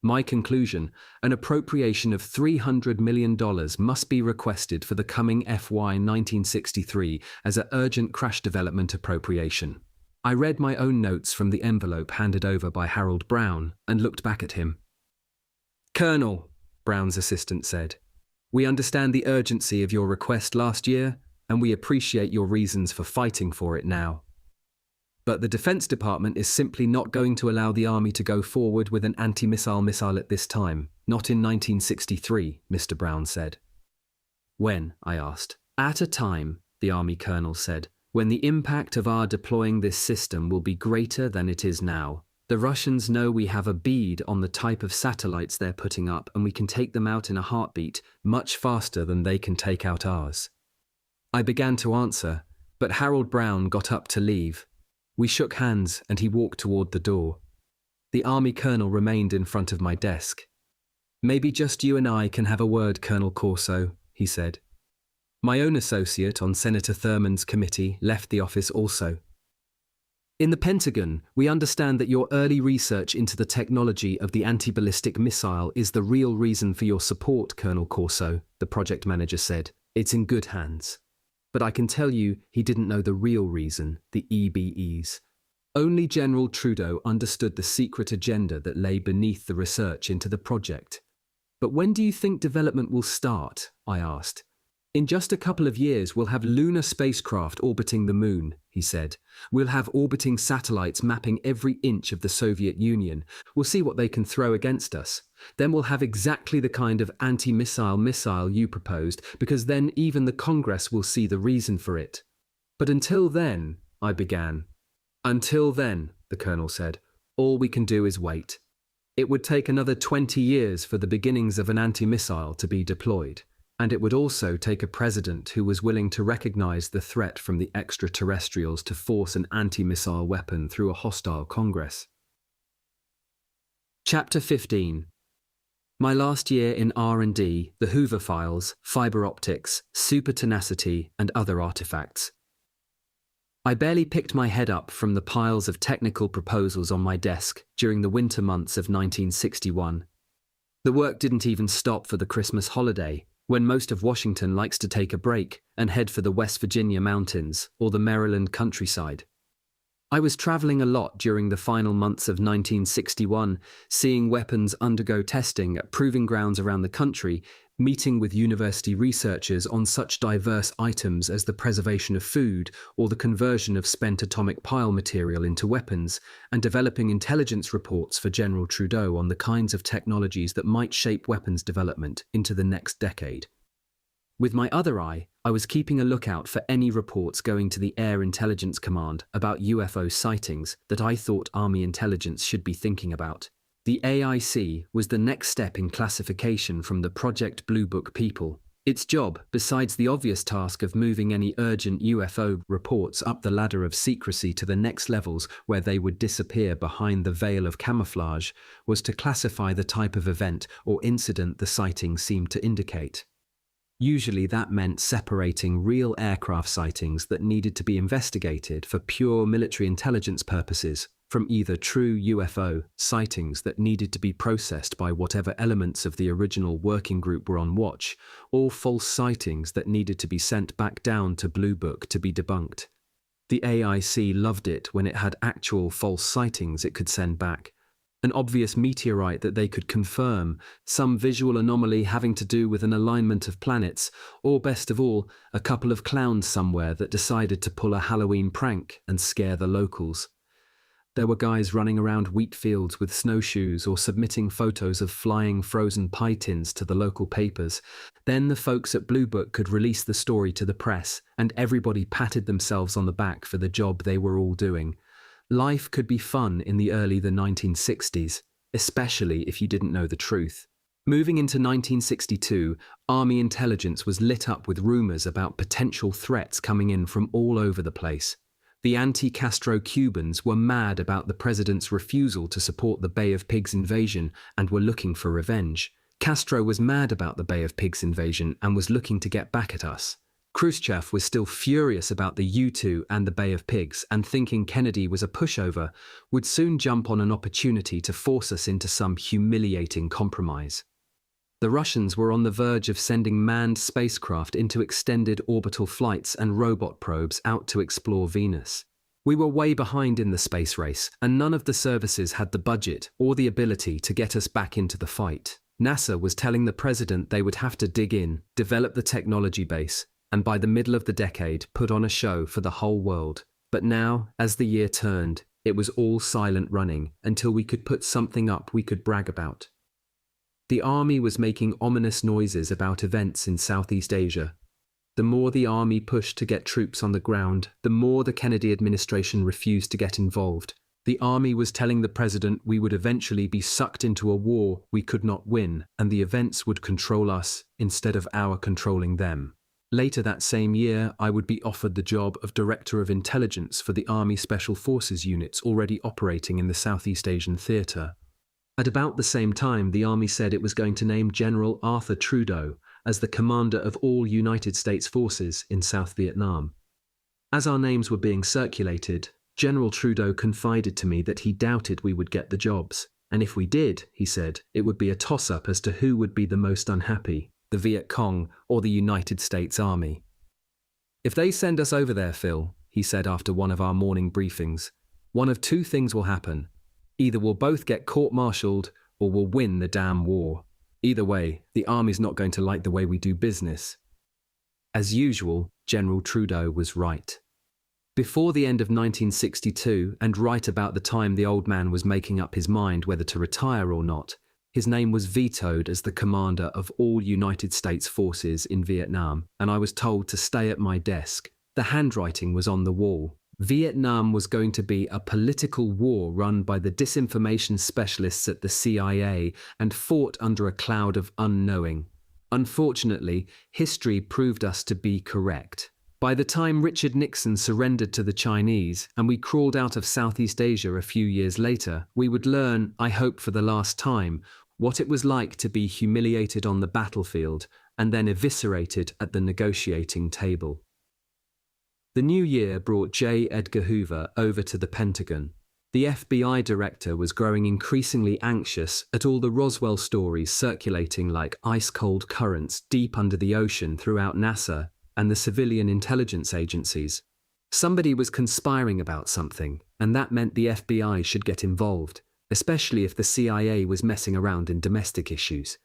[SPEAKER 1] My conclusion, an appropriation of $300 million must be requested for the coming FY 1963 as an urgent crash development appropriation. I read my own notes from the envelope handed over by Harold Brown and looked back at him. "Colonel," Brown's assistant said, "we understand the urgency of your request last year, and we appreciate your reasons for fighting for it now. But the Defense Department is simply not going to allow the Army to go forward with an anti-missile missile at this time, not in 1963, Mr. Brown said. "When?" I asked. "At a time," the Army colonel said, "when the impact of our deploying this system will be greater than it is now. The Russians know we have a bead on the type of satellites they're putting up, and we can take them out in a heartbeat, much faster than they can take out ours." I began to answer, but Harold Brown got up to leave. We shook hands and he walked toward the door. The Army colonel remained in front of my desk. "Maybe just you and I can have a word, Colonel Corso," he said. My own associate on Senator Thurman's committee left the office also. "In the Pentagon, we understand that your early research into the technology of the anti-ballistic missile is the real reason for your support, Colonel Corso," the project manager said. "It's in good hands." But I can tell you he didn't know the real reason, the EBEs. Only General Trudeau understood the secret agenda that lay beneath the research into the project. "But when do you think development will start?" I asked. "In just a couple of years we'll have lunar spacecraft orbiting the moon. he said. We'll have orbiting satellites mapping every inch of the Soviet Union. We'll see what they can throw against us. Then we'll have exactly the kind of anti-missile missile you proposed, because then even the Congress will see the reason for it. But until then, I began. Until then, the colonel said, all we can do is wait. It would take another 20 years for the beginnings of an anti-missile to be deployed. And it would also take a president who was willing to recognize the threat from the extraterrestrials to force an anti-missile weapon through a hostile Congress. Chapter 15. My last year in R&D, the Hoover files, fiber optics, super tenacity, and other artifacts. I barely picked my head up from the piles of technical proposals on my desk during the winter months of 1961. The work didn't even stop for the Christmas holiday, when most of Washington likes to take a break and head for the West Virginia mountains or the Maryland countryside. I was traveling a lot during the final months of 1961, seeing weapons undergo testing at proving grounds around the country, meeting with university researchers on such diverse items as the preservation of food or the conversion of spent atomic pile material into weapons, and developing intelligence reports for General Trudeau on the kinds of technologies that might shape weapons development into the next decade. With my other eye, I was keeping a lookout for any reports going to the Air Intelligence Command about UFO sightings that I thought Army intelligence should be thinking about. The AIC was the next step in classification from the Project Blue Book people. Its job, besides the obvious task of moving any urgent UFO reports up the ladder of secrecy to the next levels where they would disappear behind the veil of camouflage, was to classify the type of event or incident the sighting seemed to indicate. Usually that meant separating real aircraft sightings that needed to be investigated for pure military intelligence purposes from either true UFO sightings that needed to be processed by whatever elements of the original working group were on watch, or false sightings that needed to be sent back down to Blue Book to be debunked. The AIC loved it when it had actual false sightings it could send back. An obvious meteorite that they could confirm, some visual anomaly having to do with an alignment of planets, or best of all, a couple of clowns somewhere that decided to pull a Halloween prank and scare the locals. There were guys running around wheat fields with snowshoes or submitting photos of flying frozen pie tins to the local papers. Then the folks at Blue Book could release the story to the press, and everybody patted themselves on the back for the job they were all doing. Life could be fun in the early 1960s, especially if you didn't know the truth. Moving into 1962, Army intelligence was lit up with rumors about potential threats coming in from all over the place. The anti-Castro Cubans were mad about the president's refusal to support the Bay of Pigs invasion and were looking for revenge. Castro was mad about the Bay of Pigs invasion and was looking to get back at us. Khrushchev was still furious about the U-2 and the Bay of Pigs, and thinking Kennedy was a pushover, would soon jump on an opportunity to force us into some humiliating compromise. The Russians were on the verge of sending manned spacecraft into extended orbital flights and robot probes out to explore Venus. We were way behind in the space race, and none of the services had the budget or the ability to get us back into the fight. NASA was telling the president they would have to dig in, develop the technology base, and by the middle of the decade put on a show for the whole world. But now, as the year turned, it was all silent running until we could put something up we could brag about. The army was making ominous noises about events in Southeast Asia. The more the army pushed to get troops on the ground, the more the Kennedy administration refused to get involved. The army was telling the president we would eventually be sucked into a war we could not win, and the events would control us instead of our controlling them. Later that same year, I would be offered the job of Director of Intelligence for the Army Special Forces units already operating in the Southeast Asian theatre. At about the same time, the Army said it was going to name General Arthur Trudeau as the commander of all United States forces in South Vietnam. As our names were being circulated, General Trudeau confided to me that he doubted we would get the jobs, and if we did, he said, it would be a toss-up as to who would be the most unhappy, the Viet Cong or the United States Army. "If they send us over there, Phil," he said after one of our morning briefings, "one of two things will happen. Either we'll both get court-martialed or we'll win the damn war. Either way, the army's not going to like the way we do business." As usual, General Trudeau was right. Before the end of 1962, and right about the time the old man was making up his mind whether to retire or not, his name was vetoed as the commander of all United States forces in Vietnam, and I was told to stay at my desk. The handwriting was on the wall. Vietnam was going to be a political war run by the disinformation specialists at the CIA and fought under a cloud of unknowing. Unfortunately, history proved us to be correct. By the time Richard Nixon surrendered to the Chinese and we crawled out of Southeast Asia a few years later, we would learn, I hope for the last time, what it was like to be humiliated on the battlefield and then eviscerated at the negotiating table. The new year brought J. Edgar Hoover over to the Pentagon. The FBI director was growing increasingly anxious at all the Roswell stories circulating like ice-cold currents deep under the ocean throughout NASA and the civilian intelligence agencies. Somebody was conspiring about something, and that meant the FBI should get involved, especially if the CIA was messing around in domestic issues.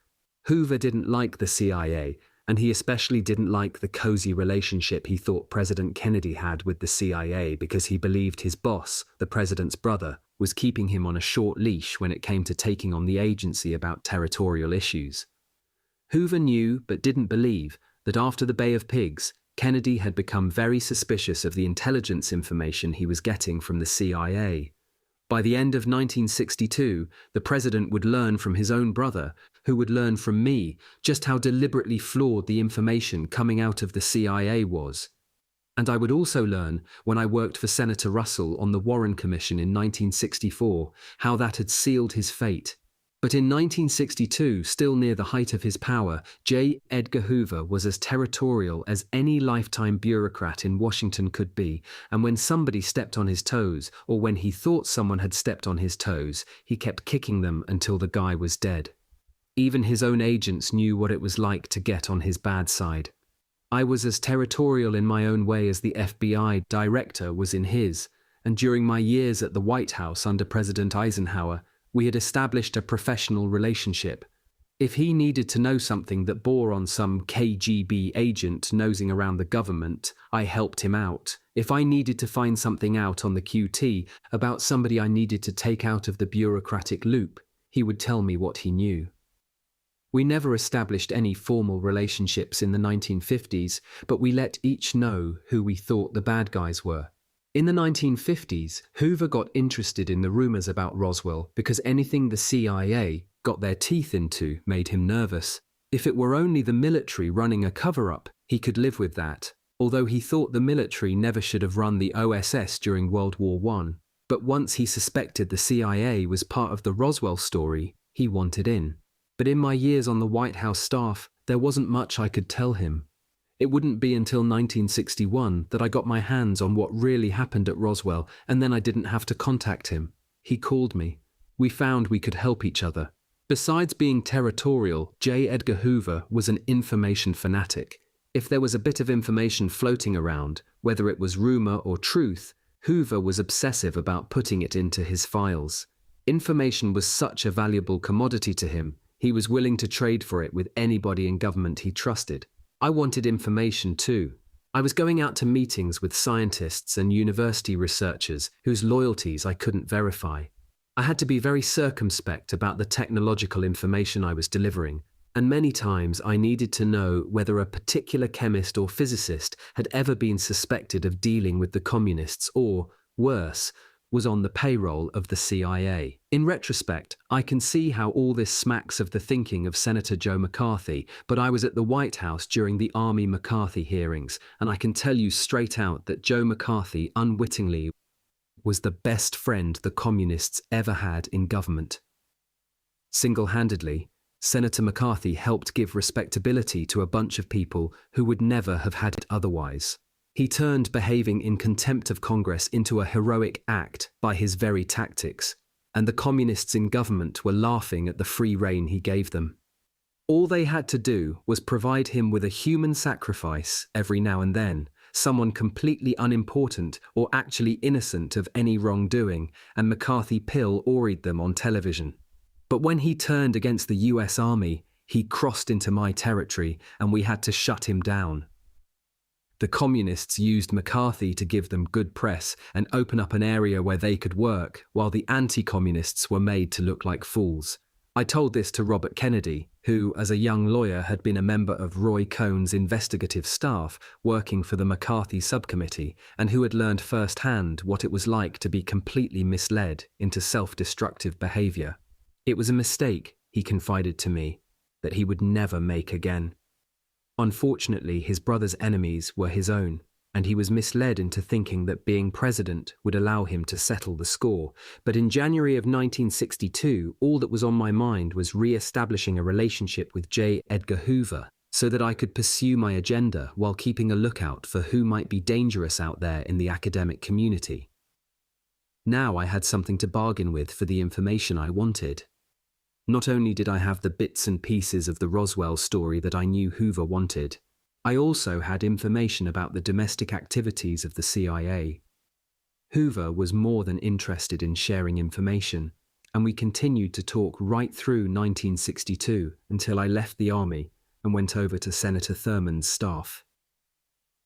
[SPEAKER 1] Hoover didn't like the CIA, and he especially didn't like the cozy relationship he thought President Kennedy had with the CIA because he believed his boss, the president's brother, was keeping him on a short leash when it came to taking on the agency about territorial issues. Hoover knew, but didn't believe, that after the Bay of Pigs, Kennedy had become very suspicious of the intelligence information he was getting from the CIA. By the end of 1962, the president would learn from his own brother, who would learn from me, just how deliberately flawed the information coming out of the CIA was. And I would also learn, when I worked for Senator Russell on the Warren Commission in 1964, how that had sealed his fate. But in 1962, still near the height of his power, J. Edgar Hoover was as territorial as any lifetime bureaucrat in Washington could be, and when somebody stepped on his toes, or when he thought someone had stepped on his toes, he kept kicking them until the guy was dead. Even his own agents knew what it was like to get on his bad side. I was as territorial in my own way as the FBI director was in his, and during my years at the White House under President Eisenhower, we had established a professional relationship. If he needed to know something that bore on some KGB agent nosing around the government, I helped him out. If I needed to find something out on the QT about somebody I needed to take out of the bureaucratic loop, he would tell me what he knew. We never established any formal relationships in the 1950s, but we let each know who we thought the bad guys were. In the 1950s, Hoover got interested in the rumors about Roswell because anything the CIA got their teeth into made him nervous. If it were only the military running a cover-up, he could live with that, although he thought the military never should have run the OSS during World War I. But once he suspected the CIA was part of the Roswell story, he wanted in. But in my years on the White House staff, there wasn't much I could tell him. It wouldn't be until 1961 that I got my hands on what really happened at Roswell, and then I didn't have to contact him. He called me. We found we could help each other. Besides being territorial, J. Edgar Hoover was an information fanatic. If there was a bit of information floating around, whether it was rumor or truth, Hoover was obsessive about putting it into his files. Information was such a valuable commodity to him, he was willing to trade for it with anybody in government he trusted. I wanted information too. I was going out to meetings with scientists and university researchers whose loyalties I couldn't verify. I had to be very circumspect about the technological information I was delivering, and many times I needed to know whether a particular chemist or physicist had ever been suspected of dealing with the communists or, worse, was on the payroll of the CIA. In retrospect, I can see how all this smacks of the thinking of Senator Joe McCarthy, but I was at the White House during the Army McCarthy hearings, and I can tell you straight out that Joe McCarthy unwittingly was the best friend the communists ever had in government. Single-handedly, Senator McCarthy helped give respectability to a bunch of people who would never have had it otherwise. He turned behaving in contempt of Congress into a heroic act by his very tactics, and the communists in government were laughing at the free rein he gave them. All they had to do was provide him with a human sacrifice every now and then, someone completely unimportant or actually innocent of any wrongdoing, and McCarthy pilloried them on television. But when he turned against the US Army, he crossed into my territory, and we had to shut him down. The communists used McCarthy to give them good press and open up an area where they could work, while the anti-communists were made to look like fools. I told this to Robert Kennedy, who, as a young lawyer, had been a member of Roy Cohn's investigative staff working for the McCarthy subcommittee, and who had learned firsthand what it was like to be completely misled into self-destructive behavior. It was a mistake, he confided to me, that he would never make again. Unfortunately, his brother's enemies were his own, and he was misled into thinking that being president would allow him to settle the score. But in January of 1962, all that was on my mind was re-establishing a relationship with J. Edgar Hoover, so that I could pursue my agenda while keeping a lookout for who might be dangerous out there in the academic community. Now I had something to bargain with for the information I wanted. Not only did I have the bits and pieces of the Roswell story that I knew Hoover wanted, I also had information about the domestic activities of the CIA. Hoover was more than interested in sharing information, and we continued to talk right through 1962 until I left the army and went over to Senator Thurman's staff.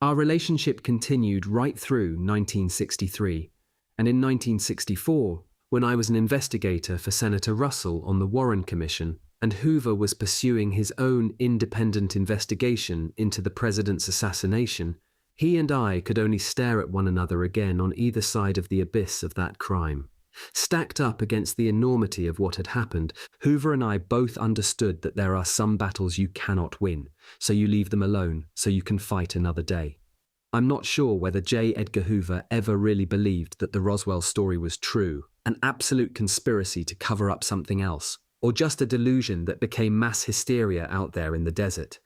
[SPEAKER 1] Our relationship continued right through 1963, and in 1964, when I was an investigator for Senator Russell on the Warren Commission, and Hoover was pursuing his own independent investigation into the president's assassination, he and I could only stare at one another again on either side of the abyss of that crime. Stacked up against the enormity of what had happened, Hoover and I both understood that there are some battles you cannot win, so you leave them alone so you can fight another day. I'm not sure whether J. Edgar Hoover ever really believed that the Roswell story was true, an absolute conspiracy to cover up something else, or just a delusion that became mass hysteria out there in the desert.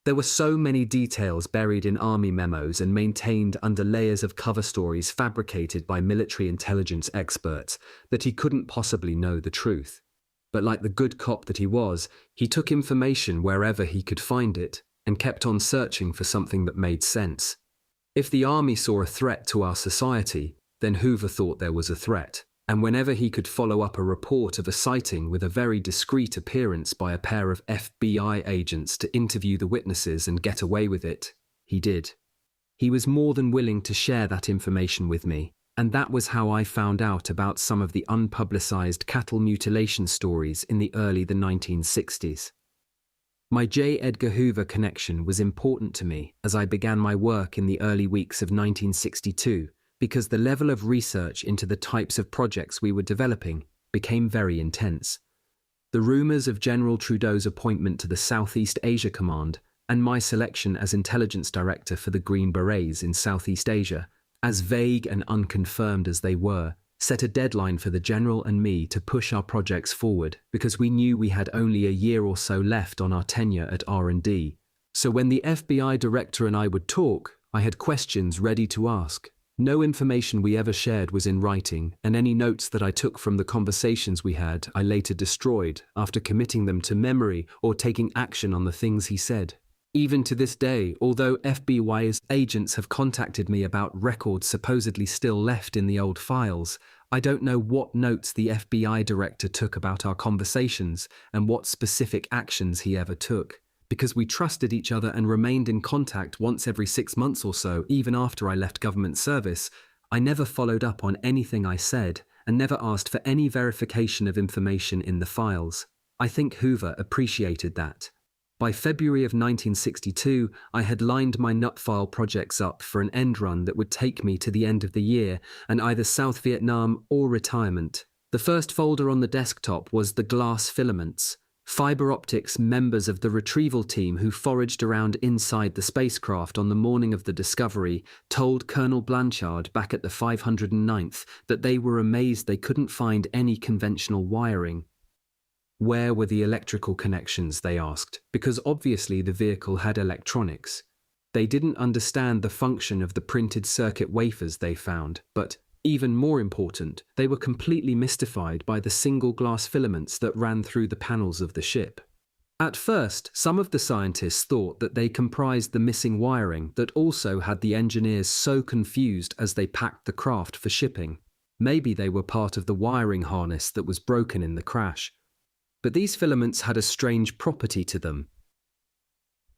[SPEAKER 1] There were so many details buried in army memos and maintained under layers of cover stories fabricated by military intelligence experts that he couldn't possibly know the truth. But like the good cop that he was, he took information wherever he could find it and kept on searching for something that made sense. If the army saw a threat to our society, then Hoover thought there was a threat. And whenever he could follow up a report of a sighting with a very discreet appearance by a pair of FBI agents to interview the witnesses and get away with it, he did. He was more than willing to share that information with me, and that was how I found out about some of the unpublicized cattle mutilation stories in the early 1960s. My J. Edgar Hoover connection was important to me as I began my work in the early weeks of 1962, because the level of research into the types of projects we were developing became very intense. The rumors of General Trudeau's appointment to the Southeast Asia Command and my selection as intelligence director for the Green Berets in Southeast Asia, as vague and unconfirmed as they were, set a deadline for the General and me to push our projects forward because we knew we had only a year or so left on our tenure at R&D. So when the FBI director and I would talk, I had questions ready to ask. No information we ever shared was in writing, and any notes that I took from the conversations we had I later destroyed after committing them to memory or taking action on the things he said. Even to this day, although FBI's agents have contacted me about records supposedly still left in the old files, I don't know what notes the FBI director took about our conversations and what specific actions he ever took. Because we trusted each other and remained in contact once every 6 months or so, even after I left government service, I never followed up on anything I said and never asked for any verification of information in the files. I think Hoover appreciated that. By February of 1962, I had lined my nutfile projects up for an end run that would take me to the end of the year and either South Vietnam or retirement. The first folder on the desktop was the glass filaments. Fiber optics members of the retrieval team who foraged around inside the spacecraft on the morning of the discovery told Colonel Blanchard back at the 509th that they were amazed they couldn't find any conventional wiring. Where were the electrical connections, they asked, because obviously the vehicle had electronics. They didn't understand the function of the printed circuit wafers they found, but even more important, they were completely mystified by the single glass filaments that ran through the panels of the ship. At first, some of the scientists thought that they comprised the missing wiring that also had the engineers so confused as they packed the craft for shipping. Maybe they were part of the wiring harness that was broken in the crash. But these filaments had a strange property to them.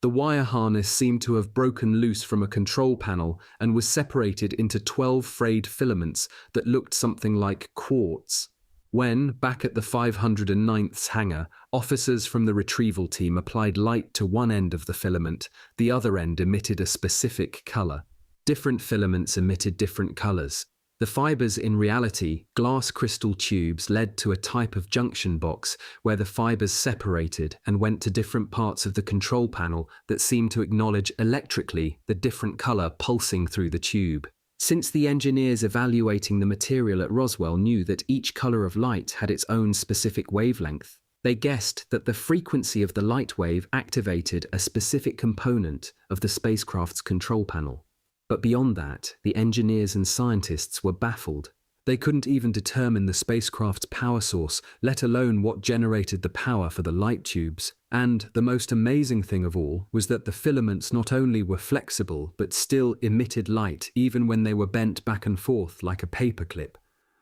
[SPEAKER 1] The wire harness seemed to have broken loose from a control panel and was separated into 12 frayed filaments that looked something like quartz. When, back at the 509th's hangar, officers from the retrieval team applied light to one end of the filament, the other end emitted a specific color. Different filaments emitted different colors. The fibers, in reality, glass crystal tubes, led to a type of junction box where the fibers separated and went to different parts of the control panel that seemed to acknowledge electrically the different color pulsing through the tube. Since the engineers evaluating the material at Roswell knew that each color of light had its own specific wavelength, they guessed that the frequency of the light wave activated a specific component of the spacecraft's control panel. But beyond that, the engineers and scientists were baffled. They couldn't even determine the spacecraft's power source, let alone what generated the power for the light tubes. And the most amazing thing of all was that the filaments not only were flexible, but still emitted light even when they were bent back and forth like a paperclip.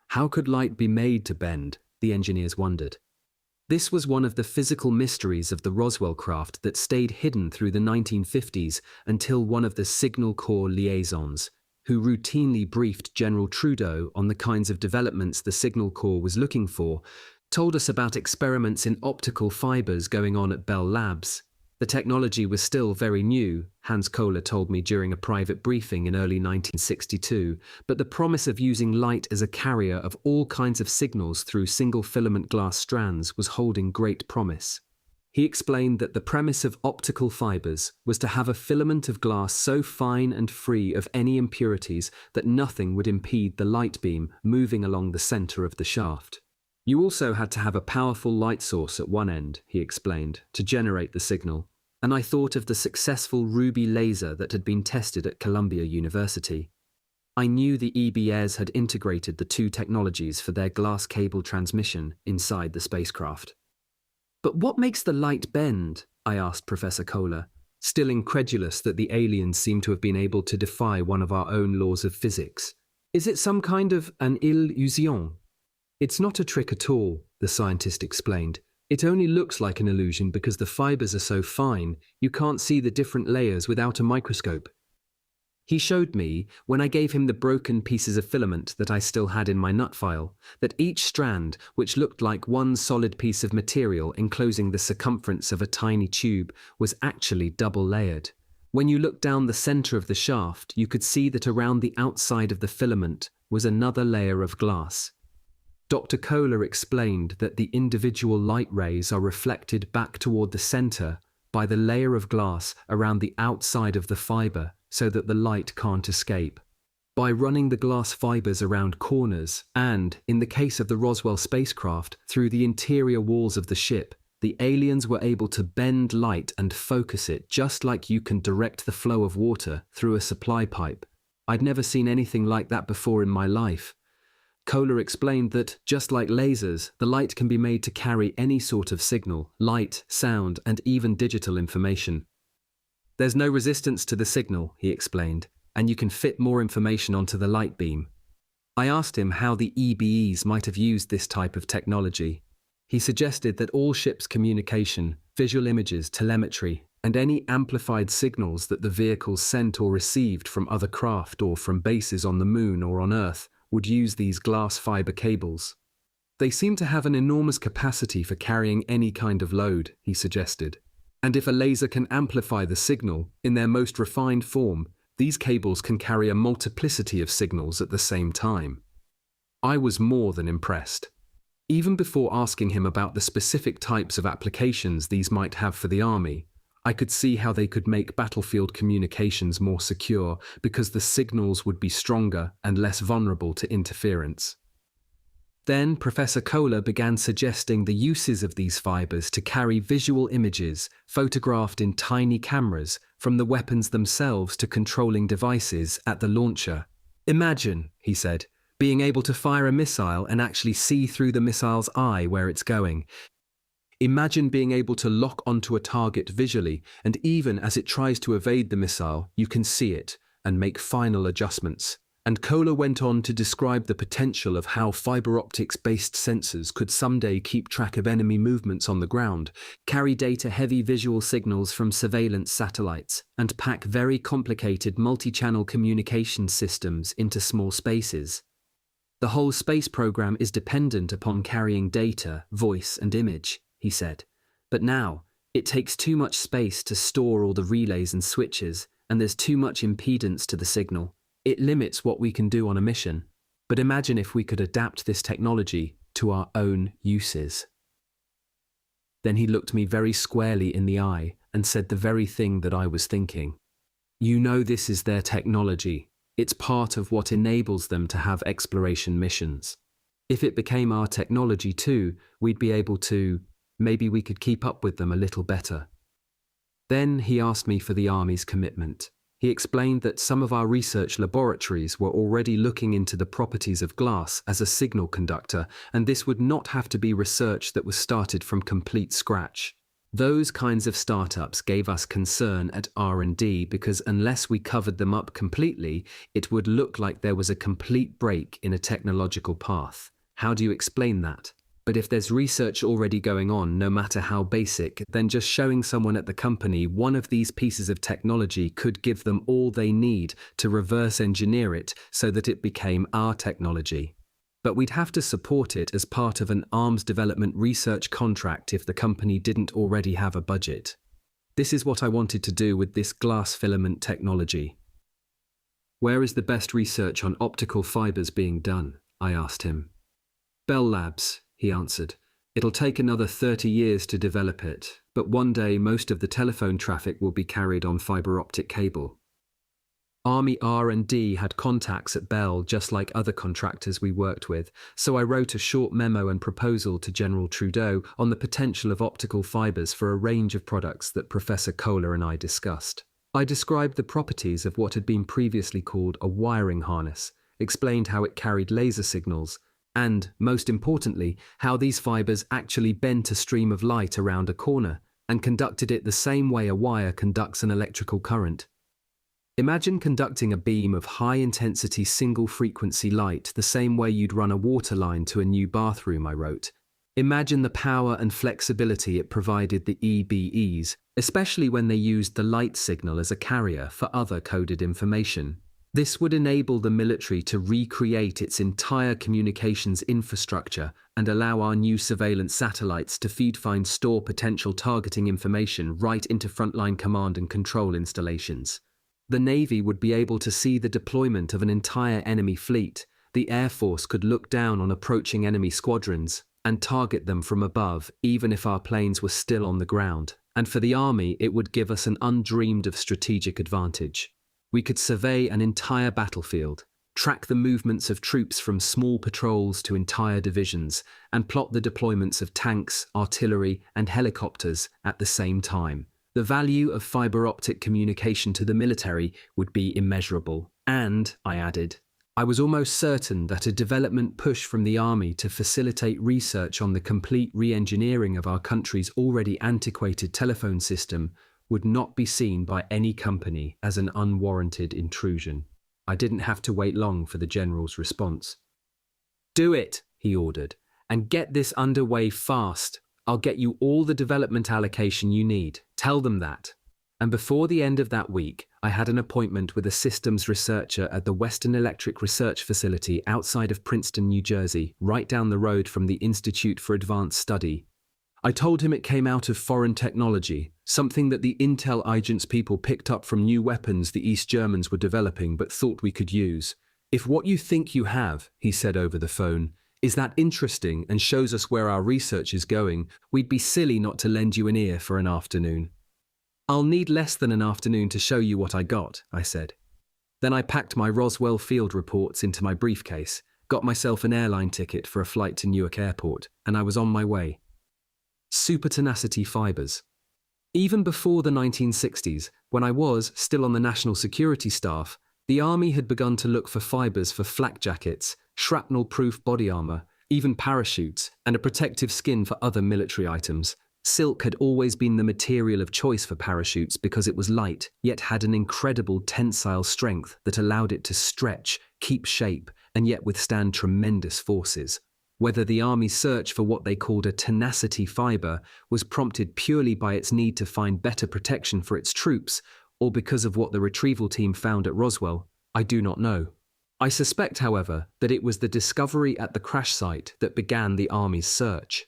[SPEAKER 1] How could light be made to bend? The engineers wondered. This was one of the physical mysteries of the Roswell craft that stayed hidden through the 1950s until one of the Signal Corps liaisons, who routinely briefed General Trudeau on the kinds of developments the Signal Corps was looking for, told us about experiments in optical fibers going on at Bell Labs. The technology was still very new, Hans Kohler told me during a private briefing in early 1962, but the promise of using light as a carrier of all kinds of signals through single filament glass strands was holding great promise. He explained that the premise of optical fibers was to have a filament of glass so fine and free of any impurities that nothing would impede the light beam moving along the center of the shaft. You also had to have a powerful light source at one end, he explained, to generate the signal, and I thought of the successful ruby laser that had been tested at Columbia University. I knew the EBS had integrated the two technologies for their glass cable transmission inside the spacecraft. But what makes the light bend? I asked Professor Kohler, still incredulous that the aliens seemed to have been able to defy one of our own laws of physics. Is it some kind of an illusion? It's not a trick at all, the scientist explained. It only looks like an illusion because the fibers are so fine, you can't see the different layers without a microscope. He showed me, when I gave him the broken pieces of filament that I still had in my nut file, that each strand, which looked like one solid piece of material enclosing the circumference of a tiny tube, was actually double layered. When you looked down the center of the shaft, you could see that around the outside of the filament was another layer of glass. Dr. Kohler explained that the individual light rays are reflected back toward the center by the layer of glass around the outside of the fiber so that the light can't escape. By running the glass fibers around corners and, in the case of the Roswell spacecraft, through the interior walls of the ship, the aliens were able to bend light and focus it just like you can direct the flow of water through a supply pipe. I'd never seen anything like that before in my life. Kohler explained that, just like lasers, the light can be made to carry any sort of signal, light, sound, and even digital information. There's no resistance to the signal, he explained, and you can fit more information onto the light beam. I asked him how the EBEs might have used this type of technology. He suggested that all ships' communication, visual images, telemetry, and any amplified signals that the vehicles sent or received from other craft or from bases on the Moon or on Earth would use these glass fiber cables. They seem to have an enormous capacity for carrying any kind of load, he suggested. And if a laser can amplify the signal in their most refined form, these cables can carry a multiplicity of signals at the same time. I was more than impressed. Even before asking him about the specific types of applications these might have for the army, I could see how they could make battlefield communications more secure because the signals would be stronger and less vulnerable to interference. Then Professor Kohler began suggesting the uses of these fibers to carry visual images photographed in tiny cameras from the weapons themselves to controlling devices at the launcher. Imagine, he said, being able to fire a missile and actually see through the missile's eye where it's going. Imagine being able to lock onto a target visually, and even as it tries to evade the missile, you can see it and make final adjustments. And Kohler went on to describe the potential of how fiber optics-based sensors could someday keep track of enemy movements on the ground, carry data-heavy visual signals from surveillance satellites, and pack very complicated multi-channel communication systems into small spaces. The whole space program is dependent upon carrying data, voice, and image, he said. But now, it takes too much space to store all the relays and switches, and there's too much impedance to the signal. It limits what we can do on a mission. But imagine if we could adapt this technology to our own uses. Then he looked me very squarely in the eye and said the very thing that I was thinking. You know, this is their technology. It's part of what enables them to have exploration missions. If it became our technology too, we'd be able to, maybe we could keep up with them a little better. Then he asked me for the Army's commitment. He explained that some of our research laboratories were already looking into the properties of glass as a signal conductor, and this would not have to be research that was started from complete scratch. Those kinds of startups gave us concern at R&D because unless we covered them up completely, it would look like there was a complete break in a technological path. How do you explain that? But if there's research already going on, no matter how basic, then just showing someone at the company one of these pieces of technology could give them all they need to reverse engineer it so that it became our technology. But we'd have to support it as part of an arms development research contract if the company didn't already have a budget. This is what I wanted to do with this glass filament technology. Where is the best research on optical fibers being done? I asked him. Bell Labs, he answered. It'll take another 30 years to develop it, but one day most of the telephone traffic will be carried on fiber optic cable. Army R&D had contacts at Bell just like other contractors we worked with, so I wrote a short memo and proposal to General Trudeau on the potential of optical fibers for a range of products that Professor Kohler and I discussed. I described the properties of what had been previously called a wiring harness, explained how it carried laser signals, and, most importantly, how these fibers actually bent a stream of light around a corner and conducted it the same way a wire conducts an electrical current. Imagine conducting a beam of high-intensity single-frequency light the same way you'd run a water line to a new bathroom, I wrote. Imagine the power and flexibility it provided the EBEs, especially when they used the light signal as a carrier for other coded information. This would enable the military to recreate its entire communications infrastructure and allow our new surveillance satellites to find store potential targeting information right into frontline command and control installations. The Navy would be able to see the deployment of an entire enemy fleet. The Air Force could look down on approaching enemy squadrons and target them from above, even if our planes were still on the ground. And for the Army, it would give us an undreamed of strategic advantage. We could survey an entire battlefield, track the movements of troops from small patrols to entire divisions, and plot the deployments of tanks, artillery, and helicopters at the same time. The value of fiber optic communication to the military would be immeasurable. And, I added, I was almost certain that a development push from the Army to facilitate research on the complete re-engineering of our country's already antiquated telephone system would not be seen by any company as an unwarranted intrusion. I didn't have to wait long for the General's response. Do it, he ordered, and get this underway fast. I'll get you all the development allocation you need. Tell them that. And before the end of that week, I had an appointment with a systems researcher at the Western Electric Research Facility outside of Princeton, New Jersey, right down the road from the Institute for Advanced Study. I told him it came out of foreign technology, something that the intel agents people picked up from new weapons the East Germans were developing but thought we could use. If what you think you have, he said over the phone, is that interesting and shows us where our research is going, we'd be silly not to lend you an ear for an afternoon. I'll need less than an afternoon to show you what I got, I said. Then I packed my Roswell field reports into my briefcase, got myself an airline ticket for a flight to Newark Airport, and I was on my way. Super tenacity fibers. Even before the 1960s, when I was still on the National Security Staff, the Army had begun to look for fibers for flak jackets, shrapnel-proof body armor, even parachutes, and a protective skin for other military items. Silk had always been the material of choice for parachutes because it was light, yet had an incredible tensile strength that allowed it to stretch, keep shape, and yet withstand tremendous forces. Whether the Army's search for what they called a tenacity fiber was prompted purely by its need to find better protection for its troops, or because of what the retrieval team found at Roswell, I do not know. I suspect, however, that it was the discovery at the crash site that began the Army's search.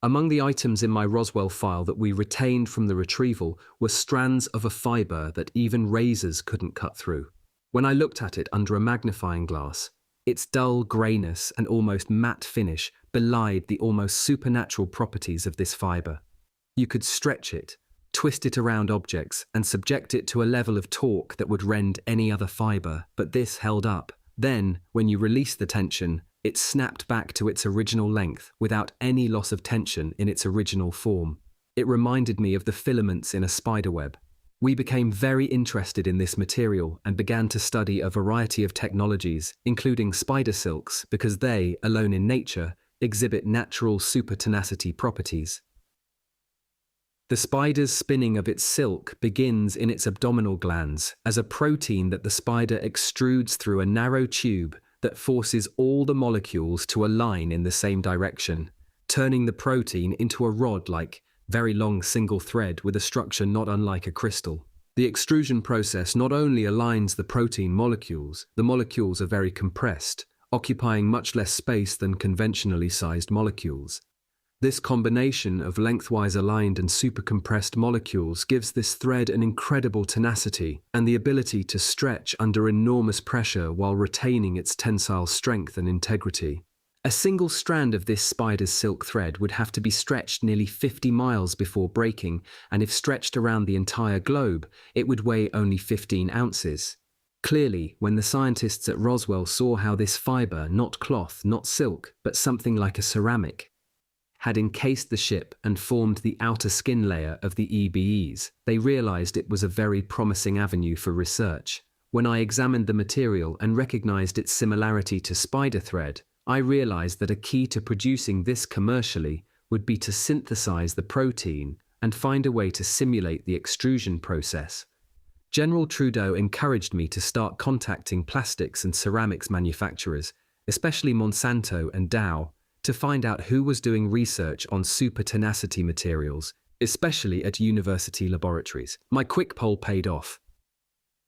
[SPEAKER 1] Among the items in my Roswell file that we retained from the retrieval were strands of a fiber that even razors couldn't cut through. When I looked at it under a magnifying glass, its dull greyness and almost matte finish belied the almost supernatural properties of this fiber. You could stretch it, twist it around objects, and subject it to a level of torque that would rend any other fiber, but this held up. Then, when you released the tension, it snapped back to its original length without any loss of tension in its original form. It reminded me of the filaments in a spider web. We became very interested in this material and began to study a variety of technologies, including spider silks, because they, alone in nature, exhibit natural supertenacity properties. The spider's spinning of its silk begins in its abdominal glands as a protein that the spider extrudes through a narrow tube that forces all the molecules to align in the same direction, turning the protein into a rod-like, very long single thread with a structure not unlike a crystal. The extrusion process not only aligns the protein molecules, the molecules are very compressed, occupying much less space than conventionally sized molecules. This combination of lengthwise aligned and supercompressed molecules gives this thread an incredible tenacity and the ability to stretch under enormous pressure while retaining its tensile strength and integrity. A single strand of this spider's silk thread would have to be stretched nearly 50 miles before breaking, and if stretched around the entire globe, it would weigh only 15 ounces. Clearly, when the scientists at Roswell saw how this fiber, not cloth, not silk, but something like a ceramic, had encased the ship and formed the outer skin layer of the EBEs, they realized it was a very promising avenue for research. When I examined the material and recognized its similarity to spider thread, I realized that a key to producing this commercially would be to synthesize the protein and find a way to simulate the extrusion process. General Trudeau encouraged me to start contacting plastics and ceramics manufacturers, especially Monsanto and Dow, to find out who was doing research on supertenacity materials, especially at university laboratories. My quick poll paid off.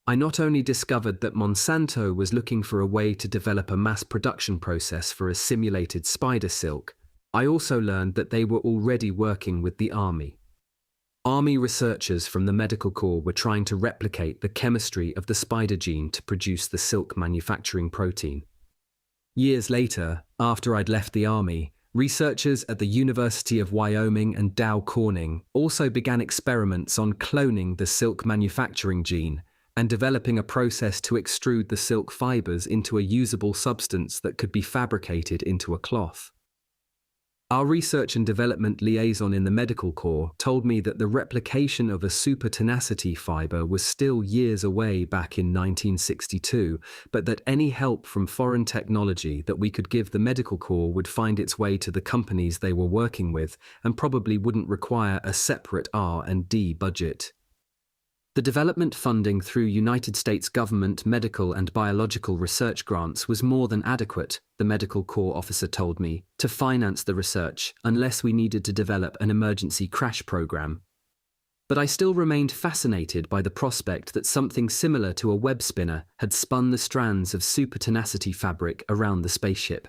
[SPEAKER 1] I not only discovered that Monsanto was looking for a way to develop a mass production process for a simulated spider silk, I also learned that they were already working with the Army. Army researchers from the Medical Corps were trying to replicate the chemistry of the spider gene to produce the silk manufacturing protein. Years later, after I'd left the Army, researchers at the University of Wyoming and Dow Corning also began experiments on cloning the silk manufacturing gene and developing a process to extrude the silk fibers into a usable substance that could be fabricated into a cloth. Our research and development liaison in the Medical Corps told me that the replication of a supertenacity fiber was still years away back in 1962, but that any help from foreign technology that we could give the Medical Corps would find its way to the companies they were working with and probably wouldn't require a separate R&D budget. The development funding through United States government medical and biological research grants was more than adequate, the Medical Corps officer told me, to finance the research unless we needed to develop an emergency crash program. But I still remained fascinated by the prospect that something similar to a web spinner had spun the strands of supertenacity fabric around the spaceship.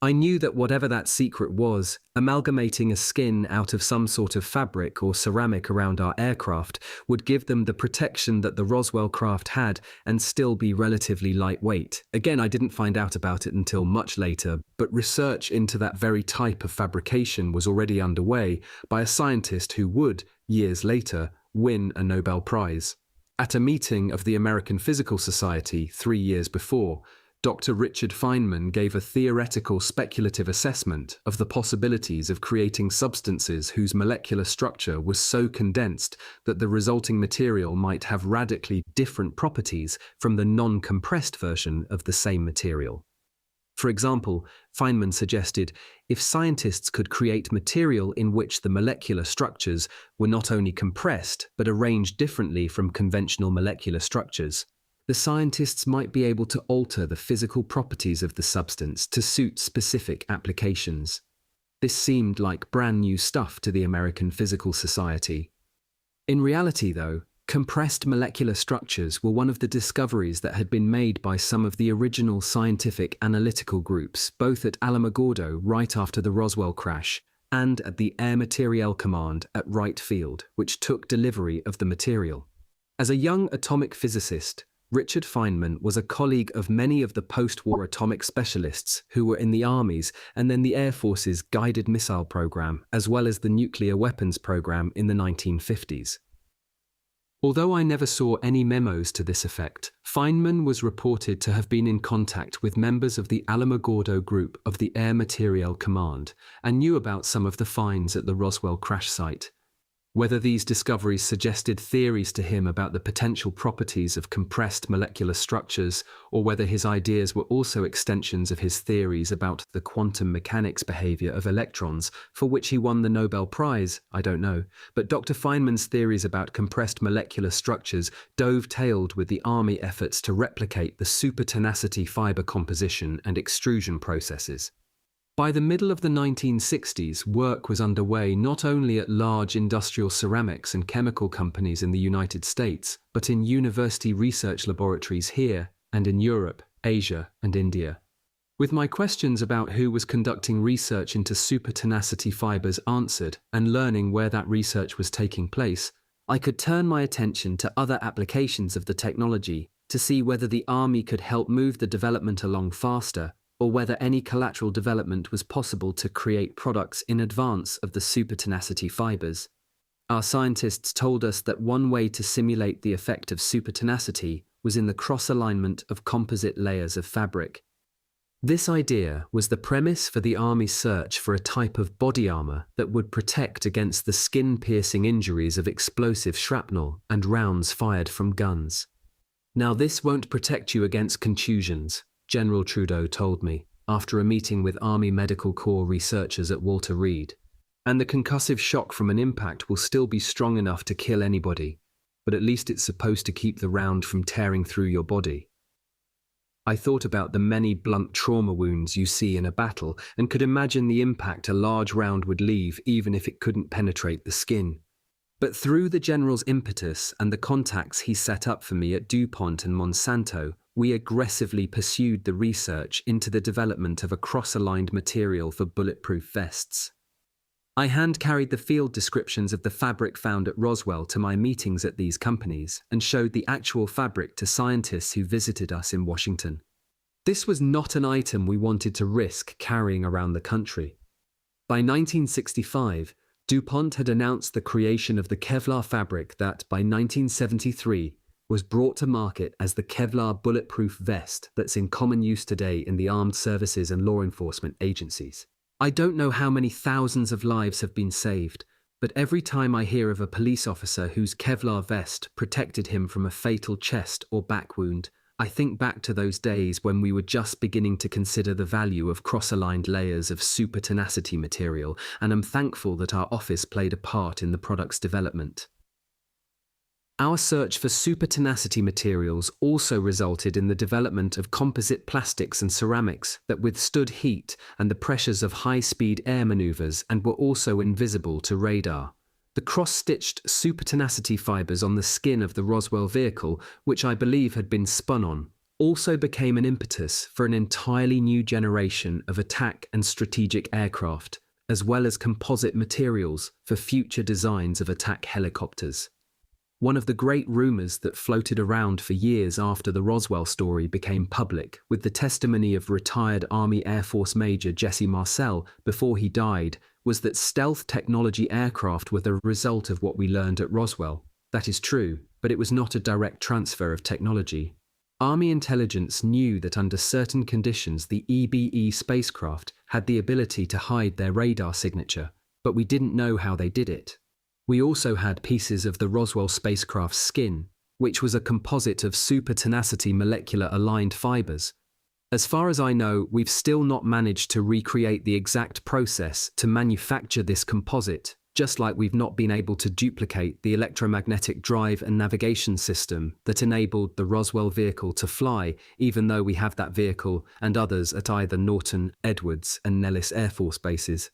[SPEAKER 1] I knew that whatever that secret was, amalgamating a skin out of some sort of fabric or ceramic around our aircraft would give them the protection that the Roswell craft had and still be relatively lightweight. Again, I didn't find out about it until much later, but research into that very type of fabrication was already underway by a scientist who would, years later, win a Nobel Prize. At a meeting of the American Physical Society 3 years before, Dr. Richard Feynman gave a theoretical speculative assessment of the possibilities of creating substances whose molecular structure was so condensed that the resulting material might have radically different properties from the non-compressed version of the same material. For example, Feynman suggested if scientists could create material in which the molecular structures were not only compressed but arranged differently from conventional molecular structures, the scientists might be able to alter the physical properties of the substance to suit specific applications. This seemed like brand new stuff to the American Physical Society. In reality, though, compressed molecular structures were one of the discoveries that had been made by some of the original scientific analytical groups, both at Alamogordo right after the Roswell crash and at the Air Materiel Command at Wright Field, which took delivery of the material. As a young atomic physicist, Richard Feynman was a colleague of many of the post-war atomic specialists who were in the armies and then the Air Force's guided missile program, as well as the nuclear weapons program in the 1950s. Although I never saw any memos to this effect, Feynman was reported to have been in contact with members of the Alamogordo group of the Air Materiel Command and knew about some of the finds at the Roswell crash site. Whether these discoveries suggested theories to him about the potential properties of compressed molecular structures, or whether his ideas were also extensions of his theories about the quantum mechanics behavior of electrons, for which he won the Nobel Prize, I don't know. But Dr. Feynman's theories about compressed molecular structures dovetailed with the Army efforts to replicate the supertenacity fiber composition and extrusion processes. By the middle of the 1960s, work was underway not only at large industrial ceramics and chemical companies in the United States, but in university research laboratories here and in Europe, Asia, and India. With my questions about who was conducting research into supertenacity fibers answered and learning where that research was taking place, I could turn my attention to other applications of the technology to see whether the Army could help move the development along faster, or whether any collateral development was possible to create products in advance of the supertenacity fibers. Our scientists told us that one way to simulate the effect of supertenacity was in the cross-alignment of composite layers of fabric. This idea was the premise for the Army's search for a type of body armor that would protect against the skin-piercing injuries of explosive shrapnel and rounds fired from guns. Now, this won't protect you against contusions, General Trudeau told me after a meeting with Army Medical Corps researchers at Walter Reed, and the concussive shock from an impact will still be strong enough to kill anybody, but at least it's supposed to keep the round from tearing through your body. I thought about the many blunt trauma wounds you see in a battle and could imagine the impact a large round would leave even if it couldn't penetrate the skin. But through the General's impetus and the contacts he set up for me at DuPont and Monsanto, we aggressively pursued the research into the development of a cross-aligned material for bulletproof vests. I hand-carried the field descriptions of the fabric found at Roswell to my meetings at these companies and showed the actual fabric to scientists who visited us in Washington. This was not an item we wanted to risk carrying around the country. By 1965, DuPont had announced the creation of the Kevlar fabric that, by 1973, was brought to market as the Kevlar bulletproof vest that's in common use today in the armed services and law enforcement agencies. I don't know how many thousands of lives have been saved, but every time I hear of a police officer whose Kevlar vest protected him from a fatal chest or back wound, I think back to those days when we were just beginning to consider the value of cross-aligned layers of supertenacity material, and am thankful that our office played a part in the product's development. Our search for supertenacity materials also resulted in the development of composite plastics and ceramics that withstood heat and the pressures of high-speed air maneuvers and were also invisible to radar. The cross-stitched supertenacity fibers on the skin of the Roswell vehicle, which I believe had been spun on, also became an impetus for an entirely new generation of attack and strategic aircraft, as well as composite materials for future designs of attack helicopters. One of the great rumors that floated around for years after the Roswell story became public, with the testimony of retired Army Air Force Major Jesse Marcel before he died, was that stealth technology aircraft were the result of what we learned at Roswell. That is true, but it was not a direct transfer of technology. Army intelligence knew that under certain conditions the EBE spacecraft had the ability to hide their radar signature, but we didn't know how they did it. We also had pieces of the Roswell spacecraft's skin, which was a composite of supertenacity molecular aligned fibers. As far as I know, we've still not managed to recreate the exact process to manufacture this composite, just like we've not been able to duplicate the electromagnetic drive and navigation system that enabled the Roswell vehicle to fly, even though we have that vehicle and others at either Norton, Edwards, and Nellis Air Force bases.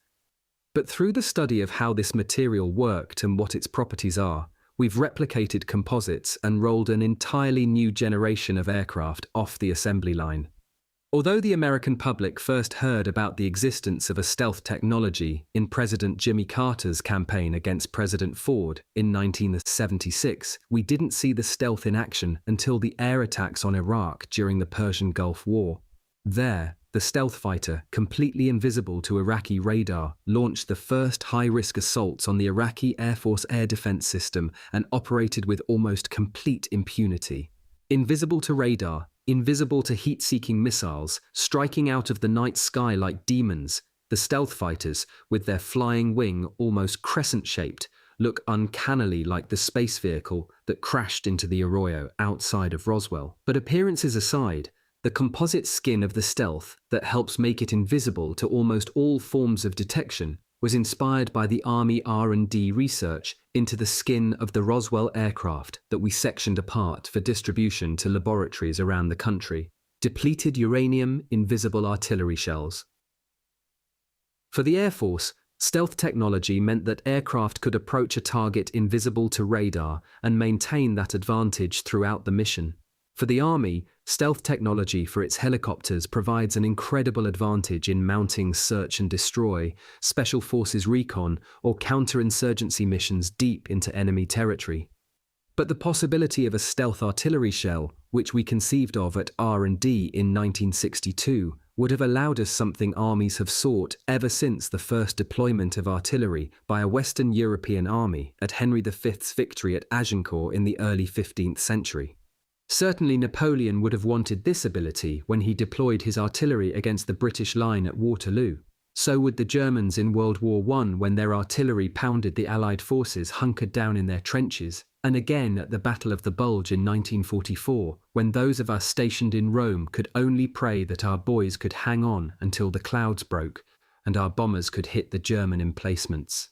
[SPEAKER 1] But through the study of how this material worked and what its properties are, we've replicated composites and rolled an entirely new generation of aircraft off the assembly line. Although the American public first heard about the existence of a stealth technology in President Jimmy Carter's campaign against President Ford in 1976, we didn't see the stealth in action until the air attacks on Iraq during the Persian Gulf War. There, the stealth fighter, completely invisible to Iraqi radar, launched the first high-risk assaults on the Iraqi Air Force air defense system and operated with almost complete impunity. Invisible to radar, invisible to heat-seeking missiles, striking out of the night sky like demons, the stealth fighters, with their flying wing almost crescent-shaped, look uncannily like the space vehicle that crashed into the Arroyo outside of Roswell. But appearances aside, the composite skin of the stealth that helps make it invisible to almost all forms of detection was inspired by the Army R&D research into the skin of the Roswell aircraft that we sectioned apart for distribution to laboratories around the country. Depleted uranium invisible artillery shells. For the Air Force, stealth technology meant that aircraft could approach a target invisible to radar and maintain that advantage throughout the mission. For the Army, stealth technology for its helicopters provides an incredible advantage in mounting search and destroy, special forces recon, or counterinsurgency missions deep into enemy territory. But the possibility of a stealth artillery shell, which we conceived of at R&D in 1962, would have allowed us something armies have sought ever since the first deployment of artillery by a Western European army at Henry V's victory at Agincourt in the early 15th century. Certainly Napoleon would have wanted this ability when he deployed his artillery against the British line at Waterloo. So would the Germans in World War I when their artillery pounded the Allied forces hunkered down in their trenches, and again at the Battle of the Bulge in 1944, when those of us stationed in Rome could only pray that our boys could hang on until the clouds broke and our bombers could hit the German emplacements.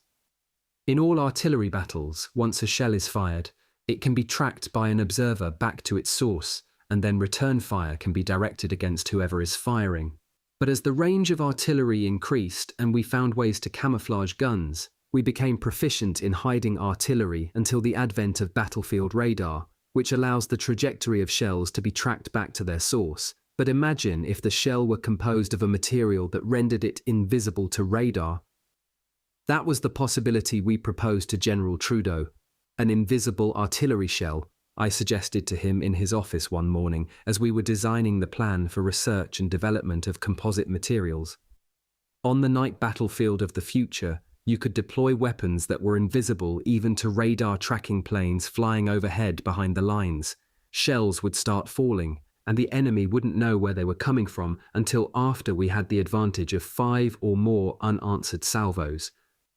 [SPEAKER 1] In all artillery battles, once a shell is fired, it can be tracked by an observer back to its source, and then return fire can be directed against whoever is firing. But as the range of artillery increased and we found ways to camouflage guns, we became proficient in hiding artillery until the advent of battlefield radar, which allows the trajectory of shells to be tracked back to their source. But imagine if the shell were composed of a material that rendered it invisible to radar. That was the possibility we proposed to General Trudeau. An invisible artillery shell, I suggested to him in his office one morning as we were designing the plan for research and development of composite materials. On the night battlefield of the future, you could deploy weapons that were invisible even to radar tracking planes flying overhead behind the lines. Shells would start falling, and the enemy wouldn't know where they were coming from until after we had the advantage of 5 or more unanswered salvos.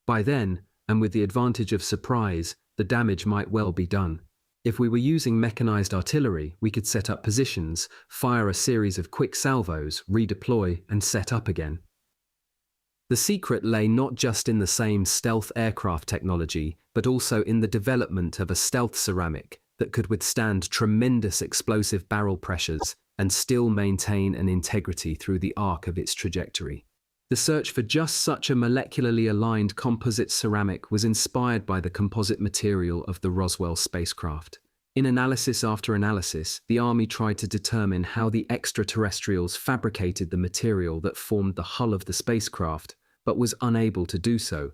[SPEAKER 1] By then, and with the advantage of surprise, the damage might well be done. If we were using mechanized artillery, we could set up positions, fire a series of quick salvos, redeploy, and set up again. The secret lay not just in the same stealth aircraft technology, but also in the development of a stealth ceramic that could withstand tremendous explosive barrel pressures and still maintain an integrity through the arc of its trajectory. The search for just such a molecularly aligned composite ceramic was inspired by the composite material of the Roswell spacecraft. In analysis after analysis, the Army tried to determine how the extraterrestrials fabricated the material that formed the hull of the spacecraft, but was unable to do so.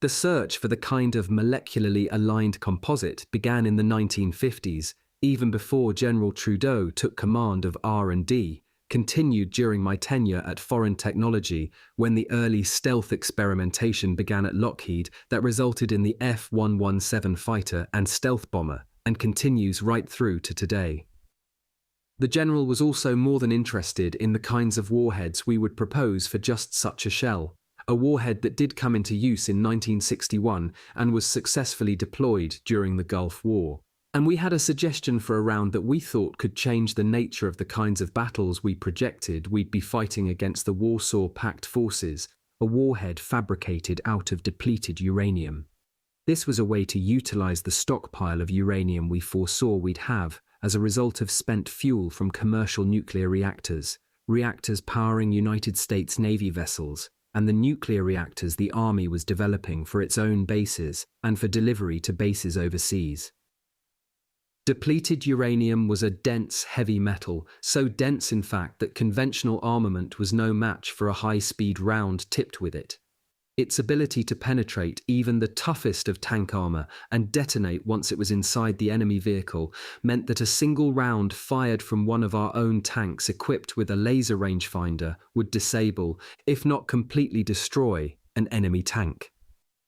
[SPEAKER 1] The search for the kind of molecularly aligned composite began in the 1950s, even before General Trudeau took command of R&D, continued during my tenure at Foreign Technology when the early stealth experimentation began at Lockheed that resulted in the F-117 fighter and stealth bomber, and continues right through to today. The General was also more than interested in the kinds of warheads we would propose for just such a shell, a warhead that did come into use in 1961 and was successfully deployed during the Gulf War. And we had a suggestion for a round that we thought could change the nature of the kinds of battles we projected we'd be fighting against the Warsaw Pact forces, a warhead fabricated out of depleted uranium. This was a way to utilize the stockpile of uranium we foresaw we'd have as a result of spent fuel from commercial nuclear reactors powering United States Navy vessels, and the nuclear reactors the Army was developing for its own bases and for delivery to bases overseas. Depleted uranium was a dense, heavy metal, so dense in fact that conventional armament was no match for a high-speed round tipped with it. Its ability to penetrate even the toughest of tank armor and detonate once it was inside the enemy vehicle meant that a single round fired from one of our own tanks equipped with a laser rangefinder would disable, if not completely destroy, an enemy tank.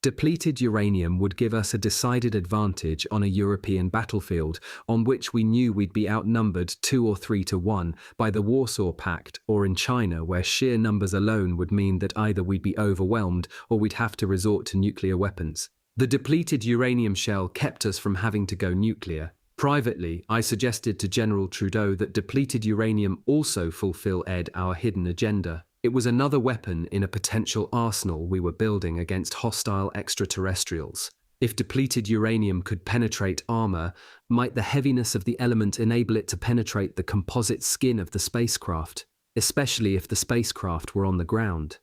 [SPEAKER 1] Depleted uranium would give us a decided advantage on a European battlefield on which we knew we'd be outnumbered 2 or 3 to 1 by the Warsaw Pact, or in China where sheer numbers alone would mean that either we'd be overwhelmed or we'd have to resort to nuclear weapons. The depleted uranium shell kept us from having to go nuclear. Privately, I suggested to General Trudeau that depleted uranium also fulfilled our hidden agenda. It was another weapon in a potential arsenal we were building against hostile extraterrestrials. If depleted uranium could penetrate armor, might the heaviness of the element enable it to penetrate the composite skin of the spacecraft, especially if the spacecraft were on the ground?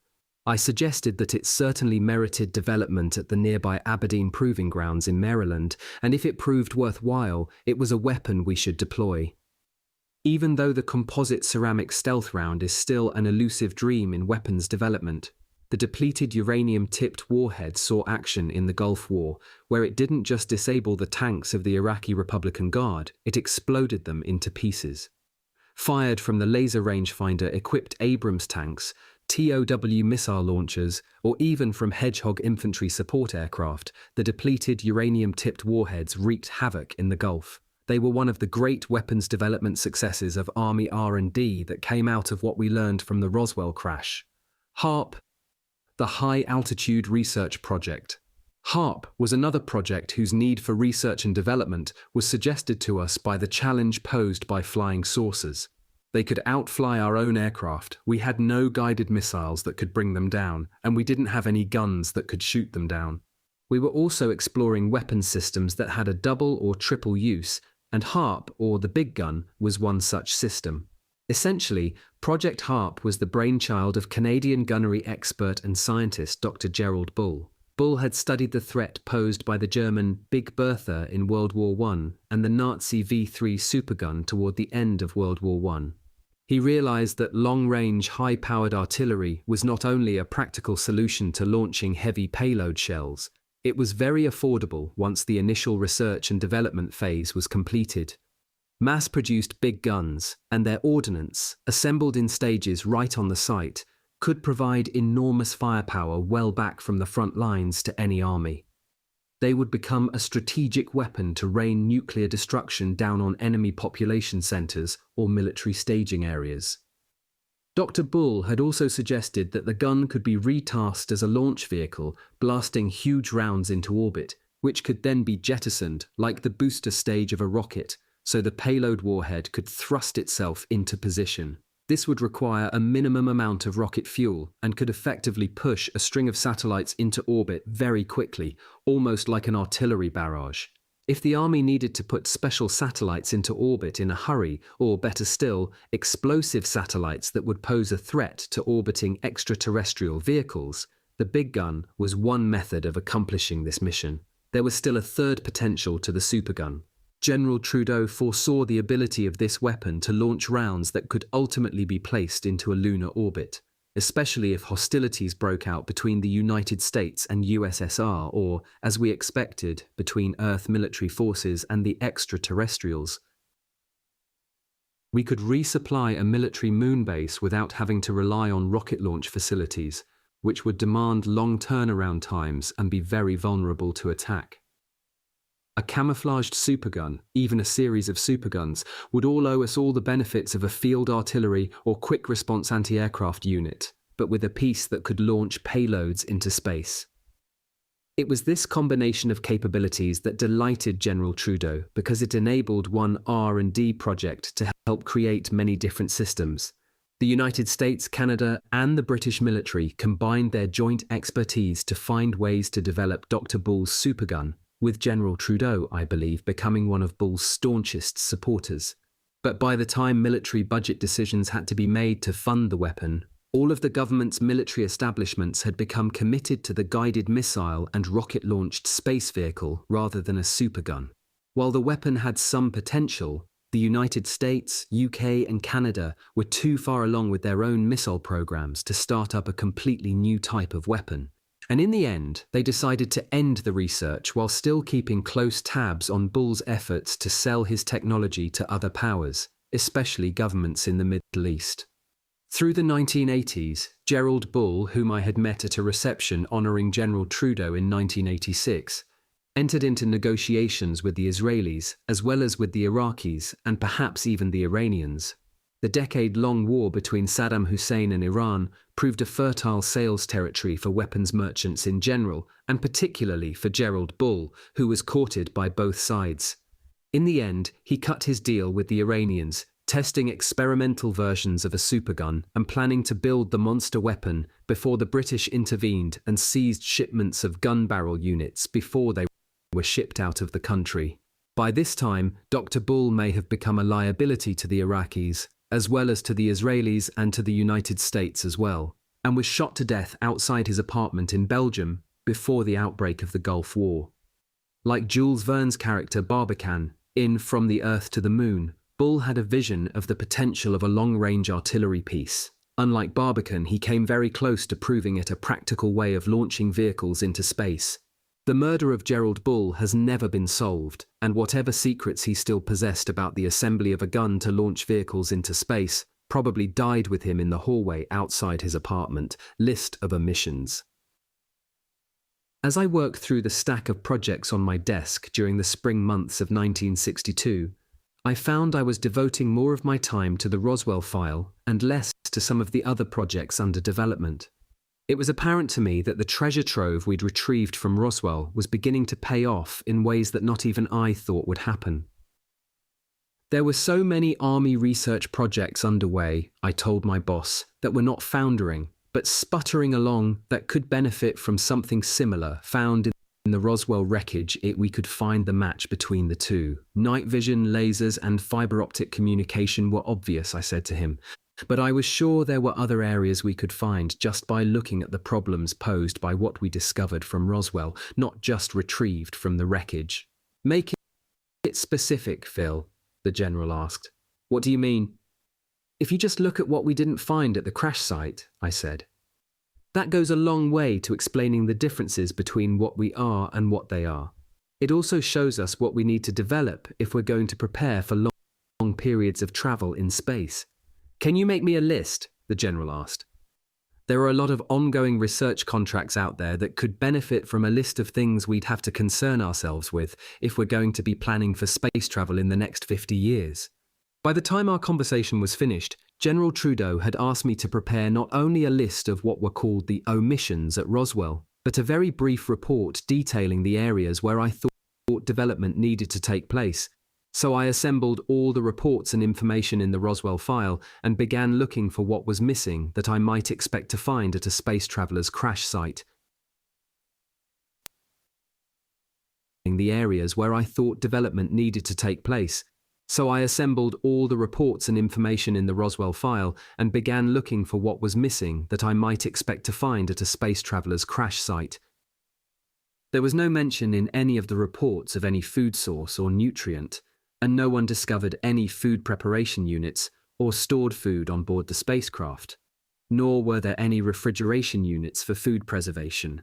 [SPEAKER 1] I suggested that it certainly merited development at the nearby Aberdeen Proving Grounds in Maryland, and if it proved worthwhile, it was a weapon we should deploy. Even though the composite ceramic stealth round is still an elusive dream in weapons development, the depleted uranium-tipped warhead saw action in the Gulf War, where it didn't just disable the tanks of the Iraqi Republican Guard, it exploded them into pieces. Fired from the laser rangefinder-equipped Abrams tanks, TOW missile launchers, or even from Hedgehog infantry support aircraft, the depleted uranium-tipped warheads wreaked havoc in the Gulf. They were one of the great weapons development successes of Army R&D that came out of what we learned from the Roswell crash. HARP, the High Altitude Research Project. HARP was another project whose need for research and development was suggested to us by the challenge posed by flying saucers. They could outfly our own aircraft, we had no guided missiles that could bring them down, and we didn't have any guns that could shoot them down. We were also exploring weapon systems that had a double or triple use, and HARP, or the Big Gun, was one such system. Essentially, Project HARP was the brainchild of Canadian gunnery expert and scientist Dr. Gerald Bull. Bull had studied the threat posed by the German Big Bertha in World War I and the Nazi V3 supergun toward the end of World War I. He realized that long-range, high-powered artillery was not only a practical solution to launching heavy payload shells, it was very affordable once the initial research and development phase was completed. Mass-produced big guns and their ordnance, assembled in stages right on the site, could provide enormous firepower well back from the front lines to any army. They would become a strategic weapon to rain nuclear destruction down on enemy population centers or military staging areas. Dr. Bull had also suggested that the gun could be retasked as a launch vehicle, blasting huge rounds into orbit, which could then be jettisoned like the booster stage of a rocket, so the payload warhead could thrust itself into position. This would require a minimum amount of rocket fuel and could effectively push a string of satellites into orbit very quickly, almost like an artillery barrage. If the Army needed to put special satellites into orbit in a hurry, or better still, explosive satellites that would pose a threat to orbiting extraterrestrial vehicles, the Big Gun was one method of accomplishing this mission. There was still a third potential to the supergun. General Trudeau foresaw the ability of this weapon to launch rounds that could ultimately be placed into a lunar orbit, especially if hostilities broke out between the United States and USSR or, as we expected, between Earth military forces and the extraterrestrials. We could resupply a military moon base without having to rely on rocket launch facilities, which would demand long turnaround times and be very vulnerable to attack. A camouflaged supergun, even a series of superguns, would all owe us all the benefits of a field artillery or quick response anti-aircraft unit, but with a piece that could launch payloads into space. It was this combination of capabilities that delighted General Trudeau because it enabled one R&D project to help create many different systems. The United States, Canada, and the British military combined their joint expertise to find ways to develop Dr. Bull's supergun, with General Trudeau, I believe, becoming one of Bull's staunchest supporters. But by the time military budget decisions had to be made to fund the weapon, all of the government's military establishments had become committed to the guided missile and rocket-launched space vehicle rather than a supergun. While the weapon had some potential, the United States, UK, and Canada were too far along with their own missile programs to start up a completely new type of weapon. And in the end, they decided to end the research while still keeping close tabs on Bull's efforts to sell his technology to other powers, especially governments in the Middle East. Through the 1980s, Gerald Bull, whom I had met at a reception honouring General Trudeau in 1986, entered into negotiations with the Israelis, as well as with the Iraqis, and perhaps even the Iranians. The decade-long war between Saddam Hussein and Iran proved a fertile sales territory for weapons merchants in general, and particularly for Gerald Bull, who was courted by both sides. In the end, he cut his deal with the Iranians, testing experimental versions of a supergun and planning to build the monster weapon before the British intervened and seized shipments of gun barrel units before they were shipped out of the country. By this time, Dr. Bull may have become a liability to the Iraqis, as well as to the Israelis and to the United States as well, and was shot to death outside his apartment in Belgium before the outbreak of the Gulf War. Like Jules Verne's character Barbican in From the Earth to the Moon, Bull had a vision of the potential of a long-range artillery piece. Unlike Barbican, he came very close to proving it a practical way of launching vehicles into space. The murder of Gerald Bull has never been solved, and whatever secrets he still possessed about the assembly of a gun to launch vehicles into space probably died with him in the hallway outside his apartment. List of omissions. As I worked through the stack of projects on my desk during the spring months of 1962, I found I was devoting more of my time to the Roswell file and less to some of the other projects under development. It was apparent to me that the treasure trove we'd retrieved from Roswell was beginning to pay off in ways that not even I thought would happen. There were so many Army research projects underway, I told my boss, that were not foundering, but sputtering along that could benefit from something similar found in the Roswell wreckage. We could find the match between the two. Night vision, lasers, and fiber optic communication were obvious, I said to him. But I was sure there were other areas we could find just by looking at the problems posed by what we discovered from Roswell, not just retrieved from the wreckage. Make it specific, Phil, the general asked. What do you mean? If you just look at what we didn't find at the crash site, I said. That goes a long way to explaining the differences between what we are and what they are. It also shows us what we need to develop if we're going to prepare for long periods of travel in space. Can you make me a list? The general asked. There are a lot of ongoing research contracts out there that could benefit from a list of things we'd have to concern ourselves with if we're going to be planning for space travel in the next 50 years. By the time our conversation was finished, General Trudeau had asked me to prepare not only a list of what were called the omissions at Roswell, but a very brief report detailing the areas where I thought development needed to take place. So I assembled all the reports and information in the Roswell file and began looking for what was missing that I might expect to find at a space traveler's crash site. The areas where I thought development needed to take place. So I assembled all the reports and information in the Roswell file and began looking for what was missing that I might expect to find at a space traveler's crash site. There was no mention in any of the reports of any food source or nutrient, and no one discovered any food preparation units or stored food on board the spacecraft, nor were there any refrigeration units for food preservation.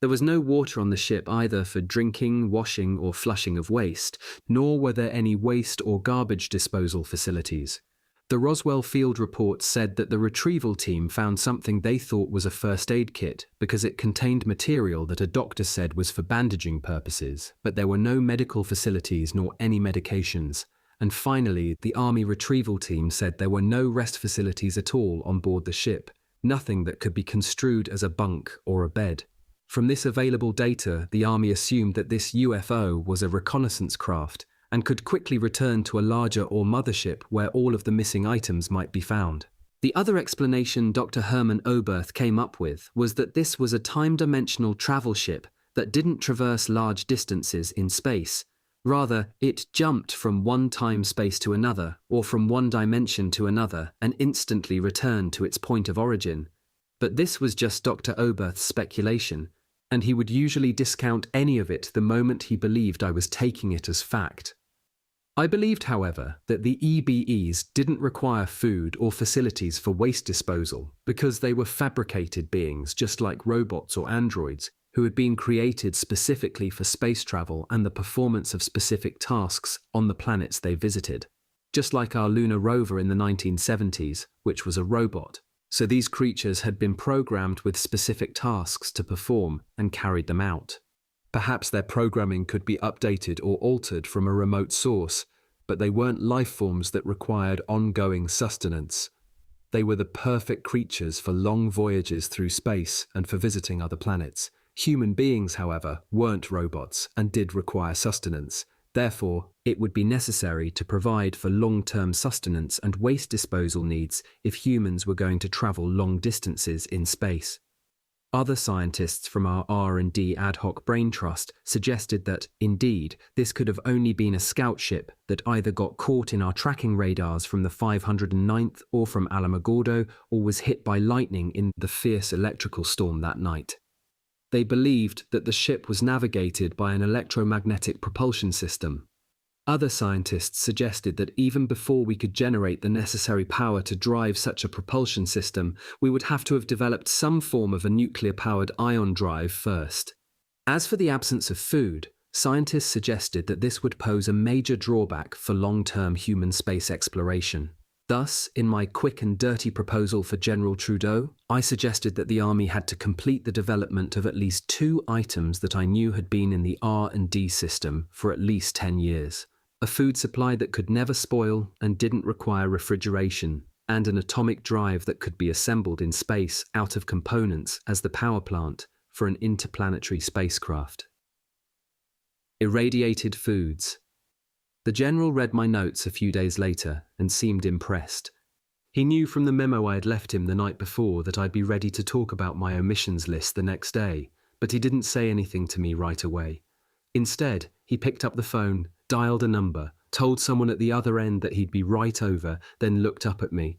[SPEAKER 1] There was no water on the ship either for drinking, washing, or flushing of waste, nor were there any waste or garbage disposal facilities. The Roswell field report said that the retrieval team found something they thought was a first aid kit because it contained material that a doctor said was for bandaging purposes, but there were no medical facilities nor any medications. And finally, the Army retrieval team said there were no rest facilities at all on board the ship, nothing that could be construed as a bunk or a bed. From this available data, the Army assumed that this UFO was a reconnaissance craft and could quickly return to a larger or mothership where all of the missing items might be found. The other explanation Dr. Herman Oberth came up with was that this was a time-dimensional travel ship that didn't traverse large distances in space. Rather, it jumped from one time-space to another, or from one dimension to another, and instantly returned to its point of origin. But this was just Dr. Oberth's speculation, and he would usually discount any of it the moment he believed I was taking it as fact. I believed, however, that the EBEs didn't require food or facilities for waste disposal because they were fabricated beings just like robots or androids who had been created specifically for space travel and the performance of specific tasks on the planets they visited. Just like our lunar rover in the 1970s, which was a robot. So these creatures had been programmed with specific tasks to perform and carried them out. Perhaps their programming could be updated or altered from a remote source, but they weren't life forms that required ongoing sustenance. They were the perfect creatures for long voyages through space and for visiting other planets. Human beings, however, weren't robots and did require sustenance. Therefore, it would be necessary to provide for long-term sustenance and waste disposal needs if humans were going to travel long distances in space. Other scientists from our R&D ad hoc brain trust suggested that, indeed, this could have only been a scout ship that either got caught in our tracking radars from the 509th or from Alamogordo or was hit by lightning in the fierce electrical storm that night. They believed that the ship was navigated by an electromagnetic propulsion system. Other scientists suggested that even before we could generate the necessary power to drive such a propulsion system, we would have to have developed some form of a nuclear-powered ion drive first. As for the absence of food, scientists suggested that this would pose a major drawback for long-term human space exploration. Thus, in my quick and dirty proposal for General Trudeau, I suggested that the Army had to complete the development of at least 2 items that I knew had been in the R&D system for at least 10 years. A food supply that could never spoil and didn't require refrigeration, and an atomic drive that could be assembled in space out of components as the power plant for an interplanetary spacecraft. Irradiated foods. The General read my notes a few days later and seemed impressed. He knew from the memo I had left him the night before that I'd be ready to talk about my omissions list the next day, but he didn't say anything to me right away. Instead, he picked up the phone, dialed a number, told someone at the other end that he'd be right over, then looked up at me.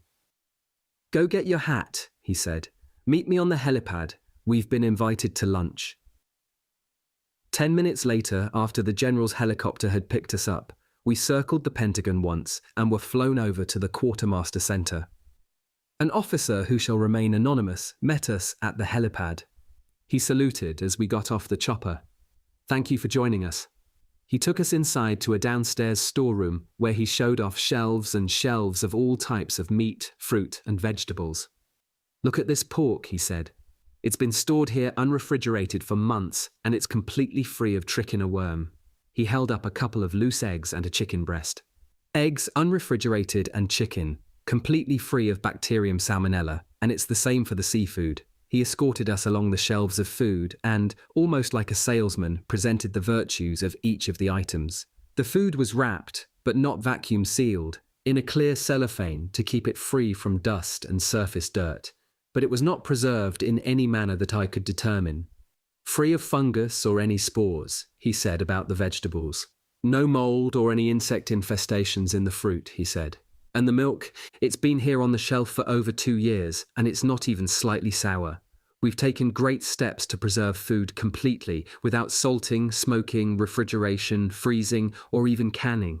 [SPEAKER 1] "Go get your hat," he said. "Meet me on the helipad. We've been invited to lunch." 10 minutes later, after the General's helicopter had picked us up, we circled the Pentagon once and were flown over to the Quartermaster Center. An officer who shall remain anonymous met us at the helipad. He saluted as we got off the chopper. "Thank you for joining us." He took us inside to a downstairs storeroom where he showed off shelves and shelves of all types of meat, fruit, and vegetables. "Look at this pork," he said. "It's been stored here unrefrigerated for months, and it's completely free of trichina worm." He held up a couple of loose eggs and a chicken breast. Eggs, unrefrigerated, and chicken, completely free of bacterium salmonella, and it's the same for the seafood. He escorted us along the shelves of food and, almost like a salesman, presented the virtues of each of the items. The food was wrapped, but not vacuum sealed, in a clear cellophane to keep it free from dust and surface dirt, but it was not preserved in any manner that I could determine. "Free of fungus or any spores," he said about the vegetables. "No mold or any insect infestations in the fruit," he said. "And the milk, it's been here on the shelf for over 2 years, and it's not even slightly sour. We've taken great steps to preserve food completely, without salting, smoking, refrigeration, freezing, or even canning."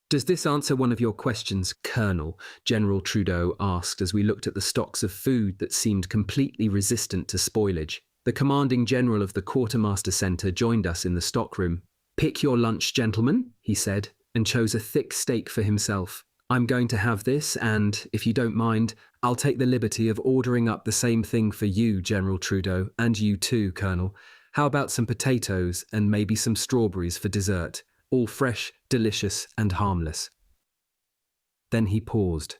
[SPEAKER 1] "Does this answer one of your questions, Colonel?" General Trudeau asked as we looked at the stocks of food that seemed completely resistant to spoilage. The commanding general of the Quartermaster Center joined us in the stockroom. "Pick your lunch, gentlemen," he said, and chose a thick steak for himself. "I'm going to have this, and, if you don't mind, I'll take the liberty of ordering up the same thing for you, General Trudeau, and you too, Colonel. How about some potatoes and maybe some strawberries for dessert, all fresh, delicious, and harmless?" Then he paused.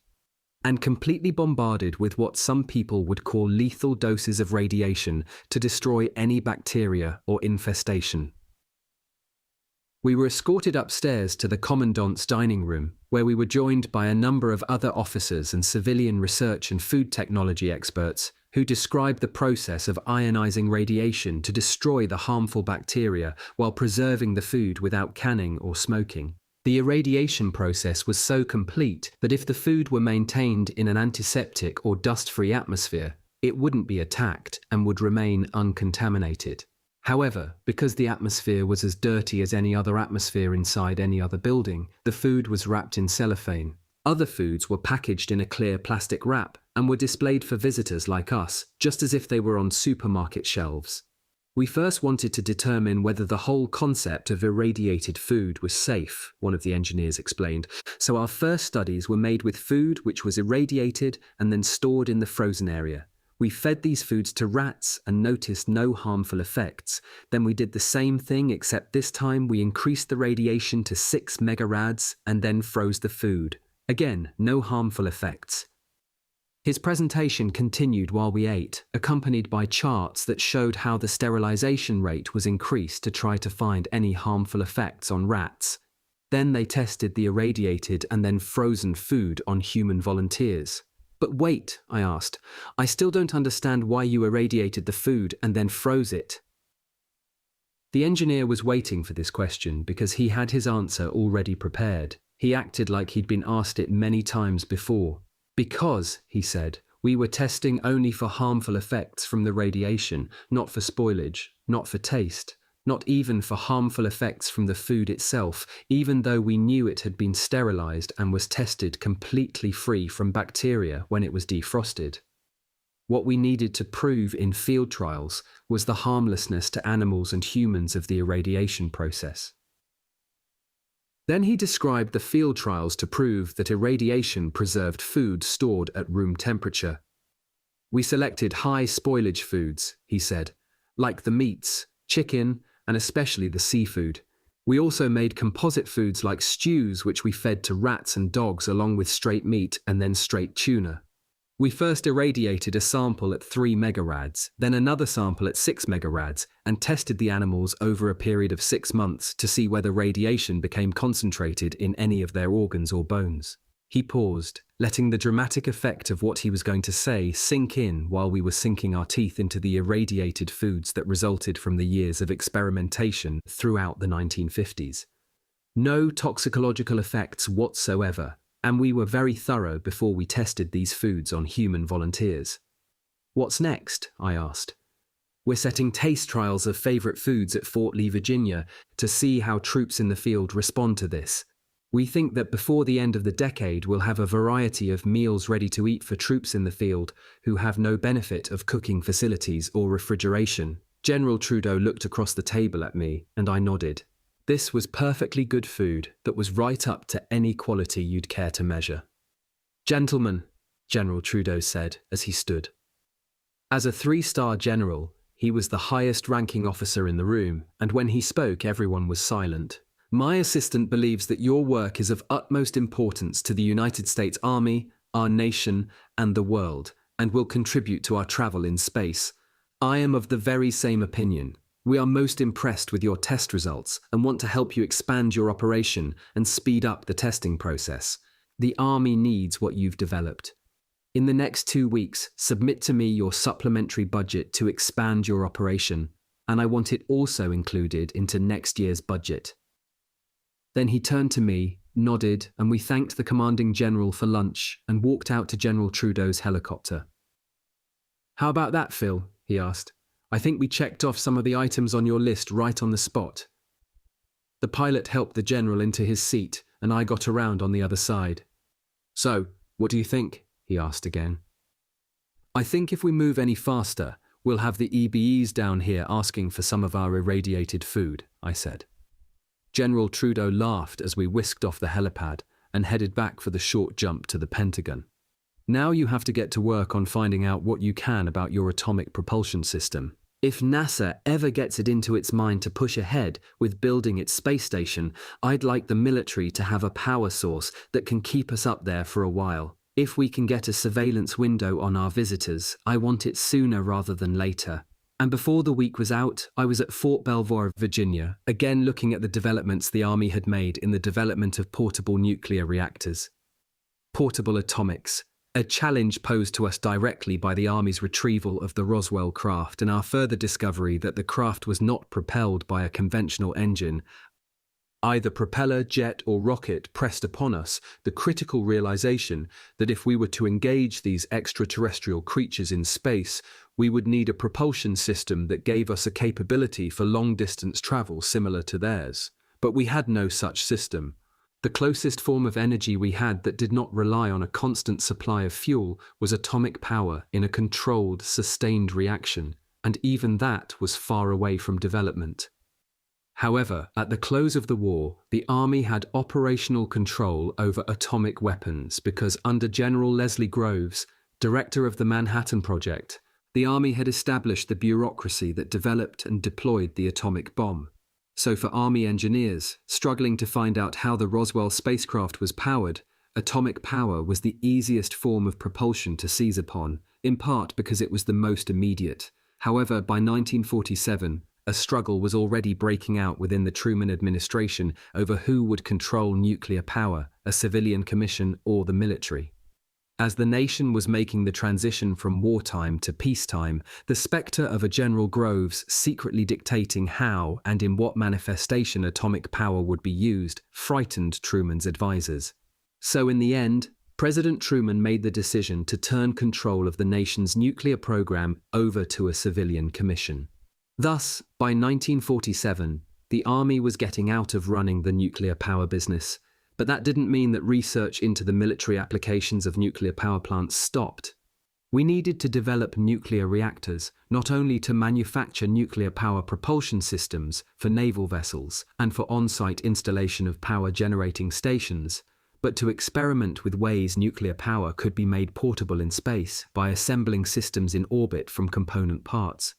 [SPEAKER 1] and completely bombarded with what some people would call lethal doses of radiation to destroy any bacteria or infestation. We were escorted upstairs to the Commandant's dining room, where we were joined by a number of other officers and civilian research and food technology experts who described the process of ionizing radiation to destroy the harmful bacteria while preserving the food without canning or smoking. The irradiation process was so complete that if the food were maintained in an antiseptic or dust-free atmosphere, it wouldn't be attacked and would remain uncontaminated. However, because the atmosphere was as dirty as any other atmosphere inside any other building, the food was wrapped in cellophane. Other foods were packaged in a clear plastic wrap and were displayed for visitors like us, just as if they were on supermarket shelves. We first wanted to determine whether the whole concept of irradiated food was safe, one of the engineers explained. So our first studies were made with food which was irradiated and then stored in the frozen area. We fed these foods to rats and noticed no harmful effects. Then we did the same thing, except this time we increased the radiation to 6 megarads and then froze the food. Again, no harmful effects. His presentation continued while we ate, accompanied by charts that showed how the sterilization rate was increased to try to find any harmful effects on rats. Then they tested the irradiated and then frozen food on human volunteers. But wait, I asked, I still don't understand why you irradiated the food and then froze it. The engineer was waiting for this question because he had his answer already prepared. He acted like he'd been asked it many times before. Because, he said, we were testing only for harmful effects from the radiation, not for spoilage, not for taste, not even for harmful effects from the food itself, even though we knew it had been sterilized and was tested completely free from bacteria when it was defrosted. What we needed to prove in field trials was the harmlessness to animals and humans of the irradiation process. Then he described the field trials to prove that irradiation preserved food stored at room temperature. We selected high spoilage foods, he said, like the meats, chicken, and especially the seafood. We also made composite foods like stews, which we fed to rats and dogs along with straight meat and then straight tuna. We first irradiated a sample at 3 megarads, then another sample at 6 megarads, and tested the animals over a period of 6 months to see whether radiation became concentrated in any of their organs or bones. He paused, letting the dramatic effect of what he was going to say sink in while we were sinking our teeth into the irradiated foods that resulted from the years of experimentation throughout the 1950s. No toxicological effects whatsoever, and we were very thorough before we tested these foods on human volunteers. What's next? I asked. We're setting taste trials of favorite foods at Fort Lee, Virginia, to see how troops in the field respond to this. We think that before the end of the decade, we'll have a variety of meals ready to eat for troops in the field who have no benefit of cooking facilities or refrigeration. General Trudeau looked across the table at me, and I nodded. This was perfectly good food that was right up to any quality you'd care to measure. Gentlemen, General Trudeau said as he stood. As a 3-star general, he was the highest-ranking officer in the room, and when he spoke, everyone was silent. My assistant believes that your work is of utmost importance to the United States Army, our nation, and the world, and will contribute to our travel in space. I am of the very same opinion. We are most impressed with your test results and want to help you expand your operation and speed up the testing process. The Army needs what you've developed. In the next 2 weeks, submit to me your supplementary budget to expand your operation, and I want it also included into next year's budget. Then he turned to me, nodded, and we thanked the commanding general for lunch and walked out to General Trudeau's helicopter. How about that, Phil? He asked. I think we checked off some of the items on your list right on the spot. The pilot helped the general into his seat, and I got around on the other side. So, what do you think? He asked again. I think if we move any faster, we'll have the EBEs down here asking for some of our irradiated food, I said. General Trudeau laughed as we whisked off the helipad and headed back for the short jump to the Pentagon. Now you have to get to work on finding out what you can about your atomic propulsion system. If NASA ever gets it into its mind to push ahead with building its space station, I'd like the military to have a power source that can keep us up there for a while. If we can get a surveillance window on our visitors, I want it sooner rather than later. And before the week was out, I was at Fort Belvoir, Virginia, again looking at the developments the Army had made in the development of portable nuclear reactors. Portable atomics, a challenge posed to us directly by the Army's retrieval of the Roswell craft and our further discovery that the craft was not propelled by a conventional engine. Either propeller, jet, or rocket pressed upon us the critical realization that if we were to engage these extraterrestrial creatures in space, we would need a propulsion system that gave us a capability for long-distance travel similar to theirs. But we had no such system. The closest form of energy we had that did not rely on a constant supply of fuel was atomic power in a controlled, sustained reaction, and even that was far away from development. However, at the close of the war, the Army had operational control over atomic weapons because under General Leslie Groves, director of the Manhattan Project, the Army had established the bureaucracy that developed and deployed the atomic bomb. So for Army engineers, struggling to find out how the Roswell spacecraft was powered, atomic power was the easiest form of propulsion to seize upon, in part because it was the most immediate. However, by 1947, a struggle was already breaking out within the Truman administration over who would control nuclear power, a civilian commission or the military. As the nation was making the transition from wartime to peacetime, the specter of a General Groves secretly dictating how and in what manifestation atomic power would be used frightened Truman's advisors. So in the end, President Truman made the decision to turn control of the nation's nuclear program over to a civilian commission. Thus, by 1947, the Army was getting out of running the nuclear power business, but that didn't mean that research into the military applications of nuclear power plants stopped. We needed to develop nuclear reactors, not only to manufacture nuclear power propulsion systems for naval vessels and for on-site installation of power-generating stations, but to experiment with ways nuclear power could be made portable in space by assembling systems in orbit from component parts.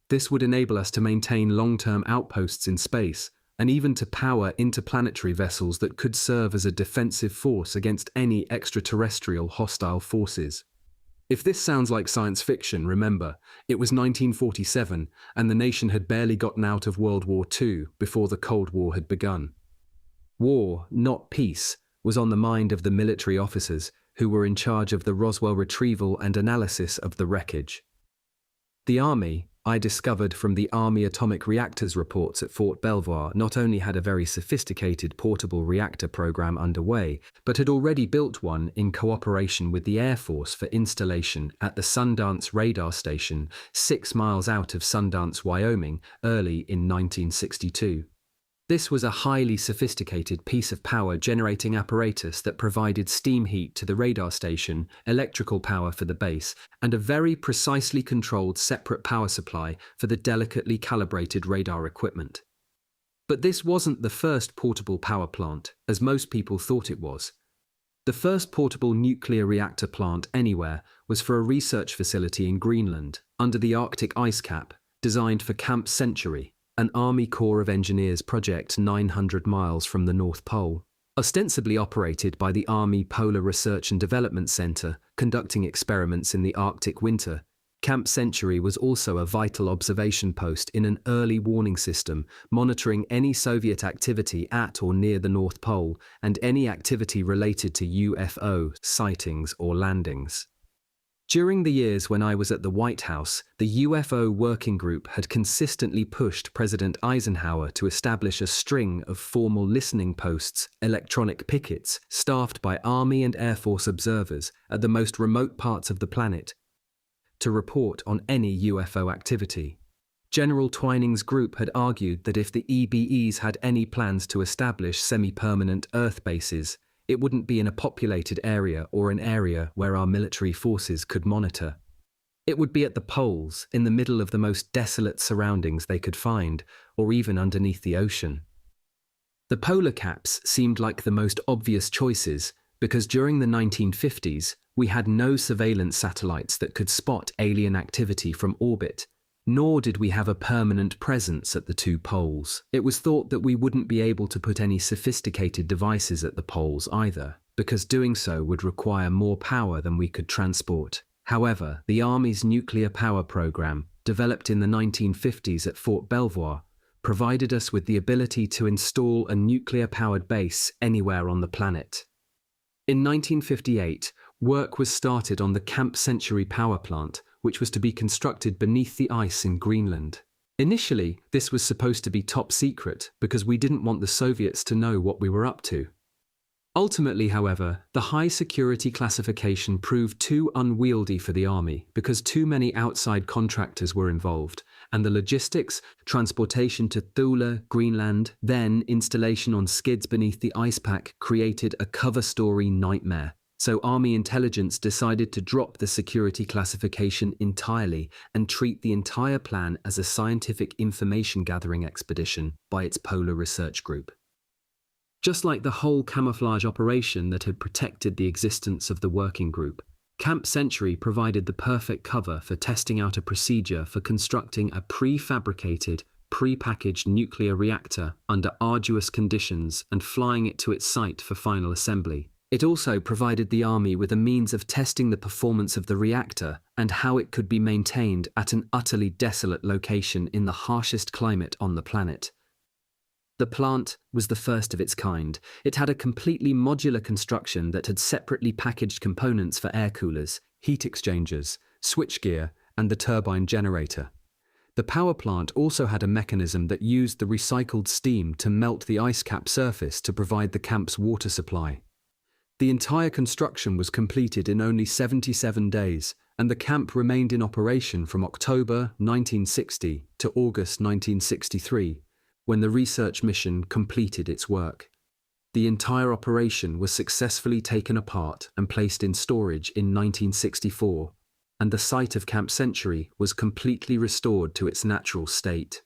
[SPEAKER 1] This would enable us to maintain long-term outposts in space, and even to power interplanetary vessels that could serve as a defensive force against any extraterrestrial hostile forces. If this sounds like science fiction, remember, it was 1947, and the nation had barely gotten out of World War II before the Cold War had begun. War, not peace, was on the mind of the military officers who were in charge of the Roswell retrieval and analysis of the wreckage. The Army, I discovered from the Army Atomic Reactors reports at Fort Belvoir, not only had a very sophisticated portable reactor program underway, but had already built one in cooperation with the Air Force for installation at the Sundance Radar Station 6 miles out of Sundance, Wyoming, early in 1962. This was a highly sophisticated piece of power-generating apparatus that provided steam heat to the radar station, electrical power for the base, and a very precisely controlled separate power supply for the delicately calibrated radar equipment. But this wasn't the first portable power plant, as most people thought it was. The first portable nuclear reactor plant anywhere was for a research facility in Greenland, under the Arctic ice cap, designed for Camp Century, an Army Corps of Engineers project 900 miles from the North Pole. Ostensibly operated by the Army Polar Research and Development Center, conducting experiments in the Arctic winter, Camp Century was also a vital observation post in an early warning system, monitoring any Soviet activity at or near the North Pole and any activity related to UFO sightings or landings. During the years when I was at the White House, the UFO Working Group had consistently pushed President Eisenhower to establish a string of formal listening posts, electronic pickets, staffed by Army and Air Force observers at the most remote parts of the planet, to report on any UFO activity. General Twining's group had argued that if the EBEs had any plans to establish semi-permanent Earth bases, it wouldn't be in a populated area or an area where our military forces could monitor. It would be at the poles, in the middle of the most desolate surroundings they could find, or even underneath the ocean. The polar caps seemed like the most obvious choices because during the 1950s, we had no surveillance satellites that could spot alien activity from orbit, nor did we have a permanent presence at the two poles. It was thought that we wouldn't be able to put any sophisticated devices at the poles either, because doing so would require more power than we could transport. However, the Army's nuclear power program, developed in the 1950s at Fort Belvoir, provided us with the ability to install a nuclear-powered base anywhere on the planet. In 1958, work was started on the Camp Century power plant, which was to be constructed beneath the ice in Greenland. Initially, this was supposed to be top secret because we didn't want the Soviets to know what we were up to. Ultimately, however, the high security classification proved too unwieldy for the Army because too many outside contractors were involved, and the logistics, transportation to Thule, Greenland, then installation on skids beneath the ice pack created a cover story nightmare. So Army intelligence decided to drop the security classification entirely and treat the entire plan as a scientific information gathering expedition by its Polar Research Group. Just like the whole camouflage operation that had protected the existence of the working group, Camp Century provided the perfect cover for testing out a procedure for constructing a prefabricated, prepackaged nuclear reactor under arduous conditions and flying it to its site for final assembly. It also provided the Army with a means of testing the performance of the reactor and how it could be maintained at an utterly desolate location in the harshest climate on the planet. The plant was the first of its kind. It had a completely modular construction that had separately packaged components for air coolers, heat exchangers, switchgear, and the turbine generator. The power plant also had a mechanism that used the recycled steam to melt the ice cap surface to provide the camp's water supply. The entire construction was completed in only 77 days, and the camp remained in operation from October 1960 to August 1963. When the research mission completed its work. The entire operation was successfully taken apart and placed in storage in 1964, and the site of Camp Century was completely restored to its natural state.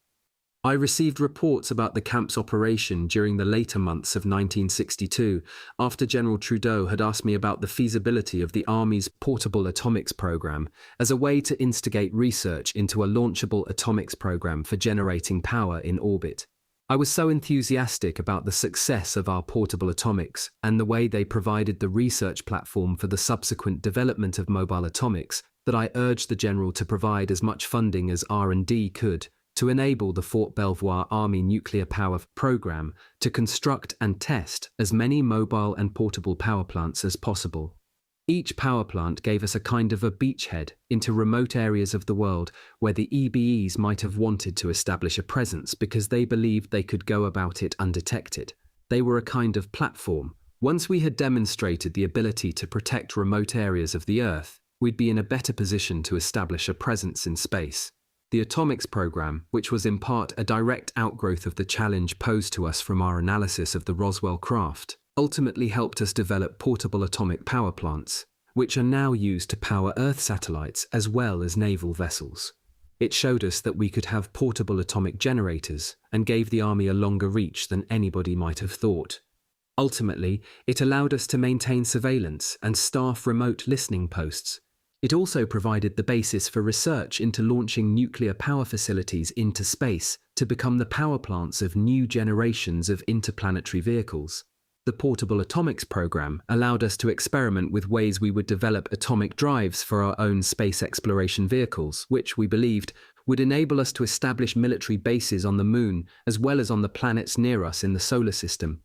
[SPEAKER 1] I received reports about the camp's operation during the later months of 1962, after General Trudeau had asked me about the feasibility of the Army's portable atomics program as a way to instigate research into a launchable atomics program for generating power in orbit. I was so enthusiastic about the success of our portable atomics and the way they provided the research platform for the subsequent development of mobile atomics that I urged the General to provide as much funding as R&D could to enable the Fort Belvoir Army nuclear power program to construct and test as many mobile and portable power plants as possible. Each power plant gave us a kind of a beachhead into remote areas of the world where the EBEs might have wanted to establish a presence because they believed they could go about it undetected. They were a kind of platform. Once we had demonstrated the ability to protect remote areas of the Earth, we'd be in a better position to establish a presence in space. The atomics program, which was in part a direct outgrowth of the challenge posed to us from our analysis of the Roswell craft, ultimately helped us develop portable atomic power plants, which are now used to power Earth satellites as well as naval vessels. It showed us that we could have portable atomic generators and gave the Army a longer reach than anybody might have thought. Ultimately, it allowed us to maintain surveillance and staff remote listening posts. It also provided the basis for research into launching nuclear power facilities into space to become the power plants of new generations of interplanetary vehicles. The portable atomics program allowed us to experiment with ways we would develop atomic drives for our own space exploration vehicles, which we believed would enable us to establish military bases on the Moon as well as on the planets near us in the solar system.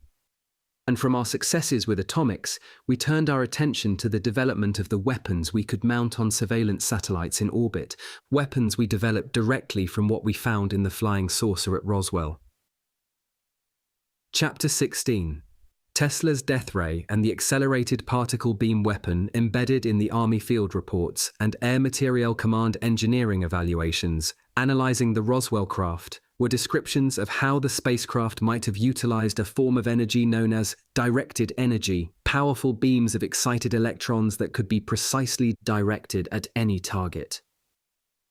[SPEAKER 1] And from our successes with atomics, we turned our attention to the development of the weapons we could mount on surveillance satellites in orbit, weapons we developed directly from what we found in the flying saucer at Roswell. Chapter 16. Tesla's death ray and the accelerated particle beam weapon embedded in the Army field reports and Air Materiel Command engineering evaluations, analyzing the Roswell craft, were descriptions of how the spacecraft might have utilized a form of energy known as directed energy, powerful beams of excited electrons that could be precisely directed at any target.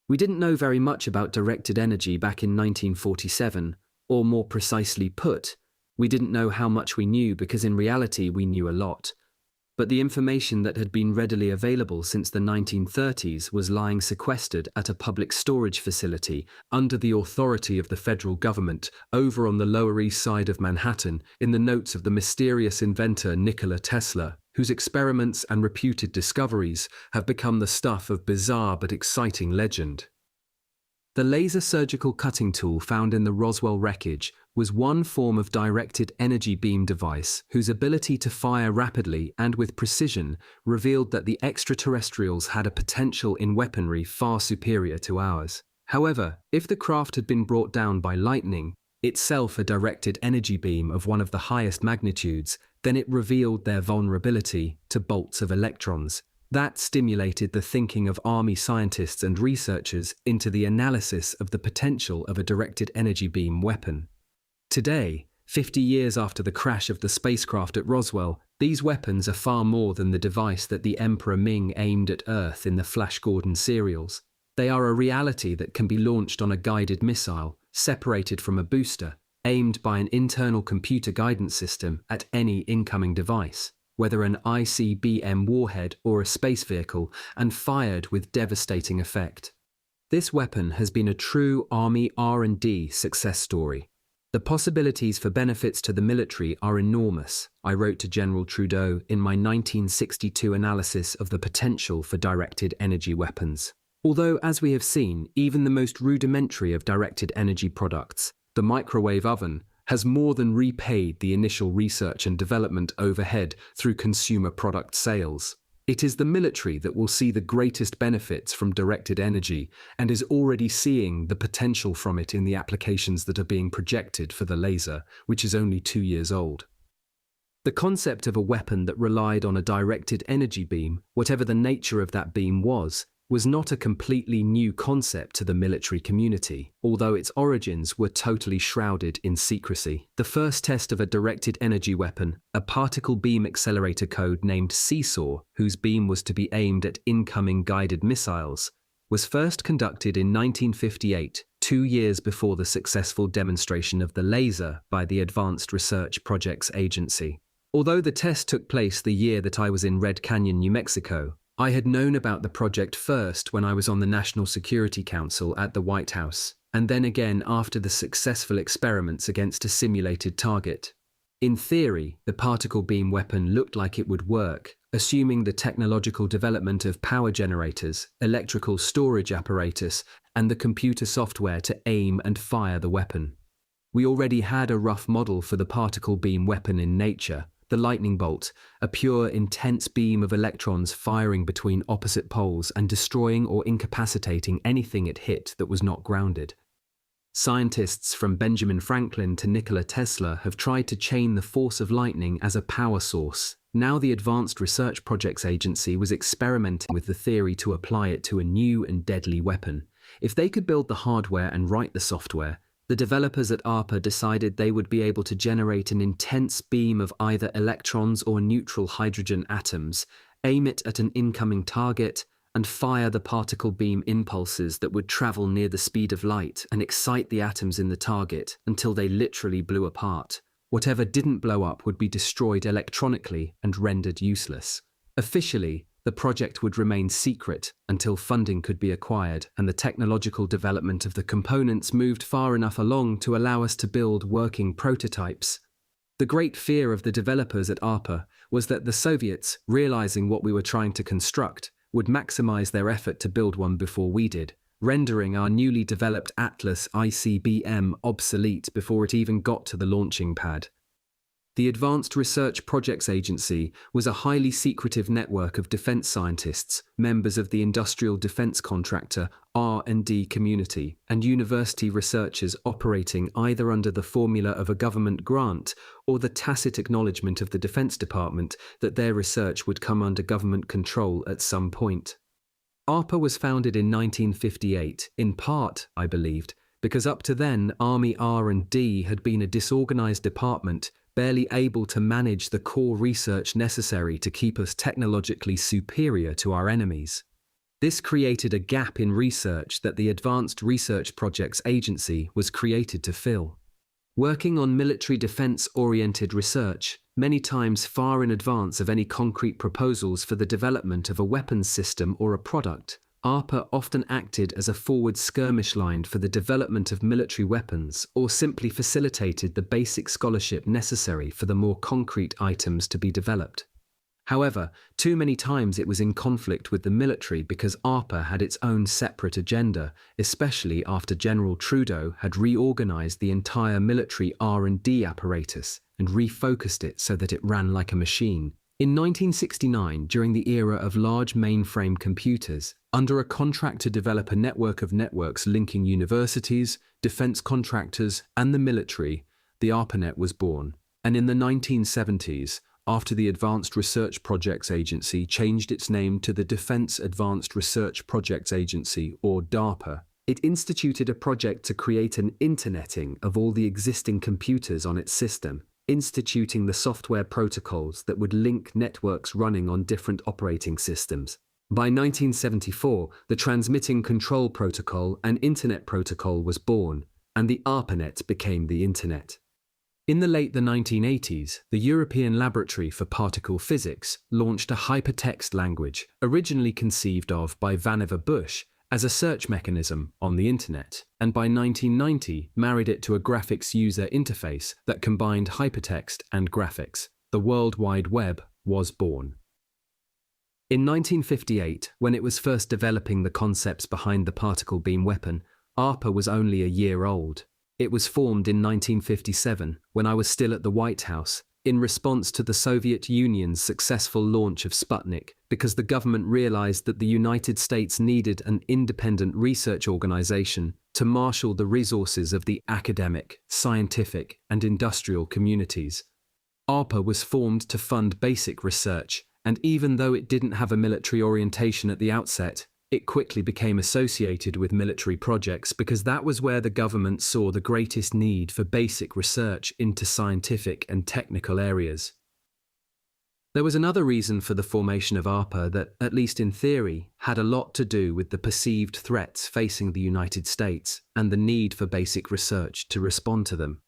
[SPEAKER 1] We didn't know very much about directed energy back in 1947, or more precisely put, we didn't know how much we knew because in reality we knew a lot. But the information that had been readily available since the 1930s was lying sequestered at a public storage facility under the authority of the federal government over on the Lower East Side of Manhattan in the notes of the mysterious inventor Nikola Tesla, whose experiments and reputed discoveries have become the stuff of bizarre but exciting legend. The laser surgical cutting tool found in the Roswell wreckage was one form of directed energy beam device whose ability to fire rapidly and with precision revealed that the extraterrestrials had a potential in weaponry far superior to ours. However, if the craft had been brought down by lightning, itself a directed energy beam of one of the highest magnitudes, then it revealed their vulnerability to bolts of electrons. That stimulated the thinking of Army scientists and researchers into the analysis of the potential of a directed energy beam weapon. Today, 50 years after the crash of the spacecraft at Roswell, these weapons are far more than the device that the Emperor Ming aimed at Earth in the Flash Gordon serials. They are a reality that can be launched on a guided missile, separated from a booster, aimed by an internal computer guidance system at any incoming device, whether an ICBM warhead or a space vehicle, and fired with devastating effect. This weapon has been a true Army R&D success story. The possibilities for benefits to the military are enormous, I wrote to General Trudeau in my 1962 analysis of the potential for directed energy weapons. Although, as we have seen, even the most rudimentary of directed energy products, the microwave oven, has more than repaid the initial research and development overhead through consumer product sales. It is the military that will see the greatest benefits from directed energy and is already seeing the potential from it in the applications that are being projected for the laser, which is only 2 years old. The concept of a weapon that relied on a directed energy beam, whatever the nature of that beam was not a completely new concept to the military community, although its origins were totally shrouded in secrecy. The first test of a directed energy weapon, a particle beam accelerator code named Seesaw, whose beam was to be aimed at incoming guided missiles, was first conducted in 1958, 2 years before the successful demonstration of the laser by the Advanced Research Projects Agency. Although the test took place the year that I was in Red Canyon, New Mexico, I had known about the project first when I was on the National Security Council at the White House, and then again after the successful experiments against a simulated target. In theory, the particle beam weapon looked like it would work, assuming the technological development of power generators, electrical storage apparatus, and the computer software to aim and fire the weapon. We already had a rough model for the particle beam weapon in nature, the lightning bolt, a pure, intense beam of electrons firing between opposite poles and destroying or incapacitating anything it hit that was not grounded. Scientists from Benjamin Franklin to Nikola Tesla have tried to chain the force of lightning as a power source. Now the Advanced Research Projects Agency was experimenting with the theory to apply it to a new and deadly weapon. If they could build the hardware and write the software, the developers at ARPA decided they would be able to generate an intense beam of either electrons or neutral hydrogen atoms, aim it at an incoming target, and fire the particle beam impulses that would travel near the speed of light and excite the atoms in the target until they literally blew apart. Whatever didn't blow up would be destroyed electronically and rendered useless. Officially, the project would remain secret until funding could be acquired and the technological development of the components moved far enough along to allow us to build working prototypes. The great fear of the developers at ARPA was that the Soviets, realizing what we were trying to construct, would maximize their effort to build one before we did, rendering our newly developed Atlas ICBM obsolete before it even got to the launching pad. The Advanced Research Projects Agency was a highly secretive network of defense scientists, members of the industrial defense contractor R&D community, and university researchers operating either under the formula of a government grant or the tacit acknowledgement of the Defense Department that their research would come under government control at some point. ARPA was founded in 1958, in part, I believed, because up to then Army R&D had been a disorganized department barely able to manage the core research necessary to keep us technologically superior to our enemies. This created a gap in research that the Advanced Research Projects Agency was created to fill. Working on military defense-oriented research, many times far in advance of any concrete proposals for the development of a weapons system or a product, ARPA often acted as a forward skirmish line for the development of military weapons or simply facilitated the basic scholarship necessary for the more concrete items to be developed. However, too many times it was in conflict with the military because ARPA had its own separate agenda, especially after General Trudeau had reorganized the entire military R&D apparatus and refocused it so that it ran like a machine. In 1969, during the era of large mainframe computers, under a contract to develop a network of networks linking universities, defense contractors, and the military, the ARPANET was born. And in the 1970s, after the Advanced Research Projects Agency changed its name to the Defense Advanced Research Projects Agency, or DARPA, it instituted a project to create an interneting of all the existing computers on its system, instituting the software protocols that would link networks running on different operating systems. By 1974, the Transmitting Control Protocol and Internet Protocol was born, and the ARPANET became the Internet. In the late 1980s, the European Laboratory for Particle Physics launched a hypertext language, originally conceived of by Vannevar Bush as a search mechanism on the Internet, and by 1990 married it to a graphics user interface that combined hypertext and graphics. The World Wide Web was born. In 1958, when it was first developing the concepts behind the particle beam weapon, ARPA was only a year old. It was formed in 1957, when I was still at the White House, in response to the Soviet Union's successful launch of Sputnik, because the government realized that the United States needed an independent research organization to marshal the resources of the academic, scientific, and industrial communities. ARPA was formed to fund basic research, and even though it didn't have a military orientation at the outset, it quickly became associated with military projects because that was where the government saw the greatest need for basic research into scientific and technical areas. There was another reason for the formation of ARPA that, at least in theory, had a lot to do with the perceived threats facing the United States and the need for basic research to respond to them.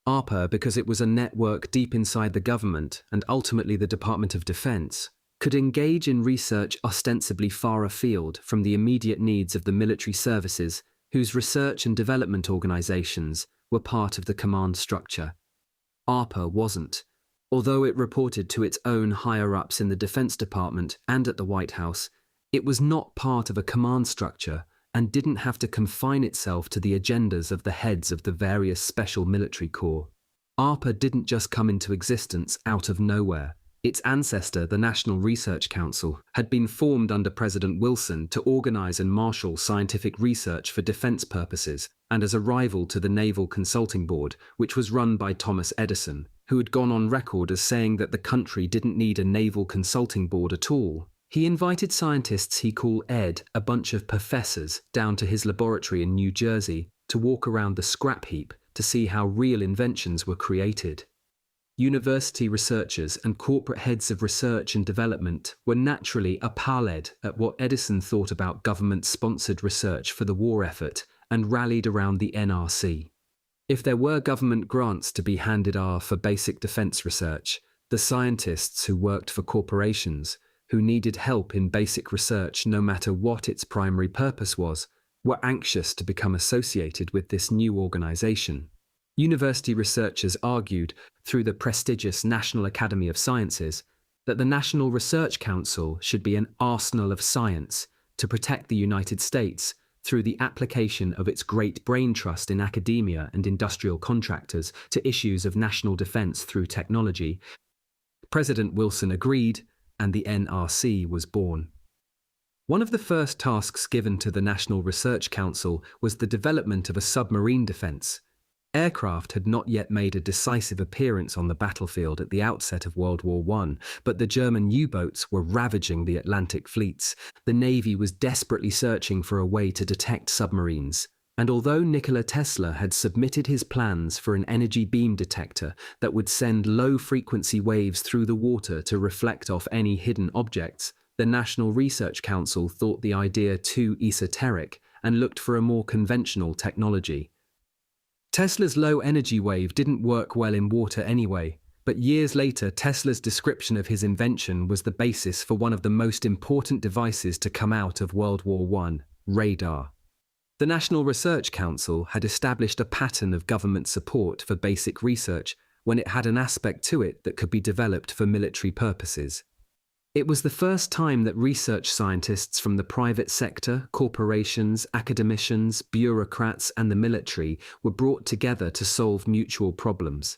[SPEAKER 1] ARPA, because it was a network deep inside the government and ultimately the Department of Defense, could engage in research ostensibly far afield from the immediate needs of the military services, whose research and development organizations were part of the command structure. ARPA wasn't. Although it reported to its own higher-ups in the Defense Department and at the White House, it was not part of a command structure and didn't have to confine itself to the agendas of the heads of the various special military corps. ARPA didn't just come into existence out of nowhere. Its ancestor, the National Research Council, had been formed under President Wilson to organize and marshal scientific research for defense purposes, and as a rival to the Naval Consulting Board, which was run by Thomas Edison, who had gone on record as saying that the country didn't need a Naval Consulting Board at all. He invited scientists he called Ed, a bunch of professors, down to his laboratory in New Jersey to walk around the scrap heap to see how real inventions were created. University researchers and corporate heads of research and development were naturally appalled at what Edison thought about government-sponsored research for the war effort and rallied around the NRC. If there were government grants to be handed out for basic defense research, the scientists who worked for corporations, who needed help in basic research no matter what its primary purpose was, were anxious to become associated with this new organization. University researchers argued, through the prestigious National Academy of Sciences, that the National Research Council should be an arsenal of science to protect the United States through the application of its great brain trust in academia and industrial contractors to issues of national defense through technology. President Wilson agreed, and the NRC was born. One of the first tasks given to the National Research Council was the development of a submarine defense. Aircraft had not yet made a decisive appearance on the battlefield at the outset of World War I, but the German U-boats were ravaging the Atlantic fleets. The Navy was desperately searching for a way to detect submarines. And although Nikola Tesla had submitted his plans for an energy beam detector that would send low-frequency waves through the water to reflect off any hidden objects, the National Research Council thought the idea too esoteric and looked for a more conventional technology. Tesla's low-energy wave didn't work well in water anyway, but years later Tesla's description of his invention was the basis for one of the most important devices to come out of World War I, radar. The National Research Council had established a pattern of government support for basic research when it had an aspect to it that could be developed for military purposes. It was the first time that research scientists from the private sector, corporations, academicians, bureaucrats, and the military were brought together to solve mutual problems.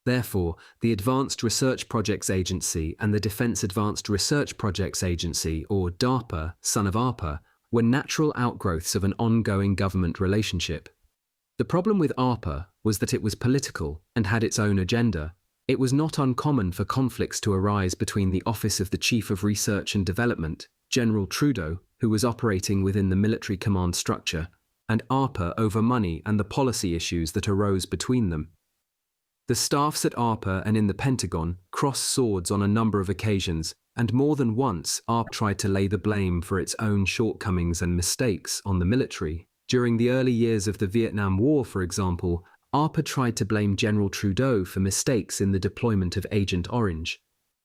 [SPEAKER 1] Therefore, the Advanced Research Projects Agency and the Defense Advanced Research Projects Agency, or DARPA, son of ARPA, were natural outgrowths of an ongoing government relationship. The problem with ARPA was that it was political and had its own agenda. It was not uncommon for conflicts to arise between the Office of the Chief of Research and Development, General Trudeau, who was operating within the military command structure, and ARPA over money and the policy issues that arose between them. The staffs at ARPA and in the Pentagon crossed swords on a number of occasions, and more than once ARPA tried to lay the blame for its own shortcomings and mistakes on the military. During the early years of the Vietnam War, for example, ARPA tried to blame General Trudeau for mistakes in the deployment of Agent Orange.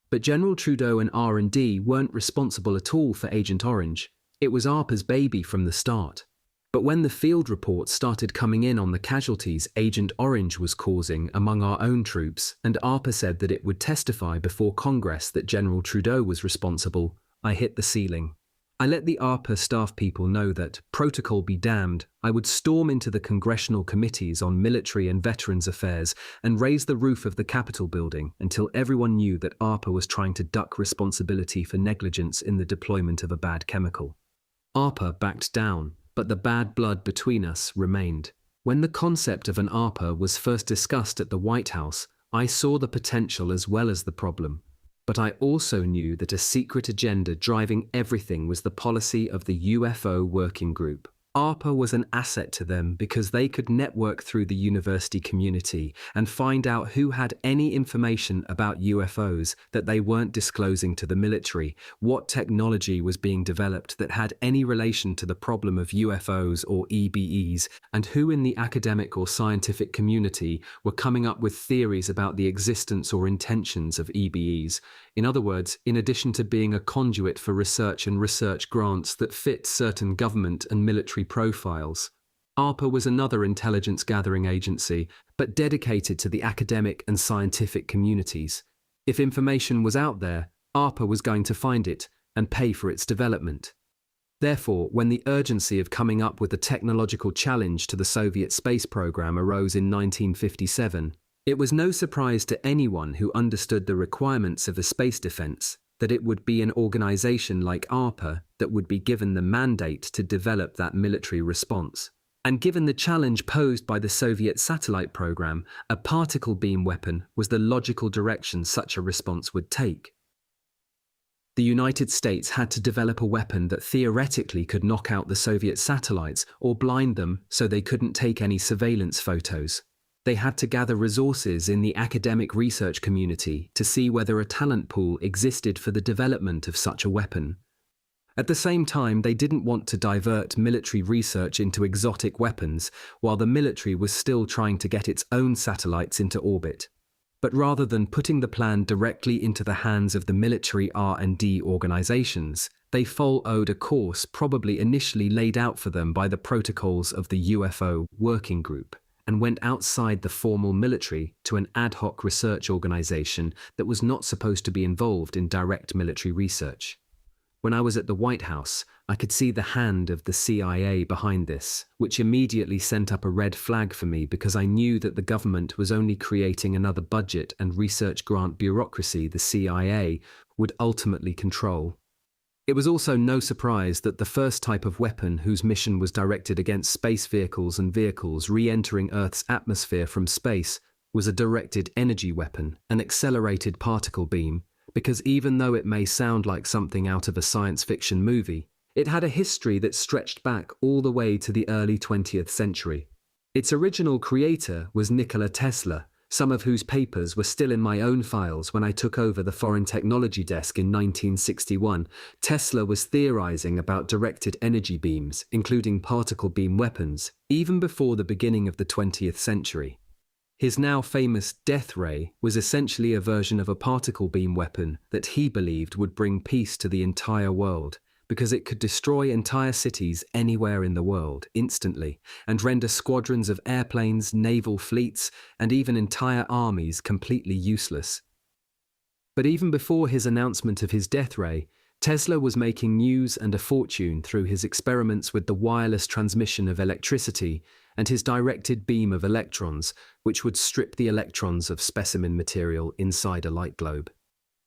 [SPEAKER 1] But General Trudeau and R&D weren't responsible at all for Agent Orange. It was ARPA's baby from the start. But when the field reports started coming in on the casualties Agent Orange was causing among our own troops, and ARPA said that it would testify before Congress that General Trudeau was responsible, I hit the ceiling. I let the ARPA staff people know that, protocol be damned, I would storm into the congressional committees on military and veterans affairs and raise the roof of the Capitol building until everyone knew that ARPA was trying to duck responsibility for negligence in the deployment of a bad chemical. ARPA backed down, but the bad blood between us remained. When the concept of an ARPA was first discussed at the White House, I saw the potential as well as the problem. But I also knew that a secret agenda driving everything was the policy of the UFO working group. ARPA was an asset to them because they could network through the university community and find out who had any information about UFOs that they weren't disclosing to the military, what technology was being developed that had any relation to the problem of UFOs or EBEs, and who in the academic or scientific community were coming up with theories about the existence or intentions of EBEs. In other words, in addition to being a conduit for research and research grants that fit certain government and military profiles, ARPA was another intelligence gathering agency, but dedicated to the academic and scientific communities. If information was out there, ARPA was going to find it and pay for its development. Therefore, when the urgency of coming up with a technological challenge to the Soviet space program arose in 1957, it was no surprise to anyone who understood the requirements of a space defense that it would be an organization like ARPA that would be given the mandate to develop that military response. And given the challenge posed by the Soviet satellite program, a particle beam weapon was the logical direction such a response would take. The United States had to develop a weapon that theoretically could knock out the Soviet satellites or blind them so they couldn't take any surveillance photos. They had to gather resources in the academic research community to see whether a talent pool existed for the development of such a weapon. At the same time, they didn't want to divert military research into exotic weapons while the military was still trying to get its own satellites into orbit. But rather than putting the plan directly into the hands of the military R&D organizations, they followed a course probably initially laid out for them by the protocols of the UFO working group, and went outside the formal military to an ad hoc research organization that was not supposed to be involved in direct military research. When I was at the White House, I could see the hand of the CIA behind this, which immediately sent up a red flag for me because I knew that the government was only creating another budget and research grant bureaucracy the CIA would ultimately control. It was also no surprise that the first type of weapon whose mission was directed against space vehicles and vehicles re-entering Earth's atmosphere from space was a directed energy weapon, an accelerated particle beam, because even though it may sound like something out of a science fiction movie, it had a history that stretched back all the way to the early 20th century. Its original creator was Nikola Tesla, some of whose papers were still in my own files when I took over the Foreign Technology Desk in 1961. Tesla was theorizing about directed energy beams, including particle beam weapons, even before the beginning of the 20th century. His now famous death ray was essentially a version of a particle beam weapon that he believed would bring peace to the entire world, because it could destroy entire cities anywhere in the world instantly and render squadrons of airplanes, naval fleets, and even entire armies completely useless. But even before his announcement of his death ray, Tesla was making news and a fortune through his experiments with the wireless transmission of electricity and his directed beam of electrons, which would strip the electrons of specimen material inside a light globe.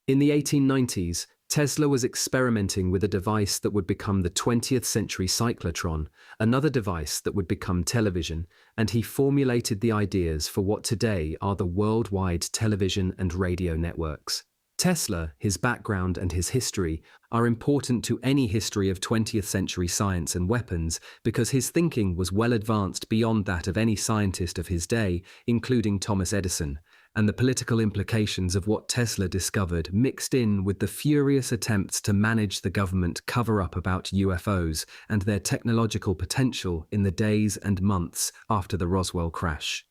[SPEAKER 1] In the 1890s, Tesla was experimenting with a device that would become the 20th century cyclotron, another device that would become television, and he formulated the ideas for what today are the worldwide television and radio networks. Tesla, his background and his history, are important to any history of 20th century science and weapons because his thinking was well advanced beyond that of any scientist of his day, including Thomas Edison, and the political implications of what Tesla discovered mixed in with the furious attempts to manage the government cover-up about UFOs and their technological potential in the days and months after the Roswell crash.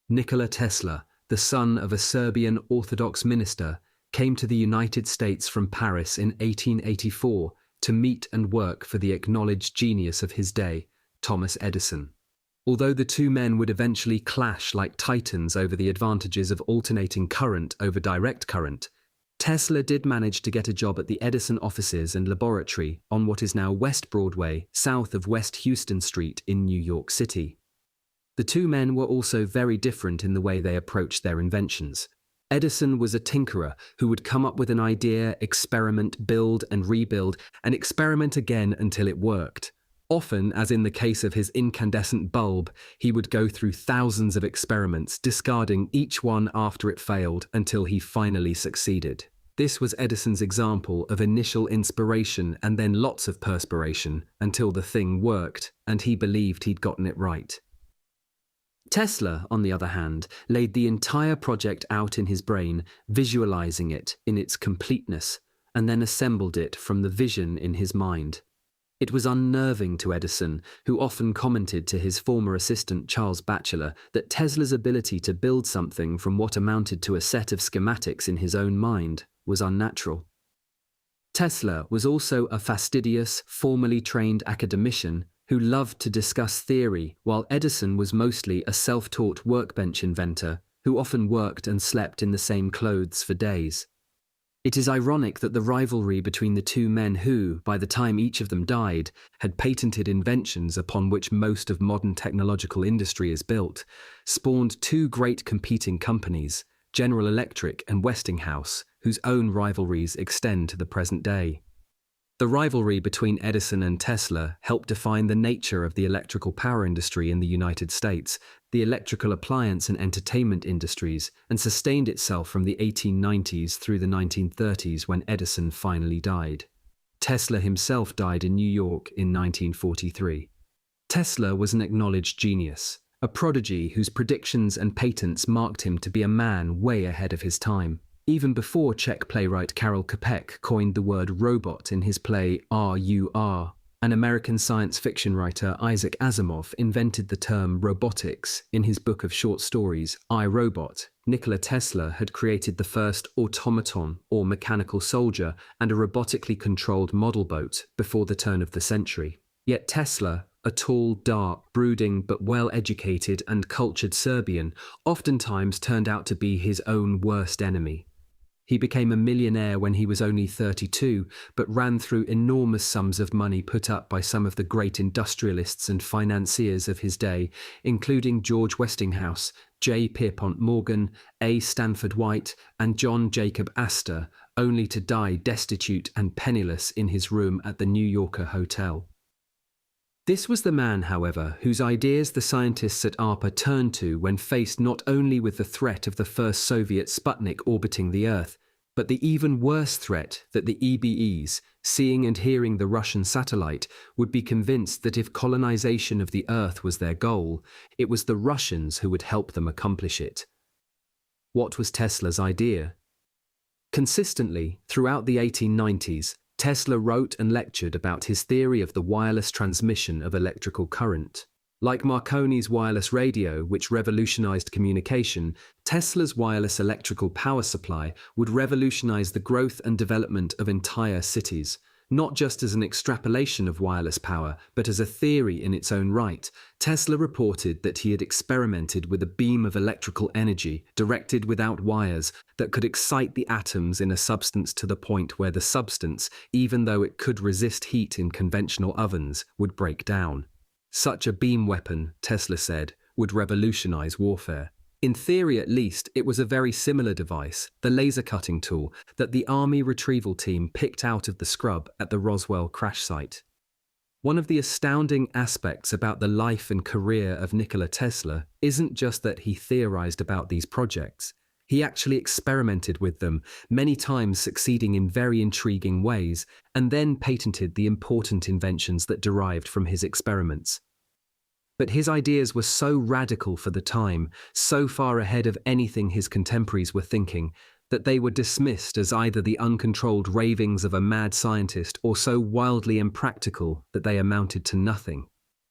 [SPEAKER 1] Nikola Tesla, the son of a Serbian Orthodox minister, came to the United States from Paris in 1884 to meet and work for the acknowledged genius of his day, Thomas Edison. Although the two men would eventually clash like titans over the advantages of alternating current over direct current, Tesla did manage to get a job at the Edison offices and laboratory on what is now West Broadway, south of West Houston Street in New York City. The two men were also very different in the way they approached their inventions. Edison was a tinkerer who would come up with an idea, experiment, build and rebuild, and experiment again until it worked. Often, as in the case of his incandescent bulb, he would go through thousands of experiments, discarding each one after it failed until he finally succeeded. This was Edison's example of initial inspiration and then lots of perspiration until the thing worked and he believed he'd gotten it right. Tesla, on the other hand, laid the entire project out in his brain, visualizing it in its completeness, and then assembled it from the vision in his mind. It was unnerving to Edison, who often commented to his former assistant Charles Batchelor that Tesla's ability to build something from what amounted to a set of schematics in his own mind was unnatural. Tesla was also a fastidious, formally trained academician who loved to discuss theory, while Edison was mostly a self-taught workbench inventor who often worked and slept in the same clothes for days. It is ironic that the rivalry between the two men who, by the time each of them died, had patented inventions upon which most of modern technological industry is built, spawned two great competing companies, General Electric and Westinghouse, whose own rivalries extend to the present day. The rivalry between Edison and Tesla helped define the nature of the electrical power industry in the United States, the electrical appliance and entertainment industries, and sustained itself from the 1890s through the 1930s when Edison finally died. Tesla himself died in New York in 1943. Tesla was an acknowledged genius, a prodigy whose predictions and patents marked him to be a man way ahead of his time. Even before Czech playwright Karel Čapek coined the word robot in his play R.U.R., an American science fiction writer Isaac Asimov invented the term robotics in his book of short stories, I, Robot. Nikola Tesla had created the first automaton, or mechanical soldier, and a robotically controlled model boat before the turn of the century. Yet Tesla, a tall, dark, brooding but well-educated and cultured Serbian, oftentimes turned out to be his own worst enemy. He became a millionaire when he was only 32, but ran through enormous sums of money put up by some of the great industrialists and financiers of his day, including George Westinghouse, J. Pierpont Morgan, A. Stanford White, and John Jacob Astor, only to die destitute and penniless in his room at the New Yorker Hotel. This was the man, however, whose ideas the scientists at ARPA turned to when faced not only with the threat of the first Soviet Sputnik orbiting the Earth, but the even worse threat that the EBEs, seeing and hearing the Russian satellite, would be convinced that if colonization of the Earth was their goal, it was the Russians who would help them accomplish it. What was Tesla's idea? Consistently, throughout the 1890s, Tesla wrote and lectured about his theory of the wireless transmission of electrical current. Like Marconi's wireless radio, which revolutionized communication, Tesla's wireless electrical power supply would revolutionize the growth and development of entire cities, Not just as an extrapolation of wireless power, but as a theory in its own right, Tesla reported that he had experimented with a beam of electrical energy directed without wires that could excite the atoms in a substance to the point where the substance, even though it could resist heat in conventional ovens, would break down. Such a beam weapon, Tesla said, would revolutionize warfare. In theory at least, it was a very similar device, the laser cutting tool, that the Army retrieval team picked out of the scrub at the Roswell crash site. One of the astounding aspects about the life and career of Nikola Tesla isn't just that he theorized about these projects. He actually experimented with them, many times succeeding in very intriguing ways, and then patented the important inventions that derived from his experiments. But his ideas were so radical for the time, so far ahead of anything his contemporaries were thinking, that they were dismissed as either the uncontrolled ravings of a mad scientist or so wildly impractical that they amounted to nothing.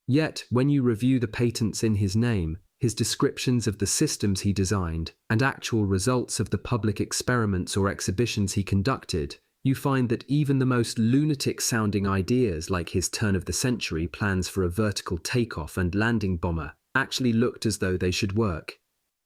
[SPEAKER 1] Yet, when you review the patents in his name, his descriptions of the systems he designed, and actual results of the public experiments or exhibitions he conducted, you find that even the most lunatic-sounding ideas like his turn-of-the-century plans for a vertical takeoff and landing bomber actually looked as though they should work.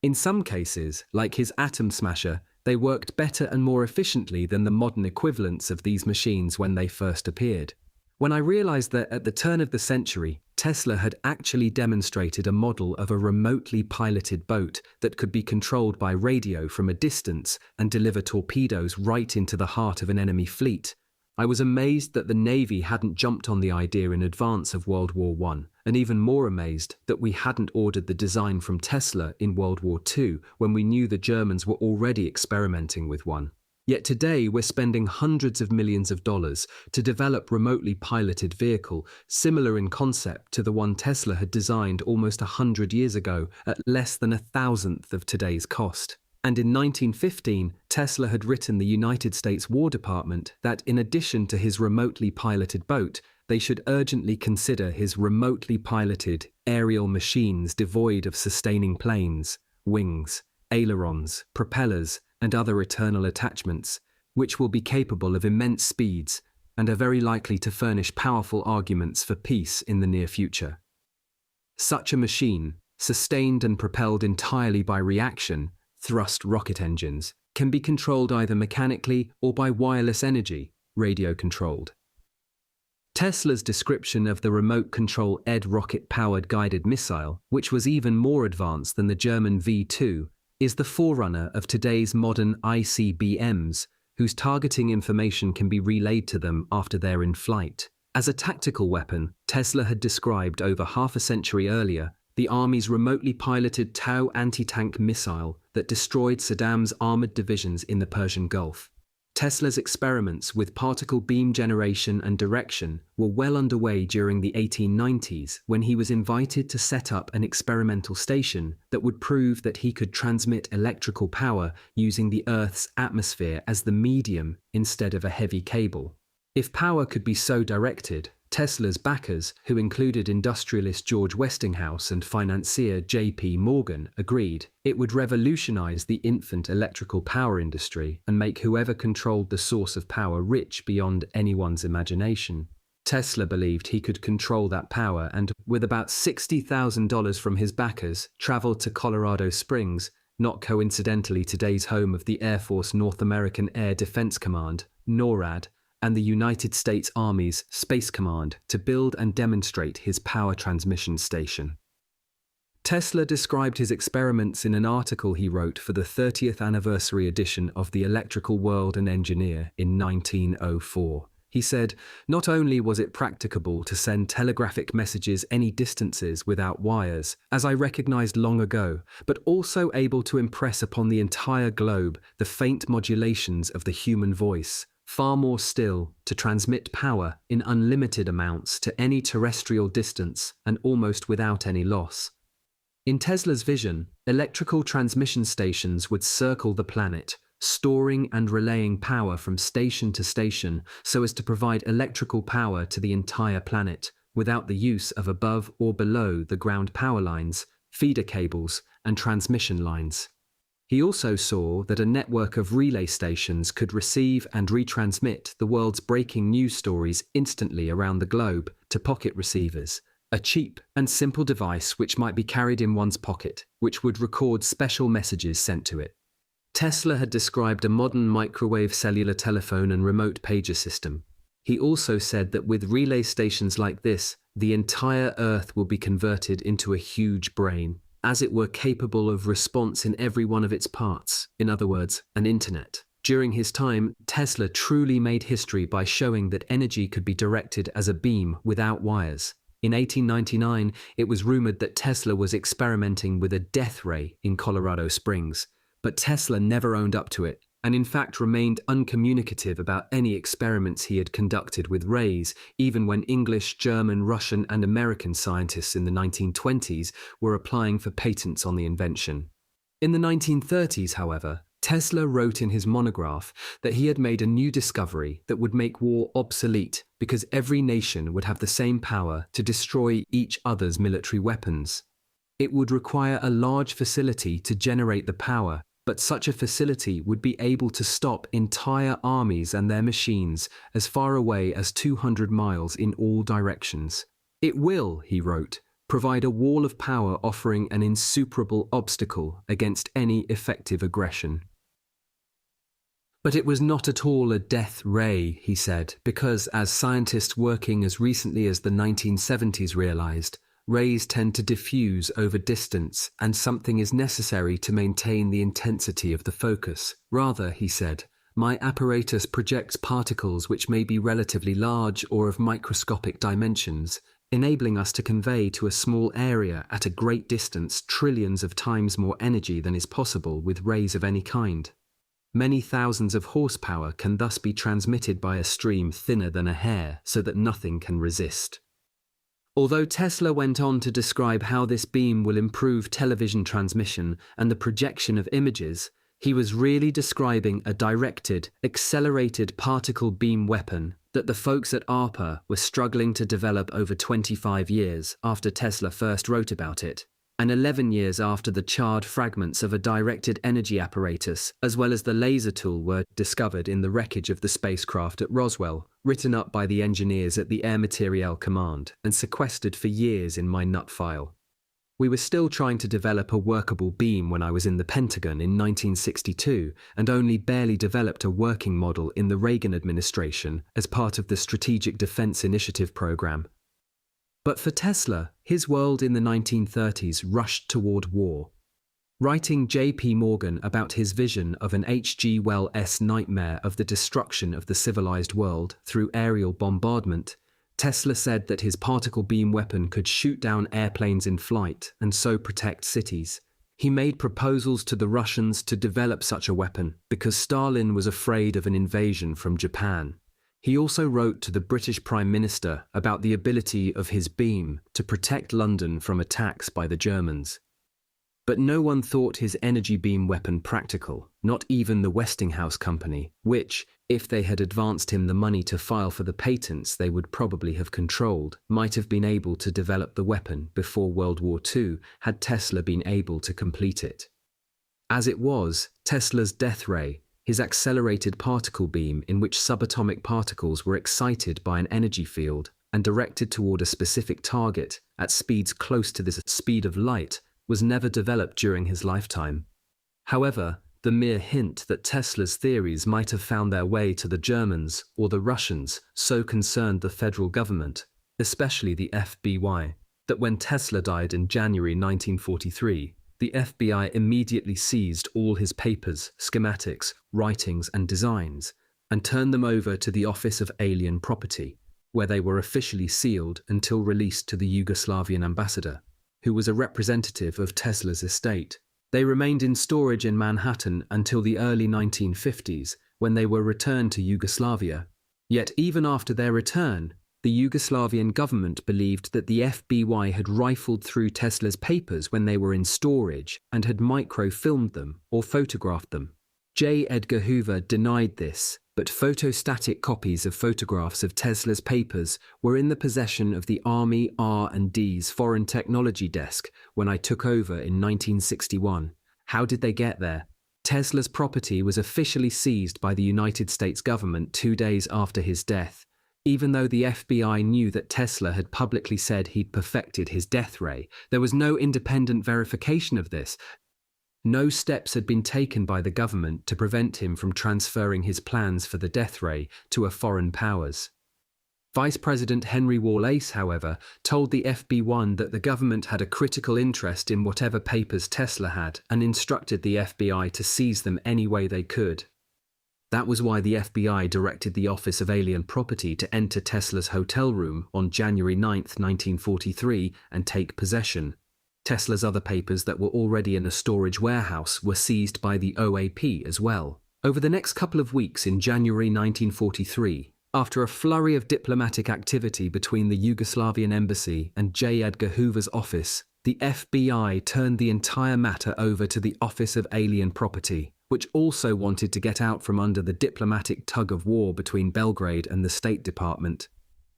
[SPEAKER 1] In some cases, like his atom smasher, they worked better and more efficiently than the modern equivalents of these machines when they first appeared. When I realized that at the turn of the century, Tesla had actually demonstrated a model of a remotely piloted boat that could be controlled by radio from a distance and deliver torpedoes right into the heart of an enemy fleet, I was amazed that the Navy hadn't jumped on the idea in advance of World War I, and even more amazed that we hadn't ordered the design from Tesla in World War II when we knew the Germans were already experimenting with one. Yet today we're spending hundreds of millions of dollars to develop remotely piloted vehicle similar in concept to the one Tesla had designed almost 100 years ago at less than 1,000th of today's cost. And in 1915, Tesla had written the United States War Department that in addition to his remotely piloted boat, they should urgently consider his remotely piloted aerial machines devoid of sustaining planes, wings, ailerons, propellers, and other eternal attachments, which will be capable of immense speeds and are very likely to furnish powerful arguments for peace in the near future. Such a machine, sustained and propelled entirely by reaction, thrust rocket engines, can be controlled either mechanically or by wireless energy, radio-controlled. Tesla's description of the remote-control ED rocket-powered guided missile, which was even more advanced than the German V-2, is the forerunner of today's modern ICBMs, whose targeting information can be relayed to them after they're in flight. As a tactical weapon, Tesla had described over half a century earlier the Army's remotely piloted Tau anti-tank missile that destroyed Saddam's armored divisions in the Persian Gulf. Tesla's experiments with particle beam generation and direction were well underway during the 1890s when he was invited to set up an experimental station that would prove that he could transmit electrical power using the Earth's atmosphere as the medium instead of a heavy cable. If power could be so directed, Tesla's backers, who included industrialist George Westinghouse and financier J.P. Morgan, agreed it would revolutionize the infant electrical power industry and make whoever controlled the source of power rich beyond anyone's imagination. Tesla believed he could control that power and, with about $60,000 from his backers, traveled to Colorado Springs, not coincidentally today's home of the Air Force North American Air Defense Command, NORAD, and the United States Army's Space Command to build and demonstrate his power transmission station. Tesla described his experiments in an article he wrote for the 30th anniversary edition of the Electrical World and Engineer in 1904. He said, "Not only was it practicable to send telegraphic messages any distances without wires, as I recognized long ago, but also able to impress upon the entire globe the faint modulations of the human voice. Far more still, to transmit power in unlimited amounts to any terrestrial distance and almost without any loss." In Tesla's vision, electrical transmission stations would circle the planet, storing and relaying power from station to station so as to provide electrical power to the entire planet, without the use of above or below the ground power lines, feeder cables, and transmission lines. He also saw that a network of relay stations could receive and retransmit the world's breaking news stories instantly around the globe to pocket receivers, a cheap and simple device which might be carried in one's pocket, which would record special messages sent to it. Tesla had described a modern microwave cellular telephone and remote pager system. He also said that with relay stations like this, the entire Earth will be converted into a huge brain, as it were capable of response in every one of its parts, in other words, an internet. During his time, Tesla truly made history by showing that energy could be directed as a beam without wires. In 1899, it was rumored that Tesla was experimenting with a death ray in Colorado Springs, but Tesla never owned up to it, and in fact remained uncommunicative about any experiments he had conducted with rays, even when English, German, Russian, and American scientists in the 1920s were applying for patents on the invention. In the 1930s, however, Tesla wrote in his monograph that he had made a new discovery that would make war obsolete because every nation would have the same power to destroy each other's military weapons. It would require a large facility to generate the power, but such a facility would be able to stop entire armies and their machines as far away as 200 miles in all directions. It will, he wrote, provide a wall of power offering an insuperable obstacle against any effective aggression. But it was not at all a death ray, he said, because as scientists working as recently as the 1970s realized, rays tend to diffuse over distance, and something is necessary to maintain the intensity of the focus. Rather, he said, my apparatus projects particles which may be relatively large or of microscopic dimensions, enabling us to convey to a small area at a great distance trillions of times more energy than is possible with rays of any kind. Many thousands of horsepower can thus be transmitted by a stream thinner than a hair, so that nothing can resist. Although Tesla went on to describe how this beam will improve television transmission and the projection of images, he was really describing a directed, accelerated particle beam weapon that the folks at ARPA were struggling to develop over 25 years after Tesla first wrote about it, and 11 years after the charred fragments of a directed energy apparatus, as well as the laser tool, were discovered in the wreckage of the spacecraft at Roswell, written up by the engineers at the Air Materiel Command and sequestered for years in my nut file. We were still trying to develop a workable beam when I was in the Pentagon in 1962, and only barely developed a working model in the Reagan administration as part of the Strategic Defense Initiative program. But for Tesla, his world in the 1930s rushed toward war. Writing J.P. Morgan about his vision of an H.G. Wells' nightmare of the destruction of the civilized world through aerial bombardment, Tesla said that his particle beam weapon could shoot down airplanes in flight and so protect cities. He made proposals to the Russians to develop such a weapon because Stalin was afraid of an invasion from Japan. He also wrote to the British Prime Minister about the ability of his beam to protect London from attacks by the Germans. But no one thought his energy beam weapon practical, not even the Westinghouse Company, which, if they had advanced him the money to file for the patents they would probably have controlled, might have been able to develop the weapon before World War II had Tesla been able to complete it. As it was, Tesla's death ray, his accelerated particle beam in which subatomic particles were excited by an energy field and directed toward a specific target at speeds close to the speed of light, was never developed during his lifetime. However, the mere hint that Tesla's theories might have found their way to the Germans or the Russians so concerned the federal government, especially the FBI, that when Tesla died in January 1943, the FBI immediately seized all his papers, schematics, writings, and designs, and turned them over to the Office of Alien Property, where they were officially sealed until released to the Yugoslavian ambassador, who was a representative of Tesla's estate. They remained in storage in Manhattan until the early 1950s, when they were returned to Yugoslavia. Yet even after their return, the Yugoslavian government believed that the FBI had rifled through Tesla's papers when they were in storage and had microfilmed them or photographed them. J. Edgar Hoover denied this, but photostatic copies of photographs of Tesla's papers were in the possession of the Army R&D's Foreign Technology Desk when I took over in 1961. How did they get there? Tesla's property was officially seized by the United States government 2 days after his death, even though the FBI knew that Tesla had publicly said he'd perfected his death ray. There was no independent verification of this. No steps had been taken by the government to prevent him from transferring his plans for the death ray to a foreign powers. Vice President Henry Wallace, however, told the FB1 that the government had a critical interest in whatever papers Tesla had and instructed the FBI to seize them any way they could. That was why the FBI directed the Office of Alien Property to enter Tesla's hotel room on January 9, 1943, and take possession. Tesla's other papers that were already in a storage warehouse were seized by the OAP as well. Over the next couple of weeks in January 1943, after a flurry of diplomatic activity between the Yugoslavian embassy and J. Edgar Hoover's office, the FBI turned the entire matter over to the Office of Alien Property, which also wanted to get out from under the diplomatic tug-of-war between Belgrade and the State Department.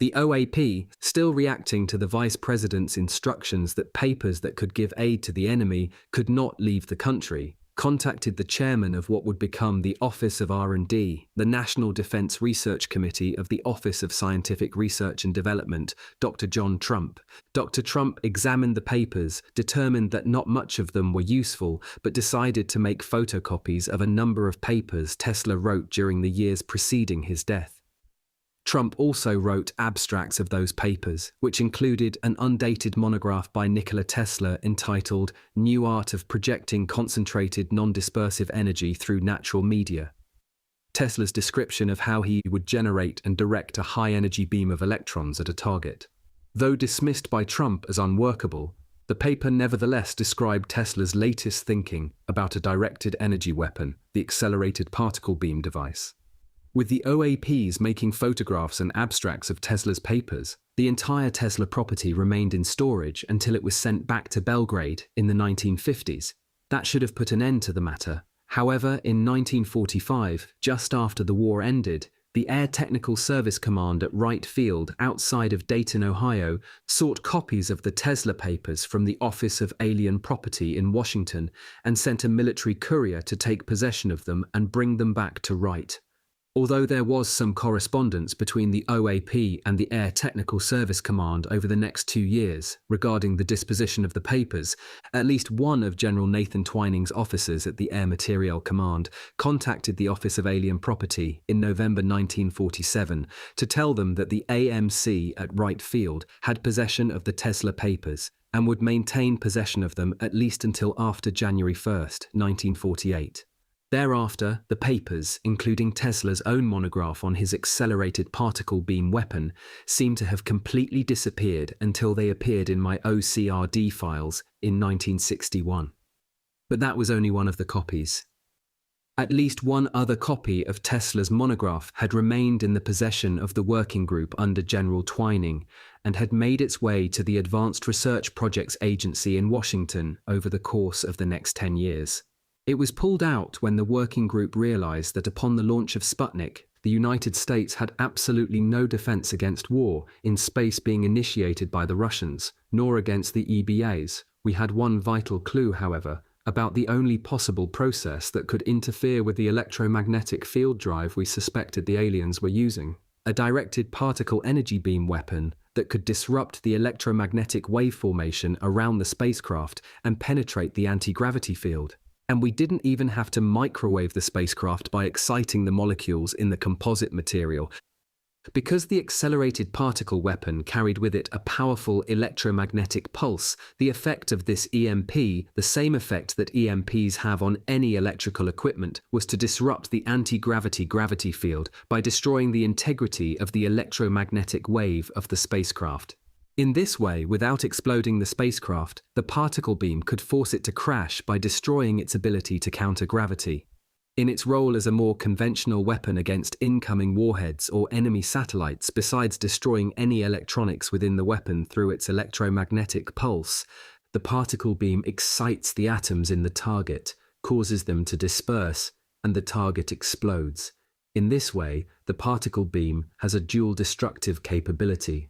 [SPEAKER 1] The OAP, still reacting to the Vice President's instructions that papers that could give aid to the enemy could not leave the country, contacted the chairman of what would become the Office of R&D, the National Defense Research Committee of the Office of Scientific Research and Development, Dr. John Trump. Dr. Trump examined the papers, determined that not much of them were useful, but decided to make photocopies of a number of papers Tesla wrote during the years preceding his death. Trump also wrote abstracts of those papers, which included an undated monograph by Nikola Tesla entitled New Art of Projecting Concentrated Non-Dispersive Energy Through Natural Media. Tesla's description of how he would generate and direct a high-energy beam of electrons at a target. Though dismissed by Trump as unworkable, the paper nevertheless described Tesla's latest thinking about a directed energy weapon, the accelerated particle beam device. With the OAPs making photographs and abstracts of Tesla's papers, the entire Tesla property remained in storage until it was sent back to Belgrade in the 1950s. That should have put an end to the matter. However, in 1945, just after the war ended, the Air Technical Service Command at Wright Field outside of Dayton, Ohio, sought copies of the Tesla papers from the Office of Alien Property in Washington and sent a military courier to take possession of them and bring them back to Wright. Although there was some correspondence between the OAP and the Air Technical Service Command over the next 2 years regarding the disposition of the papers, at least one of General Nathan Twining's officers at the Air Materiel Command contacted the Office of Alien Property in November 1947 to tell them that the AMC at Wright Field had possession of the Tesla papers and would maintain possession of them at least until after January 1, 1948. Thereafter, the papers, including Tesla's own monograph on his accelerated particle beam weapon, seem to have completely disappeared until they appeared in my OCRD files in 1961. But that was only one of the copies. At least one other copy of Tesla's monograph had remained in the possession of the working group under General Twining and had made its way to the Advanced Research Projects Agency in Washington over the course of the next 10 years. It was pulled out when the working group realized that upon the launch of Sputnik, the United States had absolutely no defense against war in space being initiated by the Russians, nor against the EBAs. We had one vital clue, however, about the only possible process that could interfere with the electromagnetic field drive we suspected the aliens were using. A directed particle energy beam weapon that could disrupt the electromagnetic wave formation around the spacecraft and penetrate the anti-gravity field. And we didn't even have to microwave the spacecraft by exciting the molecules in the composite material. Because the accelerated particle weapon carried with it a powerful electromagnetic pulse, the effect of this EMP, the same effect that EMPs have on any electrical equipment, was to disrupt the anti-gravity gravity field by destroying the integrity of the electromagnetic wave of the spacecraft. In this way, without exploding the spacecraft, the particle beam could force it to crash by destroying its ability to counter gravity. In its role as a more conventional weapon against incoming warheads or enemy satellites, besides destroying any electronics within the weapon through its electromagnetic pulse, the particle beam excites the atoms in the target, causes them to disperse, and the target explodes. In this way, the particle beam has a dual destructive capability.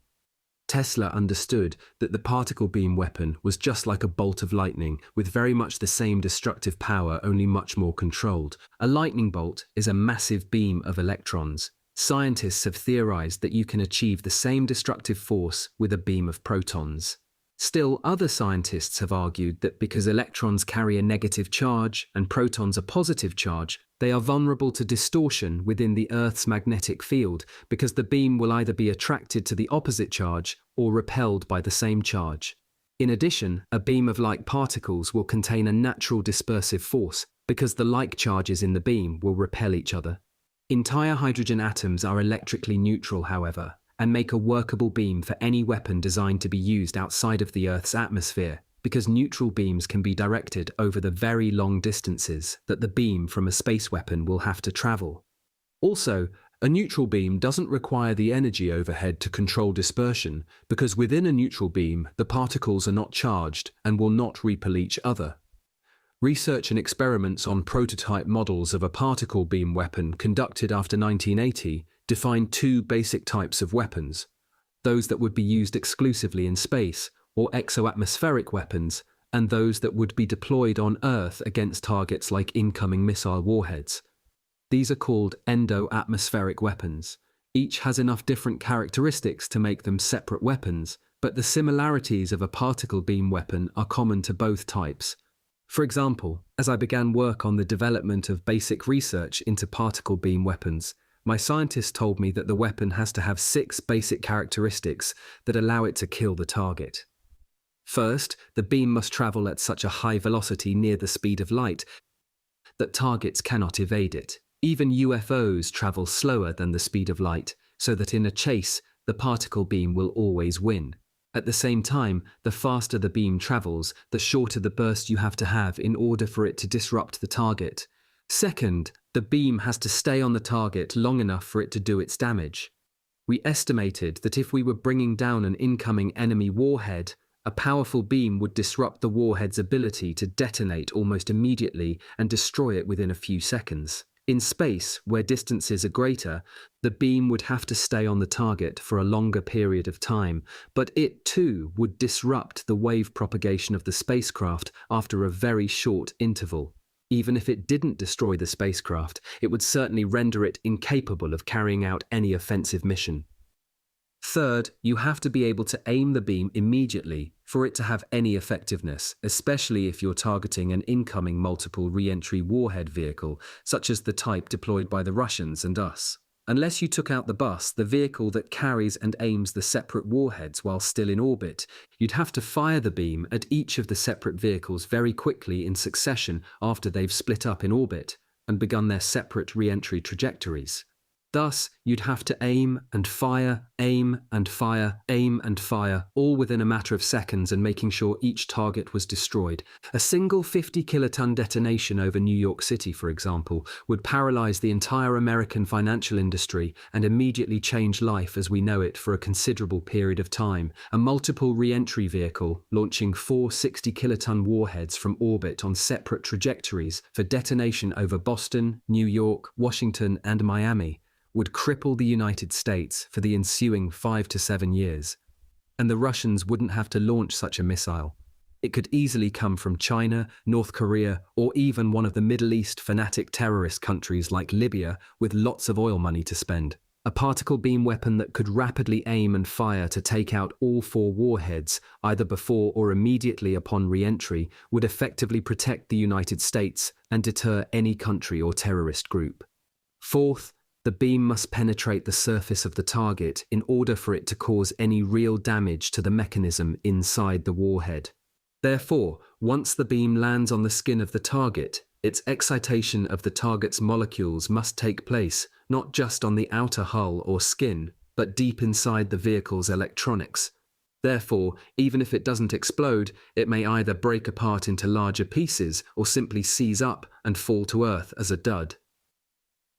[SPEAKER 1] Tesla understood that the particle beam weapon was just like a bolt of lightning, with very much the same destructive power, only much more controlled. A lightning bolt is a massive beam of electrons. Scientists have theorized that you can achieve the same destructive force with a beam of protons. Still, other scientists have argued that because electrons carry a negative charge and protons a positive charge, they are vulnerable to distortion within the Earth's magnetic field because the beam will either be attracted to the opposite charge or repelled by the same charge. In addition, a beam of like particles will contain a natural dispersive force because the like charges in the beam will repel each other. Entire hydrogen atoms are electrically neutral, however, and make a workable beam for any weapon designed to be used outside of the Earth's atmosphere, because neutral beams can be directed over the very long distances that the beam from a space weapon will have to travel. Also, a neutral beam doesn't require the energy overhead to control dispersion, because within a neutral beam, the particles are not charged and will not repel each other. Research and experiments on prototype models of a particle beam weapon conducted after 1980 defined two basic types of weapons: those that would be used exclusively in space, or exoatmospheric weapons, and those that would be deployed on Earth against targets like incoming missile warheads. These are called endo-atmospheric weapons. Each has enough different characteristics to make them separate weapons, but the similarities of a particle beam weapon are common to both types. For example, as I began work on the development of basic research into particle beam weapons, my scientist told me that the weapon has to have 6 basic characteristics that allow it to kill the target. First, the beam must travel at such a high velocity near the speed of light that targets cannot evade it. Even UFOs travel slower than the speed of light, so that in a chase, the particle beam will always win. At the same time, the faster the beam travels, the shorter the burst you have to have in order for it to disrupt the target. Second, the beam has to stay on the target long enough for it to do its damage. We estimated that if we were bringing down an incoming enemy warhead, a powerful beam would disrupt the warhead's ability to detonate almost immediately and destroy it within a few seconds. In space, where distances are greater, the beam would have to stay on the target for a longer period of time, but it too would disrupt the wave propagation of the spacecraft after a very short interval. Even if it didn't destroy the spacecraft, it would certainly render it incapable of carrying out any offensive mission. Third, you have to be able to aim the beam immediately for it to have any effectiveness, especially if you're targeting an incoming multiple re-entry warhead vehicle, such as the type deployed by the Russians and us. Unless you took out the bus, the vehicle that carries and aims the separate warheads while still in orbit, you'd have to fire the beam at each of the separate vehicles very quickly in succession after they've split up in orbit and begun their separate re-entry trajectories. Thus, you'd have to aim and fire, aim and fire, aim and fire, all within a matter of seconds and making sure each target was destroyed. A single 50-kiloton detonation over New York City, for example, would paralyze the entire American financial industry and immediately change life as we know it for a considerable period of time. A multiple re-entry vehicle, launching 4 60-kiloton warheads from orbit on separate trajectories for detonation over Boston, New York, Washington, and Miami, would cripple the United States for the ensuing 5 to 7 years. And the Russians wouldn't have to launch such a missile. It could easily come from China, North Korea, or even one of the Middle East fanatic terrorist countries like Libya with lots of oil money to spend. A particle beam weapon that could rapidly aim and fire to take out all 4 warheads, either before or immediately upon re-entry, would effectively protect the United States and deter any country or terrorist group. Fourth, the beam must penetrate the surface of the target in order for it to cause any real damage to the mechanism inside the warhead. Therefore, once the beam lands on the skin of the target, its excitation of the target's molecules must take place not just on the outer hull or skin, but deep inside the vehicle's electronics. Therefore, even if it doesn't explode, it may either break apart into larger pieces or simply seize up and fall to Earth as a dud.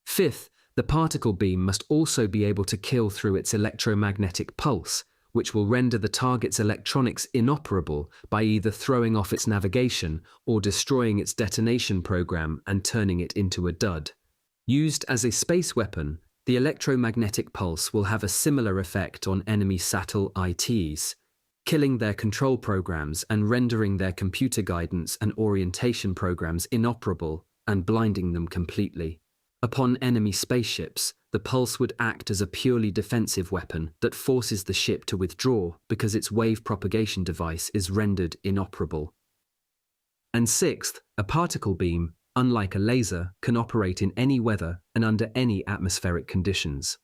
[SPEAKER 1] Fifth, the particle beam must also be able to kill through its electromagnetic pulse, which will render the target's electronics inoperable by either throwing off its navigation or destroying its detonation program and turning it into a dud. Used as a space weapon, The electromagnetic pulse will have a similar effect on enemy satellites, killing their control programs and rendering their computer guidance and orientation programs inoperable and blinding them completely. Upon enemy spaceships, the pulse would act as a purely defensive weapon that forces the ship to withdraw because its wave propagation device is rendered inoperable. And sixth, a particle beam, unlike a laser, can operate in any weather and under any atmospheric conditions.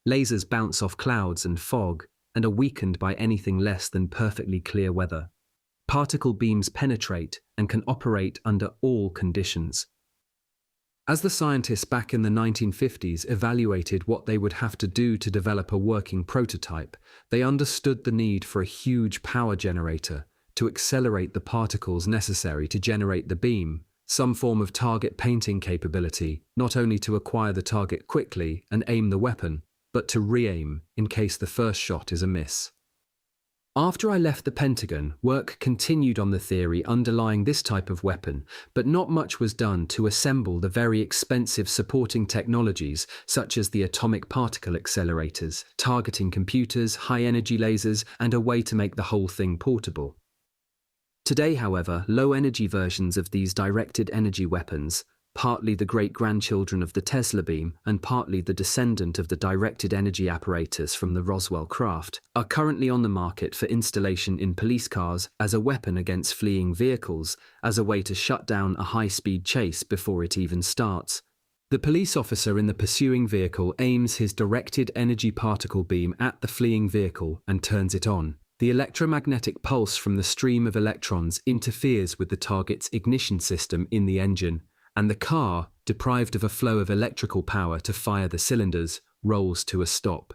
[SPEAKER 1] Lasers bounce off clouds and fog and are weakened by anything less than perfectly clear weather. Particle beams penetrate and can operate under all conditions. As the scientists back in the 1950s evaluated what they would have to do to develop a working prototype, they understood the need for a huge power generator to accelerate the particles necessary to generate the beam, some form of target painting capability, not only to acquire the target quickly and aim the weapon, but to re-aim in case the first shot is a miss. After I left the Pentagon, work continued on the theory underlying this type of weapon, but not much was done to assemble the very expensive supporting technologies such as the atomic particle accelerators, targeting computers, high-energy lasers, and a way to make the whole thing portable. Today, however, low-energy versions of these directed energy weapons, partly the great-grandchildren of the Tesla beam and partly the descendant of the directed energy apparatus from the Roswell craft, are currently on the market for installation in police cars as a weapon against fleeing vehicles, as a way to shut down a high-speed chase before it even starts. The police officer in the pursuing vehicle aims his directed energy particle beam at the fleeing vehicle and turns it on. The electromagnetic pulse from the stream of electrons interferes with the target's ignition system in the engine, and the car, deprived of a flow of electrical power to fire the cylinders, rolls to a stop.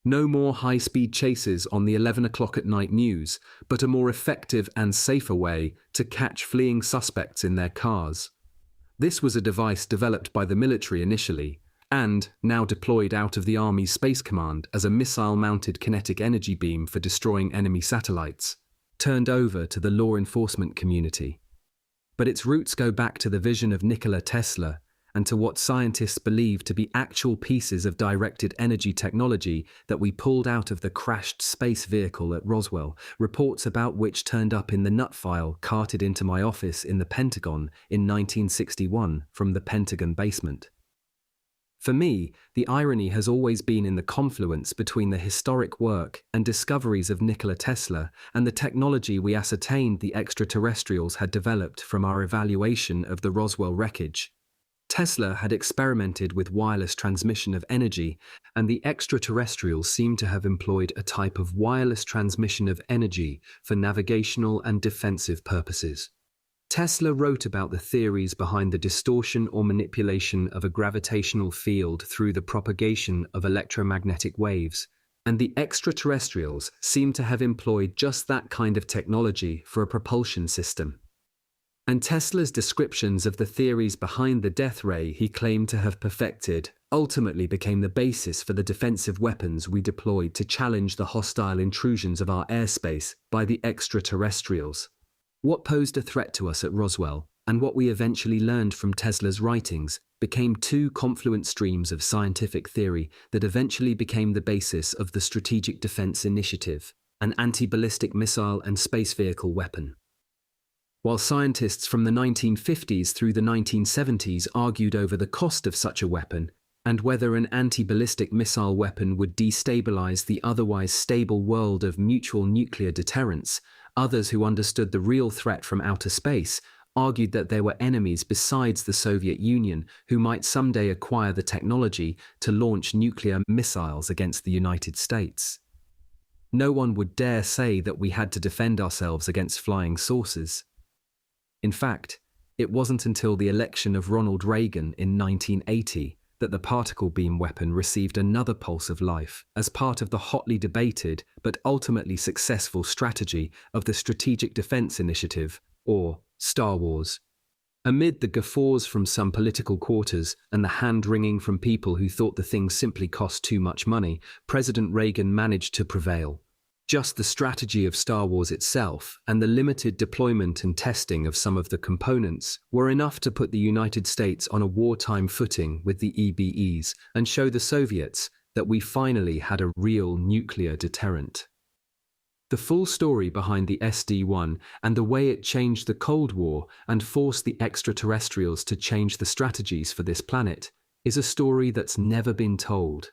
[SPEAKER 1] No more high-speed chases on the 11 o'clock at night news, but a more effective and safer way to catch fleeing suspects in their cars. This was a device developed by the military initially, and now deployed out of the Army's Space Command as a missile-mounted kinetic energy beam for destroying enemy satellites, turned over to the law enforcement community. But its roots go back to the vision of Nikola Tesla and to what scientists believe to be actual pieces of directed energy technology that we pulled out of the crashed space vehicle at Roswell, reports about which turned up in the nut file carted into my office in the Pentagon in 1961 from the Pentagon basement. For me, the irony has always been in the confluence between the historic work and discoveries of Nikola Tesla and the technology we ascertained the extraterrestrials had developed from our evaluation of the Roswell wreckage. Tesla had experimented with wireless transmission of energy, and the extraterrestrials seem to have employed a type of wireless transmission of energy for navigational and defensive purposes. Tesla wrote about the theories behind the distortion or manipulation of a gravitational field through the propagation of electromagnetic waves, and the extraterrestrials seem to have employed just that kind of technology for a propulsion system. And Tesla's descriptions of the theories behind the death ray he claimed to have perfected ultimately became the basis for the defensive weapons we deployed to challenge the hostile intrusions of our airspace by the extraterrestrials. What posed a threat to us at Roswell, and what we eventually learned from Tesla's writings, became two confluent streams of scientific theory that eventually became the basis of the Strategic Defense Initiative, an anti-ballistic missile and space vehicle weapon. While scientists from the 1950s through the 1970s argued over the cost of such a weapon, and whether an anti-ballistic missile weapon would destabilize the otherwise stable world of mutual nuclear deterrence, others who understood the real threat from outer space argued that there were enemies besides the Soviet Union who might someday acquire the technology to launch nuclear missiles against the United States. No one would dare say that we had to defend ourselves against flying saucers. In fact, it wasn't until the election of Ronald Reagan in 1980 that the particle beam weapon received another pulse of life as part of the hotly debated but ultimately successful strategy of the Strategic Defense Initiative, or Star Wars. Amid the guffaws from some political quarters and the hand-wringing from people who thought the thing simply cost too much money, President Reagan managed to prevail. Just the strategy of Star Wars itself and the limited deployment and testing of some of the components were enough to put the United States on a wartime footing with the EBEs and show the Soviets that we finally had a real nuclear deterrent. The full story behind the SD-1 and the way it changed the Cold War and forced the extraterrestrials to change the strategies for this planet is a story that's never been told.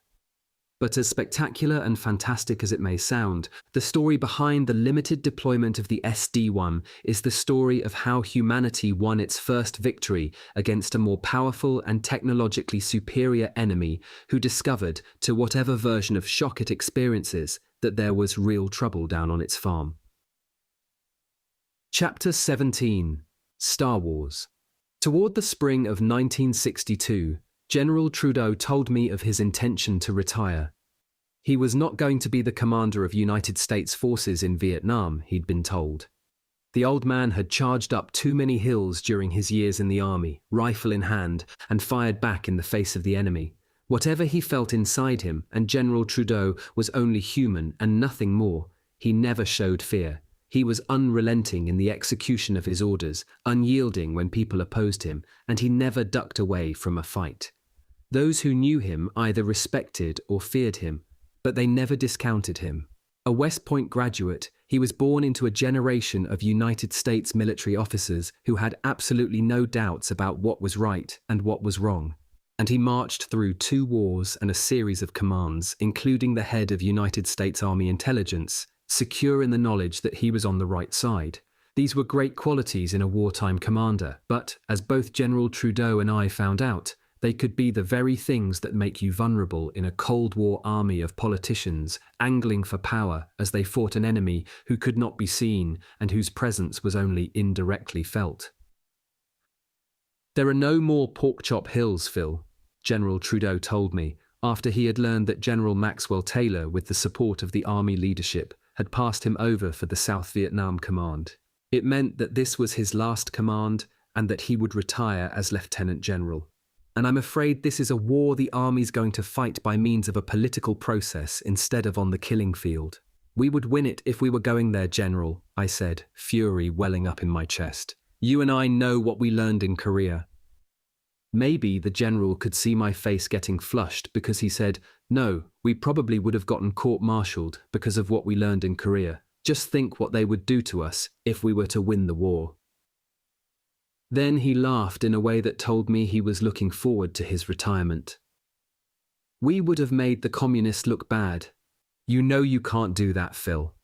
[SPEAKER 1] But as spectacular and fantastic as it may sound, the story behind the limited deployment of the SD-1 is the story of how humanity won its first victory against a more powerful and technologically superior enemy who discovered, to whatever version of shock it experiences, that there was real trouble down on its farm. Chapter 17: Star Wars. Toward the spring of 1962, General Trudeau told me of his intention to retire. He was not going to be the commander of United States forces in Vietnam, he'd been told. The old man had charged up too many hills during his years in the army, rifle in hand, and fired back in the face of the enemy. Whatever he felt inside him, and General Trudeau was only human and nothing more, he never showed fear. He was unrelenting in the execution of his orders, unyielding when people opposed him, and he never ducked away from a fight. Those who knew him either respected or feared him, but they never discounted him. A West Point graduate, he was born into a generation of United States military officers who had absolutely no doubts about what was right and what was wrong. And he marched through 2 wars and a series of commands, including the head of United States Army Intelligence, secure in the knowledge that he was on the right side. These were great qualities in a wartime commander, but, as both General Trudeau and I found out, they could be the very things that make you vulnerable in a Cold War army of politicians angling for power as they fought an enemy who could not be seen and whose presence was only indirectly felt. "There are no more pork-chop hills, Phil," General Trudeau told me after he had learned that General Maxwell Taylor, with the support of the army leadership, had passed him over for the South Vietnam Command. It meant that this was his last command and that he would retire as Lieutenant General. "And I'm afraid this is a war the Army's going to fight by means of a political process instead of on the killing field. We would win it if we were going there, General," I said, fury welling up in my chest. "You and I know what we learned in Korea." Maybe the General could see my face getting flushed because he said, "No, we probably would have gotten court-martialed because of what we learned in Korea. Just think what they would do to us if we were to win the war." Then he laughed in a way that told me he was looking forward to his retirement. "We would have made the communists look bad. You know you can't do that, Phil."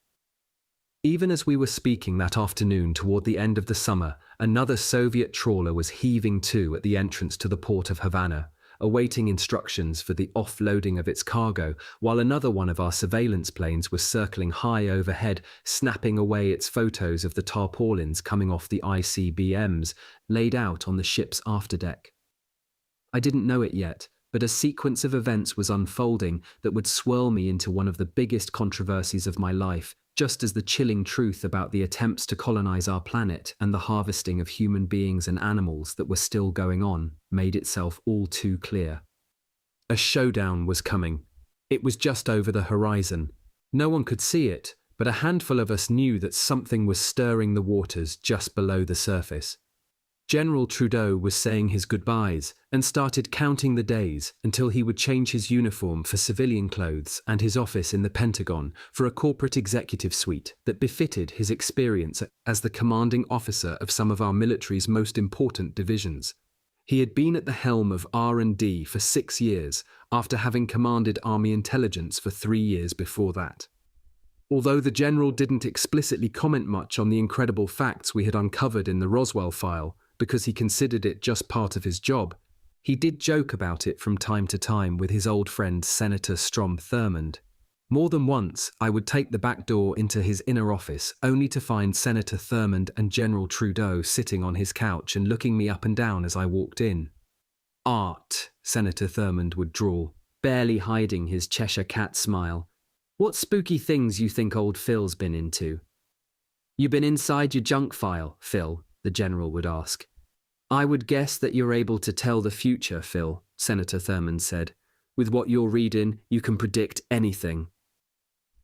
[SPEAKER 1] Even as we were speaking that afternoon toward the end of the summer, another Soviet trawler was heaving to at the entrance to the port of Havana, awaiting instructions for the offloading of its cargo, while another one of our surveillance planes was circling high overhead, snapping away its photos of the tarpaulins coming off the ICBMs laid out on the ship's afterdeck. I didn't know it yet, but a sequence of events was unfolding that would swirl me into one of the biggest controversies of my life, just as the chilling truth about the attempts to colonize our planet and the harvesting of human beings and animals that were still going on made itself all too clear. A showdown was coming. It was just over the horizon. No one could see it, but a handful of us knew that something was stirring the waters just below the surface. General Trudeau was saying his goodbyes and started counting the days until he would change his uniform for civilian clothes and his office in the Pentagon for a corporate executive suite that befitted his experience as the commanding officer of some of our military's most important divisions. He had been at the helm of R&D for 6 years after having commanded Army intelligence for 3 years before that. Although the general didn't explicitly comment much on the incredible facts we had uncovered in the Roswell file, because he considered it just part of his job, he did joke about it from time to time with his old friend Senator Strom Thurmond. More than once, I would take the back door into his inner office, only to find Senator Thurmond and General Trudeau sitting on his couch and looking me up and down as I walked in. "Art," Senator Thurmond would drawl, barely hiding his Cheshire cat smile. "What spooky things you think old Phil's been into?" "You been inside your junk file, Phil?" the General would ask. "I would guess that you're able to tell the future, Phil," Senator Thurmond said. "With what you're reading, you can predict anything."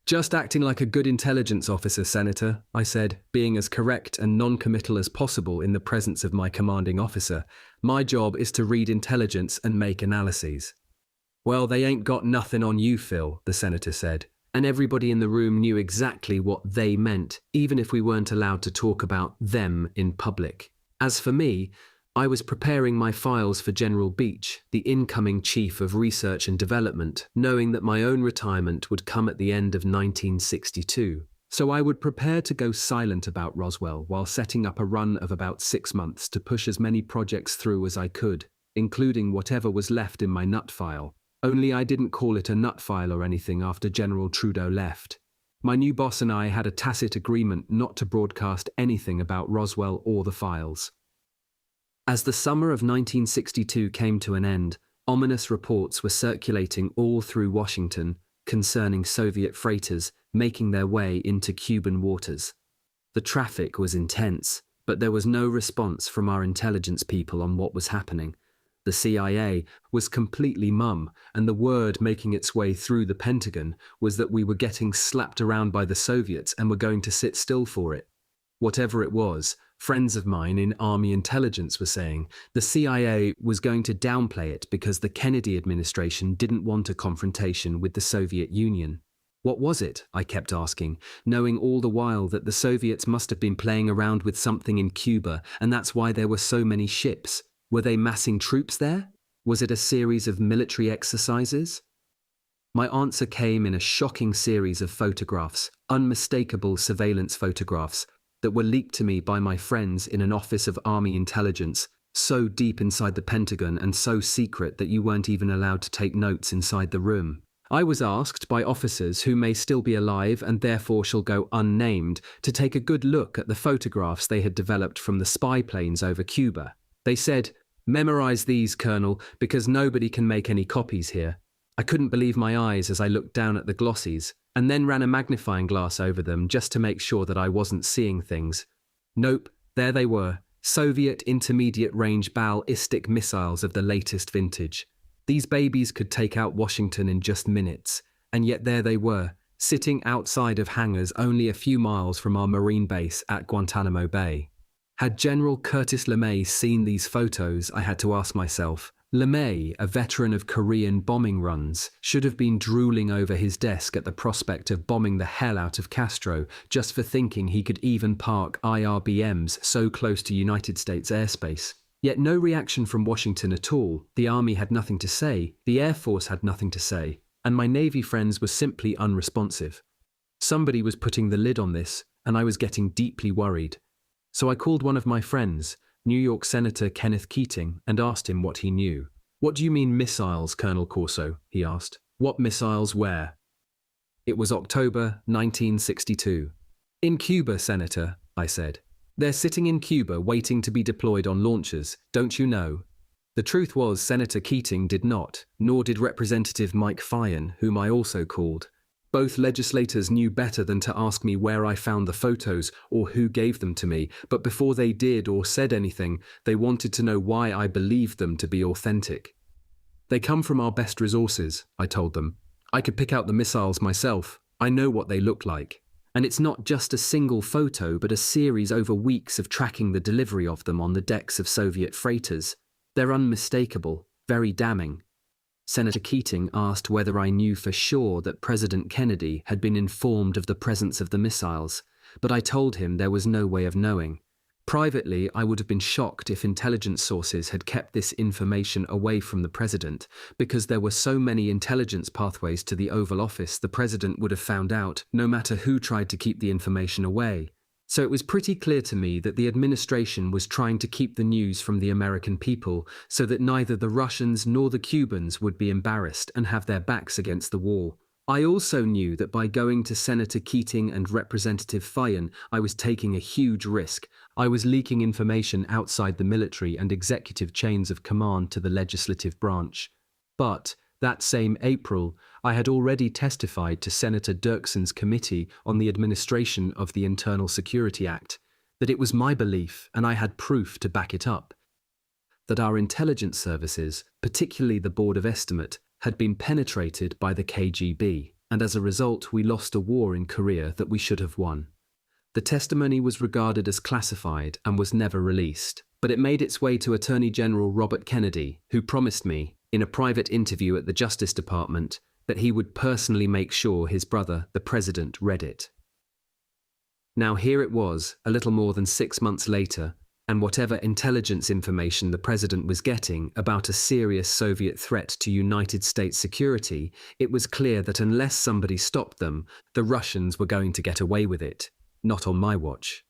[SPEAKER 1] Just acting like a good intelligence officer, Senator, I said, being as correct and non-committal as possible in the presence of my commanding officer. My job is to read intelligence and make analyses. Well, they ain't got nothing on you, Phil, the senator said, and everybody in the room knew exactly what they meant, even if we weren't allowed to talk about them in public. As for me, I was preparing my files for General Beach, the incoming Chief of Research and Development, knowing that my own retirement would come at the end of 1962. So I would prepare to go silent about Roswell while setting up a run of about 6 months to push as many projects through as I could, including whatever was left in my nut file. Only I didn't call it a nut file or anything after General Trudeau left. My new boss and I had a tacit agreement not to broadcast anything about Roswell or the files. As the summer of 1962 came to an end, ominous reports were circulating all through Washington concerning Soviet freighters making their way into Cuban waters. The traffic was intense, but there was no response from our intelligence people on what was happening. The CIA was completely mum, and the word making its way through the Pentagon was that we were getting slapped around by the Soviets and were going to sit still for it. Whatever it was, friends of mine in Army intelligence were saying the CIA was going to downplay it because the Kennedy administration didn't want a confrontation with the Soviet Union. What was it? I kept asking, knowing all the while that the Soviets must have been playing around with something in Cuba, and that's why there were so many ships. Were they massing troops there? Was it a series of military exercises? My answer came in a shocking series of photographs, unmistakable surveillance photographs, that were leaked to me by my friends in an office of Army intelligence, so deep inside the Pentagon and so secret that you weren't even allowed to take notes inside the room. I was asked by officers who may still be alive and therefore shall go unnamed to take a good look at the photographs they had developed from the spy planes over Cuba. They said, "Memorize these, Colonel, because nobody can make any copies here." I couldn't believe my eyes as I looked down at the glossies, and then ran a magnifying glass over them just to make sure that I wasn't seeing things. Nope, there they were, Soviet intermediate-range ballistic missiles of the latest vintage. These babies could take out Washington in just minutes, and yet there they were, sitting outside of hangars only a few miles from our Marine base at Guantanamo Bay. Had General Curtis LeMay seen these photos, I had to ask myself. LeMay, a veteran of Korean bombing runs, should have been drooling over his desk at the prospect of bombing the hell out of Castro just for thinking he could even park IRBMs so close to United States airspace. Yet no reaction from Washington at all. The Army had nothing to say, the Air Force had nothing to say, and my Navy friends were simply unresponsive. Somebody was putting the lid on this, and I was getting deeply worried. So I called one of my friends, New York Senator Kenneth Keating, and asked him what he knew. "What do you mean missiles, Colonel Corso?" he asked. "What missiles where?" It was October 1962. "In Cuba, Senator," I said. "They're sitting in Cuba waiting to be deployed on launchers, don't you know?" The truth was Senator Keating did not, nor did Representative Mike Fyan, whom I also called. Both legislators knew better than to ask me where I found the photos or who gave them to me, but before they did or said anything, they wanted to know why I believed them to be authentic. "They come from our best resources," I told them. "I could pick out the missiles myself. I know what they look like. And it's not just a single photo, but a series over weeks of tracking the delivery of them on the decks of Soviet freighters. They're unmistakable, very damning." Senator Keating asked whether I knew for sure that President Kennedy had been informed of the presence of the missiles, but I told him there was no way of knowing. Privately, I would have been shocked if intelligence sources had kept this information away from the president, because there were so many intelligence pathways to the Oval Office the president would have found out, no matter who tried to keep the information away. So it was pretty clear to me that the administration was trying to keep the news from the American people so that neither the Russians nor the Cubans would be embarrassed and have their backs against the wall. I also knew that by going to Senator Keating and Representative Fyan, I was taking a huge risk. I was leaking information outside the military and executive chains of command to the legislative branch. But that same April, I had already testified to Senator Dirksen's committee on the administration of the Internal Security Act, that it was my belief, and I had proof to back it up, that our intelligence services, particularly the Board of Estimate, had been penetrated by the KGB. and as a result, we lost a war in Korea that we should have won. The testimony was regarded as classified and was never released, but it made its way to Attorney General Robert Kennedy, who promised me, in a private interview at the Justice Department, that he would personally make sure his brother, the president, read it. Now here it was, a little more than 6 months later, and whatever intelligence information the president was getting about a serious Soviet threat to United States security, it was clear that unless somebody stopped them, the Russians were going to get away with it. Not on my watch.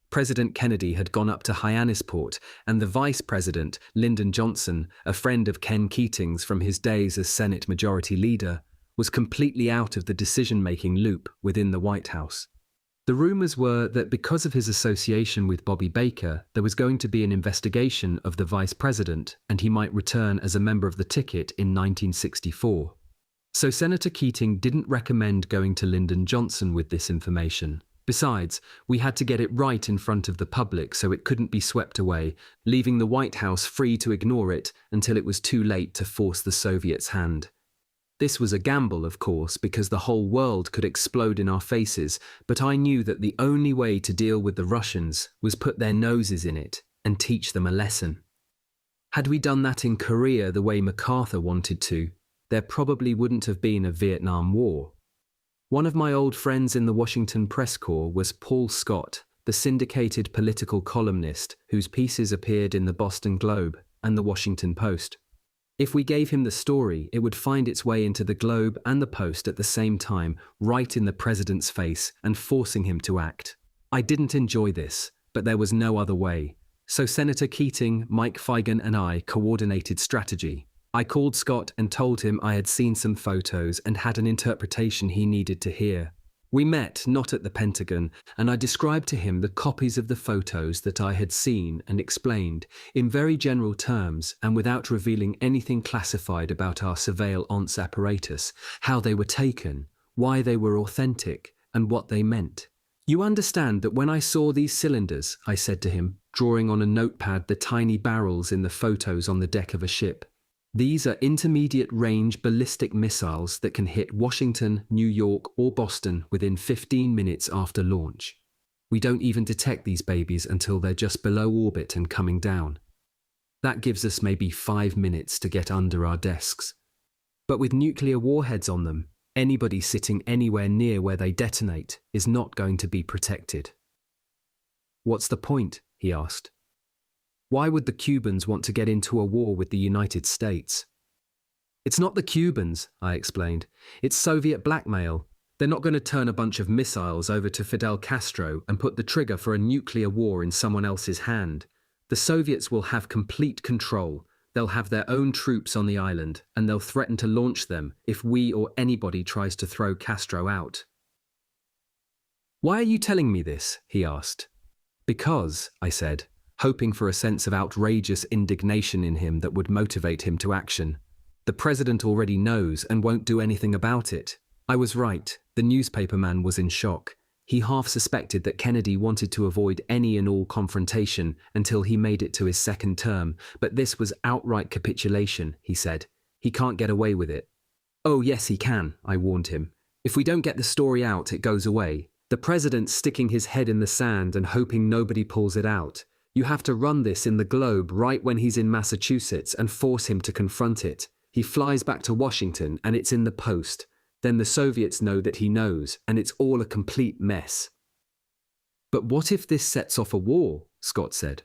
[SPEAKER 1] President Kennedy had gone up to Hyannisport, and the vice president, Lyndon Johnson, a friend of Ken Keating's from his days as Senate Majority Leader, was completely out of the decision-making loop within the White House. The rumors were that because of his association with Bobby Baker, there was going to be an investigation of the vice president, and he might return as a member of the ticket in 1964. So Senator Keating didn't recommend going to Lyndon Johnson with this information. Besides, we had to get it right in front of the public so it couldn't be swept away, leaving the White House free to ignore it until it was too late to force the Soviets' hand. This was a gamble, of course, because the whole world could explode in our faces, but I knew that the only way to deal with the Russians was put their noses in it and teach them a lesson. Had we done that in Korea the way MacArthur wanted to, there probably wouldn't have been a Vietnam War. One of my old friends in the Washington press corps was Paul Scott, the syndicated political columnist whose pieces appeared in the Boston Globe and the Washington Post. If we gave him the story, it would find its way into the Globe and the Post at the same time, right in the president's face and forcing him to act. I didn't enjoy this, but there was no other way. So Senator Keating, Mike Feigin and I coordinated strategy. I called Scott and told him I had seen some photos and had an interpretation he needed to hear. We met, not at the Pentagon, and I described to him the copies of the photos that I had seen and explained, in very general terms and without revealing anything classified about our surveillance apparatus, how they were taken, why they were authentic, and what they meant. You understand that when I saw these cylinders, I said to him, drawing on a notepad the tiny barrels in the photos on the deck of a ship, these are intermediate-range ballistic missiles that can hit Washington, New York, or Boston within 15 minutes after launch. We don't even detect these babies until they're just below orbit and coming down. That gives us maybe 5 minutes to get under our desks. But with nuclear warheads on them, anybody sitting anywhere near where they detonate is not going to be protected. What's the point? He asked. Why would the Cubans want to get into a war with the United States? It's not the Cubans, I explained. It's Soviet blackmail. They're not going to turn a bunch of missiles over to Fidel Castro and put the trigger for a nuclear war in someone else's hand. The Soviets will have complete control. They'll have their own troops on the island, and they'll threaten to launch them if we or anybody tries to throw Castro out. Why are you telling me this? He asked. Because, I said, hoping for a sense of outrageous indignation in him that would motivate him to action. The president already knows and won't do anything about it. I was right. The newspaper man was in shock. He half suspected that Kennedy wanted to avoid any and all confrontation until he made it to his second term, but this was outright capitulation, he said. He can't get away with it. Oh, yes, he can, I warned him. If we don't get the story out, it goes away. The president's sticking his head in the sand and hoping nobody pulls it out. You have to run this in the Globe right when he's in Massachusetts and force him to confront it. He flies back to Washington and it's in the Post. Then the Soviets know that he knows, and it's all a complete mess. But what if this sets off a war? Scott said.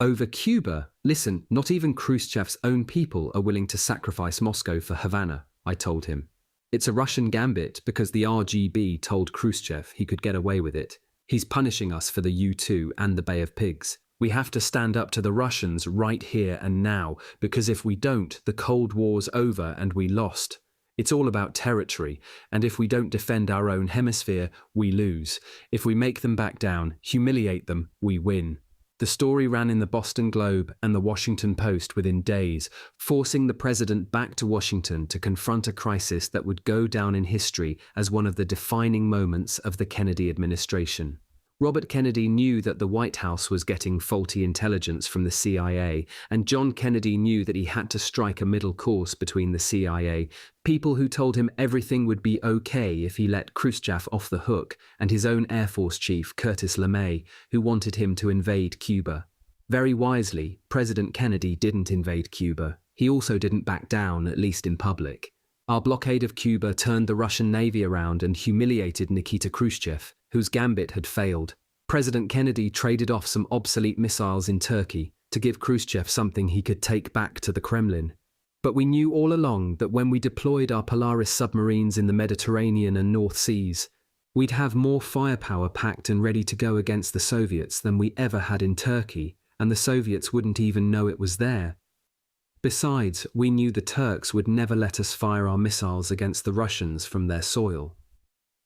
[SPEAKER 1] Over Cuba? Listen, not even Khrushchev's own people are willing to sacrifice Moscow for Havana, I told him. It's a Russian gambit because the RGB told Khrushchev he could get away with it. He's punishing us for the U-2 and the Bay of Pigs. We have to stand up to the Russians right here and now, because if we don't, the Cold War's over and we lost. It's all about territory, and if we don't defend our own hemisphere, we lose. If we make them back down, humiliate them, we win. The story ran in the Boston Globe and the Washington Post within days, forcing the president back to Washington to confront a crisis that would go down in history as one of the defining moments of the Kennedy administration. Robert Kennedy knew that the White House was getting faulty intelligence from the CIA, and John Kennedy knew that he had to strike a middle course between the CIA, people who told him everything would be okay if he let Khrushchev off the hook, and his own Air Force chief, Curtis LeMay, who wanted him to invade Cuba. Very wisely, President Kennedy didn't invade Cuba. He also didn't back down, at least in public. Our blockade of Cuba turned the Russian Navy around and humiliated Nikita Khrushchev, whose gambit had failed. President Kennedy traded off some obsolete missiles in Turkey to give Khrushchev something he could take back to the Kremlin. But we knew all along that when we deployed our Polaris submarines in the Mediterranean and North Seas, we'd have more firepower packed and ready to go against the Soviets than we ever had in Turkey, and the Soviets wouldn't even know it was there. Besides, we knew the Turks would never let us fire our missiles against the Russians from their soil.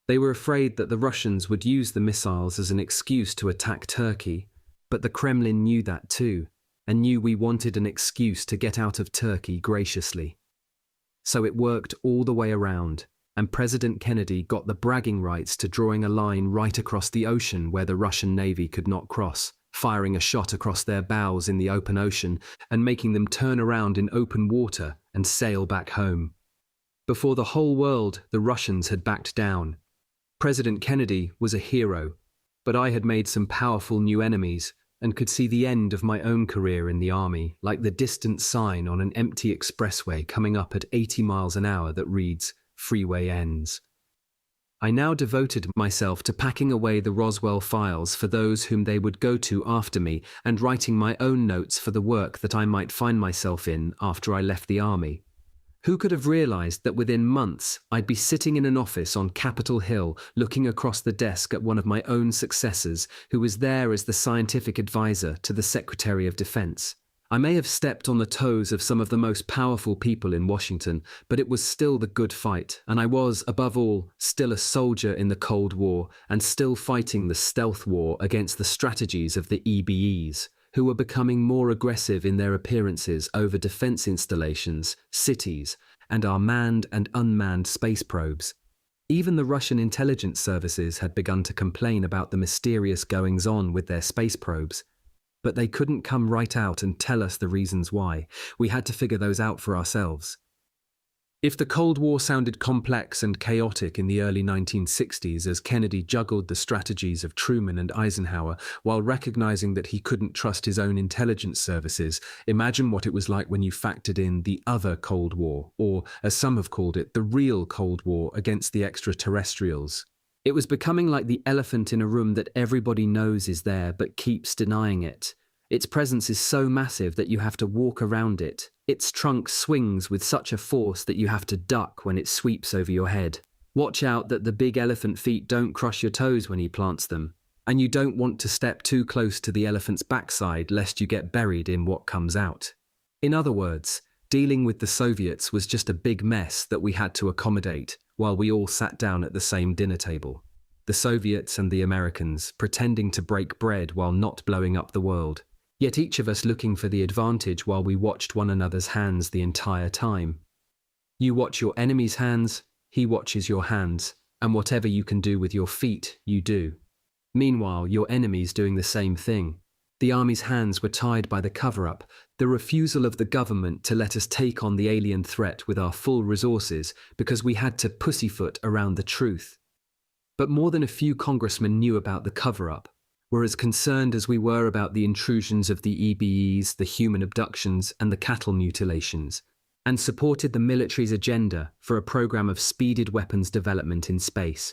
[SPEAKER 1] They were afraid that the Russians would use the missiles as an excuse to attack Turkey, but the Kremlin knew that too, and knew we wanted an excuse to get out of Turkey graciously. So it worked all the way around, and President Kennedy got the bragging rights to drawing a line right across the ocean where the Russian Navy could not cross, firing a shot across their bows in the open ocean and making them turn around in open water and sail back home. Before the whole world, the Russians had backed down. President Kennedy was a hero, but I had made some powerful new enemies and could see the end of my own career in the army, like the distant sign on an empty expressway coming up at 80 miles an hour that reads, "Freeway ends." I now devoted myself to packing away the Roswell files for those whom they would go to after me and writing my own notes for the work that I might find myself in after I left the army. Who could have realized that within months I'd be sitting in an office on Capitol Hill looking across the desk at one of my own successors who was there as the scientific advisor to the Secretary of Defense. I may have stepped on the toes of some of the most powerful people in Washington, but it was still the good fight, and I was, above all, still a soldier in the Cold War and still fighting the stealth war against the strategies of the EBEs, who were becoming more aggressive in their appearances over defense installations, cities, and our manned and unmanned space probes. Even the Russian intelligence services had begun to complain about the mysterious goings-on with their space probes. But they couldn't come right out and tell us the reasons why. We had to figure those out for ourselves. If the Cold War sounded complex and chaotic in the early 1960s as Kennedy juggled the strategies of Truman and Eisenhower while recognizing that he couldn't trust his own intelligence services, imagine what it was like when you factored in the other Cold War, or, as some have called it, the real Cold War against the extraterrestrials. It was becoming like the elephant in a room that everybody knows is there but keeps denying it. Its presence is so massive that you have to walk around it. Its trunk swings with such a force that you have to duck when it sweeps over your head. Watch out that the big elephant feet don't crush your toes when he plants them. And you don't want to step too close to the elephant's backside lest you get buried in what comes out. In other words, dealing with the Soviets was just a big mess that we had to accommodate while we all sat down at the same dinner table. The Soviets and the Americans pretending to break bread while not blowing up the world. Yet each of us looking for the advantage while we watched one another's hands the entire time. You watch your enemy's hands, he watches your hands, and whatever you can do with your feet, you do. Meanwhile, your enemy's doing the same thing. The army's hands were tied by the cover-up, the refusal of the government to let us take on the alien threat with our full resources because we had to pussyfoot around the truth. But more than a few congressmen knew about the cover-up. Were as concerned as we were about the intrusions of the EBEs, the human abductions, and the cattle mutilations, and supported the military's agenda for a program of speeded weapons development in space.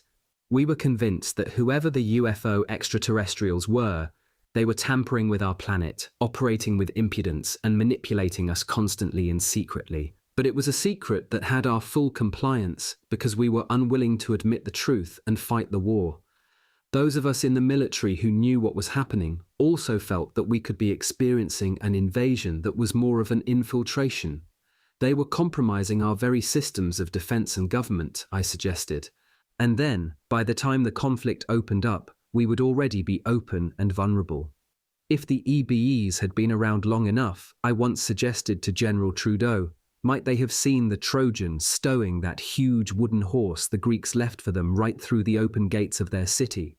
[SPEAKER 1] We were convinced that whoever the UFO extraterrestrials were, they were tampering with our planet, operating with impudence, and manipulating us constantly and secretly. But it was a secret that had our full compliance because we were unwilling to admit the truth and fight the war. Those of us in the military who knew what was happening also felt that we could be experiencing an invasion that was more of an infiltration. They were compromising our very systems of defense and government, I suggested. And then, by the time the conflict opened up, we would already be open and vulnerable. If the EBEs had been around long enough, I once suggested to General Trudeau, might they have seen the Trojans stowing that huge wooden horse the Greeks left for them right through the open gates of their city?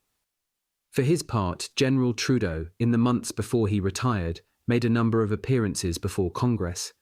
[SPEAKER 1] For his part, General Trudeau, in the months before he retired, made a number of appearances before Congress.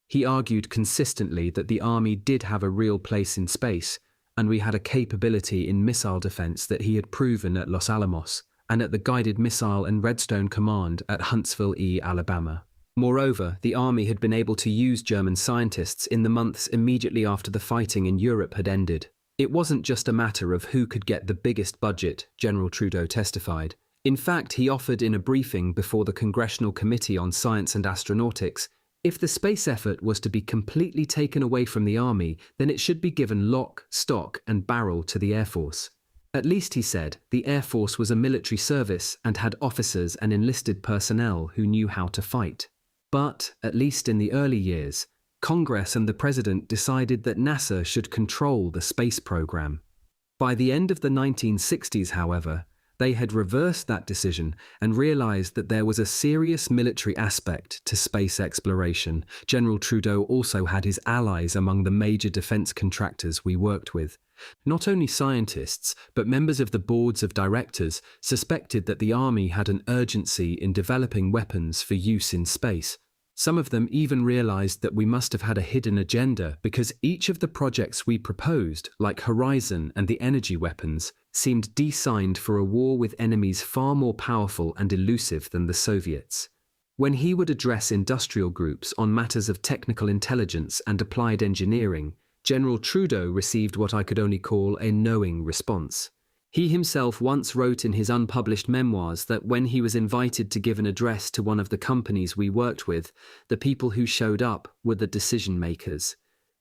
[SPEAKER 1] He argued consistently that the Army did have a real place in space, and we had a capability in missile defense that he had proven at Los Alamos and at the Guided Missile and Redstone Command at Huntsville, Alabama. Moreover, the Army had been able to use German scientists in the months immediately after the fighting in Europe had ended. It wasn't just a matter of who could get the biggest budget, General Trudeau testified. In fact, he offered in a briefing before the Congressional Committee on Science and Astronautics, if the space effort was to be completely taken away from the Army, then it should be given lock, stock, and barrel to the Air Force. At least, he said, the Air Force was a military service and had officers and enlisted personnel who knew how to fight. But, at least in the early years, Congress and the President decided that NASA should control the space program. By the end of the 1960s, however, they had reversed that decision and realized that there was a serious military aspect to space exploration. General Trudeau also had his allies among the major defense contractors we worked with. Not only scientists, but members of the boards of directors suspected that the Army had an urgency in developing weapons for use in space. Some of them even realized that we must have had a hidden agenda because each of the projects we proposed, like Horizon and the energy weapons, seemed designed for a war with enemies far more powerful and elusive than the Soviets. When he would address industrial groups on matters of technical intelligence and applied engineering, General Trudeau received what I could only call a knowing response. He himself once wrote in his unpublished memoirs that when he was invited to give an address to one of the companies we worked with, the people who showed up were the decision makers.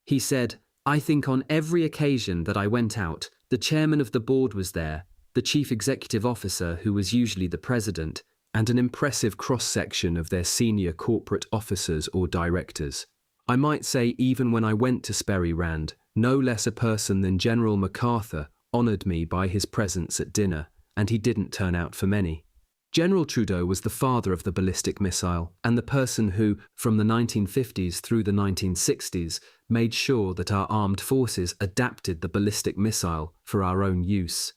[SPEAKER 1] He said, "I think on every occasion that I went out, the chairman of the board was there, the chief executive officer who was usually the president, and an impressive cross-section of their senior corporate officers or directors. I might say even when I went to Sperry Rand, no less a person than General MacArthur honoured me by his presence at dinner, and he didn't turn out for many." General Trudeau was the father of the ballistic missile and the person who, from the 1950s through the 1960s, made sure that our armed forces adapted the ballistic missile for our own use.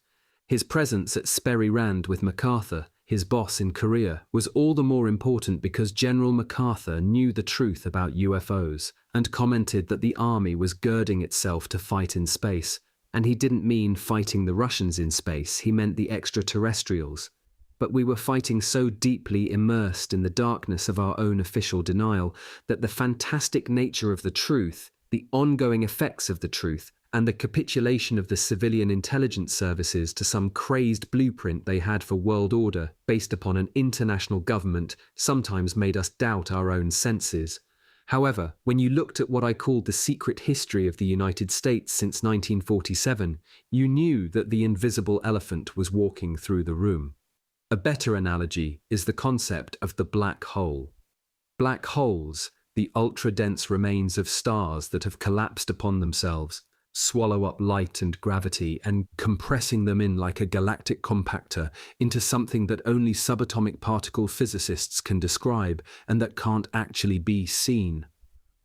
[SPEAKER 1] His presence at Sperry Rand with MacArthur, his boss in Korea, was all the more important because General MacArthur knew the truth about UFOs and commented that the Army was girding itself to fight in space. And he didn't mean fighting the Russians in space, he meant the extraterrestrials. But we were fighting so deeply immersed in the darkness of our own official denial that the fantastic nature of the truth, the ongoing effects of the truth, and the capitulation of the civilian intelligence services to some crazed blueprint they had for world order based upon an international government sometimes made us doubt our own senses. However, when you looked at what I called the secret history of the United States since 1947, you knew that the invisible elephant was walking through the room. A better analogy is the concept of the black hole. Black holes, the ultra-dense remains of stars that have collapsed upon themselves, swallow up light and gravity and compressing them in like a galactic compactor into something that only subatomic particle physicists can describe and that can't actually be seen.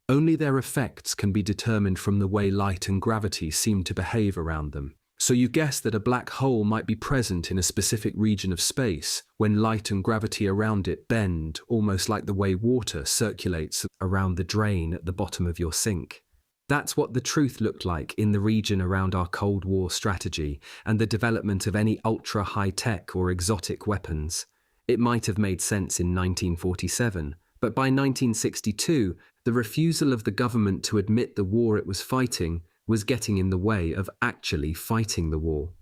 [SPEAKER 1] Only their effects can be determined from the way light and gravity seem to behave around them. So you guess that a black hole might be present in a specific region of space when light and gravity around it bend, almost like the way water circulates around the drain at the bottom of your sink. That's what the truth looked like in the region around our Cold War strategy and the development of any ultra-high-tech or exotic weapons. It might have made sense in 1947, but by 1962, the refusal of the government to admit the war it was fighting was getting in the way of actually fighting the war.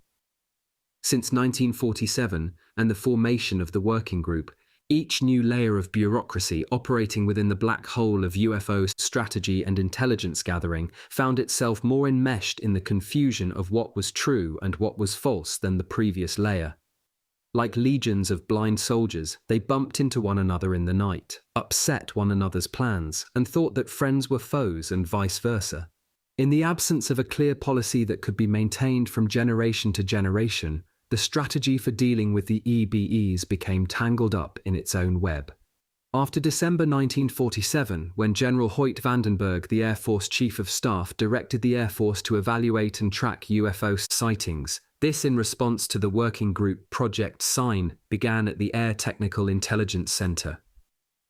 [SPEAKER 1] Since 1947 and the formation of the working group, each new layer of bureaucracy operating within the black hole of UFO strategy and intelligence gathering found itself more enmeshed in the confusion of what was true and what was false than the previous layer. Like legions of blind soldiers, they bumped into one another in the night, upset one another's plans, and thought that friends were foes and vice versa. In the absence of a clear policy that could be maintained from generation to generation, the strategy for dealing with the EBEs became tangled up in its own web. After December 1947, when General Hoyt Vandenberg, the Air Force Chief of Staff, directed the Air Force to evaluate and track UFO sightings, This in response to the working group Project Sign began at the Air Technical Intelligence Center.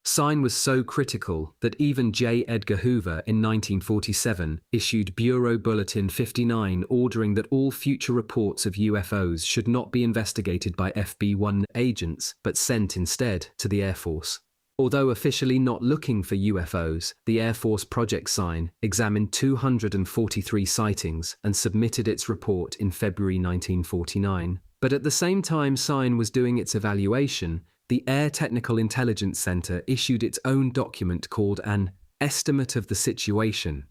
[SPEAKER 1] Sign was so critical that even J. Edgar Hoover in 1947 issued Bureau Bulletin 59 ordering that all future reports of UFOs should not be investigated by FB-1 agents but sent instead to the Air Force. Although officially not looking for UFOs, the Air Force Project Sign examined 243 sightings and submitted its report in February 1949. But at the same time Sign was doing its evaluation, the Air Technical Intelligence Center issued its own document called an Estimate of the Situation.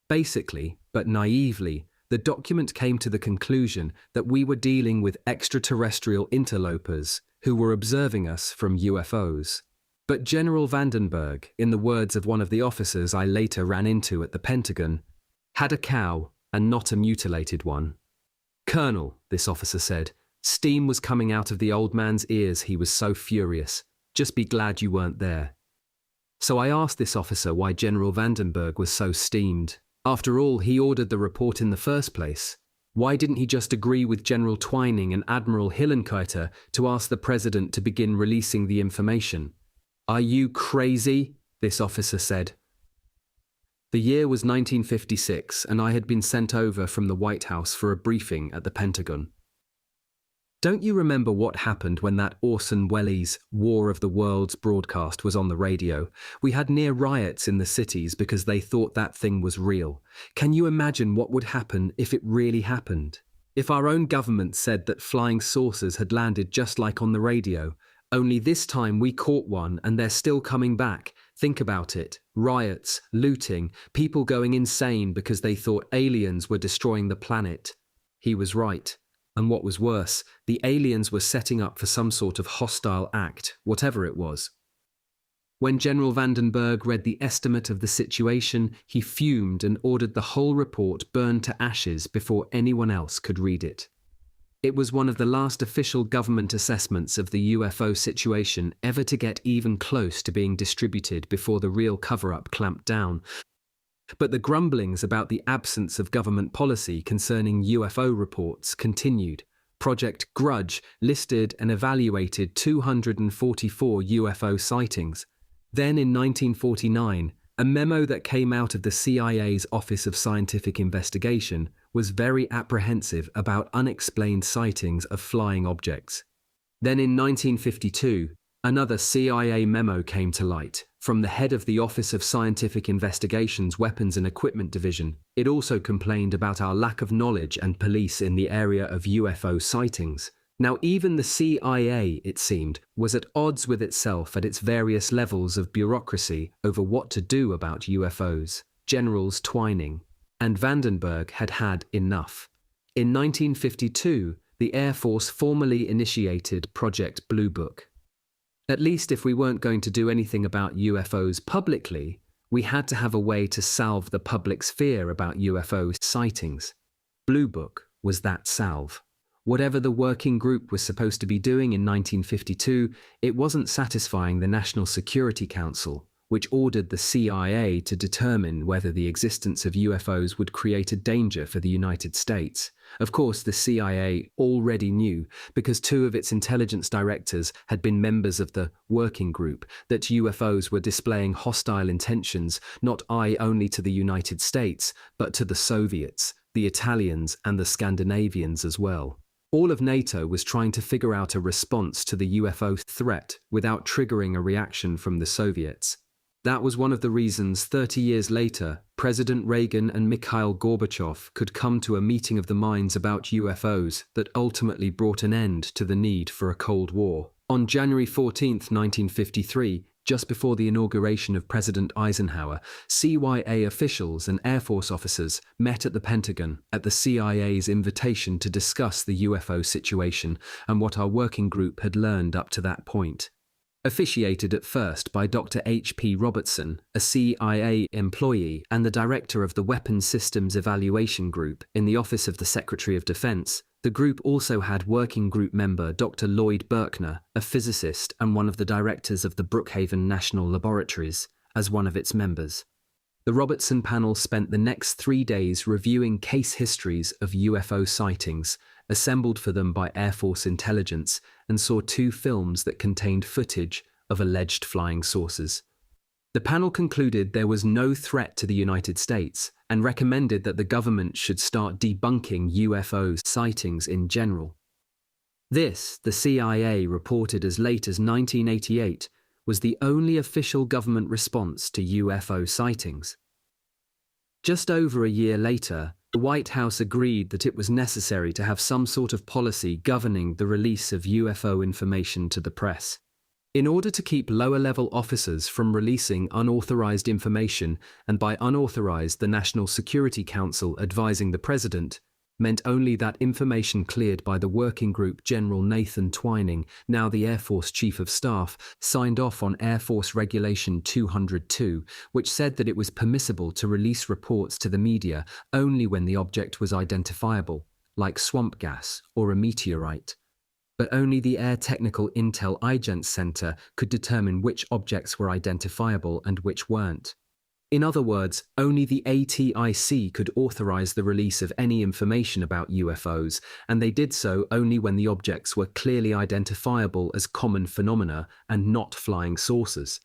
[SPEAKER 1] Basically, but naively, the document came to the conclusion that we were dealing with extraterrestrial interlopers who were observing us from UFOs. But General Vandenberg, in the words of one of the officers I later ran into at the Pentagon, had a cow and not a mutilated one. "Colonel," this officer said, "steam was coming out of the old man's ears, he was so furious. Just be glad you weren't there." So I asked this officer why General Vandenberg was so steamed. After all, he ordered the report in the first place. Why didn't he just agree with General Twining and Admiral Hillenkoetter to ask the president to begin releasing the information? "Are you crazy?" this officer said. The year was 1956, and I had been sent over from the White House for a briefing at the Pentagon. Don't you remember what happened when that Orson Welles' War of the Worlds broadcast was on the radio? We had near riots in the cities because they thought that thing was real. Can you imagine what would happen if it really happened? If our own government said that flying saucers had landed just like on the radio, only this time we caught one and they're still coming back. Think about it. Riots, looting, people going insane because they thought aliens were destroying the planet. He was right. And what was worse, the aliens were setting up for some sort of hostile act, whatever it was. When General Vandenberg read the estimate of the situation, he fumed and ordered the whole report burned to ashes before anyone else could read it. It was one of the last official government assessments of the UFO situation ever to get even close to being distributed before the real cover-up clamped down. But the grumblings about the absence of government policy concerning UFO reports continued. Project Grudge listed and evaluated 244 UFO sightings. Then in 1949, a memo that came out of the CIA's Office of Scientific Investigation was very apprehensive about unexplained sightings of flying objects. Then in 1952, another CIA memo came to light from the head of the Office of Scientific Investigation's Weapons and Equipment Division. It also complained about our lack of knowledge and police in the area of UFO sightings. Now, even the CIA, it seemed, was at odds with itself at its various levels of bureaucracy over what to do about UFOs. Generals Twining and Vandenberg had had enough. In 1952, the Air Force formally initiated Project Blue Book. At least if we weren't going to do anything about UFOs publicly, we had to have a way to salve the public's fear about UFO sightings. Blue Book was that salve. Whatever the working group was supposed to be doing in 1952, it wasn't satisfying the National Security Council, which ordered the CIA to determine whether the existence of UFOs would create a danger for the United States. Of course, the CIA already knew, because two of its intelligence directors had been members of the working group, that UFOs were displaying hostile intentions, not only to the United States, but to the Soviets, the Italians, and the Scandinavians as well. All of NATO was trying to figure out a response to the UFO threat without triggering a reaction from the Soviets. That was one of the reasons 30 years later, President Reagan and Mikhail Gorbachev could come to a meeting of the minds about UFOs that ultimately brought an end to the need for a Cold War. On January 14, 1953, just before the inauguration of President Eisenhower, CIA officials and Air Force officers met at the Pentagon at the CIA's invitation to discuss the UFO situation and what our working group had learned up to that point. Officiated at first by Dr. H.P. Robertson, a CIA employee and the director of the Weapons Systems Evaluation Group in the Office of the Secretary of Defense, the group also had working group member Dr. Lloyd Berkner, a physicist and one of the directors of the Brookhaven National Laboratories, as one of its members. The Robertson panel spent the next 3 days reviewing case histories of UFO sightings assembled for them by Air Force intelligence, and saw 2 films that contained footage of alleged flying saucers. The panel concluded there was no threat to the United States and recommended that the government should start debunking UFO sightings in general. This, the CIA reported as late as 1988, was the only official government response to UFO sightings. Just over a year later, the White House agreed that it was necessary to have some sort of policy governing the release of UFO information to the press. In order to keep lower-level officers from releasing unauthorized information, and by unauthorized the National Security Council advising the President, meant only that information cleared by the Working Group General Nathan Twining, now the Air Force Chief of Staff, signed off on Air Force Regulation 202, which said that it was permissible to release reports to the media only when the object was identifiable, like swamp gas or a meteorite. But only the Air Technical Intel IGENT Center could determine which objects were identifiable and which weren't. In other words, only the ATIC could authorize the release of any information about UFOs, and they did so only when the objects were clearly identifiable as common phenomena and not flying saucers.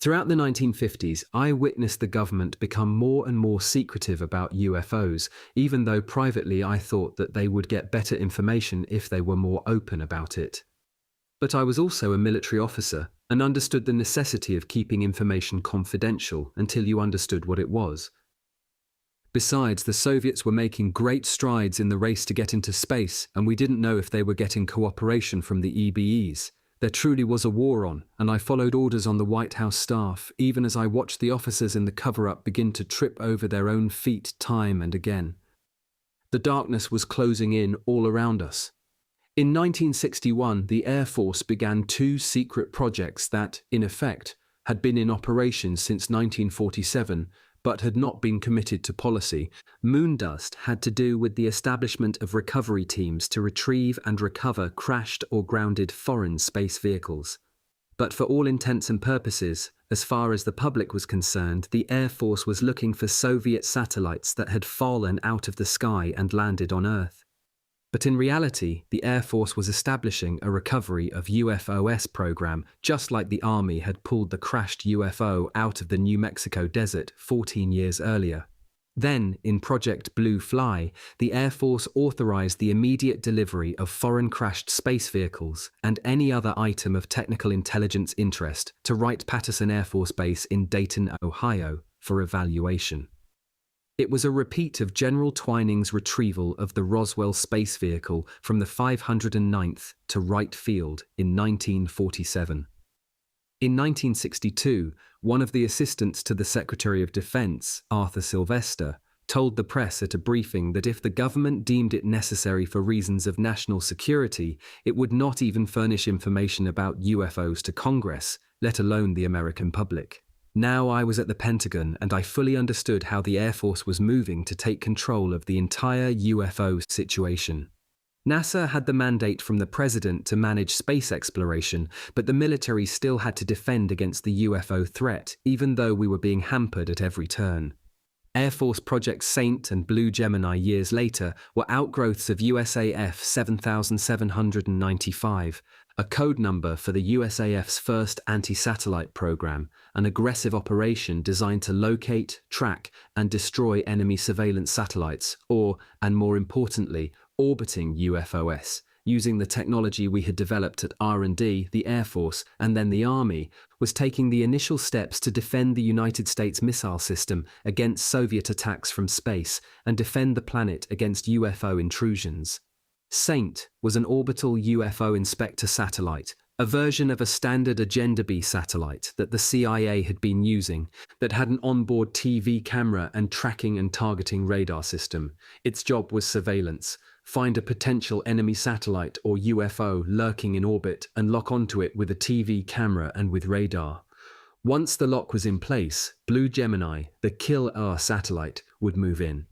[SPEAKER 1] Throughout the 1950s, I witnessed the government become more and more secretive about UFOs, even though privately I thought that they would get better information if they were more open about it. But I was also a military officer and understood the necessity of keeping information confidential until you understood what it was. Besides, the Soviets were making great strides in the race to get into space, and we didn't know if they were getting cooperation from the EBEs. There truly was a war on, and I followed orders on the White House staff, even as I watched the officers in the cover-up begin to trip over their own feet time and again. The darkness was closing in all around us. In 1961, the Air Force began 2 secret projects that, in effect, had been in operation since 1947, but had not been committed to policy. Moondust had to do with the establishment of recovery teams to retrieve and recover crashed or grounded foreign space vehicles. But for all intents and purposes, as far as the public was concerned, the Air Force was looking for Soviet satellites that had fallen out of the sky and landed on Earth. But in reality, the Air Force was establishing a recovery of UFOs program, just like the Army had pulled the crashed UFO out of the New Mexico desert 14 years earlier. Then, in Project Blue Fly, the Air Force authorized the immediate delivery of foreign crashed space vehicles and any other item of technical intelligence interest to Wright-Patterson Air Force Base in Dayton, Ohio, for evaluation. It was a repeat of General Twining's retrieval of the Roswell space vehicle from the 509th to Wright Field in 1947. In 1962, one of the assistants to the Secretary of Defense, Arthur Sylvester, told the press at a briefing that if the government deemed it necessary for reasons of national security, it would not even furnish information about UFOs to Congress, let alone the American public. Now I was at the Pentagon and I fully understood how the Air Force was moving to take control of the entire UFO situation. NASA had the mandate from the president to manage space exploration, but the military still had to defend against the UFO threat, even though we were being hampered at every turn. Air Force Project Saint and Blue Gemini years later were outgrowths of USAF 7795, a code number for the USAF's first anti-satellite program, an aggressive operation designed to locate, track, and destroy enemy surveillance satellites, or, and more importantly, orbiting UFOs. Using the technology we had developed at R&D, the Air Force, and then the Army, was taking the initial steps to defend the United States missile system against Soviet attacks from space and defend the planet against UFO intrusions. Saint was an orbital UFO inspector satellite, a version of a standard Agenda B satellite that the CIA had been using, that had an onboard TV camera and tracking and targeting radar system. Its job was surveillance. Find a potential enemy satellite or UFO lurking in orbit and lock onto it with a TV camera and with radar. Once the lock was in place, Blue Gemini, the Kill-R satellite, would move in.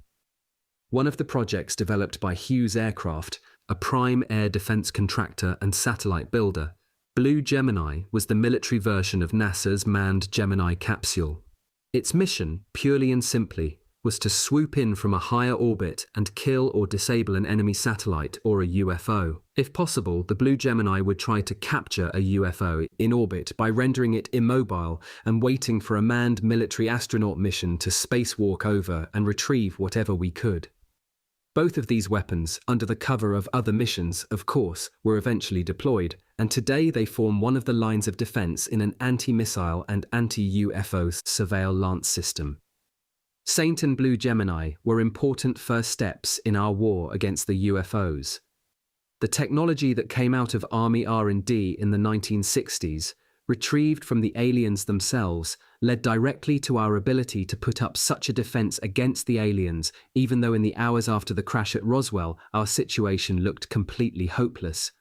[SPEAKER 1] One of the projects developed by Hughes Aircraft, a prime air defense contractor and satellite builder, Blue Gemini was the military version of NASA's manned Gemini capsule. Its mission, purely and simply, was to swoop in from a higher orbit and kill or disable an enemy satellite or a UFO. If possible, the Blue Gemini would try to capture a UFO in orbit by rendering it immobile and waiting for a manned military astronaut mission to spacewalk over and retrieve whatever we could. Both of these weapons, under the cover of other missions, of course, were eventually deployed, and today they form one of the lines of defense in an anti-missile and anti-UFO surveillance system. Saint and Blue Gemini were important first steps in our war against the UFOs. The technology that came out of Army R&D in the 1960s, retrieved from the aliens themselves, led directly to our ability to put up such a defense against the aliens, even though in the hours after the crash at Roswell, our situation looked completely hopeless.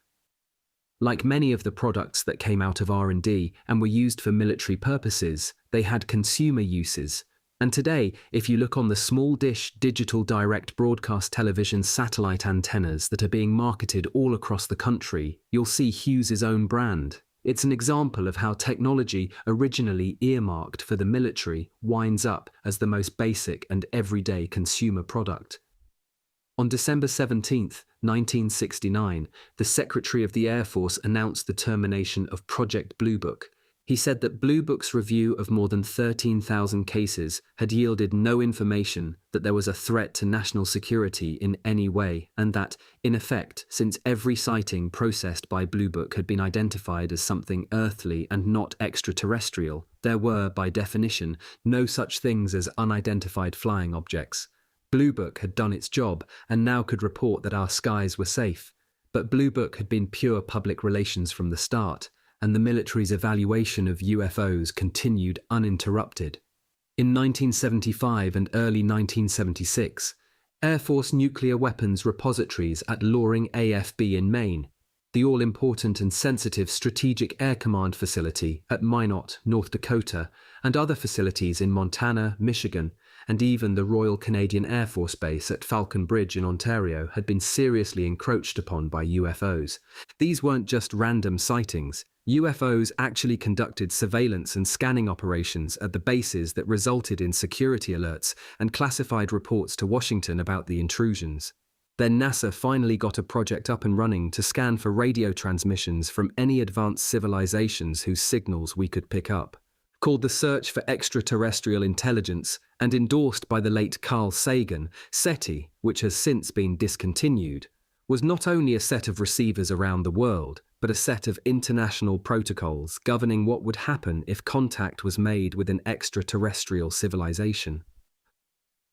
[SPEAKER 1] Like many of the products that came out of R&D and were used for military purposes, they had consumer uses. And today, if you look on the small dish digital direct broadcast television satellite antennas that are being marketed all across the country, you'll see Hughes's own brand. It's an example of how technology originally earmarked for the military winds up as the most basic and everyday consumer product. On December 17, 1969, the Secretary of the Air Force announced the termination of Project Blue Book. He said that Blue Book's review of more than 13,000 cases had yielded no information that there was a threat to national security in any way, and that, in effect, since every sighting processed by Blue Book had been identified as something earthly and not extraterrestrial, there were, by definition, no such things as unidentified flying objects. Blue Book had done its job and now could report that our skies were safe. But Blue Book had been pure public relations from the start, and the military's evaluation of UFOs continued uninterrupted. In 1975 and early 1976, Air Force nuclear weapons repositories at Loring AFB in Maine, the all-important and sensitive Strategic Air Command facility at Minot, North Dakota, and other facilities in Montana, Michigan, and even the Royal Canadian Air Force Base at Falcon Bridge in Ontario had been seriously encroached upon by UFOs. These weren't just random sightings. UFOs actually conducted surveillance and scanning operations at the bases that resulted in security alerts and classified reports to Washington about the intrusions. Then NASA finally got a project up and running to scan for radio transmissions from any advanced civilizations whose signals we could pick up. Called the Search for Extraterrestrial Intelligence and endorsed by the late Carl Sagan, SETI, which has since been discontinued, was not only a set of receivers around the world, but a set of international protocols governing what would happen if contact was made with an extraterrestrial civilization.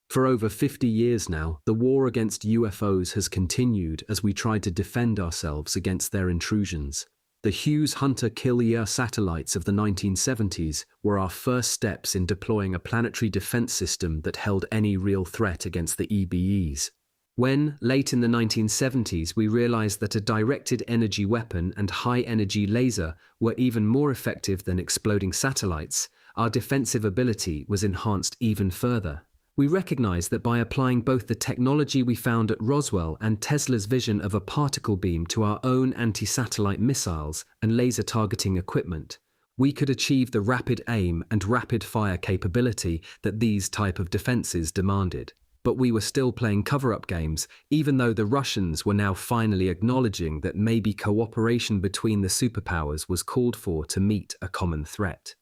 [SPEAKER 1] For over 50 years now, the war against UFOs has continued as we tried to defend ourselves against their intrusions. The Hughes Hunter-Kill satellites of the 1970s were our first steps in deploying a planetary defense system that held any real threat against the EBEs. When, late in the 1970s, we realized that a directed energy weapon and high-energy laser were even more effective than exploding satellites, our defensive ability was enhanced even further. We recognized that by applying both the technology we found at Roswell and Tesla's vision of a particle beam to our own anti-satellite missiles and laser targeting equipment, we could achieve the rapid aim and rapid-fire capability that these type of defenses demanded. But we were still playing cover-up games, even though the Russians were now finally acknowledging that maybe cooperation between the superpowers was called for to meet a common threat.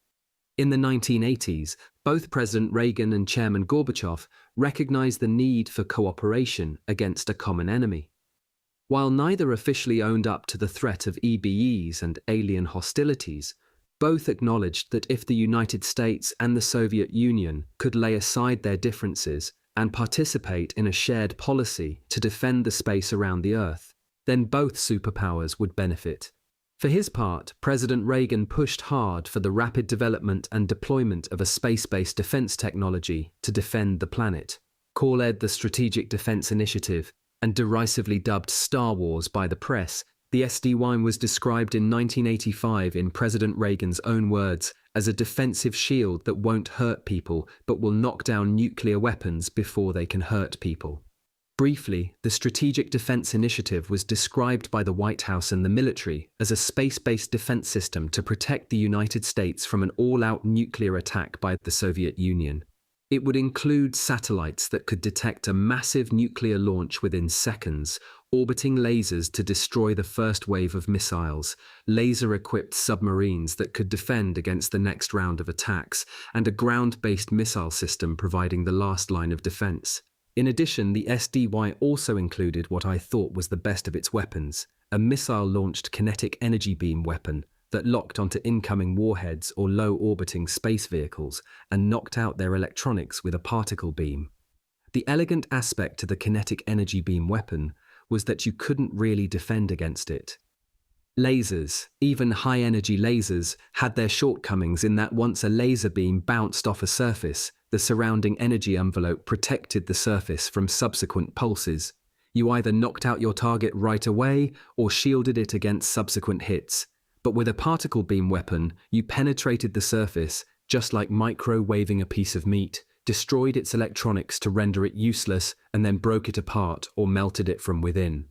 [SPEAKER 1] In the 1980s, both President Reagan and Chairman Gorbachev recognized the need for cooperation against a common enemy. While neither officially owned up to the threat of EBEs and alien hostilities, both acknowledged that if the United States and the Soviet Union could lay aside their differences and participate in a shared policy to defend the space around the Earth, then both superpowers would benefit. For his part, President Reagan pushed hard for the rapid development and deployment of a space-based defense technology to defend the planet, called the Strategic Defense Initiative, and derisively dubbed Star Wars by the press. The SDY was described in 1985 in President Reagan's own words as a defensive shield that won't hurt people but will knock down nuclear weapons before they can hurt people. Briefly, the Strategic Defense Initiative was described by the White House and the military as a space-based defense system to protect the United States from an all-out nuclear attack by the Soviet Union. It would include satellites that could detect a massive nuclear launch within seconds, orbiting lasers to destroy the first wave of missiles, laser-equipped submarines that could defend against the next round of attacks, and a ground-based missile system providing the last line of defense. In addition, the SDY also included what I thought was the best of its weapons, a missile-launched kinetic energy beam weapon that locked onto incoming warheads or low-orbiting space vehicles and knocked out their electronics with a particle beam. The elegant aspect to the kinetic energy beam weapon was that you couldn't really defend against it. Lasers, even high-energy lasers, had their shortcomings in that once a laser beam bounced off a surface, the surrounding energy envelope protected the surface from subsequent pulses. You either knocked out your target right away or shielded it against subsequent hits. But with a particle beam weapon, you penetrated the surface, just like microwaving a piece of meat, destroyed its electronics to render it useless, and then broke it apart or melted it from within.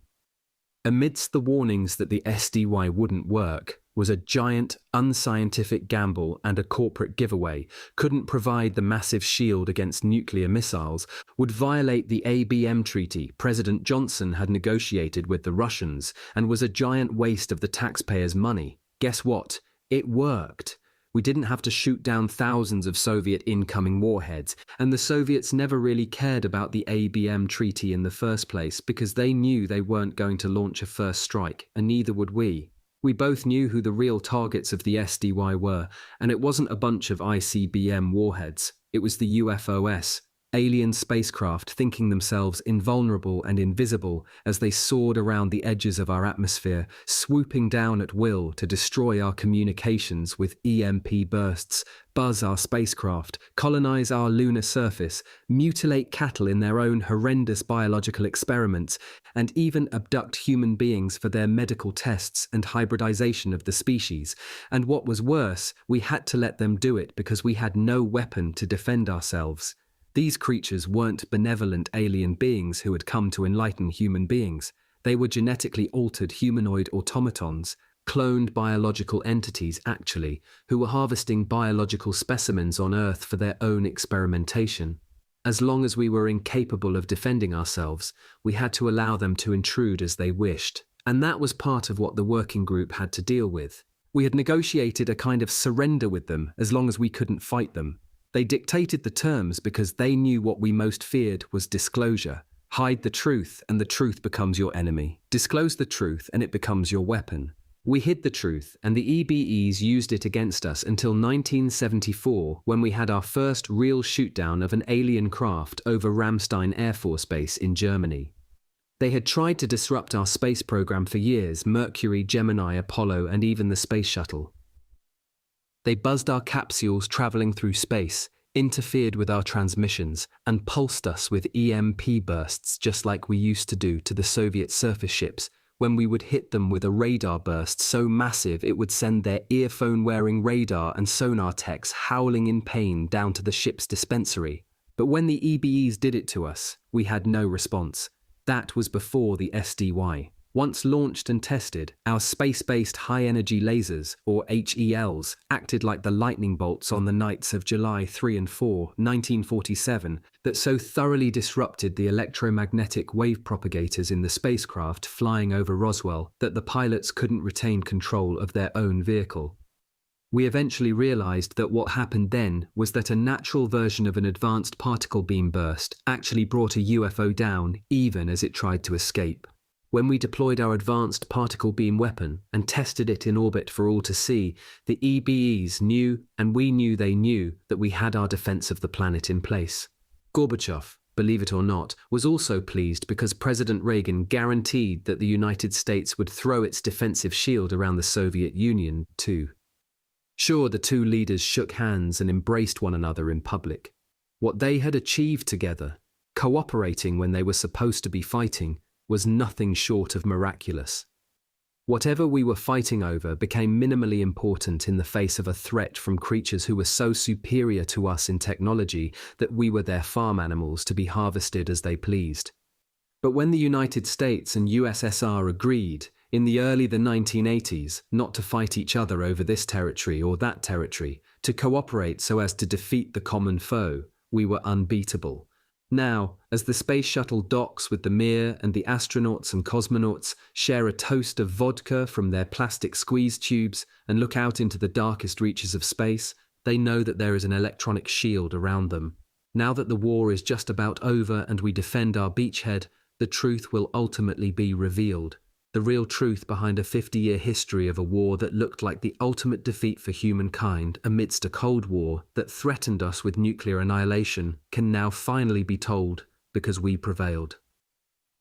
[SPEAKER 1] Amidst the warnings that the SDY wouldn't work, was a giant, unscientific gamble and a corporate giveaway, couldn't provide the massive shield against nuclear missiles, would violate the ABM treaty President Johnson had negotiated with the Russians, and was a giant waste of the taxpayers' money. Guess what? It worked. We didn't have to shoot down thousands of Soviet incoming warheads, and the Soviets never really cared about the ABM treaty in the first place because they knew they weren't going to launch a first strike, and neither would we. We both knew who the real targets of the SDY were, and it wasn't a bunch of ICBM warheads. It was the UFOs, alien spacecraft thinking themselves invulnerable and invisible as they soared around the edges of our atmosphere, swooping down at will to destroy our communications with EMP bursts, buzz our spacecraft, colonize our lunar surface, mutilate cattle in their own horrendous biological experiments, and even abduct human beings for their medical tests and hybridization of the species. And what was worse, we had to let them do it because we had no weapon to defend ourselves. These creatures weren't benevolent alien beings who had come to enlighten human beings. They were genetically altered humanoid automatons, cloned biological entities actually, who were harvesting biological specimens on Earth for their own experimentation. As long as we were incapable of defending ourselves, we had to allow them to intrude as they wished. And that was part of what the working group had to deal with. We had negotiated a kind of surrender with them as long as we couldn't fight them. They dictated the terms because they knew what we most feared was disclosure. Hide the truth and the truth becomes your enemy. Disclose the truth and it becomes your weapon. We hid the truth and the EBEs used it against us until 1974 when we had our first real shootdown of an alien craft over Ramstein Air Force Base in Germany. They had tried to disrupt our space program for years, Mercury, Gemini, Apollo, and even the space shuttle. They buzzed our capsules traveling through space, interfered with our transmissions, and pulsed us with EMP bursts just like we used to do to the Soviet surface ships when we would hit them with a radar burst so massive it would send their earphone-wearing radar and sonar techs howling in pain down to the ship's dispensary. But when the EBEs did it to us, we had no response. That was before the SDY. Once launched and tested, our space-based high-energy lasers, or HELs, acted like the lightning bolts on the nights of July 3 and 4, 1947, that so thoroughly disrupted the electromagnetic wave propagators in the spacecraft flying over Roswell that the pilots couldn't retain control of their own vehicle. We eventually realized that what happened then was that a natural version of an advanced particle beam burst actually brought a UFO down even as it tried to escape. When we deployed our advanced particle beam weapon and tested it in orbit for all to see, the EBEs knew, and we knew they knew, that we had our defense of the planet in place. Gorbachev, believe it or not, was also pleased because President Reagan guaranteed that the United States would throw its defensive shield around the Soviet Union, too. Sure, the two leaders shook hands and embraced one another in public. What they had achieved together, cooperating when they were supposed to be fighting, was nothing short of miraculous. Whatever we were fighting over became minimally important in the face of a threat from creatures who were so superior to us in technology that we were their farm animals to be harvested as they pleased. But when the United States and USSR agreed, in the early 1980s, not to fight each other over this territory or that territory, to cooperate so as to defeat the common foe, we were unbeatable. Now, as the space shuttle docks with the Mir and the astronauts and cosmonauts share a toast of vodka from their plastic squeeze tubes and look out into the darkest reaches of space, they know that there is an electronic shield around them. Now that the war is just about over and we defend our beachhead, the truth will ultimately be revealed. The real truth behind a 50-year history of a war that looked like the ultimate defeat for humankind amidst a Cold War that threatened us with nuclear annihilation can now finally be told because we prevailed.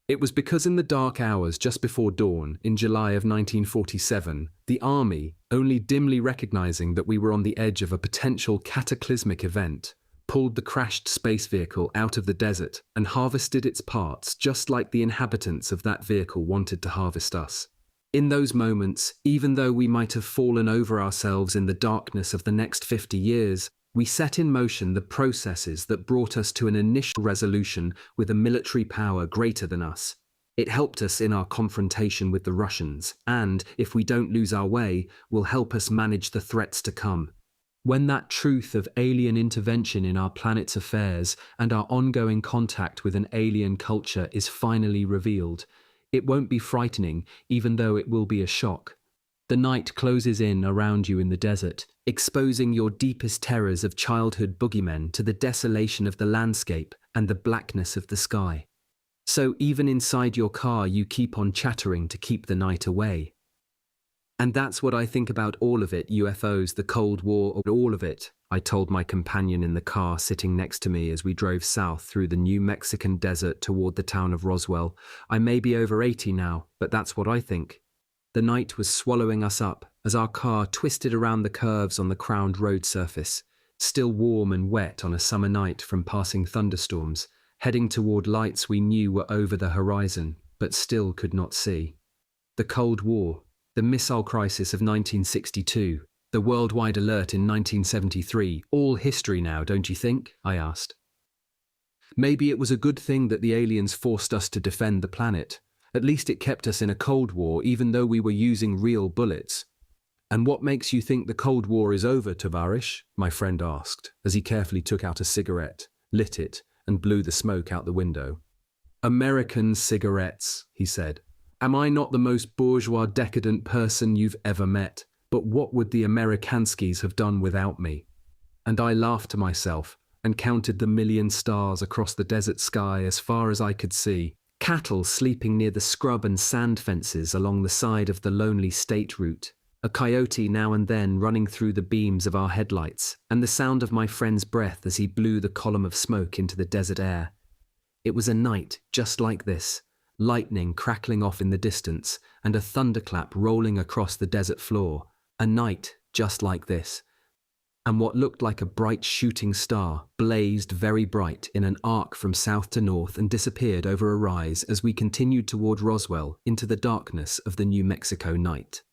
[SPEAKER 1] It was because in the dark hours just before dawn in July of 1947, the Army, only dimly recognizing that we were on the edge of a potential cataclysmic event, pulled the crashed space vehicle out of the desert and harvested its parts just like the inhabitants of that vehicle wanted to harvest us. In those moments, even though we might have fallen over ourselves in the darkness of the next 50 years, we set in motion the processes that brought us to an initial resolution with a military power greater than us. It helped us in our confrontation with the Russians, and, if we don't lose our way, will help us manage the threats to come. When that truth of alien intervention in our planet's affairs and our ongoing contact with an alien culture is finally revealed, it won't be frightening, even though it will be a shock. The night closes in around you in the desert, exposing your deepest terrors of childhood boogeymen to the desolation of the landscape and the blackness of the sky. So even inside your car you keep on chattering to keep the night away. And that's what I think about all of it, UFOs, the Cold War, all of it, I told my companion in the car sitting next to me as we drove south through the New Mexican desert toward the town of Roswell. I may be over 80 now, but that's what I think. The night was swallowing us up as our car twisted around the curves on the crowned road surface, still warm and wet on a summer night from passing thunderstorms, heading toward lights we knew were over the horizon, but still could not see. The Cold War, the missile crisis of 1962, the worldwide alert in 1973, all history now, don't you think? I asked. Maybe it was a good thing that the aliens forced us to defend the planet. At least it kept us in a Cold War even though we were using real bullets. And what makes you think the Cold War is over, Tovarish? My friend asked, as he carefully took out a cigarette, lit it, and blew the smoke out the window. American cigarettes, he said. Am I not the most bourgeois decadent person you've ever met? But what would the Amerikanskis have done without me? And I laughed to myself and counted the million stars across the desert sky as far as I could see. Cattle sleeping near the scrub and sand fences along the side of the lonely state route. A coyote now and then running through the beams of our headlights, and the sound of my friend's breath as he blew the column of smoke into the desert air. It was a night just like this. Lightning crackling off in the distance, and a thunderclap rolling across the desert floor. A night just like this. And what looked like a bright shooting star blazed very bright in an arc from south to north and disappeared over a rise as we continued toward Roswell into the darkness of the New Mexico night.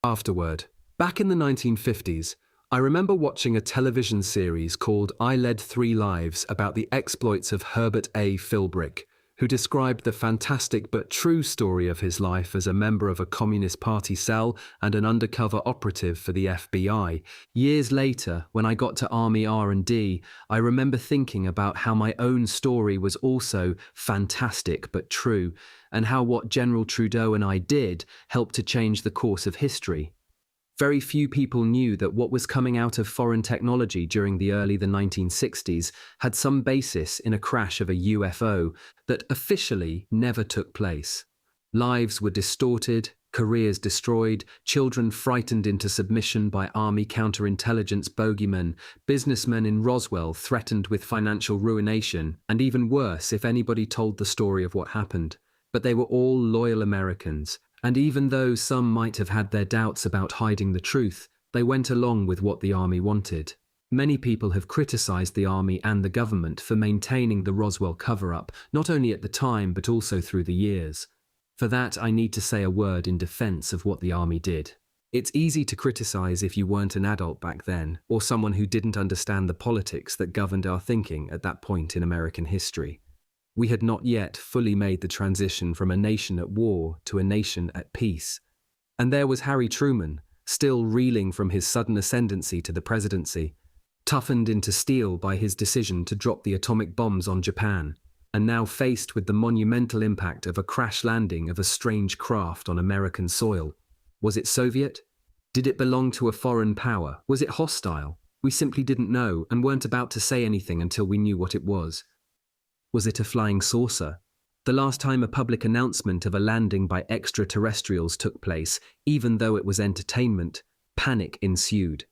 [SPEAKER 1] Afterward, back in the 1950s, I remember watching a television series called I Led 3 Lives about the exploits of Herbert A. Philbrick, who described the fantastic but true story of his life as a member of a Communist Party cell and an undercover operative for the FBI. Years later, when I got to Army R&D, I remember thinking about how my own story was also fantastic but true, and how what General Trudeau and I did helped to change the course of history. Very few people knew that what was coming out of foreign technology during the early 1960s had some basis in a crash of a UFO that officially never took place. Lives were distorted, careers destroyed, children frightened into submission by army counterintelligence bogeymen, businessmen in Roswell threatened with financial ruination, and even worse if anybody told the story of what happened. But they were all loyal Americans. And even though some might have had their doubts about hiding the truth, they went along with what the army wanted. Many people have criticized the army and the government for maintaining the Roswell cover-up, not only at the time but also through the years. For that, I need to say a word in defense of what the army did. It's easy to criticize if you weren't an adult back then, or someone who didn't understand the politics that governed our thinking at that point in American history. We had not yet fully made the transition from a nation at war to a nation at peace. And there was Harry Truman, still reeling from his sudden ascendancy to the presidency. toughened into steel by his decision to drop the atomic bombs on Japan, and now faced with the monumental impact of a crash landing of a strange craft on American soil. Was it Soviet? Did it belong to a foreign power? Was it hostile? We simply didn't know and weren't about to say anything until we knew what it was. Was it a flying saucer? The last time a public announcement of a landing by extraterrestrials took place, even though it was entertainment, panic ensued.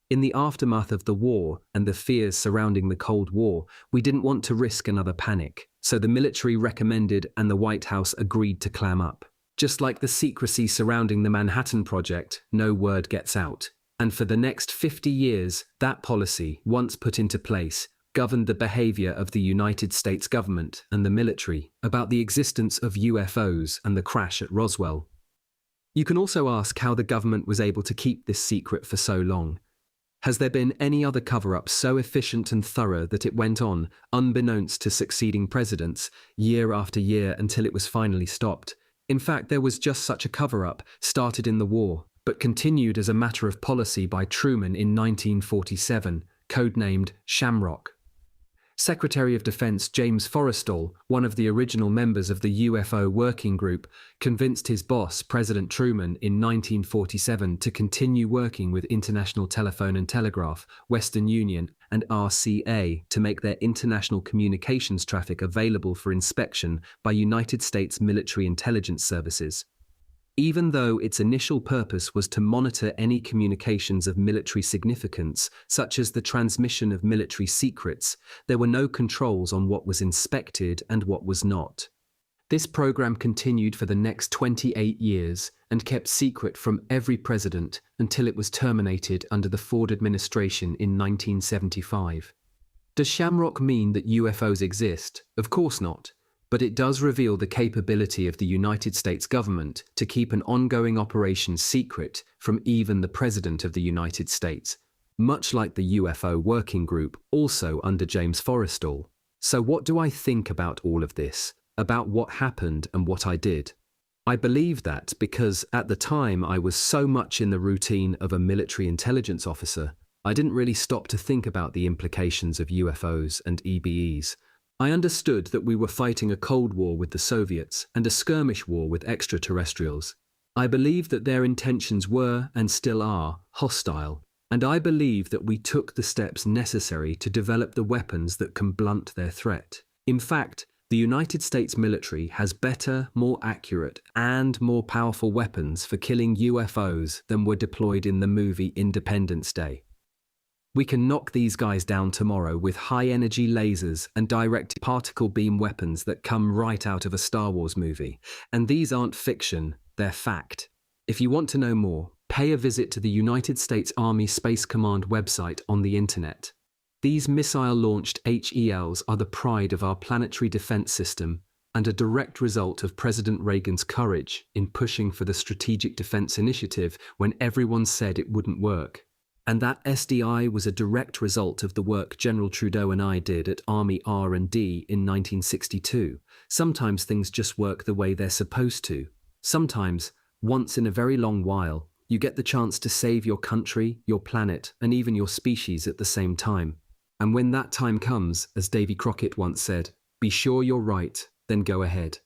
[SPEAKER 1] In the aftermath of the war and the fears surrounding the Cold War, we didn't want to risk another panic, so the military recommended and the White House agreed to clam up. Just like the secrecy surrounding the Manhattan Project, no word gets out. And for the next 50 years, that policy, once put into place, governed the behavior of the United States government and the military about the existence of UFOs and the crash at Roswell. You can also ask how the government was able to keep this secret for so long. Has there been any other cover-up so efficient and thorough that it went on, unbeknownst to succeeding presidents, year after year until it was finally stopped? In fact, there was just such a cover-up, started in the war, but continued as a matter of policy by Truman in 1947, codenamed Shamrock. Secretary of Defense James Forrestal, one of the original members of the UFO working group, convinced his boss, President Truman, in 1947 to continue working with International Telephone and Telegraph, Western Union, and RCA to make their international communications traffic available for inspection by United States military intelligence services. Even though its initial purpose was to monitor any communications of military significance, such as the transmission of military secrets, there were no controls on what was inspected and what was not. This program continued for the next 28 years and kept secret from every president until it was terminated under the Ford administration in 1975. Does Shamrock mean that UFOs exist? Of course not. But it does reveal the capability of the United States government to keep an ongoing operation secret from even the President of the United States, much like the UFO working group, also under James Forrestal. So what do I think about all of this, about what happened and what I did? I believe that because at the time I was so much in the routine of a military intelligence officer, I didn't really stop to think about the implications of UFOs and EBEs. I understood that we were fighting a Cold War with the Soviets and a skirmish war with extraterrestrials. I believe that their intentions were, and still are, hostile, and I believe that we took the steps necessary to develop the weapons that can blunt their threat. In fact, the United States military has better, more accurate, and more powerful weapons for killing UFOs than were deployed in the movie Independence Day. We can knock these guys down tomorrow with high-energy lasers and direct particle beam weapons that come right out of a Star Wars movie. And these aren't fiction, they're fact. If you want to know more, pay a visit to the United States Army Space Command website on the internet. These missile-launched HELs are the pride of our planetary defense system and a direct result of President Reagan's courage in pushing for the Strategic Defense Initiative when everyone said it wouldn't work. And that SDI was a direct result of the work General Trudeau and I did at Army R&D in 1962. Sometimes things just work the way they're supposed to. Sometimes, once in a very long while, you get the chance to save your country, your planet, and even your species at the same time. And when that time comes, as Davy Crockett once said, be sure you're right, then go ahead.